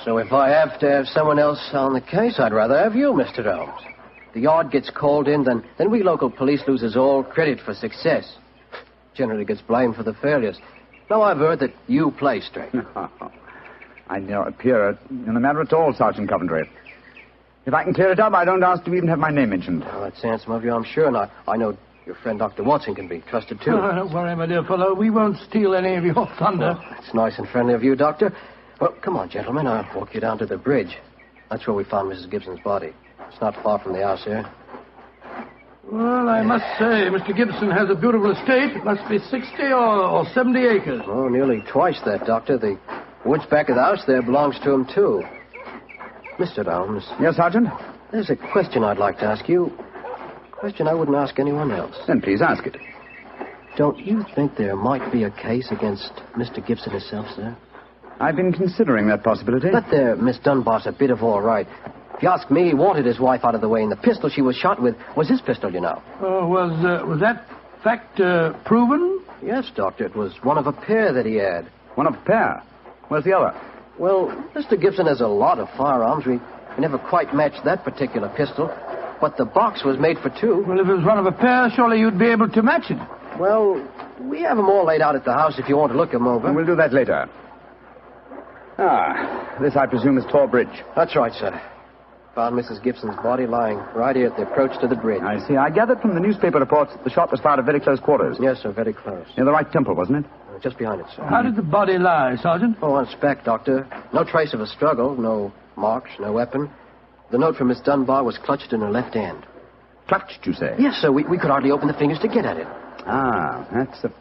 So if I have to have someone else on the case, I'd rather have you, Mr. Holmes. The yard gets called in, then we local police loses all credit for success. Generally gets blamed for the failures. Now I've heard that you play straight. I don't appear in the matter at all, Sergeant Coventry. If I can clear it up, I don't ask to even have my name mentioned. Well, that's handsome of you, I'm sure, and I know your friend Dr. Watson can be trusted, too. Oh, don't worry, my dear fellow. We won't steal any of your thunder. Oh, that's nice and friendly of you, Doctor. Well, come on, gentlemen. I'll walk you down to the bridge. That's where we found Mrs. Gibson's body. It's not far from the house here. Well, I must say, Mr. Gibson has a beautiful estate. It must be 60 or 70 acres. Oh, nearly twice that, Doctor. The woods back of the house there belongs to him, too. Mr. Holmes. Yes, Sergeant? There's a question I'd like to ask you. A question I wouldn't ask anyone else. Then please ask it. Don't you think there might be a case against Mr. Gibson himself, sir? I've been considering that possibility. But there, Miss Dunbar's a bit of all right. If you ask me, he wanted his wife out of the way, and the pistol she was shot with was his pistol, you know. Oh, was that fact proven? Yes, Doctor. It was one of a pair that he had. One of a pair? Where's the other? Well, Mr. Gibson has a lot of firearms. We never quite matched that particular pistol. But the box was made for two. Well, if it was one of a pair, surely you'd be able to match it. Well, we have them all laid out at the house if you want to look them over. And we'll do that later. Ah, this, I presume, is Thor Bridge. That's right, sir. Found Mrs. Gibson's body lying right here at the approach to the bridge. I see. I gathered from the newspaper reports that the shot was fired at very close quarters. Yes, sir, very close. Near the right temple, wasn't it? Just behind it, sir. How did the body lie, Sergeant? Oh, on spec, Doctor. No trace of a struggle, no marks, no weapon. The note from Miss Dunbar was clutched in her left hand. Clutched, you say? Yes, sir. We could hardly open the fingers to get at it. Ah, that's of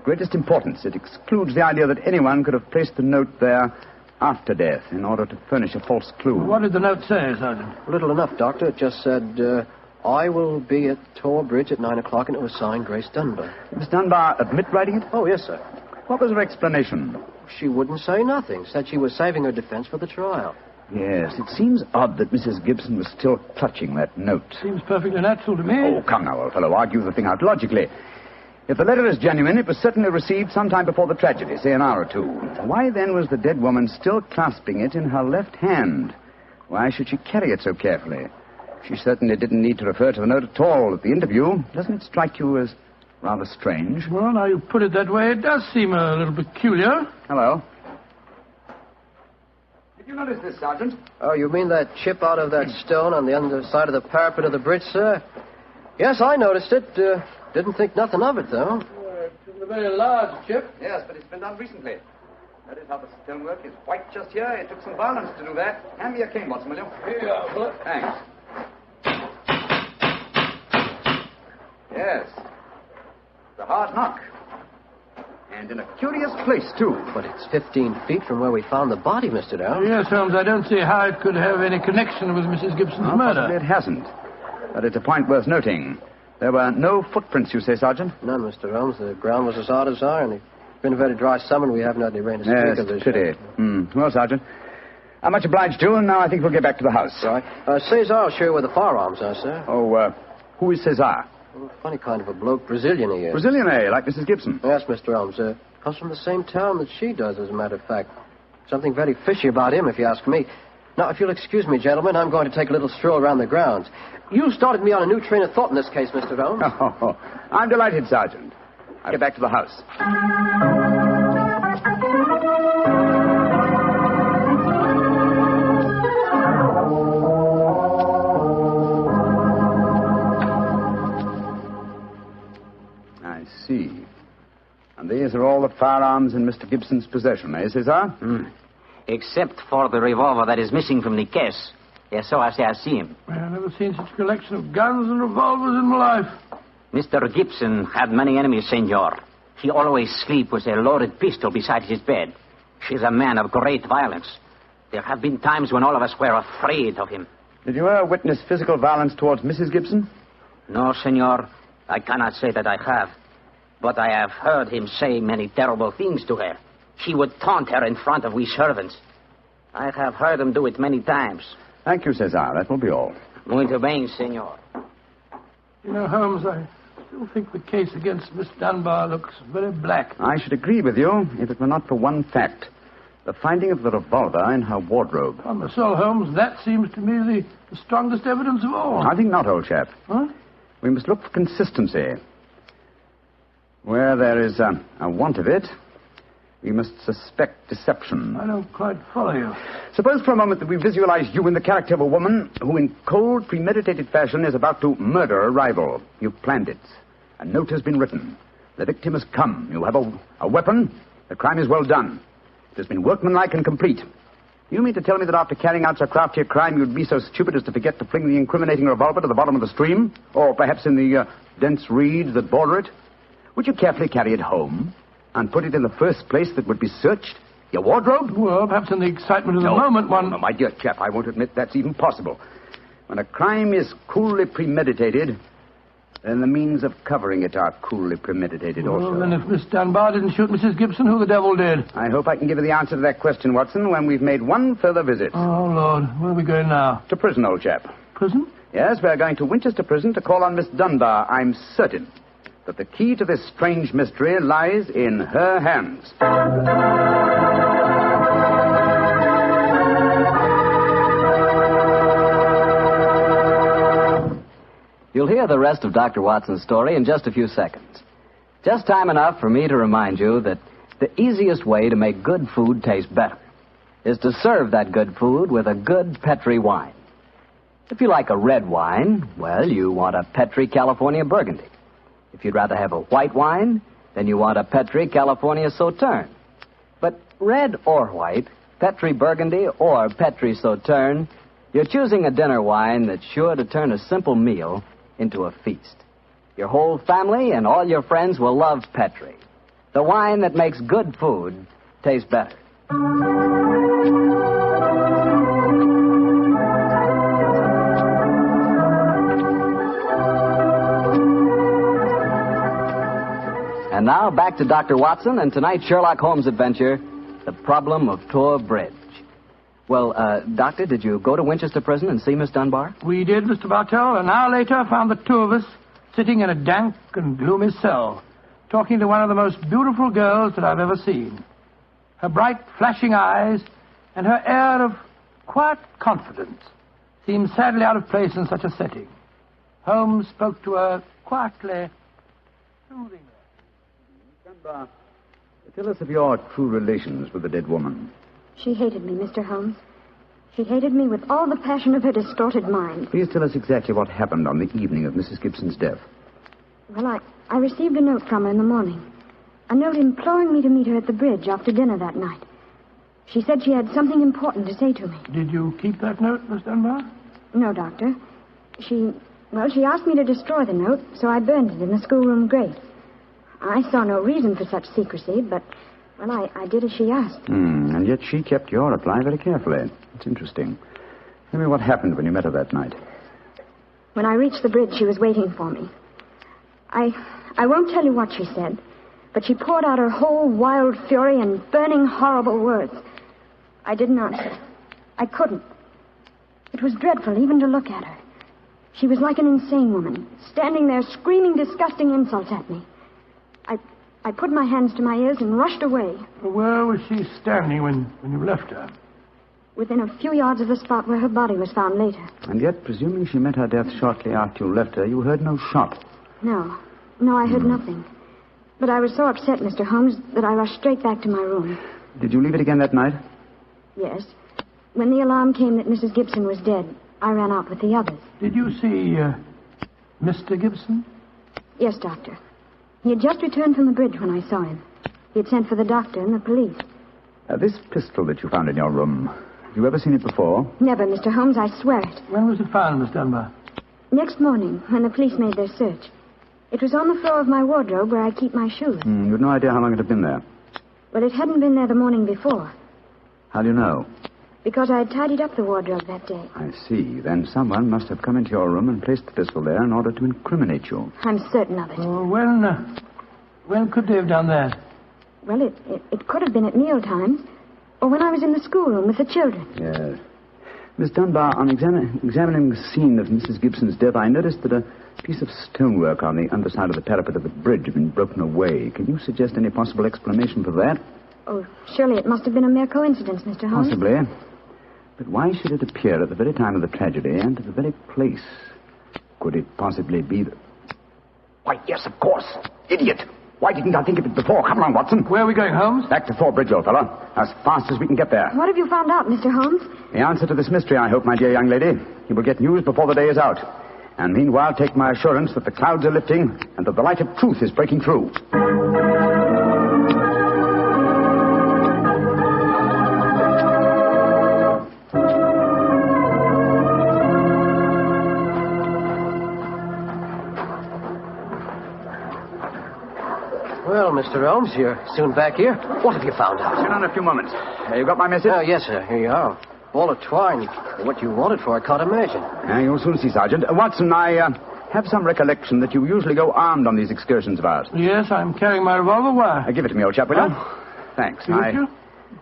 greatest importance. It excludes the idea that anyone could have placed the note there after death in order to furnish a false clue. What did the note say, Sergeant? Little enough, Doctor. It just said, I will be at Thor Bridge at 9 o'clock, and it was signed Grace Dunbar. Did Miss Dunbar admit writing it? Oh, yes, sir. What was her explanation? She wouldn't say nothing. Said she was saving her defense for the trial. Yes, it seems odd that Mrs. Gibson was still clutching that note. Seems perfectly natural to me. Oh, come now, old fellow. Argue the thing out logically. If the letter is genuine, it was certainly received sometime before the tragedy, say an hour or two. Why, then, was the dead woman still clasping it in her left hand? Why should she carry it so carefully? She certainly didn't need to refer to the note at all at the interview. Doesn't it strike you as rather strange? Well, now you put it that way, it does seem a little peculiar. Hello. Did you notice this, Sergeant? Oh, you mean that chip out of that stone on the underside of the parapet of the bridge, sir? Yes, I noticed it. Didn't think nothing of it, though. It's a very large chip. Yes, but it's been done recently. That is how the stonework is white just here. It took some violence to do that. Hand me your cane, Watson, will you? Here you are, Bullet. Thanks. Yes. a hard knock. And in a curious place, too. But it's 15 feet from where we found the body, Mr. Holmes. Yes, Holmes, I don't see how it could have any connection with Mrs. Gibson's murder. Possibly it hasn't. But it's a point worth noting. There were no footprints, you say, Sergeant? None, Mr. Holmes. The ground was as hard as iron. It's been a very dry summer, and we haven't had any rain to speak of this. Pity. Well, Sergeant, I'm much obliged to you, and now I think we'll get back to the house. Right. Cesar will show you where the firearms are, sir. Oh, who is Cesar? Oh, funny kind of a bloke. Brazilian he is. Brazilian, eh? Like Mrs. Gibson? Yes, Mr. Holmes. Comes from the same town that she does, as a matter of fact. Something very fishy about him, if you ask me. Now, if you'll excuse me, gentlemen, I'm going to take a little stroll around the grounds. You started me on a new train of thought in this case, Mr. Holmes. Oh, I'm delighted, Sergeant. I'll get back to the house. I see. And these are all the firearms in Mr. Gibson's possession, eh, Cesar? Except for the revolver that is missing from the case. Yes, so I say I see him. I've never seen such a collection of guns and revolvers in my life. Mr. Gibson had many enemies, senor. He always sleep with a loaded pistol beside his bed. He's a man of great violence. There have been times when all of us were afraid of him. Did you ever witness physical violence towards Mrs. Gibson? No, senor. I cannot say that I have. But I have heard him say many terrible things to her. He would taunt her in front of we servants. I have heard him do it many times. Thank you, Cesar. That will be all. Muito bem, senor. You know, Holmes, I still think the case against Miss Dunbar looks very black. I should agree with you if it were not for one fact. The finding of the revolver in her wardrobe. On my soul, Holmes, that seems to me the strongest evidence of all. I think not, old chap. Huh? We must look for consistency. Where there is a want of it, we must suspect deception. I don't quite follow you. Suppose for a moment that we visualize you in the character of a woman who in cold, premeditated fashion is about to murder a rival. You've planned it. A note has been written. The victim has come. You have a weapon. The crime is well done. It has been workmanlike and complete. You mean to tell me that after carrying out so crafty a crime, you'd be so stupid as to forget to fling the incriminating revolver to the bottom of the stream? Or perhaps in the dense reeds that border it? Would you carefully carry it home and put it in the first place that would be searched? Your wardrobe? Well, perhaps in the excitement of the moment, one... No, my dear chap, I won't admit that's even possible. When a crime is coolly premeditated, then the means of covering it are coolly premeditated also. Well, then if Miss Dunbar didn't shoot Mrs. Gibson, who the devil did? I hope I can give you the answer to that question, Watson, when we've made one further visit. Oh, Lord. Where are we going now? To prison, old chap. Prison? Yes, we're going to Winchester Prison to call on Miss Dunbar. I'm certain that the key to this strange mystery lies in her hands. You'll hear the rest of Dr. Watson's story in just a few seconds. Just time enough for me to remind you that the easiest way to make good food taste better is to serve that good food with a good Petri wine. If you like a red wine, well, you want a Petri California Burgundy. If you'd rather have a white wine, then you want a Petri California Sauterne. But red or white, Petri Burgundy or Petri Sauterne, you're choosing a dinner wine that's sure to turn a simple meal into a feast. Your whole family and all your friends will love Petri, the wine that makes good food taste better. And now, back to Dr. Watson and tonight's Sherlock Holmes adventure, The Problem of Tor Bridge. Well, Doctor, did you go to Winchester Prison and see Miss Dunbar? We did, Mr. Bartell. An hour later, I found the two of us sitting in a dank and gloomy cell, talking to one of the most beautiful girls that I've ever seen. Her bright, flashing eyes and her air of quiet confidence seemed sadly out of place in such a setting. Holmes spoke to her quietly, soothingly. Dunbar, tell us of your true relations with the dead woman. She hated me, Mr. Holmes. She hated me with all the passion of her distorted mind. Please tell us exactly what happened on the evening of Mrs. Gibson's death. Well, I received a note from her in the morning. A note imploring me to meet her at the bridge after dinner that night. She said she had something important to say to me. Did you keep that note, Miss Dunbar? No, Doctor. She asked me to destroy the note, so I burned it in the schoolroom grate. I saw no reason for such secrecy, but, well, I did as she asked. And yet she kept your reply very carefully. It's interesting. Tell me what happened when you met her that night. When I reached the bridge, she was waiting for me. I won't tell you what she said, but she poured out her whole wild fury in burning, horrible words. I didn't answer. I couldn't. It was dreadful even to look at her. She was like an insane woman, standing there screaming disgusting insults at me. I put my hands to my ears and rushed away. Where was she standing when you left her? Within a few yards of the spot where her body was found later. And yet, presuming she met her death shortly after you left her, you heard no shot. No, I heard nothing. But I was so upset, Mr. Holmes, that I rushed straight back to my room. Did you leave it again that night? Yes. When the alarm came that Mrs. Gibson was dead, I ran out with the others. Did you see Mr. Gibson? Yes, Doctor. He had just returned from the bridge when I saw him. He had sent for the doctor and the police. This pistol that you found in your room, have you ever seen it before? Never, Mr. Holmes, I swear it. When was it found, Miss Dunbar? Next morning, when the police made their search. It was on the floor of my wardrobe where I keep my shoes. You had no idea how long it had been there? Well, it hadn't been there the morning before. How do you know? Because I had tidied up the wardrobe that day. I see. Then someone must have come into your room and placed the pistol there in order to incriminate you. I'm certain of it. When could they have done that? Well, it could have been at meal times, or when I was in the schoolroom with the children. Yes. Miss Dunbar, on examining the scene of Mrs. Gibson's death, I noticed that a piece of stonework on the underside of the parapet of the bridge had been broken away. Can you suggest any possible explanation for that? Oh, surely it must have been a mere coincidence, Mr. Holmes. Possibly. But why should it appear at the very time of the tragedy and at the very place? Could it possibly be that... Why, yes, of course. Idiot. Why didn't I think of it before? Come on, Watson. Where are we going, Holmes? Back to Thor Bridge, old fellow. As fast as we can get there. What have you found out, Mr. Holmes? The answer to this mystery, I hope, my dear young lady. You will get news before the day is out. And meanwhile, take my assurance that the clouds are lifting and that the light of truth is breaking through. Well, Mr. Holmes, you're soon back here. What have you found out? Sit down a few moments. You got my message? Oh, yes, sir. Here you are. Ball of twine. What you wanted for, I can't imagine. You'll soon see, Sergeant. Watson, I have some recollection that you usually go armed on these excursions of ours. Yes, I'm carrying my revolver. Why? Give it to me, old chap, will you? Thanks.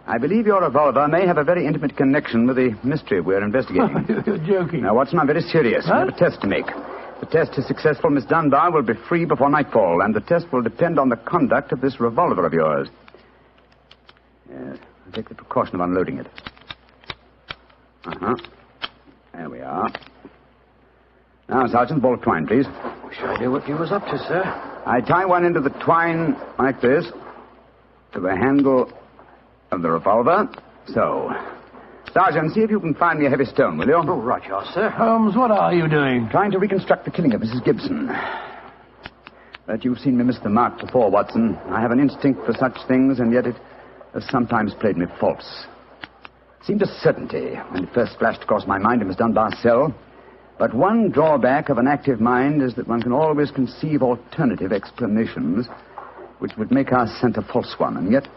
I believe your revolver may have a very intimate connection with the mystery we're investigating. You're joking. Now, Watson, I'm very serious. Huh? We have a test to make. If the test is successful, Miss Dunbar will be free before nightfall, and the test will depend on the conduct of this revolver of yours. Yes, I'll take the precaution of unloading it. There we are. Now, Sergeant, ball of twine, please. Wish I knew what you was up to, sir. I tie one end of the twine like this to the handle of the revolver. So. Sergeant, see if you can find me a heavy stone, will you? Oh, right, sir. Holmes, what are you doing? Trying to reconstruct the killing of Mrs. Gibson. But you've seen me miss the mark before, Watson. I have an instinct for such things, and yet it has sometimes played me false. It seemed a certainty when it first flashed across my mind in Miss Dunbar's cell. But one drawback of an active mind is that one can always conceive alternative explanations which would make our scent a false one. And yet,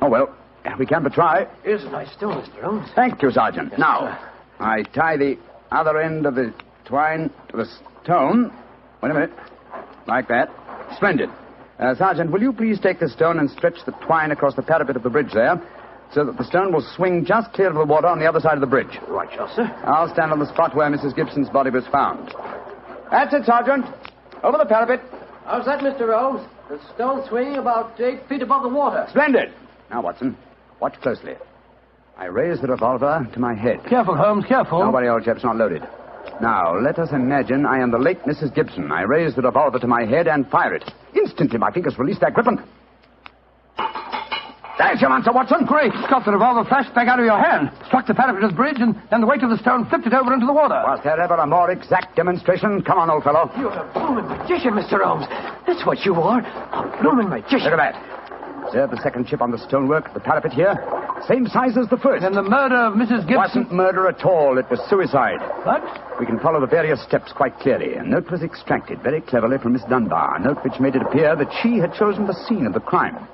oh, well, we can but try. Here's a nice stone, Mr. Holmes. Thank you, Sergeant. Yes, now, sir. I tie the other end of the twine to the stone. Wait a minute. Like that. Splendid. Sergeant, will you please take the stone and stretch the twine across the parapet of the bridge there, so that the stone will swing just clear of the water on the other side of the bridge? Right, sir. I'll stand on the spot where Mrs. Gibson's body was found. That's it, Sergeant. Over the parapet. How's that, Mr. Holmes? The stone swinging about 8 feet above the water. Splendid. Now, Watson, watch closely. I raise the revolver to my head. Careful, Holmes, careful. Don't worry, old chap, it's not loaded. Now, let us imagine I am the late Mrs. Gibson. I raise the revolver to my head and fire it. Instantly, my fingers release their grip and... There's your answer, Watson. Great Scott, the revolver flashed back out of your hand, struck the parapet of the bridge, and then the weight of the stone flipped it over into the water. Was there ever a more exact demonstration? Come on, old fellow. You're a blooming magician, Mr. Holmes. That's what you are. A blooming magician. Look at that. Observe the second chip on the stonework, the parapet here. Same size as the first. And the murder of Mrs. Gibson... Wasn't murder at all. It was suicide. What? We can follow the various steps quite clearly. A note was extracted very cleverly from Miss Dunbar, a note which made it appear that she had chosen the scene of the crime.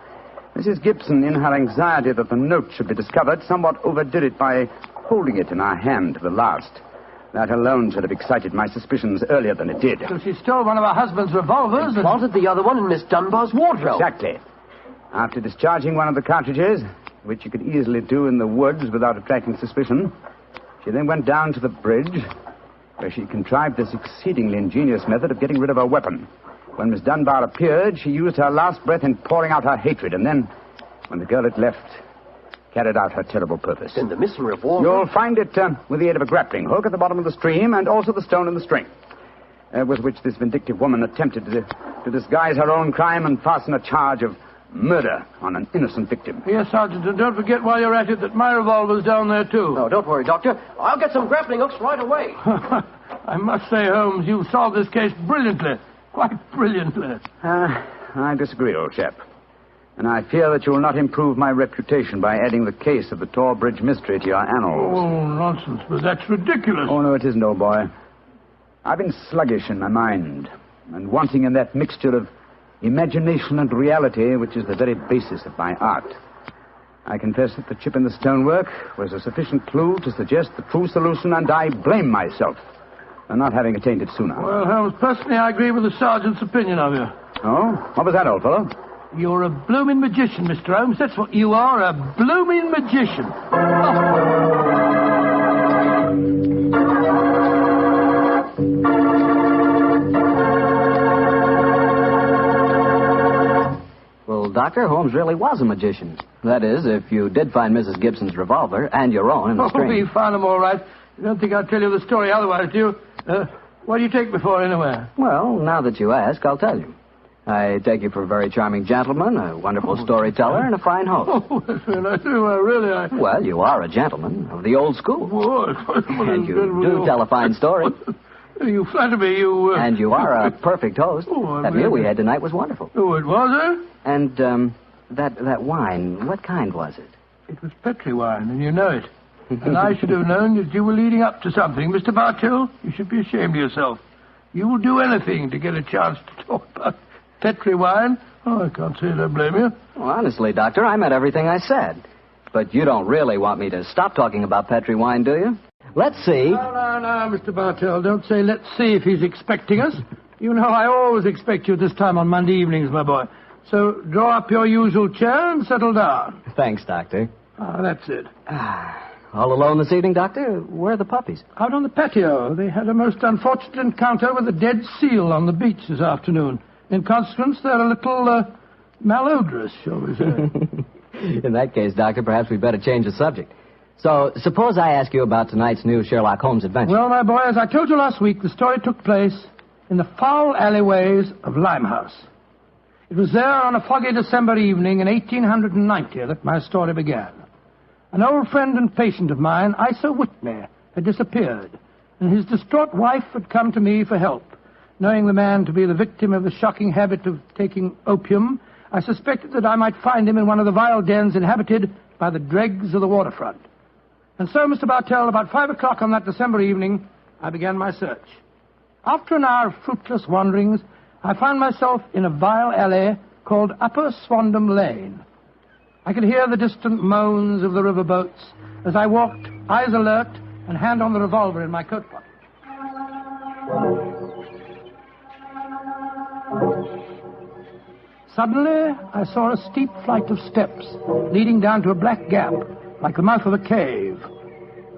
Mrs. Gibson, in her anxiety that the note should be discovered, somewhat overdid it by holding it in her hand to the last. That alone should have excited my suspicions earlier than it did. So she stole one of her husband's revolvers and planted the other one in Miss Dunbar's wardrobe. Exactly. After discharging one of the cartridges, which you could easily do in the woods without attracting suspicion, she then went down to the bridge, where she contrived this exceedingly ingenious method of getting rid of her weapon. When Miss Dunbar appeared, she used her last breath in pouring out her hatred, and then, when the girl had left, carried out her terrible purpose. Then the missing revolver... You'll find it with the aid of a grappling hook at the bottom of the stream, and also the stone in the string, with which this vindictive woman attempted to disguise her own crime and fasten a charge of murder on an innocent victim. Yes, Sergeant, and don't forget while you're at it that my revolver's down there, too. No, don't worry, Doctor. I'll get some grappling hooks right away. I must say, Holmes, you've solved this case brilliantly. Quite brilliantly. I disagree, old chap. And I fear that you will not improve my reputation by adding the case of the Tor Bridge mystery to your annals. Oh, nonsense, but that's ridiculous. Oh, no, it isn't, old boy. I've been sluggish in my mind, and wanting in that mixture of imagination and reality, which is the very basis of my art. I confess that the chip in the stonework was a sufficient clue to suggest the true solution, and I blame myself for not having attained it sooner. Well, Holmes, personally, I agree with the sergeant's opinion of you. Oh? What was that, old fellow? You're a blooming magician, Mr. Holmes. That's what you are, a blooming magician. Well, Doctor, Holmes really was a magician. That is, if you did find Mrs. Gibson's revolver and your own in the string. Oh, we found them all right. You don't think I'd tell you the story otherwise, do you? What do you take me for, anyway? Well, now that you ask, I'll tell you. I take you for a very charming gentleman, a wonderful storyteller, and a fine host. Oh, that's very nice. Really, Well, you are a gentleman of the old school. And you do tell a fine story. You flatter me, you... And you are a perfect host. That meal we had tonight was wonderful. Oh, it was, eh? And, that wine, what kind was it? It was Petri wine, and you know it. And I should have known that you were leading up to something. Mr. Bartell, you should be ashamed of yourself. You will do anything to get a chance to talk about Petri wine. Oh, I can't say I blame you. Well, honestly, Doctor, I meant everything I said. But you don't really want me to stop talking about Petri wine, do you? Let's see. No, Mr. Bartell. Don't say let's see if he's expecting us. You know I always expect you this time on Monday evenings, my boy. So draw up your usual chair and settle down. Thanks, Doctor. That's it. All alone this evening, Doctor? Where are the puppies? Out on the patio. They had a most unfortunate encounter with a dead seal on the beach this afternoon. In consequence, they're a little malodorous, shall we say. In that case, Doctor, perhaps we'd better change the subject. So, suppose I ask you about tonight's new Sherlock Holmes adventure. Well, my boy, as I told you last week, the story took place in the foul alleyways of Limehouse. It was there on a foggy December evening in 1890 that my story began. An old friend and patient of mine, Isa Whitney, had disappeared, and his distraught wife had come to me for help. Knowing the man to be the victim of the shocking habit of taking opium, I suspected that I might find him in one of the vile dens inhabited by the dregs of the waterfront. And so, Mr. Bartell, about 5 o'clock on that December evening, I began my search. After an hour of fruitless wanderings, I found myself in a vile alley called Upper Swandam Lane. I could hear the distant moans of the riverboats as I walked, eyes alert, and hand on the revolver in my coat pocket. Suddenly, I saw a steep flight of steps leading down to a black gap, like the mouth of a cave.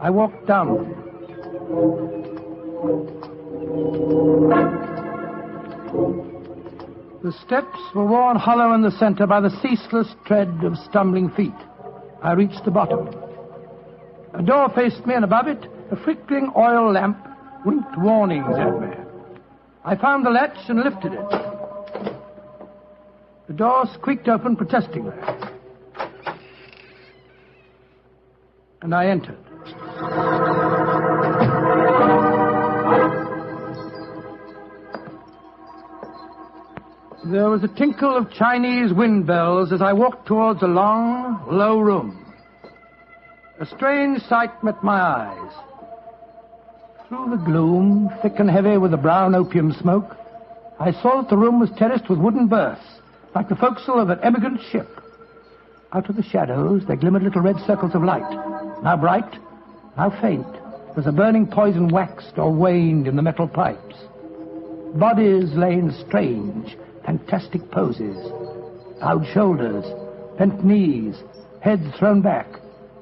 I walked down them. The steps were worn hollow in the center by the ceaseless tread of stumbling feet. I reached the bottom. A door faced me, and above it, a flickering oil lamp winked warnings at me. I found the latch and lifted it. The door squeaked open protestingly. And I entered. There was a tinkle of Chinese wind bells as I walked towards a long, low room. A strange sight met my eyes. Through the gloom, thick and heavy with the brown opium smoke, I saw that the room was terraced with wooden berths, like the forecastle of an emigrant ship. Out of the shadows, there glimmered little red circles of light, now bright, now faint, as the burning poison waxed or waned in the metal pipes. Bodies lay in strange, fantastic poses. Bowed shoulders, bent knees, heads thrown back.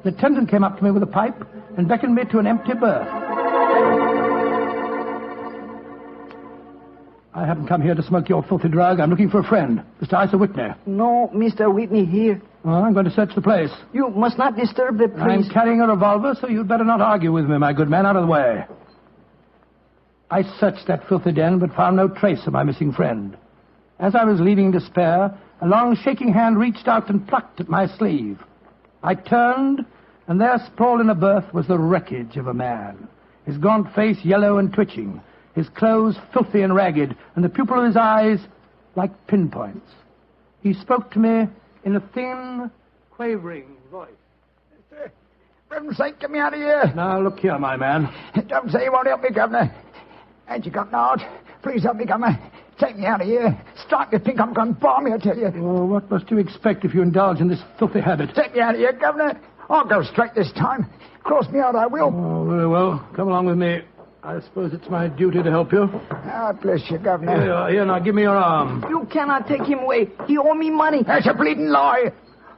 The attendant came up to me with a pipe and beckoned me to an empty berth. I haven't come here to smoke your filthy drug. I'm looking for a friend, Mr. Isa Whitney. No, Mr. Whitney here. Oh, I'm going to search the place. You must not disturb the priest. I'm carrying a revolver, so you'd better not argue with me, my good man. Out of the way. I searched that filthy den, but found no trace of my missing friend. As I was leaving in despair, a long, shaking hand reached out and plucked at my sleeve. I turned, and there, sprawled in a berth, was the wreckage of a man. His gaunt face yellow and twitching, his clothes filthy and ragged, and the pupil of his eyes like pinpoints. He spoke to me in a thin, quavering voice. For heaven's sake, get me out of here. Now, look here, my man. Don't say you won't help me, Governor. Ain't you got no heart? Please help me, Governor. Take me out of here. Strike me pink, I'm going to bomb you, I tell you. Oh, what must you expect if you indulge in this filthy habit? Take me out of here, Governor. I'll go straight this time. Cross me out, I will. Oh, very well. Come along with me. I suppose it's my duty to help you. Ah, bless you, Governor. Here, now, give me your arm. You cannot take him away. He owe me money. That's a bleeding lie.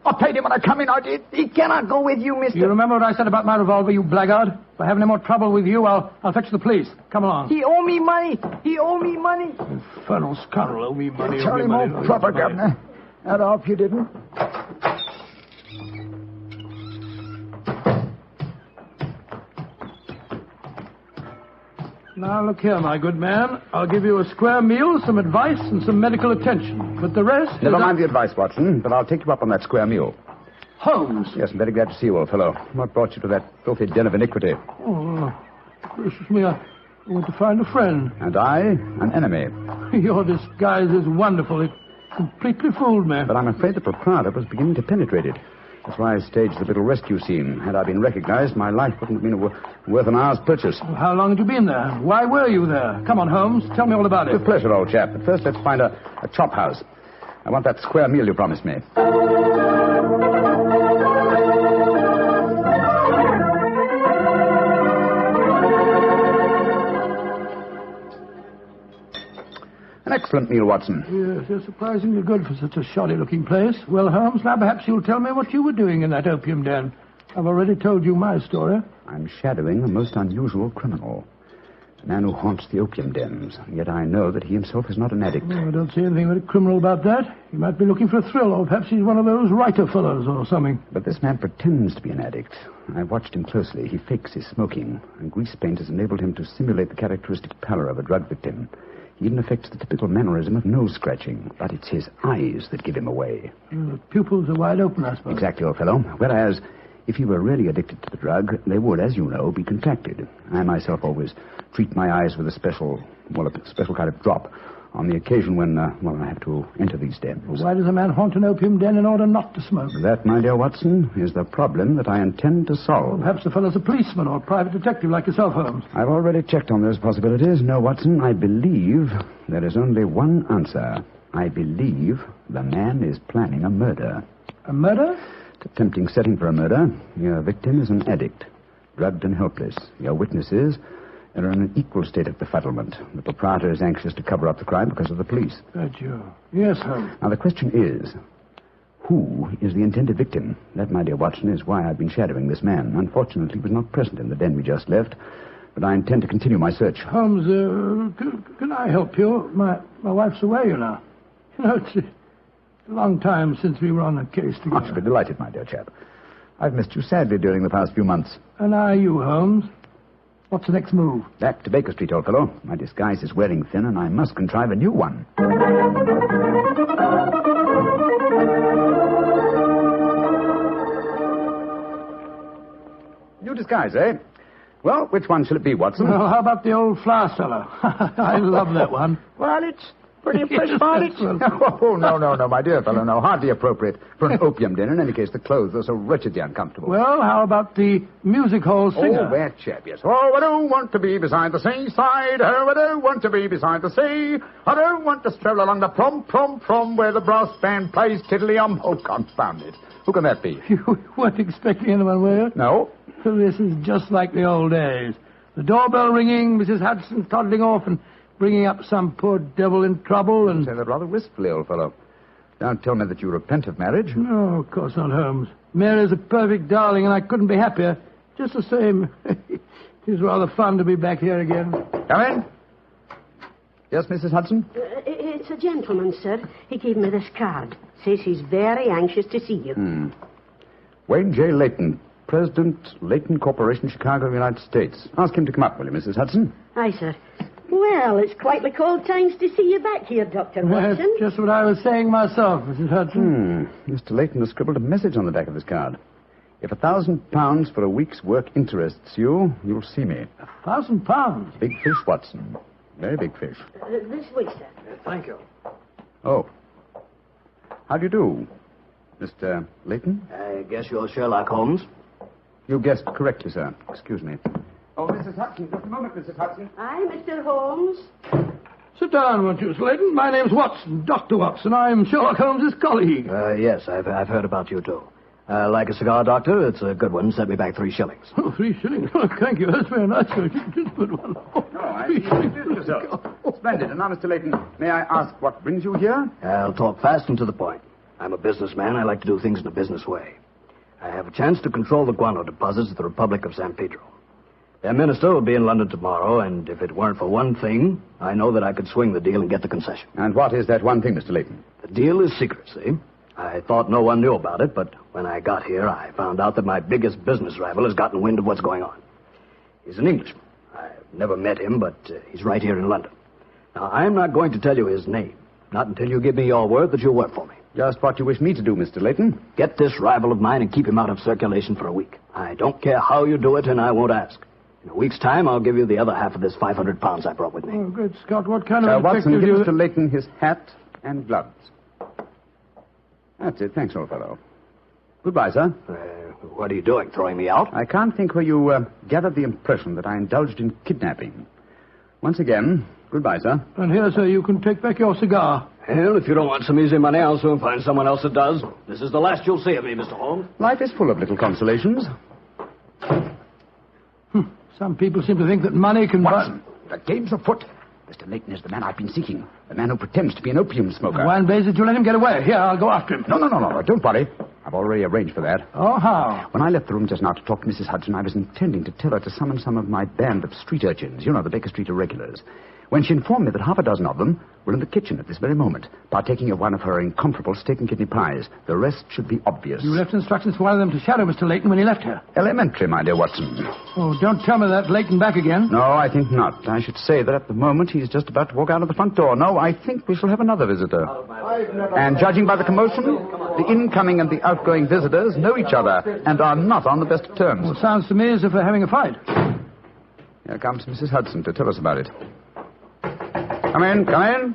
I paid him when I come in, I did. He cannot go with you, mister. You remember what I said about my revolver, you blackguard? If I have any more trouble with you, I'll fetch the police. Come along. He owe me money. He owe me money. Infernal scoundrel, owe me money. Tell him more proper, Governor. I'd hope you didn't. Now, look here, my good man. I'll give you a square meal, some advice, and some medical attention. But the rest... Never mind the advice, Watson, but I'll take you up on that square meal. Holmes. Yes, I'm very glad to see you, old fellow. What brought you to that filthy den of iniquity? Oh, gracious me, I want to find a friend. And I, an enemy. Your disguise is wonderful. It completely fooled me. But I'm afraid the proprietor was beginning to penetrate it. That's why I staged the little rescue scene. Had I been recognized, my life wouldn't have been worth an hour's purchase. Well, how long had you been there? Why were you there? Come on, Holmes. Tell me all about it. With pleasure, old chap. But first, let's find a chop house. I want that square meal you promised me. An excellent meal, Watson. Yes, you're surprisingly good for such a shoddy-looking place. Well, Holmes, now perhaps you'll tell me what you were doing in that opium den. I've already told you my story. I'm shadowing a most unusual criminal. A man who haunts the opium dens. Yet I know that he himself is not an addict. Oh, I don't see anything very criminal about that. He might be looking for a thrill, or perhaps he's one of those writer fellows or something. But this man pretends to be an addict. I've watched him closely. He fakes his smoking, and grease paint has enabled him to simulate the characteristic pallor of a drug victim. He even affects the typical mannerism of nose-scratching, but it's his eyes that give him away. The pupils are wide open, I suppose. Exactly, old fellow. Whereas, if he were really addicted to the drug, they would, as you know, be contracted. I myself always treat my eyes with a special kind of drop on the occasion when, I have to enter these dens. Well, why does a man haunt an opium den in order not to smoke? That, my dear Watson, is the problem that I intend to solve. Well, perhaps the fellow's a policeman or a private detective like yourself, Holmes. I've already checked on those possibilities. No, Watson, I believe there is only one answer. I believe the man is planning a murder. A murder? It's a tempting setting for a murder. Your victim is an addict, drugged and helpless. Your witnesses are in an equal state of befuddlement. The proprietor is anxious to cover up the crime because of the police. That you. Yes, Holmes. Now, the question is, who is the intended victim? That, my dear Watson, is why I've been shadowing this man. Unfortunately, he was not present in the den we just left, but I intend to continue my search. Holmes, can I help you? My wife's away, you know. You know, it's a long time since we were on a case together. I should be delighted, my dear chap. I've missed you sadly during the past few months. And are you, Holmes? What's the next move? Back to Baker Street, old fellow. My disguise is wearing thin, and I must contrive a new one. New disguise, eh? Well, which one shall it be, Watson? Well, how about the old flour cellar? I love that one. Well, Pretty fresh about it? Oh, no, my dear fellow, no. Hardly appropriate for an opium den. In any case, the clothes are so wretchedly uncomfortable. Well, how about the music hall singer? Oh, that chap, yes. Oh, I don't want to be beside the seaside. Oh, I don't want to be beside the sea. I don't want to stroll along the prom, where the brass band plays tiddly-um. Oh, confound it. Who can that be? You weren't expecting anyone, were you? No. Well, this is just like the old days. The doorbell ringing, Mrs. Hudson toddling off and bringing up some poor devil in trouble and... Say that rather wistfully, old fellow. Don't tell me that you repent of marriage. No, of course not, Holmes. Mary's a perfect darling, and I couldn't be happier. Just the same. It is rather fun to be back here again. Come in. Yes, Mrs. Hudson? It's a gentleman, sir. He gave me this card. Says he's very anxious to see you. Wayne J. Leyton, President, Leyton Corporation, Chicago, United States. Ask him to come up, will you, Mrs. Hudson? Aye, sir. Well, it's quite the cold times to see you back here, Dr. Watson. That's just what I was saying myself, Mrs. Hudson. Mr. Leyton has scribbled a message on the back of this card. If £1,000 for a week's work interests you, you'll see me. £1,000? Big fish, Watson. Very big fish. This way, sir. Thank you. Oh. How do you do, Mr. Leyton? I guess you're Sherlock Holmes. You guessed correctly, sir. Excuse me. Oh, Mrs. Hudson, just a moment, Mrs. Hudson. Aye, Mr. Holmes. Sit down, won't you, Mr. Leyton? My name's Watson, Dr. Watson. I'm Sherlock Holmes' colleague. Yes, I've heard about you, too. Like a cigar, Doctor? It's a good one. Set me back 3 shillings. Oh, 3 shillings? Oh, thank you. That's very nice. It's a good one. Oh, no, I see you introduced yourself. Splendid. And now, Mr. Leyton, may I ask what brings you here? I'll talk fast and to the point. I'm a businessman. I like to do things in a business way. I have a chance to control the guano deposits of the Republic of San Pedro. Their minister will be in London tomorrow, and if it weren't for one thing, I know that I could swing the deal and get the concession. And what is that one thing, Mr. Leyton? The deal is secret, see? I thought no one knew about it, but when I got here, I found out that my biggest business rival has gotten wind of what's going on. He's an Englishman. I've never met him, but he's right here in London. Now, I'm not going to tell you his name, not until you give me your word that you'll work for me. Just what you wish me to do, Mr. Leyton. Get this rival of mine and keep him out of circulation for a week. I don't care how you do it, and I won't ask. In a week's time, I'll give you the other half of this £500 I brought with me. Oh, good Scott. What kind of Watson, give Mr. Leyton his hat and gloves. That's it. Thanks, old fellow. Goodbye, sir. What are you doing, throwing me out? I can't think where you gathered the impression that I indulged in kidnapping. Once again, goodbye, sir. And here, sir, you can take back your cigar. Well, if you don't want some easy money, I'll soon find someone else that does. This is the last you'll see of me, Mr. Holmes. Life is full of little consolations. Some people seem to think that money can Watson, the game's afoot. Mr. Leyton is the man I've been seeking. The man who pretends to be an opium smoker. Why in blazes did you let him get away? Here, I'll go after him. No. Don't worry. I've already arranged for that. Oh, how? When I left the room just now to talk to Mrs. Hudson, I was intending to tell her to summon some of my band of street urchins. You know, the Baker Street irregulars. When she informed me that half a dozen of them were in the kitchen at this very moment, partaking of one of her incomparable steak and kidney pies. The rest should be obvious. You left instructions for one of them to shadow Mr. Leyton when he left here. Elementary, my dear Watson. Oh, don't tell me that Leyton back again. No, I think not. I should say that at the moment he's just about to walk out of the front door. No, I think we shall have another visitor. And judging by the commotion, the incoming and the outgoing visitors know each other and are not on the best of terms. Well, sounds to me as if they're having a fight. Here comes Mrs. Hudson to tell us about it. Come in.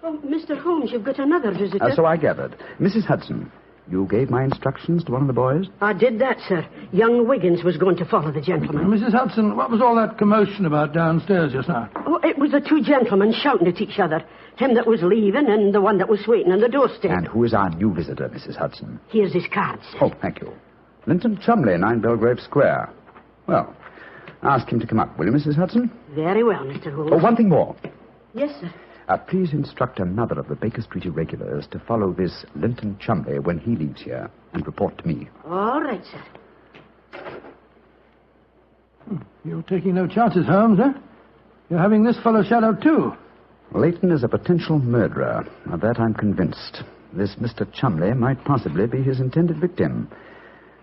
Oh, Mr. Holmes, you've got another visitor. So I gathered. Mrs. Hudson, you gave my instructions to one of the boys? I did that, sir. Young Wiggins was going to follow the gentleman. Mrs. Hudson, what was all that commotion about downstairs just now? Oh, it was the 2 gentlemen shouting at each other. Him that was leaving and the one that was waiting on the doorstep. And who is our new visitor, Mrs. Hudson? Here's his card, sir. Oh, thank you. Linton Chumley, 9 Belgrave Square. Well, ask him to come up, will you, Mrs. Hudson? Very well, Mr. Holmes. Oh, one thing more. Yes, sir. Please instruct another of the Baker Street irregulars to follow this Linton Chumley when he leaves here and report to me. All right, sir. You're taking no chances, Holmes, eh? You're having this fellow shadowed, too. Leyton is a potential murderer. Of that I'm convinced. This Mr. Chumley might possibly be his intended victim.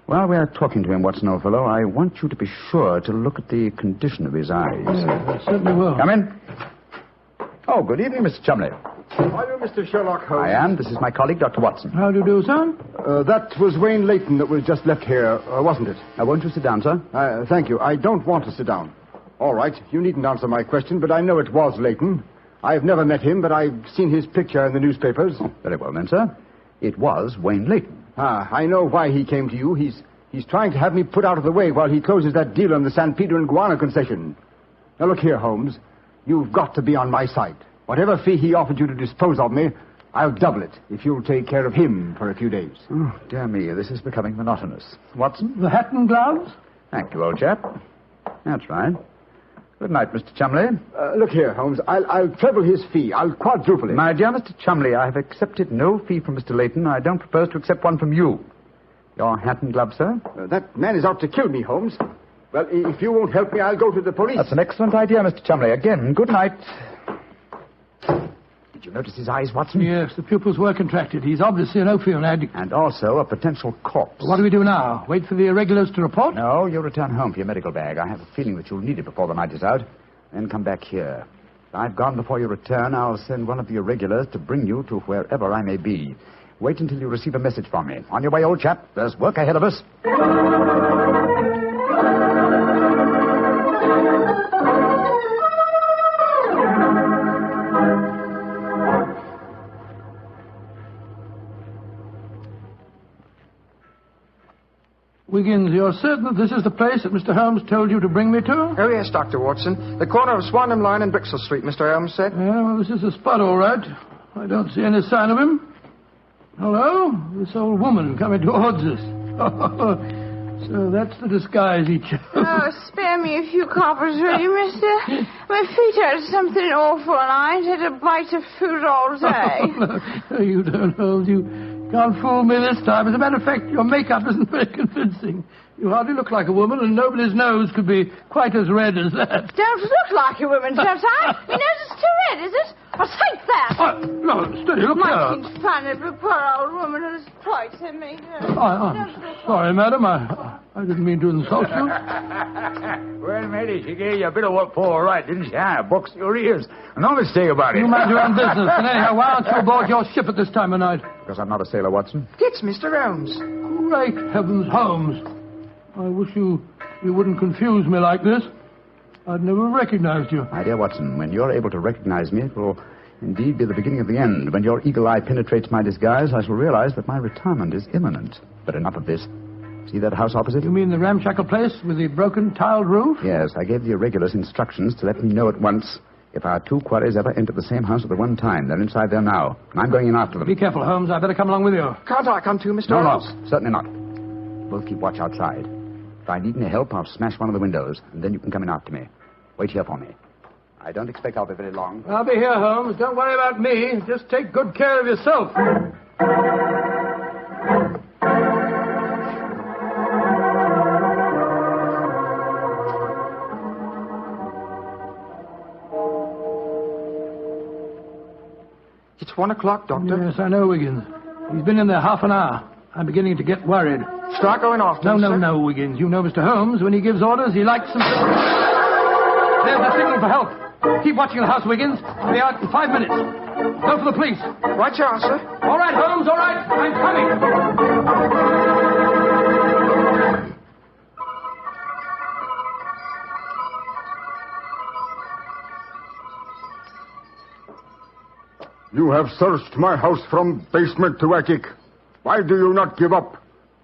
While we're talking to him, Watson, old fellow, I want you to be sure to look at the condition of his eyes. I certainly will. Come in. Oh, good evening, Mr. Chumley. Are you Mr. Sherlock Holmes? I am. This is my colleague, Dr. Watson. How do you do, sir? That was Wayne Leyton that was just left here, wasn't it? Won't you sit down, sir? Thank you. I don't want to sit down. All right. You needn't answer my question, but I know it was Leyton. I've never met him, but I've seen his picture in the newspapers. Oh, very well then, sir. It was Wayne Leyton. I know why he came to you. He's trying to have me put out of the way while he closes that deal on the San Pedro and Guana concession. Now, look here, Holmes. You've got to be on my side. Whatever fee he offered you to dispose of me, I'll double it if you'll take care of him for a few days. Oh, dear me, this is becoming monotonous. Watson? The hat and gloves? Thank you, old chap. That's right. Good night, Mr. Chumley. Look here, Holmes. I'll treble his fee. I'll quadruple it. My dear Mr. Chumley, I have accepted no fee from Mr. Leyton. I don't propose to accept one from you. Your hat and gloves, sir? That man is out to kill me, Holmes. Well, if you won't help me, I'll go to the police. That's an excellent idea, Mr. Chumley. Again, good night. Did you notice his eyes, Watson? Yes, the pupils were contracted. He's obviously an opium addict. And also a potential corpse. What do we do now? Wait for the irregulars to report? No, you'll return home for your medical bag. I have a feeling that you'll need it before the night is out. Then come back here. If I've gone before you return, I'll send one of the irregulars to bring you to wherever I may be. Wait until you receive a message from me. On your way, old chap. There's work ahead of us. Wiggins, you're certain that this is the place that Mr. Holmes told you to bring me to? Oh, yes, Dr. Watson. The corner of Swanham Line and Brixton Street, Mr. Holmes said. Yeah, well, this is the spot, all right. I don't see any sign of him. Hello? This old woman coming towards us. So that's the disguise he chose. Oh, spare me a few coppers, will you, mister? My feet hurt something awful, and I ain't had a bite of food all day. No, you don't, Holmes. You can't fool me this time. As a matter of fact, your makeup isn't very convincing. You hardly look like a woman, and nobody's nose could be quite as red as that. Don't look like a woman, don't I? Your nose is too red, is it? I'll take that. No, steady, look Might here. seem funny, but poor old woman who's poison me. I'm sorry, madam. I didn't mean to insult you. Well, matey, she gave you a bit of what for, all right, didn't she? I boxed your ears. No mistake about it. You mind your own business. And anyhow, why aren't you aboard your ship at this time of night? Because I'm not a sailor, Watson. It's Mr. Holmes. Great heavens, Holmes. I wish you wouldn't confuse me like this. I'd never recognized you. My dear Watson, when you're able to recognize me, it will indeed be the beginning of the end. When your eagle eye penetrates my disguise, I shall realize that my retirement is imminent. But enough of this. See that house opposite? You mean the ramshackle place with the broken tiled roof? Yes, I gave the irregulars instructions to let me know at once if our two quarries ever enter the same house at the one time. They're inside there now, and I'm going in after them. Be careful, Holmes. I'd better come along with you. Can't I come too, Mr. Holmes? No, certainly not. We'll keep watch outside. If I need any help, I'll smash one of the windows, and then you can come in after me. Wait here for me. I don't expect I'll be very long. I'll be here, Holmes. Don't worry about me. Just take good care of yourself. It's 1 o'clock, Doctor. Yes, I know, Wiggins. He's been in there half an hour. I'm beginning to get worried. Start going off, No, Wiggins. You know Mr. Holmes. When he gives orders, he likes them. There's the signal for help. Keep watching the house, Wiggins. I'll be out in 5 minutes. Go for the police. Right, you are, sir. All right, Holmes, all right. I'm coming. You have searched my house from basement to attic. Why do you not give up?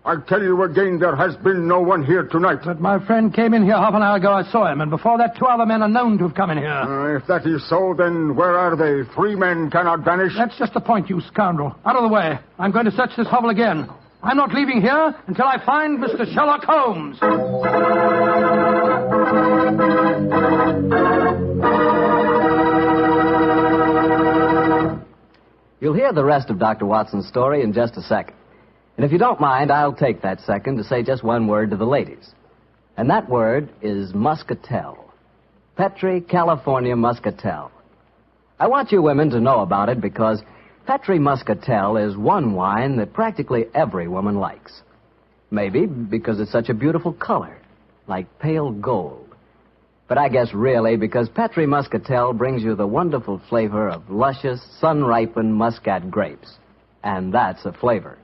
I tell you again, there has been no one here tonight. But my friend came in here half an hour ago. I saw him, and before that, 2 other men are known to have come in here. If that is so, then where are they? 3 men cannot vanish. That's just the point, you scoundrel. Out of the way. I'm going to search this hovel again. I'm not leaving here until I find Mr. Sherlock Holmes. You'll hear the rest of Dr. Watson's story in just a second. And if you don't mind, I'll take that second to say just one word to the ladies. And that word is muscatel. Petri California Muscatel. I want you women to know about it because Petri Muscatel is one wine that practically every woman likes. Maybe because it's such a beautiful color, like pale gold. But I guess really because Petri Muscatel brings you the wonderful flavor of luscious, sun-ripened muscat grapes. And that's a flavor.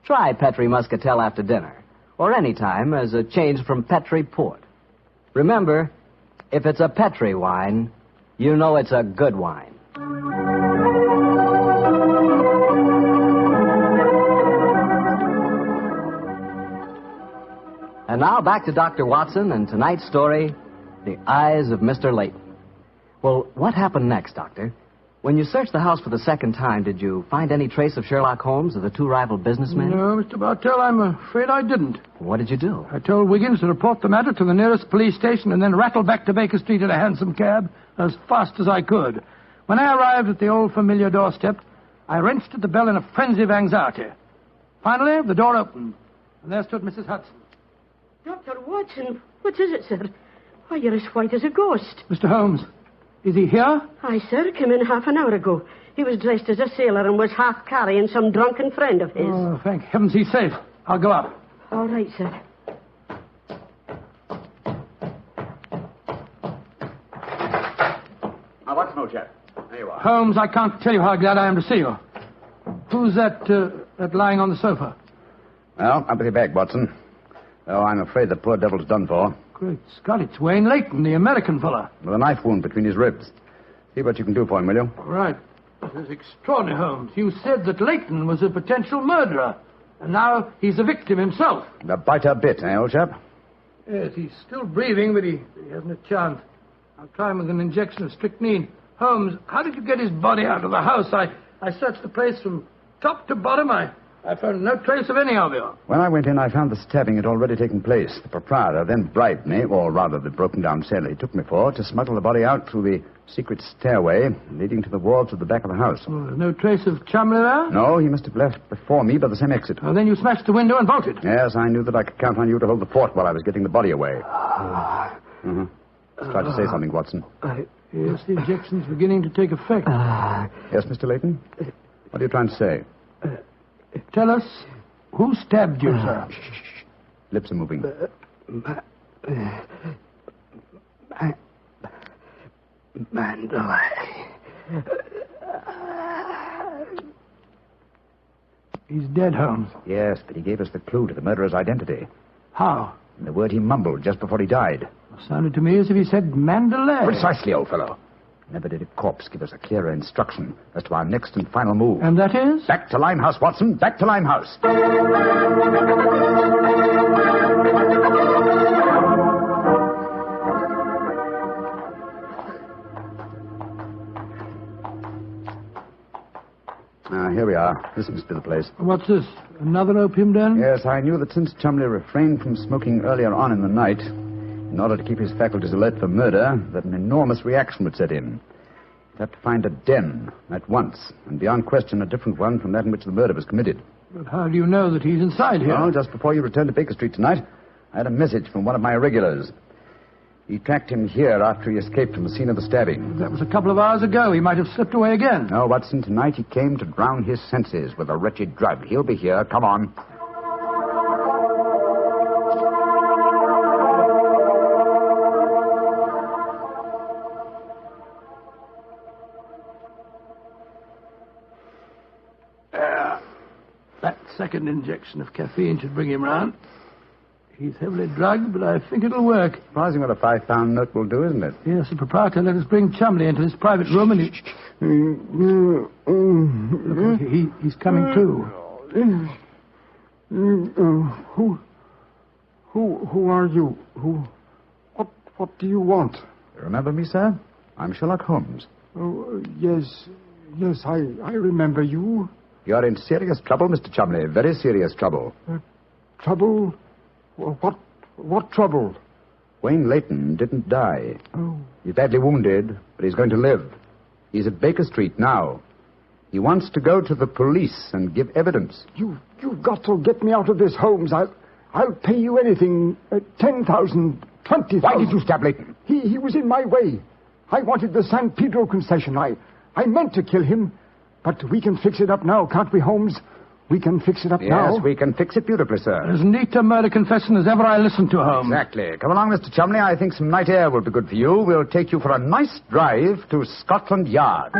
Try Petri Muscatel after dinner, or any time as a change from Petri Port. Remember, if it's a Petri wine, you know it's a good wine. And now back to Dr. Watson and tonight's story, The Eyes of Mr. Leyton. Well, what happened next, Doctor? When you searched the house for the second time, did you find any trace of Sherlock Holmes or the two rival businessmen? No, Mr. Bartell, I'm afraid I didn't. What did you do? I told Wiggins to report the matter to the nearest police station and then rattle back to Baker Street in a hansom cab as fast as I could. When I arrived at the old familiar doorstep, I wrenched at the bell in a frenzy of anxiety. Finally, the door opened, and there stood Mrs. Hudson. Dr. Watson, what is it, sir? Why, you're as white as a ghost. Mr. Holmes, is he here? Aye, sir, came in half an hour ago. He was dressed as a sailor and was half carrying some drunken friend of his. Oh, thank heavens he's safe. I'll go up. All right, sir. Now, what's no, chap? There you are. Holmes, I can't tell you how glad I am to see you. Who's that lying on the sofa? Well, up with your bag, Watson. Oh, I'm afraid the poor devil's done for. Great Scott, it's Wayne Leyton, the American fella. With a knife wound between his ribs. See what you can do for him, will you? Right. This is extraordinary, Holmes. You said that Leyton was a potential murderer, and now he's a victim himself. The biter bit, eh, old chap? Yes, he's still breathing, but he hasn't a chance. I'll try him with an injection of strychnine. Holmes, how did you get his body out of the house? I searched the place from top to bottom. I found no trace of any of you. When I went in, I found the stabbing had already taken place. The proprietor then bribed me, or rather the broken-down sailor he took me for, to smuggle the body out through the secret stairway leading to the walls of the back of the house. Oh, there's no trace of Chumley there? No, he must have left before me by the same exit. Oh, then you smashed the window and bolted? Yes, I knew that I could count on you to hold the fort while I was getting the body away. Try to say something, Watson. Yes, the injection's beginning to take effect. Yes, Mr. Leyton? What are you trying to say? Tell us, who stabbed you, sir? Shh. Lips are moving. Mandalay. He's dead, Holmes. Yes, but he gave us the clue to the murderer's identity. How? And the word he mumbled just before he died. It sounded to me as if he said Mandalay. Precisely, old fellow. Never did a corpse give us a clearer instruction as to our next and final move. And that is? Back to Limehouse, Watson. Back to Limehouse. Here we are. This must be the place. What's this? Another opium den? Yes, I knew that since Chumley refrained from smoking earlier on in the night, in order to keep his faculties alert for murder, that an enormous reaction would set in. He'd have to find a den at once, and beyond question a different one from that in which the murder was committed. But how do you know that he's inside here? Well, just before you returned to Baker Street tonight, I had a message from one of my irregulars. He tracked him here after he escaped from the scene of the stabbing. That was a couple of hours ago. He might have slipped away again. No, Watson, tonight he came to drown his senses with a wretched drug. He'll be here. Come on. That second injection of caffeine should bring him round. He's heavily drugged, but I think it'll work. Surprising what a £5 note will do, isn't it? Yes, the proprietor let us bring Chumley into his private room, and he's coming too. Who are you? What do you want? Remember me, sir? I'm Sherlock Holmes. Oh, yes, I remember you. You're in serious trouble, Mr. Chumley. Very serious trouble. Trouble? What trouble? Wayne Leyton didn't die. Oh. He's badly wounded, but he's going to live. He's at Baker Street now. He wants to go to the police and give evidence. You've got to get me out of this, Holmes. I'll pay you anything. 10,000, 20,000. Why did you stab Leyton? He was in my way. I wanted the San Pedro concession. I meant to kill him. But we can fix it up now, can't we, Holmes? We can fix it up now. Yes, we can fix it beautifully, sir. As neat a murder confession as ever I listened to, Holmes. Exactly. Come along, Mr. Chumley. I think some night air will be good for you. We'll take you for a nice drive to Scotland Yard.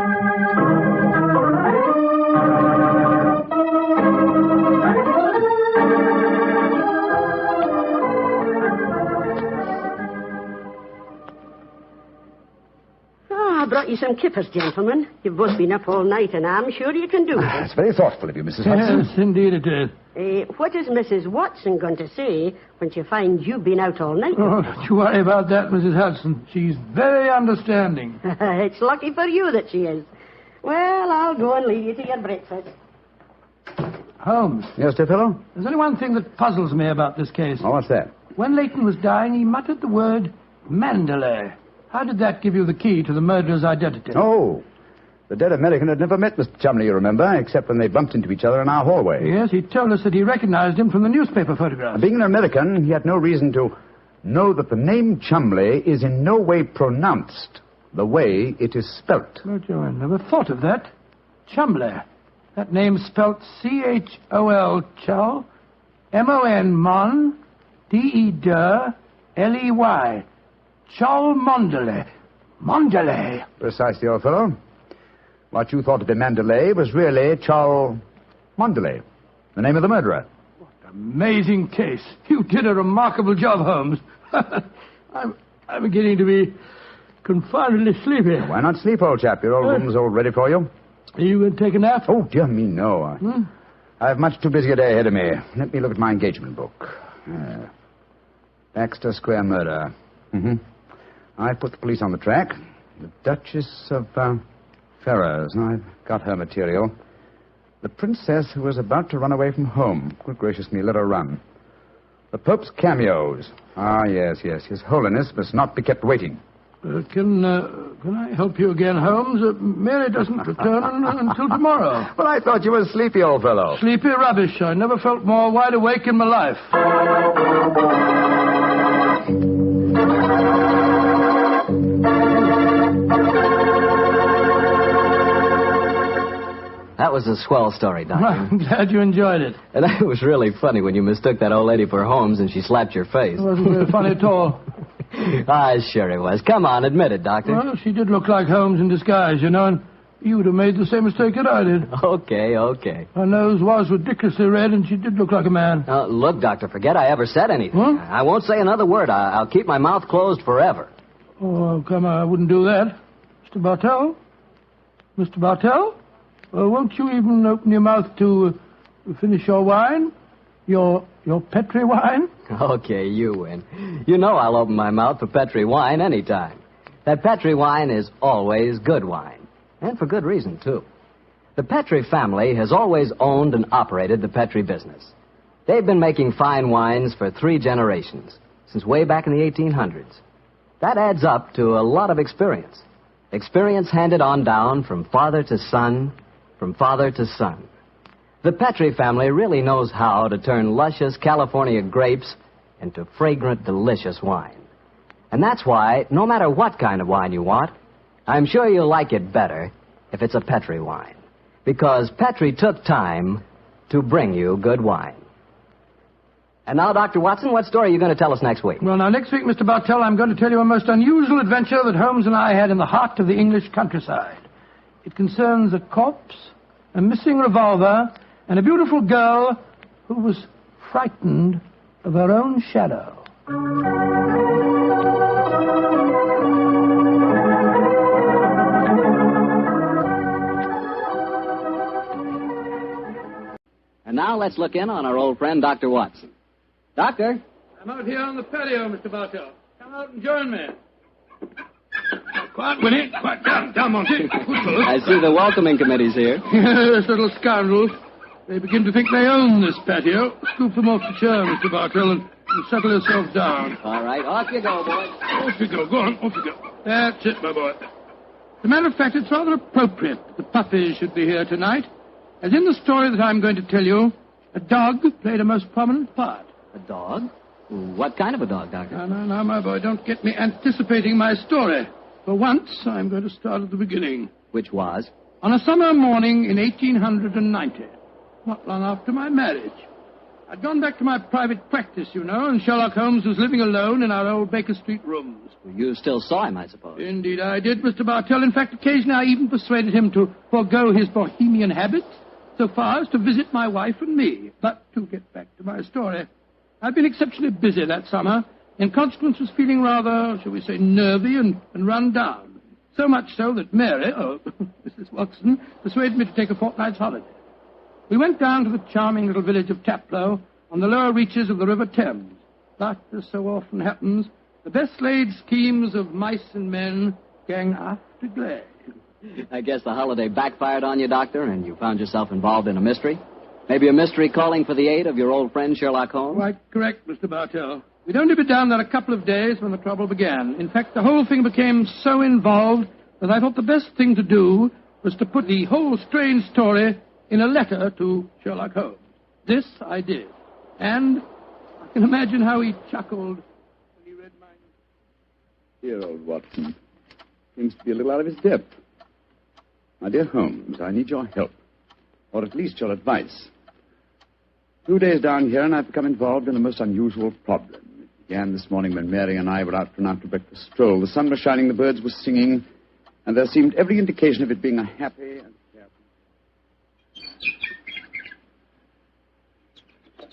brought you some kippers, gentlemen. You've both been up all night, and I'm sure you can do it. That's very thoughtful of you, Mrs. Hudson. Yes, indeed it is. What is Mrs. Watson going to say when she finds you've been out all night? Oh, don't you worry about that, Mrs. Hudson. She's very understanding. It's lucky for you that she is. Well, I'll go and leave you to your breakfast. Holmes. Yes, dear fellow? There's only one thing that puzzles me about this case. Oh, what's that? When Leyton was dying, he muttered the word Mandalay. How did that give you the key to the murderer's identity? Oh, the dead American had never met Mr. Chumley, you remember, except when they bumped into each other in our hallway. Yes, he told us that he recognized him from the newspaper photographs. Being an American, he had no reason to know that the name Chumley is in no way pronounced the way it is spelt. Oh, Joe, I never thought of that. Chumley. That name's spelt C-H-O-L, Chol, M-O-N, Mon, D-E-D-L-E-Y. Chol Mondale. Mondale. Precisely, old fellow. What you thought to be Mandalay was really Chol Mondale, the name of the murderer. Amazing case. You did a remarkable job, Holmes. I'm beginning to be confoundedly sleepy. Why not sleep, old chap? Your old room's all ready for you. Are you going to take a nap? Oh, dear me, no. I have much too busy a day ahead of me. Let me look at my engagement book. Baxter Square murder. I put the police on the track. The Duchess of Ferrers. I've got her material. The princess who was about to run away from home. Good gracious me, let her run. The Pope's cameos. Ah, yes. His Holiness must not be kept waiting. Can I help you again, Holmes? Mary doesn't return until tomorrow. Well, I thought you were sleepy, old fellow. Sleepy rubbish. I never felt more wide awake in my life. That was a swell story, Doctor. I'm glad you enjoyed it. And it was really funny when you mistook that old lady for Holmes and she slapped your face. It wasn't very funny at all. Sure it was. Come on, admit it, Doctor. Well, she did look like Holmes in disguise, you know, and you would have made the same mistake that I did. Okay. Her nose was ridiculously red, and she did look like a man. Look, Doctor, forget I ever said anything. Huh? I won't say another word. I'll keep my mouth closed forever. Oh, come on, I wouldn't do that. Mr. Bartell? Mr. Bartell? Won't you even open your mouth to finish your wine? Your Petri wine? Okay, you win. You know I'll open my mouth for Petri wine anytime. That Petri wine is always good wine. And for good reason, too. The Petri family has always owned and operated the Petri business. They've been making fine wines for 3 generations, since way back in the 1800s. That adds up to a lot of experience. Experience handed on down from father to son, from father to son. The Petri family really knows how to turn luscious California grapes into fragrant, delicious wine. And that's why, no matter what kind of wine you want, I'm sure you'll like it better if it's a Petri wine. Because Petri took time to bring you good wine. And now, Dr. Watson, what story are you going to tell us next week? Well, now, next week, Mr. Bartell, I'm going to tell you a most unusual adventure that Holmes and I had in the heart of the English countryside. It concerns a corpse, a missing revolver, and a beautiful girl who was frightened of her own shadow. And now let's look in on our old friend, Dr. Watson. Doctor? I'm out here on the patio, Mr. Bartell. Come out and join me. Quiet, Winnie. Quiet. Down, Monty. I see the welcoming committee's here. Yes, little scoundrels. They begin to think they own this patio. Scoop them off the chair, Mr. Bartell, and settle yourself down. All right, off you go, boy. Off you go. Go on, off you go. That's it, my boy. As a matter of fact, it's rather appropriate that the puppies should be here tonight. As in the story that I'm going to tell you, a dog played a most prominent part. A dog? What kind of a dog, Doctor? No, my boy, don't get me anticipating my story. For once, I'm going to start at the beginning. Which was? On a summer morning in 1890, not long after my marriage. I'd gone back to my private practice, you know, and Sherlock Holmes was living alone in our old Baker Street rooms. You still saw him, I suppose. Indeed I did, Mr. Bartell. In fact, occasionally I even persuaded him to forego his Bohemian habits so far as to visit my wife and me. But to get back to my story, I've been exceptionally busy that summer. In consequence, was feeling rather, shall we say, nervy and run down. So much so that Mary, Mrs. Watson, persuaded me to take a fortnight's holiday. We went down to the charming little village of Taplow on the lower reaches of the River Thames. But, as so often happens, the best-laid schemes of mice and men gang after glare. I guess the holiday backfired on you, Doctor, and you found yourself involved in a mystery? Maybe a mystery calling for the aid of your old friend Sherlock Holmes? Quite correct, Mr. Bartell. We'd only been down there a couple of days when the trouble began. In fact, the whole thing became so involved that I thought the best thing to do was to put the whole strange story in a letter to Sherlock Holmes. This I did. And I can imagine how he chuckled when he read my... Dear old Watson. Seems to be a little out of his depth. My dear Holmes, I need your help. Or at least your advice. 2 days down here, and I've become involved in a most unusual problem. It began this morning when Mary and I were out for an after-breakfast stroll. The sun was shining, the birds were singing, and there seemed every indication of it being a happy and careful...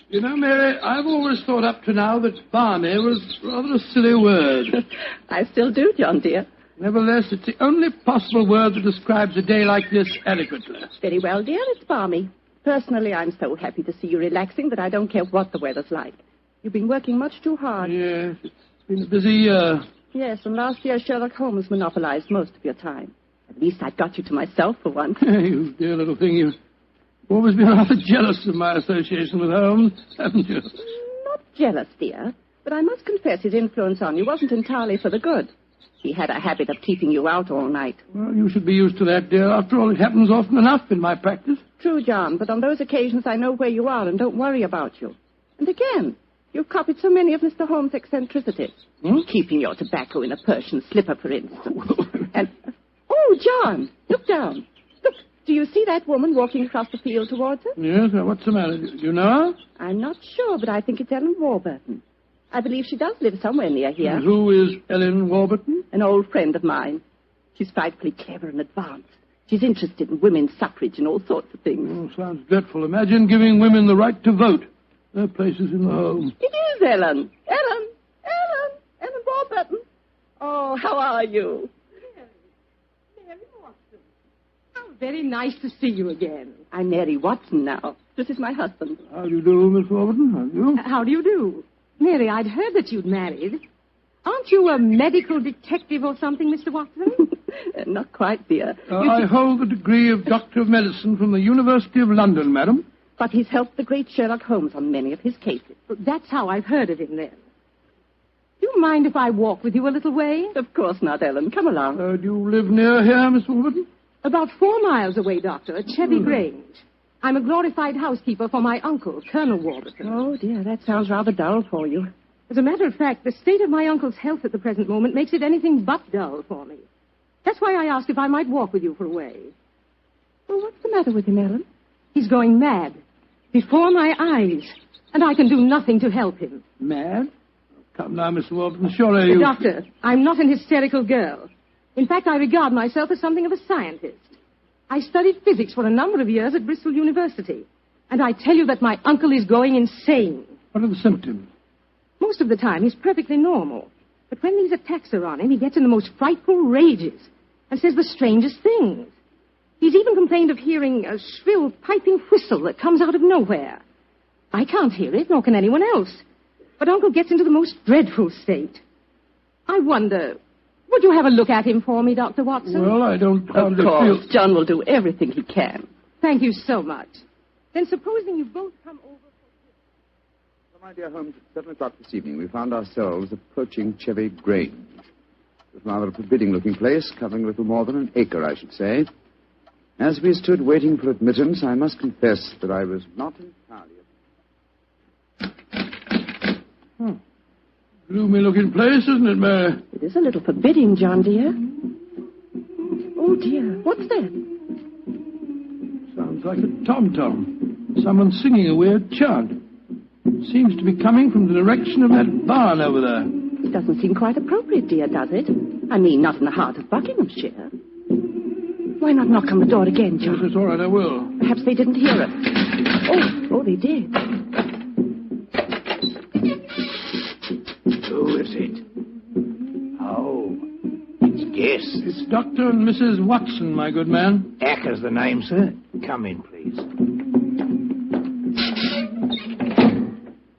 You know, Mary, I've always thought up to now that Barney was rather a silly word. I still do, John, dear. Nevertheless, it's the only possible word that describes a day like this adequately. Very well, dear, it's balmy. Personally, I'm so happy to see you relaxing that I don't care what the weather's like. You've been working much too hard. Yes, it's been a busy year. Yes, and last year Sherlock Holmes monopolized most of your time. At least I've got you to myself for once. You dear little thing, you've always been rather jealous of my association with Holmes, haven't you? Not jealous, dear, but I must confess his influence on you wasn't entirely for the good. He had a habit of keeping you out all night. Well, you should be used to that, dear. After all, it happens often enough in my practice. True, John, but on those occasions I know where you are and don't worry about you. And again, you've copied so many of Mr. Holmes' eccentricities. Keeping your tobacco in a Persian slipper, for instance. And, oh, John, look down. Look, do you see that woman walking across the field towards us? Yes, what's the matter? Do you know her? I'm not sure, but I think it's Ellen Warburton. I believe she does live somewhere near here. And who is Ellen Warburton? An old friend of mine. She's frightfully clever and advanced. She's interested in women's suffrage and all sorts of things. Oh, sounds dreadful. Imagine giving women the right to vote. Their place is in the home. It is Ellen. Ellen Warburton. Oh, how are you? Mary Watson. How very nice to see you again. I'm Mary Watson now. This is my husband. How do you do, Miss Warburton? How do you? How do you do? Mary, I'd heard that you'd married. Aren't you a medical detective or something, Mr. Watson? Not quite, dear. I hold the degree of Doctor of Medicine from the University of London, madam. But he's helped the great Sherlock Holmes on many of his cases. That's how I've heard of him, then. Do you mind if I walk with you a little way? Of course not, Ellen. Come along. Do you live near here, Miss Warburton? About 4 miles away, Doctor, at Chevy Grange. I'm a glorified housekeeper for my uncle, Colonel Warburton. Oh, dear, that sounds rather dull for you. As a matter of fact, the state of my uncle's health at the present moment makes it anything but dull for me. That's why I asked if I might walk with you for a way. Well, what's the matter with him, Ellen? He's going mad. Before my eyes. And I can do nothing to help him. Mad? Come now, Miss Warburton, surely you... Doctor, I'm not an hysterical girl. In fact, I regard myself as something of a scientist. I studied physics for a number of years at Bristol University. And I tell you that my uncle is going insane. What are the symptoms? Most of the time, he's perfectly normal. But when these attacks are on him, he gets in the most frightful rages and says the strangest things. He's even complained of hearing a shrill, piping whistle that comes out of nowhere. I can't hear it, nor can anyone else. But Uncle gets into the most dreadful state. I wonder, would you have a look at him for me, Dr. Watson? Well, I don't hardly Of course, feel... John will do everything he can. Thank you so much. Then supposing you both come over... My dear Holmes, at 7 o'clock this evening, we found ourselves approaching Chevy Grange. It was rather a forbidding-looking place, covering a little more than an acre, I should say. As we stood waiting for admittance, I must confess that I was not entirely... Gloomy-looking place, isn't it, Mary? It is a little forbidding, John, dear. Oh, dear, what's that? Sounds like a tom-tom. Someone singing a weird chant. Seems to be coming from the direction of that barn over there. It doesn't seem quite appropriate, dear, does it? I mean, not in the heart of Buckinghamshire. Why not knock on the door again, John? Yes, it's all right, I will. Perhaps they didn't hear us. Oh, they did. Who is it? Oh, it's Yes. It's Dr. and Mrs. Watson, my good man. Hacker's the name, sir. Come in, please.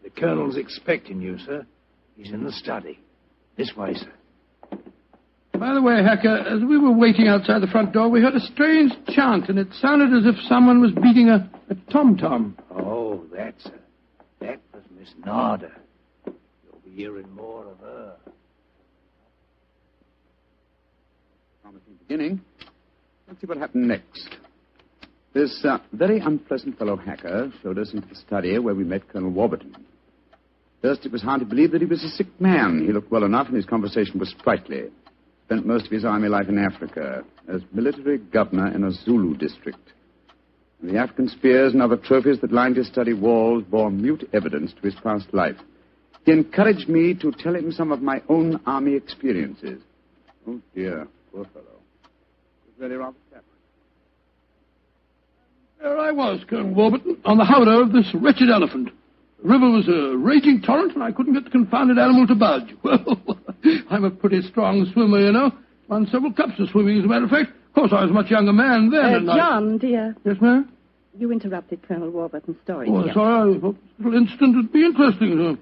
The Colonel's expecting you, sir. He's in the study. This way, sir. By the way, Hacker, as we were waiting outside the front door, we heard a strange chant, and it sounded as if someone was beating a tom-tom. Oh, that's her. That was Miss Nada. You'll be hearing more of her. Promising beginning. Let's see what happened next. This very unpleasant fellow Hacker showed us into the study where we met Colonel Warburton. First, it was hard to believe that he was a sick man. He looked well enough, and his conversation was sprightly. Spent most of his army life in Africa as military governor in a Zulu district. And the African spears and other trophies that lined his study walls bore mute evidence to his past life. He encouraged me to tell him some of my own army experiences. Oh, dear, poor fellow. It was really rather sad. There I was, Colonel Warburton, on the howdah of this wretched elephant. The river was a raging torrent, and I couldn't get the confounded animal to budge. Well, I'm a pretty strong swimmer, you know. Won several cups of swimming, as a matter of fact. Of course, I was a much younger man then. and John, dear. Yes, ma'am? You interrupted Colonel Warburton's story. Oh, dear. sorry. I thought this little incident would be interesting.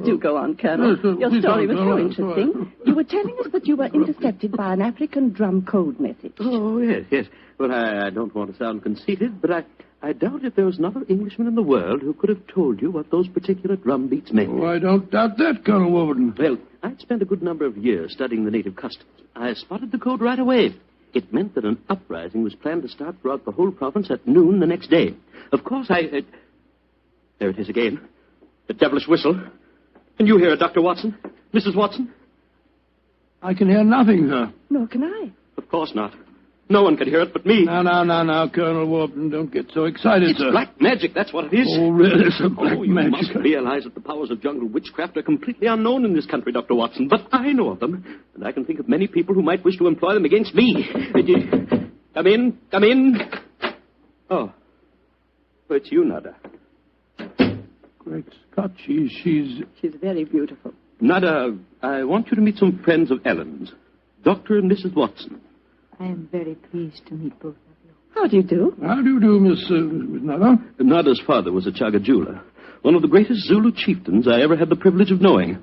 Do go on, Colonel. Yes, Your please story don't. was so All right, interesting. all right. You were telling us that you were intercepted by an African drum code message. Oh, yes. Well, I don't want to sound conceited, but I doubt if there was another Englishman in the world who could have told you what those particular drum beats meant. Oh, I don't doubt that, Colonel Warburton. Well, I'd spent a good number of years studying the native customs. I spotted the code right away. It meant that an uprising was planned to start throughout the whole province at noon the next day. Of course, there it is again. The devilish whistle. Can you hear it, Dr. Watson? Mrs. Watson? I can hear nothing, sir. Nor can I. Of course not. No one can hear it but me. Now, Colonel Warburton, don't get so excited, It's sir. black magic, that's what it is. Oh, really, sir, black you magic. must realize that the powers of jungle witchcraft are completely unknown in this country, Dr. Watson. But I know of them, and I can think of many people who might wish to employ them against me. Come in. Oh, it's you, Nada. Great Scott, she's very beautiful. Nada, I want you to meet some friends of Ellen's, Dr. and Mrs. Watson. I am very pleased to meet both of you. How do you do? How do you do, Miss Nada? Nada's father was a Chagajula, one of the greatest Zulu chieftains I ever had the privilege of knowing.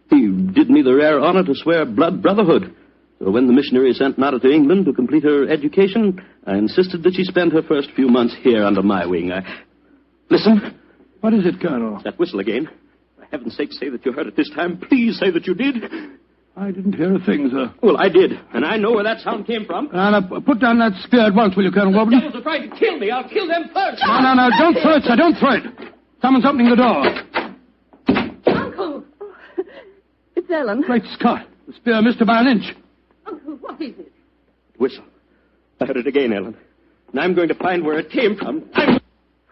He did me the rare honor to swear blood brotherhood. So when the missionary sent Nada to England to complete her education, I insisted that she spend her first few months here under my wing. Listen. What is it, Colonel? That whistle again. For heaven's sake, say that you heard it this time. Please say that you did. I didn't hear a thing, sir. Well, I did, and I know where that sound came from. Now, put down that spear at once, will you, Colonel Warburton? The devils are trying to kill me. I'll kill them first. No, don't throw it, sir, don't throw it. Someone's opening the door. Uncle! It's Ellen. Great Scott, the spear missed her by an inch. Uncle, what is it? Whistle. I heard it again, Ellen. And I'm going to find where it came from.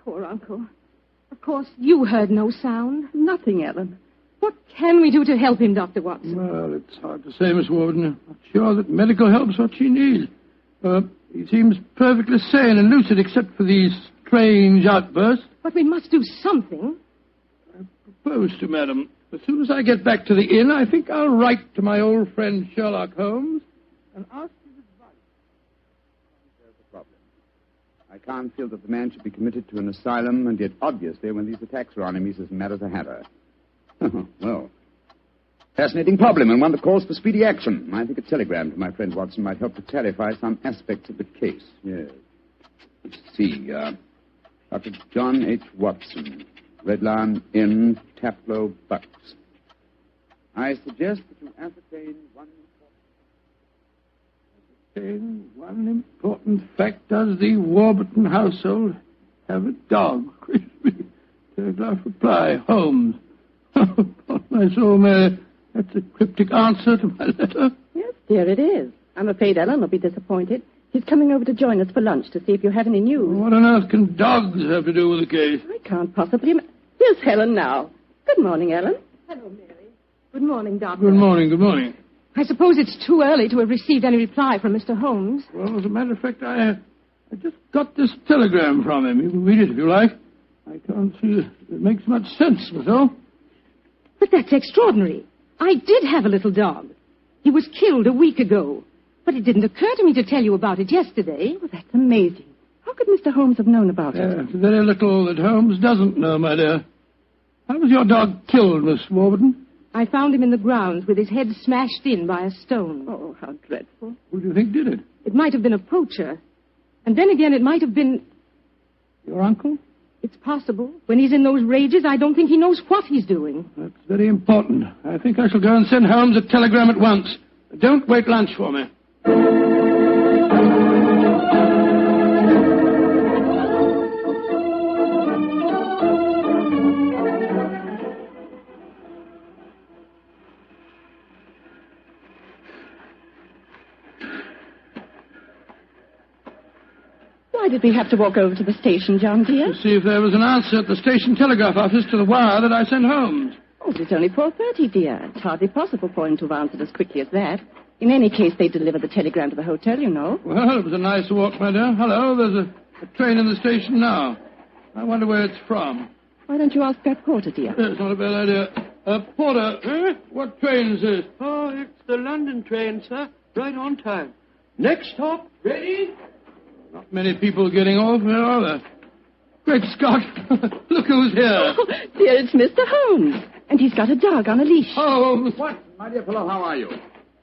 Poor Uncle. Of course, you heard no sound. Nothing, Ellen. What can we do to help him, Dr. Watson? Well, it's hard to say, Miss Warburton. I'm not sure that medical help's what she needs. He seems perfectly sane and lucid except for these strange outbursts. But we must do something. I propose to, madam. As soon as I get back to the inn, I think I'll write to my old friend Sherlock Holmes and ask his advice. There's a problem. I can't feel that the man should be committed to an asylum, and yet obviously when these attacks are on him, he's as mad as a hatter. Well, fascinating problem, and one that calls for speedy action. I think a telegram to my friend Watson might help to clarify some aspects of the case. Yes. Let's see. Dr. John H. Watson, Red Lion Inn, Taplow, Bucks. I suggest that you ascertain one important fact. Does the Warburton household have a dog? Telegraph reply, Holmes. Oh, my soul, Mary, that's a cryptic answer to my letter. Yes, dear, it is. I'm afraid Ellen will be disappointed. He's coming over to join us for lunch to see if you have any news. What on earth can dogs have to do with the case? I can't possibly... Here's Helen now. Good morning, Ellen. Hello, Mary. Good morning, Doctor. Good morning. I suppose it's too early to have received any reply from Mr. Holmes. Well, as a matter of fact, I just got this telegram from him. You can read it if you like. I can't see it makes much sense, so. But that's extraordinary. I did have a little dog. He was killed a week ago. But it didn't occur to me to tell you about it yesterday. Well, that's amazing. How could Mr. Holmes have known about it? There's very little that Holmes doesn't know, my dear. How was your dog killed, Miss Warburton? I found him in the grounds with his head smashed in by a stone. Oh, how dreadful. Who do you think did it? It might have been a poacher. And then again, it might have been... Your uncle? It's possible. When he's in those rages, I don't think he knows what he's doing. That's very important. I think I shall go and send Holmes a telegram at once. Don't wait lunch for me. Why did we have to walk over to the station, John, dear? To see if there was an answer at the station telegraph office to the wire that I sent Holmes. Oh, it's only 4:30, dear. It's hardly possible for him to have answered as quickly as that. In any case, they deliver the telegram to the hotel, you know. Well, it was a nice walk, my dear. Hello, there's a train in the station now. I wonder where it's from. Why don't you ask that porter, dear? It's not a bad idea. Porter, what train is this? Oh, it's the London train, sir. Right on time. Next stop, ready? Not many people getting off, where are there? Great Scott! Look who's here. Oh, dear, it's Mr. Holmes. And he's got a dog on a leash. Oh, Watson, my dear fellow, how are you?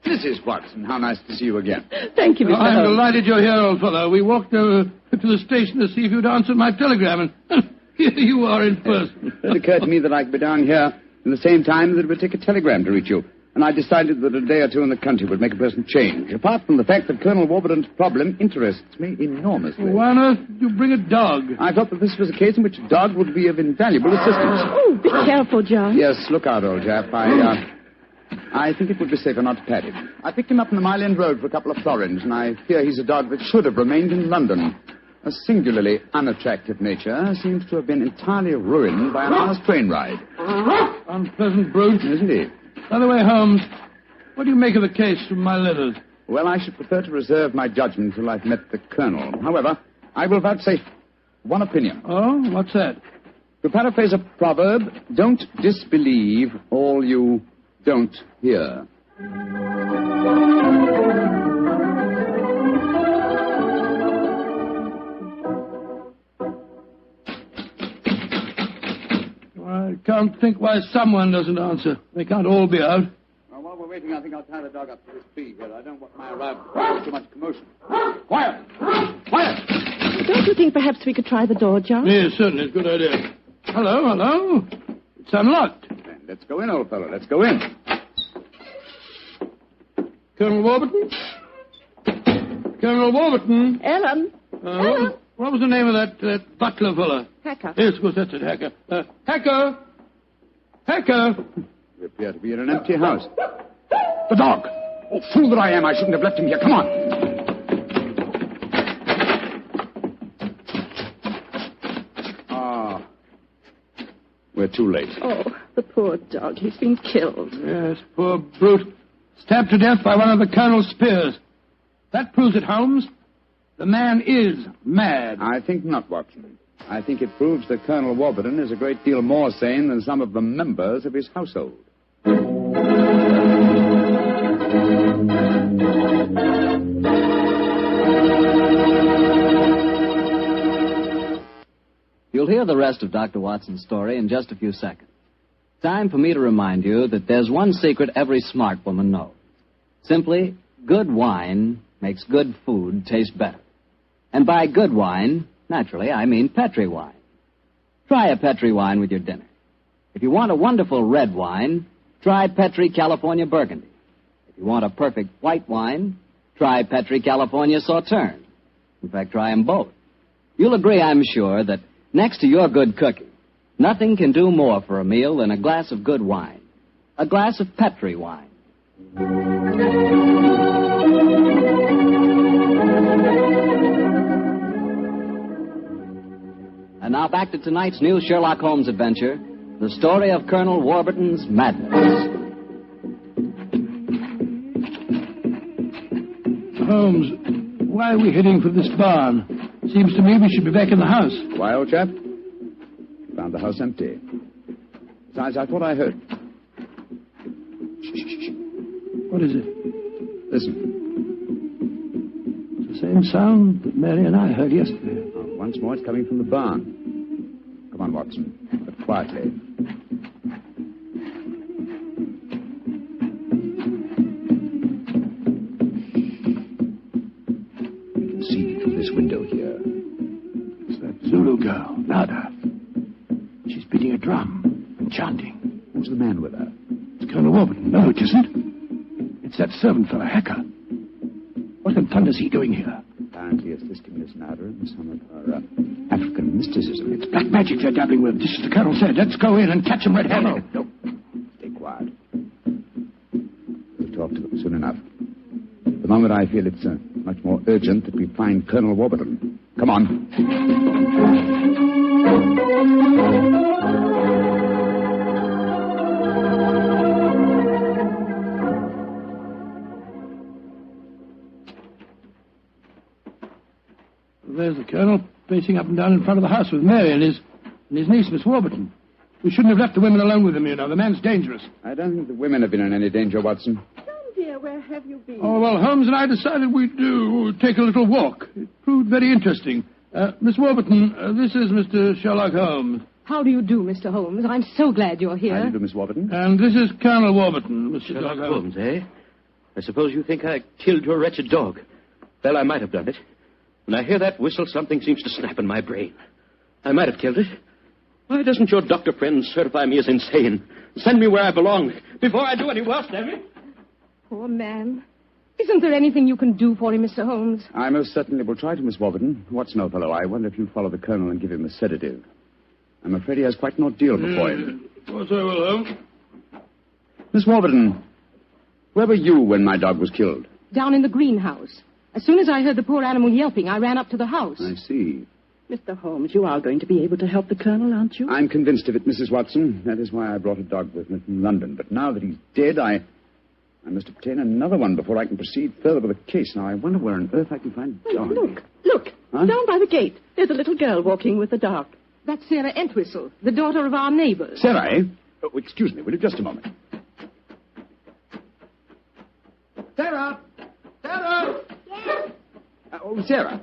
Mrs. Watson, how nice to see you again. Thank you, Mr. I'm Holmes. delighted you're here, old fellow. We walked over to the station to see if you'd answered my telegram, and here you are in person. It occurred to me that I could be down here in the same time that it would take a telegram to reach you. And I decided that a day or two in the country would make a pleasant change, apart from the fact that Colonel Warburton's problem interests me enormously. Why on earth did you bring a dog? I thought that this was a case in which a dog would be of invaluable assistance. Oh, be careful, John. Yes, look out, old chap. I think it would be safer not to pat him. I picked him up on the Mile End Road for a couple of florins, and I fear he's a dog that should have remained in London. A singularly unattractive nature seems to have been entirely ruined by an hour's train ride. Unpleasant brute. Isn't he? By the way, Holmes, what do you make of the case from my letters? Well, I should prefer to reserve my judgment until I've met the Colonel. However, I will vouchsafe one opinion. Oh, what's that? To paraphrase a proverb, don't disbelieve all you don't hear. I can't think why someone doesn't answer. They can't all be out. Well, while we're waiting, I think I'll tie the dog up to this tree here. I don't want my arrival to cause too much commotion. Quiet! Quiet! Don't you think perhaps we could try the door, John? Yes, certainly. Good idea. Hello. It's unlocked. Then let's go in, old fellow. Let's go in. Colonel Warburton? Colonel Warburton? Ellen? Ellen? What was the name of that butler fella? Hacker. Yes, of course, that's it, Hacker. Hacker! Hacker! We appear to be in an empty house. The dog! Oh, fool that I am, I shouldn't have left him here. Come on! Ah. We're too late. Oh, the poor dog. He's been killed. Yes, poor brute. Stabbed to death by one of the Colonel's spears. That proves it, Holmes. The man is mad. I think not, Watson. I think it proves that Colonel Warburton is a great deal more sane than some of the members of his household. You'll hear the rest of Dr. Watson's story in just a few seconds. Time for me to remind you that there's one secret every smart woman knows. Simply, good wine makes good food taste better. And by good wine, naturally, I mean Petri wine. Try a Petri wine with your dinner. If you want a wonderful red wine, try Petri California Burgundy. If you want a perfect white wine, try Petri California Sauterne. In fact, try them both. You'll agree, I'm sure, that next to your good cooking, nothing can do more for a meal than a glass of good wine. A glass of Petri wine. And now back to tonight's new Sherlock Holmes adventure, the story of Colonel Warburton's madness. Holmes, why are we heading for this barn? Seems to me we should be back in the house. Why, old chap? Found the house empty. Besides, I thought I heard. What is it? Listen. The same sound that Mary and I heard yesterday. Oh, once more, it's coming from the barn. Come on, Watson, but quietly. We can see through this window here. It's that Zulu girl, Nada. She's beating a drum and chanting. Who's the man with her? It's Colonel Warburton. No, it isn't. It's that servant fellow, Hacker. What in thunder's he doing here? Apparently assisting Miss Nada in some of her African mysticism. It's black magic they're dabbling with, just as the Colonel said. Let's go in and catch them red-handed. No. Stay quiet. We'll talk to them soon enough. The moment I feel it's much more urgent that we find Colonel Warburton. Come on. There's the Colonel, pacing up and down in front of the house with Mary and his niece, Miss Warburton. We shouldn't have left the women alone with him, you know. The man's dangerous. I don't think the women have been in any danger, Watson. Tom, dear, where have you been? Oh, well, Holmes and I decided we'd take a little walk. It proved very interesting. Miss Warburton, this is Mr. Sherlock Holmes. How do you do, Mr. Holmes? I'm so glad you're here. How do you do, Miss Warburton? And this is Colonel Warburton, Mr. Sherlock Holmes, eh? I suppose you think I killed your wretched dog. Well, I might have done it. When I hear that whistle, something seems to snap in my brain. I might have killed it. Why doesn't your doctor friend certify me as insane? Send me where I belong before I do any worse, damn it. Poor man. Isn't there anything you can do for him, Mr. Holmes? I most certainly will try to, Miss Warburton. Watson, old fellow, I wonder if you follow the Colonel and give him a sedative. I'm afraid he has quite an ordeal before him. Of course I will, Holmes. Miss Warburton, where were you when my dog was killed? Down in the greenhouse. As soon as I heard the poor animal yelping, I ran up to the house. I see. Mr. Holmes, you are going to be able to help the Colonel, aren't you? I'm convinced of it, Mrs. Watson. That is why I brought a dog with me from London. But now that he's dead, I must obtain another one before I can proceed further with the case. Now, I wonder where on earth I can find a dog. Look. Huh? Down by the gate. There's a little girl walking with a dog. That's Sarah Entwistle, the daughter of our neighbors. Sarah, eh? Oh, excuse me, will you just a moment? Sarah! Sarah! Yes? Oh, Sarah.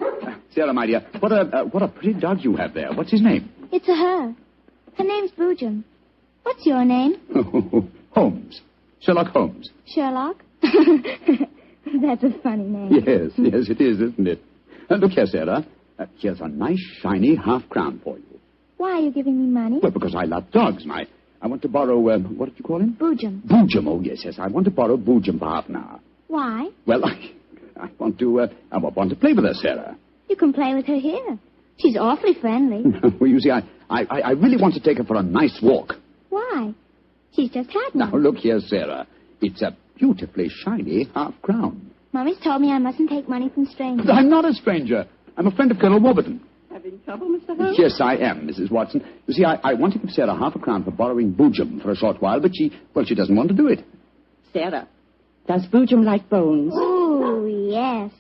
Sarah, my dear, what a pretty dog you have there. What's his name? It's a her. Her name's Boojum. What's your name? Holmes. Sherlock Holmes. Sherlock? That's a funny name. Yes, it is, isn't it? Look here, Sarah. Here's a nice, shiny half-crown for you. Why are you giving me money? Well, because I love dogs, and I want to borrow, what did you call him? Boojum. Boojum, oh, yes. I want to borrow Boojum for half an hour. Why? Well, I want to play with her, Sarah. You can play with her here. She's awfully friendly. Well, you see, I really want to take her for a nice walk. Why? She's just had one. Now, look here, Sarah. It's a beautifully shiny half-crown. Mummy's told me I mustn't take money from strangers. I'm not a stranger. I'm a friend of Colonel Warburton. Having trouble, Mr. Holmes? Yes, I am, Mrs. Watson. You see, I want to give Sarah half a crown for borrowing Boojum for a short while, but she doesn't want to do it. Sarah, does Boojum like bones? Oh, yes.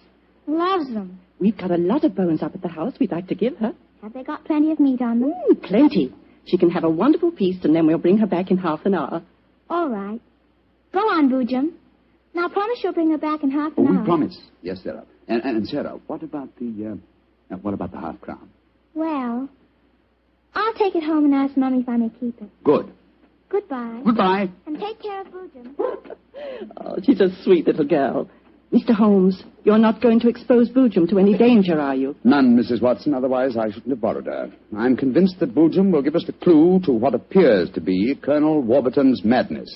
Loves them. We've got a lot of bones up at the house we'd like to give her. Have they got plenty of meat on them? Plenty. She can have a wonderful feast, and then we'll bring her back in half an hour. All right. Go on, Boojum. Now, promise you'll bring her back in half an hour. We promise. Yes, Sarah. And Sarah, what about the half crown? Well, I'll take it home and ask Mummy if I may keep it. Good. Goodbye. Goodbye. And take care of Boojum. Oh, she's a sweet little girl. Mr. Holmes, you're not going to expose Boojum to any danger, are you? None, Mrs. Watson. Otherwise, I shouldn't have borrowed her. I'm convinced that Boojum will give us the clue to what appears to be Colonel Warburton's madness.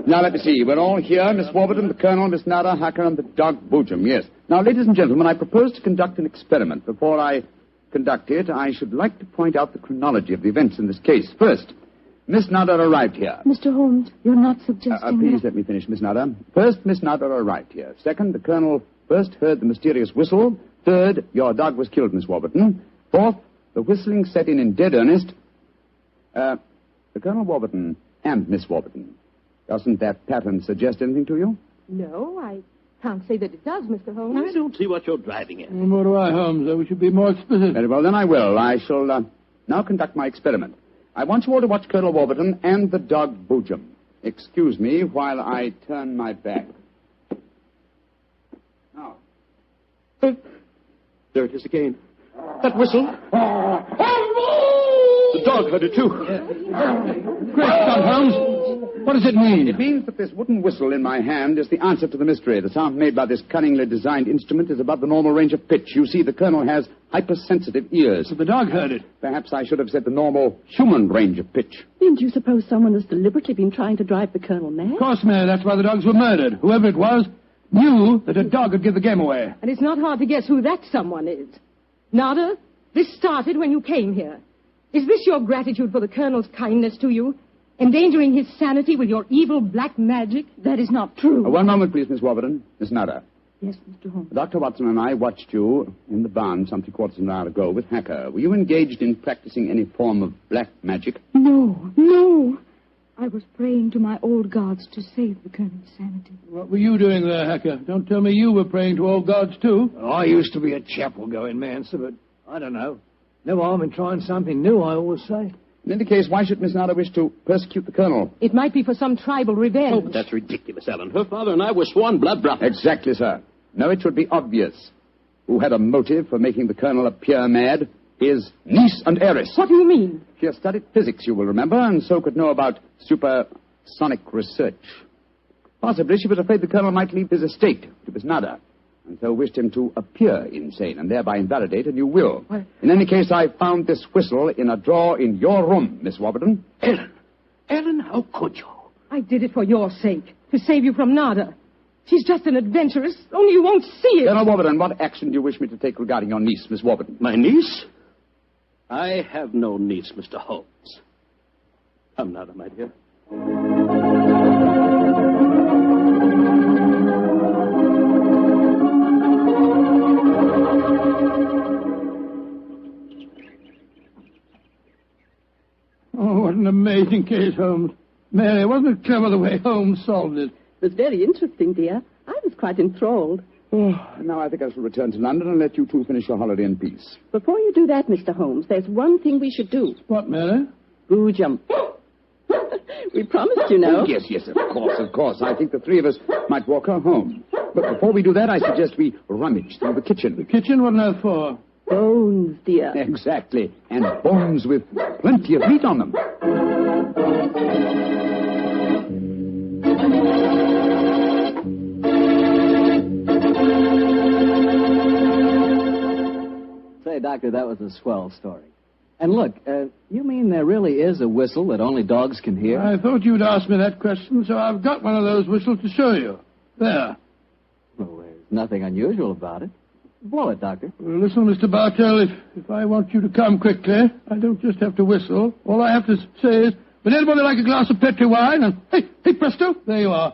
Now, let me see. We're all here. Miss Warburton, the Colonel, Miss Nada, Hacker, and the dog Boojum. Yes. Now, ladies and gentlemen, I propose to conduct an experiment. Before I conduct it, I should like to point out the chronology of the events in this case. First, Miss Nada arrived here. Mr. Holmes, you're not suggesting Please let me finish, Miss Nada. First, Miss Nada arrived here. Second, the Colonel first heard the mysterious whistle. Third, your dog was killed, Miss Warburton. Fourth, the whistling set in dead earnest. The Colonel Warburton and Miss Warburton. Doesn't that pattern suggest anything to you? No, I can't say that it does, Mr. Holmes. I don't see what you're driving at. Nor do I, Holmes. We should be more explicit. Very well, then I will. I shall now conduct my experiment. I want you all to watch Colonel Warburton and the dog Boojum. Excuse me while I turn my back. Now. There it is again. That whistle. The dog heard it, too. Great Scott, Holmes. What does it mean? It means that this wooden whistle in my hand is the answer to the mystery. The sound made by this cunningly designed instrument is above the normal range of pitch. You see, the Colonel has hypersensitive ears. So the dog heard it. Perhaps I should have said the normal human range of pitch. Then do you suppose someone has deliberately been trying to drive the Colonel mad? Of course, Mary. That's why the dogs were murdered. Whoever it was knew that a dog would give the game away. And it's not hard to guess who that someone is. Nada, this started when you came here. Is this your gratitude for the Colonel's kindness to you? Endangering his sanity with your evil black magic? That is not true. One moment, please, Miss Warburton. Miss Nada. Yes, Mr. Holmes. Dr. Watson and I watched you in the barn some 3/4 of an hour ago with Hacker. Were you engaged in practicing any form of black magic? No. I was praying to my old gods to save the Colonel's sanity. What were you doing there, Hacker? Don't tell me you were praying to old gods, too. Well, I used to be a chapel-going man, sir, but I don't know. No harm in trying something new, I always say. In any case, why should Miss Nada wish to persecute the Colonel? It might be for some tribal revenge. Oh, but that's ridiculous, Ellen. Her father and I were sworn blood brothers. Exactly, sir. No, it should be obvious. Who had a motive for making the Colonel appear mad? His niece and heiress. What do you mean? She has studied physics, you will remember, and so could know about supersonic research. Possibly she was afraid the Colonel might leave his estate to Miss Nada, and so wished him to appear insane and thereby invalidate a new will. What? In any case, I found this whistle in a drawer in your room, Miss Warburton. Ellen, how could you? I did it for your sake, to save you from Nada. She's just an adventuress, only you won't see it. Colonel Warburton, what action do you wish me to take regarding your niece, Miss Warburton? My niece? I have no niece, Mr. Holmes. Come, Nada, my dear. Oh, what an amazing case, Holmes. Mary, wasn't it clever the way Holmes solved it? It was very interesting, dear. I was quite enthralled. Now I think I shall return to London and let you two finish your holiday in peace. Before you do that, Mr. Holmes, there's one thing we should do. What, Mary? Boojum. We promised, you know. Oh, yes, of course. I think the three of us might walk her home. But before we do that, I suggest we rummage through the kitchen. The kitchen? What on earth for? Bones, dear. Exactly. And bones with plenty of meat on them. Say, Doctor, that was a swell story. And look, you mean there really is a whistle that only dogs can hear? I thought you'd ask me that question, so I've got one of those whistles to show you. There. Well, there's nothing unusual about it. Blow it, Doctor. Well, listen, Mr. Bartell, if I want you to come quickly, I don't just have to whistle. All I have to say is, would anybody like a glass of Petri wine? And, hey, presto, there you are.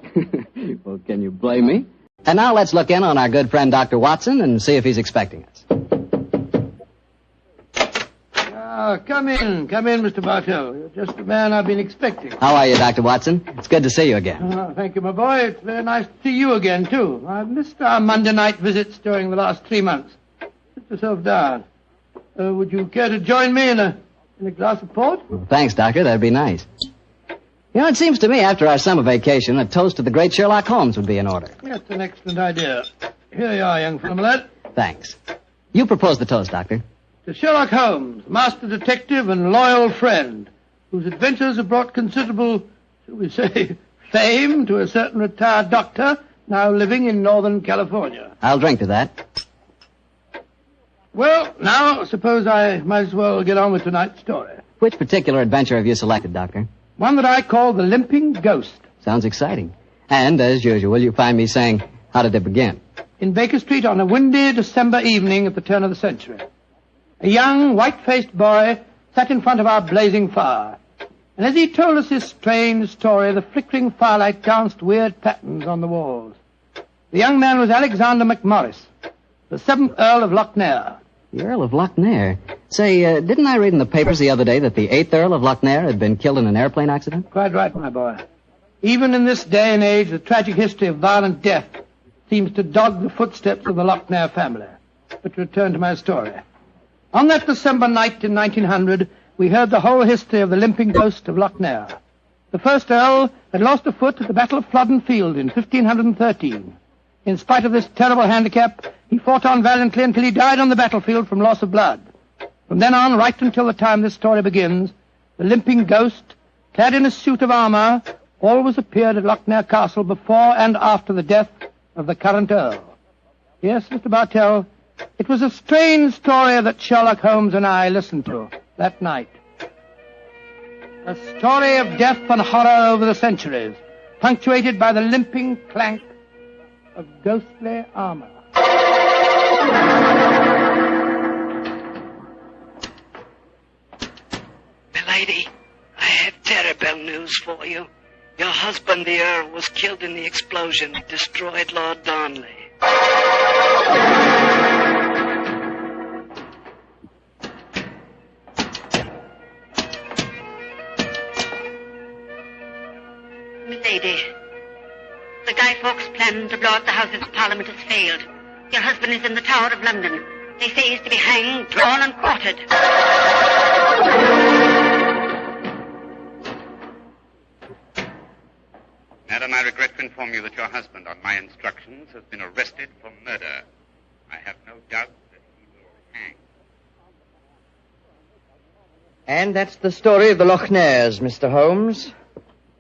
Well, can you blame me? And now let's look in on our good friend Dr. Watson and see if he's expecting us. Come in, Mr. Bartell. You're just the man I've been expecting. How are you, Dr. Watson? It's good to see you again. Thank you, my boy. It's very nice to see you again, too. I've missed our Monday night visits during the last 3 months. Sit yourself down. Would you care to join me in a glass of port? Well, thanks, Doctor. That'd be nice. You know, it seems to me after our summer vacation, a toast to the great Sherlock Holmes would be in order. That's an excellent idea. Here you are, young fellow, my lad. Thanks. You propose the toast, Doctor. To Sherlock Holmes, master detective and loyal friend, whose adventures have brought considerable, shall we say, fame to a certain retired doctor now living in Northern California. I'll drink to that. Well, now, suppose I might as well get on with tonight's story. Which particular adventure have you selected, Doctor? One that I call the Limping Ghost. Sounds exciting. And, as usual, you find me saying, how did it begin? In Baker Street on a windy December evening at the turn of the century. A young, white-faced boy sat in front of our blazing fire. And as he told us his strange story, the flickering firelight danced weird patterns on the walls. The young man was Alexander McMorris, the 7th Earl of Lochnair. The Earl of Lochnair? Say, didn't I read in the papers the other day that the 8th Earl of Lochnair had been killed in an airplane accident? Quite right, my boy. Even in this day and age, the tragic history of violent death seems to dog the footsteps of the Lochnair family. But to return to my story. On that December night in 1900, we heard the whole history of the limping ghost of Lochnair. The first Earl had lost a foot at the Battle of Flodden Field in 1513. In spite of this terrible handicap, he fought on valiantly until he died on the battlefield from loss of blood. From then on, right until the time this story begins, the limping ghost, clad in a suit of armour, always appeared at Lochnair Castle before and after the death of the current Earl. Yes, Mr. Bartell, it was a strange story that Sherlock Holmes and I listened to that night. A story of death and horror over the centuries, punctuated by the limping clank of ghostly armour. Milady, I have terrible news for you. Your husband, the Earl, was killed in the explosion that destroyed Lord Darnley. Milady, the Guy Fawkes plan to blow up the Houses of Parliament has failed. Your husband is in the Tower of London. They say he's to be hanged, drawn, and quartered. Madam, I regret to inform you that your husband, on my instructions, has been arrested for murder. I have no doubt that he will hang. And that's the story of the Lochnairs, Mr. Holmes.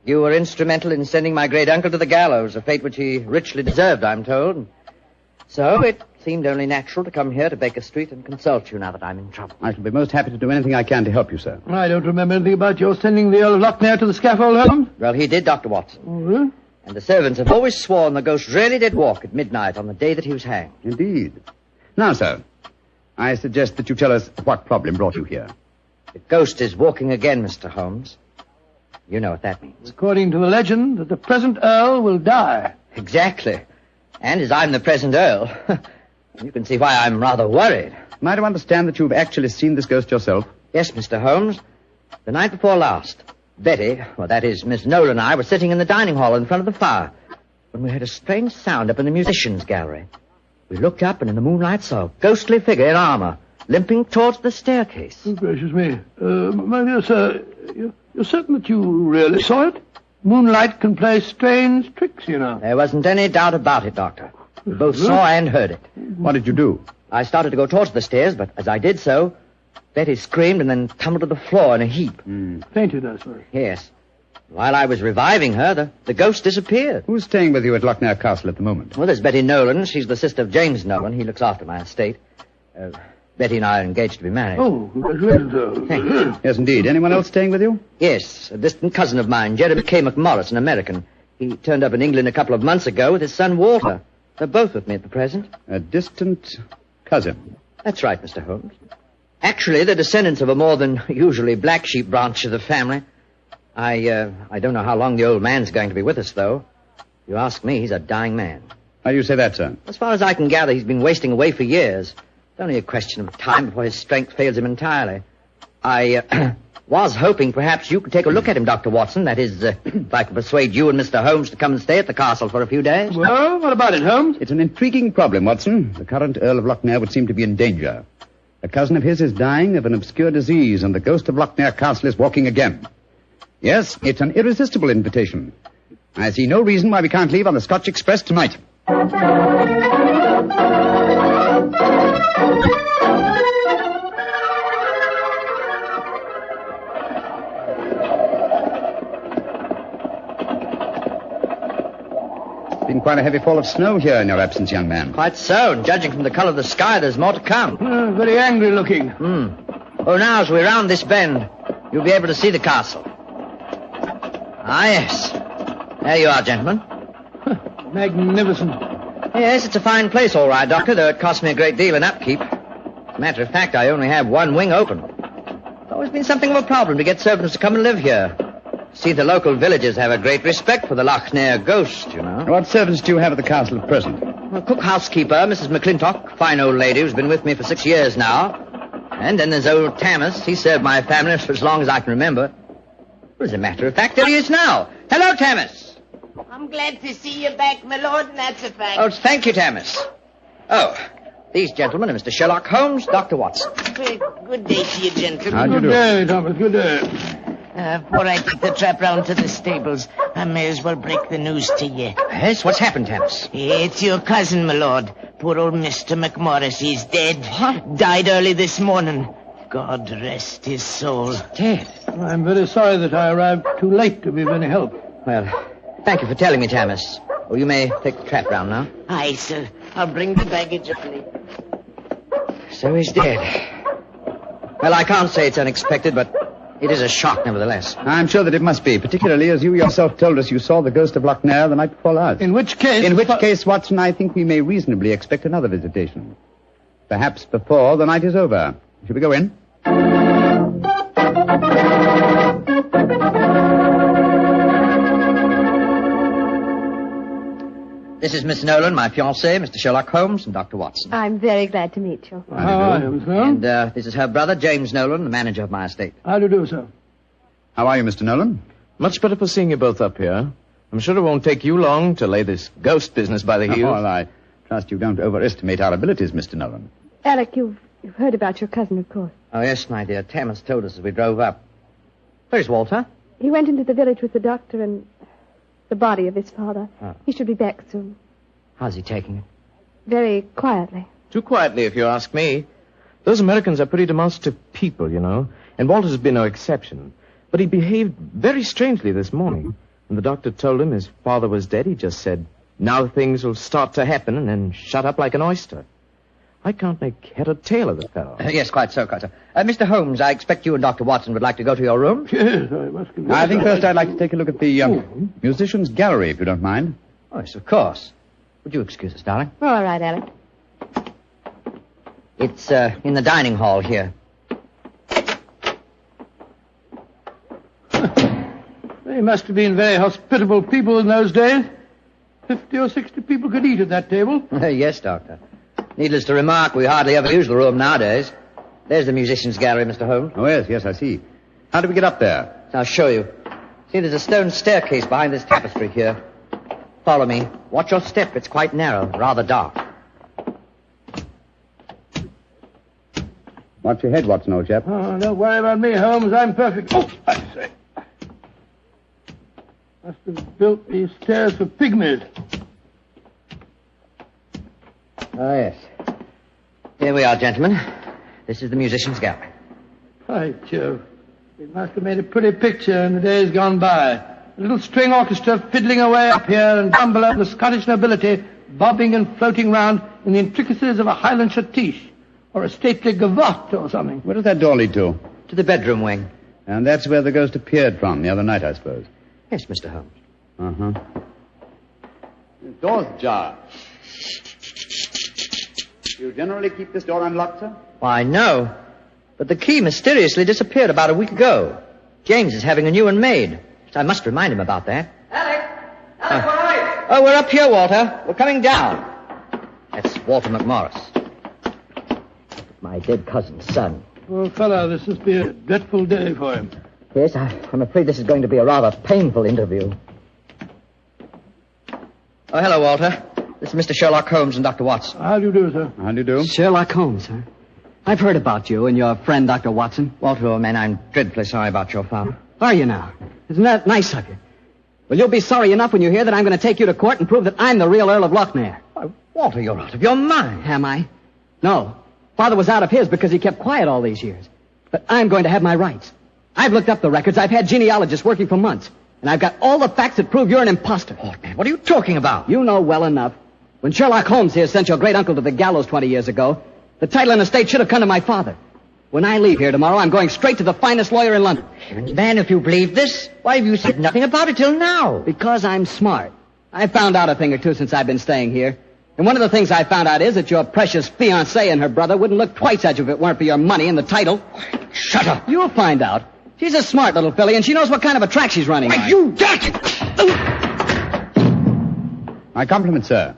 You were instrumental in sending my great uncle to the gallows, a fate which he richly deserved, I'm told. So it seemed only natural to come here to Baker Street and consult you now that I'm in trouble. I shall be most happy to do anything I can to help you, sir. I don't remember anything about your sending the Earl of Lochnair to the scaffold, Holmes. Well, he did, Dr. Watson. Mm-hmm. And the servants have always sworn the ghost really did walk at midnight on the day that he was hanged. Indeed. Now, sir, I suggest that you tell us what problem brought you here. The ghost is walking again, Mr. Holmes. You know what that means. According to the legend, that the present Earl will die. Exactly. And as I'm the present Earl, you can see why I'm rather worried. Am I to understand that you've actually seen this ghost yourself? Yes, Mr. Holmes. The night before last, Betty, well, that is, Miss Nolan and I were sitting in the dining hall in front of the fire when we heard a strange sound up in the musicians' gallery. We looked up and in the moonlight saw a ghostly figure in armour limping towards the staircase. Oh, gracious me. My dear sir, you're certain that you really saw it? Moonlight can play strange tricks, you know. There wasn't any doubt about it, Doctor. We both saw and heard it. What did you do? I started to go towards the stairs, but as I did so, Betty screamed and then tumbled to the floor in a heap. Fainted, I suppose. Yes. While I was reviving her, the ghost disappeared. Who's staying with you at Lochnair Castle at the moment? Well, there's Betty Nolan. She's the sister of James Nolan. He looks after my estate. Betty and I are engaged to be married. Oh, congratulations. Thank you. Yes, indeed. Anyone else staying with you? Yes, a distant cousin of mine, Jeremy K. McMorris, an American. He turned up in England a couple of months ago with his son Walter. They're both with me at the present. A distant cousin? That's right, Mr. Holmes. Actually, they're descendants of a more than usually black sheep branch of the family. I don't know how long the old man's going to be with us, though. If you ask me, he's a dying man. How do you say that, sir? As far as I can gather, he's been wasting away for years. It's only a question of time before his strength fails him entirely. I was hoping perhaps you could take a look at him, Dr. Watson. That is, if I could persuade you and Mr. Holmes to come and stay at the castle for a few days. Well, what about it, Holmes? It's an intriguing problem, Watson. The current Earl of Lochnair would seem to be in danger. A cousin of his is dying of an obscure disease, and the ghost of Lochnair Castle is walking again. Yes, it's an irresistible invitation. I see no reason why we can't leave on the Scotch Express tonight. Been quite a heavy fall of snow here in your absence, young man. Quite so, and judging from the colour of the sky, there's more to come. Very angry looking. Oh, now, as we round this bend, you'll be able to see the castle. Ah, yes. There you are, gentlemen. Magnificent. Yes, it's a fine place, all right, Doctor, though it cost me a great deal in upkeep. As a matter of fact, I only have one wing open. It's always been something of a problem to get servants to come and live here. See, the local villagers have a great respect for the Lochnair ghost, you know. What servants do you have at the castle at present? Well, cook housekeeper, Mrs. McClintock, fine old lady who's been with me for 6 years now. And then there's old Tammas. He served my family for as long as I can remember. Well, as a matter of fact, there he is now. Hello, Tammas. I'm glad to see you back, my lord, and that's a fact. Oh, thank you, Tammas. Oh, These gentlemen are Mr. Sherlock Holmes, Dr. Watson. Good day to you, gentlemen. How do you do? Good day, Thomas. Good day. Before I take the trap round to the stables, I may as well break the news to you. Yes? What's happened, Thomas? It's your cousin, my lord. Poor old Mr. McMorris. He's dead. What? Died early this morning. God rest his soul. Dead? I'm very sorry that I arrived too late to be of any help. Well, thank you for telling me, Thomas. Oh, you may take the trap round now. Aye, sir. I'll bring the baggage up later. So he's dead. Well, I can't say it's unexpected, but it is a shock nevertheless. I'm sure that it must be, particularly as you yourself told us you saw the ghost of Loch Ness the night before last. In which case, Watson, I think we may reasonably expect another visitation. Perhaps before the night is over. Shall we go in? This is Miss Nolan, my fiancée, Mr. Sherlock Holmes, and Dr. Watson. I'm very glad to meet you. How are you, sir? And this is her brother, James Nolan, the manager of my estate. How do you do, sir? How are you, Mr. Nolan? Much better for seeing you both up here. I'm sure it won't take you long to lay this ghost business by the heels. Oh, well, I trust you don't overestimate our abilities, Mr. Nolan. Alec, you've heard about your cousin, of course. Oh, yes, my dear. Thomas told us as we drove up. Where's Walter? He went into the village with the doctor and the body of his father. Oh. He should be back soon. How's he taking it? Very quietly. Too quietly, if you ask me. Those Americans are pretty demonstrative people, you know, and Walter's been no exception. But he behaved very strangely this morning. When the doctor told him his father was dead, he just said, now things will start to happen, and then shut up like an oyster. I can't make head or tail of the fellow. Yes, quite so, quite so. Mr. Holmes, I expect you and Dr. Watson would like to go to your room. Yes, I must confess. I think first I'd like to take a look at the musicians' gallery, if you don't mind. Oh, yes, of course. Would you excuse us, darling? All right, Alec. It's in the dining hall here. They must have been very hospitable people in those days. 50 or 60 people could eat at that table. Yes, Doctor. Needless to remark, we hardly ever use the room nowadays. There's the musicians' gallery, Mr. Holmes. Oh, yes, I see. How do we get up there? I'll show you. See, there's a stone staircase behind this tapestry here. Follow me. Watch your step. It's quite narrow, rather dark. Watch your head, Watson, old chap. Oh, don't worry about me, Holmes. I'm perfect. Oh, I say. Must have built these stairs for pygmies. Oh, yes. Here we are, gentlemen. This is the musicians' gallery. By Jove. It must have made a pretty picture in the days gone by. A little string orchestra fiddling away up here and down below the Scottish nobility bobbing and floating round in the intricacies of a Highland schottische or a stately gavotte or something. Where does that door lead to? To the bedroom wing. And that's where the ghost appeared from the other night, I suppose. Yes, Mr. Holmes. Uh-huh. The door's ajar. Do you generally keep this door unlocked, sir? Why, no. But the key mysteriously disappeared about a week ago. James is having a new one made. So I must remind him about that. Alec, where are you? Oh, we're up here, Walter. We're coming down. That's Walter McMorris. My dead cousin's son. Poor fellow, this must be a dreadful day for him. Yes, I'm afraid this is going to be a rather painful interview. Oh, hello, Walter. This is Mr. Sherlock Holmes and Dr. Watson. How do you do, sir? How do you do? Sherlock Holmes, sir. I've heard about you and your friend, Dr. Watson. Walter, old man, I'm dreadfully sorry about your father. Are you now? Isn't that nice of you? Well, you'll be sorry enough when you hear that I'm going to take you to court and prove that I'm the real Earl of Loch Ness. Walter, you're out of your mind. Am I? No. Father was out of his because he kept quiet all these years. But I'm going to have my rights. I've looked up the records. I've had genealogists working for months. And I've got all the facts that prove you're an imposter. Oh, man, what are you talking about? You know well enough. When Sherlock Holmes here sent your great-uncle to the gallows 20 years ago, the title and estate should have come to my father. When I leave here tomorrow, I'm going straight to the finest lawyer in London. Man, if you believe this, why have you said nothing about it till now? Because I'm smart. I've found out a thing or two since I've been staying here. And one of the things I found out is that your precious fiancée and her brother wouldn't look twice at you if it weren't for your money and the title. Shut up. You'll find out. She's a smart little filly, and she knows what kind of a track she's running on. You dirty... My compliments, sir.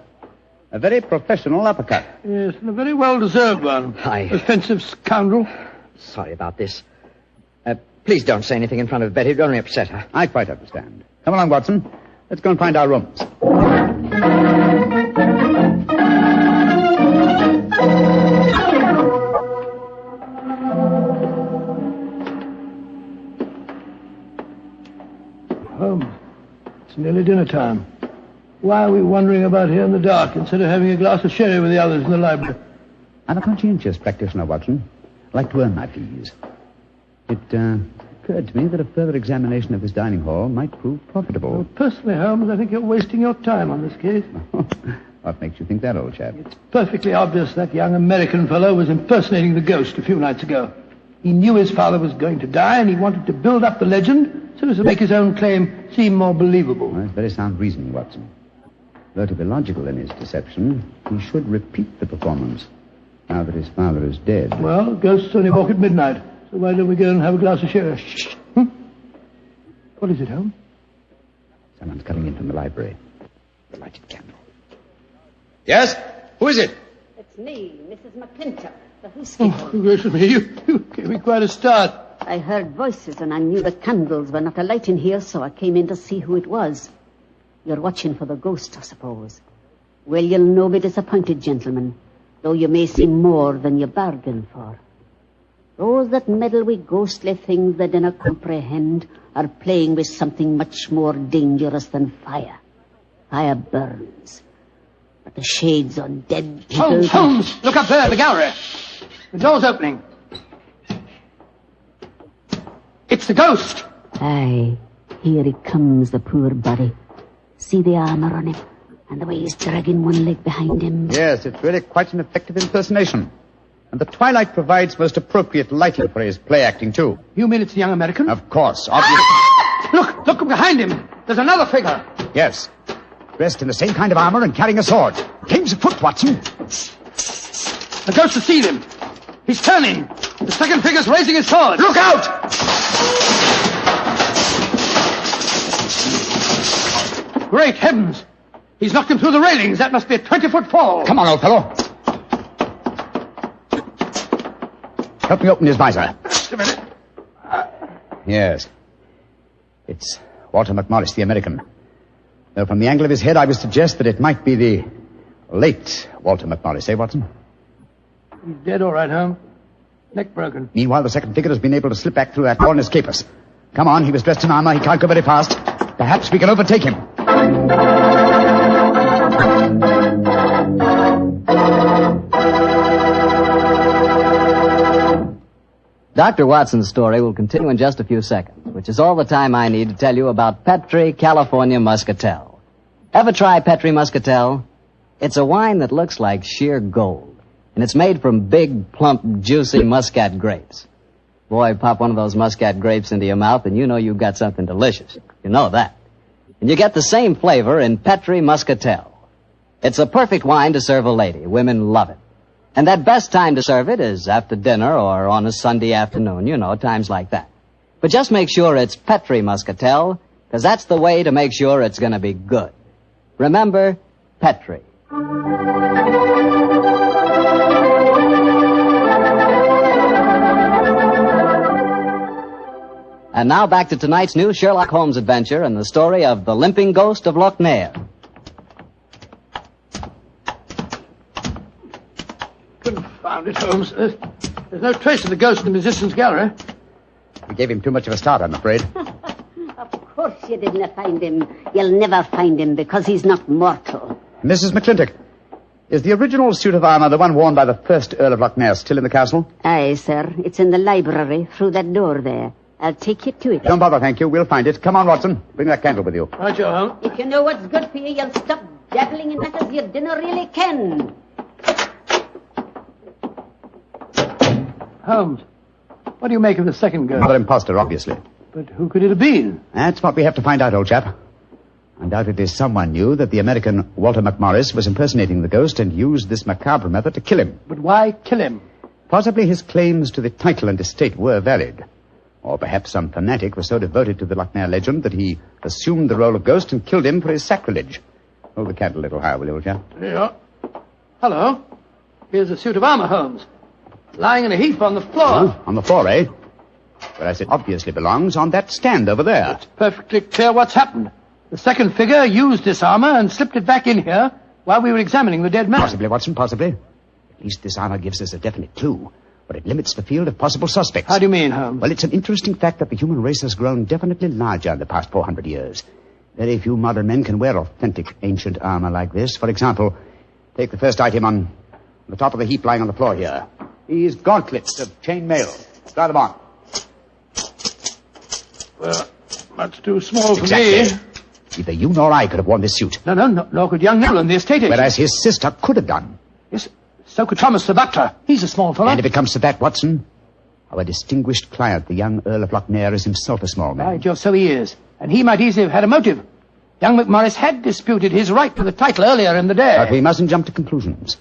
A very professional uppercut. Yes, and a very well-deserved one. Offensive scoundrel. Sorry about this. Please don't say anything in front of Betty. It'd only upset her. I quite understand. Come along, Watson. Let's go and find our rooms. Holmes, it's nearly dinner time. Why are we wandering about here in the dark instead of having a glass of sherry with the others in the library? I'm a conscientious practitioner, Watson. I like to earn my fees. It occurred to me that a further examination of this dining hall might prove profitable. Well, personally, Holmes, I think you're wasting your time on this case. What makes you think that, old chap? It's perfectly obvious that young American fellow was impersonating the ghost a few nights ago. He knew his father was going to die, and he wanted to build up the legend so as to make his own claim seem more believable. Well, that's very sound reasoning, Watson. Though to be logical in his deception, he should repeat the performance now that his father is dead. Well, ghosts only walk at midnight, so why don't we go and have a glass of sherry? What is it, Holmes? Someone's coming in from the library. The lighted candle. Yes? Who is it? It's me, Mrs. McClintock, the housekeeper. Oh, gracious me, you gave me quite a start. I heard voices and I knew the candles were not alight in here, so I came in to see who it was. You're watching for the ghost, I suppose. Well, you'll no be disappointed, gentlemen, though you may see more than you bargained for. Those that meddle with ghostly things they dinna comprehend are playing with something much more dangerous than fire. Fire burns. But the shades on dead people... Holmes! Look up there, the gallery. The door's opening. It's the ghost. Aye, here he comes, the poor body. See the armor on him, and the way he's dragging one leg behind him. Yes, it's really quite an effective impersonation. And the twilight provides most appropriate lighting for his play acting, too. You mean it's the young American? Of course, obviously. Look behind him. There's another figure. Yes. Dressed in the same kind of armor and carrying a sword. Game's afoot, Watson. The ghost has seen him. He's turning. The second figure's raising his sword. Look out! Great heavens. He's knocked him through the railings. That must be a 20-foot fall. Come on, old fellow. Help me open his visor. Just a minute. Yes. It's Walter McMorris, the American. Though from the angle of his head, I would suggest that it might be the late Walter McMorris, eh, Watson? He's dead, all right, Holmes. Neck broken. Meanwhile, the second figure has been able to slip back through that door and escape us. Come on, he was dressed in armor. He can't go very fast. Perhaps we can overtake him. Dr. Watson's story will continue in just a few seconds, which is all the time I need to tell you about Petri California Muscatel. Ever try Petri Muscatel? It's a wine that looks like sheer gold, and it's made from big, plump, juicy muscat grapes. Boy, pop one of those muscat grapes into your mouth and you know you've got something delicious. You know that. And you get the same flavor in Petri Muscatel. It's a perfect wine to serve a lady. Women love it. And that best time to serve it is after dinner or on a Sunday afternoon, you know, times like that. But just make sure it's Petri Muscatel, because that's the way to make sure it's going to be good. Remember, Petri. And now back to tonight's new Sherlock Holmes adventure and the story of the Limping Ghost of Lochnair. Confound it, Holmes. There's no trace of the ghost in the musician's gallery. We gave him too much of a start, I'm afraid. Of course you didn't find him. You'll never find him because he's not mortal. Mrs. McClintock, is the original suit of armor the one worn by the first Earl of Lochnair still in the castle? Aye, sir. It's in the library through that door there. I'll take you to it. Don't bother, thank you. We'll find it. Come on, Watson. Bring that candle with you. Right, you Holmes. If you know what's good for you, you'll stop dabbling in matters you dinna really ken. Holmes, what do you make of the second ghost? Another imposter, obviously. But who could it have been? That's what we have to find out, old chap. Undoubtedly someone knew that the American Walter McMorris was impersonating the ghost and used this macabre method to kill him. But why kill him? Possibly his claims to the title and estate were valid. Or perhaps some fanatic was so devoted to the Lochnair legend that he assumed the role of ghost and killed him for his sacrilege. Hold the candle a little higher, will you, old chap? Yeah. Hello. Here's a suit of armor, Holmes. Lying in a heap on the floor. Oh, on the floor, eh? Whereas it obviously belongs on that stand over there. It's perfectly clear what's happened. The second figure used this armor and slipped it back in here while we were examining the dead man. Possibly, Watson, possibly. At least this armor gives us a definite clue. but it limits the field of possible suspects. How do you mean, Holmes? Well, it's an interesting fact that the human race has grown definitely larger in the past 400 years. Very few modern men can wear authentic ancient armor like this. For example, take the first item on the top of the heap lying on the floor here. These gauntlets of chain mail. Try them on. Well, much too small for Exactly. me. Neither you nor I could have worn this suit. No, nor could young Nolan, the estate agent. Whereas his sister could have done. Yes, so could Thomas the butler. He's a small fellow. And if it comes to that, Watson, our distinguished client, the young Earl of Lochnair, is himself a small man. By Jove, so he is. And he might easily have had a motive. Young McMorris had disputed his right to the title earlier in the day. But we mustn't jump to conclusions.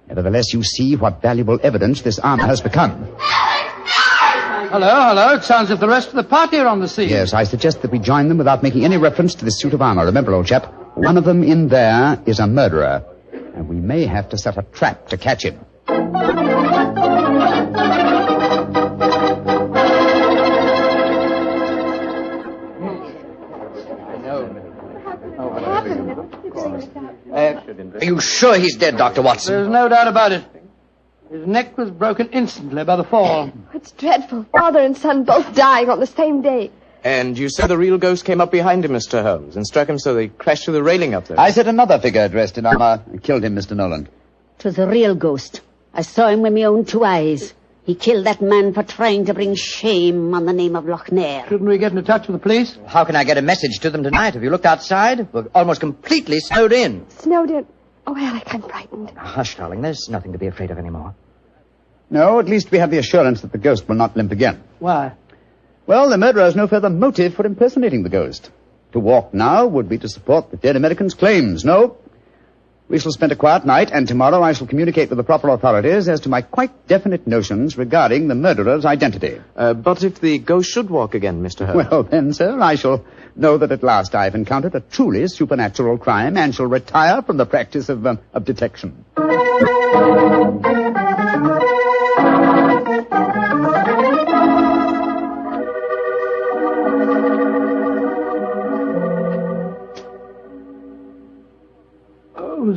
Nevertheless, you see what valuable evidence this armor has become. Hello. It sounds as if the rest of the party are on the scene. Yes, I suggest that we join them without making any reference to this suit of armor. Remember, old chap, one of them in there is a murderer, and we may have to set a trap to catch him. Are you sure he's dead, Dr. Watson? There's no doubt about it. His neck was broken instantly by the fall. It's dreadful. Father and son both dying on the same day. And you said the real ghost came up behind him, Mr. Holmes, and struck him so they crashed through the railing up there. I said another figure dressed in armor killed him, Mr. Nolan. 'Twas a real ghost. I saw him with my own two eyes. He killed that man for trying to bring shame on the name of Lochnair. Shouldn't we get into touch with the police? How can I get a message to them tonight? Have you looked outside? We're almost completely snowed in. Snowed in. Oh, Alec, I'm frightened. Hush, darling. There's nothing to be afraid of anymore. No, at least we have the assurance that the ghost will not limp again. Why? Well, the murderer has no further motive for impersonating the ghost. To walk now would be to support the dead American's claims. No. We shall spend a quiet night, and tomorrow I shall communicate with the proper authorities as to my quite definite notions regarding the murderer's identity. But if the ghost should walk again, Mr. Holmes? Well, then, sir, I shall know that at last I have encountered a truly supernatural crime and shall retire from the practice of detection.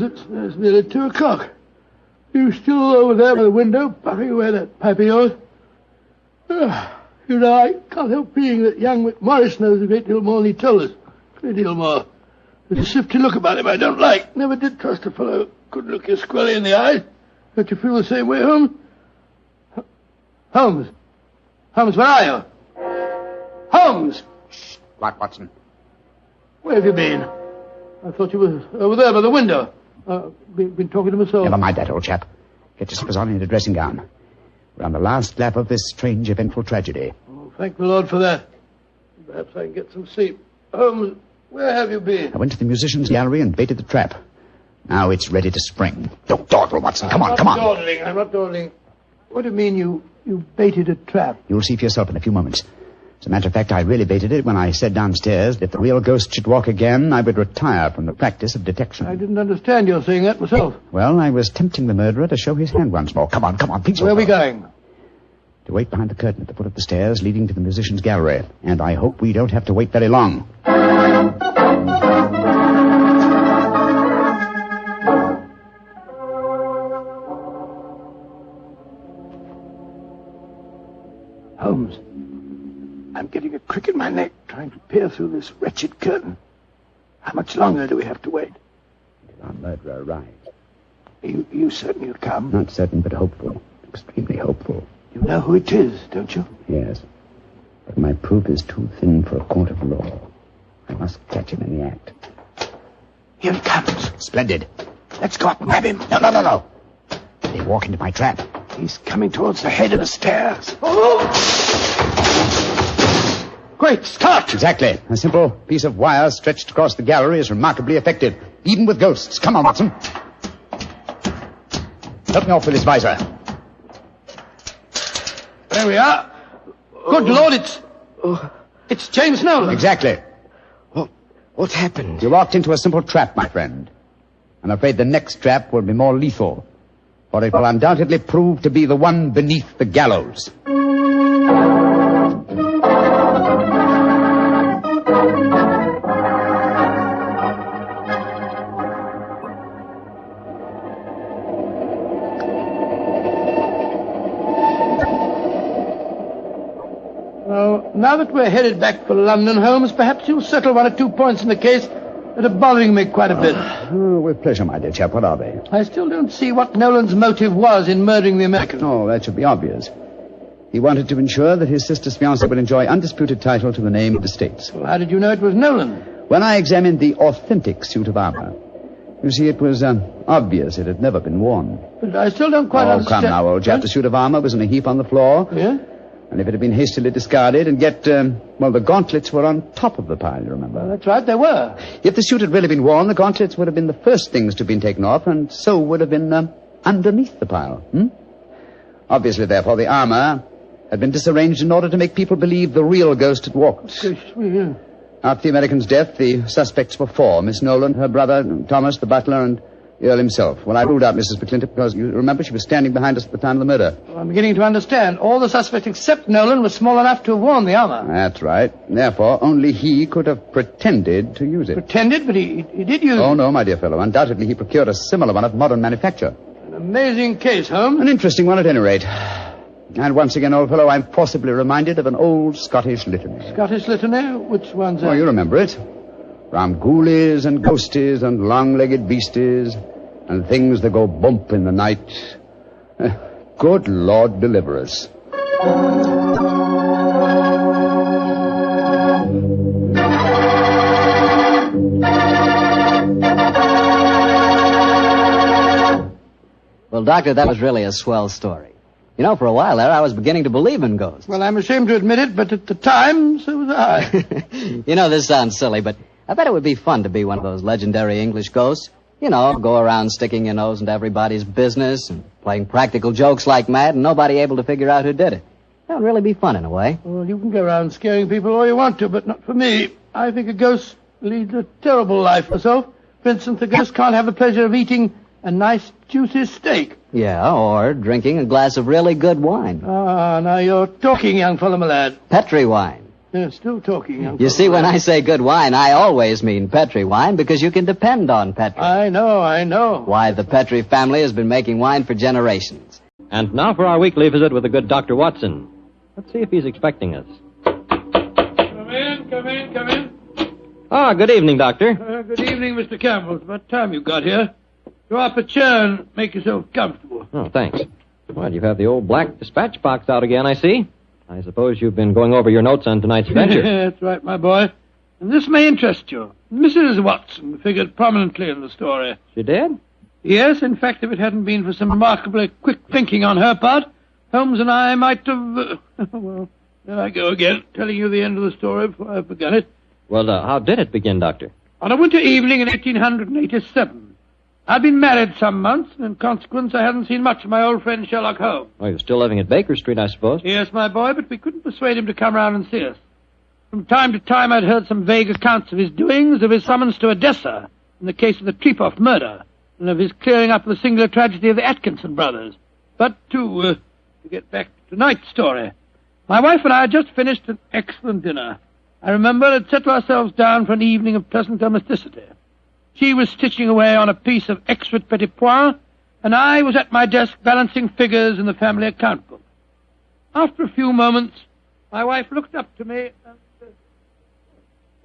It's nearly 2 o'clock. You still over there by the window, puffing away that pipe of yours? You know, I can't help feeling that young McMorris knows a great deal more than he told us. A great deal more. There's a shifty look about him I don't like. Never did trust a fellow who couldn't look you squarely in the eye. Don't you feel the same way, Holmes? Holmes, where are you? Holmes! Shh. What, Watson? Where have you been? I thought you were over there by the window. Been talking to myself. Never mind that, old chap. Get your slippers on in a dressing gown. We're on the last lap of this strange, eventful tragedy. Oh, thank the Lord for that. Perhaps I can get some sleep. Holmes, where have you been? I went to the musician's gallery and baited the trap. Now it's ready to spring. Don't dawdle, Watson. Come on. I'm not dawdling. What do you mean you baited a trap? You'll see for yourself in a few moments. As a matter of fact, I really baited it when I said downstairs that if the real ghost should walk again, I would retire from the practice of detection. I didn't understand your saying that myself. Well, I was tempting the murderer to show his hand once more. Come on, please. Where are we going? To wait behind the curtain at the foot of the stairs leading to the musician's gallery. And I hope we don't have to wait very long. Holmes, I'm getting a crick in my neck trying to peer through this wretched curtain. How much longer do we have to wait? Until our murderer arrives. You certain you'll come? Not certain, but hopeful. Extremely hopeful. You know who it is, don't you? Yes. But my proof is too thin for a court of law. I must catch him in the act. Here he comes. Splendid. Let's go up and grab him. No. They walk into my trap. He's coming towards the head of the stairs. Oh! Great Scott! Exactly. A simple piece of wire stretched across the gallery is remarkably effective, even with ghosts. Come on, Watson. Help me off with this visor. There we are. Good Lord, it's James Nolan. Exactly. What happened? You walked into a simple trap, my friend. I'm afraid the next trap will be more lethal, for it will undoubtedly prove to be the one beneath the gallows. Well, now that we're headed back for London, Holmes, perhaps you'll settle one or two points in the case that are bothering me quite a bit. Oh, with pleasure, my dear chap. What are they? I still don't see what Nolan's motive was in murdering the American. Oh, that should be obvious. He wanted to ensure that his sister's fiancé would enjoy undisputed title to the name of the States. Well, how did you know it was Nolan? When I examined the authentic suit of armor, you see, it was obvious it had never been worn. But I still don't quite understand. Oh, come now, old chap. The suit of armor was in a heap on the floor. Yeah? And if it had been hastily discarded, and yet, the gauntlets were on top of the pile, you remember? Well, that's right, they were. If the suit had really been worn, the gauntlets would have been the first things to have been taken off, and so would have been underneath the pile. Obviously, therefore, the armor had been disarranged in order to make people believe the real ghost had walked. Yeah. After the American's death, the suspects were four. Miss Nolan, her brother, Thomas, the butler, and the Earl himself. Well, I ruled out Mrs. McClintock because, you remember, she was standing behind us at the time of the murder. Well, I'm beginning to understand. All the suspects except Nolan were small enough to have worn the armor. That's right. Therefore, only he could have pretended to use it. Pretended? But he did use it. Oh, no, my dear fellow. Undoubtedly, he procured a similar one of modern manufacture. An amazing case, Holmes. An interesting one, at any rate. And once again, old fellow, I'm forcibly reminded of an old Scottish litany. Scottish litany? Which one's that? Oh, you remember it. From ghoulies and ghosties and long-legged beasties and things that go bump in the night. Good Lord deliver us. Well, Doctor, that was really a swell story. You know, for a while there, I was beginning to believe in ghosts. Well, I'm ashamed to admit it, but at the time, so was I. You know, this sounds silly, but I bet it would be fun to be one of those legendary English ghosts. You know, go around sticking your nose into everybody's business and playing practical jokes like mad and nobody able to figure out who did it. That would really be fun in a way. Well, you can go around scaring people all you want to, but not for me. I think a ghost leads a terrible life herself. For instance, a ghost can't have the pleasure of eating a nice, juicy steak. Yeah, or drinking a glass of really good wine. Ah, now you're talking, young fellow, my lad. Petri wine. Yeah, still talking, young fellow. You see, when I say good wine, I always mean Petri wine because you can depend on Petri. I know. Why, the Petri family has been making wine for generations. And now for our weekly visit with the good Dr. Watson. Let's see if he's expecting us. Come in. Ah, good evening, Doctor. Good evening, Mr. Campbell. It's about time you got here. Draw up a chair and make yourself comfortable. Oh, thanks. Well, you've had the old black dispatch box out again, I see. I suppose you've been going over your notes on tonight's adventure. That's right, my boy. And this may interest you. Mrs. Watson figured prominently in the story. She did? Yes, in fact, if it hadn't been for some remarkably quick thinking on her part, Holmes and I might have... well, there I go again, telling you the end of the story before I began it. Well, how did it begin, Doctor? On a winter evening in 1887. I'd been married some months, and in consequence I hadn't seen much of my old friend Sherlock Holmes. Oh, you're still living at Baker Street, I suppose? Yes, my boy, but we couldn't persuade him to come round and see us. From time to time I'd heard some vague accounts of his doings, of his summons to Odessa, in the case of the Trepoff murder, and of his clearing up the singular tragedy of the Atkinson brothers. But to get back to tonight's story, my wife and I had just finished an excellent dinner. I remember had settled ourselves down for an evening of pleasant domesticity. She was stitching away on a piece of extra petit pois, and I was at my desk balancing figures in the family account book. After a few moments, my wife looked up to me and said,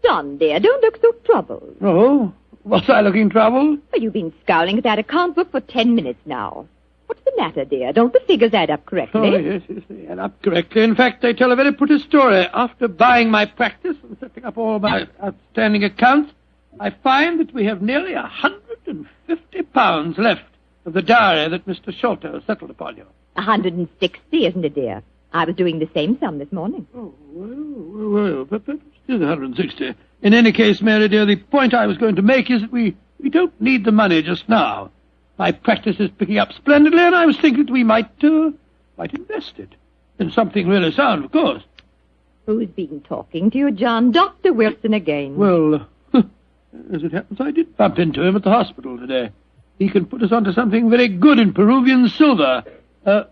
John, dear, don't look so troubled. "Oh, was I looking troubled?" Well, you've been scowling at that account book for 10 minutes now. What's the matter, dear? Don't the figures add up correctly? Oh, yes, they add up correctly. In fact, they tell a very pretty story. After buying my practice and setting up all my outstanding accounts, I find that we have nearly £150 left of the diary that Mr. Sholto settled upon you. 160, isn't it, dear? I was doing the same sum this morning. Oh, well, but still 160. In any case, Mary dear, the point I was going to make is that we don't need the money just now. My practice is picking up splendidly, and I was thinking that we might invest it in something really sound, of course. Who's been talking to you, John? Dr. Wilson again. Well, as it happens, I did bump into him at the hospital today. He can put us onto something very good in Peruvian silver. What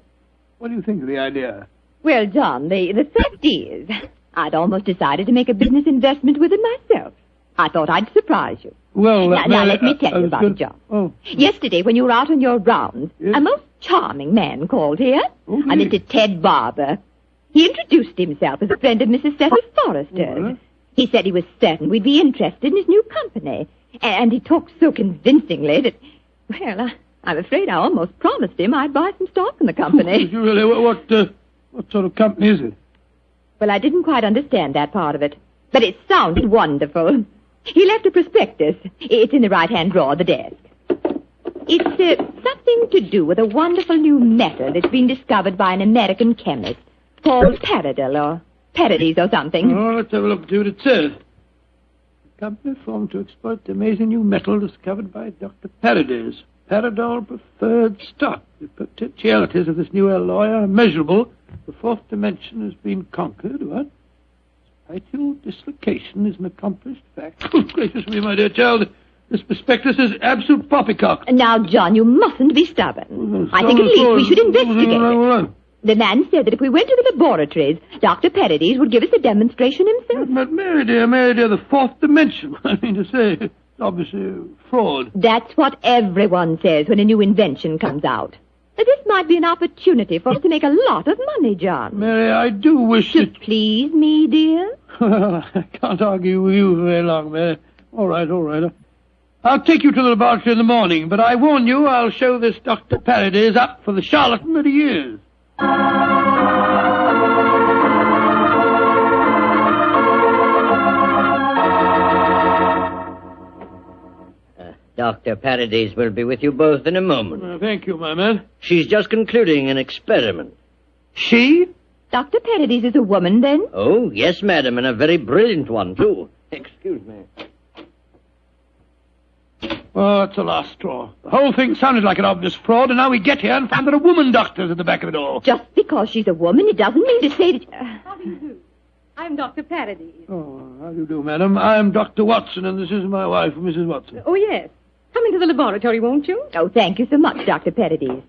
do you think of the idea? Well, John, the fact is, I'd almost decided to make a business investment with it myself. I thought I'd surprise you. Well, now let me tell you about it, John. Oh. Yesterday, when you were out on your rounds, yes? a most charming man called here. Oh, a Mr. Ted Barber. He introduced himself as a friend of Mrs. Cecil Forrester's. He said he was certain we'd be interested in his new company. And he talked so convincingly that, well, I'm afraid I almost promised him I'd buy some stock in the company. Did you really? What sort of company is it? Well, I didn't quite understand that part of it. But it sounded wonderful. He left a prospectus. It's in the right-hand drawer of the desk. It's something to do with a wonderful new metal that's been discovered by an American chemist called Paradol or Paradis or something. Oh, let's have a look and see what it says. A company formed to exploit the amazing new metal discovered by Dr. Paradis. Paradol preferred stock. The potentialities of this new alloy are immeasurable. The fourth dimension has been conquered. What? Spital dislocation is an accomplished fact. Oh, gracious me, my dear child. This prospectus is absolute poppycock. Now, John, you mustn't be stubborn. I think at least we should investigate it. The man said that if we went to the laboratories, Dr. Paradis would give us a demonstration himself. But Mary dear, the fourth dimension. I mean to say, it's obviously fraud. That's what everyone says when a new invention comes out. But this might be an opportunity for us to make a lot of money, John. Mary, I do wish to please me, dear. Well, I can't argue with you very long, Mary. All right. I'll take you to the laboratory in the morning, but I warn you, I'll show this Dr. Paradis up for the charlatan that he is. Dr. Paradis will be with you both in a moment. Thank you, my man. She's just concluding an experiment. She? Dr. Paradis is a woman, then? Oh, yes, madam, and a very brilliant one, too. Excuse me. Oh, it's a last straw. The whole thing sounded like an obvious fraud, and now we get here and find that a woman doctor's at the back of it all. Just because she's a woman, it doesn't mean to say that... How do you do? I'm Dr. Paradis. Oh, how do you do, madam? I'm Dr. Watson, and this is my wife, Mrs. Watson. Oh, yes. Come into the laboratory, won't you? Oh, thank you so much, Dr. Paradis.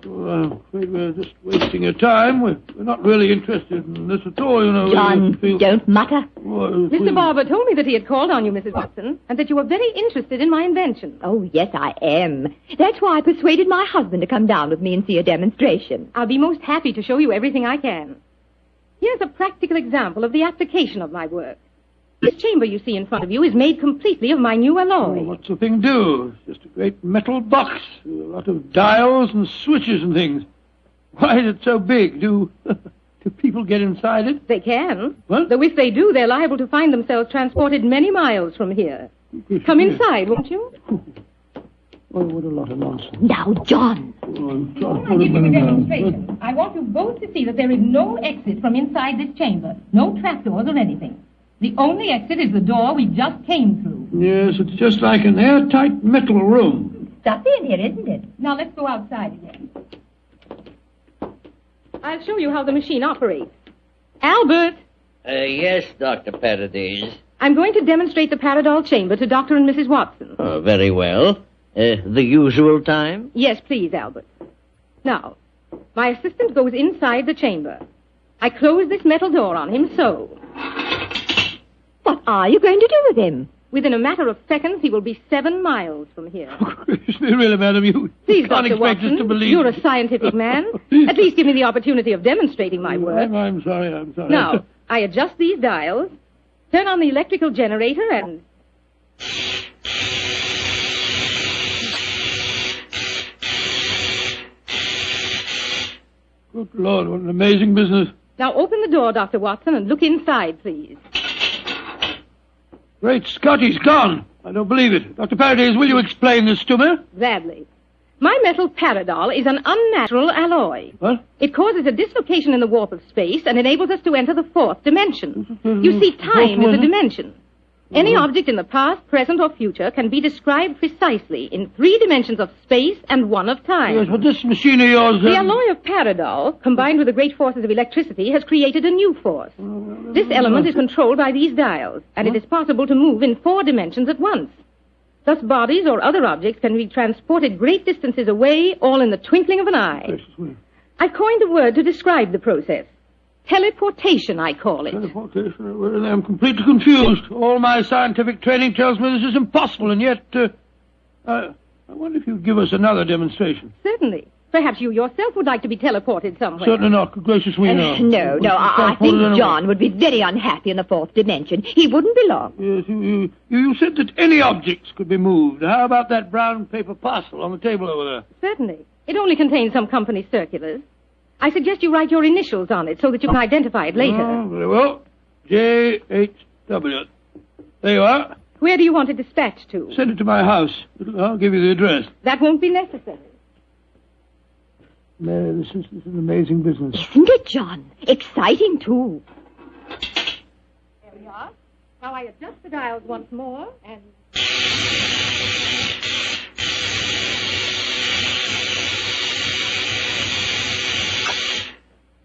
Well, we're just wasting your time. We're not really interested in this at all, you know. John, don't mutter. Mr. Barber told me that he had called on you, Mrs. Watson, and that you were very interested in my invention. Oh, yes, I am. That's why I persuaded my husband to come down with me and see a demonstration. I'll be most happy to show you everything I can. Here's a practical example of the application of my work. This chamber you see in front of you is made completely of my new alloy. Oh, what's the thing do? It's just a great metal box with a lot of dials and switches and things. Why is it so big? Do people get inside it? They can. What? Though if they do, they're liable to find themselves transported many miles from here. Come inside, won't you? Oh, what a lot of nonsense. Now, John. I give you the demonstration. I want you both to see that there is no exit from inside this chamber. No trapdoors or anything. The only exit is the door we just came through. Yes, it's just like an airtight metal room. Stuffy in here, isn't it? Now let's go outside again. I'll show you how the machine operates. Albert! Yes, Dr. Paradis. I'm going to demonstrate the Paradol chamber to Dr. and Mrs. Watson. Oh, very well. The usual time? Yes, please, Albert. Now, my assistant goes inside the chamber. I close this metal door on him, so... What are you going to do with him? Within a matter of seconds, he will be 7 miles from here. Really, madam, you Please, can't Dr. expect Watson, us to believe... You're a scientific man. At least give me the opportunity of demonstrating my work. I'm sorry. Now, I adjust these dials, turn on the electrical generator, and... Good Lord, what an amazing business. Now open the door, Dr. Watson, and look inside, please. Great Scott, he's gone. I don't believe it. Dr. Paradis, will you explain this to me? Gladly. My metal Paradol is an unnatural alloy. What? It causes a dislocation in the warp of space and enables us to enter the 4th dimension. You see, time is a dimension. Any object in the past, present, or future can be described precisely in 3 dimensions of space and 1 of time. Yes, but this machine of yours... The alloy of Paradol, combined with the great forces of electricity, has created a new force. This element is controlled by these dials, and it is possible to move in 4 dimensions at once. Thus, bodies or other objects can be transported great distances away, all in the twinkling of an eye. I've coined a word to describe the process. Teleportation, I call it. Teleportation? Well, I'm completely confused. All my scientific training tells me this is impossible, and yet... I wonder if you'd give us another demonstration. Certainly. Perhaps you yourself would like to be teleported somewhere. Certainly not. Good gracious, we know. No, I think John would be very unhappy in the fourth dimension. He wouldn't belong. Yes, you said that any objects could be moved. How about that brown paper parcel on the table over there? Certainly. It only contains some company circulars. I suggest you write your initials on it so that you can identify it later. Oh, very well. J.H.W. There you are. Where do you want it dispatched to? Send it to my house. I'll give you the address. That won't be necessary. Mary, this is an amazing business. Isn't it, John? Exciting, too. There we are. Now I adjust the dials once more, and...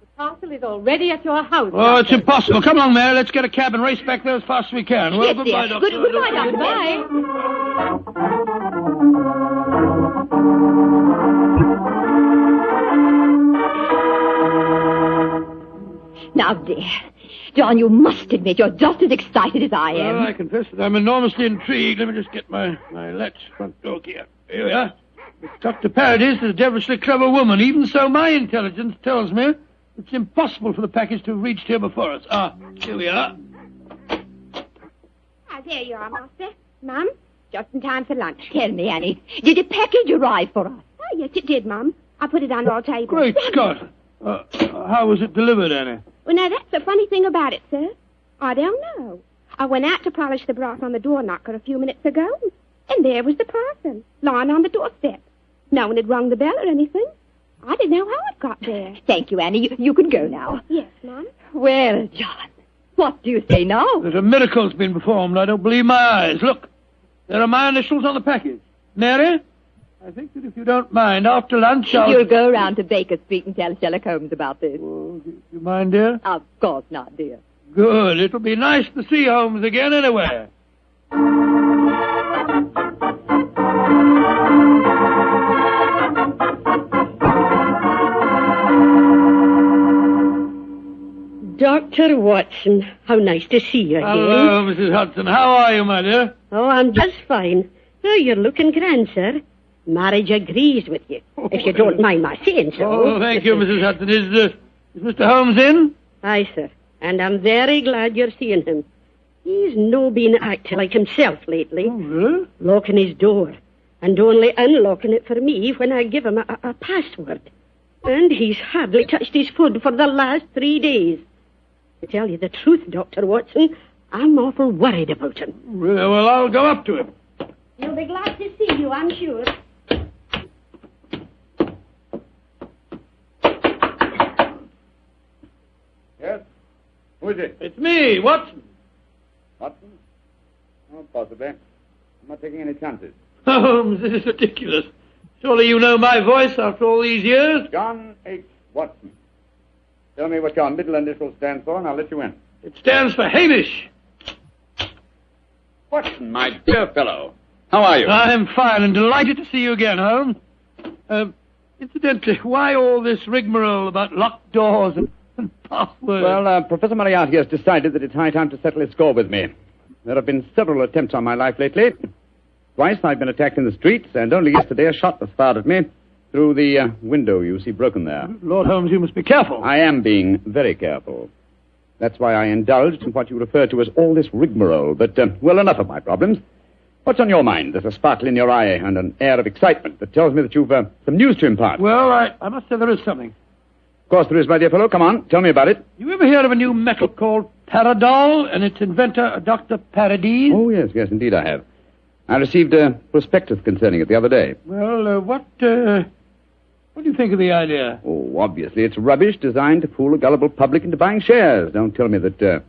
The parcel is already at your house. Oh, it's impossible. Come along, Mary. Let's get a cab and race back there as fast as we can. Well, Yes, goodbye, dear. Doctor. Goodbye, Doctor. Bye. Now, dear, John, you must admit you're just as excited as I am. Well, I confess that I'm enormously intrigued. Let me just get my latch front door key up. Here we are. Dr. Paradis is a devilishly clever woman. Even so, my intelligence tells me it's impossible for the package to have reached here before us. Here we are. There you are, Master. Mum, just in time for lunch. Tell me, Annie, did the package arrive for us? Oh, yes, it did, Mum. I put it on our table. Great Scott. How was it delivered, Annie? Well, now, that's the funny thing about it, sir. I don't know. I went out to polish the brass on the door knocker a few minutes ago, and there was the parcel, lying on the doorstep. No one had rung the bell or anything. I didn't know how it got there. Thank you, Annie. You can go now. Yes, Mum. Well, John, what do you say now? That a miracle's been performed. I don't believe my eyes. Look, there are my initials on the package. Mary, I think that if you don't mind, after lunch You'll go round to Baker Street and tell Sherlock Holmes about this. Oh, do you mind, dear? Of course not, dear. Good. It'll be nice to see Holmes again anyway. Dr. Watson, how nice to see you again. Hello, Mrs. Hudson. How are you, my dear? Oh, I'm just fine. Oh, you're looking grand, sir. Marriage agrees with you, if you don't mind my saying so. Oh, thank you, Mrs. Hudson. Is Mr. Holmes in? Aye, sir. And I'm very glad you're seeing him. He's no been acting like himself lately. Oh, really? Locking his door, and only unlocking it for me when I give him a password. And he's hardly touched his food for the last 3 days. To tell you the truth, Dr. Watson, I'm awful worried about him. Really? Well, I'll go up to him. He'll be glad to see you, I'm sure. Yes? Who is it? It's me, Watson. Watson? Oh, possibly. I'm not taking any chances. Holmes, this is ridiculous. Surely you know my voice after all these years? John H. Watson. Tell me what your middle initial stands for, and I'll let you in. It stands for Hamish. Watson, my dear fellow. How are you? I'm fine and delighted to see you again, Holmes. Incidentally, why all this rigmarole about locked doors and passwords? Well, Professor Moriarty has decided that it's high time to settle his score with me. There have been several attempts on my life lately. Twice I've been attacked in the streets, and only yesterday a shot was fired at me through the window you see broken there. Lord Holmes, you must be careful. I am being very careful. That's why I indulged in what you refer to as all this rigmarole. But, well, enough of my problems. What's on your mind? There's a sparkle in your eye and an air of excitement that tells me that you've some news to impart. Well, I must say there is something. Of course there is, my dear fellow. Come on, tell me about it. You ever hear of a new metal called Paradol and its inventor, Dr. Paradis? Oh, yes, indeed I have. I received a prospectus concerning it the other day. Well, what do you think of the idea? Oh, obviously it's rubbish designed to fool a gullible public into buying shares. Don't tell me that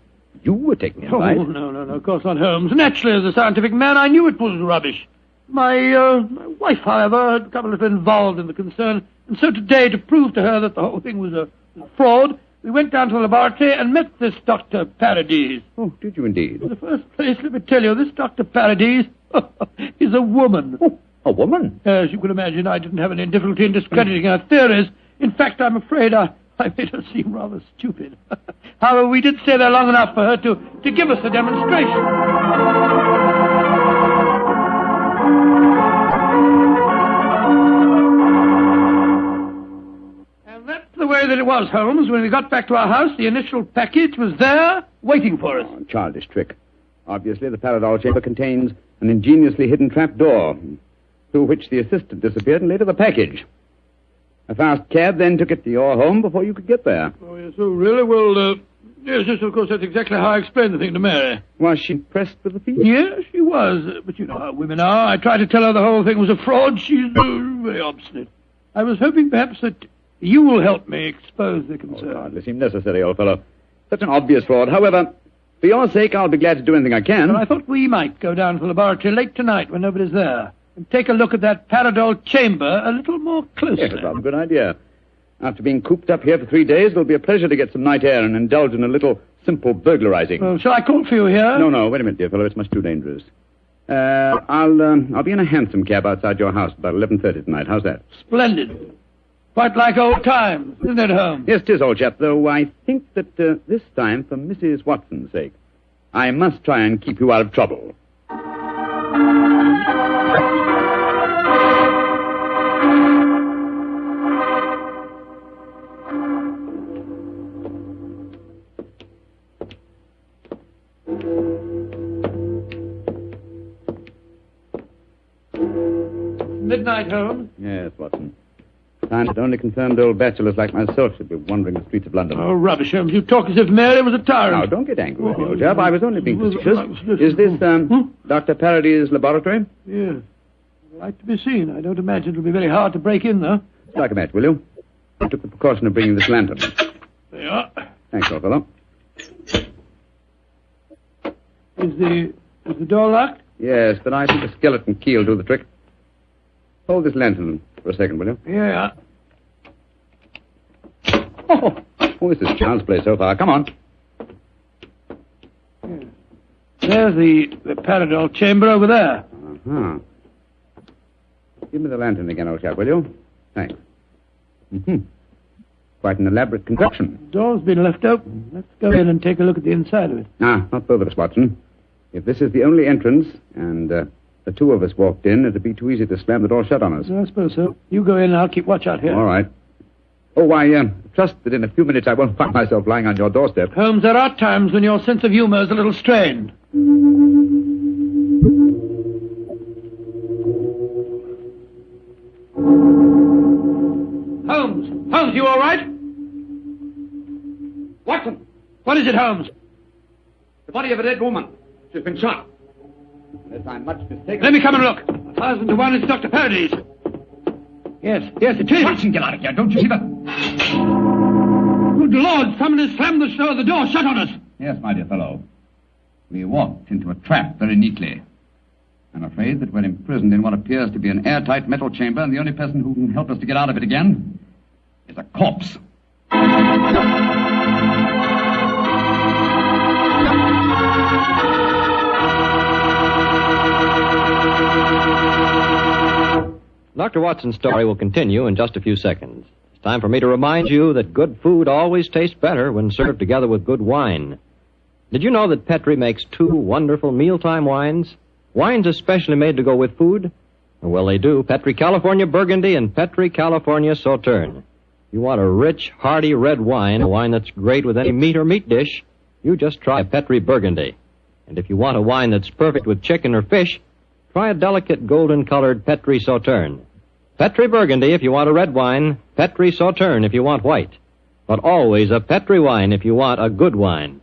you were taking advice. Oh, no, of course not, Holmes. Naturally, as a scientific man, I knew it was rubbish. My wife, however, had become a little involved in the concern, and so today, to prove to her that the whole thing was a fraud, we went down to the laboratory and met this Dr. Paradis. Oh, did you indeed? In the first place, let me tell you, this Dr. Paradis is a woman. Oh, a woman? As you can imagine, I didn't have any difficulty in discrediting her theories. In fact, I'm afraid I made her seem rather stupid. However, we did stay there long enough for her to give us a demonstration. it was, Holmes. When we got back to our house, the initial package was there, waiting for us. Oh, childish trick. Obviously, the Paradol chamber contains an ingeniously hidden trap door, through which the assistant disappeared and later the package. A fast cab then took it to your home before you could get there. Oh, yes, oh, really? Well, yes, of course, that's exactly how I explained the thing to Mary. Was she impressed with the feat? Yes, she was. But you know how women are. I tried to tell her the whole thing was a fraud. She's very obstinate. I was hoping perhaps that you will help me expose the concern. Oh, hardly seemed necessary, old fellow. Such an obvious fraud. However, for your sake, I'll be glad to do anything I can. Well, I thought we might go down to the laboratory late tonight when nobody's there and take a look at that Paradol chamber a little more closely. Yes, rather good idea. After being cooped up here for 3 days, it'll be a pleasure to get some night air and indulge in a little simple burglarizing. Well, shall I call for you here? No, wait a minute, dear fellow. It's much too dangerous. I'll be in a hansom cab outside your house about 11:30 tonight. How's that? Splendid. Quite like old times, isn't it, Holmes? Yes, 'tis, old chap, though I think that this time, for Mrs. Watson's sake, I must try and keep you out of trouble. Midnight, Holmes? Yes, Watson. Time that only confirmed old bachelors like myself should be wandering the streets of London. Oh, rubbish, Holmes. You talk as if Mary was a tyrant. Now, don't get angry with me, old chap. I was only being facetious. Is this, Dr. Parady's laboratory? Yes. I'd like to be seen. I don't imagine it'll be very hard to break in, though. Strike a match, will you? I took the precaution of bringing this lantern. There you are. Thanks, old fellow. Is the door locked? Yes, but I think a skeleton key will do the trick. Hold this lantern for a second, will you? Yeah. Oh, this is child's play so far. Come on. There's the Paradol chamber over there. Uh-huh. Give me the lantern again, old chap, will you? Thanks. Mm-hmm. Quite an elaborate construction. The door's been left open. Let's go in and take a look at the inside of it. Not both of us, Watson. If this is the only entrance, and the two of us walked in, it'd be too easy to slam the door shut on us. I suppose so. You go in and I'll keep watch out here. All right. Oh, I trust that in a few minutes I won't find myself lying on your doorstep. Holmes, there are times when your sense of humor is a little strained. Holmes, you all right? Watson! What is it, Holmes? The body of a dead woman. She's been shot. Unless I'm much mistaken... Let me come and look. 1,000 to 1 it's Dr. Parady's. Yes, it is. Watson, get out of here. Don't you see that? Good Lord, someone has slammed the door shut on us. Yes, my dear fellow. We walked into a trap very neatly. I'm afraid that we're imprisoned in what appears to be an airtight metal chamber, and the only person who can help us to get out of it again is a corpse. Dr. Watson's story will continue in just a few seconds. It's time for me to remind you that good food always tastes better when served together with good wine. Did you know that Petri makes 2 wonderful mealtime wines? Wines especially made to go with food? Well, they do. Petri California Burgundy and Petri California Sauterne. You want a rich, hearty red wine, a wine that's great with any meat or meat dish, you just try Petri Burgundy. And if you want a wine that's perfect with chicken or fish, try a delicate golden-colored Petri Sauterne. Petri Burgundy if you want a red wine, Petri Sauterne if you want white. But always a Petri wine if you want a good wine.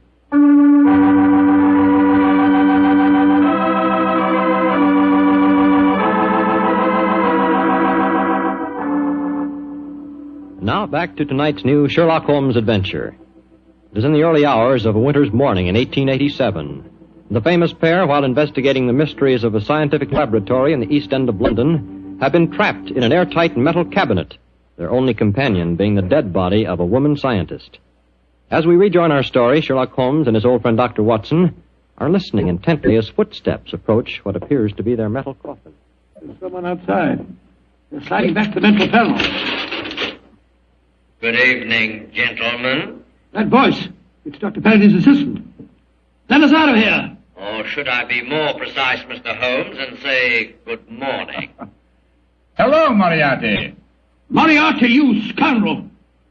Now back to tonight's new Sherlock Holmes adventure. It is in the early hours of a winter's morning in 1887. The famous pair, while investigating the mysteries of a scientific laboratory in the East End of London, have been trapped in an airtight metal cabinet, their only companion being the dead body of a woman scientist. As we rejoin our story, Sherlock Holmes and his old friend Dr. Watson are listening intently as footsteps approach what appears to be their metal coffin. There's someone outside. They're sliding back the metal panel. Good evening, gentlemen. That voice, it's Dr. Parady's assistant. Let us out of here. Or should I be more precise, Mr. Holmes, and say good morning? Hello, Moriarty. Moriarty, you scoundrel.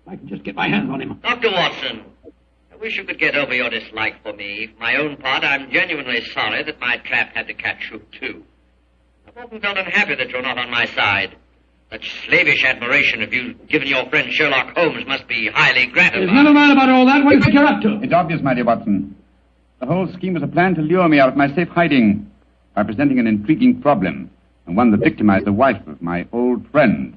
I can just get my hands on him. Dr. Watson, I wish you could get over your dislike for me. For my own part, I'm genuinely sorry that my trap had to catch you, too. I've often felt unhappy that you're not on my side. Such slavish admiration of you given your friend Sherlock Holmes must be highly gratifying. There's never mind about all that. What do you think you're up to? It's obvious, my dear Watson. The whole scheme was a plan to lure me out of my safe hiding by presenting an intriguing problem, and one that victimized the wife of my old friend.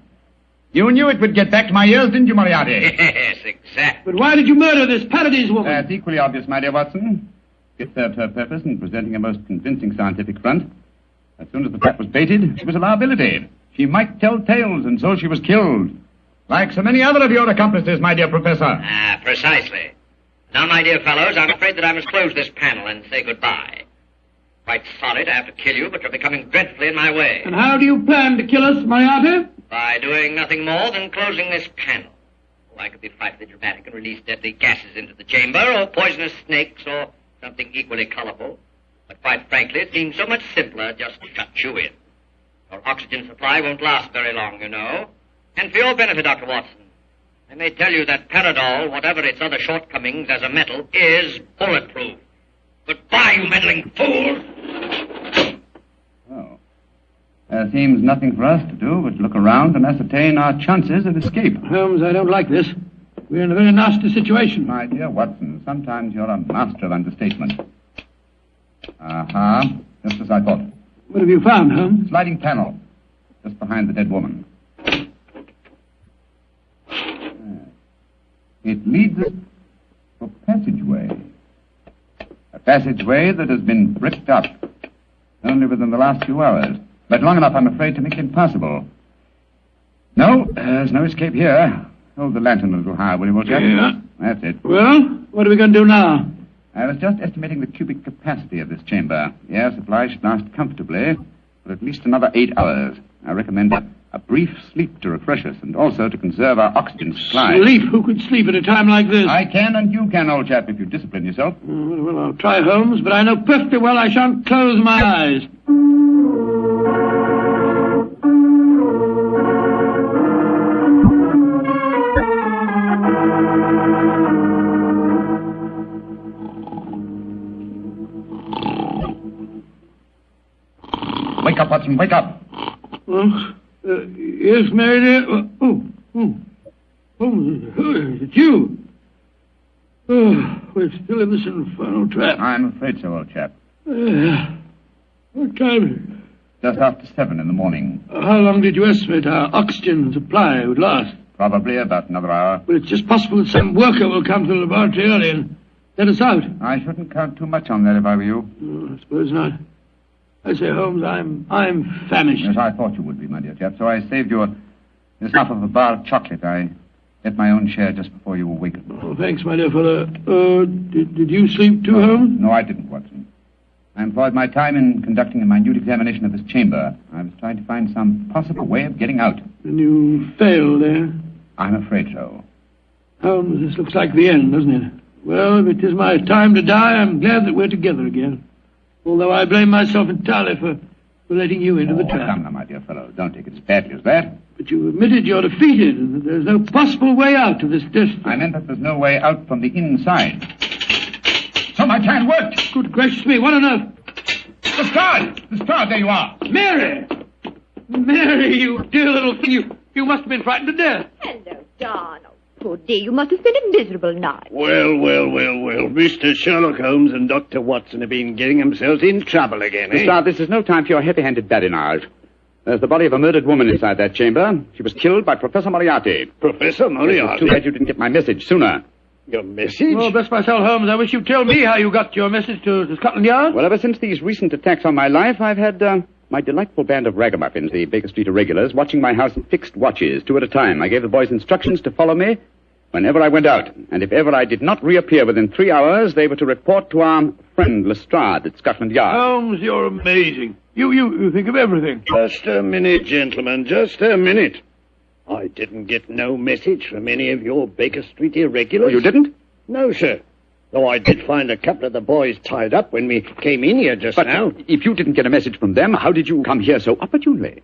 You knew it would get back to my ears, didn't you, Moriarty? Yes, exactly. But why did you murder this Paradise woman? That's equally obvious, my dear Watson. It served her purpose in presenting a most convincing scientific front. As soon as the trap was baited, she was a liability. She might tell tales, and so she was killed. Like so many other of your accomplices, my dear Professor. Ah, precisely. Now, my dear fellows, I'm afraid that I must close this panel and say goodbye. Quite sorry to have to kill you, but you're becoming dreadfully in my way. And how do you plan to kill us, Moriarty? By doing nothing more than closing this panel. Oh, I could be frightfully dramatic and release deadly gases into the chamber, or poisonous snakes, or something equally colorful. But quite frankly, it seems so much simpler just to shut you in. Your oxygen supply won't last very long, you know. And for your benefit, Dr. Watson, I may tell you that Paradol, whatever its other shortcomings as a metal, is bulletproof. Goodbye, you meddling fool! Oh. There seems nothing for us to do but look around and ascertain our chances of escape. Holmes, I don't like this. We're in a very nasty situation. My dear Watson, sometimes you're a master of understatement. Aha, just as I thought. What have you found, Holmes? Sliding panel, just behind the dead woman. It leads us to a passageway. A passageway that has been bricked up only within the last few hours. But long enough, I'm afraid, to make it impossible. No, there's no escape here. Hold the lantern a little higher, will you, old chap? Yeah. That's it. Well, what are we going to do now? I was just estimating the cubic capacity of this chamber. The air supply should last comfortably for at least another 8 hours. I recommend a brief sleep to refresh us and also to conserve our oxygen supply. Sleep? Who could sleep at a time like this? I can and you can, old chap, if you discipline yourself. Well, I'll try, Holmes, but I know perfectly well I shan't close my eyes. Wake up, Watson, wake up. Yes, Mary dear. It's you. Oh, we're still in this infernal trap. I'm afraid so, old chap. What time is it? Just after 7 in the morning. How long did you estimate our oxygen supply would last? Probably about another hour. Well, it's just possible that some worker will come to the laboratory early and let us out. I shouldn't count too much on that if I were you. I suppose not. I say, Holmes, I'm famished. Yes, I thought you would be, my dear chap, so I saved you this half of a bar of chocolate. I ate my own share just before you awakened. Oh, thanks, my dear fellow. Did you sleep too, Holmes? No, I didn't, Watson. I employed my time in conducting a minute examination of this chamber. I was trying to find some possible way of getting out. And you failed, eh? I'm afraid so. Holmes, this looks like the end, doesn't it? Well, if it is my time to die, I'm glad that we're together again. Although I blame myself entirely for letting you into the trap. Come now, my dear fellow. Don't take it as badly as that. But you admitted you're defeated and that there's no possible way out of this destiny. I meant that there's no way out from the inside. So my plan worked. Good gracious me, what on earth? The Strad, there you are. Mary! Mary, you dear little thing, you must have been frightened to death. Hello, Donald. Poor dear, you must have spent a miserable night. Well. Mr. Sherlock Holmes and Dr. Watson have been getting themselves in trouble again, eh? Strad, this is no time for your heavy-handed badinage. There's the body of a murdered woman inside that chamber. She was killed by Professor Moriarty. Professor Moriarty? It's too bad you didn't get my message sooner. Your message? Oh, bless myself, Holmes. I wish you'd tell me how you got your message to Scotland Yard. Well, ever since these recent attacks on my life, I've had my delightful band of ragamuffins, the Baker Street Irregulars, watching my house in fixed watches, 2 at a time. I gave the boys instructions to follow me whenever I went out. And if ever I did not reappear within 3 hours, they were to report to our friend Lestrade at Scotland Yard. Holmes, you're amazing. You think of everything. Just a minute, gentlemen, just a minute. I didn't get no message from any of your Baker Street irregulars. Oh, you didn't? No, sir. Though I did find a couple of the boys tied up when we came in here just now. If you didn't get a message from them, how did you come here so opportunely?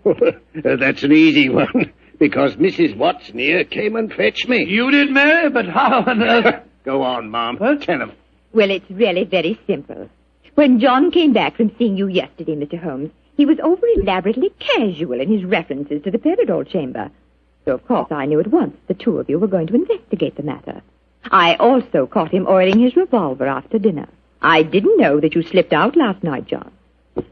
That's an easy one. Because Mrs. Watson here came and fetched me. You did, Mary? But how on earth... Go on, Mom. Tell him. Well, it's really very simple. When John came back from seeing you yesterday, Mr. Holmes, he was over elaborately casual in his references to the Paradol chamber. So, of course, I knew at once the two of you were going to investigate the matter. I also caught him oiling his revolver after dinner. I didn't know that you slipped out last night, John.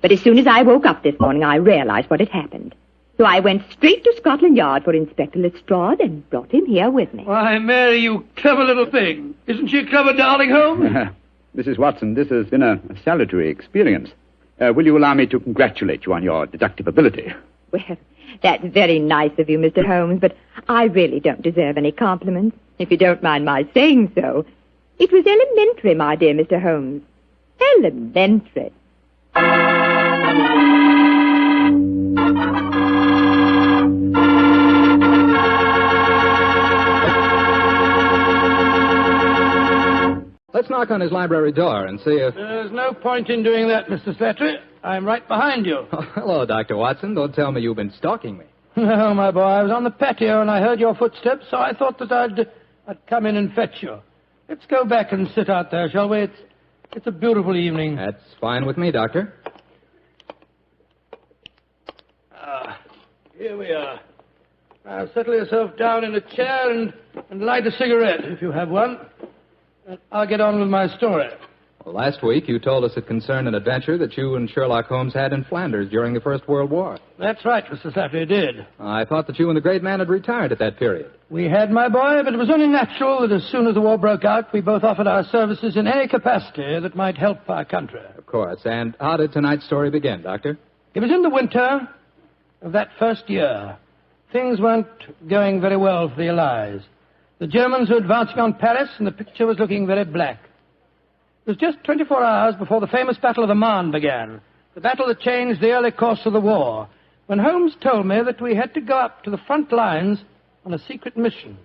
But as soon as I woke up this morning, I realized what had happened. So I went straight to Scotland Yard for Inspector Lestrade and brought him here with me. Why, Mary, you clever little thing. Isn't she a clever darling, Holmes? Mrs. Watson, this has been a salutary experience. Will you allow me to congratulate you on your deductive ability? Well, that's very nice of you, Mr. Holmes, but I really don't deserve any compliments, if you don't mind my saying so. It was elementary, my dear Mr. Holmes. Elementary. Let's knock on his library door and see if... There's no point in doing that, Mr. Slattery. I'm right behind you. Oh, hello, Dr. Watson. Don't tell me you've been stalking me. No, my boy. I was on the patio and I heard your footsteps, so I thought that I'd come in and fetch you. Let's go back and sit out there, shall we? It's a beautiful evening. That's fine with me, Doctor. Here we are. Now, settle yourself down in a chair and light a cigarette, if you have one. I'll get on with my story. Well, last week you told us it concerned an adventure that you and Sherlock Holmes had in Flanders during the First World War. That's right, Mr. Slattery, it did. I thought that you and the great man had retired at that period. We had, my boy, but it was only natural that as soon as the war broke out, we both offered our services in any capacity that might help our country. Of course. And how did tonight's story begin, Doctor? It was in the winter of that first year. Things weren't going very well for the Allies. The Germans were advancing on Paris, and the picture was looking very black. It was just 24 hours before the famous Battle of the Marne began, the battle that changed the early course of the war, when Holmes told me that we had to go up to the front lines on a secret mission.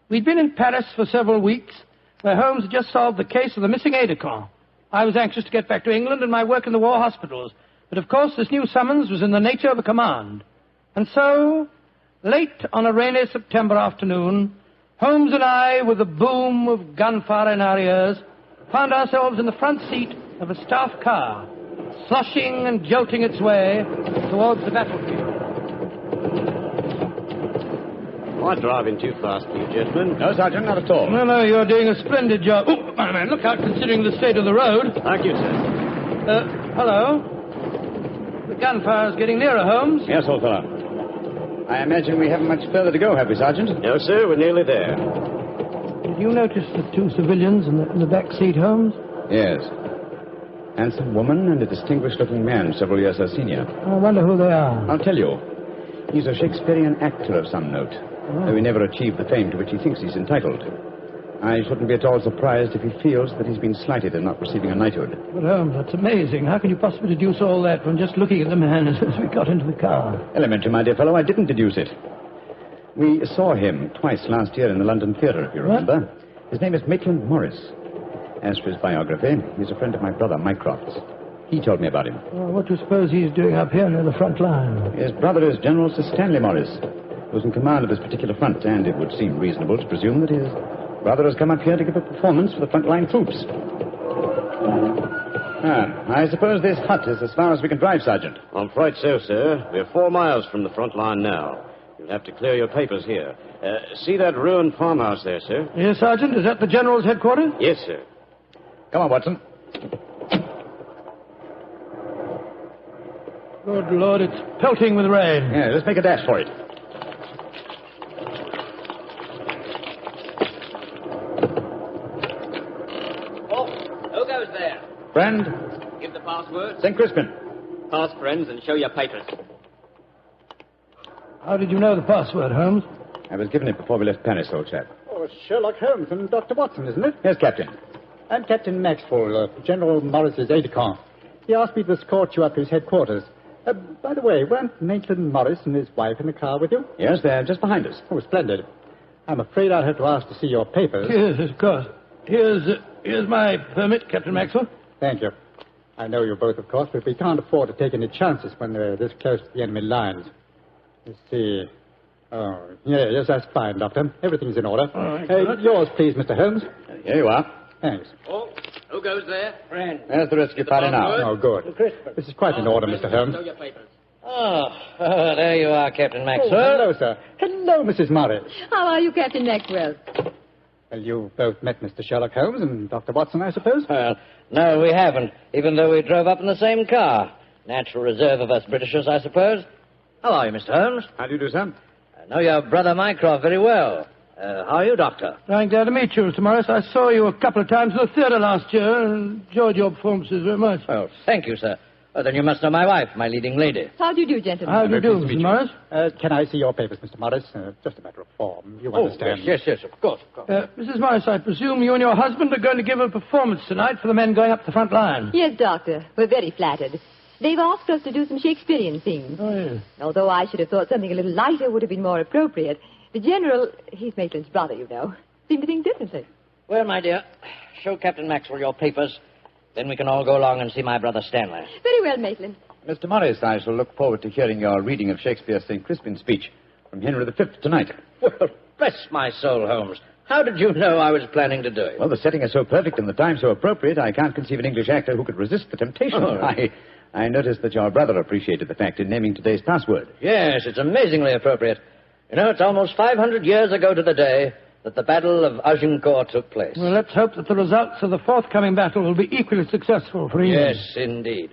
We'd been in Paris for several weeks, where Holmes had just solved the case of the missing aide-de-camp. I was anxious to get back to England and my work in the war hospitals, but of course this new summons was in the nature of a command. And so, late on a rainy September afternoon, Holmes and I, with the boom of gunfire in our ears, found ourselves in the front seat of a staff car, sloshing and jolting its way towards the battlefield. Am I driving too fast for you, gentlemen? No, Sergeant, not at all. No, you're doing a splendid job. Oh, my man, look out, considering the state of the road. Thank you, sir. Hello? The gunfire's getting nearer, Holmes. Yes, old fellow. I imagine we haven't much further to go, have we, Sergeant? No, sir, we're nearly there. Did you notice the two civilians in the back seat, Holmes? Yes. Handsome woman and a distinguished-looking man, several years her senior. I wonder who they are. I'll tell you. He's a Shakespearean actor of some note, though he never achieved the fame to which he thinks he's entitled. I shouldn't be at all surprised if he feels that he's been slighted in not receiving a knighthood. But, Holmes, that's amazing. How can you possibly deduce all that from just looking at the man as we got into the car? Elementary, my dear fellow. I didn't deduce it. We saw him twice last year in the London Theatre, if you remember. What? His name is Maitland Morris. As for his biography, he's a friend of my brother, Mycroft's. He told me about him. Well, what do you suppose he's doing up here near the front line? His brother is General Sir Stanley Morris, who's in command of this particular front, and it would seem reasonable to presume that his brother has come up here to give a performance for the front-line troops. I suppose this hut is as far as we can drive, Sergeant. I'm afraid so, sir. We're 4 miles from the front line now. You'll have to clear your papers here. See that ruined farmhouse there, sir? Yes, Sergeant. Is that the General's headquarters? Yes, sir. Come on, Watson. Good Lord, it's pelting with rain. Yeah, let's make a dash for it. Who goes there? Friend? Give the password. St. Crispin. Pass, friends, and show your papers. How did you know the password, Holmes? I was given it before we left Paris, old chap. Oh, it's Sherlock Holmes and Dr. Watson, isn't it? Yes, Captain. I'm Captain Maxwell, General Morris's aide-de-camp. He asked me to escort you up to his headquarters. By the way, weren't Maitland Morris and his wife in the car with you? Yes, they're just behind us. Oh, splendid. I'm afraid I'll have to ask to see your papers. Yes, of course. Here's my permit, Captain Maxwell. Thank you. I know you both, of course, but we can't afford to take any chances when they're this close to the enemy lines. Let's see. Oh, yes, that's fine, Doctor. Everything's in order. All right. Yours, please, Mr. Holmes. Here you are. Thanks. Oh, who goes there? Friend. There's the rescue party now. Oh, good. This is quite in order, Mr. Holmes. Show your papers. Oh, there you are, Captain Maxwell. Hello, sir. Hello, Mrs. Morris. How are you, Captain Maxwell? Well, you both met Mr. Sherlock Holmes and Dr. Watson, I suppose? Well, no, we haven't, even though we drove up in the same car. Natural reserve of us Britishers, I suppose. How are you, Mr. Holmes? How do you do, sir? I know your brother Mycroft very well. How are you, Doctor? I'm glad to meet you, Mr. Morris. I saw you a couple of times in the theatre last year and enjoyed your performances very much. Oh, thank you, sir. Oh, then you must know my wife, my leading lady. How do you do, gentlemen? How do you do, Mr. Morris? Can I see your papers, Mr. Morris? Just a matter of form. You understand. Yes, of course. Mrs. Morris, I presume you and your husband are going to give a performance tonight for the men going up the front line. Yes, Doctor. We're very flattered. They've asked us to do some Shakespearean scenes. Oh, yes. Although I should have thought something a little lighter would have been more appropriate. The General, he's Maitland's brother, you know, seemed to think differently. Well, my dear, show Captain Maxwell your papers. Then we can all go along and see my brother Stanley. Very well, Maitland. Mr. Morris, I shall look forward to hearing your reading of Shakespeare's St. Crispin's speech from Henry V tonight. Well, bless my soul, Holmes. How did you know I was planning to do it? Well, the setting is so perfect and the time so appropriate, I can't conceive an English actor who could resist the temptation. Oh, right. I noticed that your brother appreciated the fact in naming today's password. Yes, it's amazingly appropriate. You know, it's almost 500 years ago to the day that the Battle of Agincourt took place. Well, let's hope that the results of the forthcoming battle will be equally successful for England. Yes, indeed.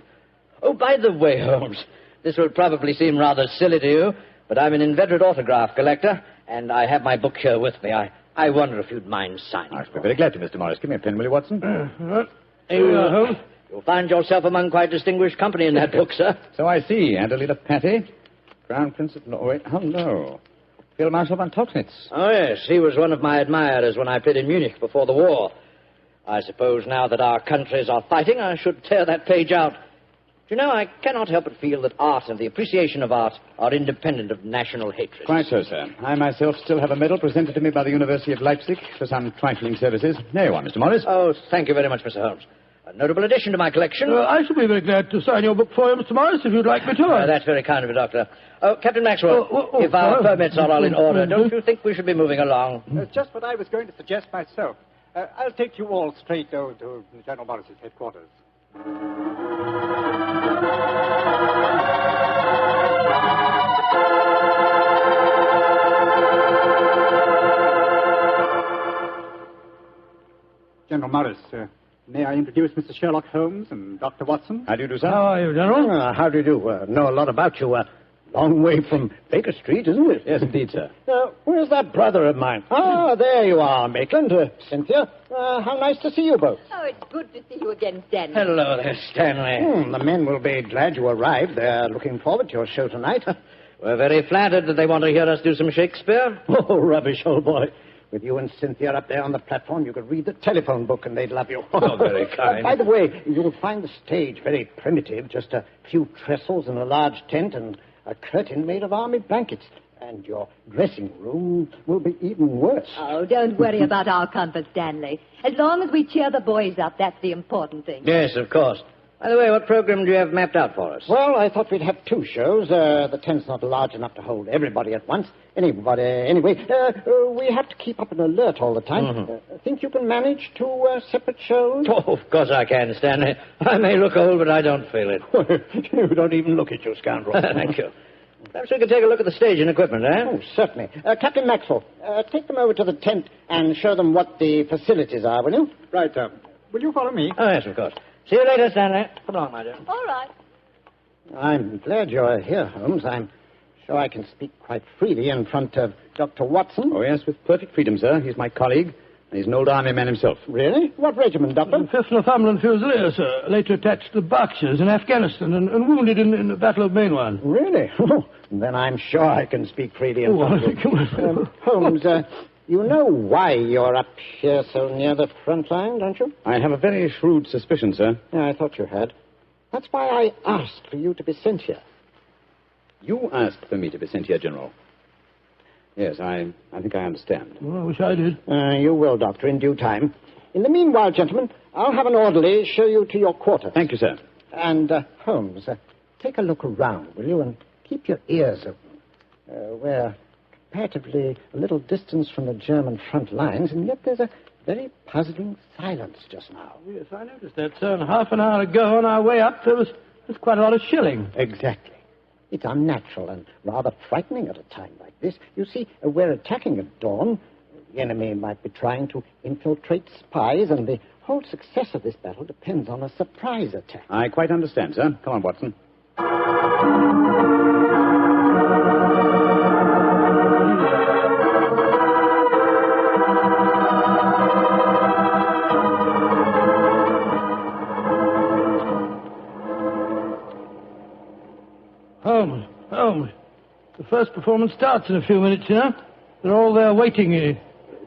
Oh, by the way, Holmes, this will probably seem rather silly to you, but I'm an inveterate autograph collector, and I have my book here with me. I wonder if you'd mind signing. I'll be very glad to, Mr. Morris. Give me a pen, will you, Watson? Here we are, Holmes. You'll find yourself among quite distinguished company in that book, sir. So I see. Adelita Patty, Crown Prince of Norway. Oh, no. Field Marshal von Tauchnitz. Oh, yes. He was one of my admirers when I played in Munich before the war. I suppose now that our countries are fighting, I should tear that page out. You know, I cannot help but feel that art and the appreciation of art are independent of national hatred. Quite so, sir. I myself still have a medal presented to me by the University of Leipzig for some trifling services. There you are, Mr. Morris. Oh, thank you very much, Mr. Holmes. A notable addition to my collection. I shall be very glad to sign your book for you, Mr. Morris, if you'd like me to. That's very kind of you, Doctor. Oh, Captain Maxwell, if our permits are all in order, don't you think we should be moving along? Just what I was going to suggest myself. I'll take you all straight over to General Morris's headquarters. General Morris, may I introduce Mr. Sherlock Holmes and Dr. Watson? How do you do, sir? How are you, General? How do you do? Know a lot about you. Long way from Baker Street, isn't it? Yes, indeed, sir. Where's that brother of mine? Ah, there you are, Maitland. Cynthia. How nice to see you both. Oh, it's good to see you again, Stanley. Hello there, Stanley. The men will be glad you arrived. They're looking forward to your show tonight. We're very flattered that they want to hear us do some Shakespeare. Oh, rubbish, old boy. With you and Cynthia up there on the platform, you could read the telephone book and they'd love you. Oh, very kind. By the way, you'll find the stage very primitive. Just a few trestles and a large tent and a curtain made of army blankets. And your dressing room will be even worse. Oh, don't worry about our comfort, Stanley. As long as we cheer the boys up, that's the important thing. Yes, of course. By the way, what program do you have mapped out for us? Well, I thought we'd have two shows. The tent's not large enough to hold everybody at once. Anyway, we have to keep up an alert all the time. Mm-hmm. Think you can manage two separate shows? Oh, of course I can, Stanley. I may look old, but I don't feel it. You don't even look at you, scoundrel. Thank you. Perhaps we could take a look at the stage and equipment, eh? Oh, certainly. Captain Maxwell, take them over to the tent and show them what the facilities are, will you? Right, will you follow me? Oh, yes, of course. See you later, Stanley. Come along, my dear. All right. I'm glad you're here, Holmes. I'm sure I can speak quite freely in front of Dr. Watson. Oh, yes, with perfect freedom, sir. He's my colleague, and he's an old army man himself. Really? What regiment, Doctor? 5th Northumberland Fusiliers, sir. Later attached to the Berkshires in Afghanistan and wounded in the Battle of Mainwan. Really? Then I'm sure I can speak freely in front of you. Holmes, you know why you're up here so near the front line, don't you? I have a very shrewd suspicion, sir. Yeah, I thought you had. That's why I asked for you to be sent here. You asked for me to be sent here, General. Yes, I think I understand. Well, I wish I did. You will, Doctor, in due time. In the meanwhile, gentlemen, I'll have an orderly show you to your quarters. Thank you, sir. And, Holmes, take a look around, will you, and keep your ears open. We're comparatively a little distance from the German front lines, and yet there's a very puzzling silence just now. Yes, I noticed that, sir. And half an hour ago, on our way up, there was quite a lot of shelling. Exactly. It's unnatural and rather frightening at a time like this. You see, we're attacking at dawn. The enemy might be trying to infiltrate spies, and the whole success of this battle depends on a surprise attack. I quite understand, sir. Come on, Watson. Holmes. The first performance starts in a few minutes, you know. They're all there waiting.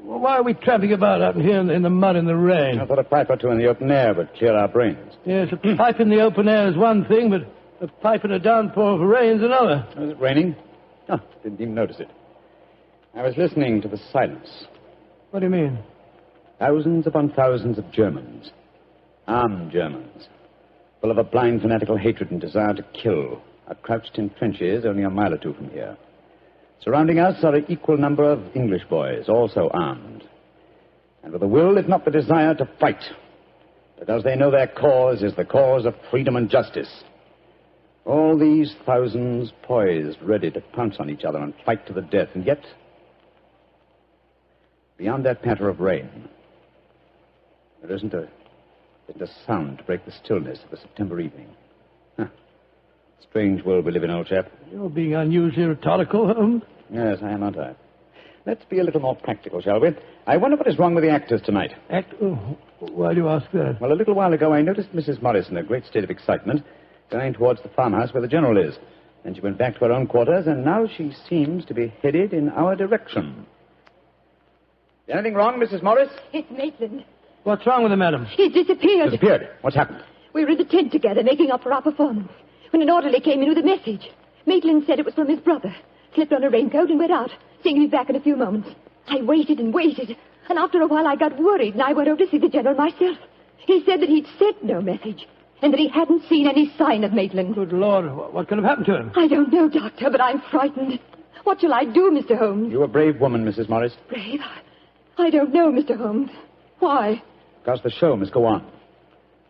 Why are we tramping about out here in the mud and the rain? I thought a pipe or two in the open air would clear our brains. Yes, a pipe in the open air is one thing, but a pipe in a downpour of rain is another. Was it raining? Oh, didn't even notice it. I was listening to the silence. What do you mean? Thousands upon thousands of Germans. Armed Germans. Full of a blind fanatical hatred and desire to kill. Are crouched in trenches only a mile or two from here. Surrounding us are an equal number of English boys, also armed. And with a will, if not the desire, to fight. Because they know their cause is the cause of freedom and justice. All these thousands poised, ready to pounce on each other and fight to the death. And yet, beyond that patter of rain, there isn't a sound to break the stillness of the September evening. Strange world we live in, old chap. You're being unusually rhetorical, Holmes. Yes, I am, aren't I? Let's be a little more practical, shall we? I wonder what is wrong with the actors tonight. Why do you ask that? Well, a little while ago I noticed Mrs. Morris in a great state of excitement, going towards the farmhouse where the General is. Then she went back to her own quarters, and now she seems to be headed in our direction. Is anything wrong, Mrs. Morris? It's Maitland. What's wrong with him, madam? He's disappeared. Disappeared? What's happened? We were in the tent together, making up for our performance, when an orderly came in with a message. Maitland said it was from his brother. Slipped on a raincoat and went out, saying he'd be back in a few moments. I waited and waited, and after a while I got worried, and I went over to see the General myself. He said that he'd sent no message, and that he hadn't seen any sign of Maitland. Good Lord, what could have happened to him? I don't know, Doctor, but I'm frightened. What shall I do, Mr. Holmes? You're a brave woman, Mrs. Morris. Brave? I don't know, Mr. Holmes. Why? Because the show must go on.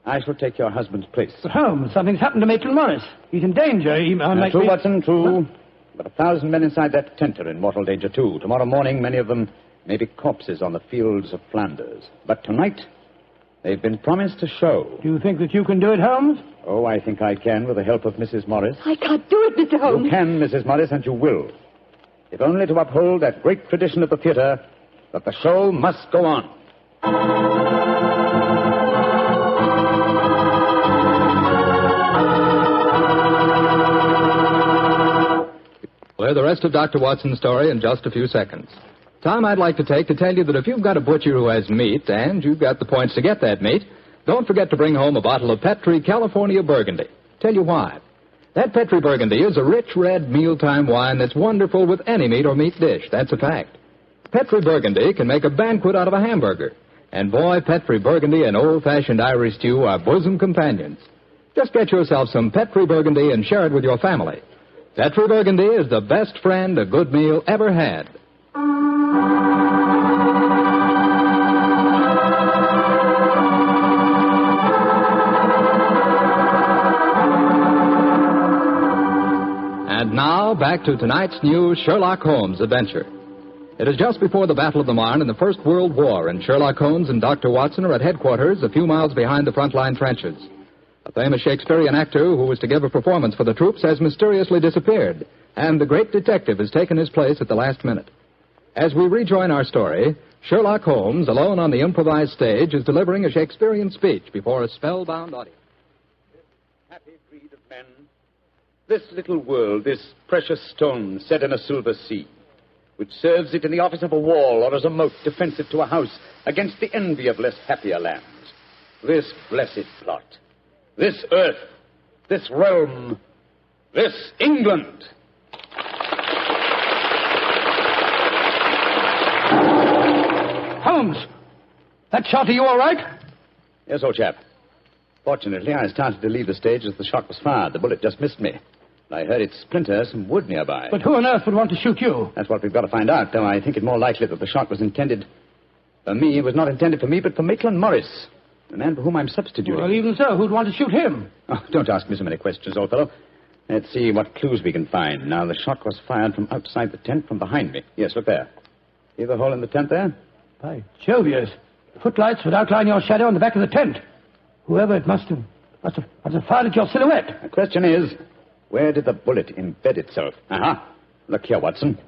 I shall take your husband's place. But Holmes, something's happened to Maitland Morris. He's in danger. True, Watson, true. Huh? But 1,000 men inside that tent are in mortal danger, too. Tomorrow morning, many of them may be corpses on the fields of Flanders. But tonight, they've been promised a show. Do you think that you can do it, Holmes? Oh, I think I can, with the help of Mrs. Morris. I can't do it, Mr. Holmes. You can, Mrs. Morris, and you will. If only to uphold that great tradition of the theater, that the show must go on. Well, the rest of Dr. Watson's story in just a few seconds. Time I'd like to take to tell you that if you've got a butcher who has meat, and you've got the points to get that meat, don't forget to bring home a bottle of Petri California Burgundy. Tell you why. That Petri Burgundy is a rich red mealtime wine that's wonderful with any meat or meat dish. That's a fact. Petri Burgundy can make a banquet out of a hamburger. And boy, Petri Burgundy and old-fashioned Irish stew are bosom companions. Just get yourself some Petri Burgundy and share it with your family. Petri Burgundy is the best friend a good meal ever had. And now, back to tonight's new Sherlock Holmes adventure. It is just before the Battle of the Marne in the First World War, and Sherlock Holmes and Dr. Watson are at headquarters a few miles behind the front-line trenches. A famous Shakespearean actor who was to give a performance for the troops has mysteriously disappeared, and the great detective has taken his place at the last minute. As we rejoin our story, Sherlock Holmes, alone on the improvised stage, is delivering a Shakespearean speech before a spellbound audience. Happy breed of men, this little world, this precious stone set in a silver sea, which serves it in the office of a wall or as a moat defensive to a house against the envy of less happier lands. This blessed plot, this earth, this realm, this England. Holmes! That shot, are you all right? Yes, old chap. Fortunately, I started to leave the stage as the shot was fired. The bullet just missed me. I heard it splinter some wood nearby. But who on earth would want to shoot you? That's what we've got to find out, though I think it more likely that the shot was intended for me. It was not intended for me, but for Maitland Morris, the man for whom I'm substituting. Well, even so, who'd want to shoot him? Oh, don't ask me so many questions, old fellow. Let's see what clues we can find. Now, the shot was fired from outside the tent from behind me. Yes, look there. See the hole in the tent there? By Jove, yes. The footlights would outline your shadow on the back of the tent. Whoever it must have fired at your silhouette. The question is, where did the bullet embed itself? Aha. Look here, Watson.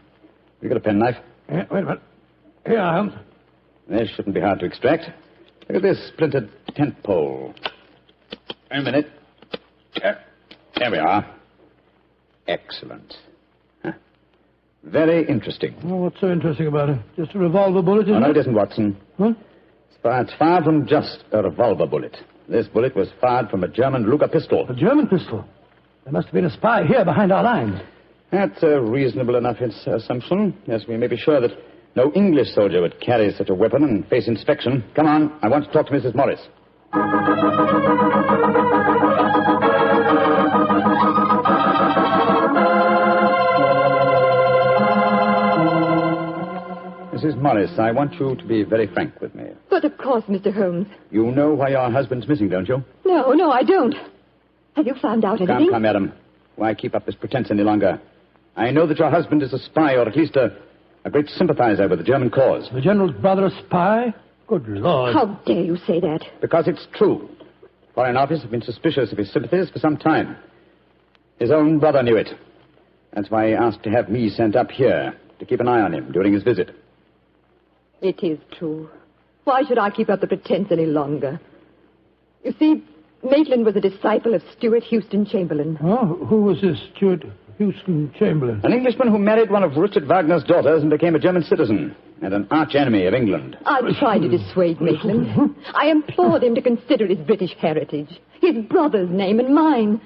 You got a penknife? Wait a minute. Here, Holmes. This shouldn't be hard to extract. Look at this splintered tent pole. Wait a minute. There we are. Excellent. Huh. Very interesting. Oh, what's so interesting about it? Just a revolver bullet, isn't Oh, no, it? it isn't, Watson. Huh? It's far from just a revolver bullet. This bullet was fired from a German Luger pistol. A German pistol? There must have been a spy here behind our lines. That's a reasonable enough assumption. Yes, we may be sure that no English soldier would carry such a weapon and face inspection. Come on, I want to talk to Mrs. Morris. Mrs. Morris, I want you to be very frank with me. But of course, Mr. Holmes. You know why your husband's missing, don't you? No, I don't. Have you found out anything? Come, madam. Why keep up this pretense any longer? I know that your husband is a spy, or at least a great sympathizer with the German cause. The General's brother a spy? Good Lord. How dare you say that? Because it's true. Foreign Office have been suspicious of his sympathies for some time. His own brother knew it. That's why he asked to have me sent up here to keep an eye on him during his visit. It is true. Why should I keep up the pretense any longer? You see, Maitland was a disciple of Stuart Houston Chamberlain. Oh, who was this Stuart Houston Chamberlain? An Englishman who married one of Richard Wagner's daughters and became a German citizen, and an arch-enemy of England. I tried to dissuade Maitland. I implored him to consider his British heritage, his brother's name and mine.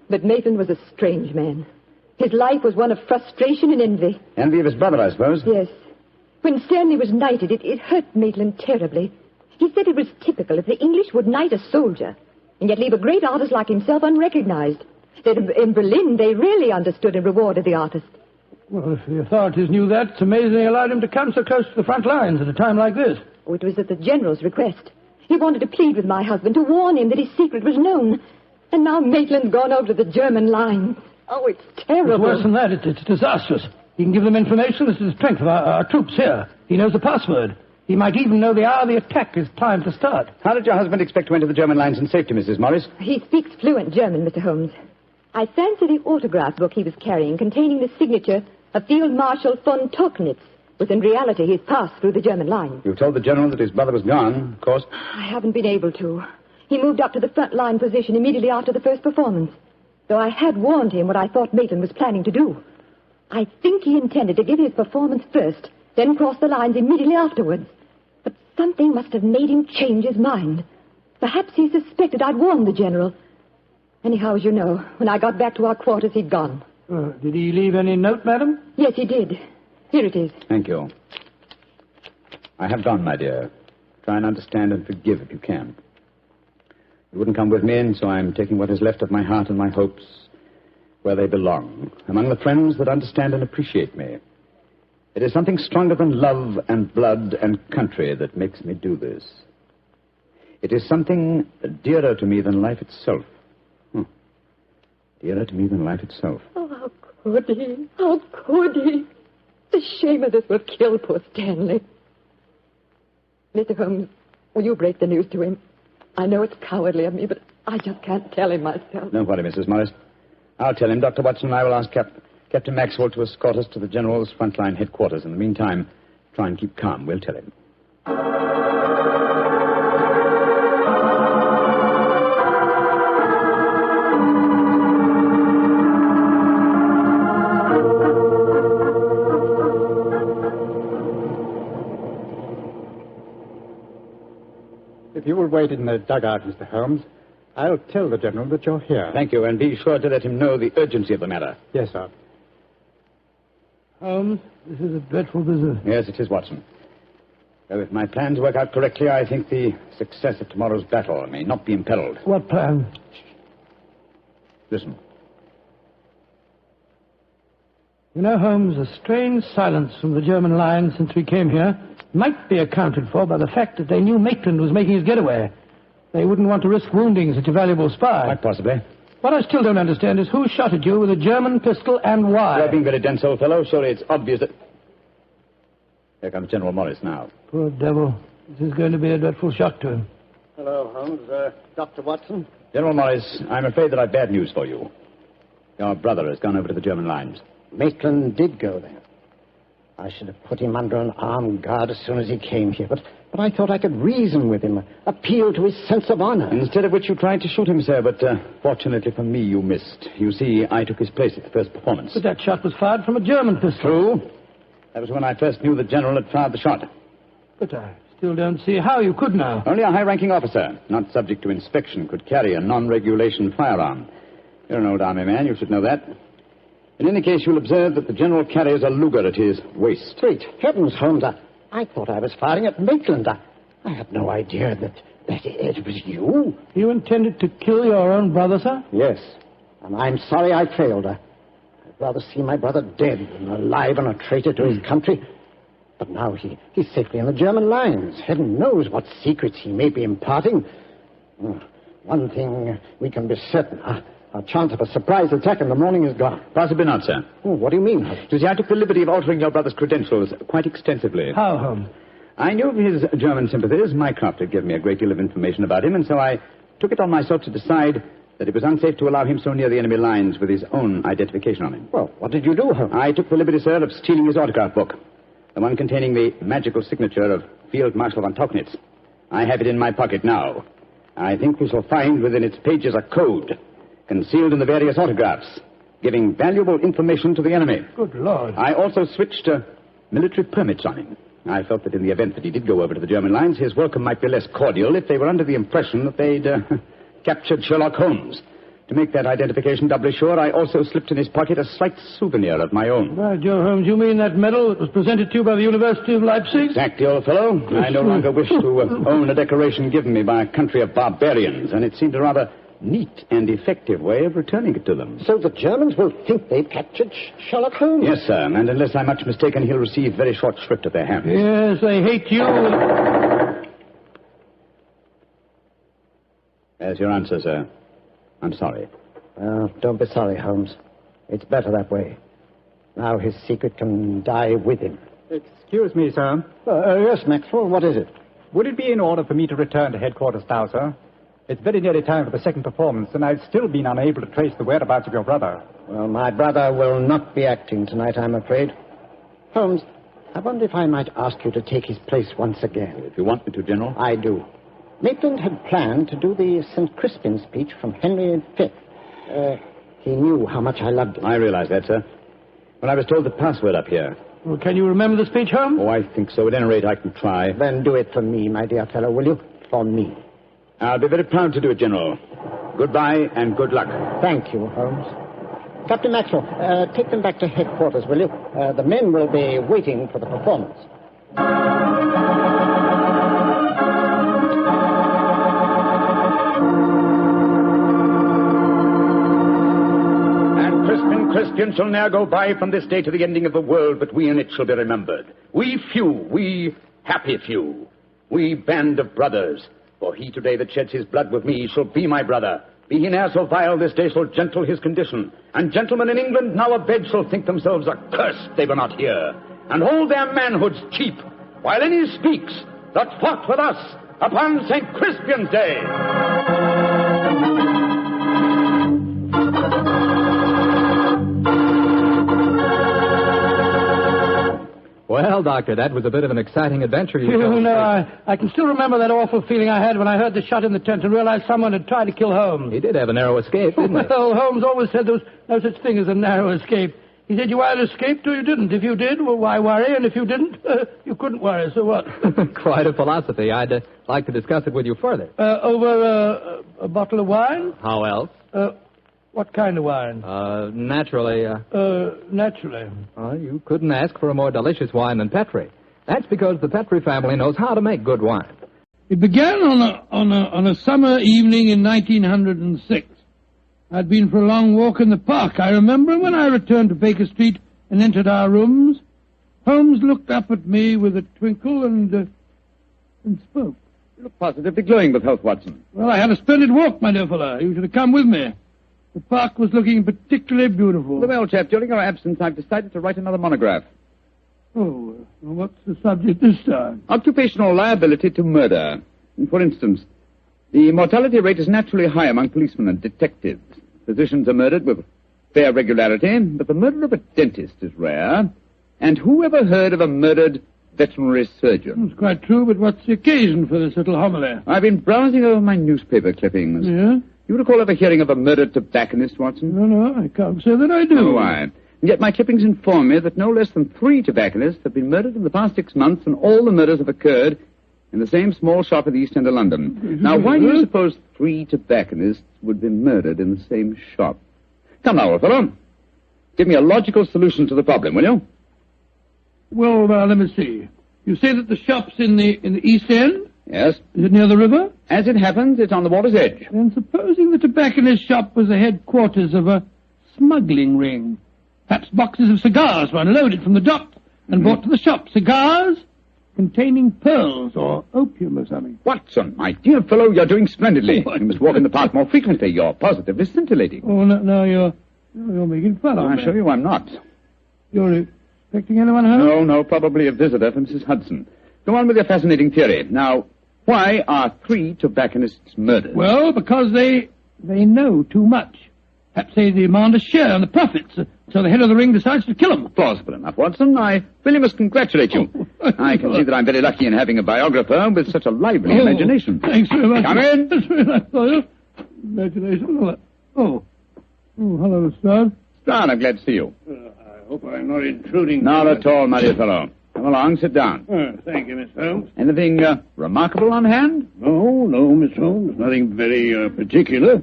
But Maitland was a strange man. His life was one of frustration and envy. Envy of his brother, I suppose? Yes. When Stanley was knighted, it hurt Maitland terribly. He said it was typical if the English would knight a soldier and yet leave a great artist like himself unrecognized. That in Berlin, they really understood and rewarded the artist. Well, if the authorities knew that, it's amazing they allowed him to come so close to the front lines at a time like this. Oh, it was at the General's request. He wanted to plead with my husband to warn him that his secret was known. And now Maitland's gone over to the German lines. Oh, it's terrible. It's worse than that. It's disastrous. He can give them information as to the strength of our troops here. He knows the password. He might even know the hour the attack is timed to start. How did your husband expect to enter the German lines in safety, Mrs. Morris? He speaks fluent German, Mr. Holmes. I fancy the autograph book he was carrying, containing the signature of Field Marshal von Tobacconist, was in reality his pass through the German line. You told the General that his brother was gone, of course. I haven't been able to. He moved up to the front line position immediately after the first performance, though I had warned him what I thought Maitland was planning to do. I think he intended to give his performance first, then cross the lines immediately afterwards. But something must have made him change his mind. Perhaps he suspected I'd warned the General. Anyhow, as you know, when I got back to our quarters, he'd gone. Did he leave any note, madam? Yes, he did. Here it is. Thank you. I have gone, my dear. Try and understand and forgive if you can. You wouldn't come with me, and so I'm taking what is left of my heart and my hopes where they belong, among the friends that understand and appreciate me. It is something stronger than love and blood and country that makes me do this. It is something dearer to me than life itself. Dearer to me than life itself. Oh, how could he? How could he? The shame of this will kill poor Stanley. Mr. Holmes, will you break the news to him? I know it's cowardly of me, but I just can't tell him myself. Don't worry, Mrs. Morris. I'll tell him. Dr. Watson and I will ask Captain Maxwell to escort us to the General's frontline headquarters. In the meantime, try and keep calm. We'll tell him. If you will wait in the dugout, Mr. Holmes, I'll tell the General that you're here. Thank you, and be sure to let him know the urgency of the matter. Yes, sir. Holmes, this is a dreadful business. Yes, it is, Watson. Though if my plans work out correctly, I think the success of tomorrow's battle may not be imperiled. What plan? Listen. You know, Holmes, a strange silence from the German line since we came here might be accounted for by the fact that they knew Maitland was making his getaway. They wouldn't want to risk wounding such a valuable spy. Quite possibly. What I still don't understand is who shot at you with a German pistol and why. You're being very dense, old fellow. Surely it's obvious that... Here comes General Morris now. Poor devil. This is going to be a dreadful shock to him. Hello, Holmes. Dr. Watson? General Morris, I'm afraid that I've bad news for you. Your brother has gone over to the German lines. Maitland did go there. I should have put him under an armed guard as soon as he came here, but I thought I could reason with him, appeal to his sense of honor. Instead of which you tried to shoot him, sir, but fortunately for me, you missed. You see, I took his place at the first performance. But that shot was fired from a German pistol. True. That was when I first knew the general had fired the shot. But I still don't see how you could now. Only a high-ranking officer, not subject to inspection, could carry a non-regulation firearm. You're an old army man, you should know that. In any case, you'll observe that the general carries a Luger at his waist. Great heavens, Holmes, I thought I was firing at Maitland. I had no idea that it was you. You intended to kill your own brother, sir? Yes, and I'm sorry I failed. I'd rather see my brother dead than alive and a traitor to his country. But now he's safely in the German lines. Heaven knows what secrets he may be imparting. One thing we can be certain. Our chance of a surprise attack in the morning is gone. Possibly not, sir. What do you mean? You see, I took the liberty of altering your brother's credentials quite extensively. How, Holmes? I knew of his German sympathies. Mycroft had given me a great deal of information about him, and so I took it on myself to decide that it was unsafe to allow him so near the enemy lines with his own identification on him. Well, what did you do, Holmes? I took the liberty, sir, of stealing his autograph book, the one containing the magical signature of Field Marshal von Tauchnitz. I have it in my pocket now. I think we shall find within its pages a code concealed in the various autographs, giving valuable information to the enemy. Good Lord. I also switched military permits on him. I felt that in the event that he did go over to the German lines, his welcome might be less cordial if they were under the impression that they'd captured Sherlock Holmes. To make that identification doubly sure, I also slipped in his pocket a slight souvenir of my own. By Joe, Holmes, you mean that medal that was presented to you by the University of Leipzig? Exactly, old fellow. I no longer wish to own a decoration given me by a country of barbarians, and it seemed a rather neat and effective way of returning it to them. So the Germans will think they've captured Sherlock Holmes? Yes, sir, and unless I'm much mistaken, he'll receive very short shrift at their hands. Yes, they hate you. There's your answer, sir. I'm sorry. Don't be sorry, Holmes. It's better that way. Now his secret can die with him. Excuse me, sir. Yes, Maxwell, what is it? Would it be in order for me to return to headquarters now, sir? It's very nearly time for the second performance, and I've still been unable to trace the whereabouts of your brother. Well, my brother will not be acting tonight, I'm afraid. Holmes, I wonder if I might ask you to take his place once again. If you want me to, General. I do. Maitland had planned to do the St. Crispin speech from Henry V. He knew how much I loved it. I realize that, sir. When I was told the password up here. Well, can you remember the speech, Holmes? Oh, I think so. At any rate, I can try. Then do it for me, my dear fellow, will you? For me. I'll be very proud to do it, General. Goodbye and good luck. Thank you, Holmes. Captain Maxwell, take them back to headquarters, will you? The men will be waiting for the performance. And Crispian shall ne'er go by from this day to the ending of the world, but we in it shall be remembered. We few, we happy few, we band of brothers. For he today that sheds his blood with me shall be my brother. Be he ne'er so vile, this day shall gentle his condition. And gentlemen in England now abed shall think themselves accursed they were not here, and hold their manhoods cheap, while any speaks that fought with us upon St. Crispian's Day. Well, Doctor, that was a bit of an exciting adventure. I can still remember that awful feeling I had when I heard the shot in the tent and realized someone had tried to kill Holmes. He did have a narrow escape, didn't he? Well, Holmes always said there was no such thing as a narrow escape. He said you either escaped or you didn't. If you did, well, why worry? And if you didn't, you couldn't worry, so what? Quite a philosophy. I'd like to discuss it with you further. Over a bottle of wine? How else? What kind of wine? Naturally. Naturally. You couldn't ask for a more delicious wine than Petri. That's because the Petri family knows how to make good wine. It began on a summer evening in 1906. I'd been for a long walk in the park, I remember, and when I returned to Baker Street, and entered our rooms, Holmes looked up at me with a twinkle and spoke. You look positively glowing with health, Watson. Well, I had a splendid walk, my dear fellow. You should have come with me. The park was looking particularly beautiful. Well, chap, during your absence, I've decided to write another monograph. Oh, well, what's the subject this time? Occupational liability to murder. For instance, the mortality rate is naturally high among policemen and detectives. Physicians are murdered with fair regularity, but the murder of a dentist is rare. And who ever heard of a murdered veterinary surgeon? It's quite true, but what's the occasion for this little homily? I've been browsing over my newspaper clippings. Yeah? You recall ever hearing of a murdered tobacconist, Watson? No, I can't say that I do. Oh, why? And yet my clippings inform me that no less than 3 tobacconists have been murdered in the past 6 months, and all the murders have occurred in the same small shop at the East End of London. Now, why do you suppose 3 tobacconists would be murdered in the same shop? Come now, old fellow. Give me a logical solution to the problem, will you? Well, let me see. You say that the shop's in the East End? Yes. Is it near the river? As it happens, it's on the water's edge. Then supposing the tobacconist shop was the headquarters of a smuggling ring. Perhaps boxes of cigars were unloaded from the dock and brought to the shop. Cigars containing pearls or opium or something. Watson, my dear fellow, you're doing splendidly. You must walk in the park more frequently. You're positively scintillating. Oh, no, you're making fun of me. I assure you I'm not. You're expecting anyone home? No, probably a visitor from Mrs. Hudson. Go on with your fascinating theory. Now, why are 3 tobacconists murdered? Well, because they know too much. Perhaps they demand a share in the profits, so the head of the ring decides to kill them. Plausible enough, Watson. I really must congratulate you. I can see that I'm very lucky in having a biographer with such a lively imagination. Thanks very much. Come in. That's very nice of you. Imagination. Oh, hello, Lestrade. Lestrade, I'm glad to see you. I hope I'm not intruding. Not at all, my dear fellow. Come along, sit down. Thank you, Miss Holmes. Anything remarkable on hand? No, Miss Holmes. Nothing very particular.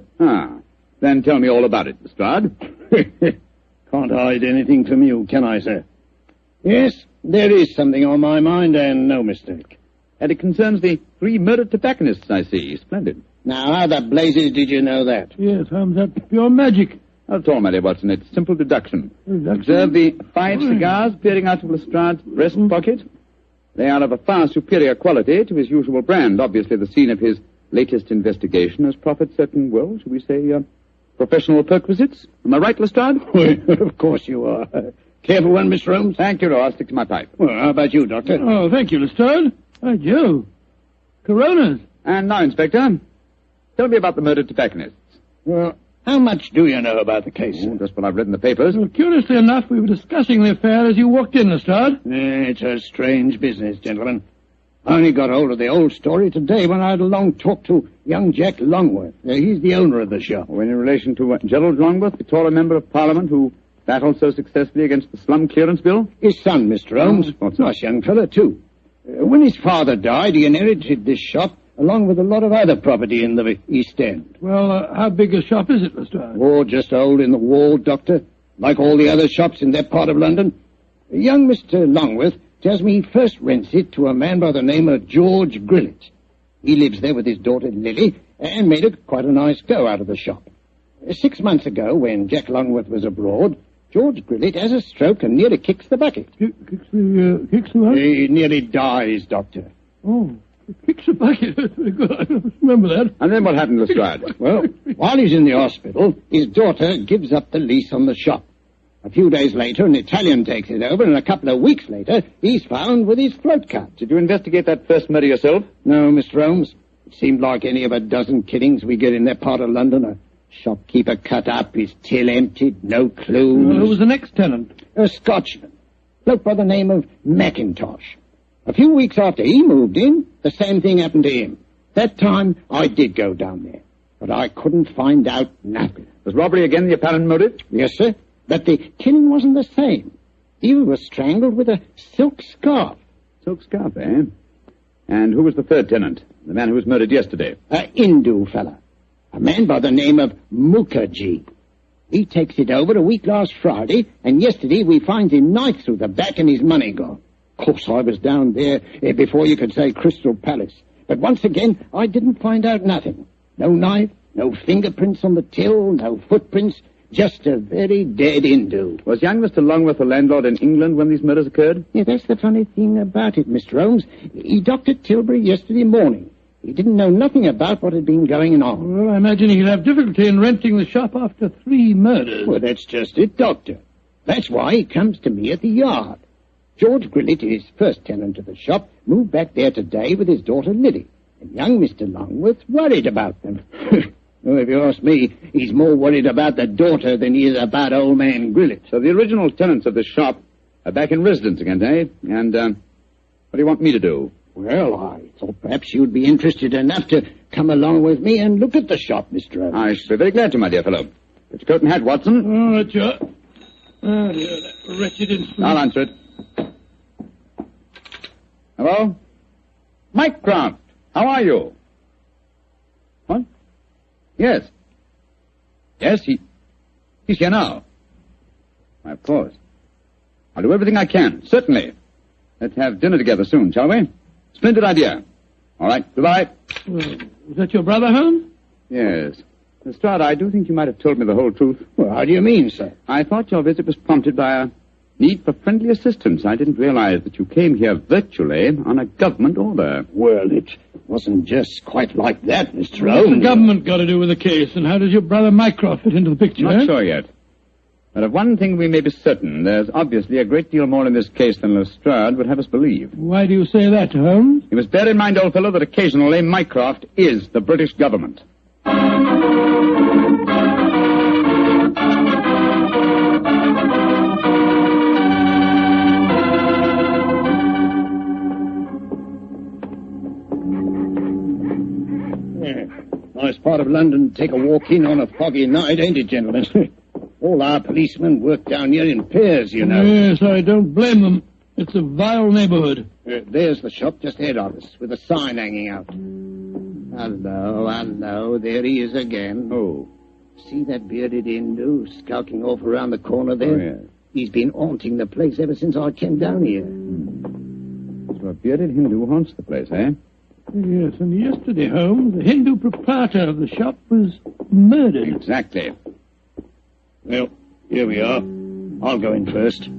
Then tell me all about it, Lestrade. Can't hide anything from you, can I, sir? Yes, there is something on my mind, and no mistake. And it concerns the 3 murdered tobacconists, I see. Splendid. Now, how the blazes did you know that? Yes, Holmes, that's pure magic. Not at all, my dear Watson. It's simple deduction. Observe the 5 cigars peering out of Lestrade's breast pocket. They are of a far superior quality to his usual brand. Obviously, the scene of his latest investigation has proffered certain, well, shall we say, professional perquisites. Am I right, Lestrade? Of course you are. Careful one, Mr. Holmes. Thank you, no, I'll stick to my pipe. Well, how about you, Doctor? Oh, thank you, Lestrade. By Jove. Coronas. And now, Inspector, tell me about the murdered tobacconists. Well, how much do you know about the case? Just what I've read in the papers. Well, curiously enough, we were discussing the affair as you walked in, Lestrade. It's a strange business, gentlemen. I only got hold of the old story today when I had a long talk to young Jack Longworth. He's the owner of the shop. Oh, in relation to Gerald Longworth, the Tory member of Parliament who battled so successfully against the slum clearance bill? His son, Mr. Holmes. Nice young fellow, too. When his father died, he inherited this shop along with a lot of other property in the East End. Well, how big a shop is it, Lestrade? Oh, just a hole in the wall, Doctor. Like all the other shops in that part of London. Young Mr. Longworth tells me he first rents it to a man by the name of George Grillet. He lives there with his daughter Lily and made it quite a nice go out of the shop. 6 months ago, when Jack Longworth was abroad, George Grillet has a stroke and nearly kicks the bucket. Kicks the what? He nearly dies, Doctor. Oh, kicks the bucket. That's very good. I remember that. And then what happened, Lestrade? Well, while he's in the hospital, his daughter gives up the lease on the shop. A few days later, an Italian takes it over, and a couple of weeks later, he's found with his throat cut. Did you investigate that first murder yourself? No, Mr. Holmes. It seemed like any of a dozen killings we get in that part of London. A shopkeeper cut up, his till emptied, no clues. Well, who was the next tenant? A Scotchman. Bloke by the name of Mackintosh. A few weeks after he moved in, the same thing happened to him. That time, I did go down there, but I couldn't find out nothing. Was robbery again the apparent motive? Yes, sir. But the killing wasn't the same. He was strangled with a silk scarf. Silk scarf, eh? And who was the third tenant? The man who was murdered yesterday? A Hindu fella. A man by the name of Mukherjee. He takes it over a week last Friday, and yesterday we finds him knife through the back and his money gone. Of course, I was down there before you could say Crystal Palace. But once again, I didn't find out nothing. No knife, no fingerprints on the till, no footprints, Just a very dead Hindu. Was young Mr. Longworth the landlord in England when these murders occurred? Yeah, that's the funny thing about it, Mr. Holmes. He docked at Tilbury yesterday morning. He didn't know nothing about what had been going on. Well, I imagine he'll have difficulty in renting the shop after 3 murders. Well, that's just it, Doctor. That's why he comes to me at the yard. George Grillett, his first tenant of the shop, moved back there today with his daughter Lily. And young Mr. Longworth's worried about them. Well, if you ask me, he's more worried about the daughter than he is about old man Grillett. So the original tenants of the shop are back in residence again, eh? And, what do you want me to do? Well, I thought perhaps you'd be interested enough to come along with me and look at the shop, Mr. Holmes. I should be very glad to, my dear fellow. Get your coat and hat, Watson. Oh, that's your... Oh, dear, that wretched instrument. I'll answer it. Hello? Mycroft, how are you? What? Yes. Yes, he's here now. Why, of course. I'll do everything I can, certainly. Let's have dinner together soon, shall we? Splendid idea. All right, goodbye. Is that your brother, Holmes? Yes. Lestrade, I do think you might have told me the whole truth. Well, how do you mean, sir? I thought your visit was prompted by a need for friendly assistance. I didn't realize that you came here virtually on a government order. Well, it wasn't just quite like that, Mr. What's Holmes. the government got to do with the case, and how does your brother Mycroft fit into the picture? Not sure yet. But of one thing we may be certain. There's obviously a great deal more in this case than Lestrade would have us believe. Why do you say that, Holmes? You must bear in mind, old fellow, that occasionally Mycroft is the British government. Nice part of London to take a walk in on a foggy night, ain't it, gentlemen? All our policemen work down here in pairs, you know. Yes, I don't blame them. It's a vile neighborhood. There's the shop just ahead of us, with a sign hanging out. Hello, there he is again. Oh. See that bearded Hindu skulking off around the corner there? Oh, yes. He's been haunting the place ever since I came down here. So a bearded Hindu haunts the place, eh? Yes, and yesterday, Holmes, the Hindu proprietor of the shop was murdered. Exactly. Well, here we are. I'll go in first.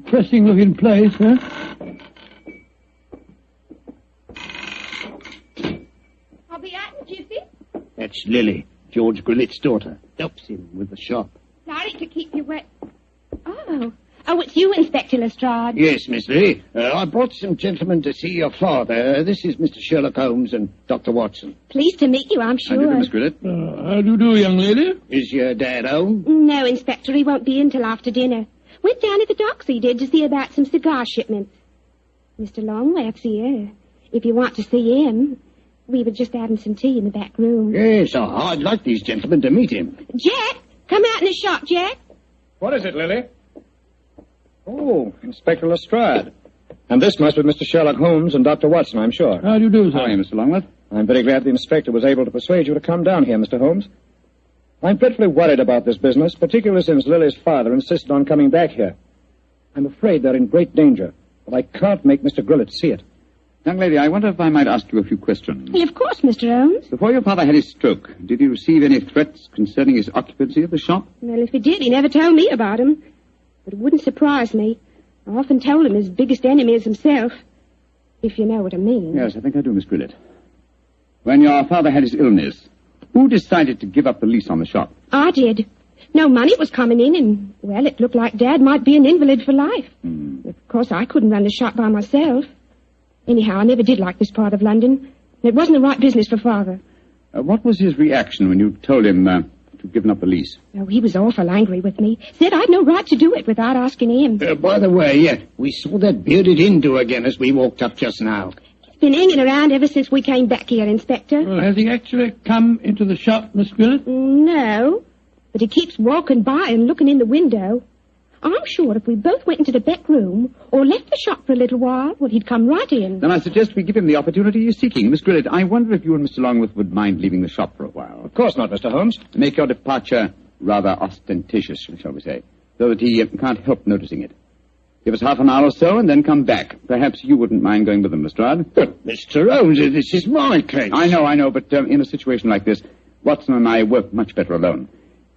Depressing-looking place, huh? I'll be out in a jiffy. That's Lily, George Grillett's daughter. Helps him with the shop. Sorry to keep you wet. Oh, it's you, Inspector Lestrade. Yes, Miss Lee. I brought some gentlemen to see your father. This is Mr. Sherlock Holmes and Dr. Watson. Pleased to meet you, I'm sure. How do you do, Miss Grillett? How do you do, young lady? Is your dad home? No, Inspector, he won't be in till after dinner. Went down to the docks, he did, to see about some cigar shipments. Mr. Longworth's here. If you want to see him, we were just having some tea in the back room. Yes, I'd like these gentlemen to meet him. Jack, come out in the shop, Jack. What is it, Lily? Oh, Inspector Lestrade. And this must be Mr. Sherlock Holmes and Dr. Watson, I'm sure. How do you do, sir? How are you, Mr. Longworth? I'm very glad the inspector was able to persuade you to come down here, Mr. Holmes. I'm dreadfully worried about this business, particularly since Lily's father insisted on coming back here. I'm afraid they're in great danger, but I can't make Mr. Grillett see it. Young lady, I wonder if I might ask you a few questions. Well, of course, Mr. Holmes. Before your father had his stroke, did he receive any threats concerning his occupancy of the shop? Well, if he did, he never told me about him. But it wouldn't surprise me. I often told him his biggest enemy is himself. If you know what I mean. Yes, I think I do, Miss Grillett. When your father had his illness, who decided to give up the lease on the shop? I did. No money was coming in, and, well, it looked like Dad might be an invalid for life. Of course, I couldn't run the shop by myself. Anyhow, I never did like this part of London. It wasn't the right business for Father. What was his reaction when you told him to give up the lease? Oh, he was awful angry with me. Said I'd no right to do it without asking him. By the way, we saw that bearded Hindu again as we walked up just now. He's been hanging around ever since we came back here, Inspector. Well, has he actually come into the shop, Miss Grillett? No, but he keeps walking by and looking in the window. I'm sure if we both went into the back room or left the shop for a little while, well, he'd come right in. Then I suggest we give him the opportunity he's seeking. Miss Grillett, I wonder if you and Mr. Longworth would mind leaving the shop for a while. Of course not, Mr. Holmes. To make your departure rather ostentatious, shall we say, so that he can't help noticing it. Give us half an hour or so and then come back. Perhaps you wouldn't mind going with them, Lestrade. But, Mr. Holmes, this is my case. I know, but in a situation like this, Watson and I work much better alone.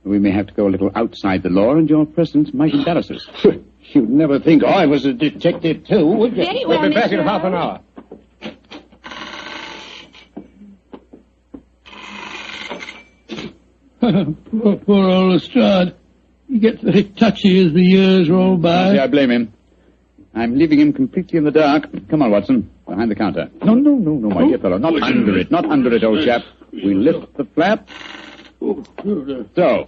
We may have to go a little outside the law, and your presence might embarrass us. You'd never think I was a detective, too, would you? Very well, We'll be back in Mr. half an Holmes. hour. Poor old Lestrade. He gets very touchy as the years roll by. See, I blame him. I'm leaving him completely in the dark. Come on, Watson. Behind the counter. No, my dear fellow. Not under it. Not under it, old chap. We lift the flap. So.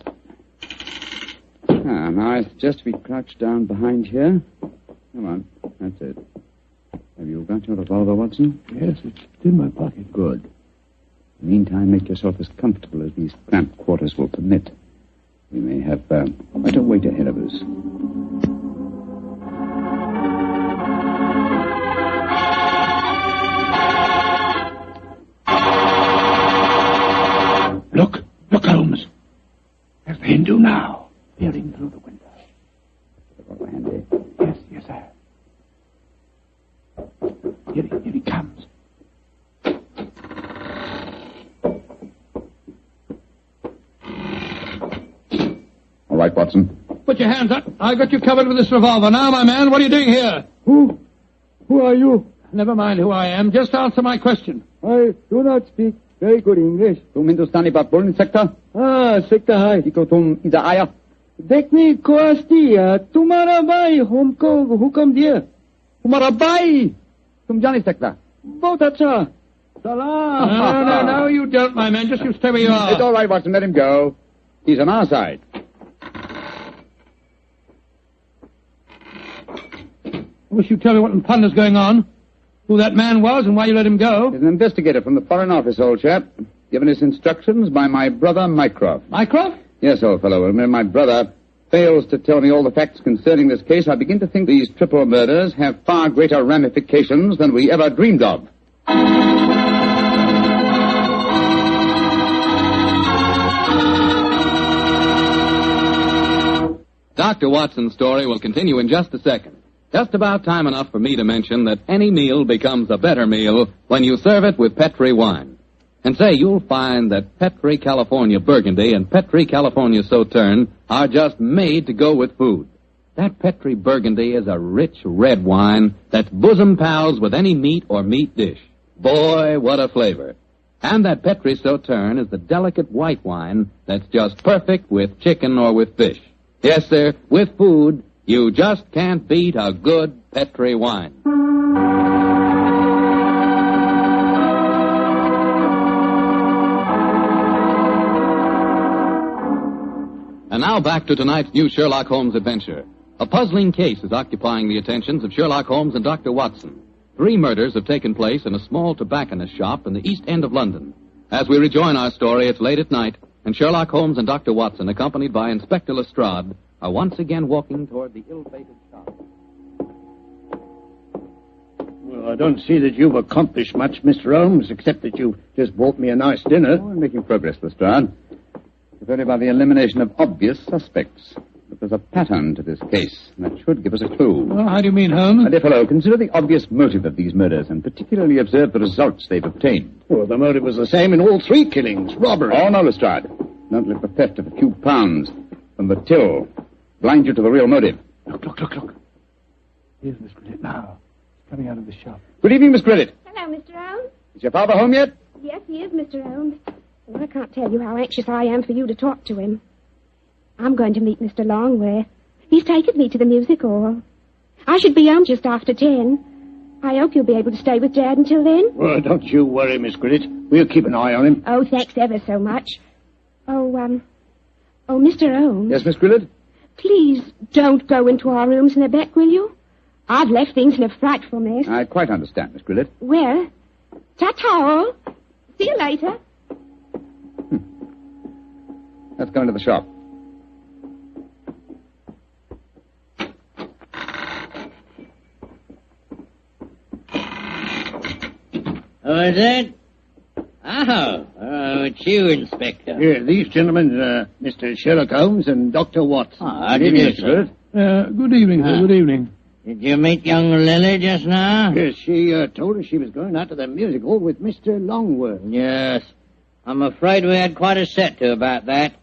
Now I suggest we crouch down behind here. Come on. That's it. Have you got your revolver, Watson? Yes, it's in my pocket. Good. Meantime, make yourself as comfortable as these cramped quarters will permit. We may have quite a wait ahead of us. Look, Holmes. There's the Hindu now, peering through the window. Handy. Yes, sir. Here he comes. All right, Watson. Put your hands up. I got you covered with this revolver. Now, my man, what are you doing here? Who are you? Never mind who I am. Just answer my question. I do not speak very good English. Tum Hindustani baat bolne sakta? सकता है Iko tum ida aya? देखने को आस्ती तुम्हारा भाई हमको हुक्म दिया Tumhara bhai. Tum jaan nahi sakta. बहुत अच्छा Salam. No, you don't, my man. Just you stay where you are. It's all right, Watson. Let him go. He's on our side. I wish you'd tell me what in thunder's going on. Who that man was and why you let him go. He's an investigator from the Foreign Office, old chap. Given his instructions by my brother, Mycroft. Mycroft? Yes, old fellow. When my brother fails to tell me all the facts concerning this case, I begin to think these triple murders have far greater ramifications than we ever dreamed of. Dr. Watson's story will continue in just a second. Just about time enough for me to mention that any meal becomes a better meal when you serve it with Petri wine. And say, you'll find that Petri California Burgundy and Petri California Sauterne are just made to go with food. That Petri Burgundy is a rich red wine that's bosom pals with any meat or meat dish. Boy, what a flavor. And that Petri Sauterne is the delicate white wine that's just perfect with chicken or with fish. Yes, sir, with food, you just can't beat a good Petri wine. And now back to tonight's new Sherlock Holmes adventure. A puzzling case is occupying the attentions of Sherlock Holmes and Dr. Watson. 3 murders have taken place in a small tobacconist shop in the East End of London. As we rejoin our story, it's late at night, and Sherlock Holmes and Dr. Watson, accompanied by Inspector Lestrade, are once again walking toward the ill-fated shop. Well, I don't see that you've accomplished much, Mr. Holmes, except that you just bought me a nice dinner. Oh, we're making progress, Lestrade. If only by the elimination of obvious suspects. But there's a pattern to this case, and that should give us a clue. Well, how do you mean, Holmes? My dear fellow, consider the obvious motive of these murders, and particularly observe the results they've obtained. Well, the motive was the same in all 3 killings, robbery. Oh, no, Lestrade. Don't let the theft of a few pounds from the till blind you to the real motive. Look. Here's Miss Grillet now. She's coming out of the shop. Good evening, Miss Grillet. Hello, Mr. Holmes. Is your father home yet? Yes, he is, Mr. Holmes. Well, I can't tell you how anxious I am for you to talk to him. I'm going to meet Mr. Longworth. He's taken me to the music hall. I should be home just after 10. I hope you'll be able to stay with Dad until then. Well, don't you worry, Miss Grillet. We'll keep an eye on him. Oh, thanks ever so much. Oh, Mr. Holmes. Yes, Miss Grillet? Please don't go into our rooms in a beck, will you? I've left things in a frightful mess. I quite understand, Miss Grillet. Well, ta-ta all. See you later. Let's go into the shop. Who is it? Oh, it's you, Inspector. Yeah, these gentlemen, Mr. Sherlock Holmes and Dr. Watson. How do you do, sir? Good evening, sir. Good evening. Did you meet young Lily just now? Yes, she told us she was going out to the music hall with Mr. Longworth. Yes. I'm afraid we had quite a set to about that.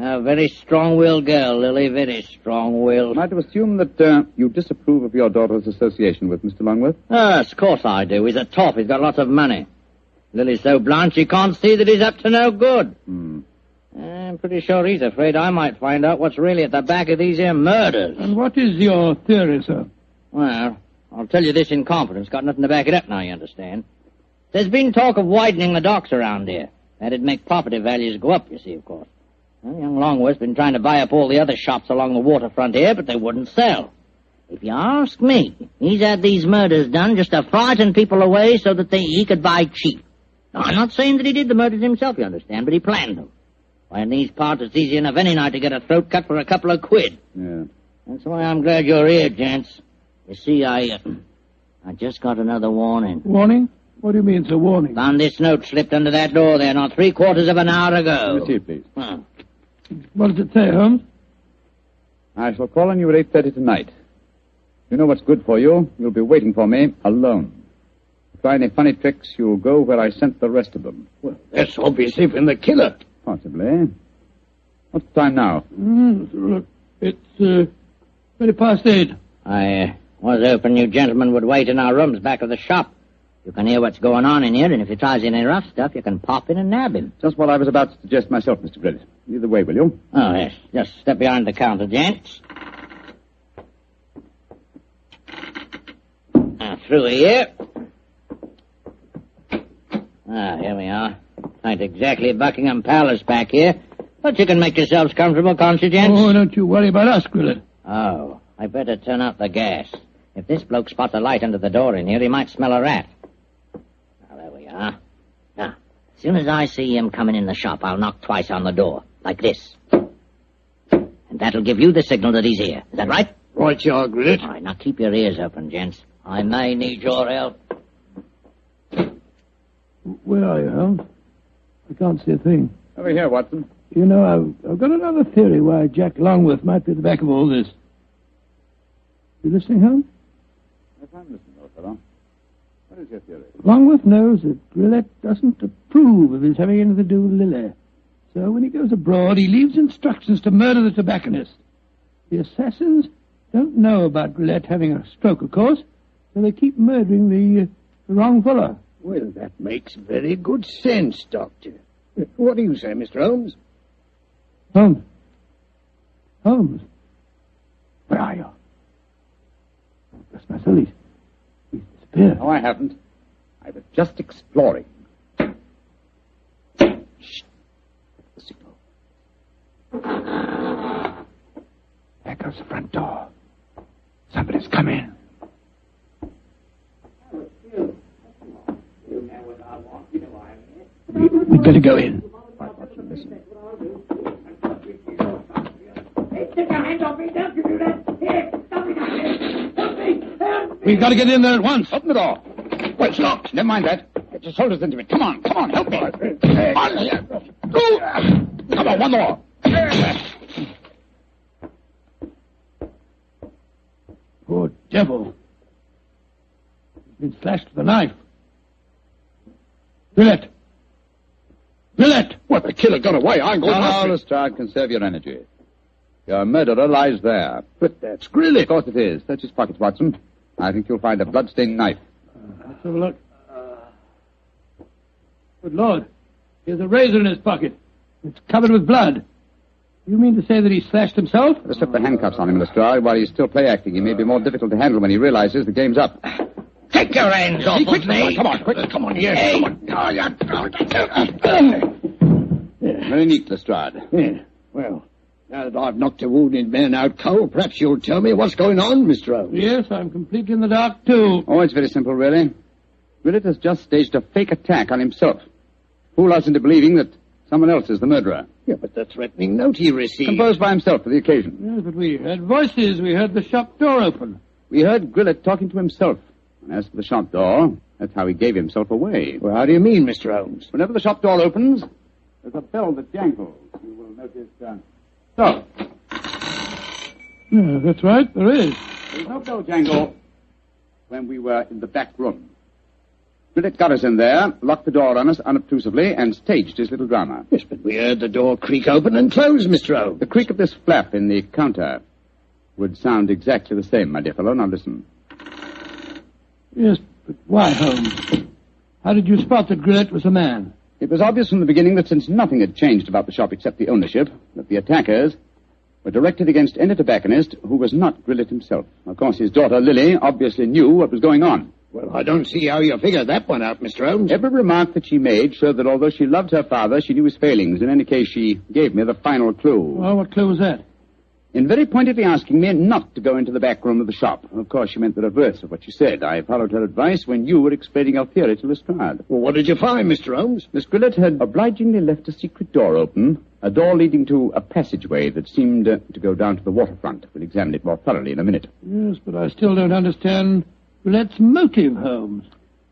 A very strong-willed girl, Lily, very strong-willed. Am I to assume that you disapprove of your daughter's association with Mr. Longworth? Yes, of course I do. He's a top. He's got lots of money. Lily's so blunt she can't see that he's up to no good. I'm pretty sure he's afraid I might find out what's really at the back of these here murders. And what is your theory, sir? Well, I'll tell you this in confidence. Got nothing to back it up now, you understand. There's been talk of widening the docks around here. That'd make property values go up, you see, of course. Well, young Longworth's been trying to buy up all the other shops along the waterfront here, but they wouldn't sell. If you ask me, he's had these murders done just to frighten people away so that he could buy cheap. Now, I'm not saying that he did the murders himself, you understand, but he planned them. Why, in these parts, it's easy enough any night to get a throat cut for a couple of quid. Yeah. That's why I'm glad you're here, gents. You see, I just got another warning. Warning? What do you mean it's a warning? Found this note slipped under that door there not 3/4 of an hour ago. Receive, please. What does it say, Holmes? I shall call on you at 8:30 tonight. You know what's good for you. You'll be waiting for me, alone. If you try any funny tricks, you'll go where I sent the rest of them. Well, that's obviously from the killer. Possibly. What's the time now? Look, it's 8:20. I was hoping you gentlemen would wait in our rooms back of the shop. You can hear what's going on in here, and if he tries any rough stuff, you can pop in and nab him. Just what I was about to suggest myself, Mr. Grillet. Either way, will you? Oh, yes. Just step behind the counter, gents. Through here. Here we are. Ain't exactly Buckingham Palace back here, but you can make yourselves comfortable, can't you, gents? Oh, don't you worry about us, Grillet. Oh, I better turn out the gas. If this bloke spots a light under the door in here, he might smell a rat. Now, there we are. Now, as soon as I see him coming in the shop, I'll knock twice on the door, like this. And that'll give you the signal that he's here. Is that right? Right, you are, Grillet. All right, now keep your ears open, gents. I may need your help. Where are you, Holmes? I can't see a thing. Over here, Watson. You know, I've got another theory why Jack Longworth might be at the back of all this. You listening, Holmes? Yes, I'm listening, old fellow. What is your theory? Longworth knows that Grillet doesn't approve of his having anything to do with Lily. So when he goes abroad, he leaves instructions to murder the tobacconist. The assassins don't know about Grillet having a stroke, of course, so they keep murdering the wrong fellow. Well, that makes very good sense, Doctor. What do you say, Mr. Holmes? Holmes? Holmes? Where are you? Oh, bless my soul, he's disappeared. No, I haven't. I was just exploring. Shh. The signal. There goes the front door. Somebody's come in. We'd better go in. Right, Watson, listen. We've got to get in there at once. Open the door. Well, it's locked. Never mind that. Get your shoulders into it. Come on, help me. On here. Come on, one more. Poor devil. He's been slashed with a knife. Grillet! Well, the killer got away. I'm going Now, Lestrade, conserve your energy. Your murderer lies there. But that's Grillet. Of course it is. Search his pockets, Watson. I think you'll find a blood-stained knife. Let's have a look. Good Lord. Here's a razor in his pocket. It's covered with blood. You mean to say that he slashed himself? Let's slip the handcuffs on him, Lestrade. While he's still play-acting, he may be more difficult to handle when he realizes the game's up. Take your hands off of me. Come on, quick. Come on, yes. Hey. Very neat, Lestrade. Yeah. Well, now that I've knocked a wounded man out cold, perhaps you'll tell me what's going on, Mr. Holmes. Yes, I'm completely in the dark, too. Oh, it's very simple, really. Grillet has just staged a fake attack on himself. Fool us into believing that someone else is the murderer. Yeah, but the threatening note he received... Composed by himself for the occasion. Yes, but we heard voices. We heard the shop door open. We heard Grillet talking to himself. And as for the shop door, that's how he gave himself away. Well, how do you mean, Mr. Holmes? Whenever the shop door opens, there's a bell that jangles. You will notice... So. Yeah, that's right, there is. There was no bell jangle when we were in the back room. Grillet got us in there, locked the door on us unobtrusively, and staged his little drama. Yes, but we heard the door creak open and close, Mr. Holmes. The creak of this flap in the counter would sound exactly the same, my dear fellow. Now listen. Yes, but why, Holmes? How did you spot that Grillet was a man? It was obvious from the beginning that since nothing had changed about the shop except the ownership, that the attackers were directed against any tobacconist who was not Grillet himself. Of course, his daughter, Lily, obviously knew what was going on. Well, I don't see how you figured that one out, Mr. Holmes. Every remark that she made showed that although she loved her father, she knew his failings. In any case, she gave me the final clue. Well, what clue was that? In very pointedly asking me not to go into the back room of the shop. Of course, she meant the reverse of what she said. I followed her advice when you were explaining your theory to Lestrade. Well, what did you find, Mr. Holmes? Miss Grillet had obligingly left a secret door open, a door leading to a passageway that seemed to go down to the waterfront. We'll examine it more thoroughly in a minute. Yes, but I still don't understand Grillet's motive, Holmes.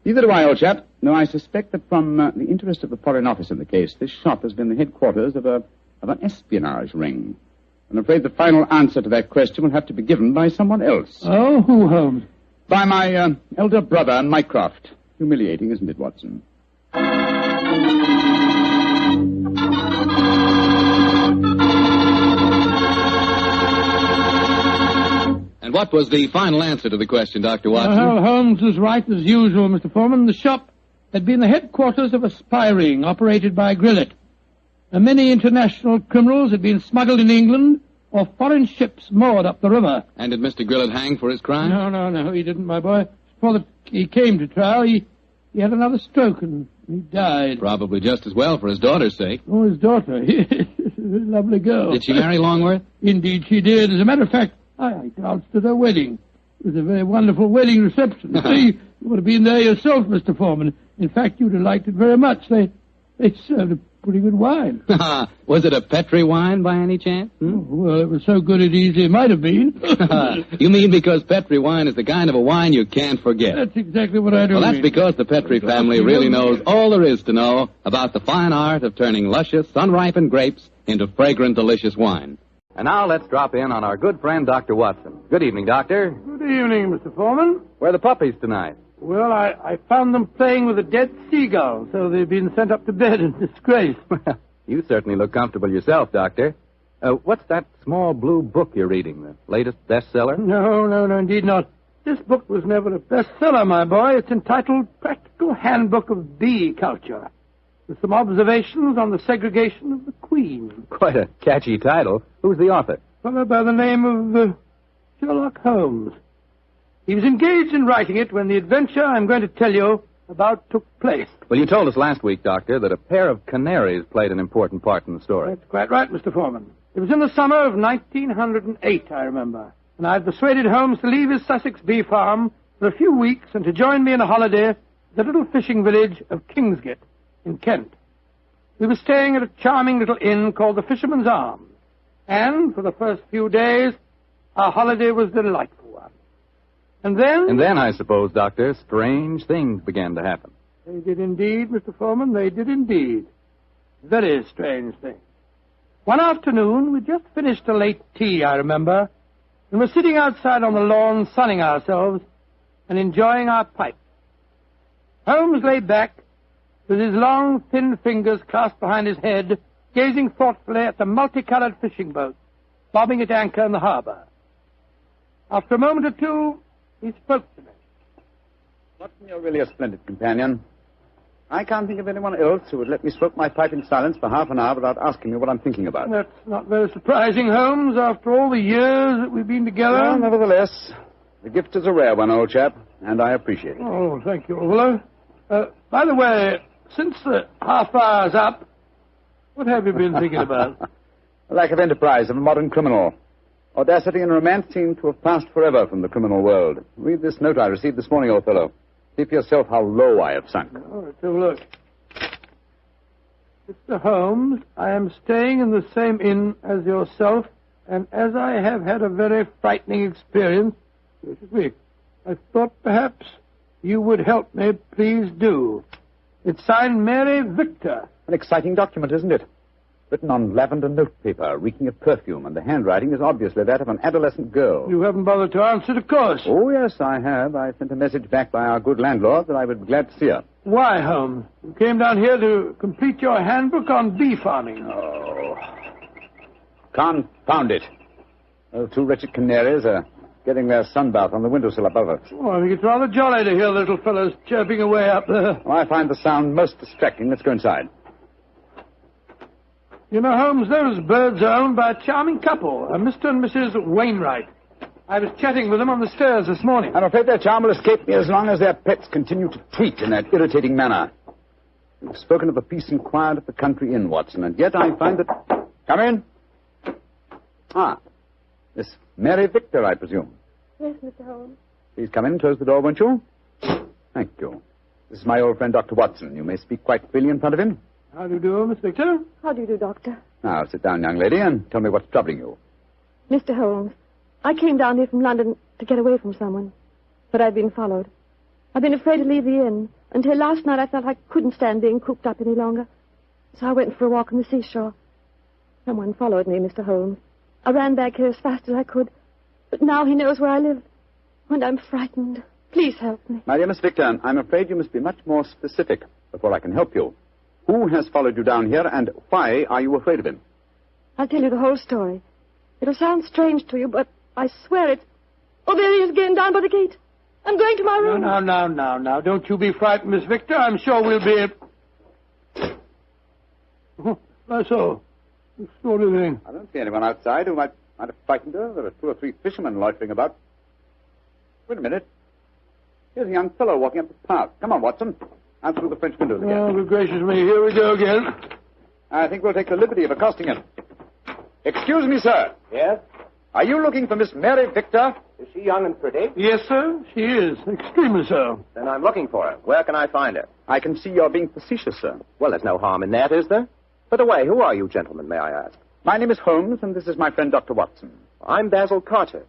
Neither do I, old chap. No, I suspect that from the interest of the Foreign Office in the case, this shop has been the headquarters of an espionage ring. I'm afraid the final answer to that question will have to be given by someone else. Oh, who, Holmes? By my elder brother, Mycroft. Humiliating, isn't it, Watson? And what was the final answer to the question, Dr. Watson? Well, Holmes was right as usual, Mr. Foreman. The shop had been the headquarters of a spy ring operated by Grillet. Many international criminals had been smuggled in England or foreign ships moored up the river. And did Mr. Grillet hang for his crime? No, he didn't, my boy. Before he came to trial, he had another stroke and he died. Probably just as well for his daughter's sake. Oh, his daughter. A lovely girl. Did she marry Longworth? Indeed she did. As a matter of fact, I danced at her wedding. It was a very wonderful wedding reception. See, you would have been there yourself, Mr. Foreman. In fact, you'd have liked it very much. They served a pretty good wine. Was it a Petri wine by any chance? Oh, well, it was so good it easily might have been. You mean because Petri wine is the kind of a wine you can't forget? That's exactly what I do. Well, that's because the Petri family really knows all there is to know about the fine art of turning luscious, sun-ripened grapes into fragrant, delicious wine. And now let's drop in on our good friend, Dr. Watson. Good evening, Doctor. Good evening, Mr. Foreman. Where are the puppies tonight? Well, I found them playing with a dead seagull, so they've been sent up to bed in disgrace. You certainly look comfortable yourself, Doctor. What's that small blue book you're reading, the latest bestseller? No, indeed not. This book was never a bestseller, my boy. It's entitled Practical Handbook of Bee Culture, with some observations on the segregation of the queen. Quite a catchy title. Who's the author? A fellow by the name of Sherlock Holmes. He was engaged in writing it when the adventure I'm going to tell you about took place. Well, you told us last week, Doctor, that a pair of canaries played an important part in the story. That's quite right, Mr. Foreman. It was in the summer of 1908, I remember, and I'd persuaded Holmes to leave his Sussex bee farm for a few weeks and to join me on a holiday at the little fishing village of Kingsgate in Kent. We were staying at a charming little inn called the Fisherman's Arms, and for the first few days, our holiday was a delightful one. And then, I suppose, Doctor, strange things began to happen. They did indeed, Mr. Foreman, they did indeed. Very strange things. One afternoon, we just finished a late tea, I remember, and were sitting outside on the lawn sunning ourselves and enjoying our pipes. Holmes lay back with his long, thin fingers clasped behind his head, gazing thoughtfully at the multicolored fishing boats bobbing at anchor in the harbor. After a moment or two, he spoke to me. Watson, you're really a splendid companion. I can't think of anyone else who would let me smoke my pipe in silence for half an hour without asking me what I'm thinking about. That's not very surprising, Holmes, after all the years that we've been together. Well, nevertheless, the gift is a rare one, old chap, and I appreciate it. Oh, thank you, old fellow. By the way, since the half hour's up, what have you been thinking about? The lack of enterprise of a modern criminal. Audacity and romance seem to have passed forever from the criminal world. Read this note I received this morning, old fellow. See for yourself how low I have sunk. Oh, let's have a look. Mr. Holmes, I am staying in the same inn as yourself, and as I have had a very frightening experience, I thought perhaps you would help me. Please do. It's signed Mary Victor. An exciting document, isn't it? Written on lavender notepaper, reeking of perfume, and the handwriting is obviously that of an adolescent girl. You haven't bothered to answer, of course. Oh, yes, I have. I sent a message back by our good landlord that I would be glad to see her. Why, Holmes? You came down here to complete your handbook on bee farming. Oh. Confound it. Those two wretched canaries are getting their sunbath on the windowsill above us. Oh, I think it's rather jolly to hear little fellows chirping away up there. Well, I find the sound most distracting. Let's go inside. You know, Holmes, those birds are owned by a charming couple, Mr. and Mrs. Wainwright. I was chatting with them on the stairs this morning. I'm afraid their charm will escape me as long as their pets continue to tweet in that irritating manner. You've spoken of the peace and quiet at the country inn, Watson, and yet I find that... Come in. Ah, Miss Mary Victor, I presume. Yes, Mr. Holmes. Please come in and close the door, won't you? Thank you. This is my old friend, Dr. Watson. You may speak quite freely in front of him. How do you do, Miss Victor? How do you do, Doctor? Now, sit down, young lady, and tell me what's troubling you. Mr. Holmes, I came down here from London to get away from someone, but I've been followed. I've been afraid to leave the inn. Until last night I felt I couldn't stand being cooped up any longer. So I went for a walk on the seashore. Someone followed me, Mr. Holmes. I ran back here as fast as I could, but now he knows where I live, and I'm frightened. Please help me. My dear Miss Victor, I'm afraid you must be much more specific before I can help you. Who has followed you down here, and why are you afraid of him? I'll tell you the whole story. It'll sound strange to you, but I swear it's... Oh, there he is again, down by the gate. I'm going to my room. Now. Don't you be frightened, Miss Victor. I'm sure we'll be... Oh, that's all. Thing. I don't see anyone outside who might have frightened her. There are 2 or 3 fishermen loitering about. Wait a minute. Here's a young fellow walking up the path. Come on, Watson. Out through the French windows again. Oh, good gracious me. Here we go again. I think we'll take the liberty of accosting him. Excuse me, sir. Yes? Are you looking for Miss Mary Victor? Is she young and pretty? Yes, sir. She is. Extremely so. Then I'm looking for her. Where can I find her? I can see you're being facetious, sir. Well, there's no harm in that, is there? By the way, who are you gentlemen, may I ask? My name is Holmes, and this is my friend Dr. Watson. I'm Basil Carter.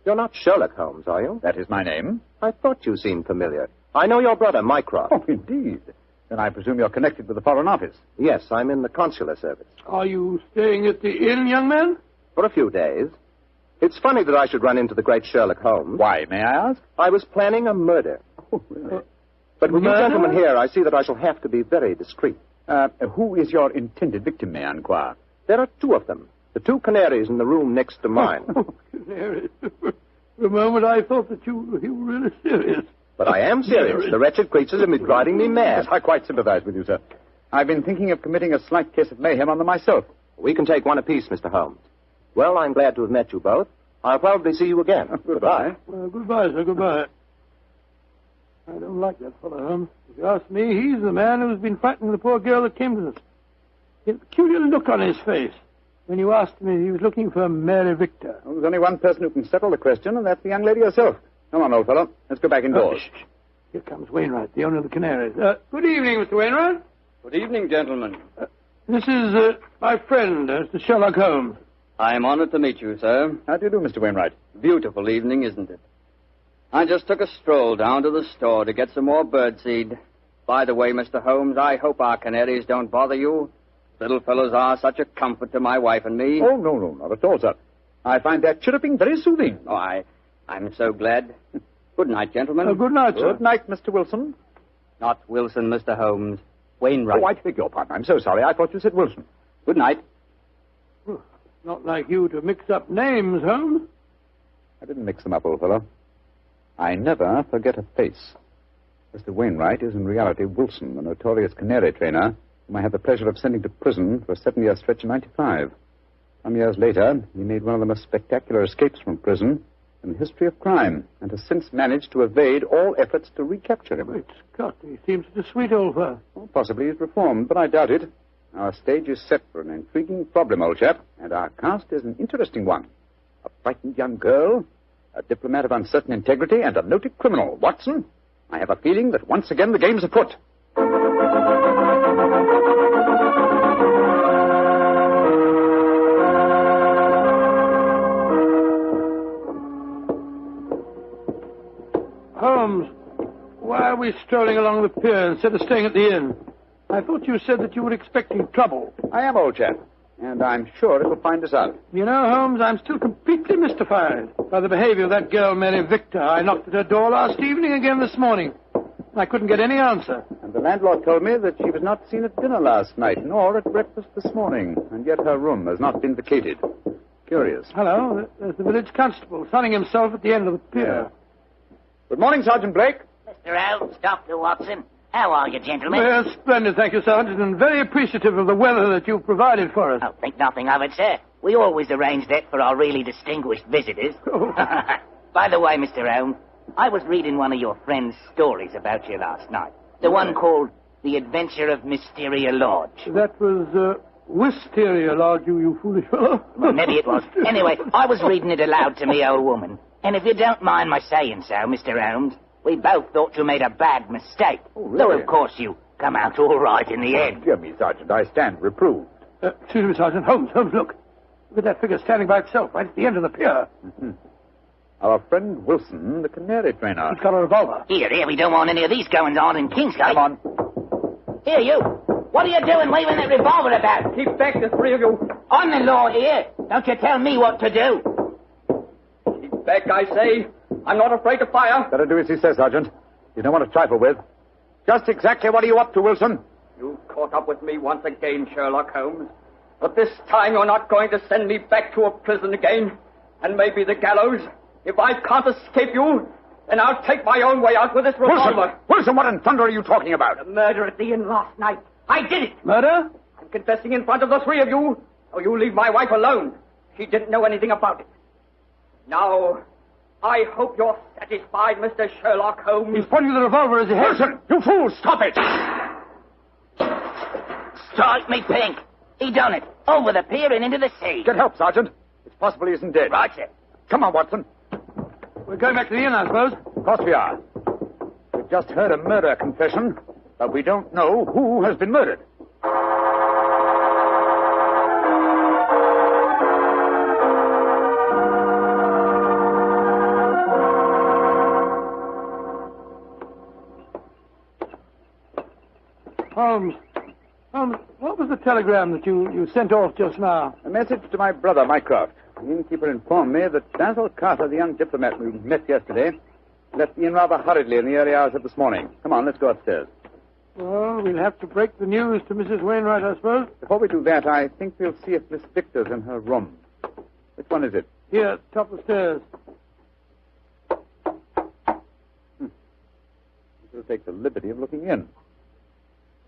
You're not Sherlock Holmes, are you? That is my name. I thought you seemed familiar. I know your brother, Mycroft. Oh, indeed. Then I presume you're connected with the Foreign Office. Yes, I'm in the consular service. Are you staying at the inn, young man? For a few days. It's funny that I should run into the great Sherlock Holmes. Why, may I ask? I was planning a murder. Oh, really? But with you gentlemen here, I see that I shall have to be very discreet. Who is your intended victim, may I inquire? There are 2 of them. The 2 canaries in the room next to mine. Oh, canaries. For a moment I thought that you were really serious. But I am serious. The wretched creatures have been driving me mad. Yes, I quite sympathize with you, sir. I've been thinking of committing a slight case of mayhem on them myself. We can take one apiece, Mr. Holmes. Well, I'm glad to have met you both. I'll probably see you again. Goodbye. Goodbye, sir. Goodbye. I don't like that fellow, Holmes. If you ask me, he's the man who's been frightening the poor girl that came to us. He had a peculiar look on his face when you asked me if he was looking for Mary Victor. Well, there's only one person who can settle the question, and that's the young lady herself. Come on, old fellow. Let's go back indoors. Shh. Here comes Wainwright, the owner of the Canaries. Good evening, Mr. Wainwright. Good evening, gentlemen. This is my friend, Mr. Sherlock Holmes. I'm honored to meet you, sir. How do you do, Mr. Wainwright? Beautiful evening, isn't it? I just took a stroll down to the store to get some more birdseed. By the way, Mr. Holmes, I hope our canaries don't bother you. Little fellows are such a comfort to my wife and me. Oh, no, not at all, sir. I find their chirruping very soothing. Oh, I'm so glad. Good night, gentlemen. Good night, sir. Good night, Mr. Wilson. Not Wilson, Mr. Holmes. Wainwright. Oh, I beg your pardon. I'm so sorry. I thought you said Wilson. Good night. Not like you to mix up names, Holmes. I didn't mix them up, old fellow. I never forget a face. Mr. Wainwright is in reality Wilson, the notorious canary trainer, whom I had the pleasure of sending to prison for a 7-year stretch in '95. Some years later, he made one of the most spectacular escapes from prison in the history of crime, and has since managed to evade all efforts to recapture him. Great Scott, he seems such a sweet old fellow. Well, possibly he's reformed, but I doubt it. Our stage is set for an intriguing problem, old chap, and our cast is an interesting one. A frightened young girl, a diplomat of uncertain integrity, and a noted criminal. Watson, I have a feeling that once again the game's afoot. Holmes, why are we strolling along the pier instead of staying at the inn? I thought you said that you were expecting trouble. I am, old chap. And I'm sure it will find us out. You know, Holmes, I'm still completely mystified by the behavior of that girl, Mary Victor. I knocked at her door last evening, again this morning. I couldn't get any answer. And the landlord told me that she was not seen at dinner last night, nor at breakfast this morning. And yet her room has not been vacated. Curious. Hello, there's the village constable, sunning himself at the end of the pier. Yeah. Good morning, Sergeant Blake. Mr. Holmes, Dr. Watson. How are you, gentlemen? Well, splendid, thank you, Sergeant, and very appreciative of the weather that you've provided for us. Oh, think nothing of it, sir. We always arrange that for our really distinguished visitors. Oh. By the way, Mr. Holmes, I was reading one of your friend's stories about you last night. The one called The Adventure of Mysteria Lodge. That was, Wisteria Lodge, you foolish fellow. Well, maybe it was. Anyway, I was reading it aloud to me old woman. And if you don't mind my saying so, Mr. Holmes, we both thought you made a bad mistake. Oh, really? Though, of course, you come out all right in the end. Dear me, Sergeant, I stand reproved. Excuse me, Sergeant. Holmes, look. Look at that figure standing by itself right at the end of the pier. Mm-hmm. Our friend Wilson, the Canary trainer. He's got a revolver. Here, we don't want any of these goings-on in Kingsgate. Come on. Here, you. What are you doing waving that revolver about? Keep back, the three of you. I'm the law here. Don't you tell me what to do. Keep back, I say. I'm not afraid to fire. Better do as he says, Sergeant. You don't want to trifle with. Just exactly what are you up to, Wilson? You caught up with me once again, Sherlock Holmes. But this time you're not going to send me back to a prison again. And maybe the gallows. If I can't escape you, then I'll take my own way out with this revolver. Wilson, what in thunder are you talking about? The murder at the inn last night. I did it. Murder? I'm confessing in front of the three of you. So you leave my wife alone. She didn't know anything about it. Now, I hope you're satisfied, Mr. Sherlock Holmes. He's pointing the revolver as he heads. Wilson, you fool, stop it! Strike me pink. He done it. Over the pier and into the sea. Get help, Sergeant. It's possible he isn't dead. Right, sir. Come on, Watson. We're going back to the inn, I suppose. Of course we are. We've just heard a murder confession, but we don't know who has been murdered. Holmes, what was the telegram that you sent off just now? A message to my brother, Mycroft. The innkeeper informed me that Basil Carter, the young diplomat we met yesterday, left the inn rather hurriedly in the early hours of this morning. Come on, let's go upstairs. Well, we'll have to break the news to Mrs. Wainwright, I suppose. Before we do that, I think we'll see if Miss Victor's in her room. Which one is it? Here, top of the stairs. We'll take the liberty of looking in.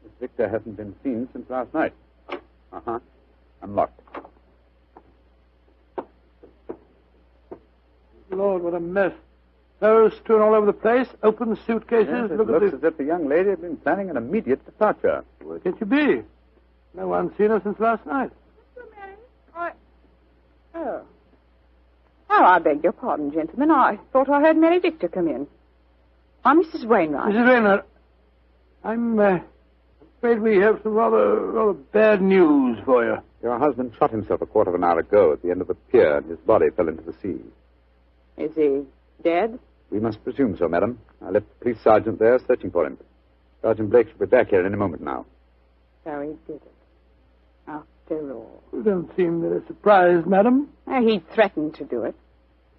Miss Victor hasn't been seen since last night. Uh-huh. Unlocked. Lord, what a mess. Clothes strewn all over the place, open suitcases. Yes, it Look looks at as if the young lady had been planning an immediate departure. Where can she be? No one's seen her since last night. Oh, I beg your pardon, gentlemen. I thought I heard Mary Victor come in. I'm Mrs. Wainwright. Mrs. Wainwright, I'm afraid we have some rather bad news for you. Your husband shot himself a quarter of an hour ago at the end of the pier, and his body fell into the sea. Is he dead? We must presume so, madam. I left the police sergeant there searching for him. Sergeant Blake should be back here any moment now. So he did it. After all. You don't seem very surprised, madam. He threatened to do it.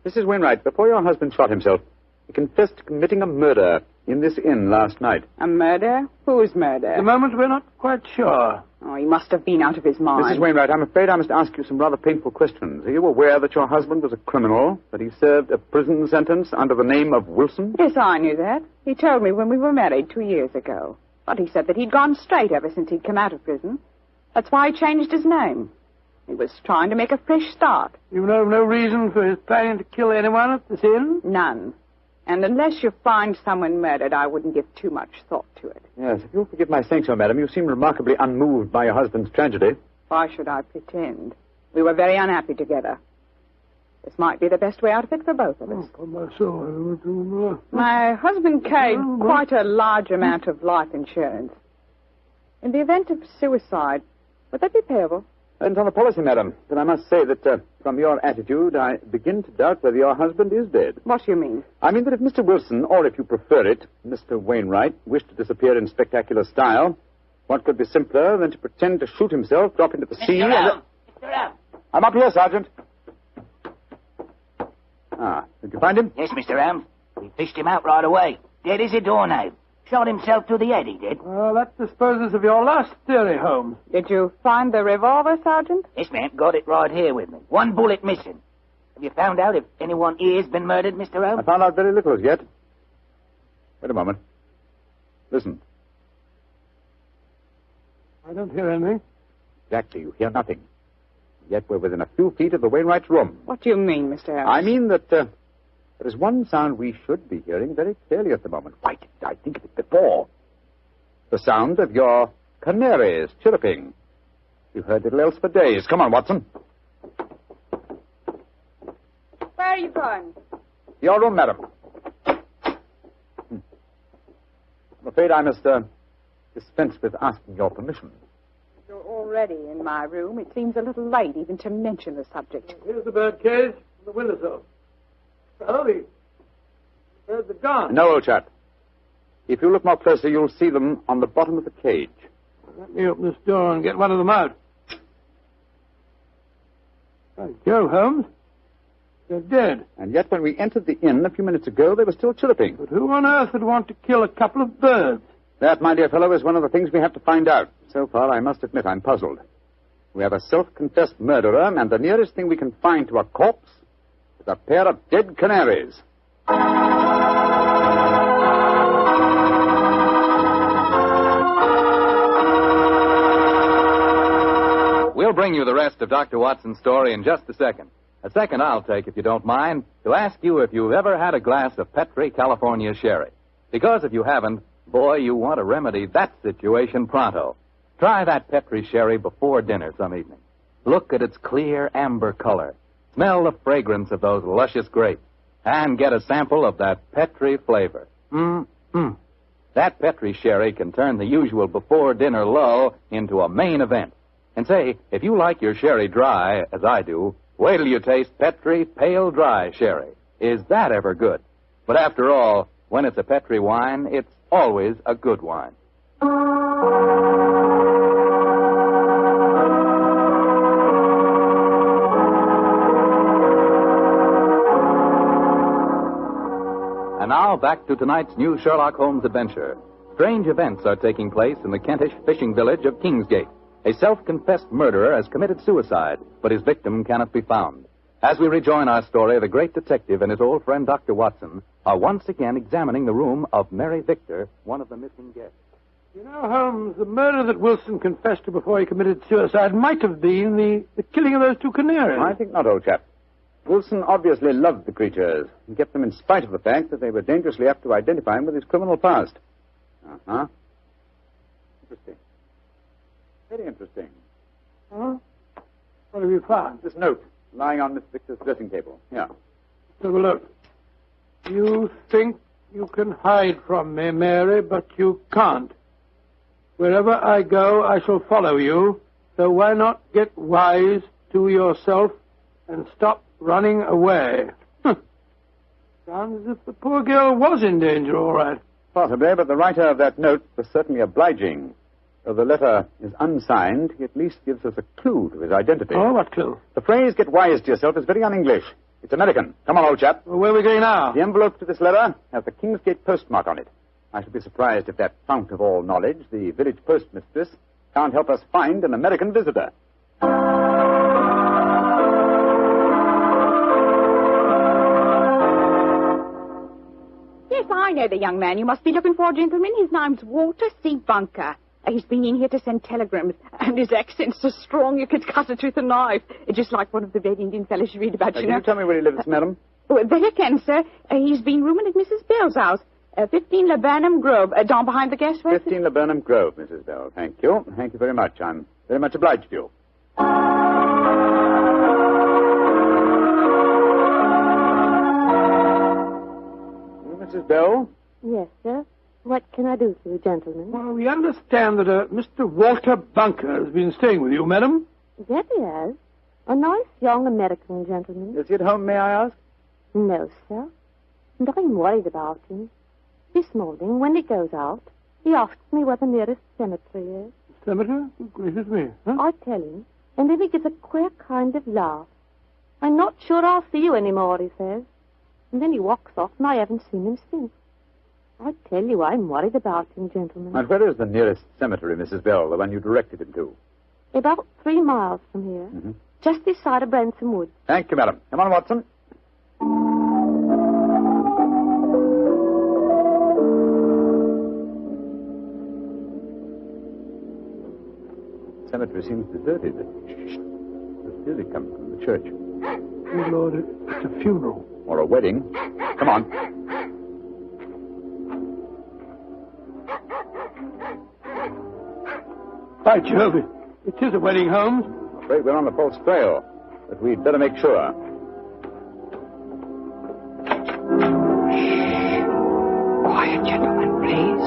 Mrs. Wainwright, before your husband shot himself, he confessed to committing a murder in this inn last night. A murder? Whose murder? At the moment, we're not quite sure. Oh, he must have been out of his mind. Mrs. Wainwright, I'm afraid I must ask you some rather painful questions. Are you aware that your husband was a criminal, that he served a prison sentence under the name of Wilson? Yes, I knew that. He told me when we were married 2 years ago. But he said that he'd gone straight ever since he'd come out of prison. That's why he changed his name. He was trying to make a fresh start. You know no reason for his planning to kill anyone at this inn? None. And unless you find someone murdered, I wouldn't give too much thought to it. Yes, if you'll forgive my saying so, madam, you seem remarkably unmoved by your husband's tragedy. Why should I pretend? We were very unhappy together. This might be the best way out of it for both of us. Oh, my soul. My husband carried quite a large amount of life insurance. In the event of suicide, would that be payable? And on the policy, madam, then I must say that from your attitude, I begin to doubt whether your husband is dead. What do you mean? I mean that if Mr. Wilson, or if you prefer it, Mr. Wainwright, wished to disappear in spectacular style, What could be simpler than to pretend to shoot himself, drop into the sea... Mr. Elm! I'm up here, Sergeant. Ah, did you find him? Yes, Mr. Elm. We fished him out right away. Dead as a doornail. Shot himself through the head, he did. Well, that disposes of your last theory, Holmes. Did you find the revolver, Sergeant? Yes, ma'am. Got it right here with me. One bullet missing. Have you found out if anyone here's been murdered, Mr. Elm? I found out very little as yet. Wait a moment. Listen. I don't hear anything. Exactly, you hear nothing. Yet we're within a few feet of the Wainwright's room. What do you mean, Mr. Elm? I mean that there is one sound we should be hearing very clearly at the moment. Why didn't I think of it before? The sound of your canaries chirruping. You've heard little else for days. Come on, Watson. Where are you going? Your room, madam. I'm afraid I must dispense with asking your permission. You're already in my room. It seems a little late even to mention the subject. Here's the bird cage and the windowsill. Oh, the birds are gone. No, old chap. If you look more closely, you'll see them on the bottom of the cage. Let me open this door and get one of them out. By Jove, Holmes. They're dead. And yet when we entered the inn a few minutes ago, they were still chirruping. But who on earth would want to kill a couple of birds? That, my dear fellow, is one of the things we have to find out. So far, I must admit, I'm puzzled. We have a self-confessed murderer, and the nearest thing we can find to a corpse is a pair of dead canaries. We'll bring you the rest of Dr. Watson's story in just a second. A second I'll take, if you don't mind, to ask you if you've ever had a glass of Petri California Sherry. Because if you haven't, boy, you want to remedy that situation pronto. Try that Petri Sherry before dinner some evening. Look at its clear amber color. Smell the fragrance of those luscious grapes. And get a sample of that Petri flavor. That Petri Sherry can turn the usual before-dinner lull into a main event. And say, if you like your sherry dry, as I do, wait till you taste Petri Pale Dry Sherry. Is that ever good? But after all, when it's a Petri wine, it's always a good wine. And now, back to tonight's new Sherlock Holmes adventure. Strange events are taking place in the Kentish fishing village of Kingsgate. A self-confessed murderer has committed suicide, but his victim cannot be found. As we rejoin our story, the great detective and his old friend Dr. Watson are once again examining the room of Mary Victor, one of the missing guests. You know, Holmes, the murder that Wilson confessed to before he committed suicide might have been the killing of those two canaries. I think not, old chap. Wilson obviously loved the creatures and kept them in spite of the fact that they were dangerously apt to identify him with his criminal past. Uh-huh. Interesting. Very interesting. Huh? What have you found? This note lying on Miss Victor's dressing table. Here. Have a look. You think you can hide from me, Mary, but you can't. Wherever I go, I shall follow you. So why not get wise to yourself and stop running away? Sounds as if the poor girl was in danger, all right. Possibly, but the writer of that note was certainly obliging. Though the letter is unsigned, he at least gives us a clue to his identity. Oh, what clue? The phrase, get wise to yourself, is very un-English. It's American. Come on, old chap. Well, where are we going now? The envelope to this letter has the Kingsgate postmark on it. I should be surprised if that fount of all knowledge, the village postmistress, can't help us find an American visitor. Yes, I know the young man you must be looking for, gentlemen. His name's Walter C. Bunker. He's been in here to send telegrams, and his accent's so strong you could cut it with a knife. Just like one of the Red Indian fellows you read about, you know. Can you tell me where he lives, madam? Well, there you can, sir. He's been rooming at Mrs. Bell's house. 15 Laburnum Grove, down behind the gas works. 15 Laburnum Grove, Mrs. Bell. Thank you. Thank you very much. I'm very much obliged to you. Mrs. Bell? Yes, sir. What can I do for you, gentlemen? Well, we understand that Mr. Walter Bunker has been staying with you, madam. Yes, he has. A nice young American gentleman. Is he at home, may I ask? No, sir. And I'm worried about him. This morning, when he goes out, he asks me where the nearest cemetery is. cemetery? Good gracious me. Huh? I tell him, and then he gives a queer kind of laugh. I'm not sure I'll see you anymore, he says. And then he walks off, and I haven't seen him since. I tell you, I'm worried about him, gentlemen. And where is the nearest cemetery, Mrs. Bell, the one you directed him to? About 3 miles from here. Mm-hmm. Just this side of Branson Wood. Thank you, madam. Come on, Watson. The cemetery seems deserted. The music comes from the church. Good Lord, it's a funeral. Or a wedding. Come on. By Jove, it is a wedding, Holmes. I'm afraid we're on the false trail, but we'd better make sure. Quiet, gentlemen, please.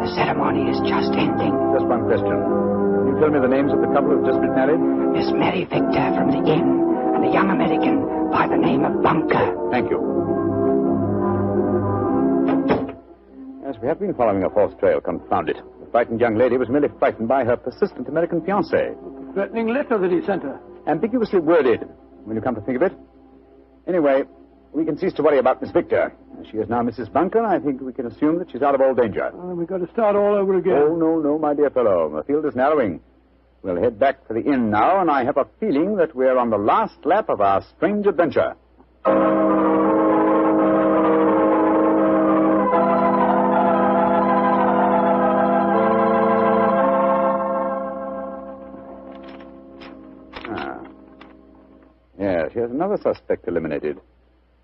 The ceremony is just ending. Just one question. Can you tell me the names of the couple who've just been married? Miss Mary Victor from the inn, and a young American by the name of Bunker. Thank you. Yes, we have been following a false trail, confound it. The frightened young lady was merely frightened by her persistent American fiancé. The threatening letter that he sent her. Ambiguously worded, when you come to think of it. Anyway, we can cease to worry about Miss Victor. As she is now Mrs. Bunker, I think we can assume that she's out of all danger. We've got to start all over again. Oh, no, my dear fellow. The field is narrowing. We'll head back for the inn now, and I have a feeling that we're on the last lap of our strange adventure. Yes, here's another suspect eliminated.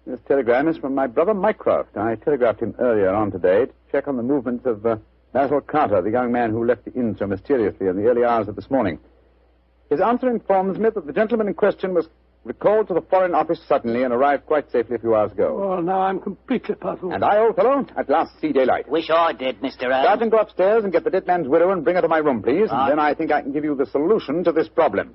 This telegram is from my brother Mycroft. I telegraphed him earlier on today to check on the movements of Basil Carter, the young man who left the inn so mysteriously in the early hours of this morning. His answer informs me that the gentleman in question was recalled to the Foreign Office suddenly and arrived quite safely a few hours ago. Well, now I'm completely puzzled. And I, old fellow, at last see daylight. Wish I did, Mr. Holmes. Sergeant, go upstairs and get the dead man's widow and bring her to my room, please. Right. And then I think I can give you the solution to this problem.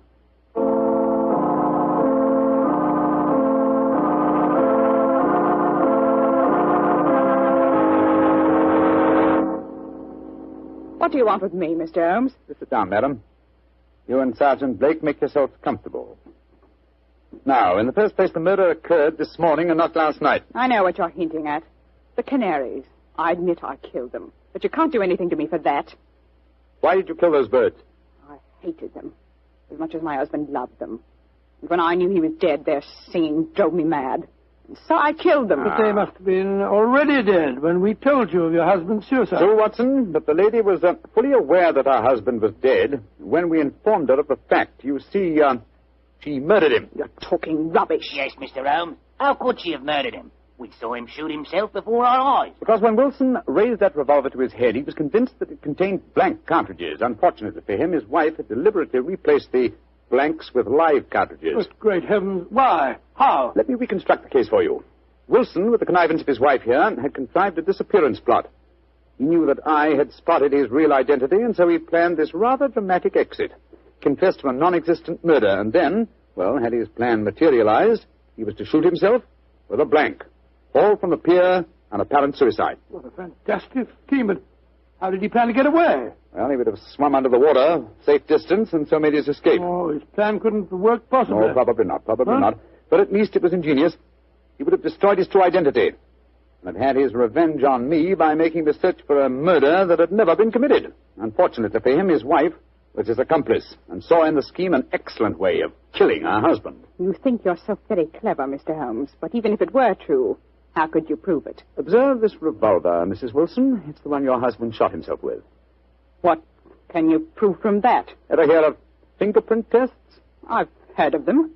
What do you want with me, Mr. Holmes? Sit down, madam. You and Sergeant Blake make yourselves comfortable. Now, in the first place, the murder occurred this morning and not last night. I know what you're hinting at. The Canaries. I admit I killed them. But you can't do anything to me for that. Why did you kill those birds? I hated them. As much as my husband loved them. And when I knew he was dead, their singing drove me mad. And so I killed them. But they must have been already dead when we told you of your husband's suicide. True, Watson, but the lady was fully aware that her husband was dead when we informed her of the fact. You see, she murdered him. You're talking rubbish. Yes, Mr. Holmes. How could she have murdered him? We saw him shoot himself before our eyes. Because when Wilson raised that revolver to his head, he was convinced that it contained blank cartridges. Unfortunately for him, his wife had deliberately replaced the blanks with live cartridges. But great heavens, why? How? Let me reconstruct the case for you. Wilson, with the connivance of his wife here, had contrived a disappearance plot. He knew that I had spotted his real identity, and so he planned this rather dramatic exit. Confessed to a non-existent murder, and then, well, had his plan materialized, he was to shoot himself with a blank. Fall from the pier, and apparent suicide. What a fantastic scheme, but how did he plan to get away? Well, he would have swum under the water, safe distance, and so made his escape. Oh, his plan couldn't work possibly. No, probably not, not. But at least it was ingenious. He would have destroyed his true identity and had his revenge on me by making the search for a murder that had never been committed. Unfortunately for him, his wife was his accomplice and saw in the scheme an excellent way of killing her husband. You think you're so very clever, Mr. Holmes, but even if it were true, how could you prove it? Observe this revolver, Mrs. Wilson. It's the one your husband shot himself with. What can you prove from that? Ever hear of fingerprint tests? I've heard of them.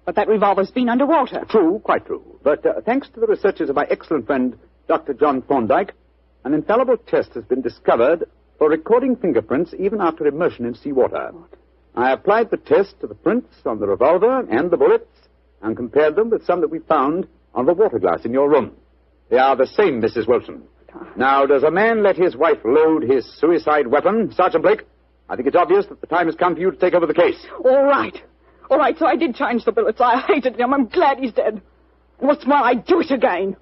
But that revolver's been underwater. True, quite true. But thanks to the researches of my excellent friend, Dr. John Thorndyke, an infallible test has been discovered for recording fingerprints even after immersion in seawater. I applied the test to the prints on the revolver and the bullets and compared them with some that we found on the water glass in your room. They are the same, Mrs. Wilson. Now, does a man let his wife load his suicide weapon? Sergeant Blake, I think it's obvious that the time has come for you to take over the case. All right, so I did change the bullets. I hated him. I'm glad he's dead. What's more, I'd do it again.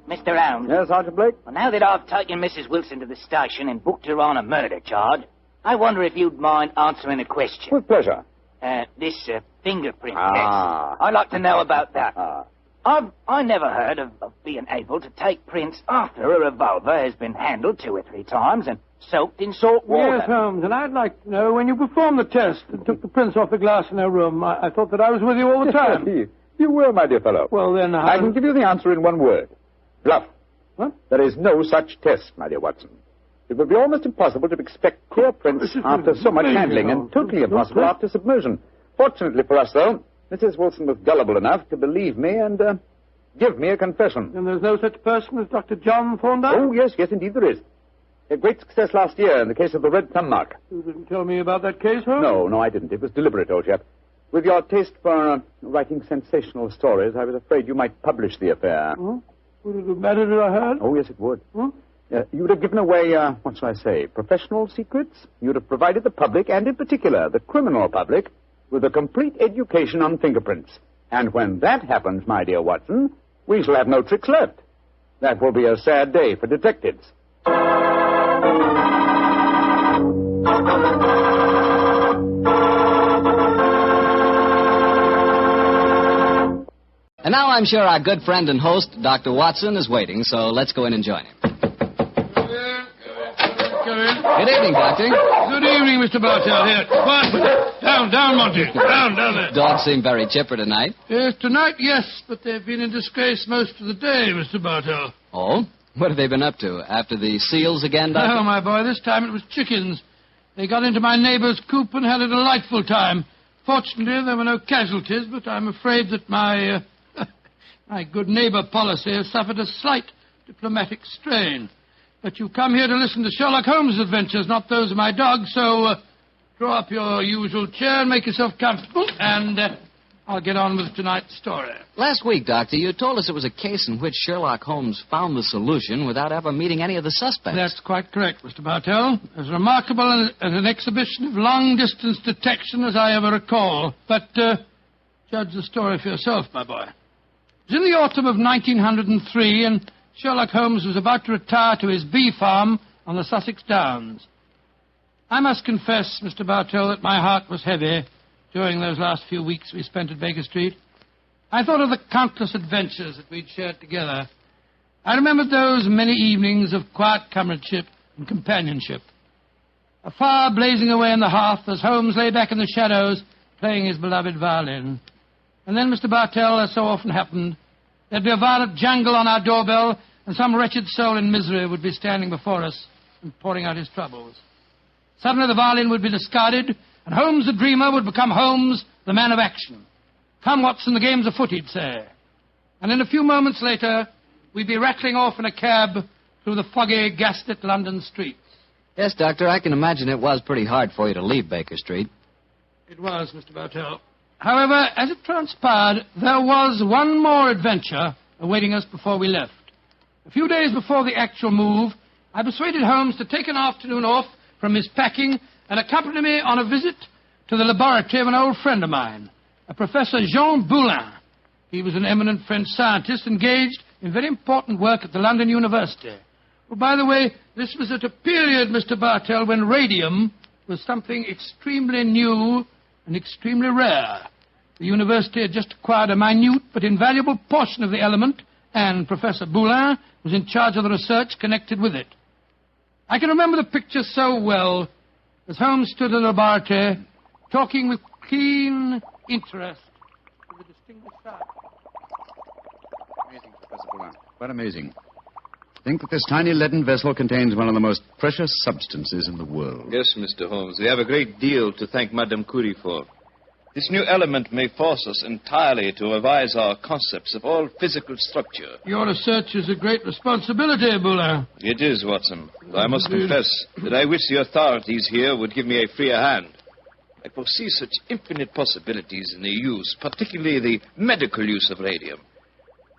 Mr. Holmes. Yes, Sergeant Blake? Well, now that I've taken Mrs. Wilson to the station and booked her on a murder charge, I wonder if you'd mind answering a question. With pleasure. This fingerprint test. I'd like to know about that. I never heard of being able to take prints after a revolver has been handled 2 or 3 times and soaked in salt water. Yes, Holmes, and I'd like to know when you performed the test and took the prints off the glass in her room. I thought that I was with you all the time. You were, my dear fellow. Well, then, I can give you the answer in one word. Bluff. What? There is no such test, my dear Watson. It would be almost impossible to expect clear prints after so much handling, and totally impossible after submersion. Fortunately for us, though, Mrs. Wilson was gullible enough to believe me and give me a confession. And there's no such person as Dr. John Thorndyke? Oh, yes, indeed there is. A great success last year in the case of the red thumb mark. You didn't tell me about that case, Holmes? No, I didn't. It was deliberate, old chap. With your taste for writing sensational stories, I was afraid you might publish the affair. Would it have mattered if I heard? Oh, yes, it would. You would have given away, what shall I say, professional secrets? You'd have provided the public, and in particular the criminal public, with a complete education on fingerprints. And when that happens, my dear Watson, we shall have no tricks left. That will be a sad day for detectives. And now I'm sure our good friend and host, Dr. Watson, is waiting, so let's go in and join him. Good evening, Doctor. Good evening, Mr. Bartell. Here. What? Down, Monty. Down there. Dogs seem very chipper tonight. Yes, tonight, yes, but they've been in disgrace most of the day, Mr. Bartell. Oh? What have they been up to? After the seals again, Doctor? No, my boy, this time it was chickens. They got into my neighbor's coop and had a delightful time. Fortunately, there were no casualties, but I'm afraid that my good neighbor policy has suffered a slight diplomatic strain. But you come here to listen to Sherlock Holmes' adventures, not those of my dog, so draw up your usual chair and make yourself comfortable, and I'll get on with tonight's story. Last week, Doctor, you told us it was a case in which Sherlock Holmes found the solution without ever meeting any of the suspects. That's quite correct, Mr. Bartell. As remarkable as an exhibition of long-distance detection as I ever recall. But judge the story for yourself, my boy. It was in the autumn of 1903, and Sherlock Holmes was about to retire to his bee farm on the Sussex Downs. I must confess, Mr. Bartell, that my heart was heavy during those last few weeks we spent at Baker Street. I thought of the countless adventures that we'd shared together. I remembered those many evenings of quiet comradeship and companionship. A fire blazing away in the hearth as Holmes lay back in the shadows playing his beloved violin. And then, Mr. Bartell, as so often happened, there'd be a violent jangle on our doorbell, and some wretched soul in misery would be standing before us and pouring out his troubles. Suddenly the violin would be discarded, and Holmes the dreamer would become Holmes the man of action. Come, Watson, the game's afoot, he'd say. And in a few moments later, we'd be rattling off in a cab through the foggy, gaslit London streets. Yes, Doctor, I can imagine it was pretty hard for you to leave Baker Street. It was, Mr. Bartell. However, as it transpired, there was one more adventure awaiting us before we left. A few days before the actual move, I persuaded Holmes to take an afternoon off from his packing and accompany me on a visit to the laboratory of an old friend of mine, a Professor Jean Boulin. He was an eminent French scientist engaged in very important work at the London University. Well, by the way, this was at a period, Mr. Bartell, when radium was something extremely new and extremely rare. The university had just acquired a minute but invaluable portion of the element, and Professor Boulin was in charge of the research connected with it. I can remember the picture so well as Holmes stood in the laboratory talking with keen interest to the distinguished scientist. Amazing, Professor Boulin. Quite amazing. Think that this tiny leaden vessel contains one of the most precious substances in the world. Yes, Mr. Holmes. We have a great deal to thank Madame Curie for. This new element may force us entirely to revise our concepts of all physical structure. Your research is a great responsibility, Boulin. It is, Watson. I must confess that I wish the authorities here would give me a freer hand. I foresee such infinite possibilities in the use, particularly the medical use of radium.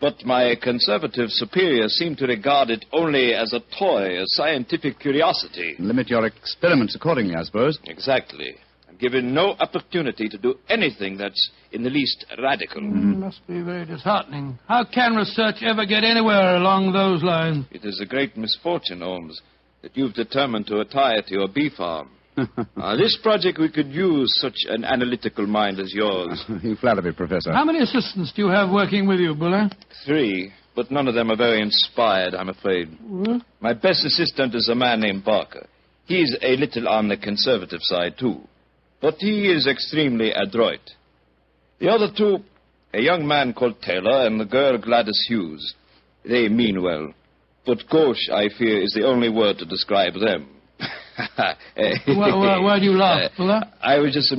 But my conservative superiors seem to regard it only as a toy, a scientific curiosity. Limit your experiments accordingly, I suppose. Exactly. given no opportunity to do anything that's in the least radical. Must be very disheartening. How can research ever get anywhere along those lines? It is a great misfortune, Holmes, that you've determined to retire to your bee farm. This project, we could use such an analytical mind as yours. You flatter me, Professor. How many assistants do you have working with you, Buller? 3, but none of them are very inspired, I'm afraid. What? My best assistant is a man named Barker. He's a little on the conservative side, too. But he is extremely adroit. The other 2, a young man called Taylor and the girl Gladys Hughes. They mean well. But gauche, I fear, is the only word to describe them. Why do you laugh, Buller? I was just amused.